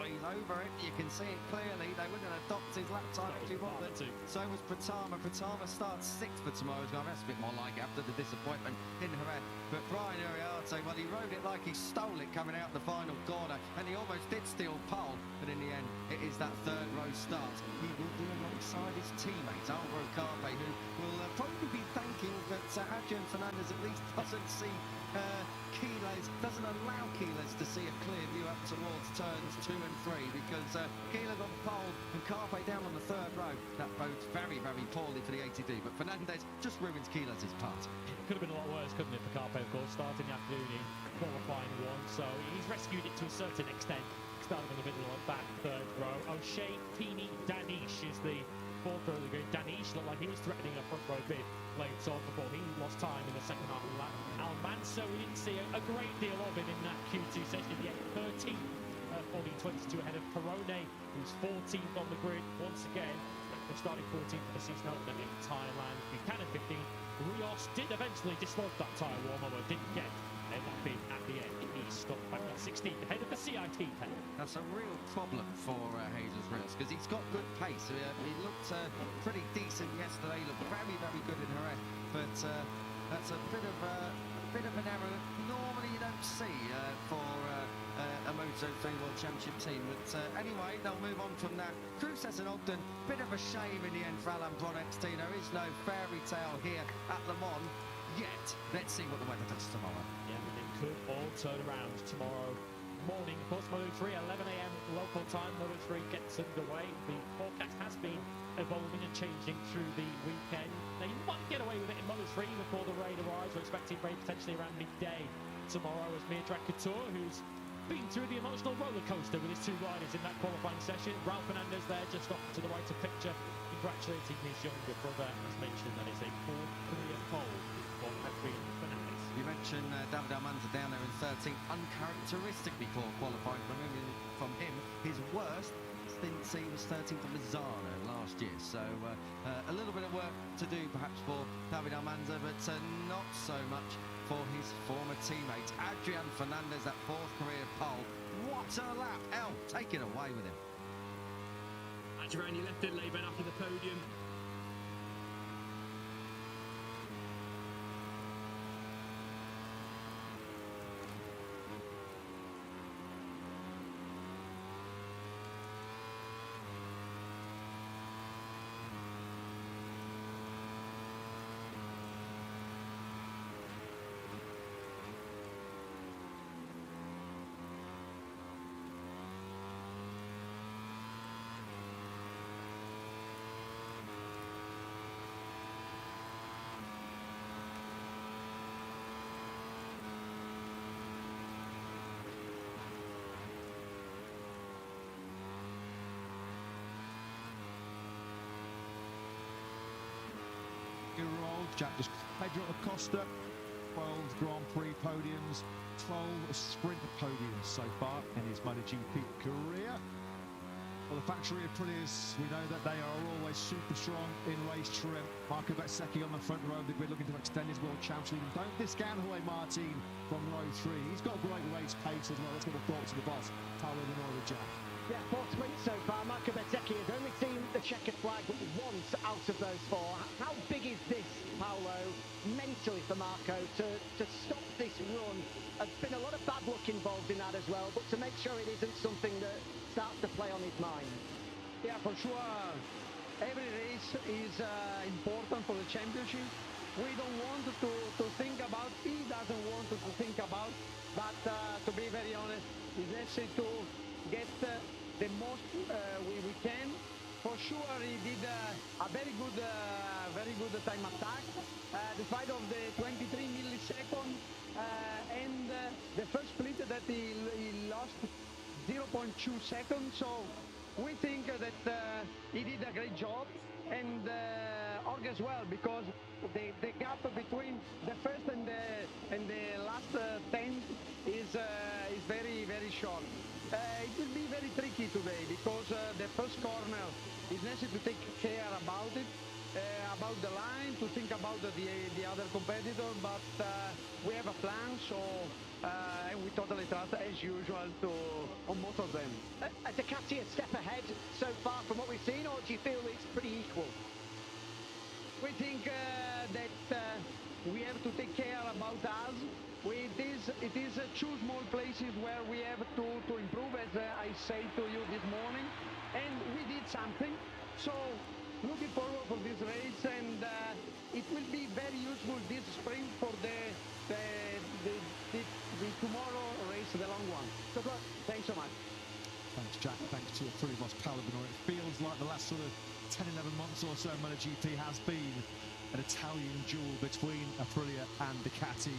he's over it. You can see it clearly. They wouldn't adopt his lap time if he wanted to. So was Pratama. Pratama starts 6th for tomorrow's game. That's a bit more like after the disappointment in Jerez. But Brian Uriarte, well, he rode it like he stole it coming out the final corner, and he almost did steal pole. But in the end, it is that 3rd row start. He will be alongside his teammate, Alvaro Carpe, who will probably be thanking that Adrian Fernandez at least doesn't see doesn't allow Keyless to see a clear view up towards turns 2 and 3, because Keyless on pole and Carpe down on the third row. That bodes very, very poorly for the ATD, but Fernandez just ruins Keyless's part. It could have been a lot worse, couldn't it, for Carpe, of course, starting the afternoon in qualifying 1, so he's rescued it to a certain extent, starting in the middle of that third row. O'Shea, Feeney, Danish is the fourth row of the grid. Danish looked like he was threatening a front row bid late on before he lost time in the second half of the lap. Almanso, we didn't see a great deal of him in that Q2 session at the end. 13th, falling 22 ahead of Perone, who's 14th on the grid once again. They're starting 14th for the season opener in Thailand. Buchanan 15th. Rios did eventually dislodge that tyre warm, although didn't get that bid at the end. He stopped back at 16th ahead of the CIT pen. That's a real problem for Jesus Rios, because he's got good pace. He looked pretty decent yesterday. He looked very, very good in Jerez, but that's a bit of an error that normally you don't see for a Moto3 World Championship team. But anyway, they'll move on from that. Cruces and Ogden, bit of a shame in the end for Alan Bronex team. There is no fairy tale here at Le Mans yet. Let's see what the weather does tomorrow. Yeah, it could all turn around tomorrow morning. Of course, Moto3, 11 a.m. local time. Moto3 gets underway. The forecast has been evolving and changing through the weekend. Now, you might get away with it in Moto3 before the rain arrives. We're expecting rain potentially around midday tomorrow, as Mirdad Couture, who's been through the emotional roller coaster with his two riders in that qualifying session. Ralph Fernandez there, just off to the right of picture, congratulating his younger brother. As mentioned, that is a fourth career pole for Adrian Fernandez. You mentioned David Almanza down there in 13th, uncharacteristically poor qualifying from him. His worst since he was 13th at Misano last year. So a little bit of work to do perhaps for David Almanza, but not so much for his former teammate Adrian Fernandez, that fourth career pole. What a lap! El, take it away with him. Adrian, you left it late after the podium. Jack just Pedro Acosta, 12 Grand Prix podiums, 12 sprint podiums so far in his MotoGP career. Well, the factory of Prix, we know that they are always super strong in race trim. Marco Bezzecchi on the front row of the grid looking to extend his World Championship. Don't discount away Martin from row 3. He's got a great race pace as well. Let's get the thoughts of the boss, Paolo Lenoir Jack. Yeah, 4 sprints so far. Marco Bezzecchi has only seen the checkered flag once out of those 4. How big is this, Paolo, mentally for Marco to stop this run? There's been a lot of bad luck involved in that as well, but to make sure it isn't something that starts to play on his mind. Yeah, for sure. Every race is important for the championship. We don't want to think about, he doesn't want to think about, but to be very honest, it's necessary to get the most we can. For sure, he did a very good time attack, despite of the 23 milliseconds and the first split that he lost 0.2 seconds. So we think that he did a great job, and Org as well, because the gap between the first and the last 10 is very short. It will be very tricky today, because the first corner is necessary to take care about it, about the line, to think about the other competitor, but we have a plan, so and we totally trust, as usual, on both of them. Are Ducati a step ahead so far from what we've seen, or do you feel it's pretty equal? We think that we have to take care about us. It is 2 small places where we have to improve, as I said to you this morning, and we did something. So looking forward Thanks so much. Thanks, Jack. Thanks to Aprilia boss Paolo Benori. It feels like the last sort of 10, 11 months or so MotoGP has been an Italian duel between Aprilia and Ducati.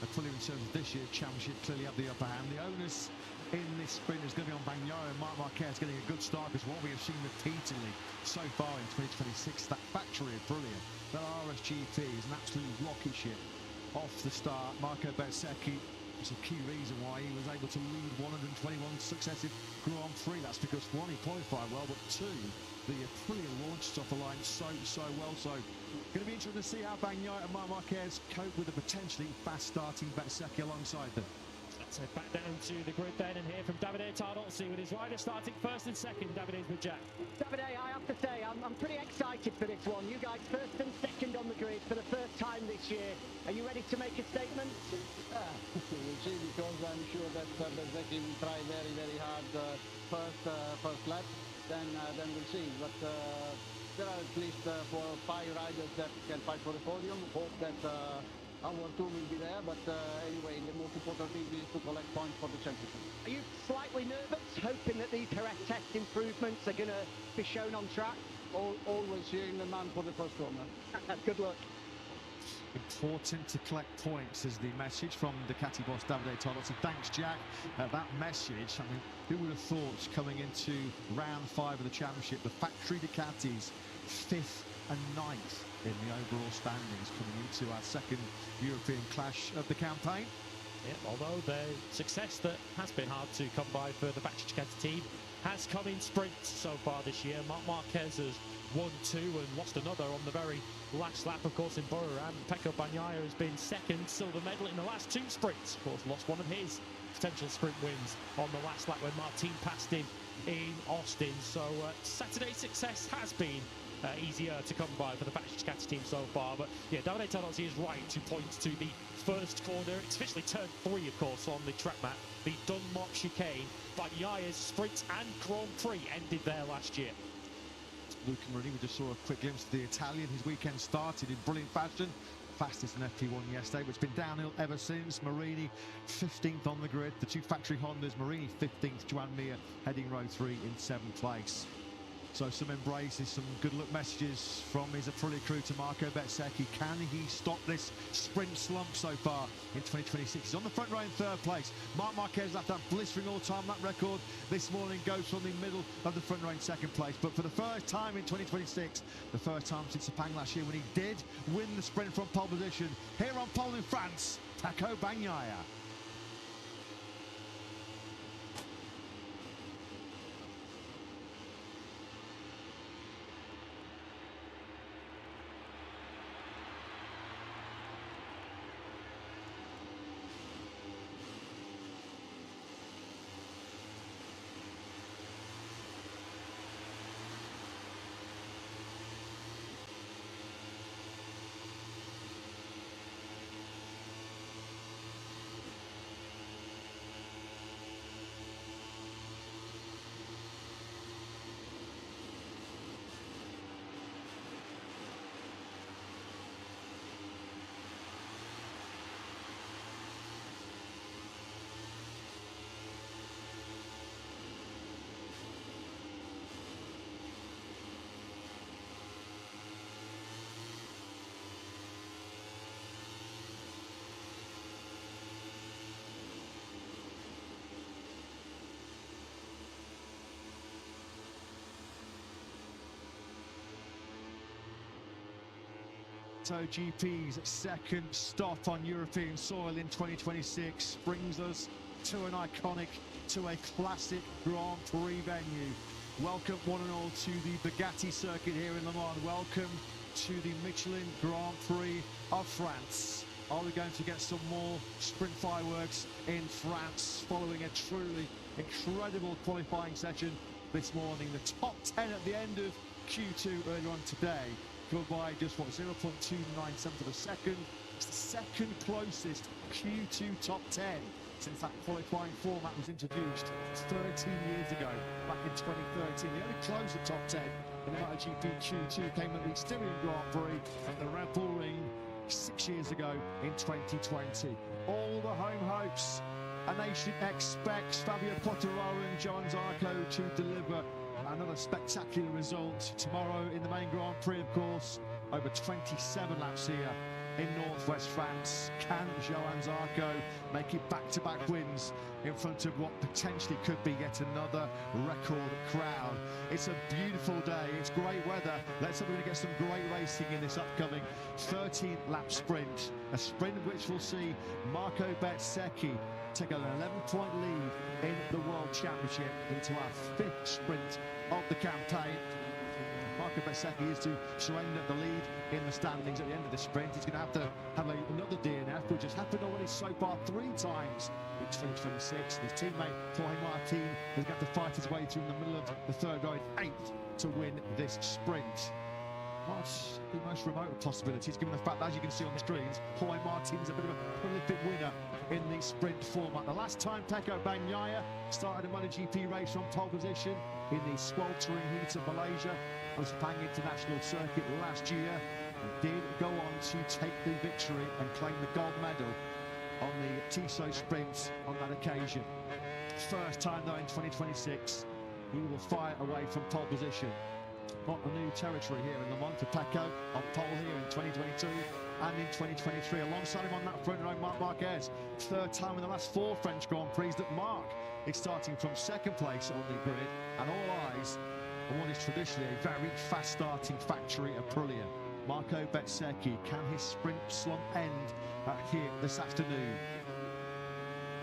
Aprilia, in terms of this year's championship, clearly have the upper hand. The onus in this sprint is going to be on Bagnaia, and Marc Marquez getting a good start, because what we have seen repeatedly so far in 2026, that factory Aprilia, that RSGP is an absolute rocket ship off the start. Marco Bezzecchi was a key reason why he was able to lead 121 successive Grand Prix. That's because, one, he qualified well, but two, the Aprilia launched off the line so well. So going to be interesting to see how Bagnaia and Marc Marquez cope with a potentially fast starting Bezzecchi alongside them. Let's head back down to the grid then and hear from Davide Tardozzi with his rider starting first and second. Davide's with Jack. Davide, I have to say, I'm pretty excited for this one. You guys first and second on the grid for the first time this year. Are you ready to make a statement? We'll see, because I'm sure that Bezzecchi will try very hard first lap. Then we'll see. But there are at least 4 or 5 riders that can fight for the podium. Hope that our two will be there. But anyway, the most important thing is to collect points for the championship. Are you slightly nervous, hoping that these Jerez test improvements are going to be shown on track? Always hearing the man for the first corner. Good luck. Important to collect points is the message from Ducati boss Davide Tardozzi. Thanks, Jack. That message, I mean, who would have thought coming into round 5 of the championship, the factory Ducatis 5th and 9th in the overall standings, coming into our second European clash of the campaign. Yeah, although the success that has been hard to come by for the factory Ducati team has come in sprints so far this year. Marc Marquez has won 2 and lost another on the very last lap, of course, in Buriram. Pecco Bagnaia has been second silver medal in the last 2 sprints. Of course, lost one of his potential sprint wins on the last lap when Martin passed him in Austin. So Saturday's success has been easier to come by for the factory Ducati team so far. But yeah, Davide Tardozzi is right to point to the first corner. It's officially turn 3, of course, on the track map. The Dunlop chicane. Bagnaia's sprint and Grand Prix ended there last year. Luca Marini, we just saw a quick glimpse of the Italian. His weekend started in brilliant fashion. Fastest in FP1 yesterday, but it's been downhill ever since. Marini 15th on the grid. The 2 factory Hondas. Marini 15th. Joan Mir heading row 3 in 7th place. So some embraces, some good luck messages from his Aprilia crew to Marco Bezzecchi. Can he stop this sprint slump so far in 2026? He's on the front row in 3rd place. Marc Marquez, after that blistering all-time lap record this morning, goes from the middle of the front row in 2nd place. But for the first time in 2026, the first time since Sepang last year, when he did win the sprint from pole position, here on pole in France, Pecco Bagnaia. MotoGP's second stop on European soil in 2026 brings us to an iconic, to a classic Grand Prix venue. Welcome one and all to the Bugatti circuit here in Le Mans. Welcome to the Michelin Grand Prix of France. Are we going to get some more sprint fireworks in France following a truly incredible qualifying session this morning? The top 10 at the end of Q2 earlier on today, covered by just, 0.297 of a second. It's the second closest Q2 top 10 since that qualifying format was introduced 13 years ago, back in 2013. The only closer top 10 in MotoGP Q2 came at the Styrian Grand Prix at the Red Bull Ring 6 years ago in 2020. All the home hopes a nation expects Fabio Quartararo and Johan Zarco to deliver another spectacular result tomorrow in the main Grand Prix, of course. Over 27 laps here in northwest France. Can Johan Zarco make it back-to-back wins in front of what potentially could be yet another record crowd? It's a beautiful day, it's great weather. Let's hope we're going to get some great racing in this upcoming 13-lap sprint. A sprint which will see Marco Bezzecchi take an 11-point lead in the World Championship into our 5th sprint of the campaign. Marco Bezzecchi is to surrender the lead in the standings at the end of the sprint. He's going to have another DNF, which has happened already so far 3 times in 2026. His teammate Jorge Martin is going to have to fight his way through in the middle of the third row, 8th to win this sprint. What's the most remote of possibilities, given the fact that, as you can see on the screens, Jorge Martin's a bit of a prolific winner in the sprint format. The last time Pecco Bagnaia started a MotoGP race on pole position in the sweltering heat of Malaysia on the Sepang International Circuit last year, and did go on to take the victory and claim the gold medal on the Tissot sprint on that occasion. First time though in 2026, he will fire away from pole position. Not a new territory here in Le Mans for Pecco, on pole here in 2022 and in 2023. Alongside him on that front row, Marc Marquez. Third time in the last 4 French Grand Prix that Marc is starting from 2nd place on the grid, and all eyes on what is traditionally a very fast starting factory Aprilia. Marco Bezzecchi, can his sprint slump end here this afternoon?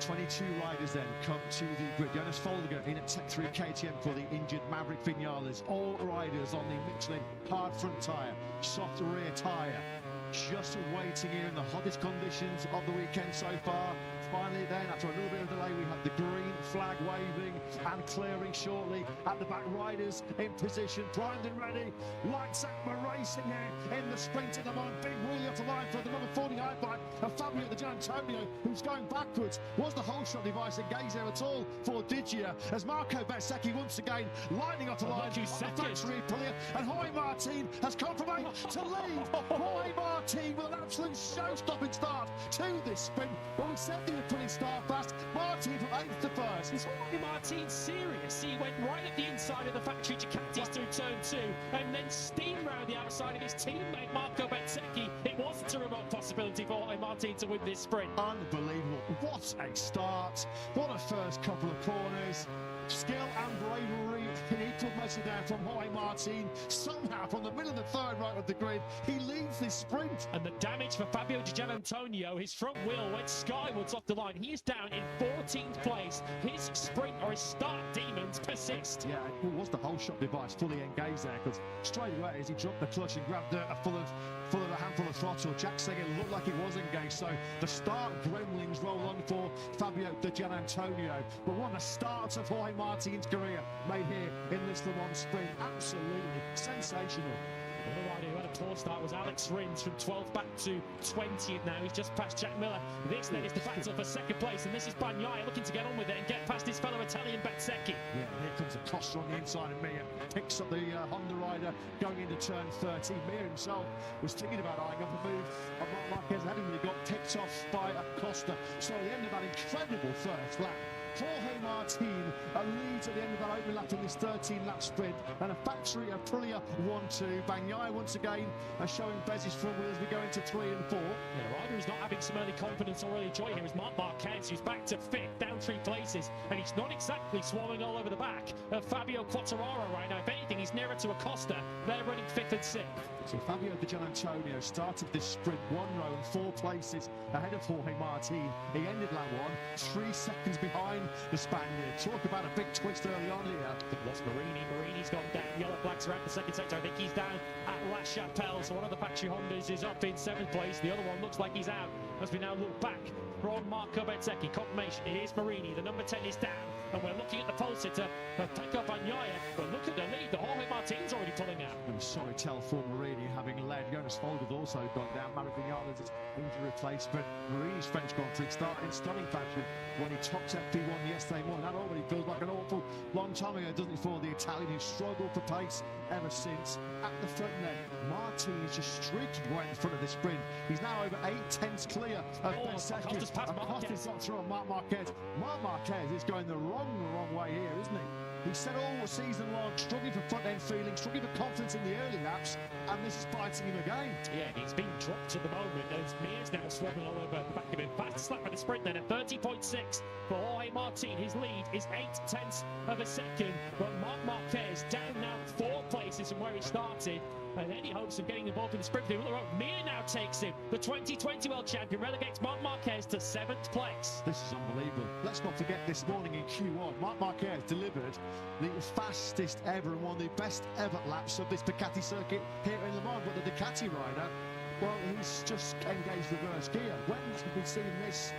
22 riders then come to the grid. Jonas Folger in at Tech 3 KTM for the injured Maverick Vinales. All riders on the Michelin hard front tyre, soft rear tyre. Just waiting here in the hottest conditions of the weekend so far. Finally then, after a little bit of delay, we have the green flag waving and clearing shortly at the back. Riders in position, primed and ready. Lights out, we're racing here in the sprint at the moment. Big wheelie off the line for the number 49 bike of Fabio Di Giannantonio, who's going backwards. Was the whole shot device engaged there at all for Digia, as Marco Bezzecchi once again lining off the line on the factory Aprilia, and Jorge Martin has come from 8th to lead. Jorge Martin with an absolute show-stopping start to this sprint. Well, we said the Aprilia start fast. Martin from 8th to 1st. Is Jorge Martin serious? He went right at the inside of the factory Ducatis through turn 2 and then steamed round the outside of his teammate Marco Bezzecchi. It wasn't a remote possibility for Jorge Martin to win this sprint. Unbelievable. What a start. What a first couple of corners. Skill and bravery in equal measure down from Jorge Martin. Somehow, from the middle of the third row of the grid, he leads this sprint. And the damage for Fabio Di Giannantonio, his front wheel went skywards off the line. He is down in 14th place. His sprint or his start demons persist. Yeah, it was the whole shot device fully engaged there, because straight away as he dropped the clutch and grabbed a full of a handful of throttle, Jack Sagan looked like it was engaged. So the start gremlins roll on for Fabio Di Giannantonio. But what a start of Jorge Martin's career made here in this Le Mans sprint. Absolutely sensational. The rider who had a poor start was Alex Rins from 12th back to 20th now. He's just past Jack Miller. This then is the battle for 2nd place, and this is Bagnaia looking to get on with it and get past his fellow Italian Bezzecchi. Yeah, here comes a Costa on the inside of Mir. Picks up the Honda rider going into turn 13. Mir himself was thinking about eyeing up a move. Marc Marquez hadn't really got picked off by Costa. So at the end of that incredible first lap, Jorge Martin leads at the end of that opening lap in this 13-lap sprint, and a factory Aprilia 1-2. Bagnaia once again showing Bez's front wheels as we go into 3 and 4. Yeah, the rider who's not having some early confidence or early joy here is Marc Marquez, who's back to 5th, down 3 places, and he's not exactly swallowing all over the back of Fabio Quartararo right now. If anything, he's nearer to Acosta. They're running 5th and 6th. So Fabio Di Giannantonio started this sprint 1 row and 4 places ahead of Jorge Martin. He ended lap 1, 3 seconds behind the Spaniard. Talk about a big twist early on here. It was Marini. Marini's gone down. Yellow flags around the 2nd sector. I think he's down at La Chapelle. So one of the factory Hondas is up in 7th place. The other one looks like he's out as we now look back from Marco Bezzecchi. Confirmation, it is Marini. The number 10 is down. And we're looking at the pole sitter of Pecco Bagnaia. But look at the lead. The Jorge Martin's already pulling out. I'm sorry, tell for Marini having led. Jonas Folger's also gone down. Maverick Vinales' injury replacement. Marini's French Grand Prix started in stunning fashion when he topped FP1 yesterday morning. That already feels like an awful long time ago, doesn't it, for the Italian, who struggled for pace ever since. At the front then, Martin Martin is just streaking right in front of the sprint. He's now over 8/10 clear of Bezzecchi. Acosta's passed Marquez. Acosta's got through on Marc Marquez. Marc Marquez is going the wrong way here, isn't he? He said all season long, struggling for front-end feeling, struggling for confidence in the early laps, and this is biting him again. Yeah, he's been dropped at the moment as Mir's now swabbing all over the back of him. Fast lap for the sprint then at 30.6 for Jorge Martin. His lead is 8/10 of a second, but Marc Marquez down now 4 places from where he started. And any hopes of getting involved in the sprint through the road. Mir now takes him. The 2020 world champion relegates Marc Marquez to 7th place. This is unbelievable. Let's not forget this morning in Q1, Marc Marquez delivered the fastest ever and one of the best ever laps of this Ducati circuit here in Le Mans. But the Ducati rider, well, he's just engaged reverse gear. When have we seen this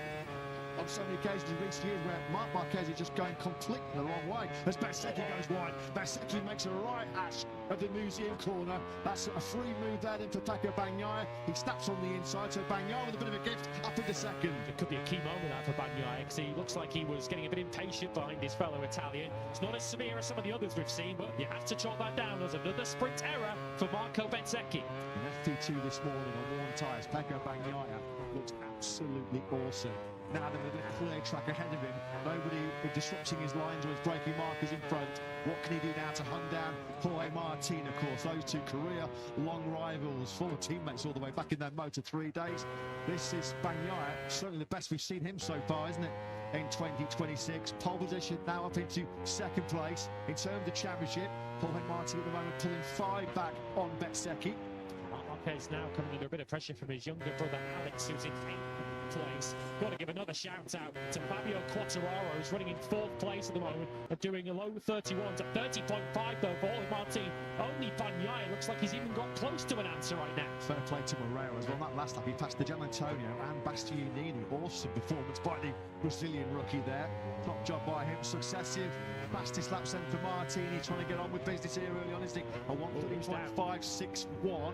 on so many occasions in recent years where Marc Marquez is just going completely the wrong way as Bezzecchi goes wide? Bezzecchi makes a right hash of the museum corner. That's a free move there then for Pecco Bagnaia. He snaps on the inside, so Bagnaia with a bit of a gift up in the second. It could be a key moment that for Bagnaia because he looks like he was getting a bit impatient behind his fellow Italian. It's not as severe as some of the others we've seen, but you have to chalk that down as another sprint error for Marco Bezzecchi. In FP2 this morning on worn tyres, Pecco Bagnaia looks absolutely awesome. Now with a clear track ahead of him, nobody disrupting his lines or his braking markers in front. What can he do now to hunt down Jorge Martin? Of course, those two career-long rivals, former teammates all the way back in their Moto3 days. This is Bagnaia, certainly the best we've seen him so far, isn't it? In 2026, pole position now up into 2nd place in terms of the championship. Jorge Martin at the moment pulling 5 back on Bezzecchi. Marquez now coming under a bit of pressure from his younger brother Alex, who's in 8th place. Got to give another shout out to Fabio Quartararo, who's running in 4th place at the moment and doing a low 31s at 30.5 though for Jorge Martin. Only Bagnaia looks like he's even got close to an answer right now. Fair play to Moreira as well. That last lap he passed the Antonio and Bastianini. Awesome performance by the Brazilian rookie there. Top job by him. Successive fastest laps then for Martini, trying to get on with business here early on, isn't he? A 1:30.561.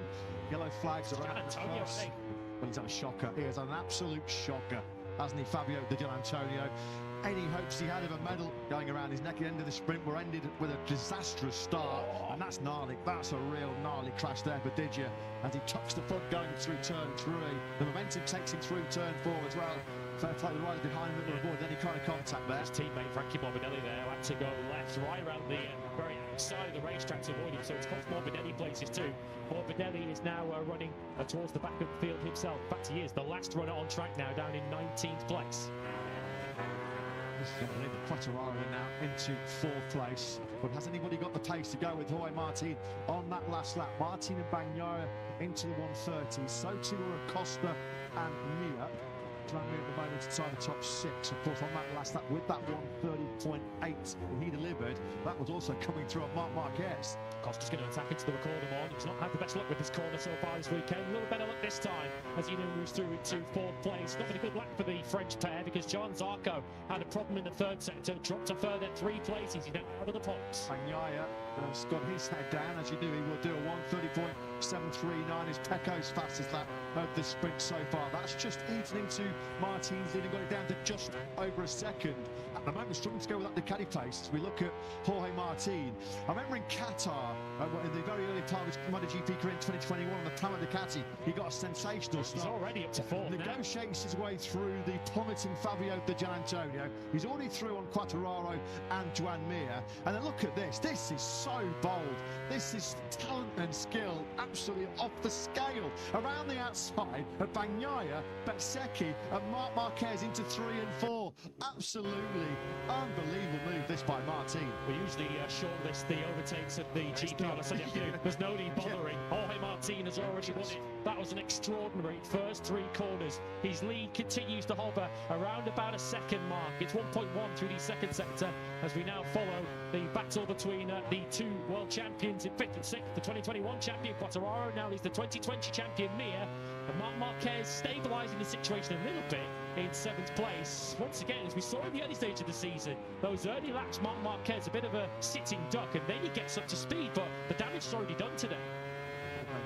Yellow flags around the cross. Well, he's had a shocker. He has an absolute shocker, hasn't he, Fabio Di Antonio? Any hopes he had of a medal going around his neck at the end of the sprint were ended with a disastrous start, and that's gnarly. That's a real gnarly crash there for Didier as he tucks the front going through turn 3. The momentum takes him through turn 4 as well. Fair play, the rider behind him to avoid any kind of contact there. His teammate Frankie Morbidelli there had to go left, right around the very outside of the racetrack to avoid him, so it's cost Morbidelli places too. Morbidelli is now running towards the back of the field himself. In fact, he is the last runner on track now, down in 19th place. This is unbelievable. Quartararo now into 4th place. But has anybody got the pace to go with Jorge Martin on that last lap? Martin and Bagnaia into the 130s. So too are Acosta and Mir. At the moment inside the top 6. Of course, on that last lap with that 1:30.8 he delivered, that was also coming through on Marc Marquez. Costa's going to attack into the recorder on. He's not had the best luck with this corner so far this weekend. A little better luck this time as he moves through into 4th place. Not been a good lap for the French pair because John Zarco had a problem in the 3rd sector, dropped a further 3 places. He's now out of the points. Bagnaia has got his head down, as you knew he will do. A 1:30.739 is Pecco's fastest lap of the sprint so far. That's just eaten into Martin's lead and got it down to just over a second. At the moment, struggling to go with that Ducati pace as we look at Jorge Martin. I remember in Qatar, in the very early part of his MotoGP career in 2021 on the Prima Ducati, he got a sensational start. He's already up to 4th now. Negotiates his way through the plummeting Fabio Di Antonio. He's already through on Quartararo and Joan Mir. And then look at this. This is so bold. This is talent and skill absolutely off the scale. Around the outside of Bagnaia, Bezzecchi and Marc Marquez into 3 and 4. Absolutely unbelievable move this by Martin. We usually shortlist the overtakes at the GP on a Sunday afternoon. There's no need bothering. Jorge Martin has already won it. That was an extraordinary first 3 corners. His lead continues to hover around about a second mark. It's 1.1 through the 2nd sector as we now follow the battle between the 2 world champions in 5th and 6th. The 2021 champion Quartararo now leads the 2020 champion Mir. And Marc Marquez stabilising the situation a little bit in 7th place. Once again, as we saw in the early stage of the season, those early laps, Marc Marquez a bit of a sitting duck, and then he gets up to speed, but the damage is already done today.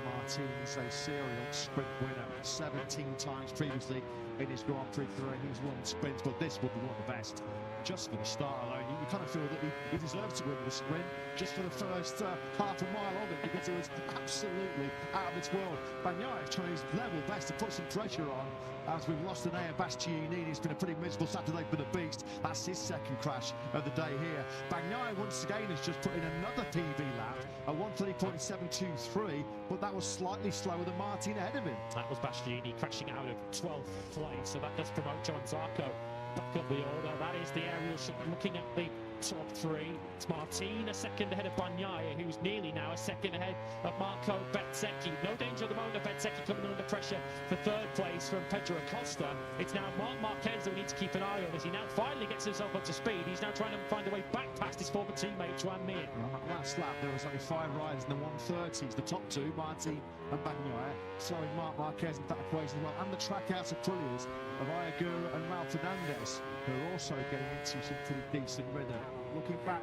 Martin is a serial sprint winner 17 times previously in his Grand Prix career. He's won sprints, but this will be one of the best. Just for the start alone, you kind of feel that he deserved to win the sprint just for the first half a mile of it, because it was absolutely out of its world. Bagnaia is trying his level best to put some pressure on, as we've lost an Enea Bastianini. It's been a pretty miserable Saturday for the Beast. That's his second crash of the day here. Bagnaia once again has just put in another PB lap, a 1:30.723, but that was slightly slower than Martin ahead of him. That was Bastianini crashing out of 12th place, so that does promote John Zarco back up the order. That is the aerial shot looking at the top three. It's Martin a second ahead of Bagnaia, who's nearly now a second ahead of Marco Bezzecchi. No danger at the moment of Bezzecchi coming under pressure for third place from Pedro Acosta. It's now Marc Marquez that we need to keep an eye on as he now finally gets himself up to speed. He's now trying to find a way back past his former teammate Joan Mir. Last lap there was only 5 riders in the 130s. The top two, Martin and Bagnaia, throwing Marc Marquez into that equation as well, and the track out Aprilias of Ayagura and Ralph Fernandez, who are also getting into some pretty decent rhythm. Looking back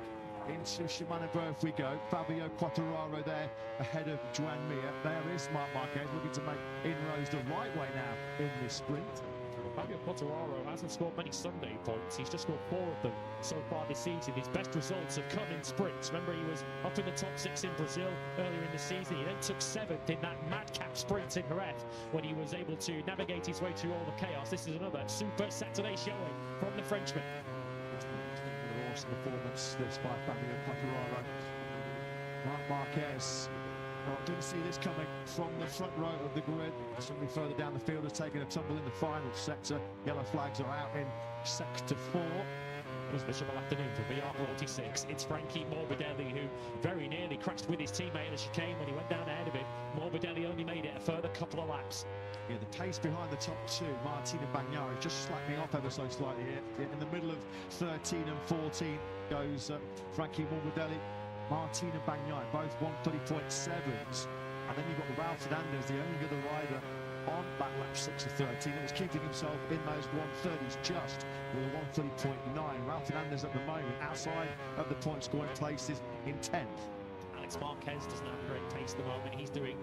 into Shimano if we go, Fabio Quartararo there ahead of Joan Mir. There is Marc Marquez looking to make inroads the right way now in this sprint. Fabio Quartararo hasn't scored many Sunday points. He's just scored 4 of them so far this season. His best results have come in sprints. Remember, he was up in the top 6 in Brazil earlier in the season. He then took 7th in that madcap sprint in Jerez when he was able to navigate his way through all the chaos. This is another super Saturday showing from the Frenchman. Awesome performance this by Fabio Quartararo. Marc Marquez, well, didn't see this coming from the front row of the grid. Somebody further down the field has taken a tumble in the final sector. Yellow flags are out in sector 4. It was miserable afternoon for VR46. It's Frankie Morbidelli who very nearly crashed with his teammate in the chicane when he went down ahead of him. Morbidelli only made it a further couple of laps. Yeah, the pace behind the top two, Martin and Bagnaia, is just slackening off ever so slightly here. In the middle of 13 and 14 goes Frankie Morbidelli. Martin and Bagnaia, both 1:30.7s. And then you've got Ralph Fernandez, the only other rider on that lap 6 of 13 that was keeping himself in those 1:30s just with a 1:30.9. Ralph Fernandez at the moment outside of the point scoring places in 10th. Alex Marquez doesn't have a great pace at the moment. He's doing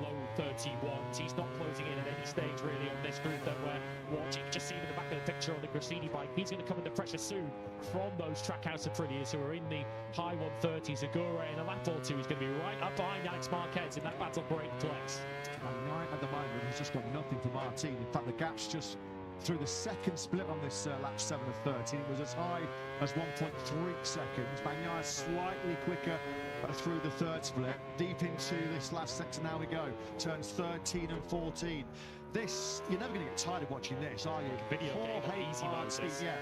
low 31s. He's not closing in at any stage really on this group that we're watching. You just see him in the back of the picture on the Grassini bike. He's going to come under pressure soon from those Trackhouse Aprilias who are in the high 130s. Agura in a lap or two is going to be right up behind Alex Marquez in that battle for 8th place. Right at the moment, he's just got nothing for Martin. In fact, the gap's just through the second split on this lap 7 of 13. It was as high as 1.3 seconds. Bagnaia slightly quicker through the third split. Deep into this last sector now we go. Turns 13 and 14. This, you're never going to get tired of watching this, are you? Video game, easy boxes. Yeah.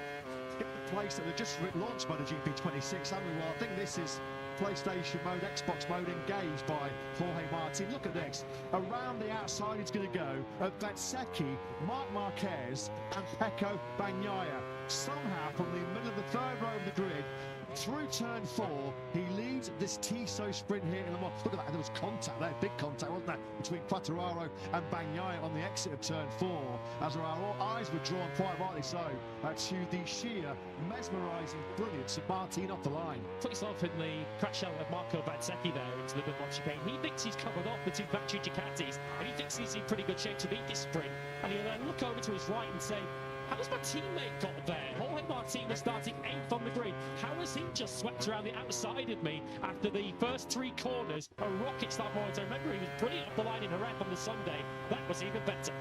Hit the place that they just launched MotoGP 26, haven't we? Well, I think this is PlayStation mode, Xbox mode engaged by Jorge Martin. Look at this. Around the outside it's going to go at Bezzecchi, Marc Marquez and Pecco Bagnaia. Somehow from the middle of the third row of the grid through turn 4, he leads this Tissot sprint here in Le Mans. Look at that, there was contact there, big contact, wasn't there, between Quartararo and Bagnaia on the exit of turn 4, as our eyes were drawn, quite rightly so, to the sheer mesmerising brilliance of Martin off the line. Put yourself in the crash shell of Marco Bezzecchi there into the Vermont chicane. He thinks he's covered off the two factory Ducatis, and he thinks he's in pretty good shape to beat this sprint, and he'll then look over to his right and say, how's my teammate got there? Jorge Martin was starting 8th on the grid. How has he just swept around the outside of me after the first 3 corners? A rocket start moment. I remember he was brilliant off the line in a rep on the Sunday. That was even better.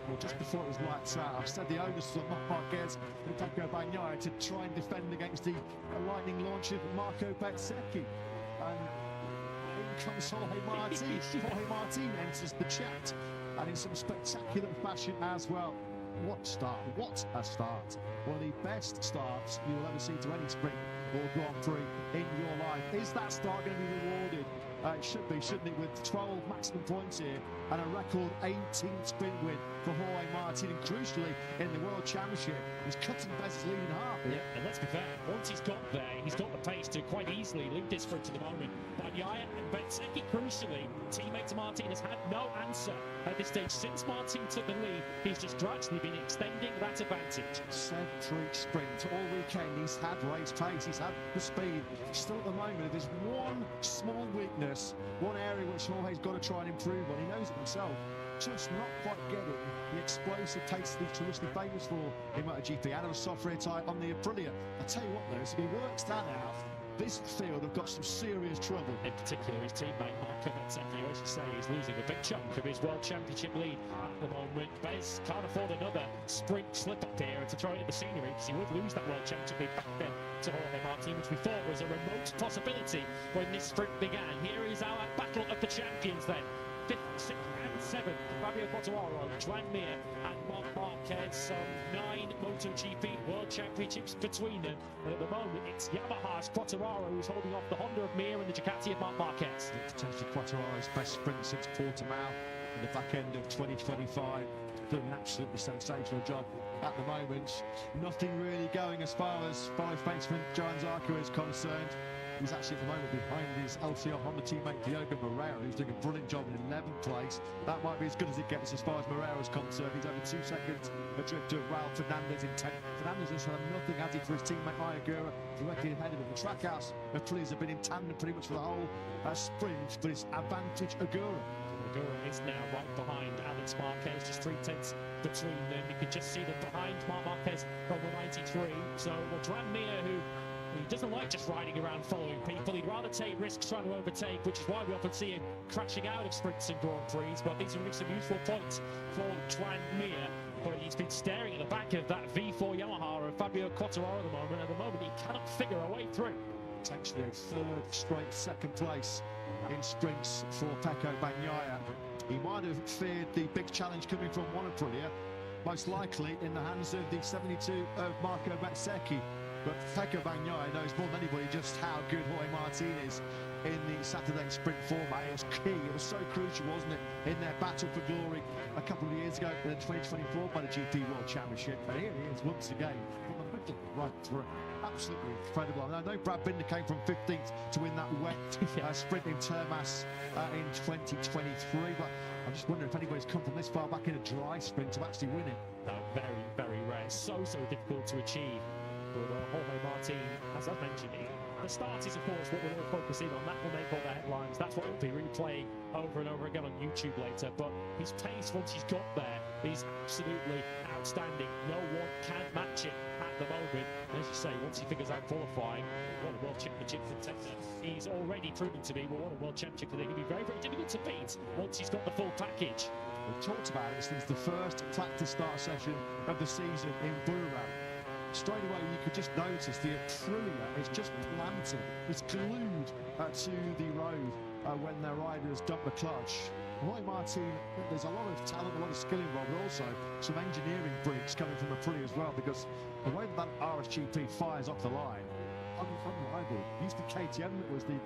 Well, just before it was lights out, I said the onus of Marc Marquez and Pecco Bagnaia to try and defend against the lightning launch of Marco Bezzecchi. And in comes Jorge Martin. Jorge Martin enters the chat, and in some spectacular fashion as well. What start, what a start. One of the best starts you will ever see to any sprint or Grand Prix in your life. Is that start going to be rewarded? It should be, shouldn't it, with 12 maximum points here and a record 18th sprint win for Jorge Martin, and crucially in the World Championship, he's cutting Bez's lead in half here. Yeah, and let's be fair, once he's got there, he's got the pace to quite easily lead this sprint at the moment. Bagnaia and Bezzecchi, crucially, teammate Martin has had no answer at this stage. Since Martin took the lead, he's just gradually been extending that advantage. Century sprint all weekend, he's had race pace, he's had the speed. Still at the moment, there's one small weakness, one area which Jorge's got to try and improve on. He knows it himself. just not quite getting the explosive pace that he's traditionally famous for in MotoGP. Out of a soft rear tyre on the Aprilia. I tell you what, though, if he works that out, this field have got some serious trouble. In particular, his teammate Marco Bezzecchi, as you say, is losing a big chunk of his World Championship lead at the moment. Bez can't afford another sprint slip up here to throw it in the scenery, because he would lose that World Championship lead back then to Jorge Martin, which we thought was a remote possibility when this sprint began. Here is our battle of the champions then. 5th, 6th and 7th, Fabio Quartararo, Joan Mir and Marc Marquez. Some 9 MotoGP World Championships between them. And at the moment, it's Yamaha's Quartararo who's holding off the Honda of Mir and the Ducati of Marc Marquez. Potentially Quartararo's best sprint since Portimao in the back end of 2025. Doing an absolutely sensational job at the moment. Nothing really going as far as fellow Frenchman Johan Zarco is concerned. He's actually at the moment behind his LCR Honda teammate Diogo Moreira, who's doing a brilliant job in 11th place. That might be as good as it gets as far as Moreira's concerned. He's over 2 seconds adrift of Raul Fernandez in 10th. Fernandez has had nothing as he for his teammate Ayagura directly ahead of him. The Trackhouse of Prix have been in tandem pretty much for the whole sprint, but it's advantage Agura. Agura is now right behind Alex Marquez, just 3/10 between them. You can just see them behind Marc Marquez on the 93. So, well, Joan Mir, who he doesn't like just riding around following people. He'd rather take risks trying to overtake, which is why we often see him crashing out of sprints and Grand Prix. But these are some useful points for Joan Mir. But he's been staring at the back of that V4 Yamaha of Fabio Quartararo at the moment. At the moment, he cannot figure a way through. Potentially a 3rd straight 2nd place in sprints for Pecco Bagnaia. He might have feared the big challenge coming from one Aprilia, most likely in the hands of the 72 of Marco Bezzecchi. But Pecco Bagnaia knows more than anybody just how good Jorge Martin is in the Saturday sprint format. It was key, it was so crucial, wasn't it, in their battle for glory a couple of years ago in the 2024 MotoGP World Championship. And here he is once again, from the middle right through. Absolutely incredible. And I know Brad Binder came from 15th to win that wet sprint in Termas in 2023, but I'm just wondering if anybody's come from this far back in a dry sprint to actually win it. No, very, very rare. So difficult to achieve. But Jorge Martin, as I've mentioned, the start is of course what we'll all focus in on. That will make all the headlines. That's what we'll be replaying over and over again on YouTube later. But his pace once he's got there is absolutely outstanding. No one can match it at the moment. And as you say, once he figures out qualifying, what a World Championship contender he's already proven to be. But what a World Championship that he can be very, very difficult to beat once he's got the full package. We've talked about it since the first practice start session of the season in Buriram. Straight away you could just notice the Aprilia is just planted, it's glued to the road when their riders dump the clutch. Jorge Martin, there's a lot of talent, a lot of skill involved, but also some engineering breaks coming from Aprilia as well, because the way that RSGP fires off the line, unrivaled. It used to be KTM that was the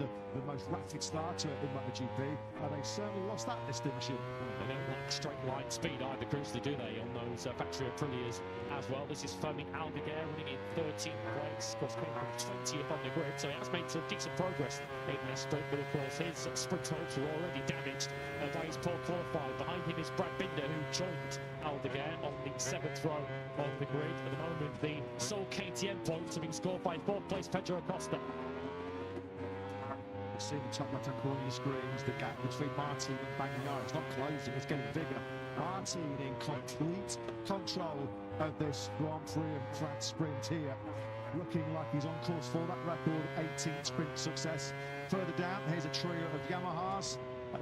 most rapid starter in MotoGP, and they certainly lost that distinction. They don't lack straight line speed either, crucially, do they, on those factory Aprilias as well. This is Fermin Aldeguer running in 13th place, of course, coming from 20th on the grid, so he has made some decent progress in this sprint, but of course his sprint hopes were already damaged by his poor qualifying. Behind him is Brad Binder, who joined Aldeguer on the 7th row of the grid. At the moment, the sole KTM points have been scored by 4th place Pedro Acosta. You see the top left-hand corner of your screens, the gap between Martin and Bagnaia. It's not closing, it's getting bigger. Martin in complete control of this Grand Prix of France sprint here. Looking like he's on course for that record 18th sprint success. Further down, here's a trio of Yamahas.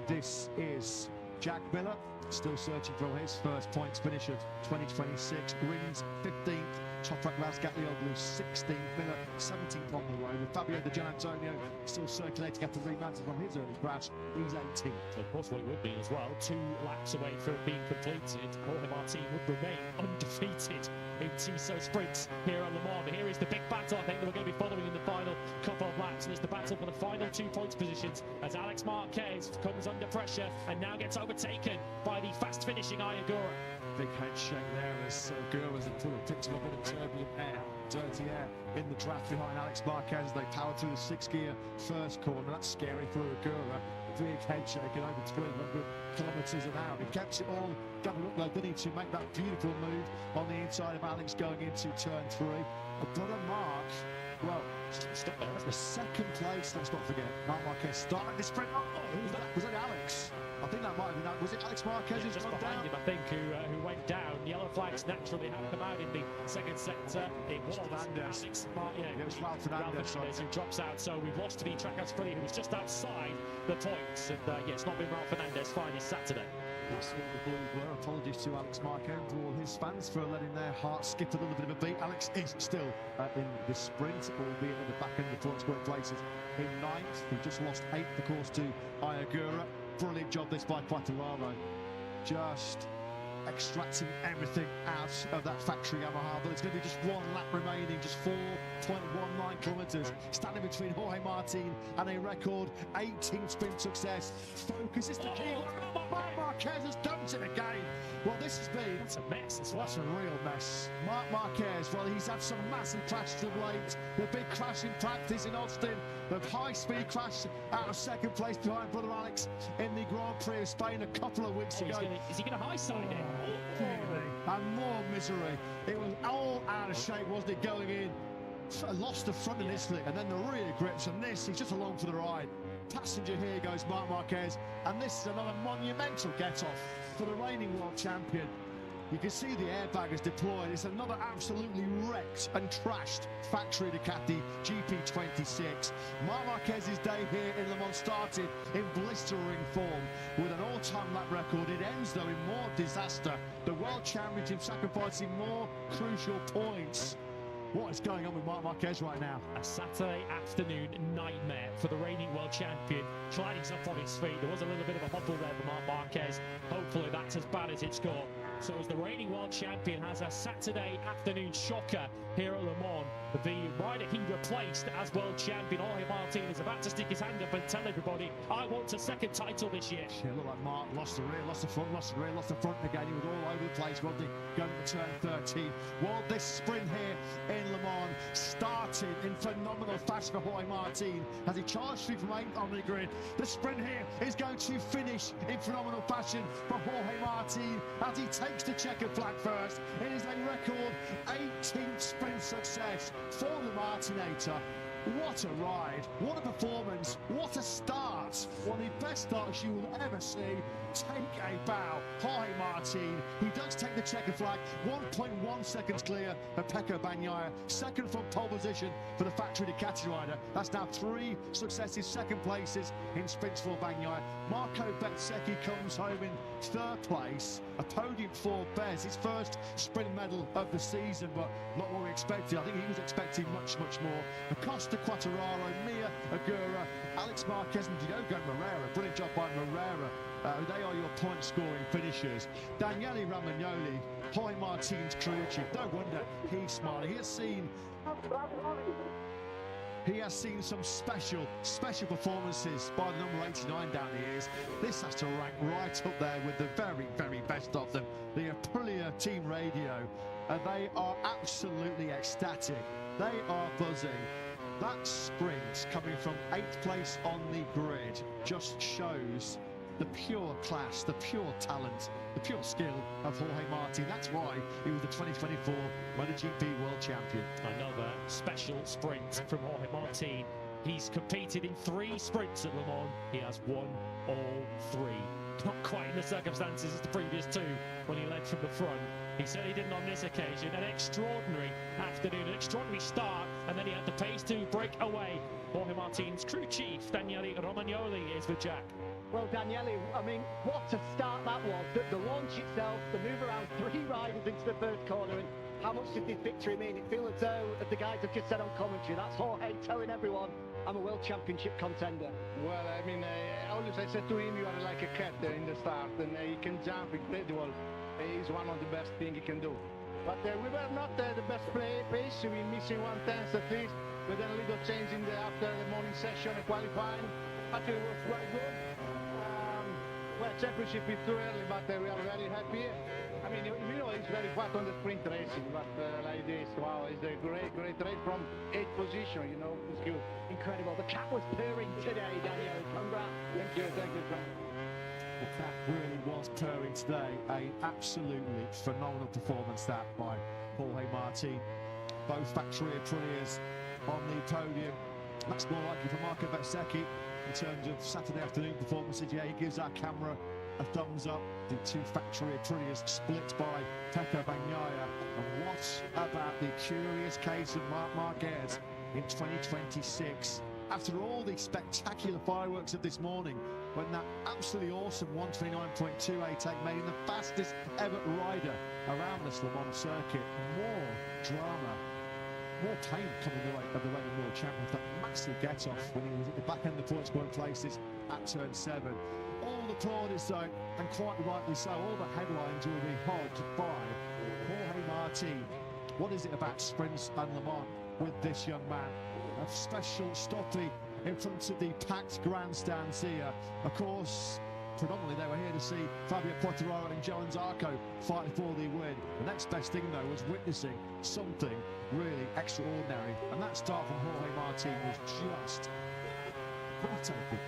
This is Jack Miller, still searching for his first points finish of 2026. Rins 15th, Toprak Razgatlioglu 16th, Miller 17th on the road. And Fabio Di Gianantonio still circulating after remounting from his early crash. He's 18th. Of course, what it would be as well, 2 laps away from it being completed, Jorge Martin would remain undefeated in TISO sprints here at Le Mans. Here is the big battle, I think, that we're going to be following in the final couple of laps. And it's the battle for the final 2 points positions as Alex Marquez comes under pressure and now gets overtaken by the fast finishing Ayagura. Big head shake there as Agura's picks up a bit of turbulent air, dirty air in the draft behind Alex Marquez. They power through the 6th-gear first corner. That's scary for Agura. Big head shaking over 300 kilometres an hour. He kept it all gathered up though, didn't he, to make that beautiful move on the inside of Alex going into turn 3. But a mark, well, stop there. The 2nd place, let's not forget, Marc Marquez started this sprint. Was that Alex? I think that might have been, was it Alex Marquez who's just gone behind down? him, I think, who went down. Yellow flags naturally have come out in the second sector. It was Fernandez. it was Ralph Fernandez, who drops out. So we've lost the trackhouse free, who was just outside the points. And it's not been Ralph Fernandez finest Saturday. Absolutely blue blur. Apologies to Alex Marquez and to all his fans for letting their hearts skip a little bit of a beat. Alex is still in the sprint, albeit at the back end of the points places in ninth. He just lost 8th, of course, to Ayagura. Brilliant job this by Quartararo. Just extracting everything out of that factory Yamaha, but it's going to be just one lap remaining, just 4.19 kilometres, standing between Jorge Martin and a record 18 sprint success. Focus is the key. Marc Marquez has dumped it again. Well, this has been... That's a mess. That's a real mess. Marc Marquez, well, he's had some massive crashes of late. The big crash in practice in Austin, the high-speed crash out of second place behind brother Alex in the Grand Prix of Spain a couple of weeks ago. Is he going to high-side it? And more misery. It was all out of shape, wasn't it, going in? Lost the front initially, and then the rear grips, and this, he's just along for the ride. Passenger here goes Marc Marquez, and this is another monumental get-off for the reigning world champion. You can see the airbag is deployed. It's another absolutely wrecked and trashed factory Ducati GP26. Marc Marquez's day here in Le Mans started in blistering form with an all-time lap record. It ends, though, in more disaster. The World Championship sacrificing more crucial points. What is going on with Marc Marquez right now? A Saturday afternoon nightmare for the reigning world champion. Glad he's up on his feet. There was a little bit of a hobble there for Marc Marquez. Hopefully that's as bad as it's got. So as the reigning world champion has a Saturday afternoon shocker here at Le Mans, the rider he replaced as world champion, Jorge Martin, is about to stick his hand up and tell everybody, I want a second title this year. Yeah, look like Marc lost the rear, lost the front, lost the rear, lost the front again. He was all over the place, wasn't he? Going to turn 13. Well, this sprint here in Le Mans started in phenomenal fashion for Jorge Martin as he charged through from 8th on the grid. The sprint here is going to finish in phenomenal fashion for Jorge Martin as he takes the checkered flag first. It is a record 18th sprint success for the Martinator. What a ride, what a performance, what a start. One of the best starts you will ever see. Take a bow, Jorge Martin. He does take the checkered flag, 1.1 seconds clear of Pecco Bagnaia. Second from pole position for the factory Ducati rider. That's now 3 successive second places in sprints for Bagnaia. Marco Bezzecchi comes home in 3rd place. A podium for Bez, his first sprint medal of the season, but not what we expected. I think he was expecting much, much more. Acosta, Quartararo, Mia, Agura, Alex Marquez and Diogo Moreira. Brilliant job by Moreira. They are your point-scoring finishers. Daniele Romagnoli, Jorge Martin's crew chief. No wonder he's smiling. He has seen some special performances by the number 89 down the years. This has to rank right up there with the very, very best of them. The Aprilia team radio. They are absolutely ecstatic. They are buzzing. That sprint coming from 8th place on the grid just shows the pure class, the pure talent, the pure skill of Jorge Martin. That's why he was the 2024 MotoGP World Champion. Another special sprint from Jorge Martin. He's competed in 3 sprints at Le Mans. He has won all 3. Not quite in the circumstances as the previous 2 when he led from the front. He certainly didn't on this occasion. An extraordinary afternoon, an extraordinary start, and then he had the pace to break away. Jorge Martin's crew chief, Daniele Romagnoli, is with Jack. Well, Daniele, I mean, what a start that was. The launch itself, the move around 3 riders into the first corner, and how much did this victory mean? It feels as though, as the guys have just said on commentary, that's Jorge telling everyone, I'm a world championship contender. Well, I mean, always I said to him, you are like a cat in the start, and he can jump incredible. He's one of the best things he can do. But we were not the best pace. We were missing 1/10 at least. But then a little change after the morning session and qualifying. But it was quite good. Well, championship is too early, but we are very happy. I mean, you know, it's very fast on the sprint racing, but like this, wow, it's a great race from 8th position, you know, it's good. Incredible. The cat was purring today, Daniel. Congrats. Thank you. The cat really was purring today. An absolutely phenomenal performance that by Jorge Martin. Both factory Aprilias on the podium. That's more likely for Marco Bezzecchi. in terms of Saturday afternoon performances. Yeah, he gives our camera a thumbs up. The two factory Aprilias split by Pecco Bagnaia. And what about the curious case of Marc Marquez in 2026? After all the spectacular fireworks of this morning, when that absolutely awesome 129.288 made him the fastest ever rider around this Le Mans circuit, more drama, more pain coming the way of the reigning world champion. That massive get-off when he was at the back end of the points scoring places at turn 7. All the plaudits though, and quite rightly so, all the headlines will be hogged by Jorge Martin. What is it about sprints and Le Mans with this young man? A special stoppie in front of the packed grandstands here. Of course, predominantly they were here to see Fabio Quartararo and Johan Zarco fight for the win. The next best thing though was witnessing something really extraordinary, and that start from Jorge Martin was just breathtaking.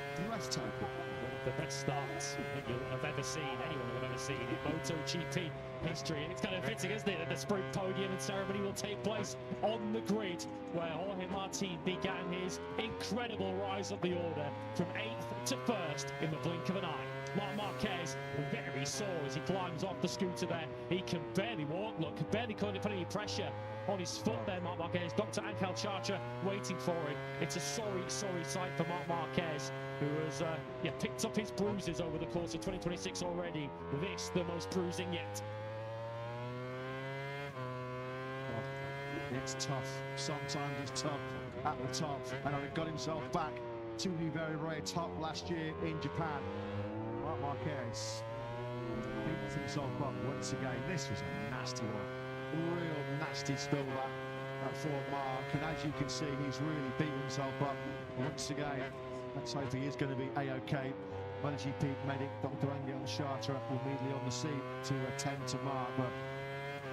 The best starts that you'll have ever seen, anyone will have ever seen in MotoGP history. And it's kind of fitting, isn't it, that the sprint podium and ceremony will take place on the grid where Jorge Martin began his incredible rise up the order from 8th to 1st in the blink of an eye. Marc Marquez very sore as he climbs off the scooter there. He can barely walk, look, can barely put any pressure on his foot there, Marc Marquez. Dr. Angel Charcha waiting for him. It's a sorry sight for Marc Marquez, who has picked up his bruises over the course of 2026 already. This the most bruising yet. It's tough. Sometimes it's tough at the top, and he got himself back to the very top last year in Japan. Marc Marquez beats himself up once again. This was a nasty one. Real nasty spill that for Marc, and as you can see, he's really beaten himself up once again. Let's hope he is going to be a-okay. MotoGP medic Dr. Angel Charcha immediately on the scene to attend to Marc, but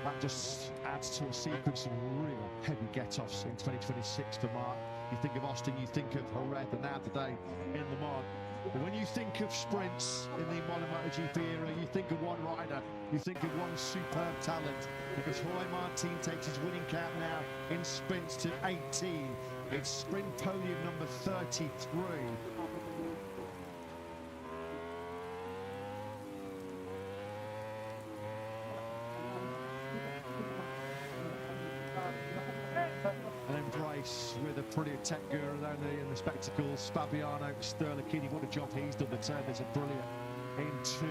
that just adds to a sequence of real heavy get-offs in 2026 for Marc. You think of Austin, you think of Jerez, and now today in Le Mans. But when you think of sprints in the modern MotoGP era, you think of one rider, you think of one superb talent, because Jorge Martin takes his winning count now in sprints to 18. It's sprint podium number 33. And then Bryce with a brilliant tech guru only in the spectacles. Fabiano Sterlachini, what a job he's done to turn this brilliant into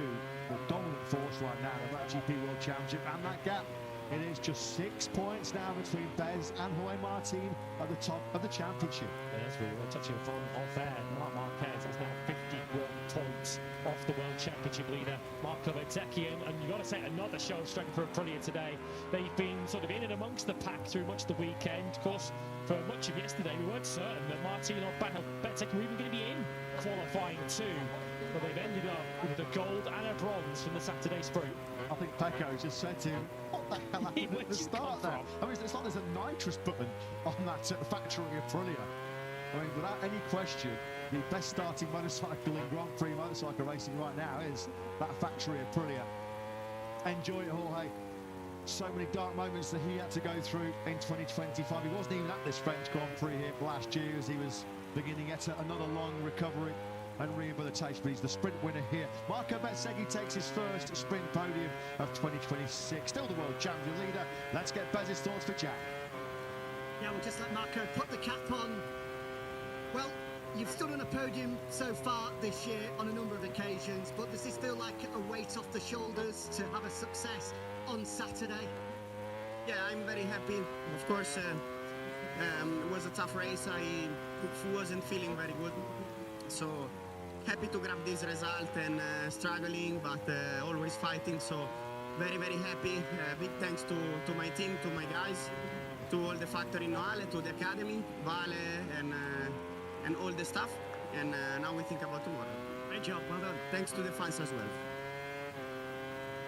the dominant force right now, the MotoGP World Championship. And that gap, it is just 6 points now between Bez and Jorge Martin at the top of the championship. Yeah, that's really well touching upon off air. Marc Marquez is now 51 points off the World Championship leader, Marco Bezzecchi, and you've got to say another show of strength for Aprilia today. They've been sort of in and amongst the pack through much of the weekend. Of course, for much of yesterday, we weren't certain that Martin or Bezzecchi were even going to be in qualifying too. But they've ended up with a gold and a bronze from the Saturday sprint. I think Pecco just said to him, what the hell happened at the start there? I mean, it's like there's a nitrous button on that factory Aprilia. I mean, without any question, the best starting motorcycle in Grand Prix motorcycle racing right now is that factory Aprilia. Enjoy it, Jorge. So many dark moments that he had to go through in 2025. He wasn't even at this French Grand Prix here last year as he was beginning yet another long recovery and rehabilitation, but he's the sprint winner here. Marco Bezzecchi takes his first sprint podium of 2026. Still the world champion leader. Let's get Bez's thoughts for Jack. Yeah, we'll just let Marco put the cap on. Well, you've stood on a podium so far this year on a number of occasions, but does this feel like a weight off the shoulders to have a success on Saturday? Yeah, I'm very happy. Of course, it was a tough race. I wasn't feeling very good. So happy to grab this result and struggling, but always fighting. So very happy. Big thanks to my team, to my guys, to all the factory in Noale, to the academy, Vale, and all the stuff. And now we think about tomorrow. Great job, well done. Thanks to the fans as well.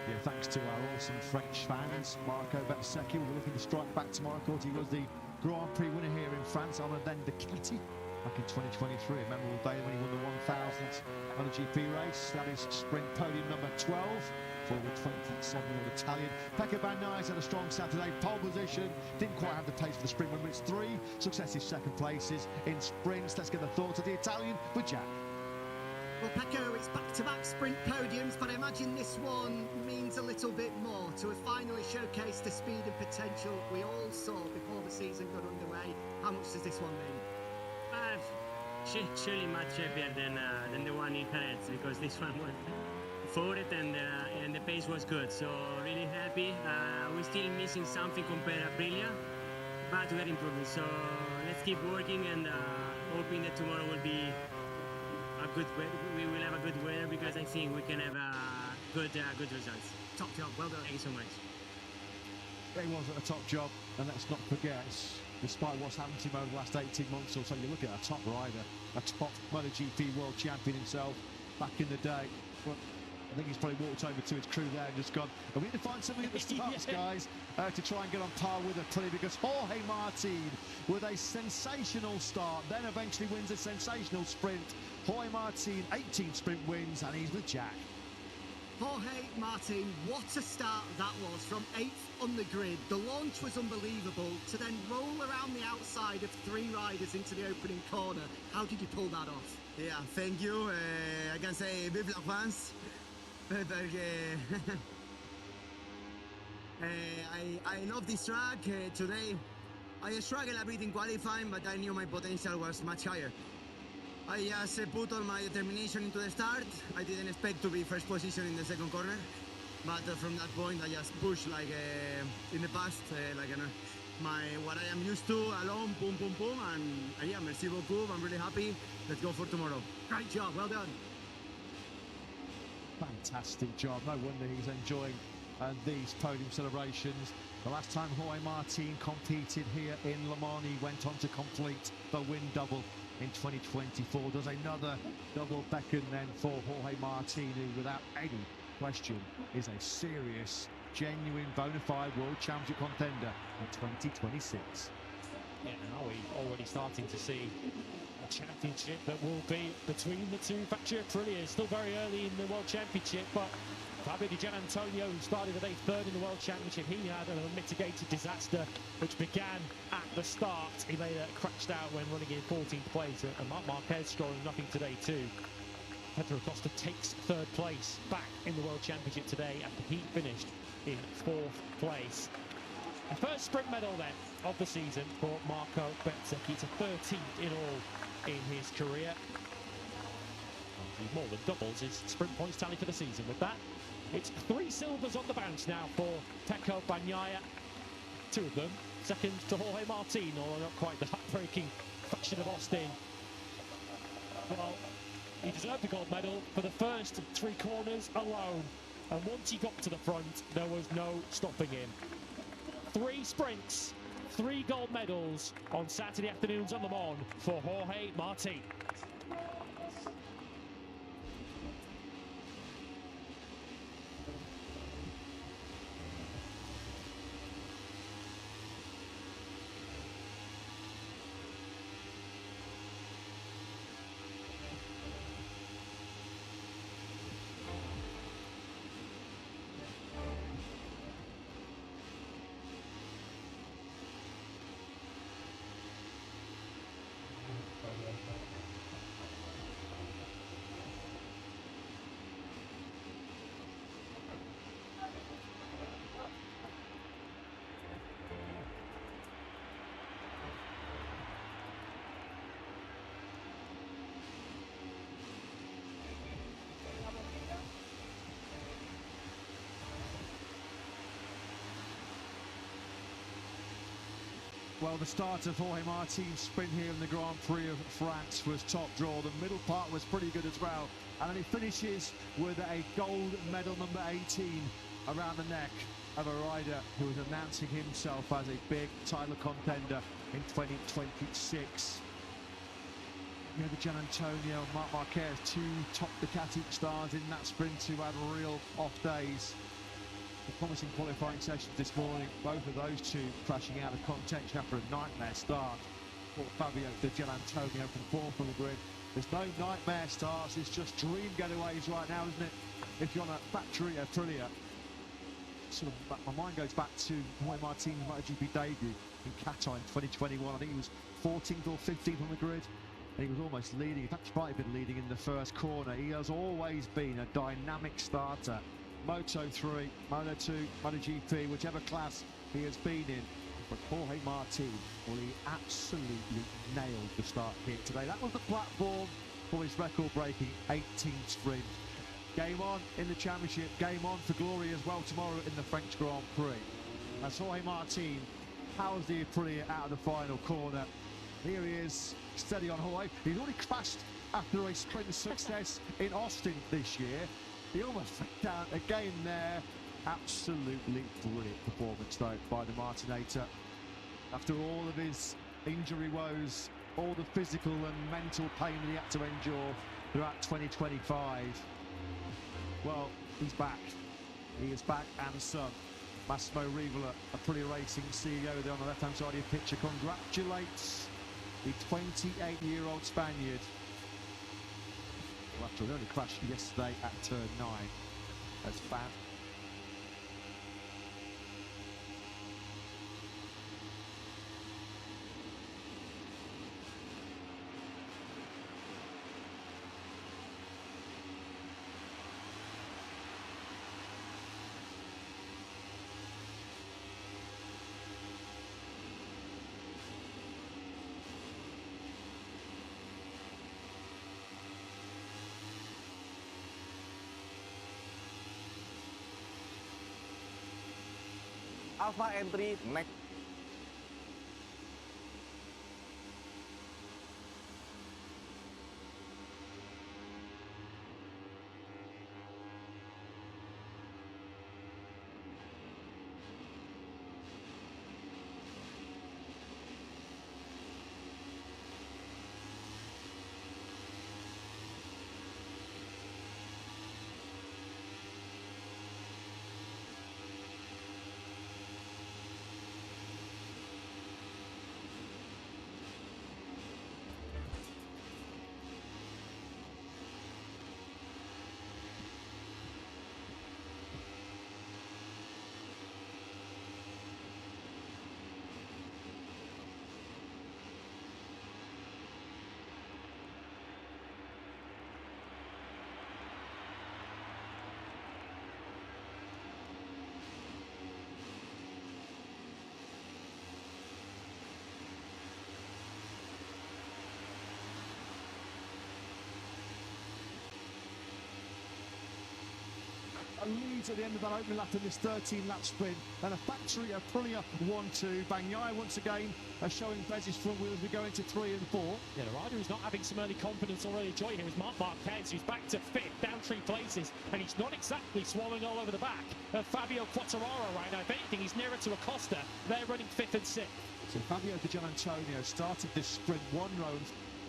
Yeah, thanks to our awesome French fans. Marco Bezzecchi will be looking to strike back tomorrow. Of course, he was the Grand Prix winner here in France on a then Ducati back in 2023, a memorable day when he won the 1000th MotoGP race. That is sprint podium number 12 for the 27-year-old Italian. Pecco Bagnaia's had a strong Saturday, pole position, didn't quite have the pace for the sprint win, but it's 3 successive second places in sprints. Let's get the thoughts of the Italian with Jack. Well, Pecco, it's back-to-back sprint podiums, but I imagine this one means a little bit more to have finally showcased the speed and potential we all saw before the season got underway. How much does this one mean? Surely much happier than the one in Jerez, because this one was forward and the pace was good. So really happy. We're still missing something compared to Aprilia, but we're improving. So let's keep working and hoping that tomorrow will be a good. We will have a good weather, because I think we can have good results. Top job, well done. Thank you so much. It was a top job, and let's not forget, despite what's happened to him over the last 18 months or so, you look at a top rider, a top MotoGP world champion himself back in the day. Well, I think he's probably walked over to his crew there and just gone, we need to find something at the starts, guys, to try and get on par with Aprilia, because Jorge Martin, with a sensational start, then eventually wins a sensational sprint. Jorge Martin, 18 sprint wins, and he's with Jack. Jorge Martin, what a start that was, from 8th on the grid. The launch was unbelievable, to then roll around the outside of 3 riders into the opening corner. How did you pull that off? Yeah, thank you. I can say vive la France, perché I love this track. Today I struggled a bit in qualifying, but I knew my potential was much higher. I just put all my determination into the start. I didn't expect to be first position in the second corner, but from that point I just pushed like in the past, what I am used to, alone, boom, boom, boom, and yeah, merci beaucoup. I'm really happy. Let's go for tomorrow. Great job, well done. Fantastic job. No wonder he's enjoying these podium celebrations. The last time Jorge Martin competed here in Le Mans, he went on to complete the win double in 2024. Does another double beckon then for Jorge Martin, who without any question is a serious, genuine, bona fide world championship contender in 2026. Yeah, now we're already starting to see a championship that will be between the two factory Aprilias. Still very early in the World Championship, but Fabio Di Giannantonio, who started at 3rd in the World Championship, he had a mitigated disaster which began at the start. He later crashed out when running in 14th place, and Marc Marquez scoring nothing today too. Pedro Acosta takes 3rd place back in the World Championship today after he finished in 4th place. The first sprint medal then of the season for Marco Bezzecchi. It's a 13th in all in his career. More than doubles his sprint points tally for the season. With that, it's 3 silvers on the bench now for Pecco Bagnaia. 2 of them second to Jorge Martin, although not quite the heartbreaking fashion of Austin. Well, he deserved the gold medal for the first 3 corners alone, and once he got to the front, there was no stopping him. 3 sprints, 3 gold medals on Saturday afternoons on Le Mans for Jorge Martin. Well, the start of Jorge Martin's sprint here in the Grand Prix of France was top draw. The middle part was pretty good as well. And then he finishes with a gold medal number 18 around the neck of a rider who is announcing himself as a big title contender in 2026. You know, the Giannantonio and Marc Marquez, 2 top Ducati stars in that sprint who had real off days. The promising qualifying sessions this morning, both of those 2 crashing out of contention after a nightmare start. For Fabio Di Giannantonio from 4th on the grid, There's no nightmare starts, it's just dream getaways right now, isn't it? If you're on a factory Aprilia. Sort of, my mind goes back to Jorge Martin's MotoGP debut in Qatar in 2021. I think he was 14th or 15th on the grid. And he was almost leading. In fact, he might have been leading in the first corner. He has always been a dynamic starter. Moto3, Moto2, MotoGP, whichever class he has been in. But Jorge Martin, well, he absolutely nailed the start here today. That was the platform for his record-breaking 18th sprint. Game on in the championship, game on for glory as well tomorrow in the French Grand Prix. As Jorge Martin powers the Aprilia out of the final corner. Here he is, steady on Jorge. He's already crashed after a sprint success in Austin this year. He almost fell down again there. Absolutely brilliant performance though by the Martinator. After all of his injury woes, all the physical and mental pain that he had to endure throughout 2025. Well, he's back. He is back and some. Massimo Rivola, Aprilia Racing CEO there on the left-hand side of your picture, congratulates the 28-year-old Spaniard. Well, after an early crash yesterday at turn 9. That's fan. Alpha entry next. Leads at the end of that opening lap in this 13-lap sprint, and a factory Aprilia 1-2. Bagnaia once again showing Bez's front wheels. We go into 3 and 4. Yeah, the rider who's not having some early confidence already. Joy here is Marc Marquez, who's back to 5th, down 3 places, and he's not exactly swallowing all over the back of Fabio Quartararo right now. If anything, he's nearer to Acosta. They're running 5th and 6th. So Fabio Di Gianantonio started this sprint 1 row,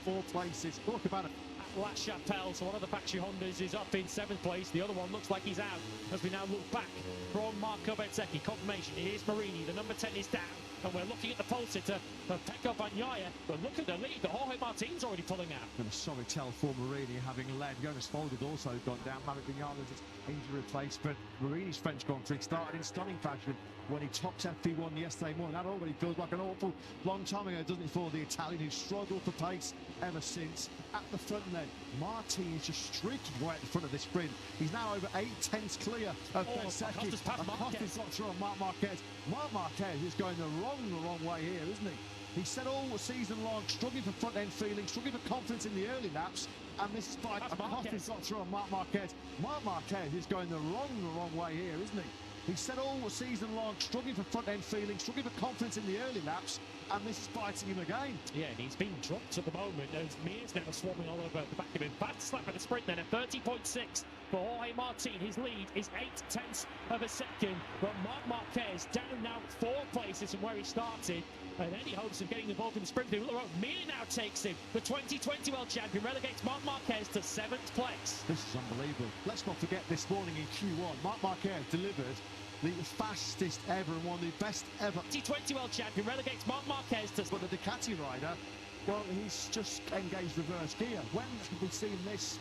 4 places. Talk about it. La Chapelle, so one of the factory Hondas is up in 7th place. The other one looks like he's out as we now look back from Marco Bezzecchi. Confirmation, here's Marini, the number 10 is down, and we're looking at the pole sitter for Pecco Bagnaia, but look at the lead, the Jorge Martin's already pulling out. And a sorry tell for Marini having led. Jonas Folger's also gone down. Maverick Vinales' injury replacement. Marini's French Grand Prix started in stunning fashion when he topped FP1 yesterday morning. That already feels like an awful long time ago, doesn't it, for the Italian who's struggled for pace ever since. At the front then, Martin is just streaking right at the front of this sprint. He's now over 8/10 clear of Bezzecchi. Acosta's got through on Marc Marquez. Marc Marquez is going the wrong way here, isn't he? He said all season long, struggling for front-end feeling, struggling for confidence in the early laps, and this is by Acosta's got through on Marc Marquez. Marc Marquez is going the wrong way here, isn't he? He said all season long, struggling for front-end feeling, struggling for confidence in the early laps, and this is biting him again. Yeah, and he's been dropped at the moment as Mears now swarming all over the back of him. Fast slap at the sprint then at 30.6 for Jorge Martin. His lead is 8/10 of a second, but Marc Marquez down now 4 places from where he started, and any hopes of getting involved in the sprint. Mir now takes him. The 2020 world champion relegates Marc Marquez to 7th place. This is unbelievable. Let's not forget this morning in Q1, Marc Marquez delivered the fastest ever and one of the best ever. T20 world champion relegates Marc Marquez to... But the Ducati rider Well, he's just engaged reverse gear. When have we seen this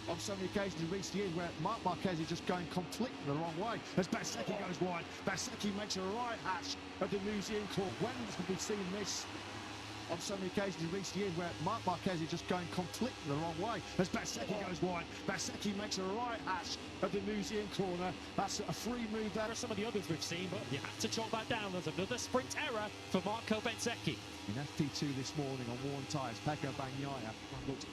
on so many occasions in recent years where Marc Marquez is just going completely the wrong way? As Bezzecchi goes wide, Bezzecchi makes a right hash of the Museum Court. When have we seen this on so many occasions in recent years where Marc Marquez is just going completely the wrong way? As Bezzecchi goes wide, Bezzecchi makes a right hash of the Museum corner. That's a free move there. There are some of the others we've seen, but you have to chalk that down as another sprint error for Marco Bezzecchi. In FP2 this morning on worn tyres, Pecco Bagnaia looked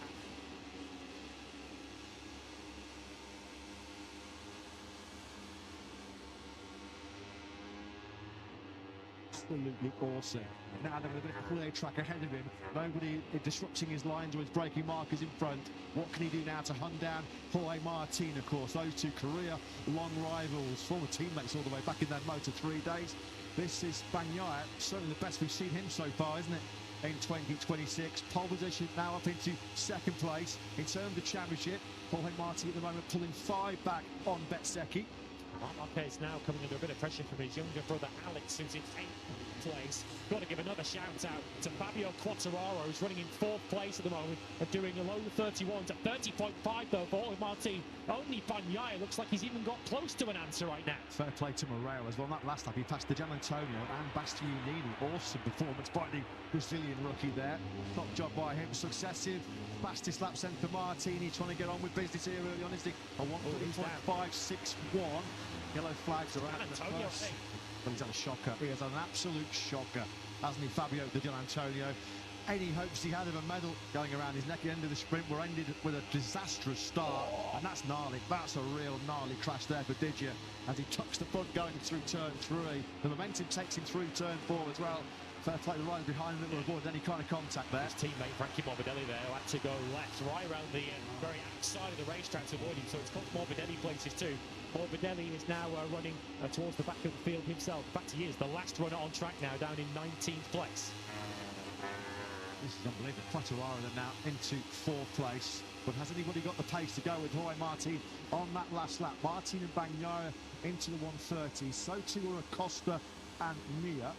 absolutely awesome. Now they've got a bit of clear track ahead of him. Nobody disrupting his lines or his braking markers in front. What can he do now to hunt down Jorge Martin, of course? Those two career long rivals, former teammates all the way back in their Moto3 days. This is Bagnaia, certainly the best we've seen him so far, isn't it? In 2026, pole position now up into second place in terms of the championship. Jorge Martin at the moment pulling 5 back on Bezzecchi. Marc Marquez now coming under a bit of pressure from his younger brother Alex, who's in 8th place. Got to give another shout out to Fabio Quartararo, who's running in 4th place at the moment and doing a low 31s at 30.5 though for Jorge Martin. Only Bagnaia looks like he's even got close to an answer right now. Fair play to Morel as well. On that last lap, he passed the Gian Antonio and Bastianini. Awesome performance by the Brazilian rookie there. Top job by him. Successive fastest lap sent for Martini, trying to get on with business here early on. Is the 1:35.61. Yellow flags around the first. Well, he's had a shocker. He has an absolute shocker, hasn't he, Fabio the Gian Antonio? Any hopes he had of a medal going around his neck at the end of the sprint were ended with a disastrous start, and that's gnarly. That's a real gnarly crash there for Didier as he tucks the front going through turn 3. The momentum takes him through turn 4 as well. Fair play to the riders behind him that will avoid any kind of contact there. His teammate Frankie Morbidelli there who had to go left right around the very outside of the racetrack to avoid him, so it's cost Morbidelli places too. Morbidelli is now running towards the back of the field himself. In fact, he is the last runner on track now, down in 19th place. This is unbelievable. Quartararo then now into 4th place. But has anybody got the pace to go with Jorge Martin on that last lap? Martin and Bagnaia into the 130. So too are Acosta and Mia.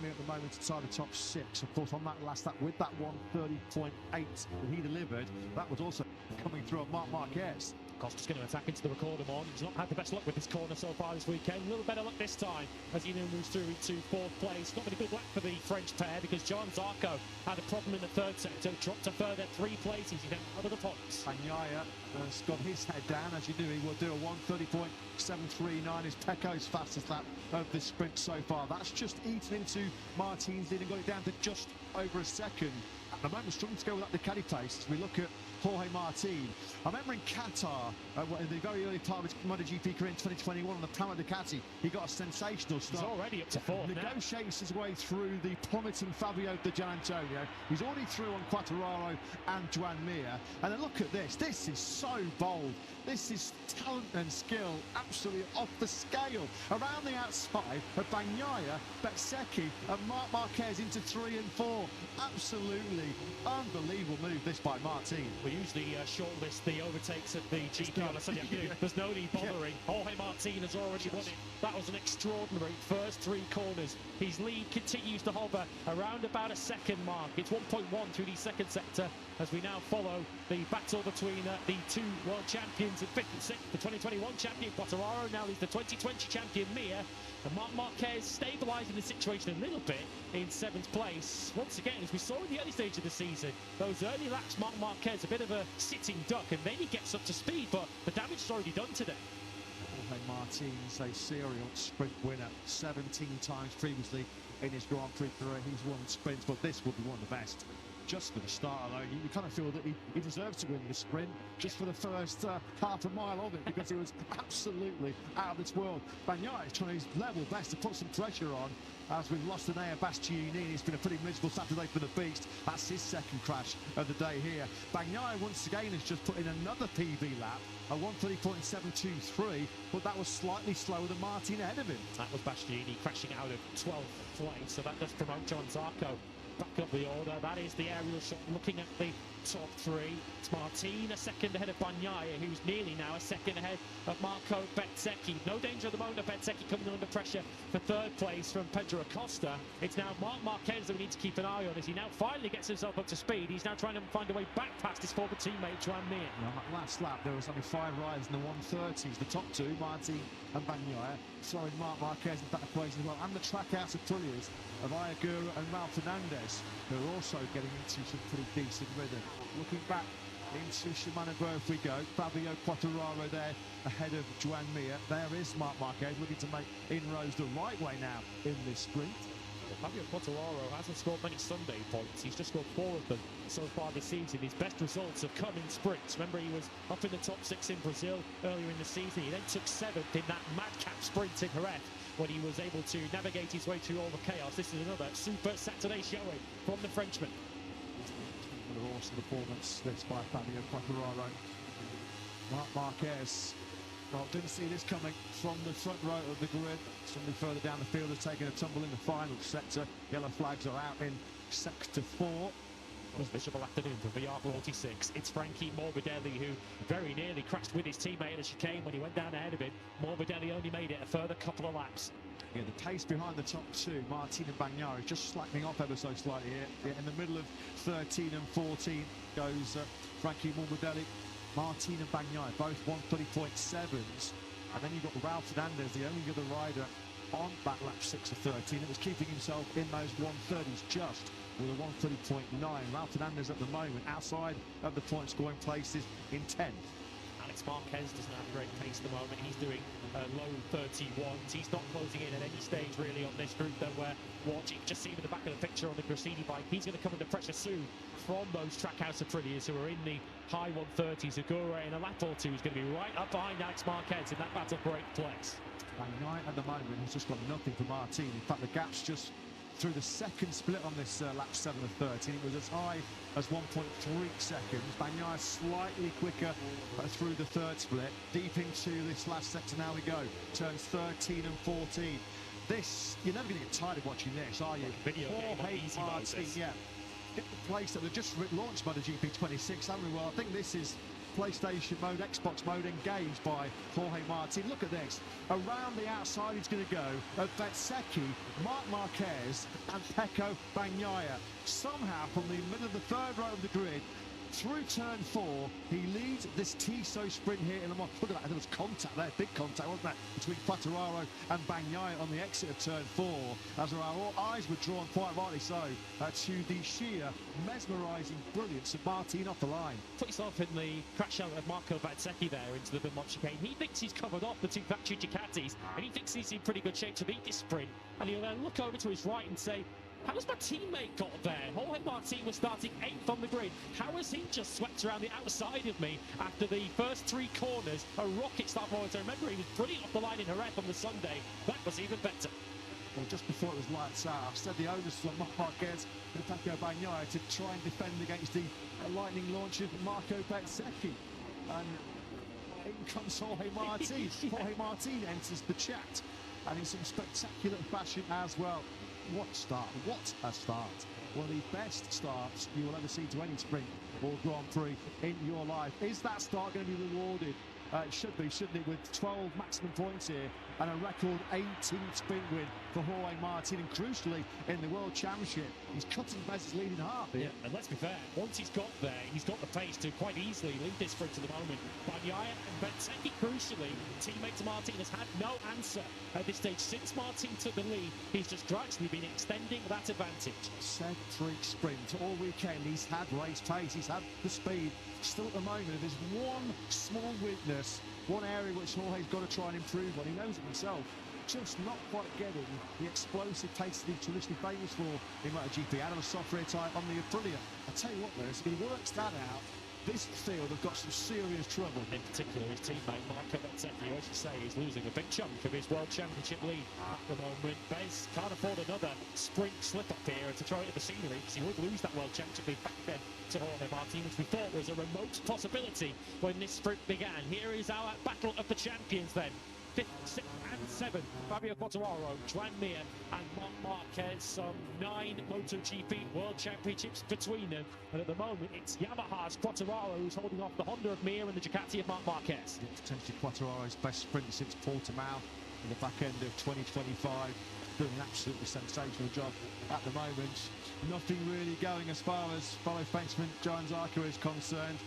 Mir at the moment inside the top 6. Of course, on that last lap with that 130.8 that he delivered, that was also coming through on Marc Marquez. Costa's going to attack into the recorder on. He's not had the best luck with this corner so far this weekend. A little better luck this time as he now moves through into 4th place. Not very good luck for the French pair because Joan Zarco had a problem in the 3rd sector, dropped a further 3 places. He then out of the points. Bagnaia has got his head down, as you knew he would do. A 130.739 is Pecco's fastest lap of this sprint so far. That's just eaten into Martin's lead and got it down to just over a second. At the moment, struggling to go with that Ducati pace as we look at Jorge Martin. I remember in Qatar, in the very early part of his MotoGP career in 2021 on the Prima Ducati, he got a sensational start. He's already up to 4th Negotiates his way through the plummeting Fabio Di Gianantonio. He's already through on Quartararo and Joan Mir. And then look at this. This is so bold. This is talent and skill absolutely off the scale. Around the outside of Bagnaia, Bezzecchi and Marc Marquez into 3 and 4. Absolutely unbelievable move this by Martin. We usually shortlist the overtakes at the GP on a Sunday afternoon. There's no need bothering. Jorge Martin has already won it. That was an extraordinary first 3 corners. His lead continues to hover around about a second mark. It's 1.1 through the 2nd sector as we now follow the battle between the 2 world champions in 5th and 6th. The 2021 champion Quartararo now is the 2020 champion Mir. And Marc Marquez stabilising the situation a little bit in 7th place. Once again, as we saw in the early stage of the season, those early laps, Marc Marquez a bit of a sitting duck, and then he gets up to speed, but the damage is already done today. Jorge Martin's a serial sprint winner 17 times previously in his Grand Prix career. He's won sprints, but this would be one of the best. Just for the start, though, you kind of feel that he deserves to win this sprint just for the first half a mile of it because he was absolutely out of this world. Bagnaia is trying his level best to put some pressure on as we've lost Enea Bastianini. It's been a pretty miserable Saturday for the Beast. That's his 2nd crash of the day here. Bagnaia once again has just put in another PB lap, a 130.723, but that was slightly slower than Martin ahead of him. That was Bastianini crashing out of 12th place, so that does promote Joan Zarco back up the order. That is the aerial shot looking at the top three. It's Martin, a second ahead of Bagnaia, who's nearly now a second ahead of Marco Bezzecchi. No danger at the moment of Bezzecchi coming under pressure for third place from Pedro Acosta. It's now Marc Marquez that we need to keep an eye on as he now finally gets himself up to speed. He's now trying to find a way back past his former teammate, Joan Mir. Last lap, there was only 5 riders in the 130s. The top two, Martin and Bagnaia, throwing Marc Marquez into that equation as well. And the track out of Prilliers of Ayagura and Ralph Fernandez, who are also getting into some pretty decent rhythm. Looking back into Shimano if we go, Fabio Quartararo there ahead of Joan Mir. There is Marc Marquez looking to make inroads the right way now in this sprint. Fabio Quartararo hasn't scored many Sunday points. He's just scored 4 of them so far this season. His best results have come in sprints. Remember, he was up in the top 6 in Brazil earlier in the season. He then took 7th in that madcap sprint in Jerez when he was able to navigate his way through all the chaos. This is another super Saturday showing from the Frenchman. Another awesome performance this by Fabio Quartararo. Marc Marquez, well, didn't see this coming from the front row of the grid. Somebody further down the field has taken a tumble in the final sector. Yellow flags are out in sector 4. It was a miserable afternoon for VR46. It's Frankie Morbidelli who very nearly crashed with his teammate at the chicane when he went down ahead of him. Morbidelli only made it a further couple of laps. Yeah, the pace behind the top two, Martin and Bagnaia, is just slackening off ever so slightly here. Yeah, in the middle of 13 and 14 goes Frankie Morbidelli. Martin and Bagnaia, both 130.7s. And then you've got Ralph Fernandez, the only other rider on that lap 6 of 13 that was keeping himself in those 130s just with a 130.9. Ralph Fernandez at the moment outside of the point scoring places in 10th. Alex Marquez doesn't have a great pace at the moment. He's doing low 31s. He's not closing in at any stage really on this group that we're watching. Just see him in the back of the picture on the Grassini bike. He's going to come under pressure soon from those Trackhouse Aprilias who are in the high 130s. Agura in a lap or two is going to be right up behind Alex Marquez in that battle for 8th place. Bagnaia at the moment has just got nothing for Martin. In fact, the gap's just through the second split on this lap 7 of 13. It was as high as 1.3 seconds. Bagnaia slightly quicker through the third split. Deep into this last sector now we go. Turns 13 and 14. This, you're never going to get tired of watching this, are you? Video game on easy Martin, yeah. The place that they've just launched MotoGP 26, haven't we? Well, I think this is PlayStation mode, Xbox mode engaged by Jorge Martin. Look at this. Around the outside he's going to go of Bezzecchi, Marc Marquez and Pecco Bagnaia. Somehow from the middle of the third row of the grid through turn 4, he leads this Tissot sprint here in Le Mans. Look at that, there was contact there, big contact, wasn't there, between Quartararo and Bagnaia on the exit of turn 4, as our eyes were drawn, quite rightly so, to the sheer mesmerising brilliance of Martin off the line. Put yourself in the crash out of Marco Bezzecchi there into the Vermont chicane. He thinks he's covered off the two factory Ducatis, and he thinks he's in pretty good shape to beat this sprint, and he'll then look over to his right and say, how has my teammate got there? Jorge Martin was starting 8th on the grid. How has he just swept around the outside of me after the first 3 corners? A rocket start forward. So remember, he was brilliant off the line in Jerez on the Sunday. That was even better. Well, just before it was lights out, I've said the onus was on Marc Marquez and Pecco Bagnaia to try and defend against the lightning launch of Marco Bezzecchi. And in comes Jorge Martin. Jorge Martin enters the chat, and in some spectacular fashion as well. What start, what a start. One of the best starts you will ever see to any sprint or Grand Prix in your life. Is that start going to be rewarded? It should be, shouldn't it, with 12 maximum points here and a record 18th sprint win for Jorge Martin, and crucially in the World Championship, he's cutting Bez's lead in half here. Yeah, and let's be fair, once he's got there, he's got the pace to quite easily lead this sprint at the moment. Bagnaia and Bezzecchi, crucially, teammate to Martin, has had no answer at this stage. Since Martin took the lead, he's just gradually been extending that advantage. Said freak sprint all weekend. He's had race pace, he's had the speed. Still at the moment, there's one small weakness, one area which Jorge's got to try and improve on. He knows it himself. Just not quite getting the explosive pace that he's traditionally famous for in MotoGP. Out of a soft rear tyre on the Aprilia. I tell you what, Lewis, if he works that out, this field have got some serious trouble. In particular, his teammate Marco Bezzecchi, as you say, is losing a big chunk of his World Championship lead at the moment. Bez can't afford another sprint slip-up here to throw it at the scenery, because he would lose that World Championship lead back then to Jorge Martin, which we thought was a remote possibility when this sprint began. Here is our battle of the champions then. 5th, 6th and 7th 7. Fabio Quartararo, Joan Mir and Marc Marquez. Some 9 MotoGP World Championships between them. And at the moment, it's Yamaha's Quartararo who's holding off the Honda of Mir and the Ducati of Marc Marquez. Yeah, potentially Quartararo's best sprint since Portimao in the back end of 2025. Doing an absolutely sensational job at the moment. Nothing really going as far as fellow Frenchman Joan Zarco is concerned.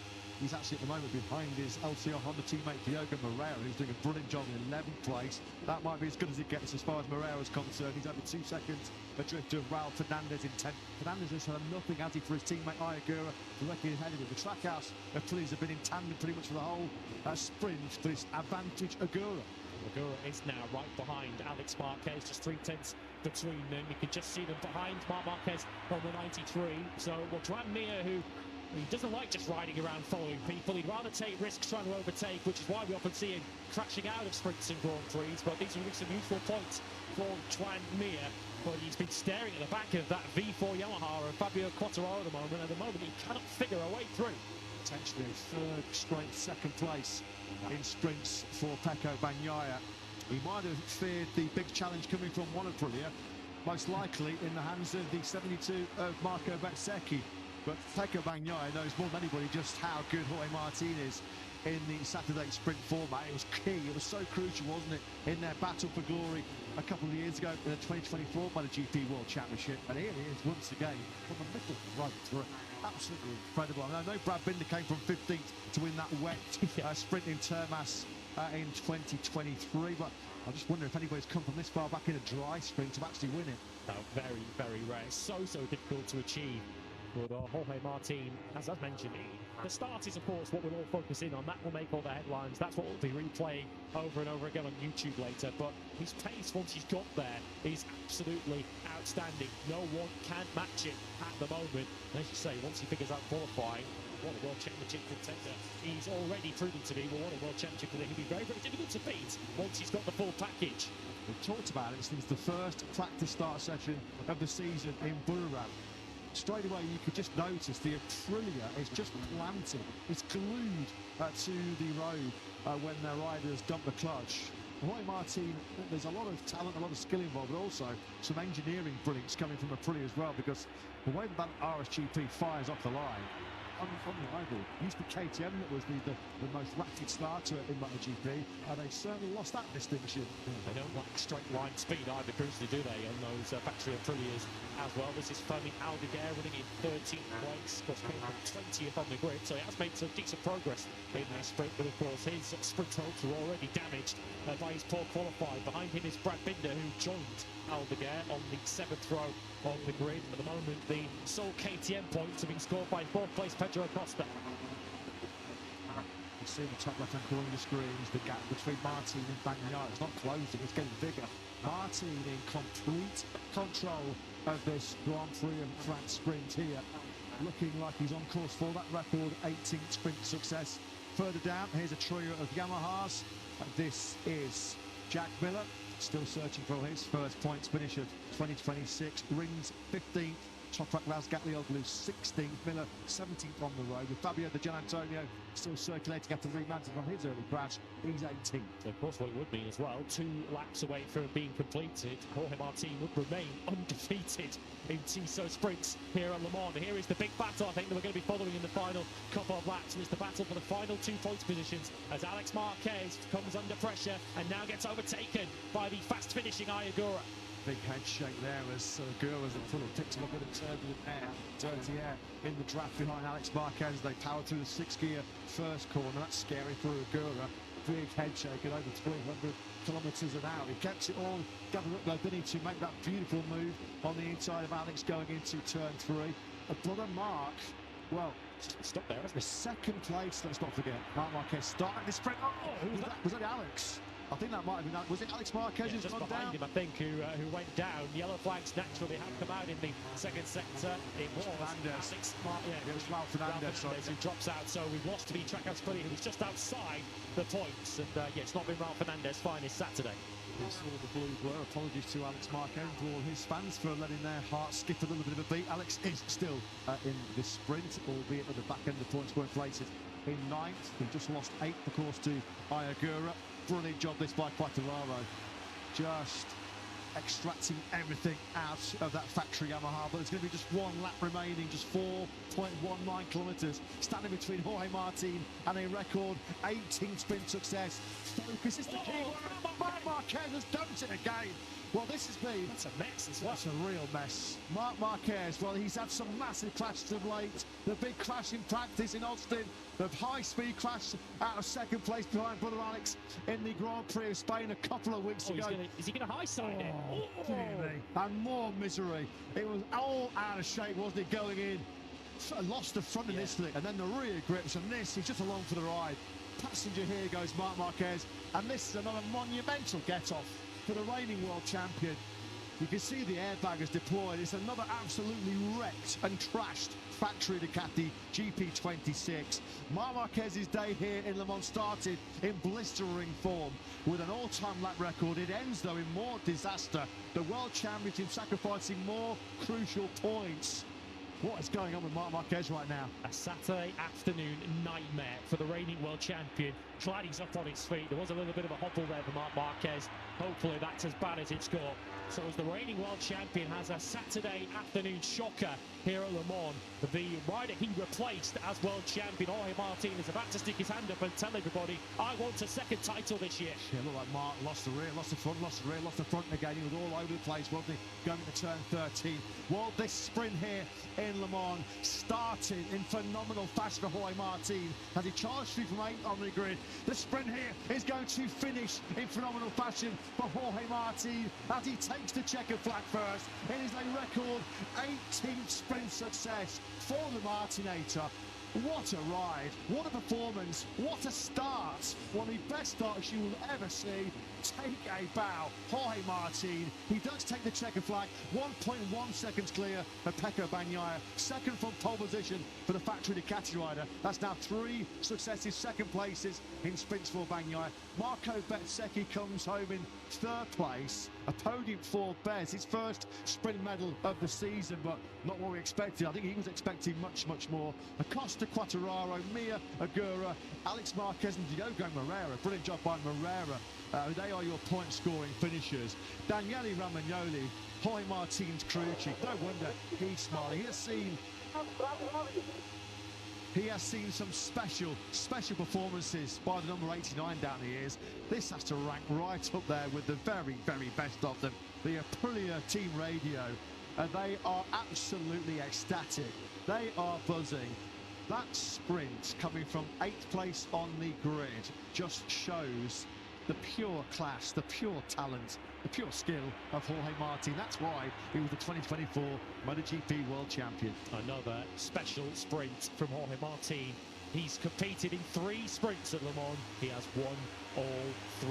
He's actually at the moment behind his LCR Honda teammate Diogo Moreira, who's doing a brilliant job in 11th place. That might be as good as it gets as far as Moreira's concerned. He's only 2 seconds adrift of Raul Fernandez in 10th. Fernandez has had nothing, has he, for his teammate Ayagura, directly ahead of him. The Trackhouse Prix have been in tandem pretty much for the whole sprint for this advantage Agura. Agura is now right behind Alex Marquez, just 3/10 between them. You can just see them behind Marc Marquez on the 93. So, well, Joan Mir, who he doesn't like just riding around following people. He'd rather take risks trying to overtake, which is why we often see him crashing out of sprints and Grand Prix. But these will be some useful points for Joan Mir. But he's been staring at the back of that V4 Yamaha of Fabio Quartararo at the moment. At the moment, he cannot figure a way through. Potentially a third straight second place in sprints for Pecco Bagnaia. He might have feared the big challenge coming from one Aprilia, most likely in the hands of the 72 of Marco Bezzecchi. But Pecco Bagnaia knows more than anybody just how good Jorge Martin is in the Saturday sprint format. It was key, it was so crucial, wasn't it, in their battle for glory a couple of years ago in the 2024 MotoGP World Championship. And here he is once again from the middle right through. Absolutely incredible. I mean, I know Brad Binder came from 15th to win that wet sprint in Termas in 2023, but I just wonder if anybody's come from this far back in a dry sprint to actually win it. No, very, very rare. So difficult to achieve. But Jorge Martin, as I've mentioned, the start is, of course, what we'll all focus in on. That will make all the headlines. That's what we'll be replaying over and over again on YouTube later. But his pace, once he's got there, is absolutely outstanding. No one can match it at the moment. And as you say, once he figures out qualifying, what a World Championship contender he's already proven to be. Well, what a World Championship contender. He'll be very, very difficult to beat once he's got the full package. We've talked about it since the first practice start session of the season in Buriram. Straight away, you could just notice the Aprilia is just planted. It's glued to the road when their riders dump the clutch. Jorge Martin, there's a lot of talent, a lot of skill involved, but also some engineering brilliance coming from Aprilia as well, because the way that RSGP fires off the line, unrivaled. Used to be KTM that was the most rapid starter in MotoGP. They certainly lost that distinction. They don't like straight line speed either, crucially, do they, on those factory Aprilias as well. This is Fermin Aldeguer running in 13th place, because coming from 20th on the grid, so he has made some decent progress in this sprint, but of course his sprint hopes are already damaged by his poor qualifying. Behind him is Brad Binder, who joined Aldeguer on the 7th row on the grid. At the moment, the sole KTM points have been scored by 4th place Pedro Acosta. You see in the top left-hand corner of the screens the gap between Martin and Bagnaia. It's not closing, it's getting bigger. Martin in complete control of this Grand Prix of France sprint here, looking like he's on course for that record 18th sprint success. Further down, here's a trio of Yamahas. This is Jack Miller, still searching for his first points finish of 2026. Rins 15th, Toprak Razgatlioglu 16th, Miller 17th on the road, with Fabio De Gianantonio still circulating after remounting from his early crash. He's 18th. Of course, what it would mean as well, 2 laps away from being completed, Jorge Martin would remain undefeated in Tissot sprints here at Le Mans. Here is the big battle, I think, that we're going to be following in the final couple of laps. And it's the battle for the final 2 points positions as Alex Marquez comes under pressure and now gets overtaken by the fast finishing Ayagura. Big head shake there as Agura's full of tips. Look at the turbulent air, dirty air in the draft behind Alex Marquez as they power through the 6th gear first corner. That's scary for Agura. Big head shake at over 300 kilometres an hour. He kept it all gathered up though, didn't he, to make that beautiful move on the inside of Alex going into turn 3. Brother Mark, well, stop there. The 2nd place, let's not forget, Marc Marquez starting this sprint. Oh, who was that? Was that Alex? I think that might have been, was it Alex Marquez who's just gone behind down? him, I think, who went down. Yellow flags naturally have come out in the 2nd sector. It was Fernandez. Alex It was Raul Fernandez who drops out, so we've lost to the Trackhouse Prix, who was just outside the points. And yeah, it's not been Raul Fernandez's finest Saturday. It's all the blue blur. Apologies to Alex Marquez and to all his fans for letting their hearts skip a little bit of a beat. Alex is still in this sprint, albeit at the back end of the points scoring places in 9th. He just lost 8th, of course, to Ayagura. Brilliant job this by Quartararo. just extracting everything out of that factory Yamaha, but there's going to be just one lap remaining, just 4.19 kilometres standing between Jorge Martin and a record 18 sprint success. Focus is the key word. Marc Marquez has done it again. Well, this has been... That's a mess as well. That's a real mess. Marc Marquez, well, he's had some massive crashes of late. The big crash in practice in Austin, the high-speed crash out of second place behind brother Alex in the Grand Prix of Spain a couple of weeks ago. Is he going to high-side it? Dear me. And more misery. It was all out of shape, wasn't it, going in? Lost the front in this thing, and then the rear grips, and this, he's just along for the ride. Passenger here goes Marc Marquez, and this is another monumental get-off for the reigning world champion. You can see the airbag is deployed. It's another absolutely wrecked and trashed factory Ducati GP26. Marc Marquez's day here in Le Mans started in blistering form with an all-time lap record. It ends, though, in more disaster. The world championship sacrificing more crucial points. What is going on with Marc Marquez right now? A Saturday afternoon nightmare for the reigning world champion. Glad he's up on his feet. There was a little bit of a hobble there for Marc Marquez. Hopefully that's as bad as it's got. So as the reigning world champion has a Saturday afternoon shocker here at Le Mans, the rider he replaced as world champion, Jorge Martin, is about to stick his hand up and tell everybody, I want a second title this year. Yeah, looked like Marc lost the rear, lost the front, lost the rear, lost the front again. He was all over the place, wasn't he, going to turn 13. Well, this sprint here in Le Mans started in phenomenal fashion for Jorge Martin as he charged through from 8th on the grid. The sprint here is going to finish in phenomenal fashion for Jorge Martin as he takes the checkered flag first. It is a record 18th sprint success for the Martinator. What a ride, what a performance, what a start. One of the best starts you will ever see. Take a bow, Jorge Martin. He does take the checkered flag, 1.1 seconds clear of Pecco Bagnaia. Second from pole position for the factory Ducati rider. That's now 3 successive second places in sprints for Bagnaia. Marco Bezzecchi comes home in 3rd place. A podium for Bez, his first sprint medal of the season, but not what we expected. I think he was expecting much, much more. Acosta, Quartararo, Mia Agura, Alex Marquez and Diogo Moreira. Brilliant job by Moreira. They are your point-scoring finishers. Daniele Romagnoli, Jorge Martin's crew chief. No wonder he's smiling. He has seen some special performances by the number 89 down the years. This has to rank right up there with the very, very best of them. The Aprilia team radio. They are absolutely ecstatic. They are buzzing. That sprint coming from 8th place on the grid just shows the pure class, the pure talent, the pure skill of Jorge Martin. That's why he was the 2024 MotoGP World Champion. Another special sprint from Jorge Martin. He's competed in 3 sprints at Le Mans. He has won all 3.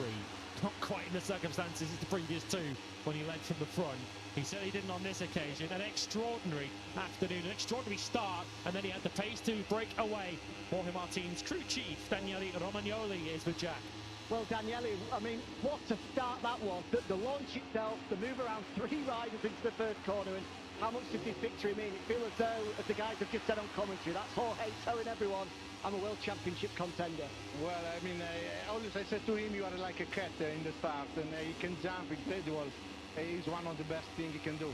Not quite in the circumstances as the previous 2 when he led from the front. He certainly didn't on this occasion. An extraordinary afternoon, an extraordinary start, and then he had the pace to break away. Jorge Martin's crew chief, Daniele Romagnoli, is with Jack. Well, Daniele, I mean, what a start that was. The launch itself, the move around 3 riders into the first corner, and how much does this victory mean? It feels as though, as the guys have just said on commentary, that's Jorge telling everyone, I'm a world championship contender. Well, I mean, always I said to him, you are like a cat in the start, and he can jump incredible. He's one of the best things he can do.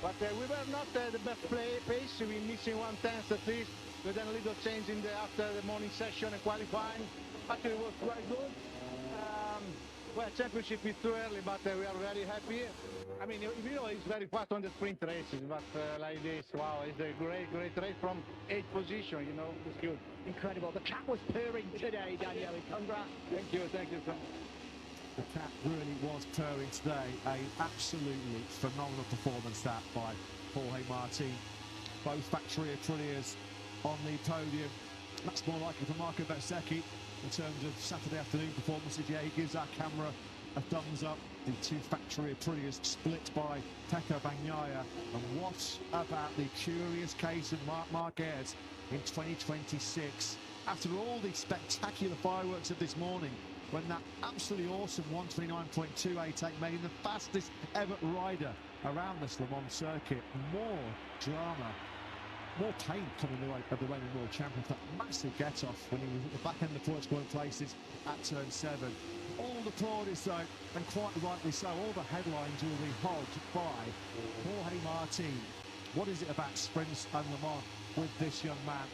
But we were not the best pace. We were missing 1/10 at least. We done a little change in after the morning session and qualifying. Actually, it was quite good. Well, championship is too early, but we are very happy. I mean, you know, it's very fast on the sprint races, but like this, wow, it's a great race from 8th position, you know, it's good. Incredible. The cat was purring today, Daniele. Congrats. Thank you, Tom. The cat really was purring today. An absolutely phenomenal performance that by Jorge Martin. Both factory Aprilias on the podium. That's more likely for Marco Bezzecchi. In terms of Saturday afternoon performances, yeah, he gives our camera a thumbs up. The 2 factory Aprilias split by Pecco Bagnaia. And what about the curious case of Marc Marquez in 2026? After all the spectacular fireworks of this morning, when that absolutely awesome 129.288 made him the fastest ever rider around this Le Mans circuit, more drama, more pain coming the way of the reigning world champion. That massive get-off when he was at the back end of the points scoring places at turn 7. All the plaudits, though, and quite rightly so. All the headlines will be hogged by Jorge Martin. What is it about sprints and Le Mans with this young man?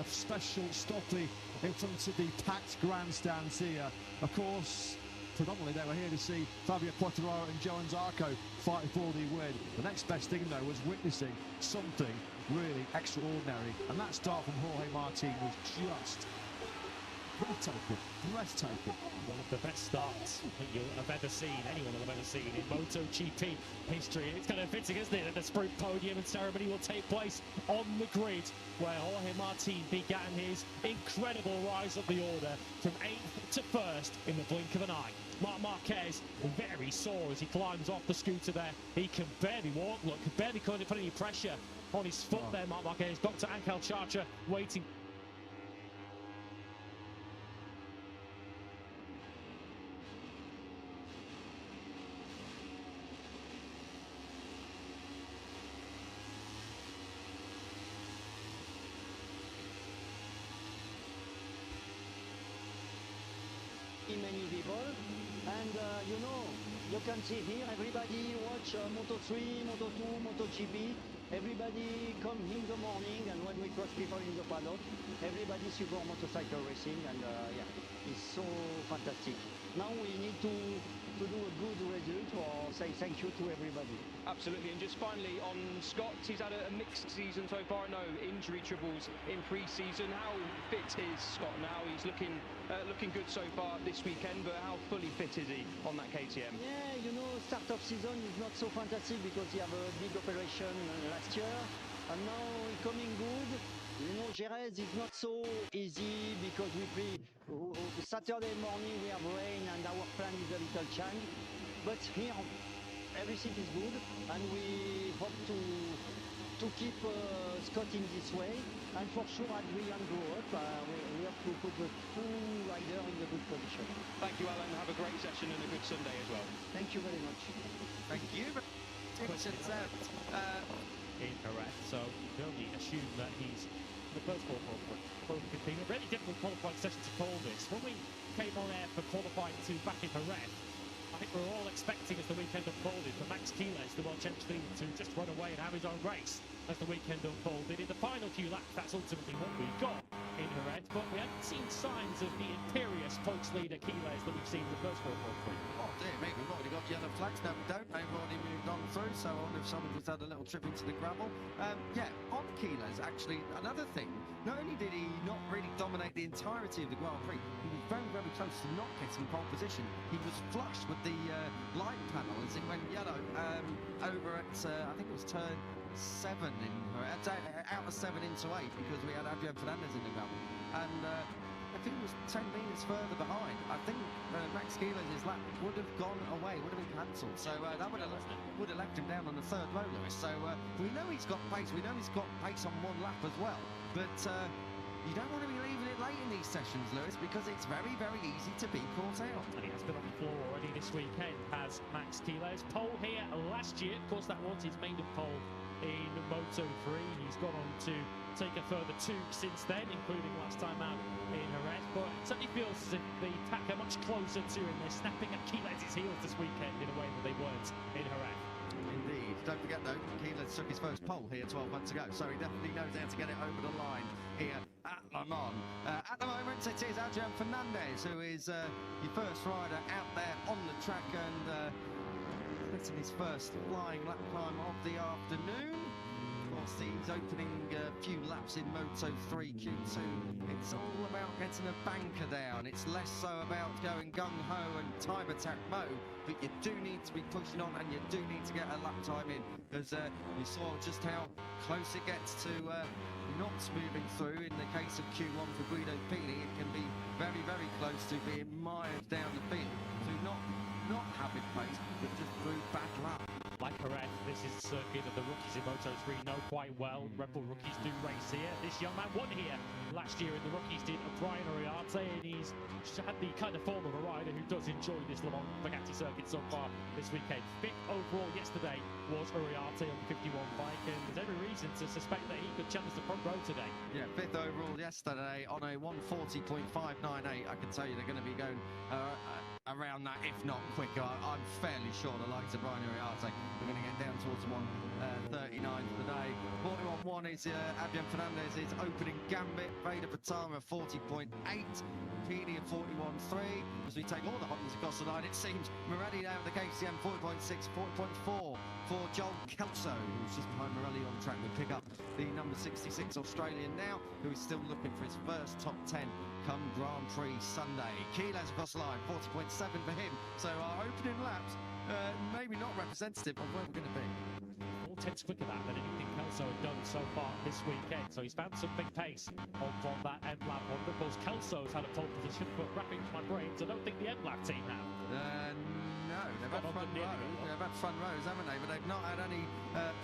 A special stoppie in front of the packed grandstands here. Of course, predominantly they were here to see Fabio Quartararo and Joan Zarco fight for the win. The next best thing, though, was witnessing something really extraordinary. And that start from Jorge Martin was just breathtaking. One of the best starts that you'll have ever seen, anyone will have ever seen in MotoGP history. And it's kind of fitting, isn't it, that the sprint podium and ceremony will take place on the grid, where Jorge Martin began his incredible rise up the order from 8th to 1st in the blink of an eye. Marc Marquez very sore as he climbs off the scooter there. He can barely walk, look, can barely put any pressure on his foot there, Marc Marquez. Dr. Angel Charcher waiting. Many people, and you can see here everybody watch Moto3, Moto2, MotoGP. Everybody come in the morning, and when we cross people in the paddock, everybody support motorcycle racing, and it's so fantastic. Now we need to do a good result or say thank you to everybody. Absolutely, and just finally on Scott, he's had a mixed season so far. No injury troubles in pre-season. How fit is Scott now? He's looking good so far this weekend, but how fully fit is he on that KTM? Yeah, start of season is not so fantastic because he have a big operation last year, and now he's coming good. Jerez is not so easy because we play Saturday morning, we have rain and our plan is a little change. But here, everything is good, and we hope to keep Scott in this way. And for sure, as we grow up, we have to put the two rider in a good position. Thank you, Alan. Have a great session and a good Sunday as well. Thank you very much. Thank you. Incorrect, so you can only assume that he's the first qualifying. A really difficult qualifying session to call this. When we came on air for qualifying 2 back in Jerez, I think we were all expecting as the weekend unfolded for Max Quiles, the world champion, to just run away and have his own race as the weekend unfolded. In the final few laps, that's ultimately what we got in Jerez, but we haven't seen signs of the imperious points leader Quiles that we've seen in the first 4 Oh dear me, we've already got yellow flags. No, we don't. They've already moved on through, so I wonder if someone just had a little trip into the gravel. On Quiles, actually, another thing, not only did he not really dominate the entirety of the Grand Prix, he was very, very close to not getting pole position. He was flush with the light panel as it went yellow over at, I think it was turn 7 in out of 7 into 8 because we had Adrian Fernandez in the gravel. And I think it was 10 metres further behind. I think Max Quiles' lap would have gone away, would have been cancelled. So that would have left him down on the 3rd row, Lewis. So we know he's got pace. We know he's got pace on 1 lap as well. But you don't want to be leaving it late in these sessions, Lewis, because it's very, very easy to be caught out. And he has been on the floor already this weekend, has Max Quiles. Pole here last year. Of course, that was his maiden pole in Moto3. He's gone on to take a further 2 since then, including last time out in Jerez. But it certainly feels as if the pack are much closer to him. They're snapping at Quiles' heels this weekend in a way that they weren't in Jerez. Indeed. Don't forget, though, Quiles took his first pole here 12 months ago, so he definitely knows how to get it over the line here at Le Mans. At the moment, it is Adrian Fernandez, who is your first rider out there on the track and getting his first flying lap climb of the afternoon. Of course, he's opening a few laps in Moto3 Q2. It's all about getting a banker down. It's less so about going gung-ho and time attack mode, but you do need to be pushing on and you do need to get a lap time in, because you saw just how close it gets to not moving through. In the case of Q1 for Guido Pini, it can be very, very close to being mired down the field, to not having pace, but just through bad luck. Like Jerez, this is a circuit that the rookies in Moto3 know quite well. Red Bull rookies do race here. This young man won here last year, and the rookies did Brian Uriarte, and he's had the kind of form of a rider who does enjoy this Le Mans Bugatti circuit so far this weekend. 5th overall yesterday was Uriarte on the 51 bike, and there's every reason to suspect that he could challenge the front row today. Yeah, 5th overall yesterday on a 140.598. I can tell you they're going to be going around that, if not quicker. I'm fairly sure the likes of Brian Uriarte are going to get down towards 1:39 today. 41.1 is Adrian Fernandez's opening gambit. Veda Patama 40.8. Pini at 41.3. As we take all the Hondas across the line, it seems Morelli down the KCM 40.6, 40.4 for Joel Kelso, who's just behind Morelli on track to pick up the number 66 Australian now, who is still looking for his first top 10 come Grand Prix Sunday. Quiles across the line, 40.7 for him. So our opening laps, maybe not representative of where we're going to be. All tenths quicker than anything Kelso had done so far this weekend. So he's found some big pace on that M-Lab Honda. Of course, Kelso's had a pole position, but wrapping my brains, I don't think the M-Lab team have. No, they've had front rows. They've had front rows, haven't they? But they've not had any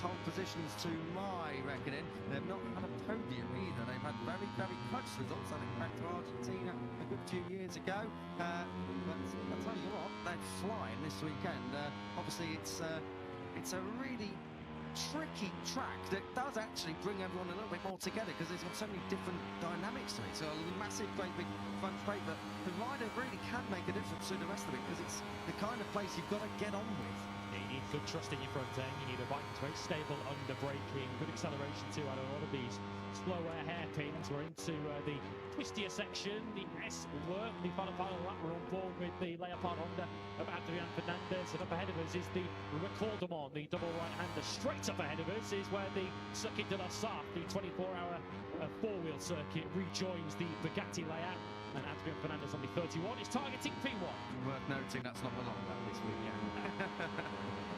pole positions to my reckoning. They've not had a podium either. They've had very, very close results. I think back to Argentina a good few years ago. But I'll tell you what, they're flying this weekend. Obviously, it's a really tricky track that does actually bring everyone a little bit more together because there's got so many different dynamics to it. So a massive, great big front straight, but the rider really can make a difference to the rest of it because it's the kind of place you've got to get on with. You need good trust in your front end. You need a bike that's very stable under braking, good acceleration too out of all of these slower hairpins. We're into the twistier section, the S work, the final lap. We're on board with the Leopard Honda of Adrian Fernandez, and up ahead of us is the Recordamon, the double right-hander. Straight up ahead of us is where the Circuit de la Sarthe, the 24-hour four-wheel circuit, rejoins the Bugatti layout. And Adrian Fernandez on the 31 is targeting P1. Worth noting that's not the long lap this weekend.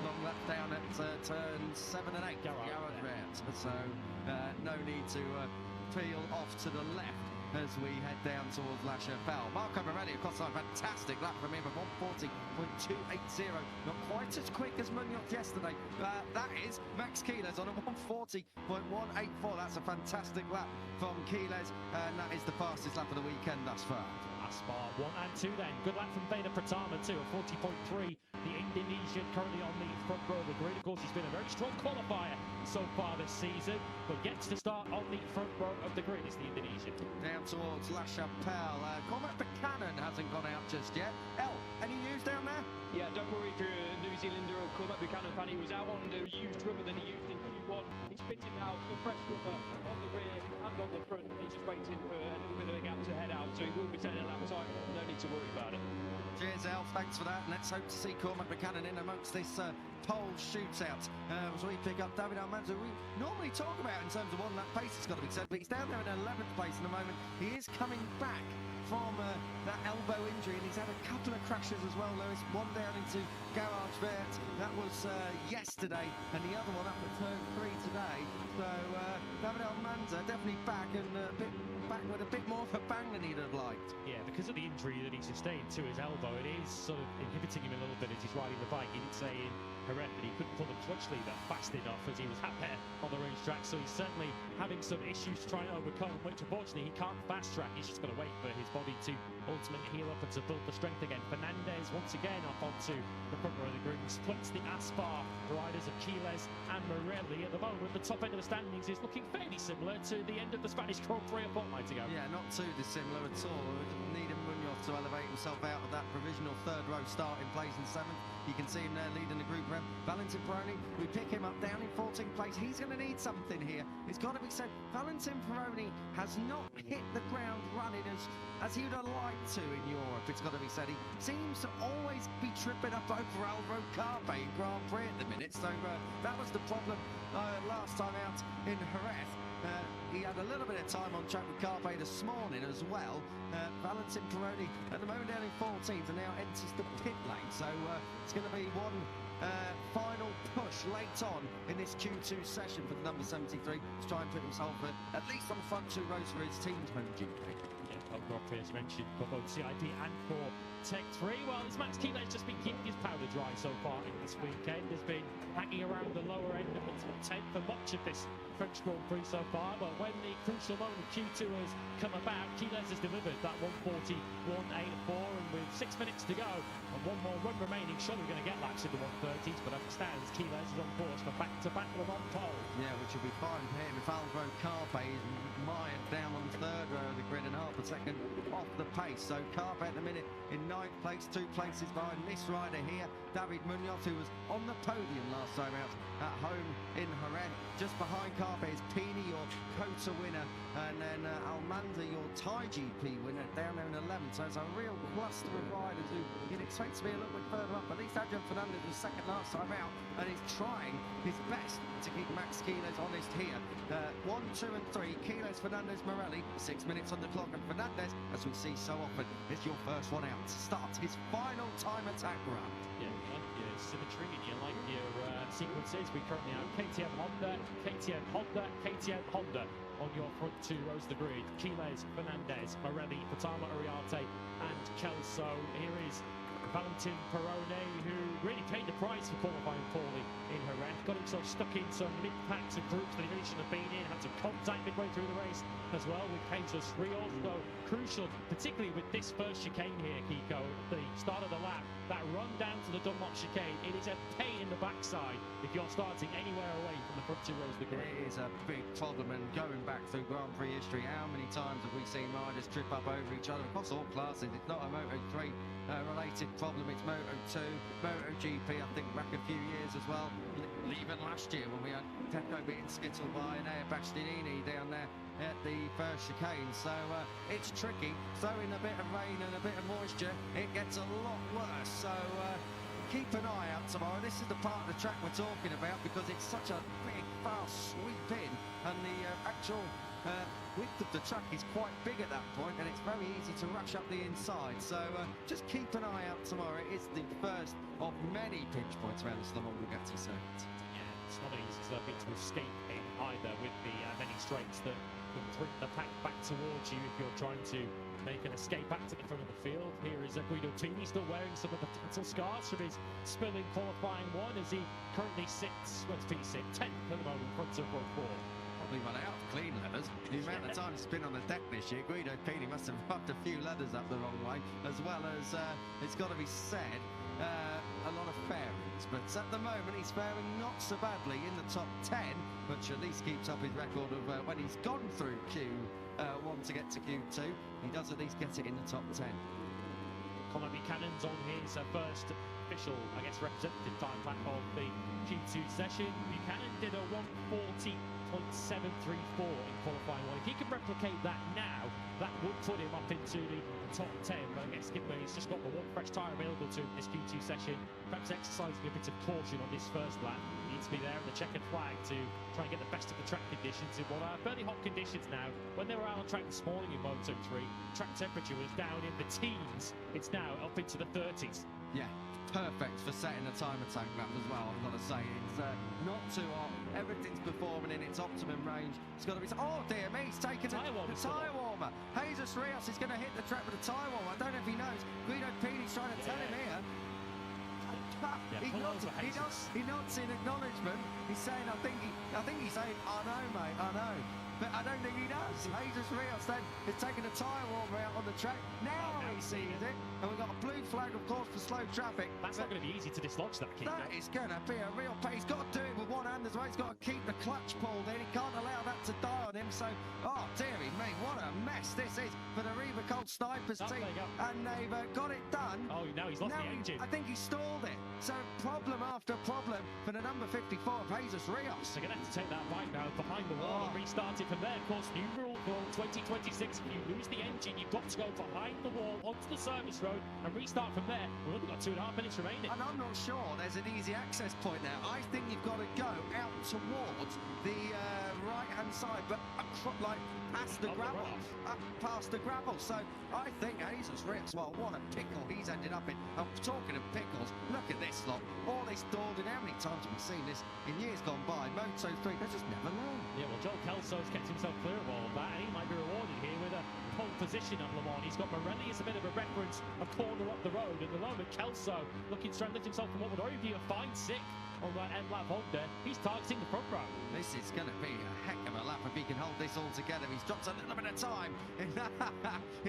Long lap down at turns 7 and 8. Garage route. So no need to peel off to the left as we head down towards La Chapelle. Marco Morelli across the line, fantastic lap from him at 140.280. Not quite as quick as Munoz yesterday. That is Max Quiles on a 140.184. That's a fantastic lap from Quiles, and that is the fastest lap of the weekend thus far. Aspar 1 and 2 then. Good lap from Veda Pratama too, at 40.3. The Indonesian currently on the front row of the grid. Of course, he's been a very strong qualifier so far this season, but gets to start on the front row of the grid is the Indonesian. Down towards La Chapelle. Cormac Buchanan hasn't gone out just yet. Any news down there? Yeah, don't worry if you're a New Zealander or Cormac Buchanan fan. He was out on the used rubber that he used in Q1. He's fitted now for fresh rubber on the rear and on the front. He's just waiting for a little bit of a gap to head out, so he will be taking a lap time. No need to worry about it. Cheers, Al. Thanks for that. And let's hope to see Cormac Buchanan in amongst this pole shootout as we pick up David Almanza. We normally talk about in terms of one-lap pace, it's got to be said, but he's down there in 11th place in the moment. He is coming back from that elbow injury, and he's had a couple of crashes as well, Lewis. One down into Garage Vert, that was yesterday, and the other one up at turn 3 today. So David Almanza definitely back, and back with a bit more of a bang than he'd have liked. Yeah, because of the injury that he sustained to his elbow, it is sort of inhibiting him a little bit as he's riding the bike. He did say in Jerez that he couldn't pull the clutch lever fast enough as he was out there on the racetrack, so he's certainly having some issues to try and overcome, which unfortunately he can't fast track. He's just got to wait for his body to ultimately heal up and to build the strength again. Fernandez once again up onto the front row of the grid, splits the Aspar riders of Quiles and Morelli. At the moment, the top end of the standings is looking fairly similar to the end of the Spanish Grand Prix a fortnight ago. Yeah, not too dissimilar at all. Needing Munoz to elevate himself out of that provisional third row starting place in 7th. You can see him there leading the group around. Valentin Peroni, we pick him up down in 14th place. He's going to need something here. It's got to be said, Valentin Peroni has not hit the ground running as he would have liked to in Europe. It's got to be said. He seems to always be tripping up over Alvaro Carpe in Grand Prix at the minute. So that was the problem last time out in Jerez. He had a little bit of time on track with Carpe this morning as well. Valentin Peroni at the moment down in 14th and now enters the pit lane. So it's going to be one final push late on in this Q2 session for the number 73 to try and put himself at least on the front 2 rows for his team's MotoGP. Grand Prix as mentioned for both CID and for Tech 3. Well, as Max Quiles just been keeping his powder dry so far in this weekend, has been hanging around the lower end of the top 10 for much of this French Grand Prix so far, but when the crucial moment of Q2 has come about, Quiles has delivered that 140.184, and with 6 minutes to go and one more run remaining, surely we're going to get laps in the 130s, but as it stands, Quiles is on course for back-to-back Le Mans pole. Yeah, which will be fine for him if Alvaro Carpe is mired down on the third row of the grid and half a second second off the pace. So Carpe at the minute in 9th place, 2 places behind this rider here, David Munoz, who was on the podium last time out at home in Jerez. Just behind Carpe is Pini, your COTA winner, and then Almanda, your Thai GP winner, down there in 11th. So it's a real cluster of riders who you'd expect to be a little bit further up. At least Adrian Fernandez was second last time out, and he's trying his best to keep Max Kilos honest here. 1, 2 and 3, Kilos, Fernandez, Morelli, 6 minutes on the clock, and Fernandez, as we see so often, is your first one out to start his final time attack run. Yeah, you like your symmetry and you like your sequences. We currently have KTM Honda, KTM Honda, KTM Honda on your front 2 rows of the grid. Quiles, Fernandez, Morelli, Fatama Uriarte and Kelso. Here is Valentin Perrone, who really paid the price for qualifying poorly in Jerez. Got himself stuck in some mid-packs and groups that he really shouldn't have been in. Had some contact midway through the race as well with Jesus Rios. So crucial, particularly with this first chicane here, Kiko, at the start of the lap. That run down to the Dunlop chicane, it is a pain in the backside if you're starting anywhere away from the front 2 rows of the grid. It is a big problem, and going back through Grand Prix history, how many times have we seen riders trip up over each other across all classes? It's not a Moto3 related problem, it's Moto2, MotoGP, I think back a few years as well, even last year when we had Pecco being skittled by Enea Bastianini down there at the first chicane. So it's tricky. Throw in a bit of rain and a bit of moisture, it gets a lot worse. So keep an eye out tomorrow. This is the part of the track we're talking about because it's such a big, fast sweep in, and the actual width of the track is quite big at that point, and it's very easy to rush up the inside. So just keep an eye out tomorrow. It's the first of many pinch points around the Le Mans Bugatti circuit. Yeah, it's not an easy bit to escape in either, with the many straights that can bring the pack back towards you if you're trying to make an escape back to the front of the field. Here is Guido Pini still wearing some of the battle scars from his spill in qualifying 1 as he currently sits, well, it's P6, 10th at the moment, front of row 4. Probably run out of clean leathers. The amount of time he's been on the deck this year, Guido Pini must have rubbed a few leathers up the wrong way, as well as, it's got to be said, a lot of fairings. But at the moment, he's faring not so badly in the top 10, which at least keeps up his record of when he's gone through Q1 to get to Q2, he does at least get it in the top 10. Conor Buchanan's on his first official, I guess, representative time back of the Q2 session. Buchanan did a 140.734 in qualifying 1. If he can replicate that now, that would put him up into the top 10. But I guess given he's just got the 1 fresh tyre available to him this Q2 session, perhaps exercising a bit of caution on this first lap. He needs to be there in the checkered flag to try and get the best of the track conditions in what are fairly hot conditions now. When they were out on track this morning in Moto3, track temperature was down in the teens. It's now up into the 30s. Yeah, perfect for setting a time attack map as well, I've got to say. It's not too hot, everything's performing in its optimum range. It's got to be... Oh dear me, he's taken the tyre warmer. Jesus Rios is going to hit the track with a tyre warmer. I don't know if he knows. Guido Pini's trying to tell him here. He nods in acknowledgement. He's saying, I think he's saying, I know, mate, I know. But I don't think he does. Jesus Rios then is taking a tyre warmer out on the track. Now he sees it. And we've got a blue flag, of course, for slow traffic. That's not going to be easy to dislodge that, Kiko. That is going to be a real pain. He's got to do it with one hand as well. He's got to keep the clutch pulled in. He can't allow that to die on him. So, oh, dearie me, what a mess this is for the Reva Colt Snipers team. And they've got it done. Oh, now he's lost the engine. I think he stalled it. So, problem after problem for the number 54 of Jesus Rios. They're going to have to take that right now behind the wall and restart it from there. Of course, new rule for 2026. If you lose the engine, you've got to go behind the wall onto the service road and restart from there. We've only got 2.5 minutes remaining. And I'm not sure there's an easy access point there. I think you've got to go out towards the right-hand side, but like past the gravel. Up past the gravel. So I think Jesus Rios, well, what a pickle he's ended up in. I'm talking of pickles. Look at this lot. All this Dordon. How many times have we seen this in years gone by? Moto3, they just never learn. Yeah, well, Joel Kelso has kept himself clear of all of that, and he might be rewarded here with a pole position at Le Mans. He's got Morelli as a bit of a reference, a corner up the road. At the moment, Kelso looking to try and lift himself from what would already be a fine 6th on that end lap Honda, he's targeting the front row. This is going to be a heck of a lap if he can hold this all together. He's dropped a little bit of time in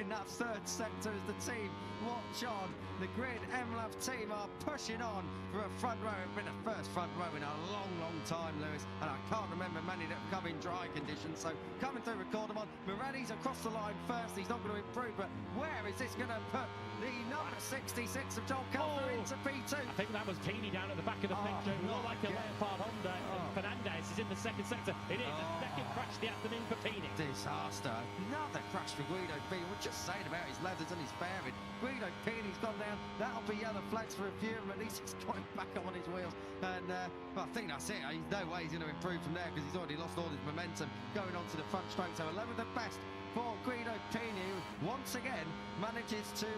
that third sector as the team watch on. The Grid MLAV team are pushing on for a front row. It's been a first front row in a long, long time, Lewis, and I can't remember many that have come in dry conditions. So coming through Recordamon, Morelli's across the line first. He's not going to improve, but where is this going to put the number 66 of Joel Keltner into P2? I think that was Keeney down at the back of the picture. Not like a Leopard Honda. Fernandez is in the second sector. It is the second crash of the afternoon for Pini. Disaster. Another crash for Guido Pini. We're just saying about his leathers and his bearing. Guido Pini's gone down. That'll be yellow flags for a few of them. At least he's got him back up on his wheels. And well, I think that's it. He's no way he's going to improve from there because he's already lost all his momentum going on to the front straight. So alone with the best for Guido Pini, who once again manages to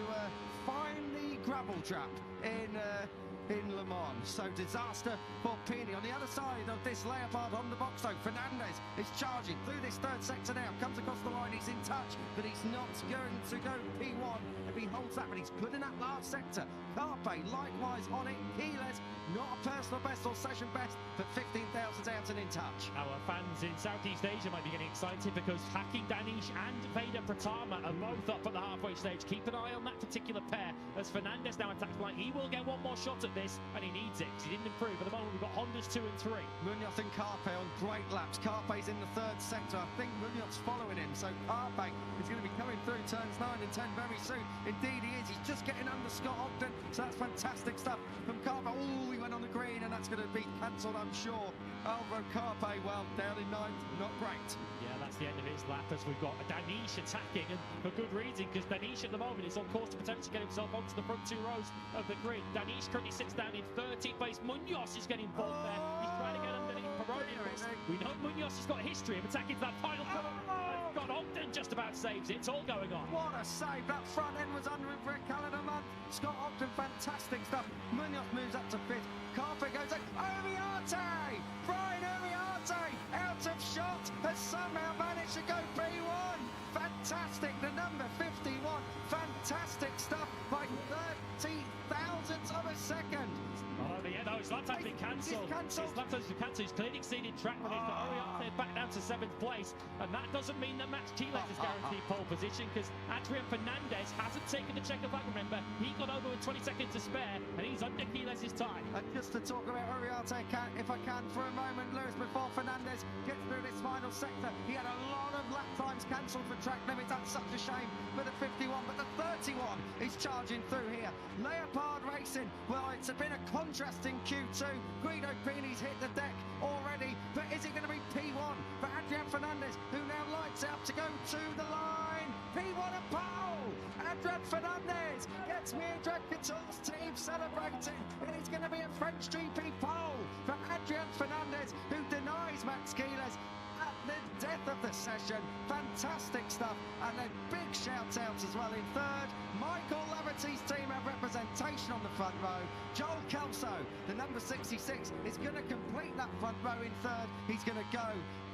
find the gravel trap in Le Mans. So disaster for Pini. On the other side of this Leopard on the box though, Fernandez is charging through this third sector now, comes across the line, he's in touch, but he's not going to go P1 if he holds that, but he's good in that last sector. Carpe likewise on it. Keyless, not a personal best or session best, but 15,000's out and in touch. Our fans in Southeast Asia might be getting excited because Haki Danish and Vader Pratama are both up at the halfway stage. Keep an eye on that particular pair as Fernandez now attacks the line. He will get one more shot at this, and he needs it because he didn't improve. At the moment, we've got Hondas 2 and 3. Munoz and Carpe on great laps. Carpe's in the third sector. I think Munoz's following him, so Carpe is going to be coming through turns 9 and 10 very soon. Indeed, he is. He's just getting under Scott Ogden, so that's fantastic stuff from Carpe. Oh, he went on the green, and that's going to be cancelled, I'm sure. Alvaro Carpe, well, down in 9th, not great. Yeah, that's the end of his lap as we've got Danish attacking, and for good reason, because Danish at the moment is on course to potentially get himself onto the front 2 rows of the grid. Danish currently sits down in 13th place. Munoz is getting pulled there. He's trying to get underneath Peroni. We know Munoz has got a history of attacking that final corner. Scott Ogden just about saves it. It's all going on. What a save. That front end was under him for a calendar month. Scott Ogden, fantastic stuff. Munoz moves up to 5th. Carpe goes in. Uriarte! Brian Uriarte, out of shot, has somehow managed to go P1. Fantastic. The number 51. Fantastic stuff by 30 thousandths of a second. Oh, yeah, no, his lap time's been cancelled. His lap time's been cancelled. He's clearly exceeded track limits. Uriarte back down to 7th place. And that doesn't mean that Max Keyless is guaranteed pole position because Adrian Fernandez hasn't taken the checker back. Remember, he got over with 20 seconds to spare and he's under Keyless' time. And just to talk about Uriarte, if I can, for a moment, Lewis, before Fernandez gets through this final sector, he had a lot of lap times cancelled for track limits. That's such a shame for the 51, but the 31 is charging through here. Leopard Racing, well, it's been a contrasting Q2. Guido Pini's hit the deck already, but is it going to be P1 for Adrian Fernandez, who now lights out to go to the line? P1 and pole! Adrian Fernandez gets Mildred Couture's team celebrating. It is going to be a French GP pole for Adrian Fernandez, who denies Max Keyless at the death of the session. Fantastic stuff, and a big shout out as well in 3rd. Michael Laverty's team have representation on the front row. Joel Kelso, the number 66, is going to complete that front row in 3rd. He's going to go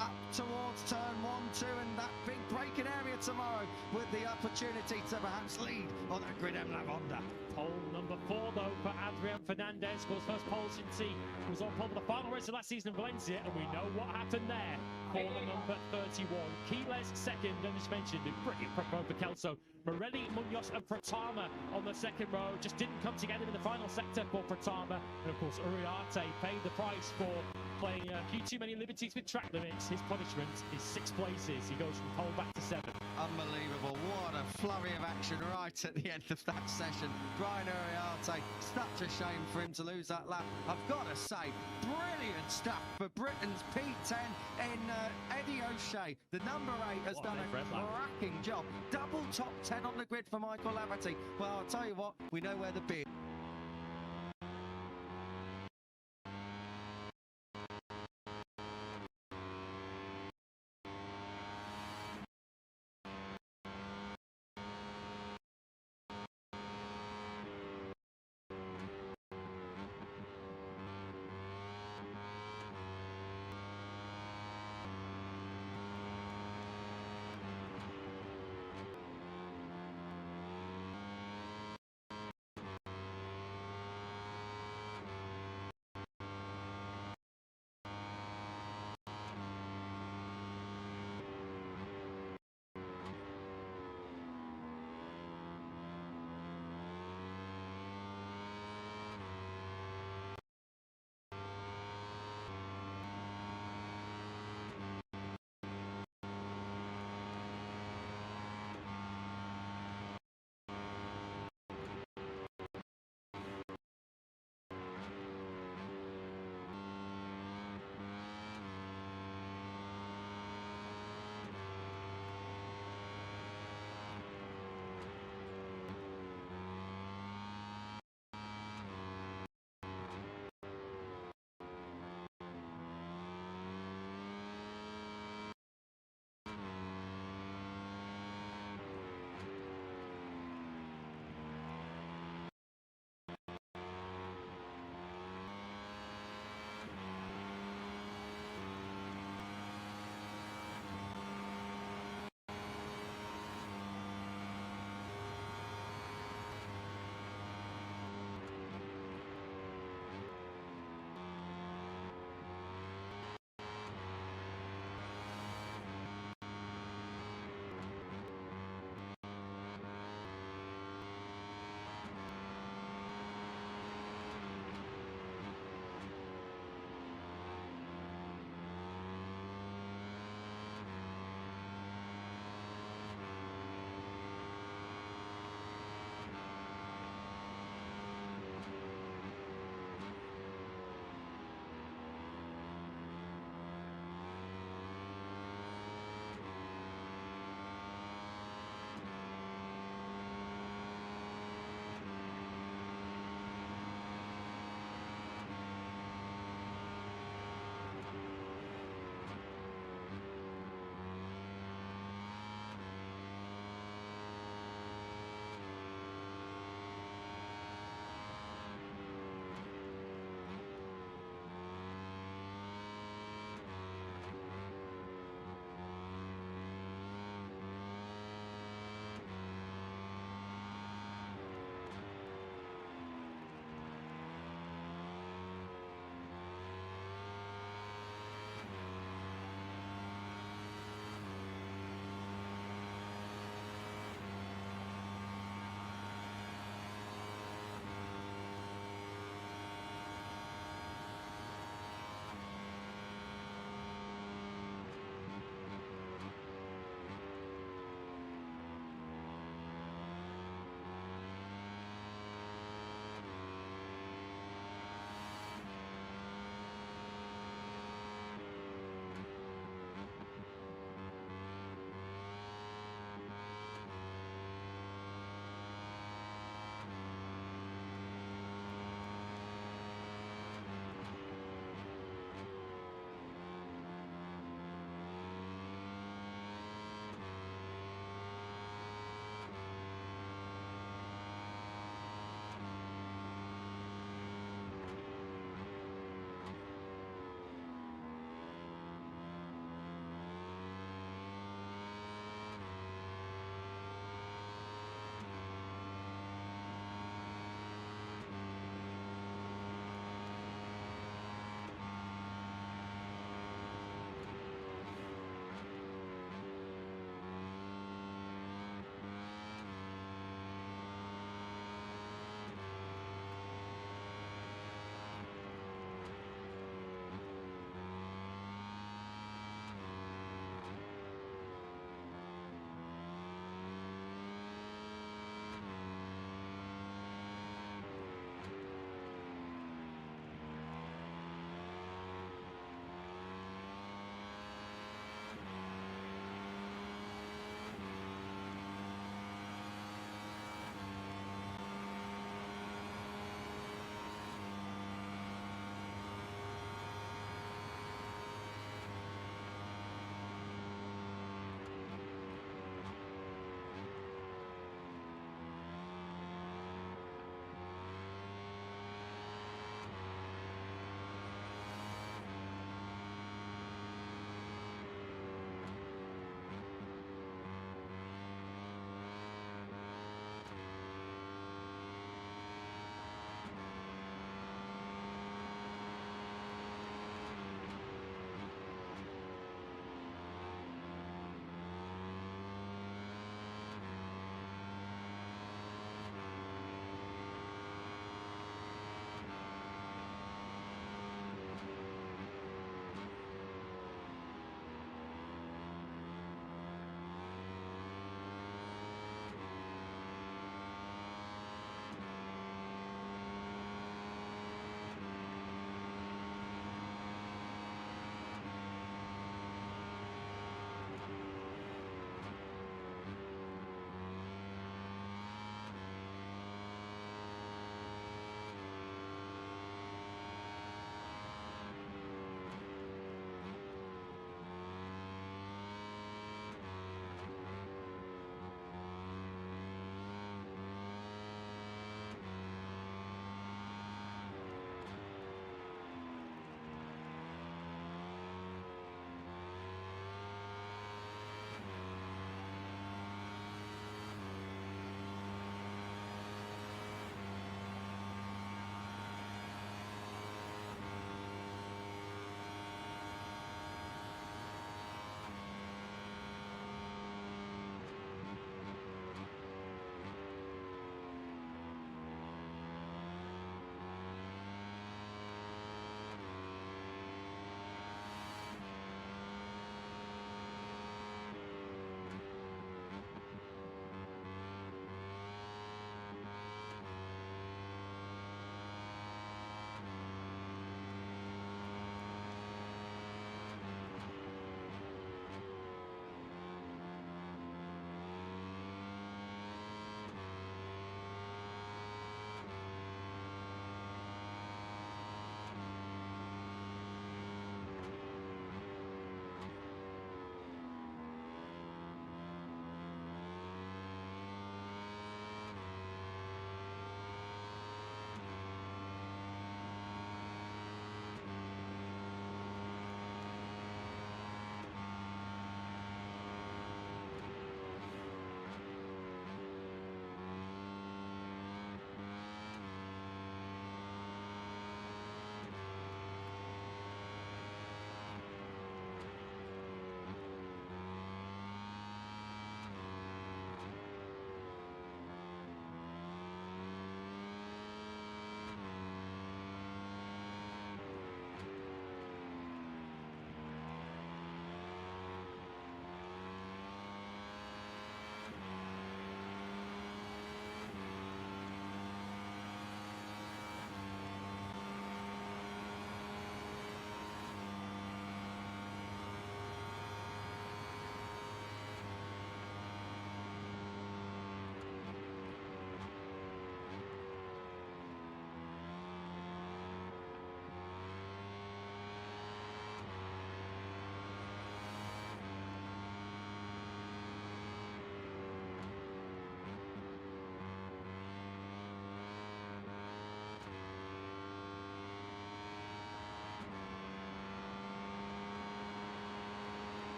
up towards turn 1, 2 and that big braking area tomorrow with the opportunity to perhaps lead on that Grid MLAV Honda. Pole number 4 though for Adrian Fernandez, scores first pole since he was on pole for the final race of last season in Valencia, and we know what happened there. Corner number 31. Keyless second, and as mentioned, a brilliant front row for Kelso. Morelli, Munoz and Pratama on the second row just didn't come together in the final sector for Pratama. And of course, Uriarte paid the price for playing a few too many liberties with track limits. His punishment is 6 places. He goes from pole back to 7th. Unbelievable. What a flurry of action right at the end of that session. Brian Uriarte, such a shame for him to lose that lap. I've got to say, brilliant stuff for Britain's P10 in Eddie O'Shea. The number 8 has done a cracking job. Double top 10 on the grid for Michael Laverty. Well, I'll tell you what, we know where the beer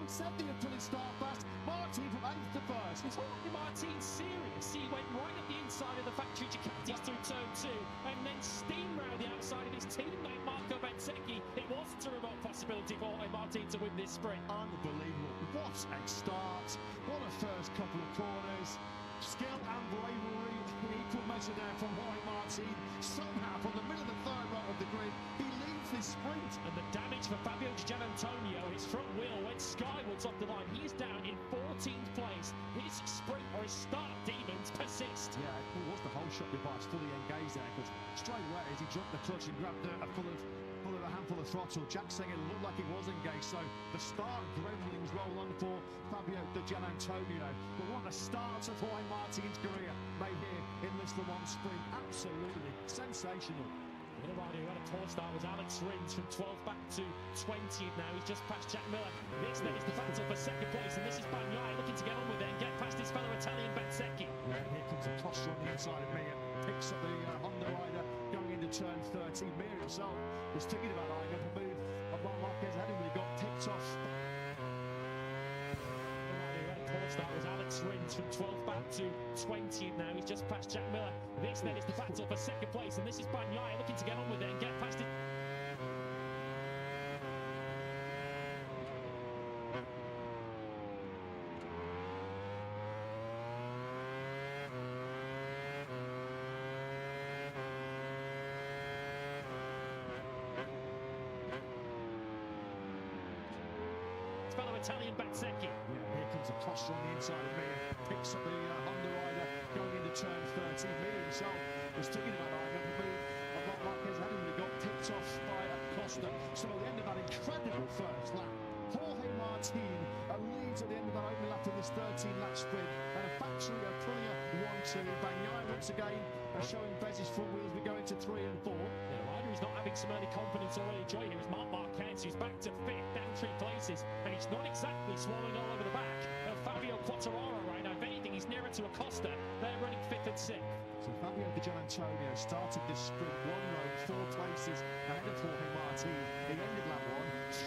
said the Achilles start fast. Martin from 8th to 1st. Is Jorge Martin serious? He went right at the inside of the factory Ducatis through turn 2 and then steamed round the outside of his teammate Marco Bezzecchi. It wasn't a remote possibility for Jorge Martin to win this sprint. Unbelievable. What a start. What a first couple of corners. Skill and bravery in equal measure there from Jorge Martin. Somehow, from the middle of the third row of the grid, he leads this sprint. And the damage for Fabio Di Giannantonio, his front wheel went skywards off the line. He is down in 14th place. His sprint or his start demons persist. Yeah, it was the whole shot device fully engaged there, because straight away as he dropped the clutch and grabbed a handful of throttle, Jack saying it looked like it was engaged. So the start gremlins roll on for Fabio Di Giannantonio. But what a start of Jorge Martin's career made here in this Le Mans sprint. Absolutely sensational. The other rider who had a poor start was Alex Rins from 12th back to 20th now. He's just passed Jack Miller. This then is the battle for second place, and this is Bagnaia looking to get on with it and get past his fellow Italian Bezzecchi. Yeah, here comes a posture on the inside of Mir. Picks up the Honda rider going into turn 13. Mir himself was thinking about eyeing up a move of Marc Marquez ahead of him, he got picked off. Poor start was Alex Rins from 12th back to 20th now. He's just passed Jack Miller. This then is the battle for second place, and this is Bagnaia looking to get on with it and get past it. Fellow Italian Bezzecchi. Yeah, here comes a posture on the inside of Mir. Picks up the Honda rider going into turn 13. Mir himself was thinking about eyeing up a move of Marc Marquez ahead of him, he got picked off by Costa. So at the end of that incredible first lap, Jorge Martin leads at the end of that opening lap in this 13-lap sprint, and a factory Aprilia 1-2. Bagnaia once again showing Bez's front wheels. We go into 3 and 4. The rider who's not having some early confidence already joining here is Marc Marquez, who's back to 5th, down 3 places, and he's not exactly swallowing all over the back of Fabio Quartararo right now. If anything, he's nearer to Acosta. They're running 5th and 6th. So Fabio Di Giannantonio started this sprint 1 row, 4 places ahead of Jorge Martin. He ended lap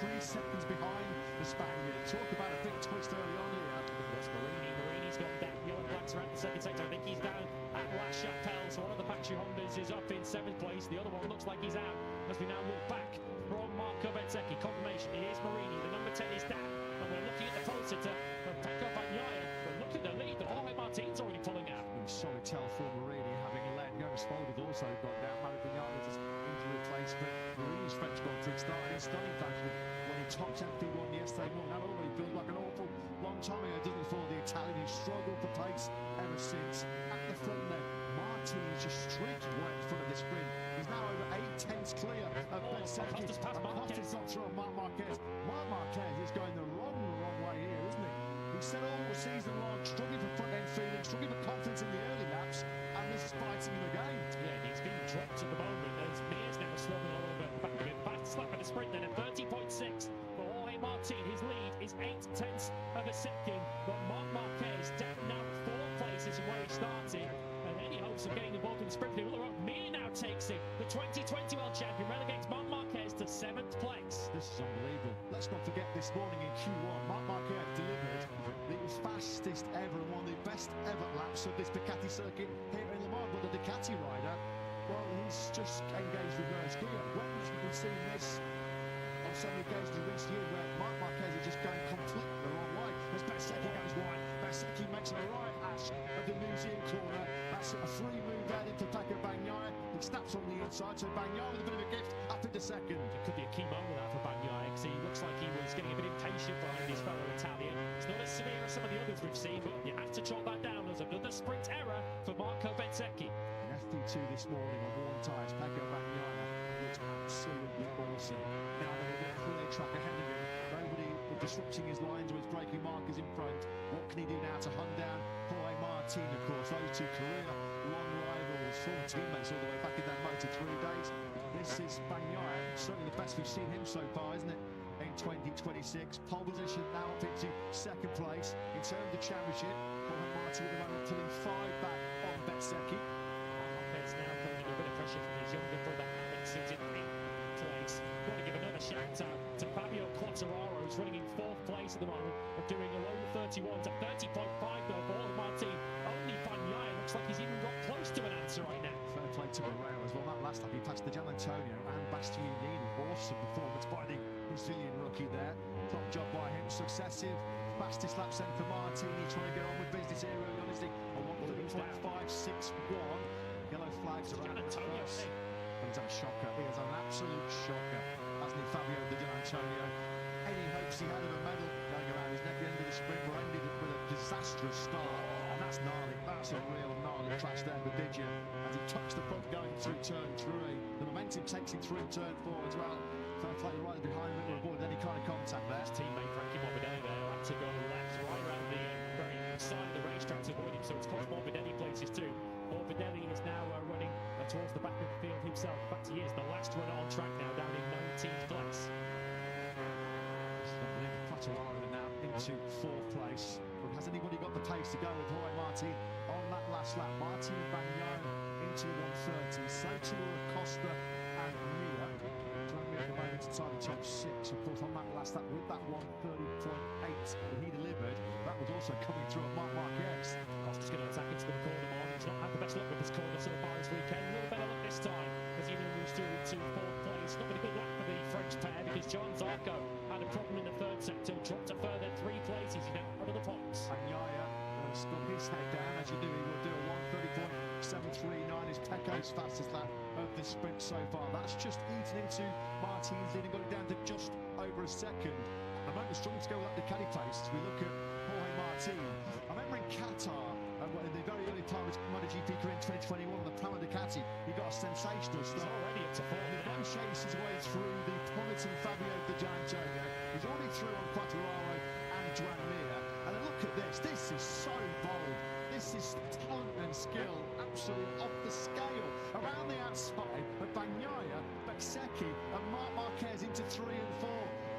1, 3 seconds behind the Spaniard. Talk about a big twist early on here. That's Marini's gone down. Yellow flags around the second sector. I think he's down at La Chapelle. So one of the factory Hondas is up in 7th place. The other one looks like he's out as we now look back from Marco Bezzecchi. Confirmation. Here's Marini. The number 10 is down. And we're looking at the pole sitter of Pecco Bagnaia. But look at the lead. The Jorge Martin's already pulling out. Solid tell for Marini, having led. Jonas Folger's also gone down. Manu Vinales is injury replacement. Marini's French Grand Prix started in stunning fashion when he topped FP1 yesterday morning. That already feels like an awful long time ago, doesn't it, for the Italian who's struggled for pace ever since. At the front there, Martin is just streaking right in front of this sprint. He's now over 8/10 clear of Bezzecchi. Acosta's past Marquez. Not through on Marc Marquez. Marc Marquez is going the wrong way here, isn't he? He said all season long, struggling for front-end feeling, struggling for confidence in the early laps, and this is fighting him again. Yeah, he's being dropped at the moment as Mir's now swabbing all over the back of him. Fast lap of the sprint then at 30.6 for Jorge Martin. His lead is 8/10 of a second, but Marc Marquez down now 4 places from where he started, and any hopes of getting involved in the sprint will are up. Mir now takes it. The 2020 world champion relegates Marc Marquez to 7th place. This is unbelievable. Let's not forget this morning in Q1, Marc Marquez delivered the fastest ever and one of the best ever laps of this Ducati circuit here in Le Mans. But the Ducati rider, well, he's just engaged reverse gear. When have we seen this on so many occasions in recent years where Marc Marquez is just going completely the wrong way? As Bezzecchi goes wide, Bezzecchi makes a right hash of the museum corner. That's a free move there into Pecco Bagnaia. He snaps on the inside, so Bagnaia with a bit of a gift up into second. It could be a key moment that for Bagnaia, because he looks like he was getting a bit impatient behind his fellow Italian. It's not as severe as some of the others we've seen, but you have to jot that down as another sprint error for Marco Bezzecchi. In FP2 this morning on worn tyres, Pecco Bagnaia looks absolutely awesome. Now they're a clear track ahead of him. Nobody disrupting his lines or his braking markers in front. What can he do now to hunt down Jorge Martin, of course? Those two career-long rivals, former teammates all the way back in that Moto3 days. This is Bagnaia, certainly the best we've seen him so far, isn't it? In 2026, pole position now up into 2nd place in terms of the championship. Jorge Martin at the moment pulling 5 back on Bezzecchi. Marquez now putting a bit of pressure from his younger brother Alex, who's in 8th place. Got to give another shout out to Fabio Quartararo, who's running in 4th place at the moment, and doing a low 31 to 30.5 though for Martin. Only Bagnaia looks like he's even got close to an answer right now. Fair play to Barrera as well. That last lap he passed the Gian Antonio and Bastianini. Awesome performance by the Brazilian rookie there. Top job by him. Successive fastest laps then for Martini, trying to get on with business here early on, isn't he? A 1:35.561. Yellow flags around the first. He's had a shocker. He has an absolute shocker, hasn't he, Fabio Di Gianantonio? Any hopes he had of a medal going around his neck at the end of the sprint were ended with a disastrous start, and that's gnarly. That's a real gnarly crash there with Digia as he touched the front going through turn 3. The momentum takes him through turn 4 as well. Fair play, the riders behind him to avoid any kind of contact there. His teammate Frankie Morbidelli there had to go left right around the very side of the racetrack to avoid him, so it's cost Morbidelli places too. Morbidelli is now running towards the back of the field himself. In fact, he is the last runner on track now, down in 19th place. Quartararo now into 4th place. But has anybody got the pace to go with Jorge Martin on that last lap? Martin Bagnaia into 1:30. So too Costa and Mia. Driving at the moment inside the top 6. Of course, on that last lap with that 1:30.8 that he delivered, that was also coming through at Marc Marquez. Costa's going to attack into the corner on. He's not had the best luck with this corner so far this weekend. A little better luck this time as he moves through into 4th place. Not been a good lap for the French pair because John Zarco had a problem in the 3rd sector, dropped a further 3 places. He's now out of the points. Bagnaia has got his head down, as you knew he would do. A 1:30.739 is Pecco's fastest lap of this sprint so far. That's just eaten into Martin's lead and got it down to just over a second. At the moment, struggling to go with that Ducati pace as we look at Jorge Martin. I remember in Qatar, in the very early part of his MotoGP career in 2021, on the Prima Ducati, he got a sensational start. He's already up to 4 He negotiates his way through the plummeting Fabio Di Gianantonio. He's already through on Quartararo and Joan Mir. And then look at this. This is so bold. This is talent and skill, absolutely off the scale. Around the outside of Bagnaia, Bezzecchi and Marc Marquez into 3 and 4.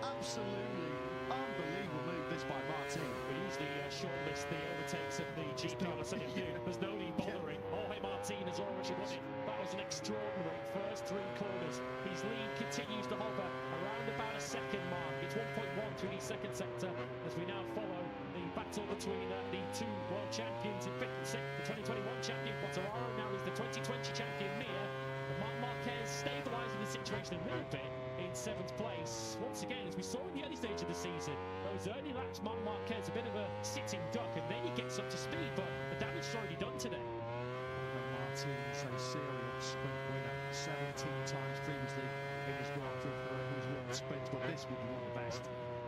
Absolutely unbelievable move this by Martin. We usually shortlist the overtakes of the GP on a Sunday afternoon. There's no need bothering. Jorge Martin has already won it. That was an extraordinary first 3 corners. His lead continues to hover around about a second mark. It's 1.1 through the 2nd sector as we now follow the battle between the 2 world champions in 5th and 6th. The 2021 champion Quartararo now is the 2020 champion Mir. And Marc Marquez stabilising the situation a little bit in 7th place. Once again, as we saw in the early stage of the season, those early laps, Marc Marquez a bit of a sitting duck, and then he gets up to speed, but the damage is already done today. Martin's a serial sprint winner, 17 times previously in his Grand Prix career. He's won sprints, but this would be one of the best.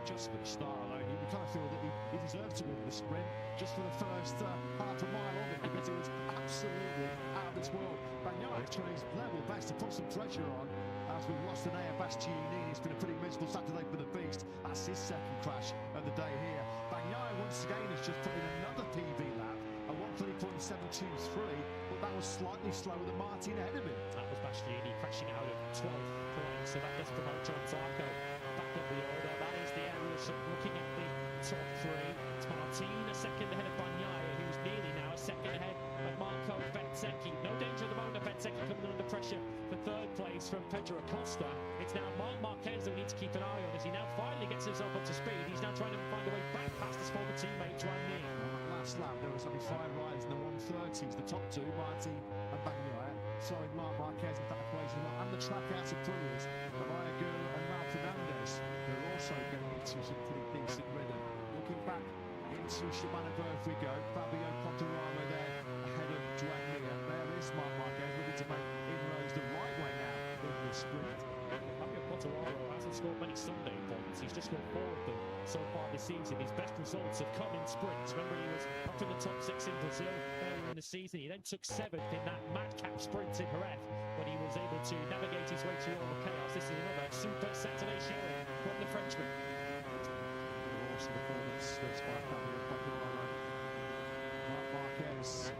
Just for the start alone, you kind of feel that he deserved to win the sprint just for the first half a mile of it because it was absolutely out of this world. Bagnaia is trying his level best to put some pressure on as we've lost Enea Bastianini. It's been a pretty miserable Saturday for the Beast. That's his 2nd crash of the day here. Bagnaia once again has just put in another PB lap, a 1:30.723, but that was slightly slower than Martin ahead of him. That was Bastianini crashing out of 12th place, so that does promote John Zarco back up the order. That is the area of looking at the top 3. It's Martin a second ahead of Bagnaia, who's nearly now a second ahead of Marco Bezzecchi. No danger at the moment of Bezzecchi coming under pressure for 3rd place from Pedro Acosta. It's now Marc Marquez that we need to keep an eye on as he now finally gets himself up to speed. He's now trying to find a way back past his former teammate Joan Mir. On that last lap, there was only 5 riders in the 1:30s. The top 2, Martin and Bagnaia, throwing Marc Marquez into that equation, and the track out of Prix, Mariah Gil and Ralph Fernandez. They're also getting into some pretty decent rhythm. Looking back into Shimano if we go, Fabio Quartararo there ahead of Joan Mir. There is Marc Marquez looking to make inroads the right way now in this sprint. Fabio Quartararo hasn't scored many Sunday points. He's just scored 4 of them so far this season. His best results have come in sprints. Remember, he was up in the top 6 in Brazil earlier in the season. He then took 7th in that madcap sprint in Jerez when he was able to navigate his way through all the chaos. This is another super Saturday showing from the Frenchman. Awesome performance by Fabio Quartararo. Marc Marquez,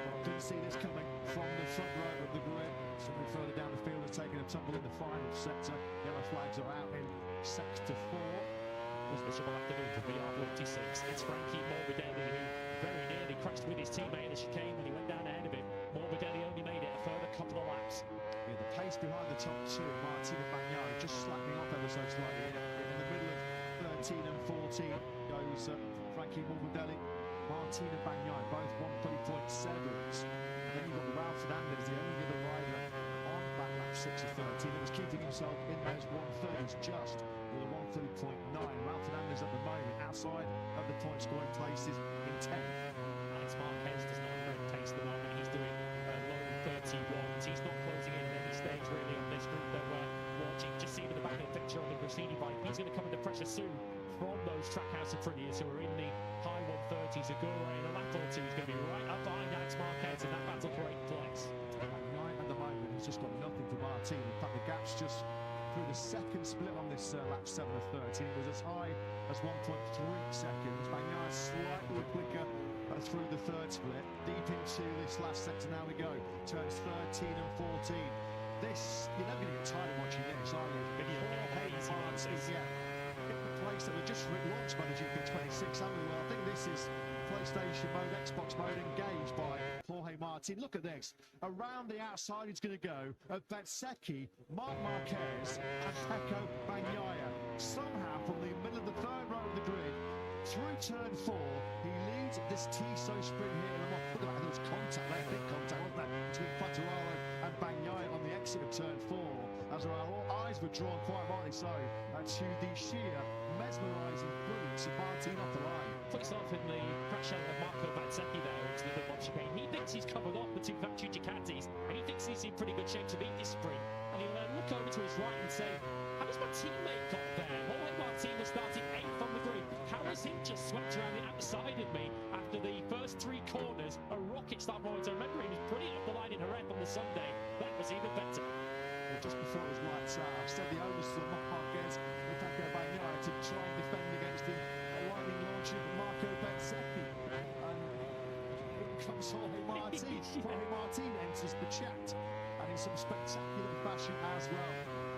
well, didn't see this coming from the front row of the grid. Somebody further down the field has taken a tumble in the final sector. Yellow flags are out in sector 4. It was miserable afternoon for VR26. It's Frankie Morbidelli who very nearly crashed with his teammate in the chicane when he went down ahead of him. Morbidelli only made it a further couple of laps. Yeah, the pace behind the top two, Martin and Bagnaia, just slacking off ever so slightly here. In the middle of 13 and 14 goes Frankie Morbidelli. Martin and Bagnaia, both 130.7s. And then you've got Ralph Fernandez, the only other rider on that lap 6 of 13 that was keeping himself in those 130s just with a 130.9. Ralph Fernandez at the moment outside of the point scoring places in 10th. Alex Marquez does not have a great pace at the moment. He's doing low 31s. He's not closing in at any stage really on this group that we're watching. Just see in the back of the picture on the Grassini bike. He's going to come under pressure soon from those Trackhouse Aprilias who are in the high 130s. Aguirre in a lap or two is going to be right up behind Alex Marquez in that battle for 8th place. At the moment, he's just got nothing for Martin. In fact, the gap's just through the second split on this lap 7 of 13. It was as high as 1.3 seconds. Bagnaia slightly quicker through the third split. Deep into this last sector now we go. Turns 13 and 14. This, you're never going to get tired of watching this, are you? Yeah. The place that we just launched by the GP26, haven't we? Well, I think this is PlayStation mode, Xbox mode engaged by Jorge Martin. Look at this. Around the outside he's going to go at Bezzecchi, Marc Marquez and Pecco Bagnaia. Somehow from the middle of the third row of the grid through turn 4, he leads this Tissot sprint here. Look at that, there was contact there, big contact, wasn't there, between Quartararo and Bagnaia on the exit of turn 4. As our eyes were drawn, quite rightly so, to the sheer mesmerising brilliance of Martin off the line. Puts off in the crash out of Marco Bezzecchi there into the double chicane. He thinks he's covered off the two factory Ducatis, and he thinks he's in pretty good shape to beat this sprint. And he'll look over to his right and say, how has my teammate got there? Jorge Martin was starting 8th on the grid. How has he just swept around the outside of me after the first 3 corners? A rocket start moment. I remember he was brilliant up the line in Jerez on the Sunday. That was even better. Well, just before it was lights out, I've said the onus of Marc Marquez and Pecco Bagnaia to try and defend against the lightning launch of Marco Bezzecchi. And in comes Jorge Martin. Jorge Martin enters the chat, and in some spectacular fashion as well.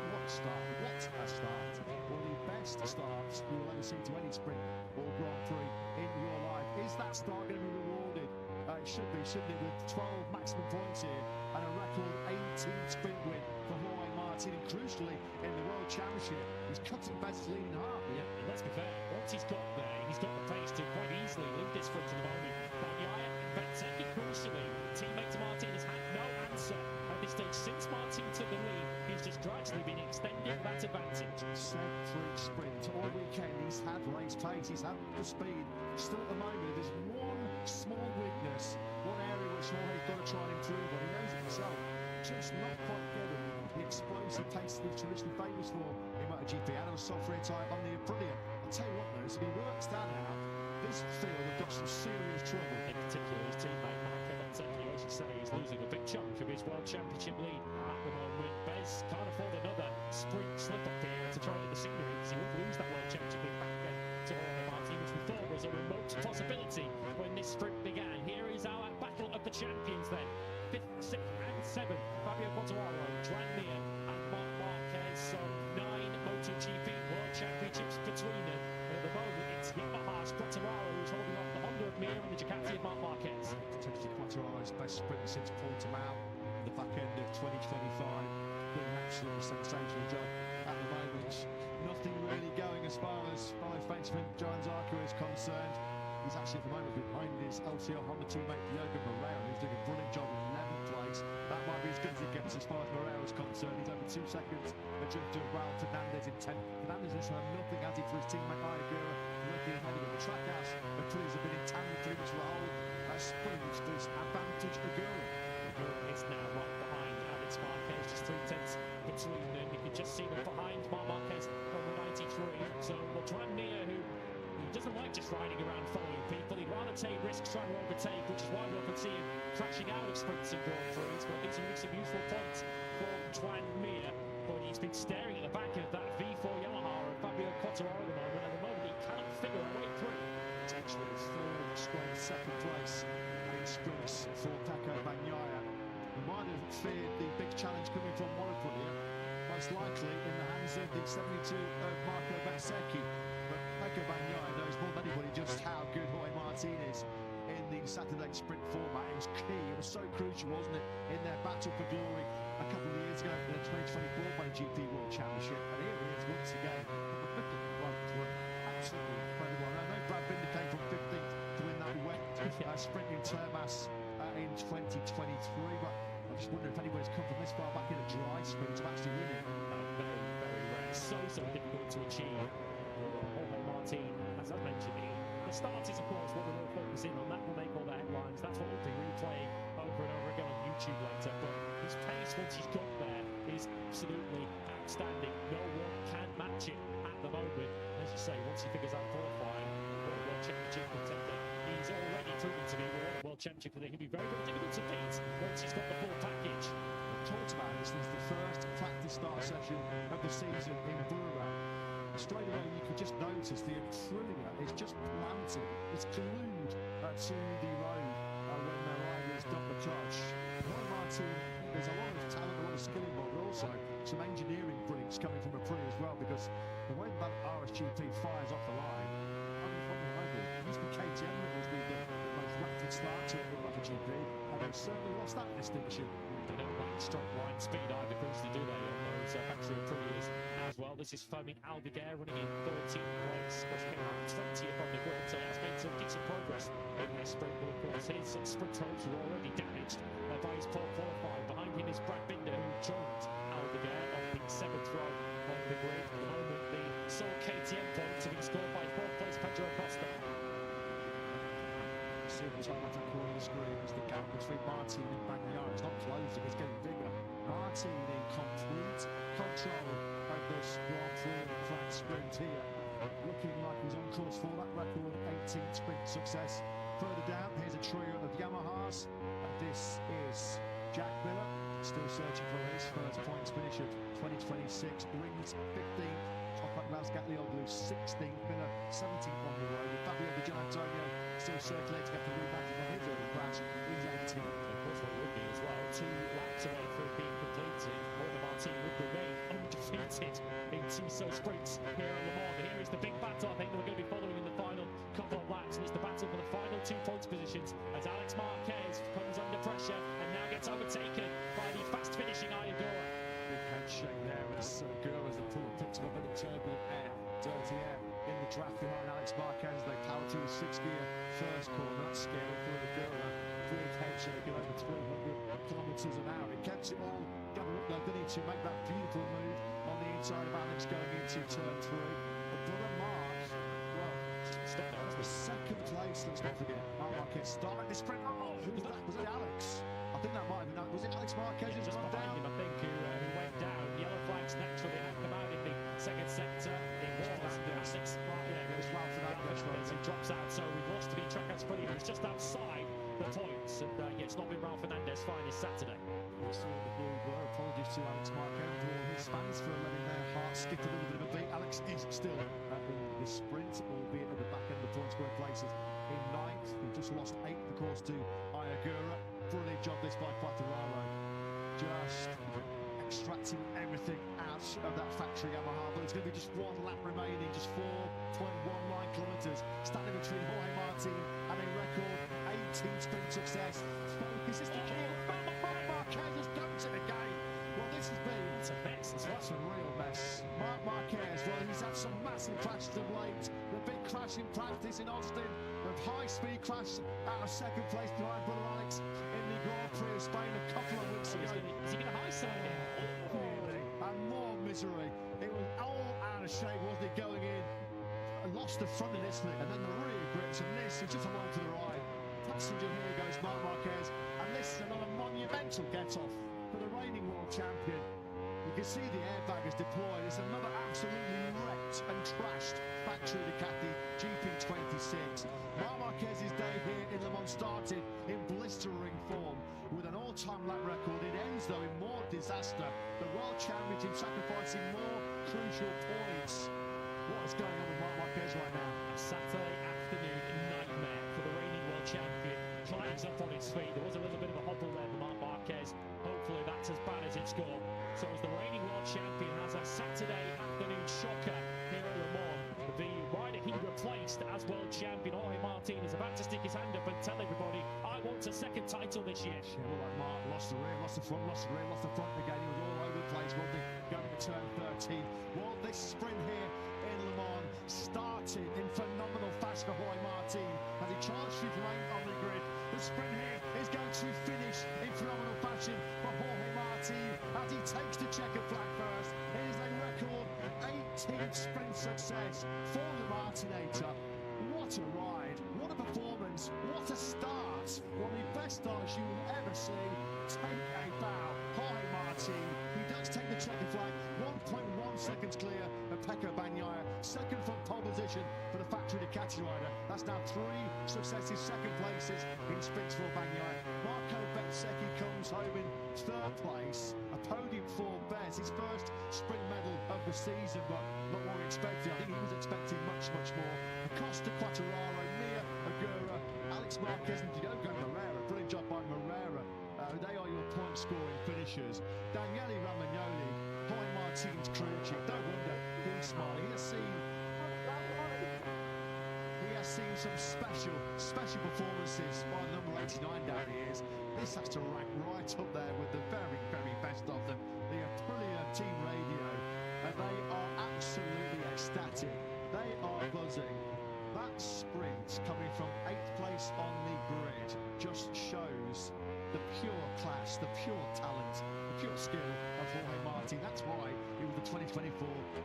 What a start, what a start. One of the best starts you will ever see to any sprint or Grand Prix in your life. Is that start going to be rewarded? It should be, shouldn't it, with 12 maximum points here and a record 18 sprint win for Jorge Martin, and crucially in the World Championship, he's cutting Bez's leading half. Yeah, and let's be fair, once he's got there, he's got the pace to quite easily lead this sprint to the moment. Bagnaia and Bezzecchi crucially, teammate to Martin has had no answer at this stage. Since Martin took the lead, he's just gradually been extending that advantage. Centric sprint all weekend, he's had race pace, he's had the speed. Still at the moment, there's one small weakness, one area which Jorge's got to try and improve on. He knows it himself, just not quite getting the explosive pace that he's traditionally famous for in MotoGP. And a software type on the Aprilia. I'll tell you what though, if he works that out, this field have got some serious trouble. In particular, his teammate Marco Bezzecchi, as you say, is losing a big chunk of his World Championship lead at the moment. Bez can't afford another sprint slip up here to try and hit the scenery, because he would lose that World Championship lead back again to Jorge Martin, which we thought was a remote possibility when this sprint began. Here is our battle of the champions then. 5th, 6th and 7th, Fabio Quartararo, Joan Mir and Marc Marquez. So 9 MotoGP World Championships between them. And at the moment, it's Yamaha's Quartararo who's holding off the Honda of Mir and the Ducati of Marc Marquez. Potentially Quartararo's best sprinter since Portimao at the back end of 2025. Doing an absolutely sensational job at the moment. Nothing really going as far as fellow Frenchman Joan Zarco is concerned. He's actually at the moment behind his LCO Honda teammate Diogo Moreira, who's doing a brilliant job in 11th place. That might be as good as it gets as far as Moreira's concerned. He's over 2 seconds adrift to Ralph Fernandez in 10th. Fernandez has had nothing, has he, for his teammate Aguirre, working ahead of the Trackhouse. The Prix have been in tandem pretty much for the whole sprint, which does advantage Aguirre. Aguirre is now right behind Alex Marquez, just 3 tenths between them. You can just see them behind Marc Marquez on the 93. So, well, Joan Mir, who doesn't like just riding around following people, he'd rather take risks trying to overtake, which is why we often see him crashing out of sprints and Grand Prix. But these are some useful points for Joan Mir, but he's been staring at the back of that V4 Yamaha of Fabio Quartararo at the moment. At the moment, he can't figure a way through. Potentially his 3rd straight 2nd place in sprints for Pecco Bagnaia. We might have feared the big challenge coming from Monaco, most likely in the hands of the 72 of Marco Bezzecchi. But Pecco Bagnaia knows more than anybody just how good Jorge Martin is in the Saturday sprint format. In was key. It was so crucial, wasn't it, in their battle for glory a couple of years ago in the 2024 MotoGP World Championship. And here it is once again. The 50th runs were absolutely incredible. And I know Brad Binder came from 15th to win that wet sprint in Termas in 2023, but I just wonder if anybody's come from this far back in a dry sprint to actually win it. Very, very rare. So difficult to achieve. Jorge Martin, as I mentioned, the start is, of course, what we're all focusing on. That will make all the headlines. That's what we'll be replaying over and over again on YouTube later. But his pace, once he's got there, is absolutely outstanding. No one can match it at the moment. As you say, once he figures out qualifying for a World Championship contender, he's already proven to be a World Championship contender. He'll be very, very difficult to beat once he's got the full package. We talked about this was the first practice start session of the season in Burra. Straight away you could just notice the Aprilia is just planted, it's glued to the road when their riders dump the clutch. Jorge Martin, there's a lot of talent, a lot of skill involved, but also some engineering brilliance coming from Aprilia as well, because the way that RSGP fires off the line, it used to be KTM that was the most rapid start to the MotoGP, and they certainly lost that distinction. They don't like straight line speed either, Christy, do they, on those factory Aprilias as well. This is Foaming Aldeguer running in 13th place, was came out 20th on the grid, so he's made some decent progress in their sprint. But of course, his sprint hopes were already damaged by his poor qualifying. Behind him is Brad Binder, who joined Aldeguer on the 7th row on the grid. At the moment, the sole KTM points have been scored by 4th place Pedro Acosta. See the top left corner of the screen is the gap between Martin and Bagnaia. It's not closing, it's getting bigger. Martin in complete control of this Grand Prix flat sprint here. Looking like he's on course for that record 18th sprint success. Further down, here's a trio of Yamahas. And this is Jack Miller, still searching for his first points finish of 2026. Rings 15th. Gatlioglu 16th, Miller 17th on the road. Fabio Di Gianantonio still circulating after rebounding on his early crash. He's 18th. Of course, what would be as well, 2 laps away from being completed. Jorge Martin would remain undefeated in Tissot sprints here at Le Mans. Here is the big battle, I think, that we're going to be following in the final couple of laps. And it's the battle for the final 2 points positions as Alex Marquez comes under pressure and now gets overtaken by the fast finishing Ayagura. Big handshake there as Gura's the pool picks up a bit of turbulent air, dirty air in the draft behind Alex Marquez. They power to his 6th-gear first corner. That's scary for Gura. Big handshake at over 300 kilometres an hour. It kept it all gathered up there, didn't he, to make that beautiful move on the inside of Alex going into turn 3. But brother Mark, well, that was the 2nd place, let's not forget. Marquez started the sprint. Oh, who was that? Was it Alex? I think that might have been, was it Alex Marquez who's just gone behind down? him, I think, who went down. Yellow flags naturally had come out in the 2nd sector. It was Alex. It was Ralph Fernandez who drops out, so we've lost to the track as Freddie, who's just outside the points. And yeah, it's not been Ralph Fernandez finest Saturday. We saw the blue blur. Apologies to Alex Marquez and all his fans for letting their hearts skip a little bit of a beat. Alex is still in the sprint, albeit at the back end of the points square places in 9th. He just lost 8th, of course, to Ayagura. Brilliant job this by Quartararo. Just extracting everything out of that factory Yamaha, but it's going to be just 1 lap remaining, just 4.19 kilometres standing between Jorge Martin and a record 18th sprint success. Focus is the key. Marquez has dumped it again. Well, this has been a mess. That's a real mess. Marc Marquez, well, he's had some massive crashes of late. The big crash in practice in Austin, the high-speed crash out of 2nd place behind brother Alex in the Grand Prix of Spain a couple of weeks ago. Is he going to high-side it? Really? And more misery. It was all out of shape, wasn't it, going in? Lost the front initially, and then the rear grips, and this is just along to the right. Passenger here goes Marc Marquez, and this is another monumental get-off for the reigning world champion. You can see the airbag is deployed. It's another absolutely wrecked and trashed factory Ducati GP26. Marc Marquez's day here in Le Mans started in blistering form with an all-time lap record. It ends, though, in more disaster. The world championship sacrificing more crucial points. What is going on with Marc Marquez right now? A Saturday afternoon nightmare for the reigning world champion. Climbs up on his feet. There was a little bit of a hobble there for Marc Marquez. Hopefully that's as bad as it's gone. So as the reigning world champion has a Saturday afternoon shocker here at Le Mans, the rider he replaced as world champion. Jorge Martin is about to stick his hand up and tell everybody, I want a second title this year. Yeah, well, like Mark lost the rear, lost the front, lost the rear, lost the front again. He was all over the place, wasn't he? Going to turn 13. Well, this sprint here in Le Mans started in phenomenal fashion for Jorge Martin as he charged his lane on the grid. The sprint here is going to finish in phenomenal fashion for Jorge Martin as he takes the checkered flag first. It is a record 18th sprint success for the Martinator. What a ride, what a performance, what a start. One of the best starts you will ever see. Take a bow, Jorge Martin. He does take the checkered flag, 1.1 seconds clear of Pecco Bagnaia. Second from pole position for the factory Ducati rider. That's now 3 successive second places in sprints for Bagnaia. Marco Bezzecchi comes home in 3rd place. A podium for Bez, his first sprint medal of the season, but not what we expected. I think he was expecting much, much more. Acosta, Quattararo, Mia, Agura, Alex Marquez and Diogo Moreira. Brilliant job by Moreira. They are your point-scoring finishers. Daniele Romagnoli, Jorge Martin's crew chief. No wonder he's smiling. He has seen some special performances by number 89 down the years. This has to rank right up there with the very, very best of them. The Aprilia team radio. And they are absolutely ecstatic. They are buzzing. That sprint coming from 8th place on the grid just shows the pure class, the pure talent, the pure skill of Jorge Martin. That's why he was the 2024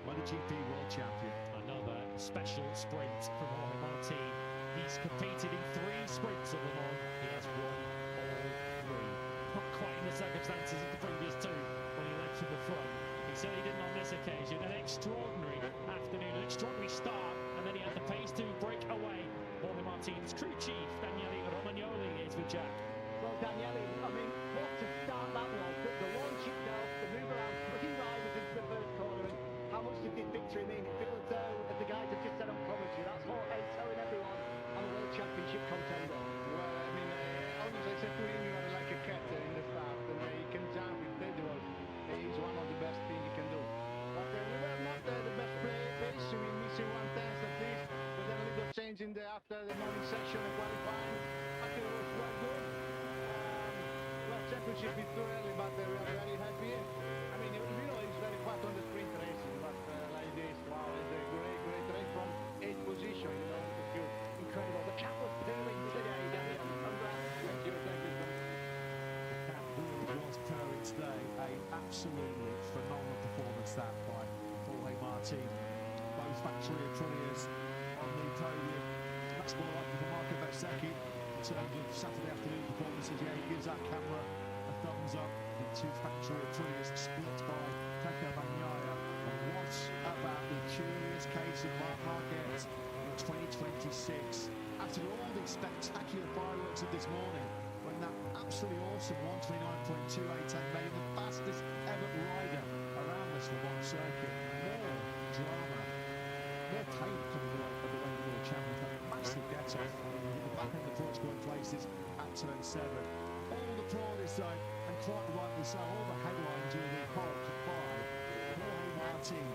MotoGP World Champion. Another special sprint from Jorge Martin. He's competed in 3 sprints at Le Mans. He has won all 3. Not quite in the circumstances of the previous 2 when he led from the front. He certainly didn't on this occasion. An extraordinary afternoon, an extraordinary start, and then he had the pace to break away. Jorge Martin's crew chief, Daniele Romagnoli, is with Jack. Well, Daniele, I mean, what a start that was. The launch itself, the move around 3 riders into the first corner, and how much did this victory mean? It feels as though, as the guys have just said on commentary, that's Jorge telling everyone I'm a World Championship contender. Well, I mean, almost I said to him, you are like a cat in the start, and he can jump incredible. He's one of the best things he can do. But we were not the best pace, we missing 1/10 at least, but then a little change in the after the morning session and qualifying. I think it was well good. Well, championship is too early, but we are very happy. I mean, you know, it's very fast on the sprint racing, but like this, wow, it's a great race from 8th position, you know, it's good. Incredible. The cat was purring today, Daniel. Congrats. Thank you, thank you. The cat really was purring today. A absolutely phenomenal performance that by Jorge Martin. Both factory Aprilias on the podium. That's more like for Marco Bezzecchi in terms of Saturday afternoon performances. Yeah, he gives that camera a thumbs up. The 2 factory Aprilias split by Pecco Bagnaia. And what about the curious case of Marc Marquez in 2026? After all the spectacular fireworks of this morning, when that absolutely awesome 129.288 made him the fastest ever rider around this Le Mans circuit. More drama, more pain coming along for the World Champion. A massive get-off in the back end of the points going places at turn 7. All the plaudits though, and quite rightly so, all the headlines will be horrified by Jorge Martin.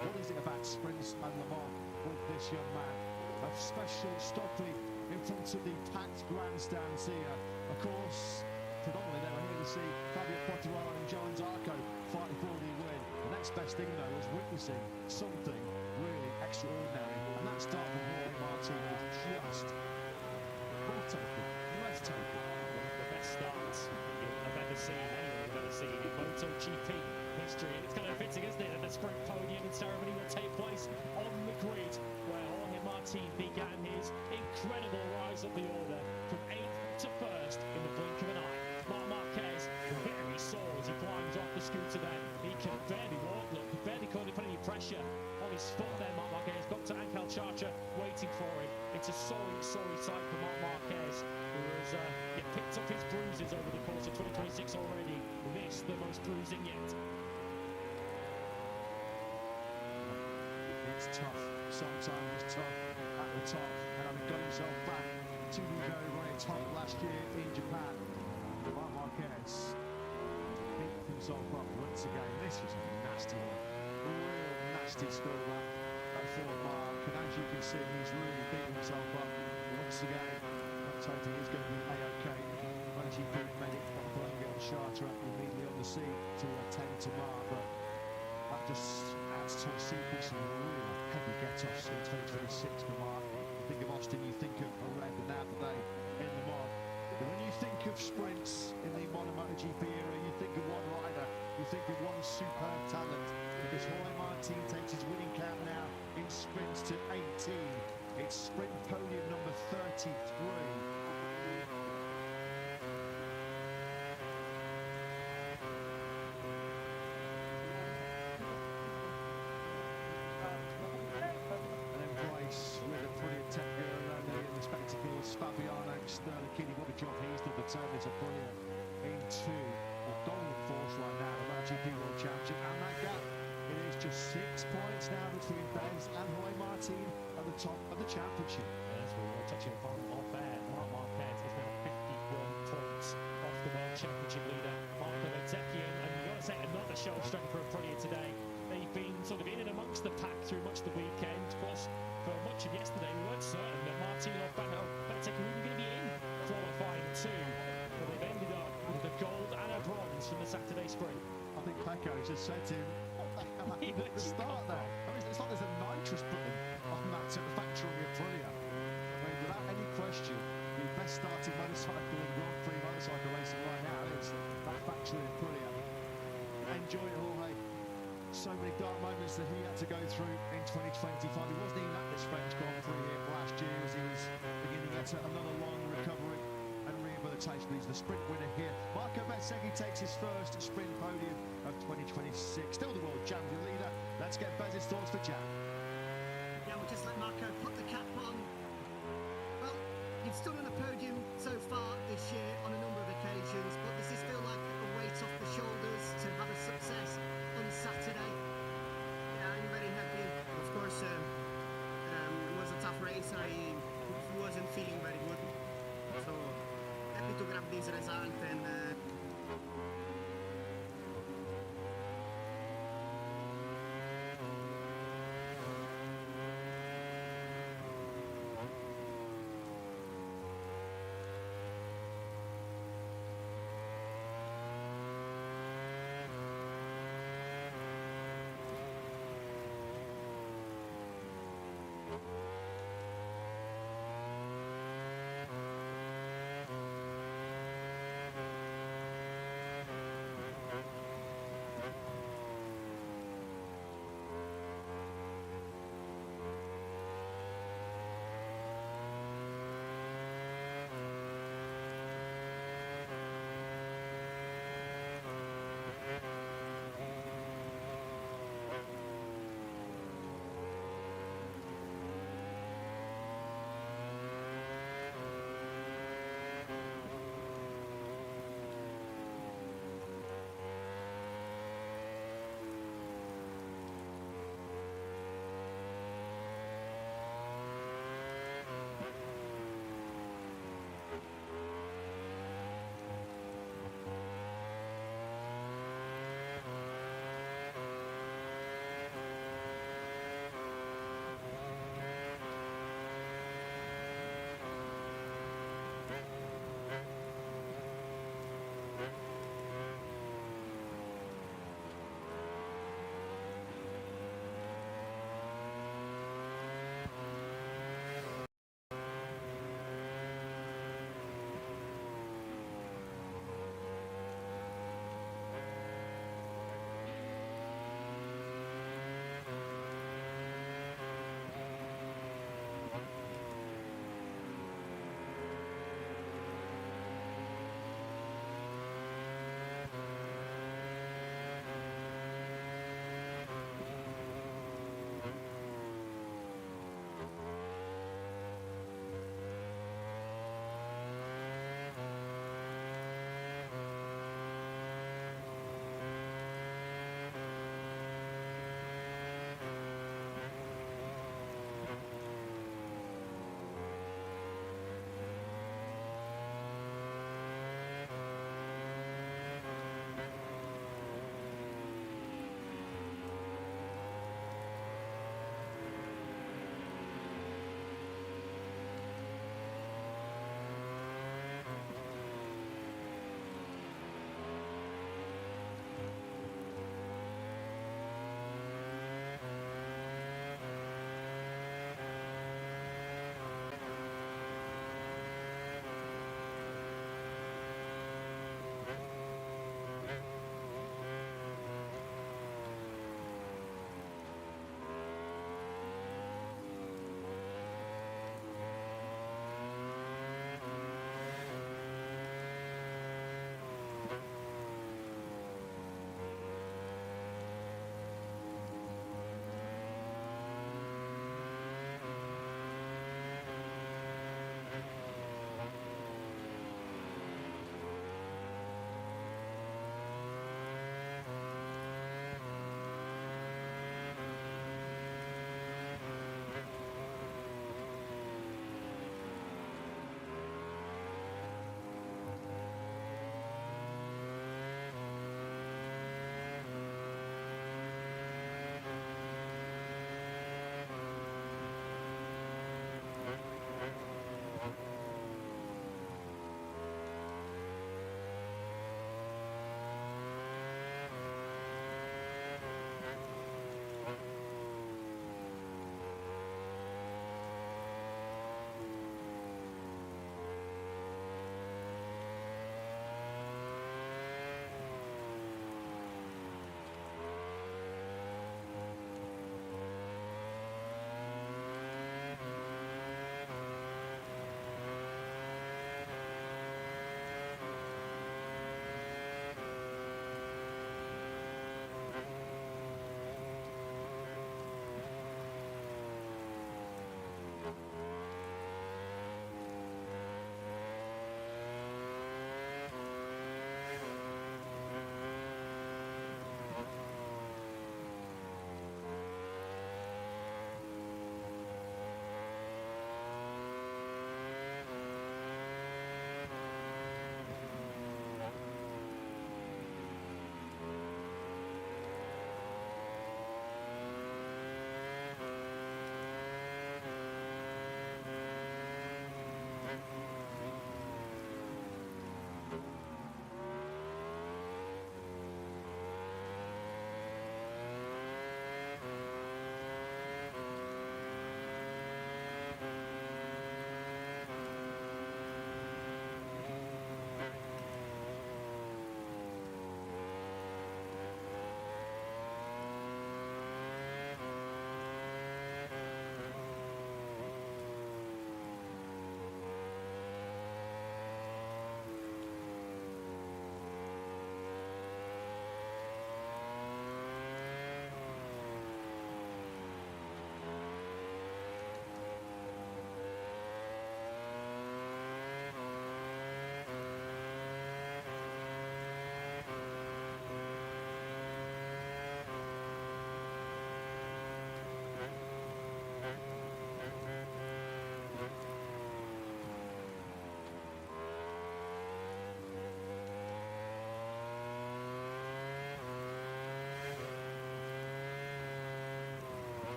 What is it about sprints and Le Mans with this young man? A special stopping in front of the packed grandstands here. Of course, predominantly they were here to see Fabio Quartararo and Joan Zarco fighting for the win. The next best thing though was witnessing something really extraordinary, and that start from Jorge Martin was just breathtaking. The best start I've ever seen, anyone I've ever seen in MotoGP history. And it's kind of fitting, isn't it, that the sprint podium and ceremony will take place on the grid, where Jorge Martin began his incredible rise up the order from 8th to 1st in the blink of an eye. Marc Marquez very sore as he climbs off the scooter then. He can barely walk, look, he barely couldn't put any pressure on his foot there, Marc Marquez. Got to Ankal Charcha waiting for him. It's a sorry sight for Marc Marquez, who has picked up his bruises over the course of 2026 already. This, the most bruising yet. It's tough. Sometimes it's tough at the top, and having got himself back to the very, very top last year in Japan, Marc Marquez picked himself up once again. This was a nasty one. A real nasty spill that for Marc. and as you can see, he's really beaten himself up. Once again, I'm hoping he's going to be A-OK. MotoGP medic Bob get the charter up immediately on the scene to attend to Mark, but that just adds to a sequence of real heavy get-offs in 2026 for Mark. You think of Austin, you think of Red, and now today in Le Mans. But when you think of sprints in the modern MotoGP era, you think of one rider, you think of one superb talent, because Jorge Martin takes his winning count now in sprints to 18. It's sprint podium number 33. With a brilliant tech girl around there in the spectacles, Fabiano Sterlicini, what a job he's done to turn this a brilliant into the dominant force right now, the MotoGP World Championship, and that gap, it is just 6 points now between Bez and Roy Martin at the top of the championship. And as we were touching upon off air, Marc Marquez is now 51 points off the World Championship leader, Marco Bezzecchi, and you've got to say another show of strength for Aprilia today. They've been sort of in and amongst the pack through much of the weekend. Of course, for much of yesterday, we weren't certain that Martin or Bezzecchi were even going to be in qualifying too. But they've ended up with a gold and a bronze from the Saturday sprint. I think Pecco just said to him, what the hell happened at the start there? I mean, it's like there's a nitrous button on that factory of Aprilia. I mean, without any question, the best starting motorcycle in Grand Prix motorcycle racing right now is that factory of Aprilia. Enjoy it, Jorge. So many dark moments that he had to go through in 2025. He wasn't even at this French Grand Prix here last year as he was beginning at another long recovery and rehabilitation. He's the sprint winner here. Marco Bezzecchi takes his first sprint podium of 2026. Still the world champion leader. Let's get Bez's thoughts for Jack. Yeah, we'll just let Marco put the cap on. Well, you've stood on a podium so far this year on a number of occasions, but does this feel like a weight off the shoulders to have a success on Saturday? Yeah, I'm very happy. Of course, it was a tough race. I wasn't feeling very good. So happy to grab this result and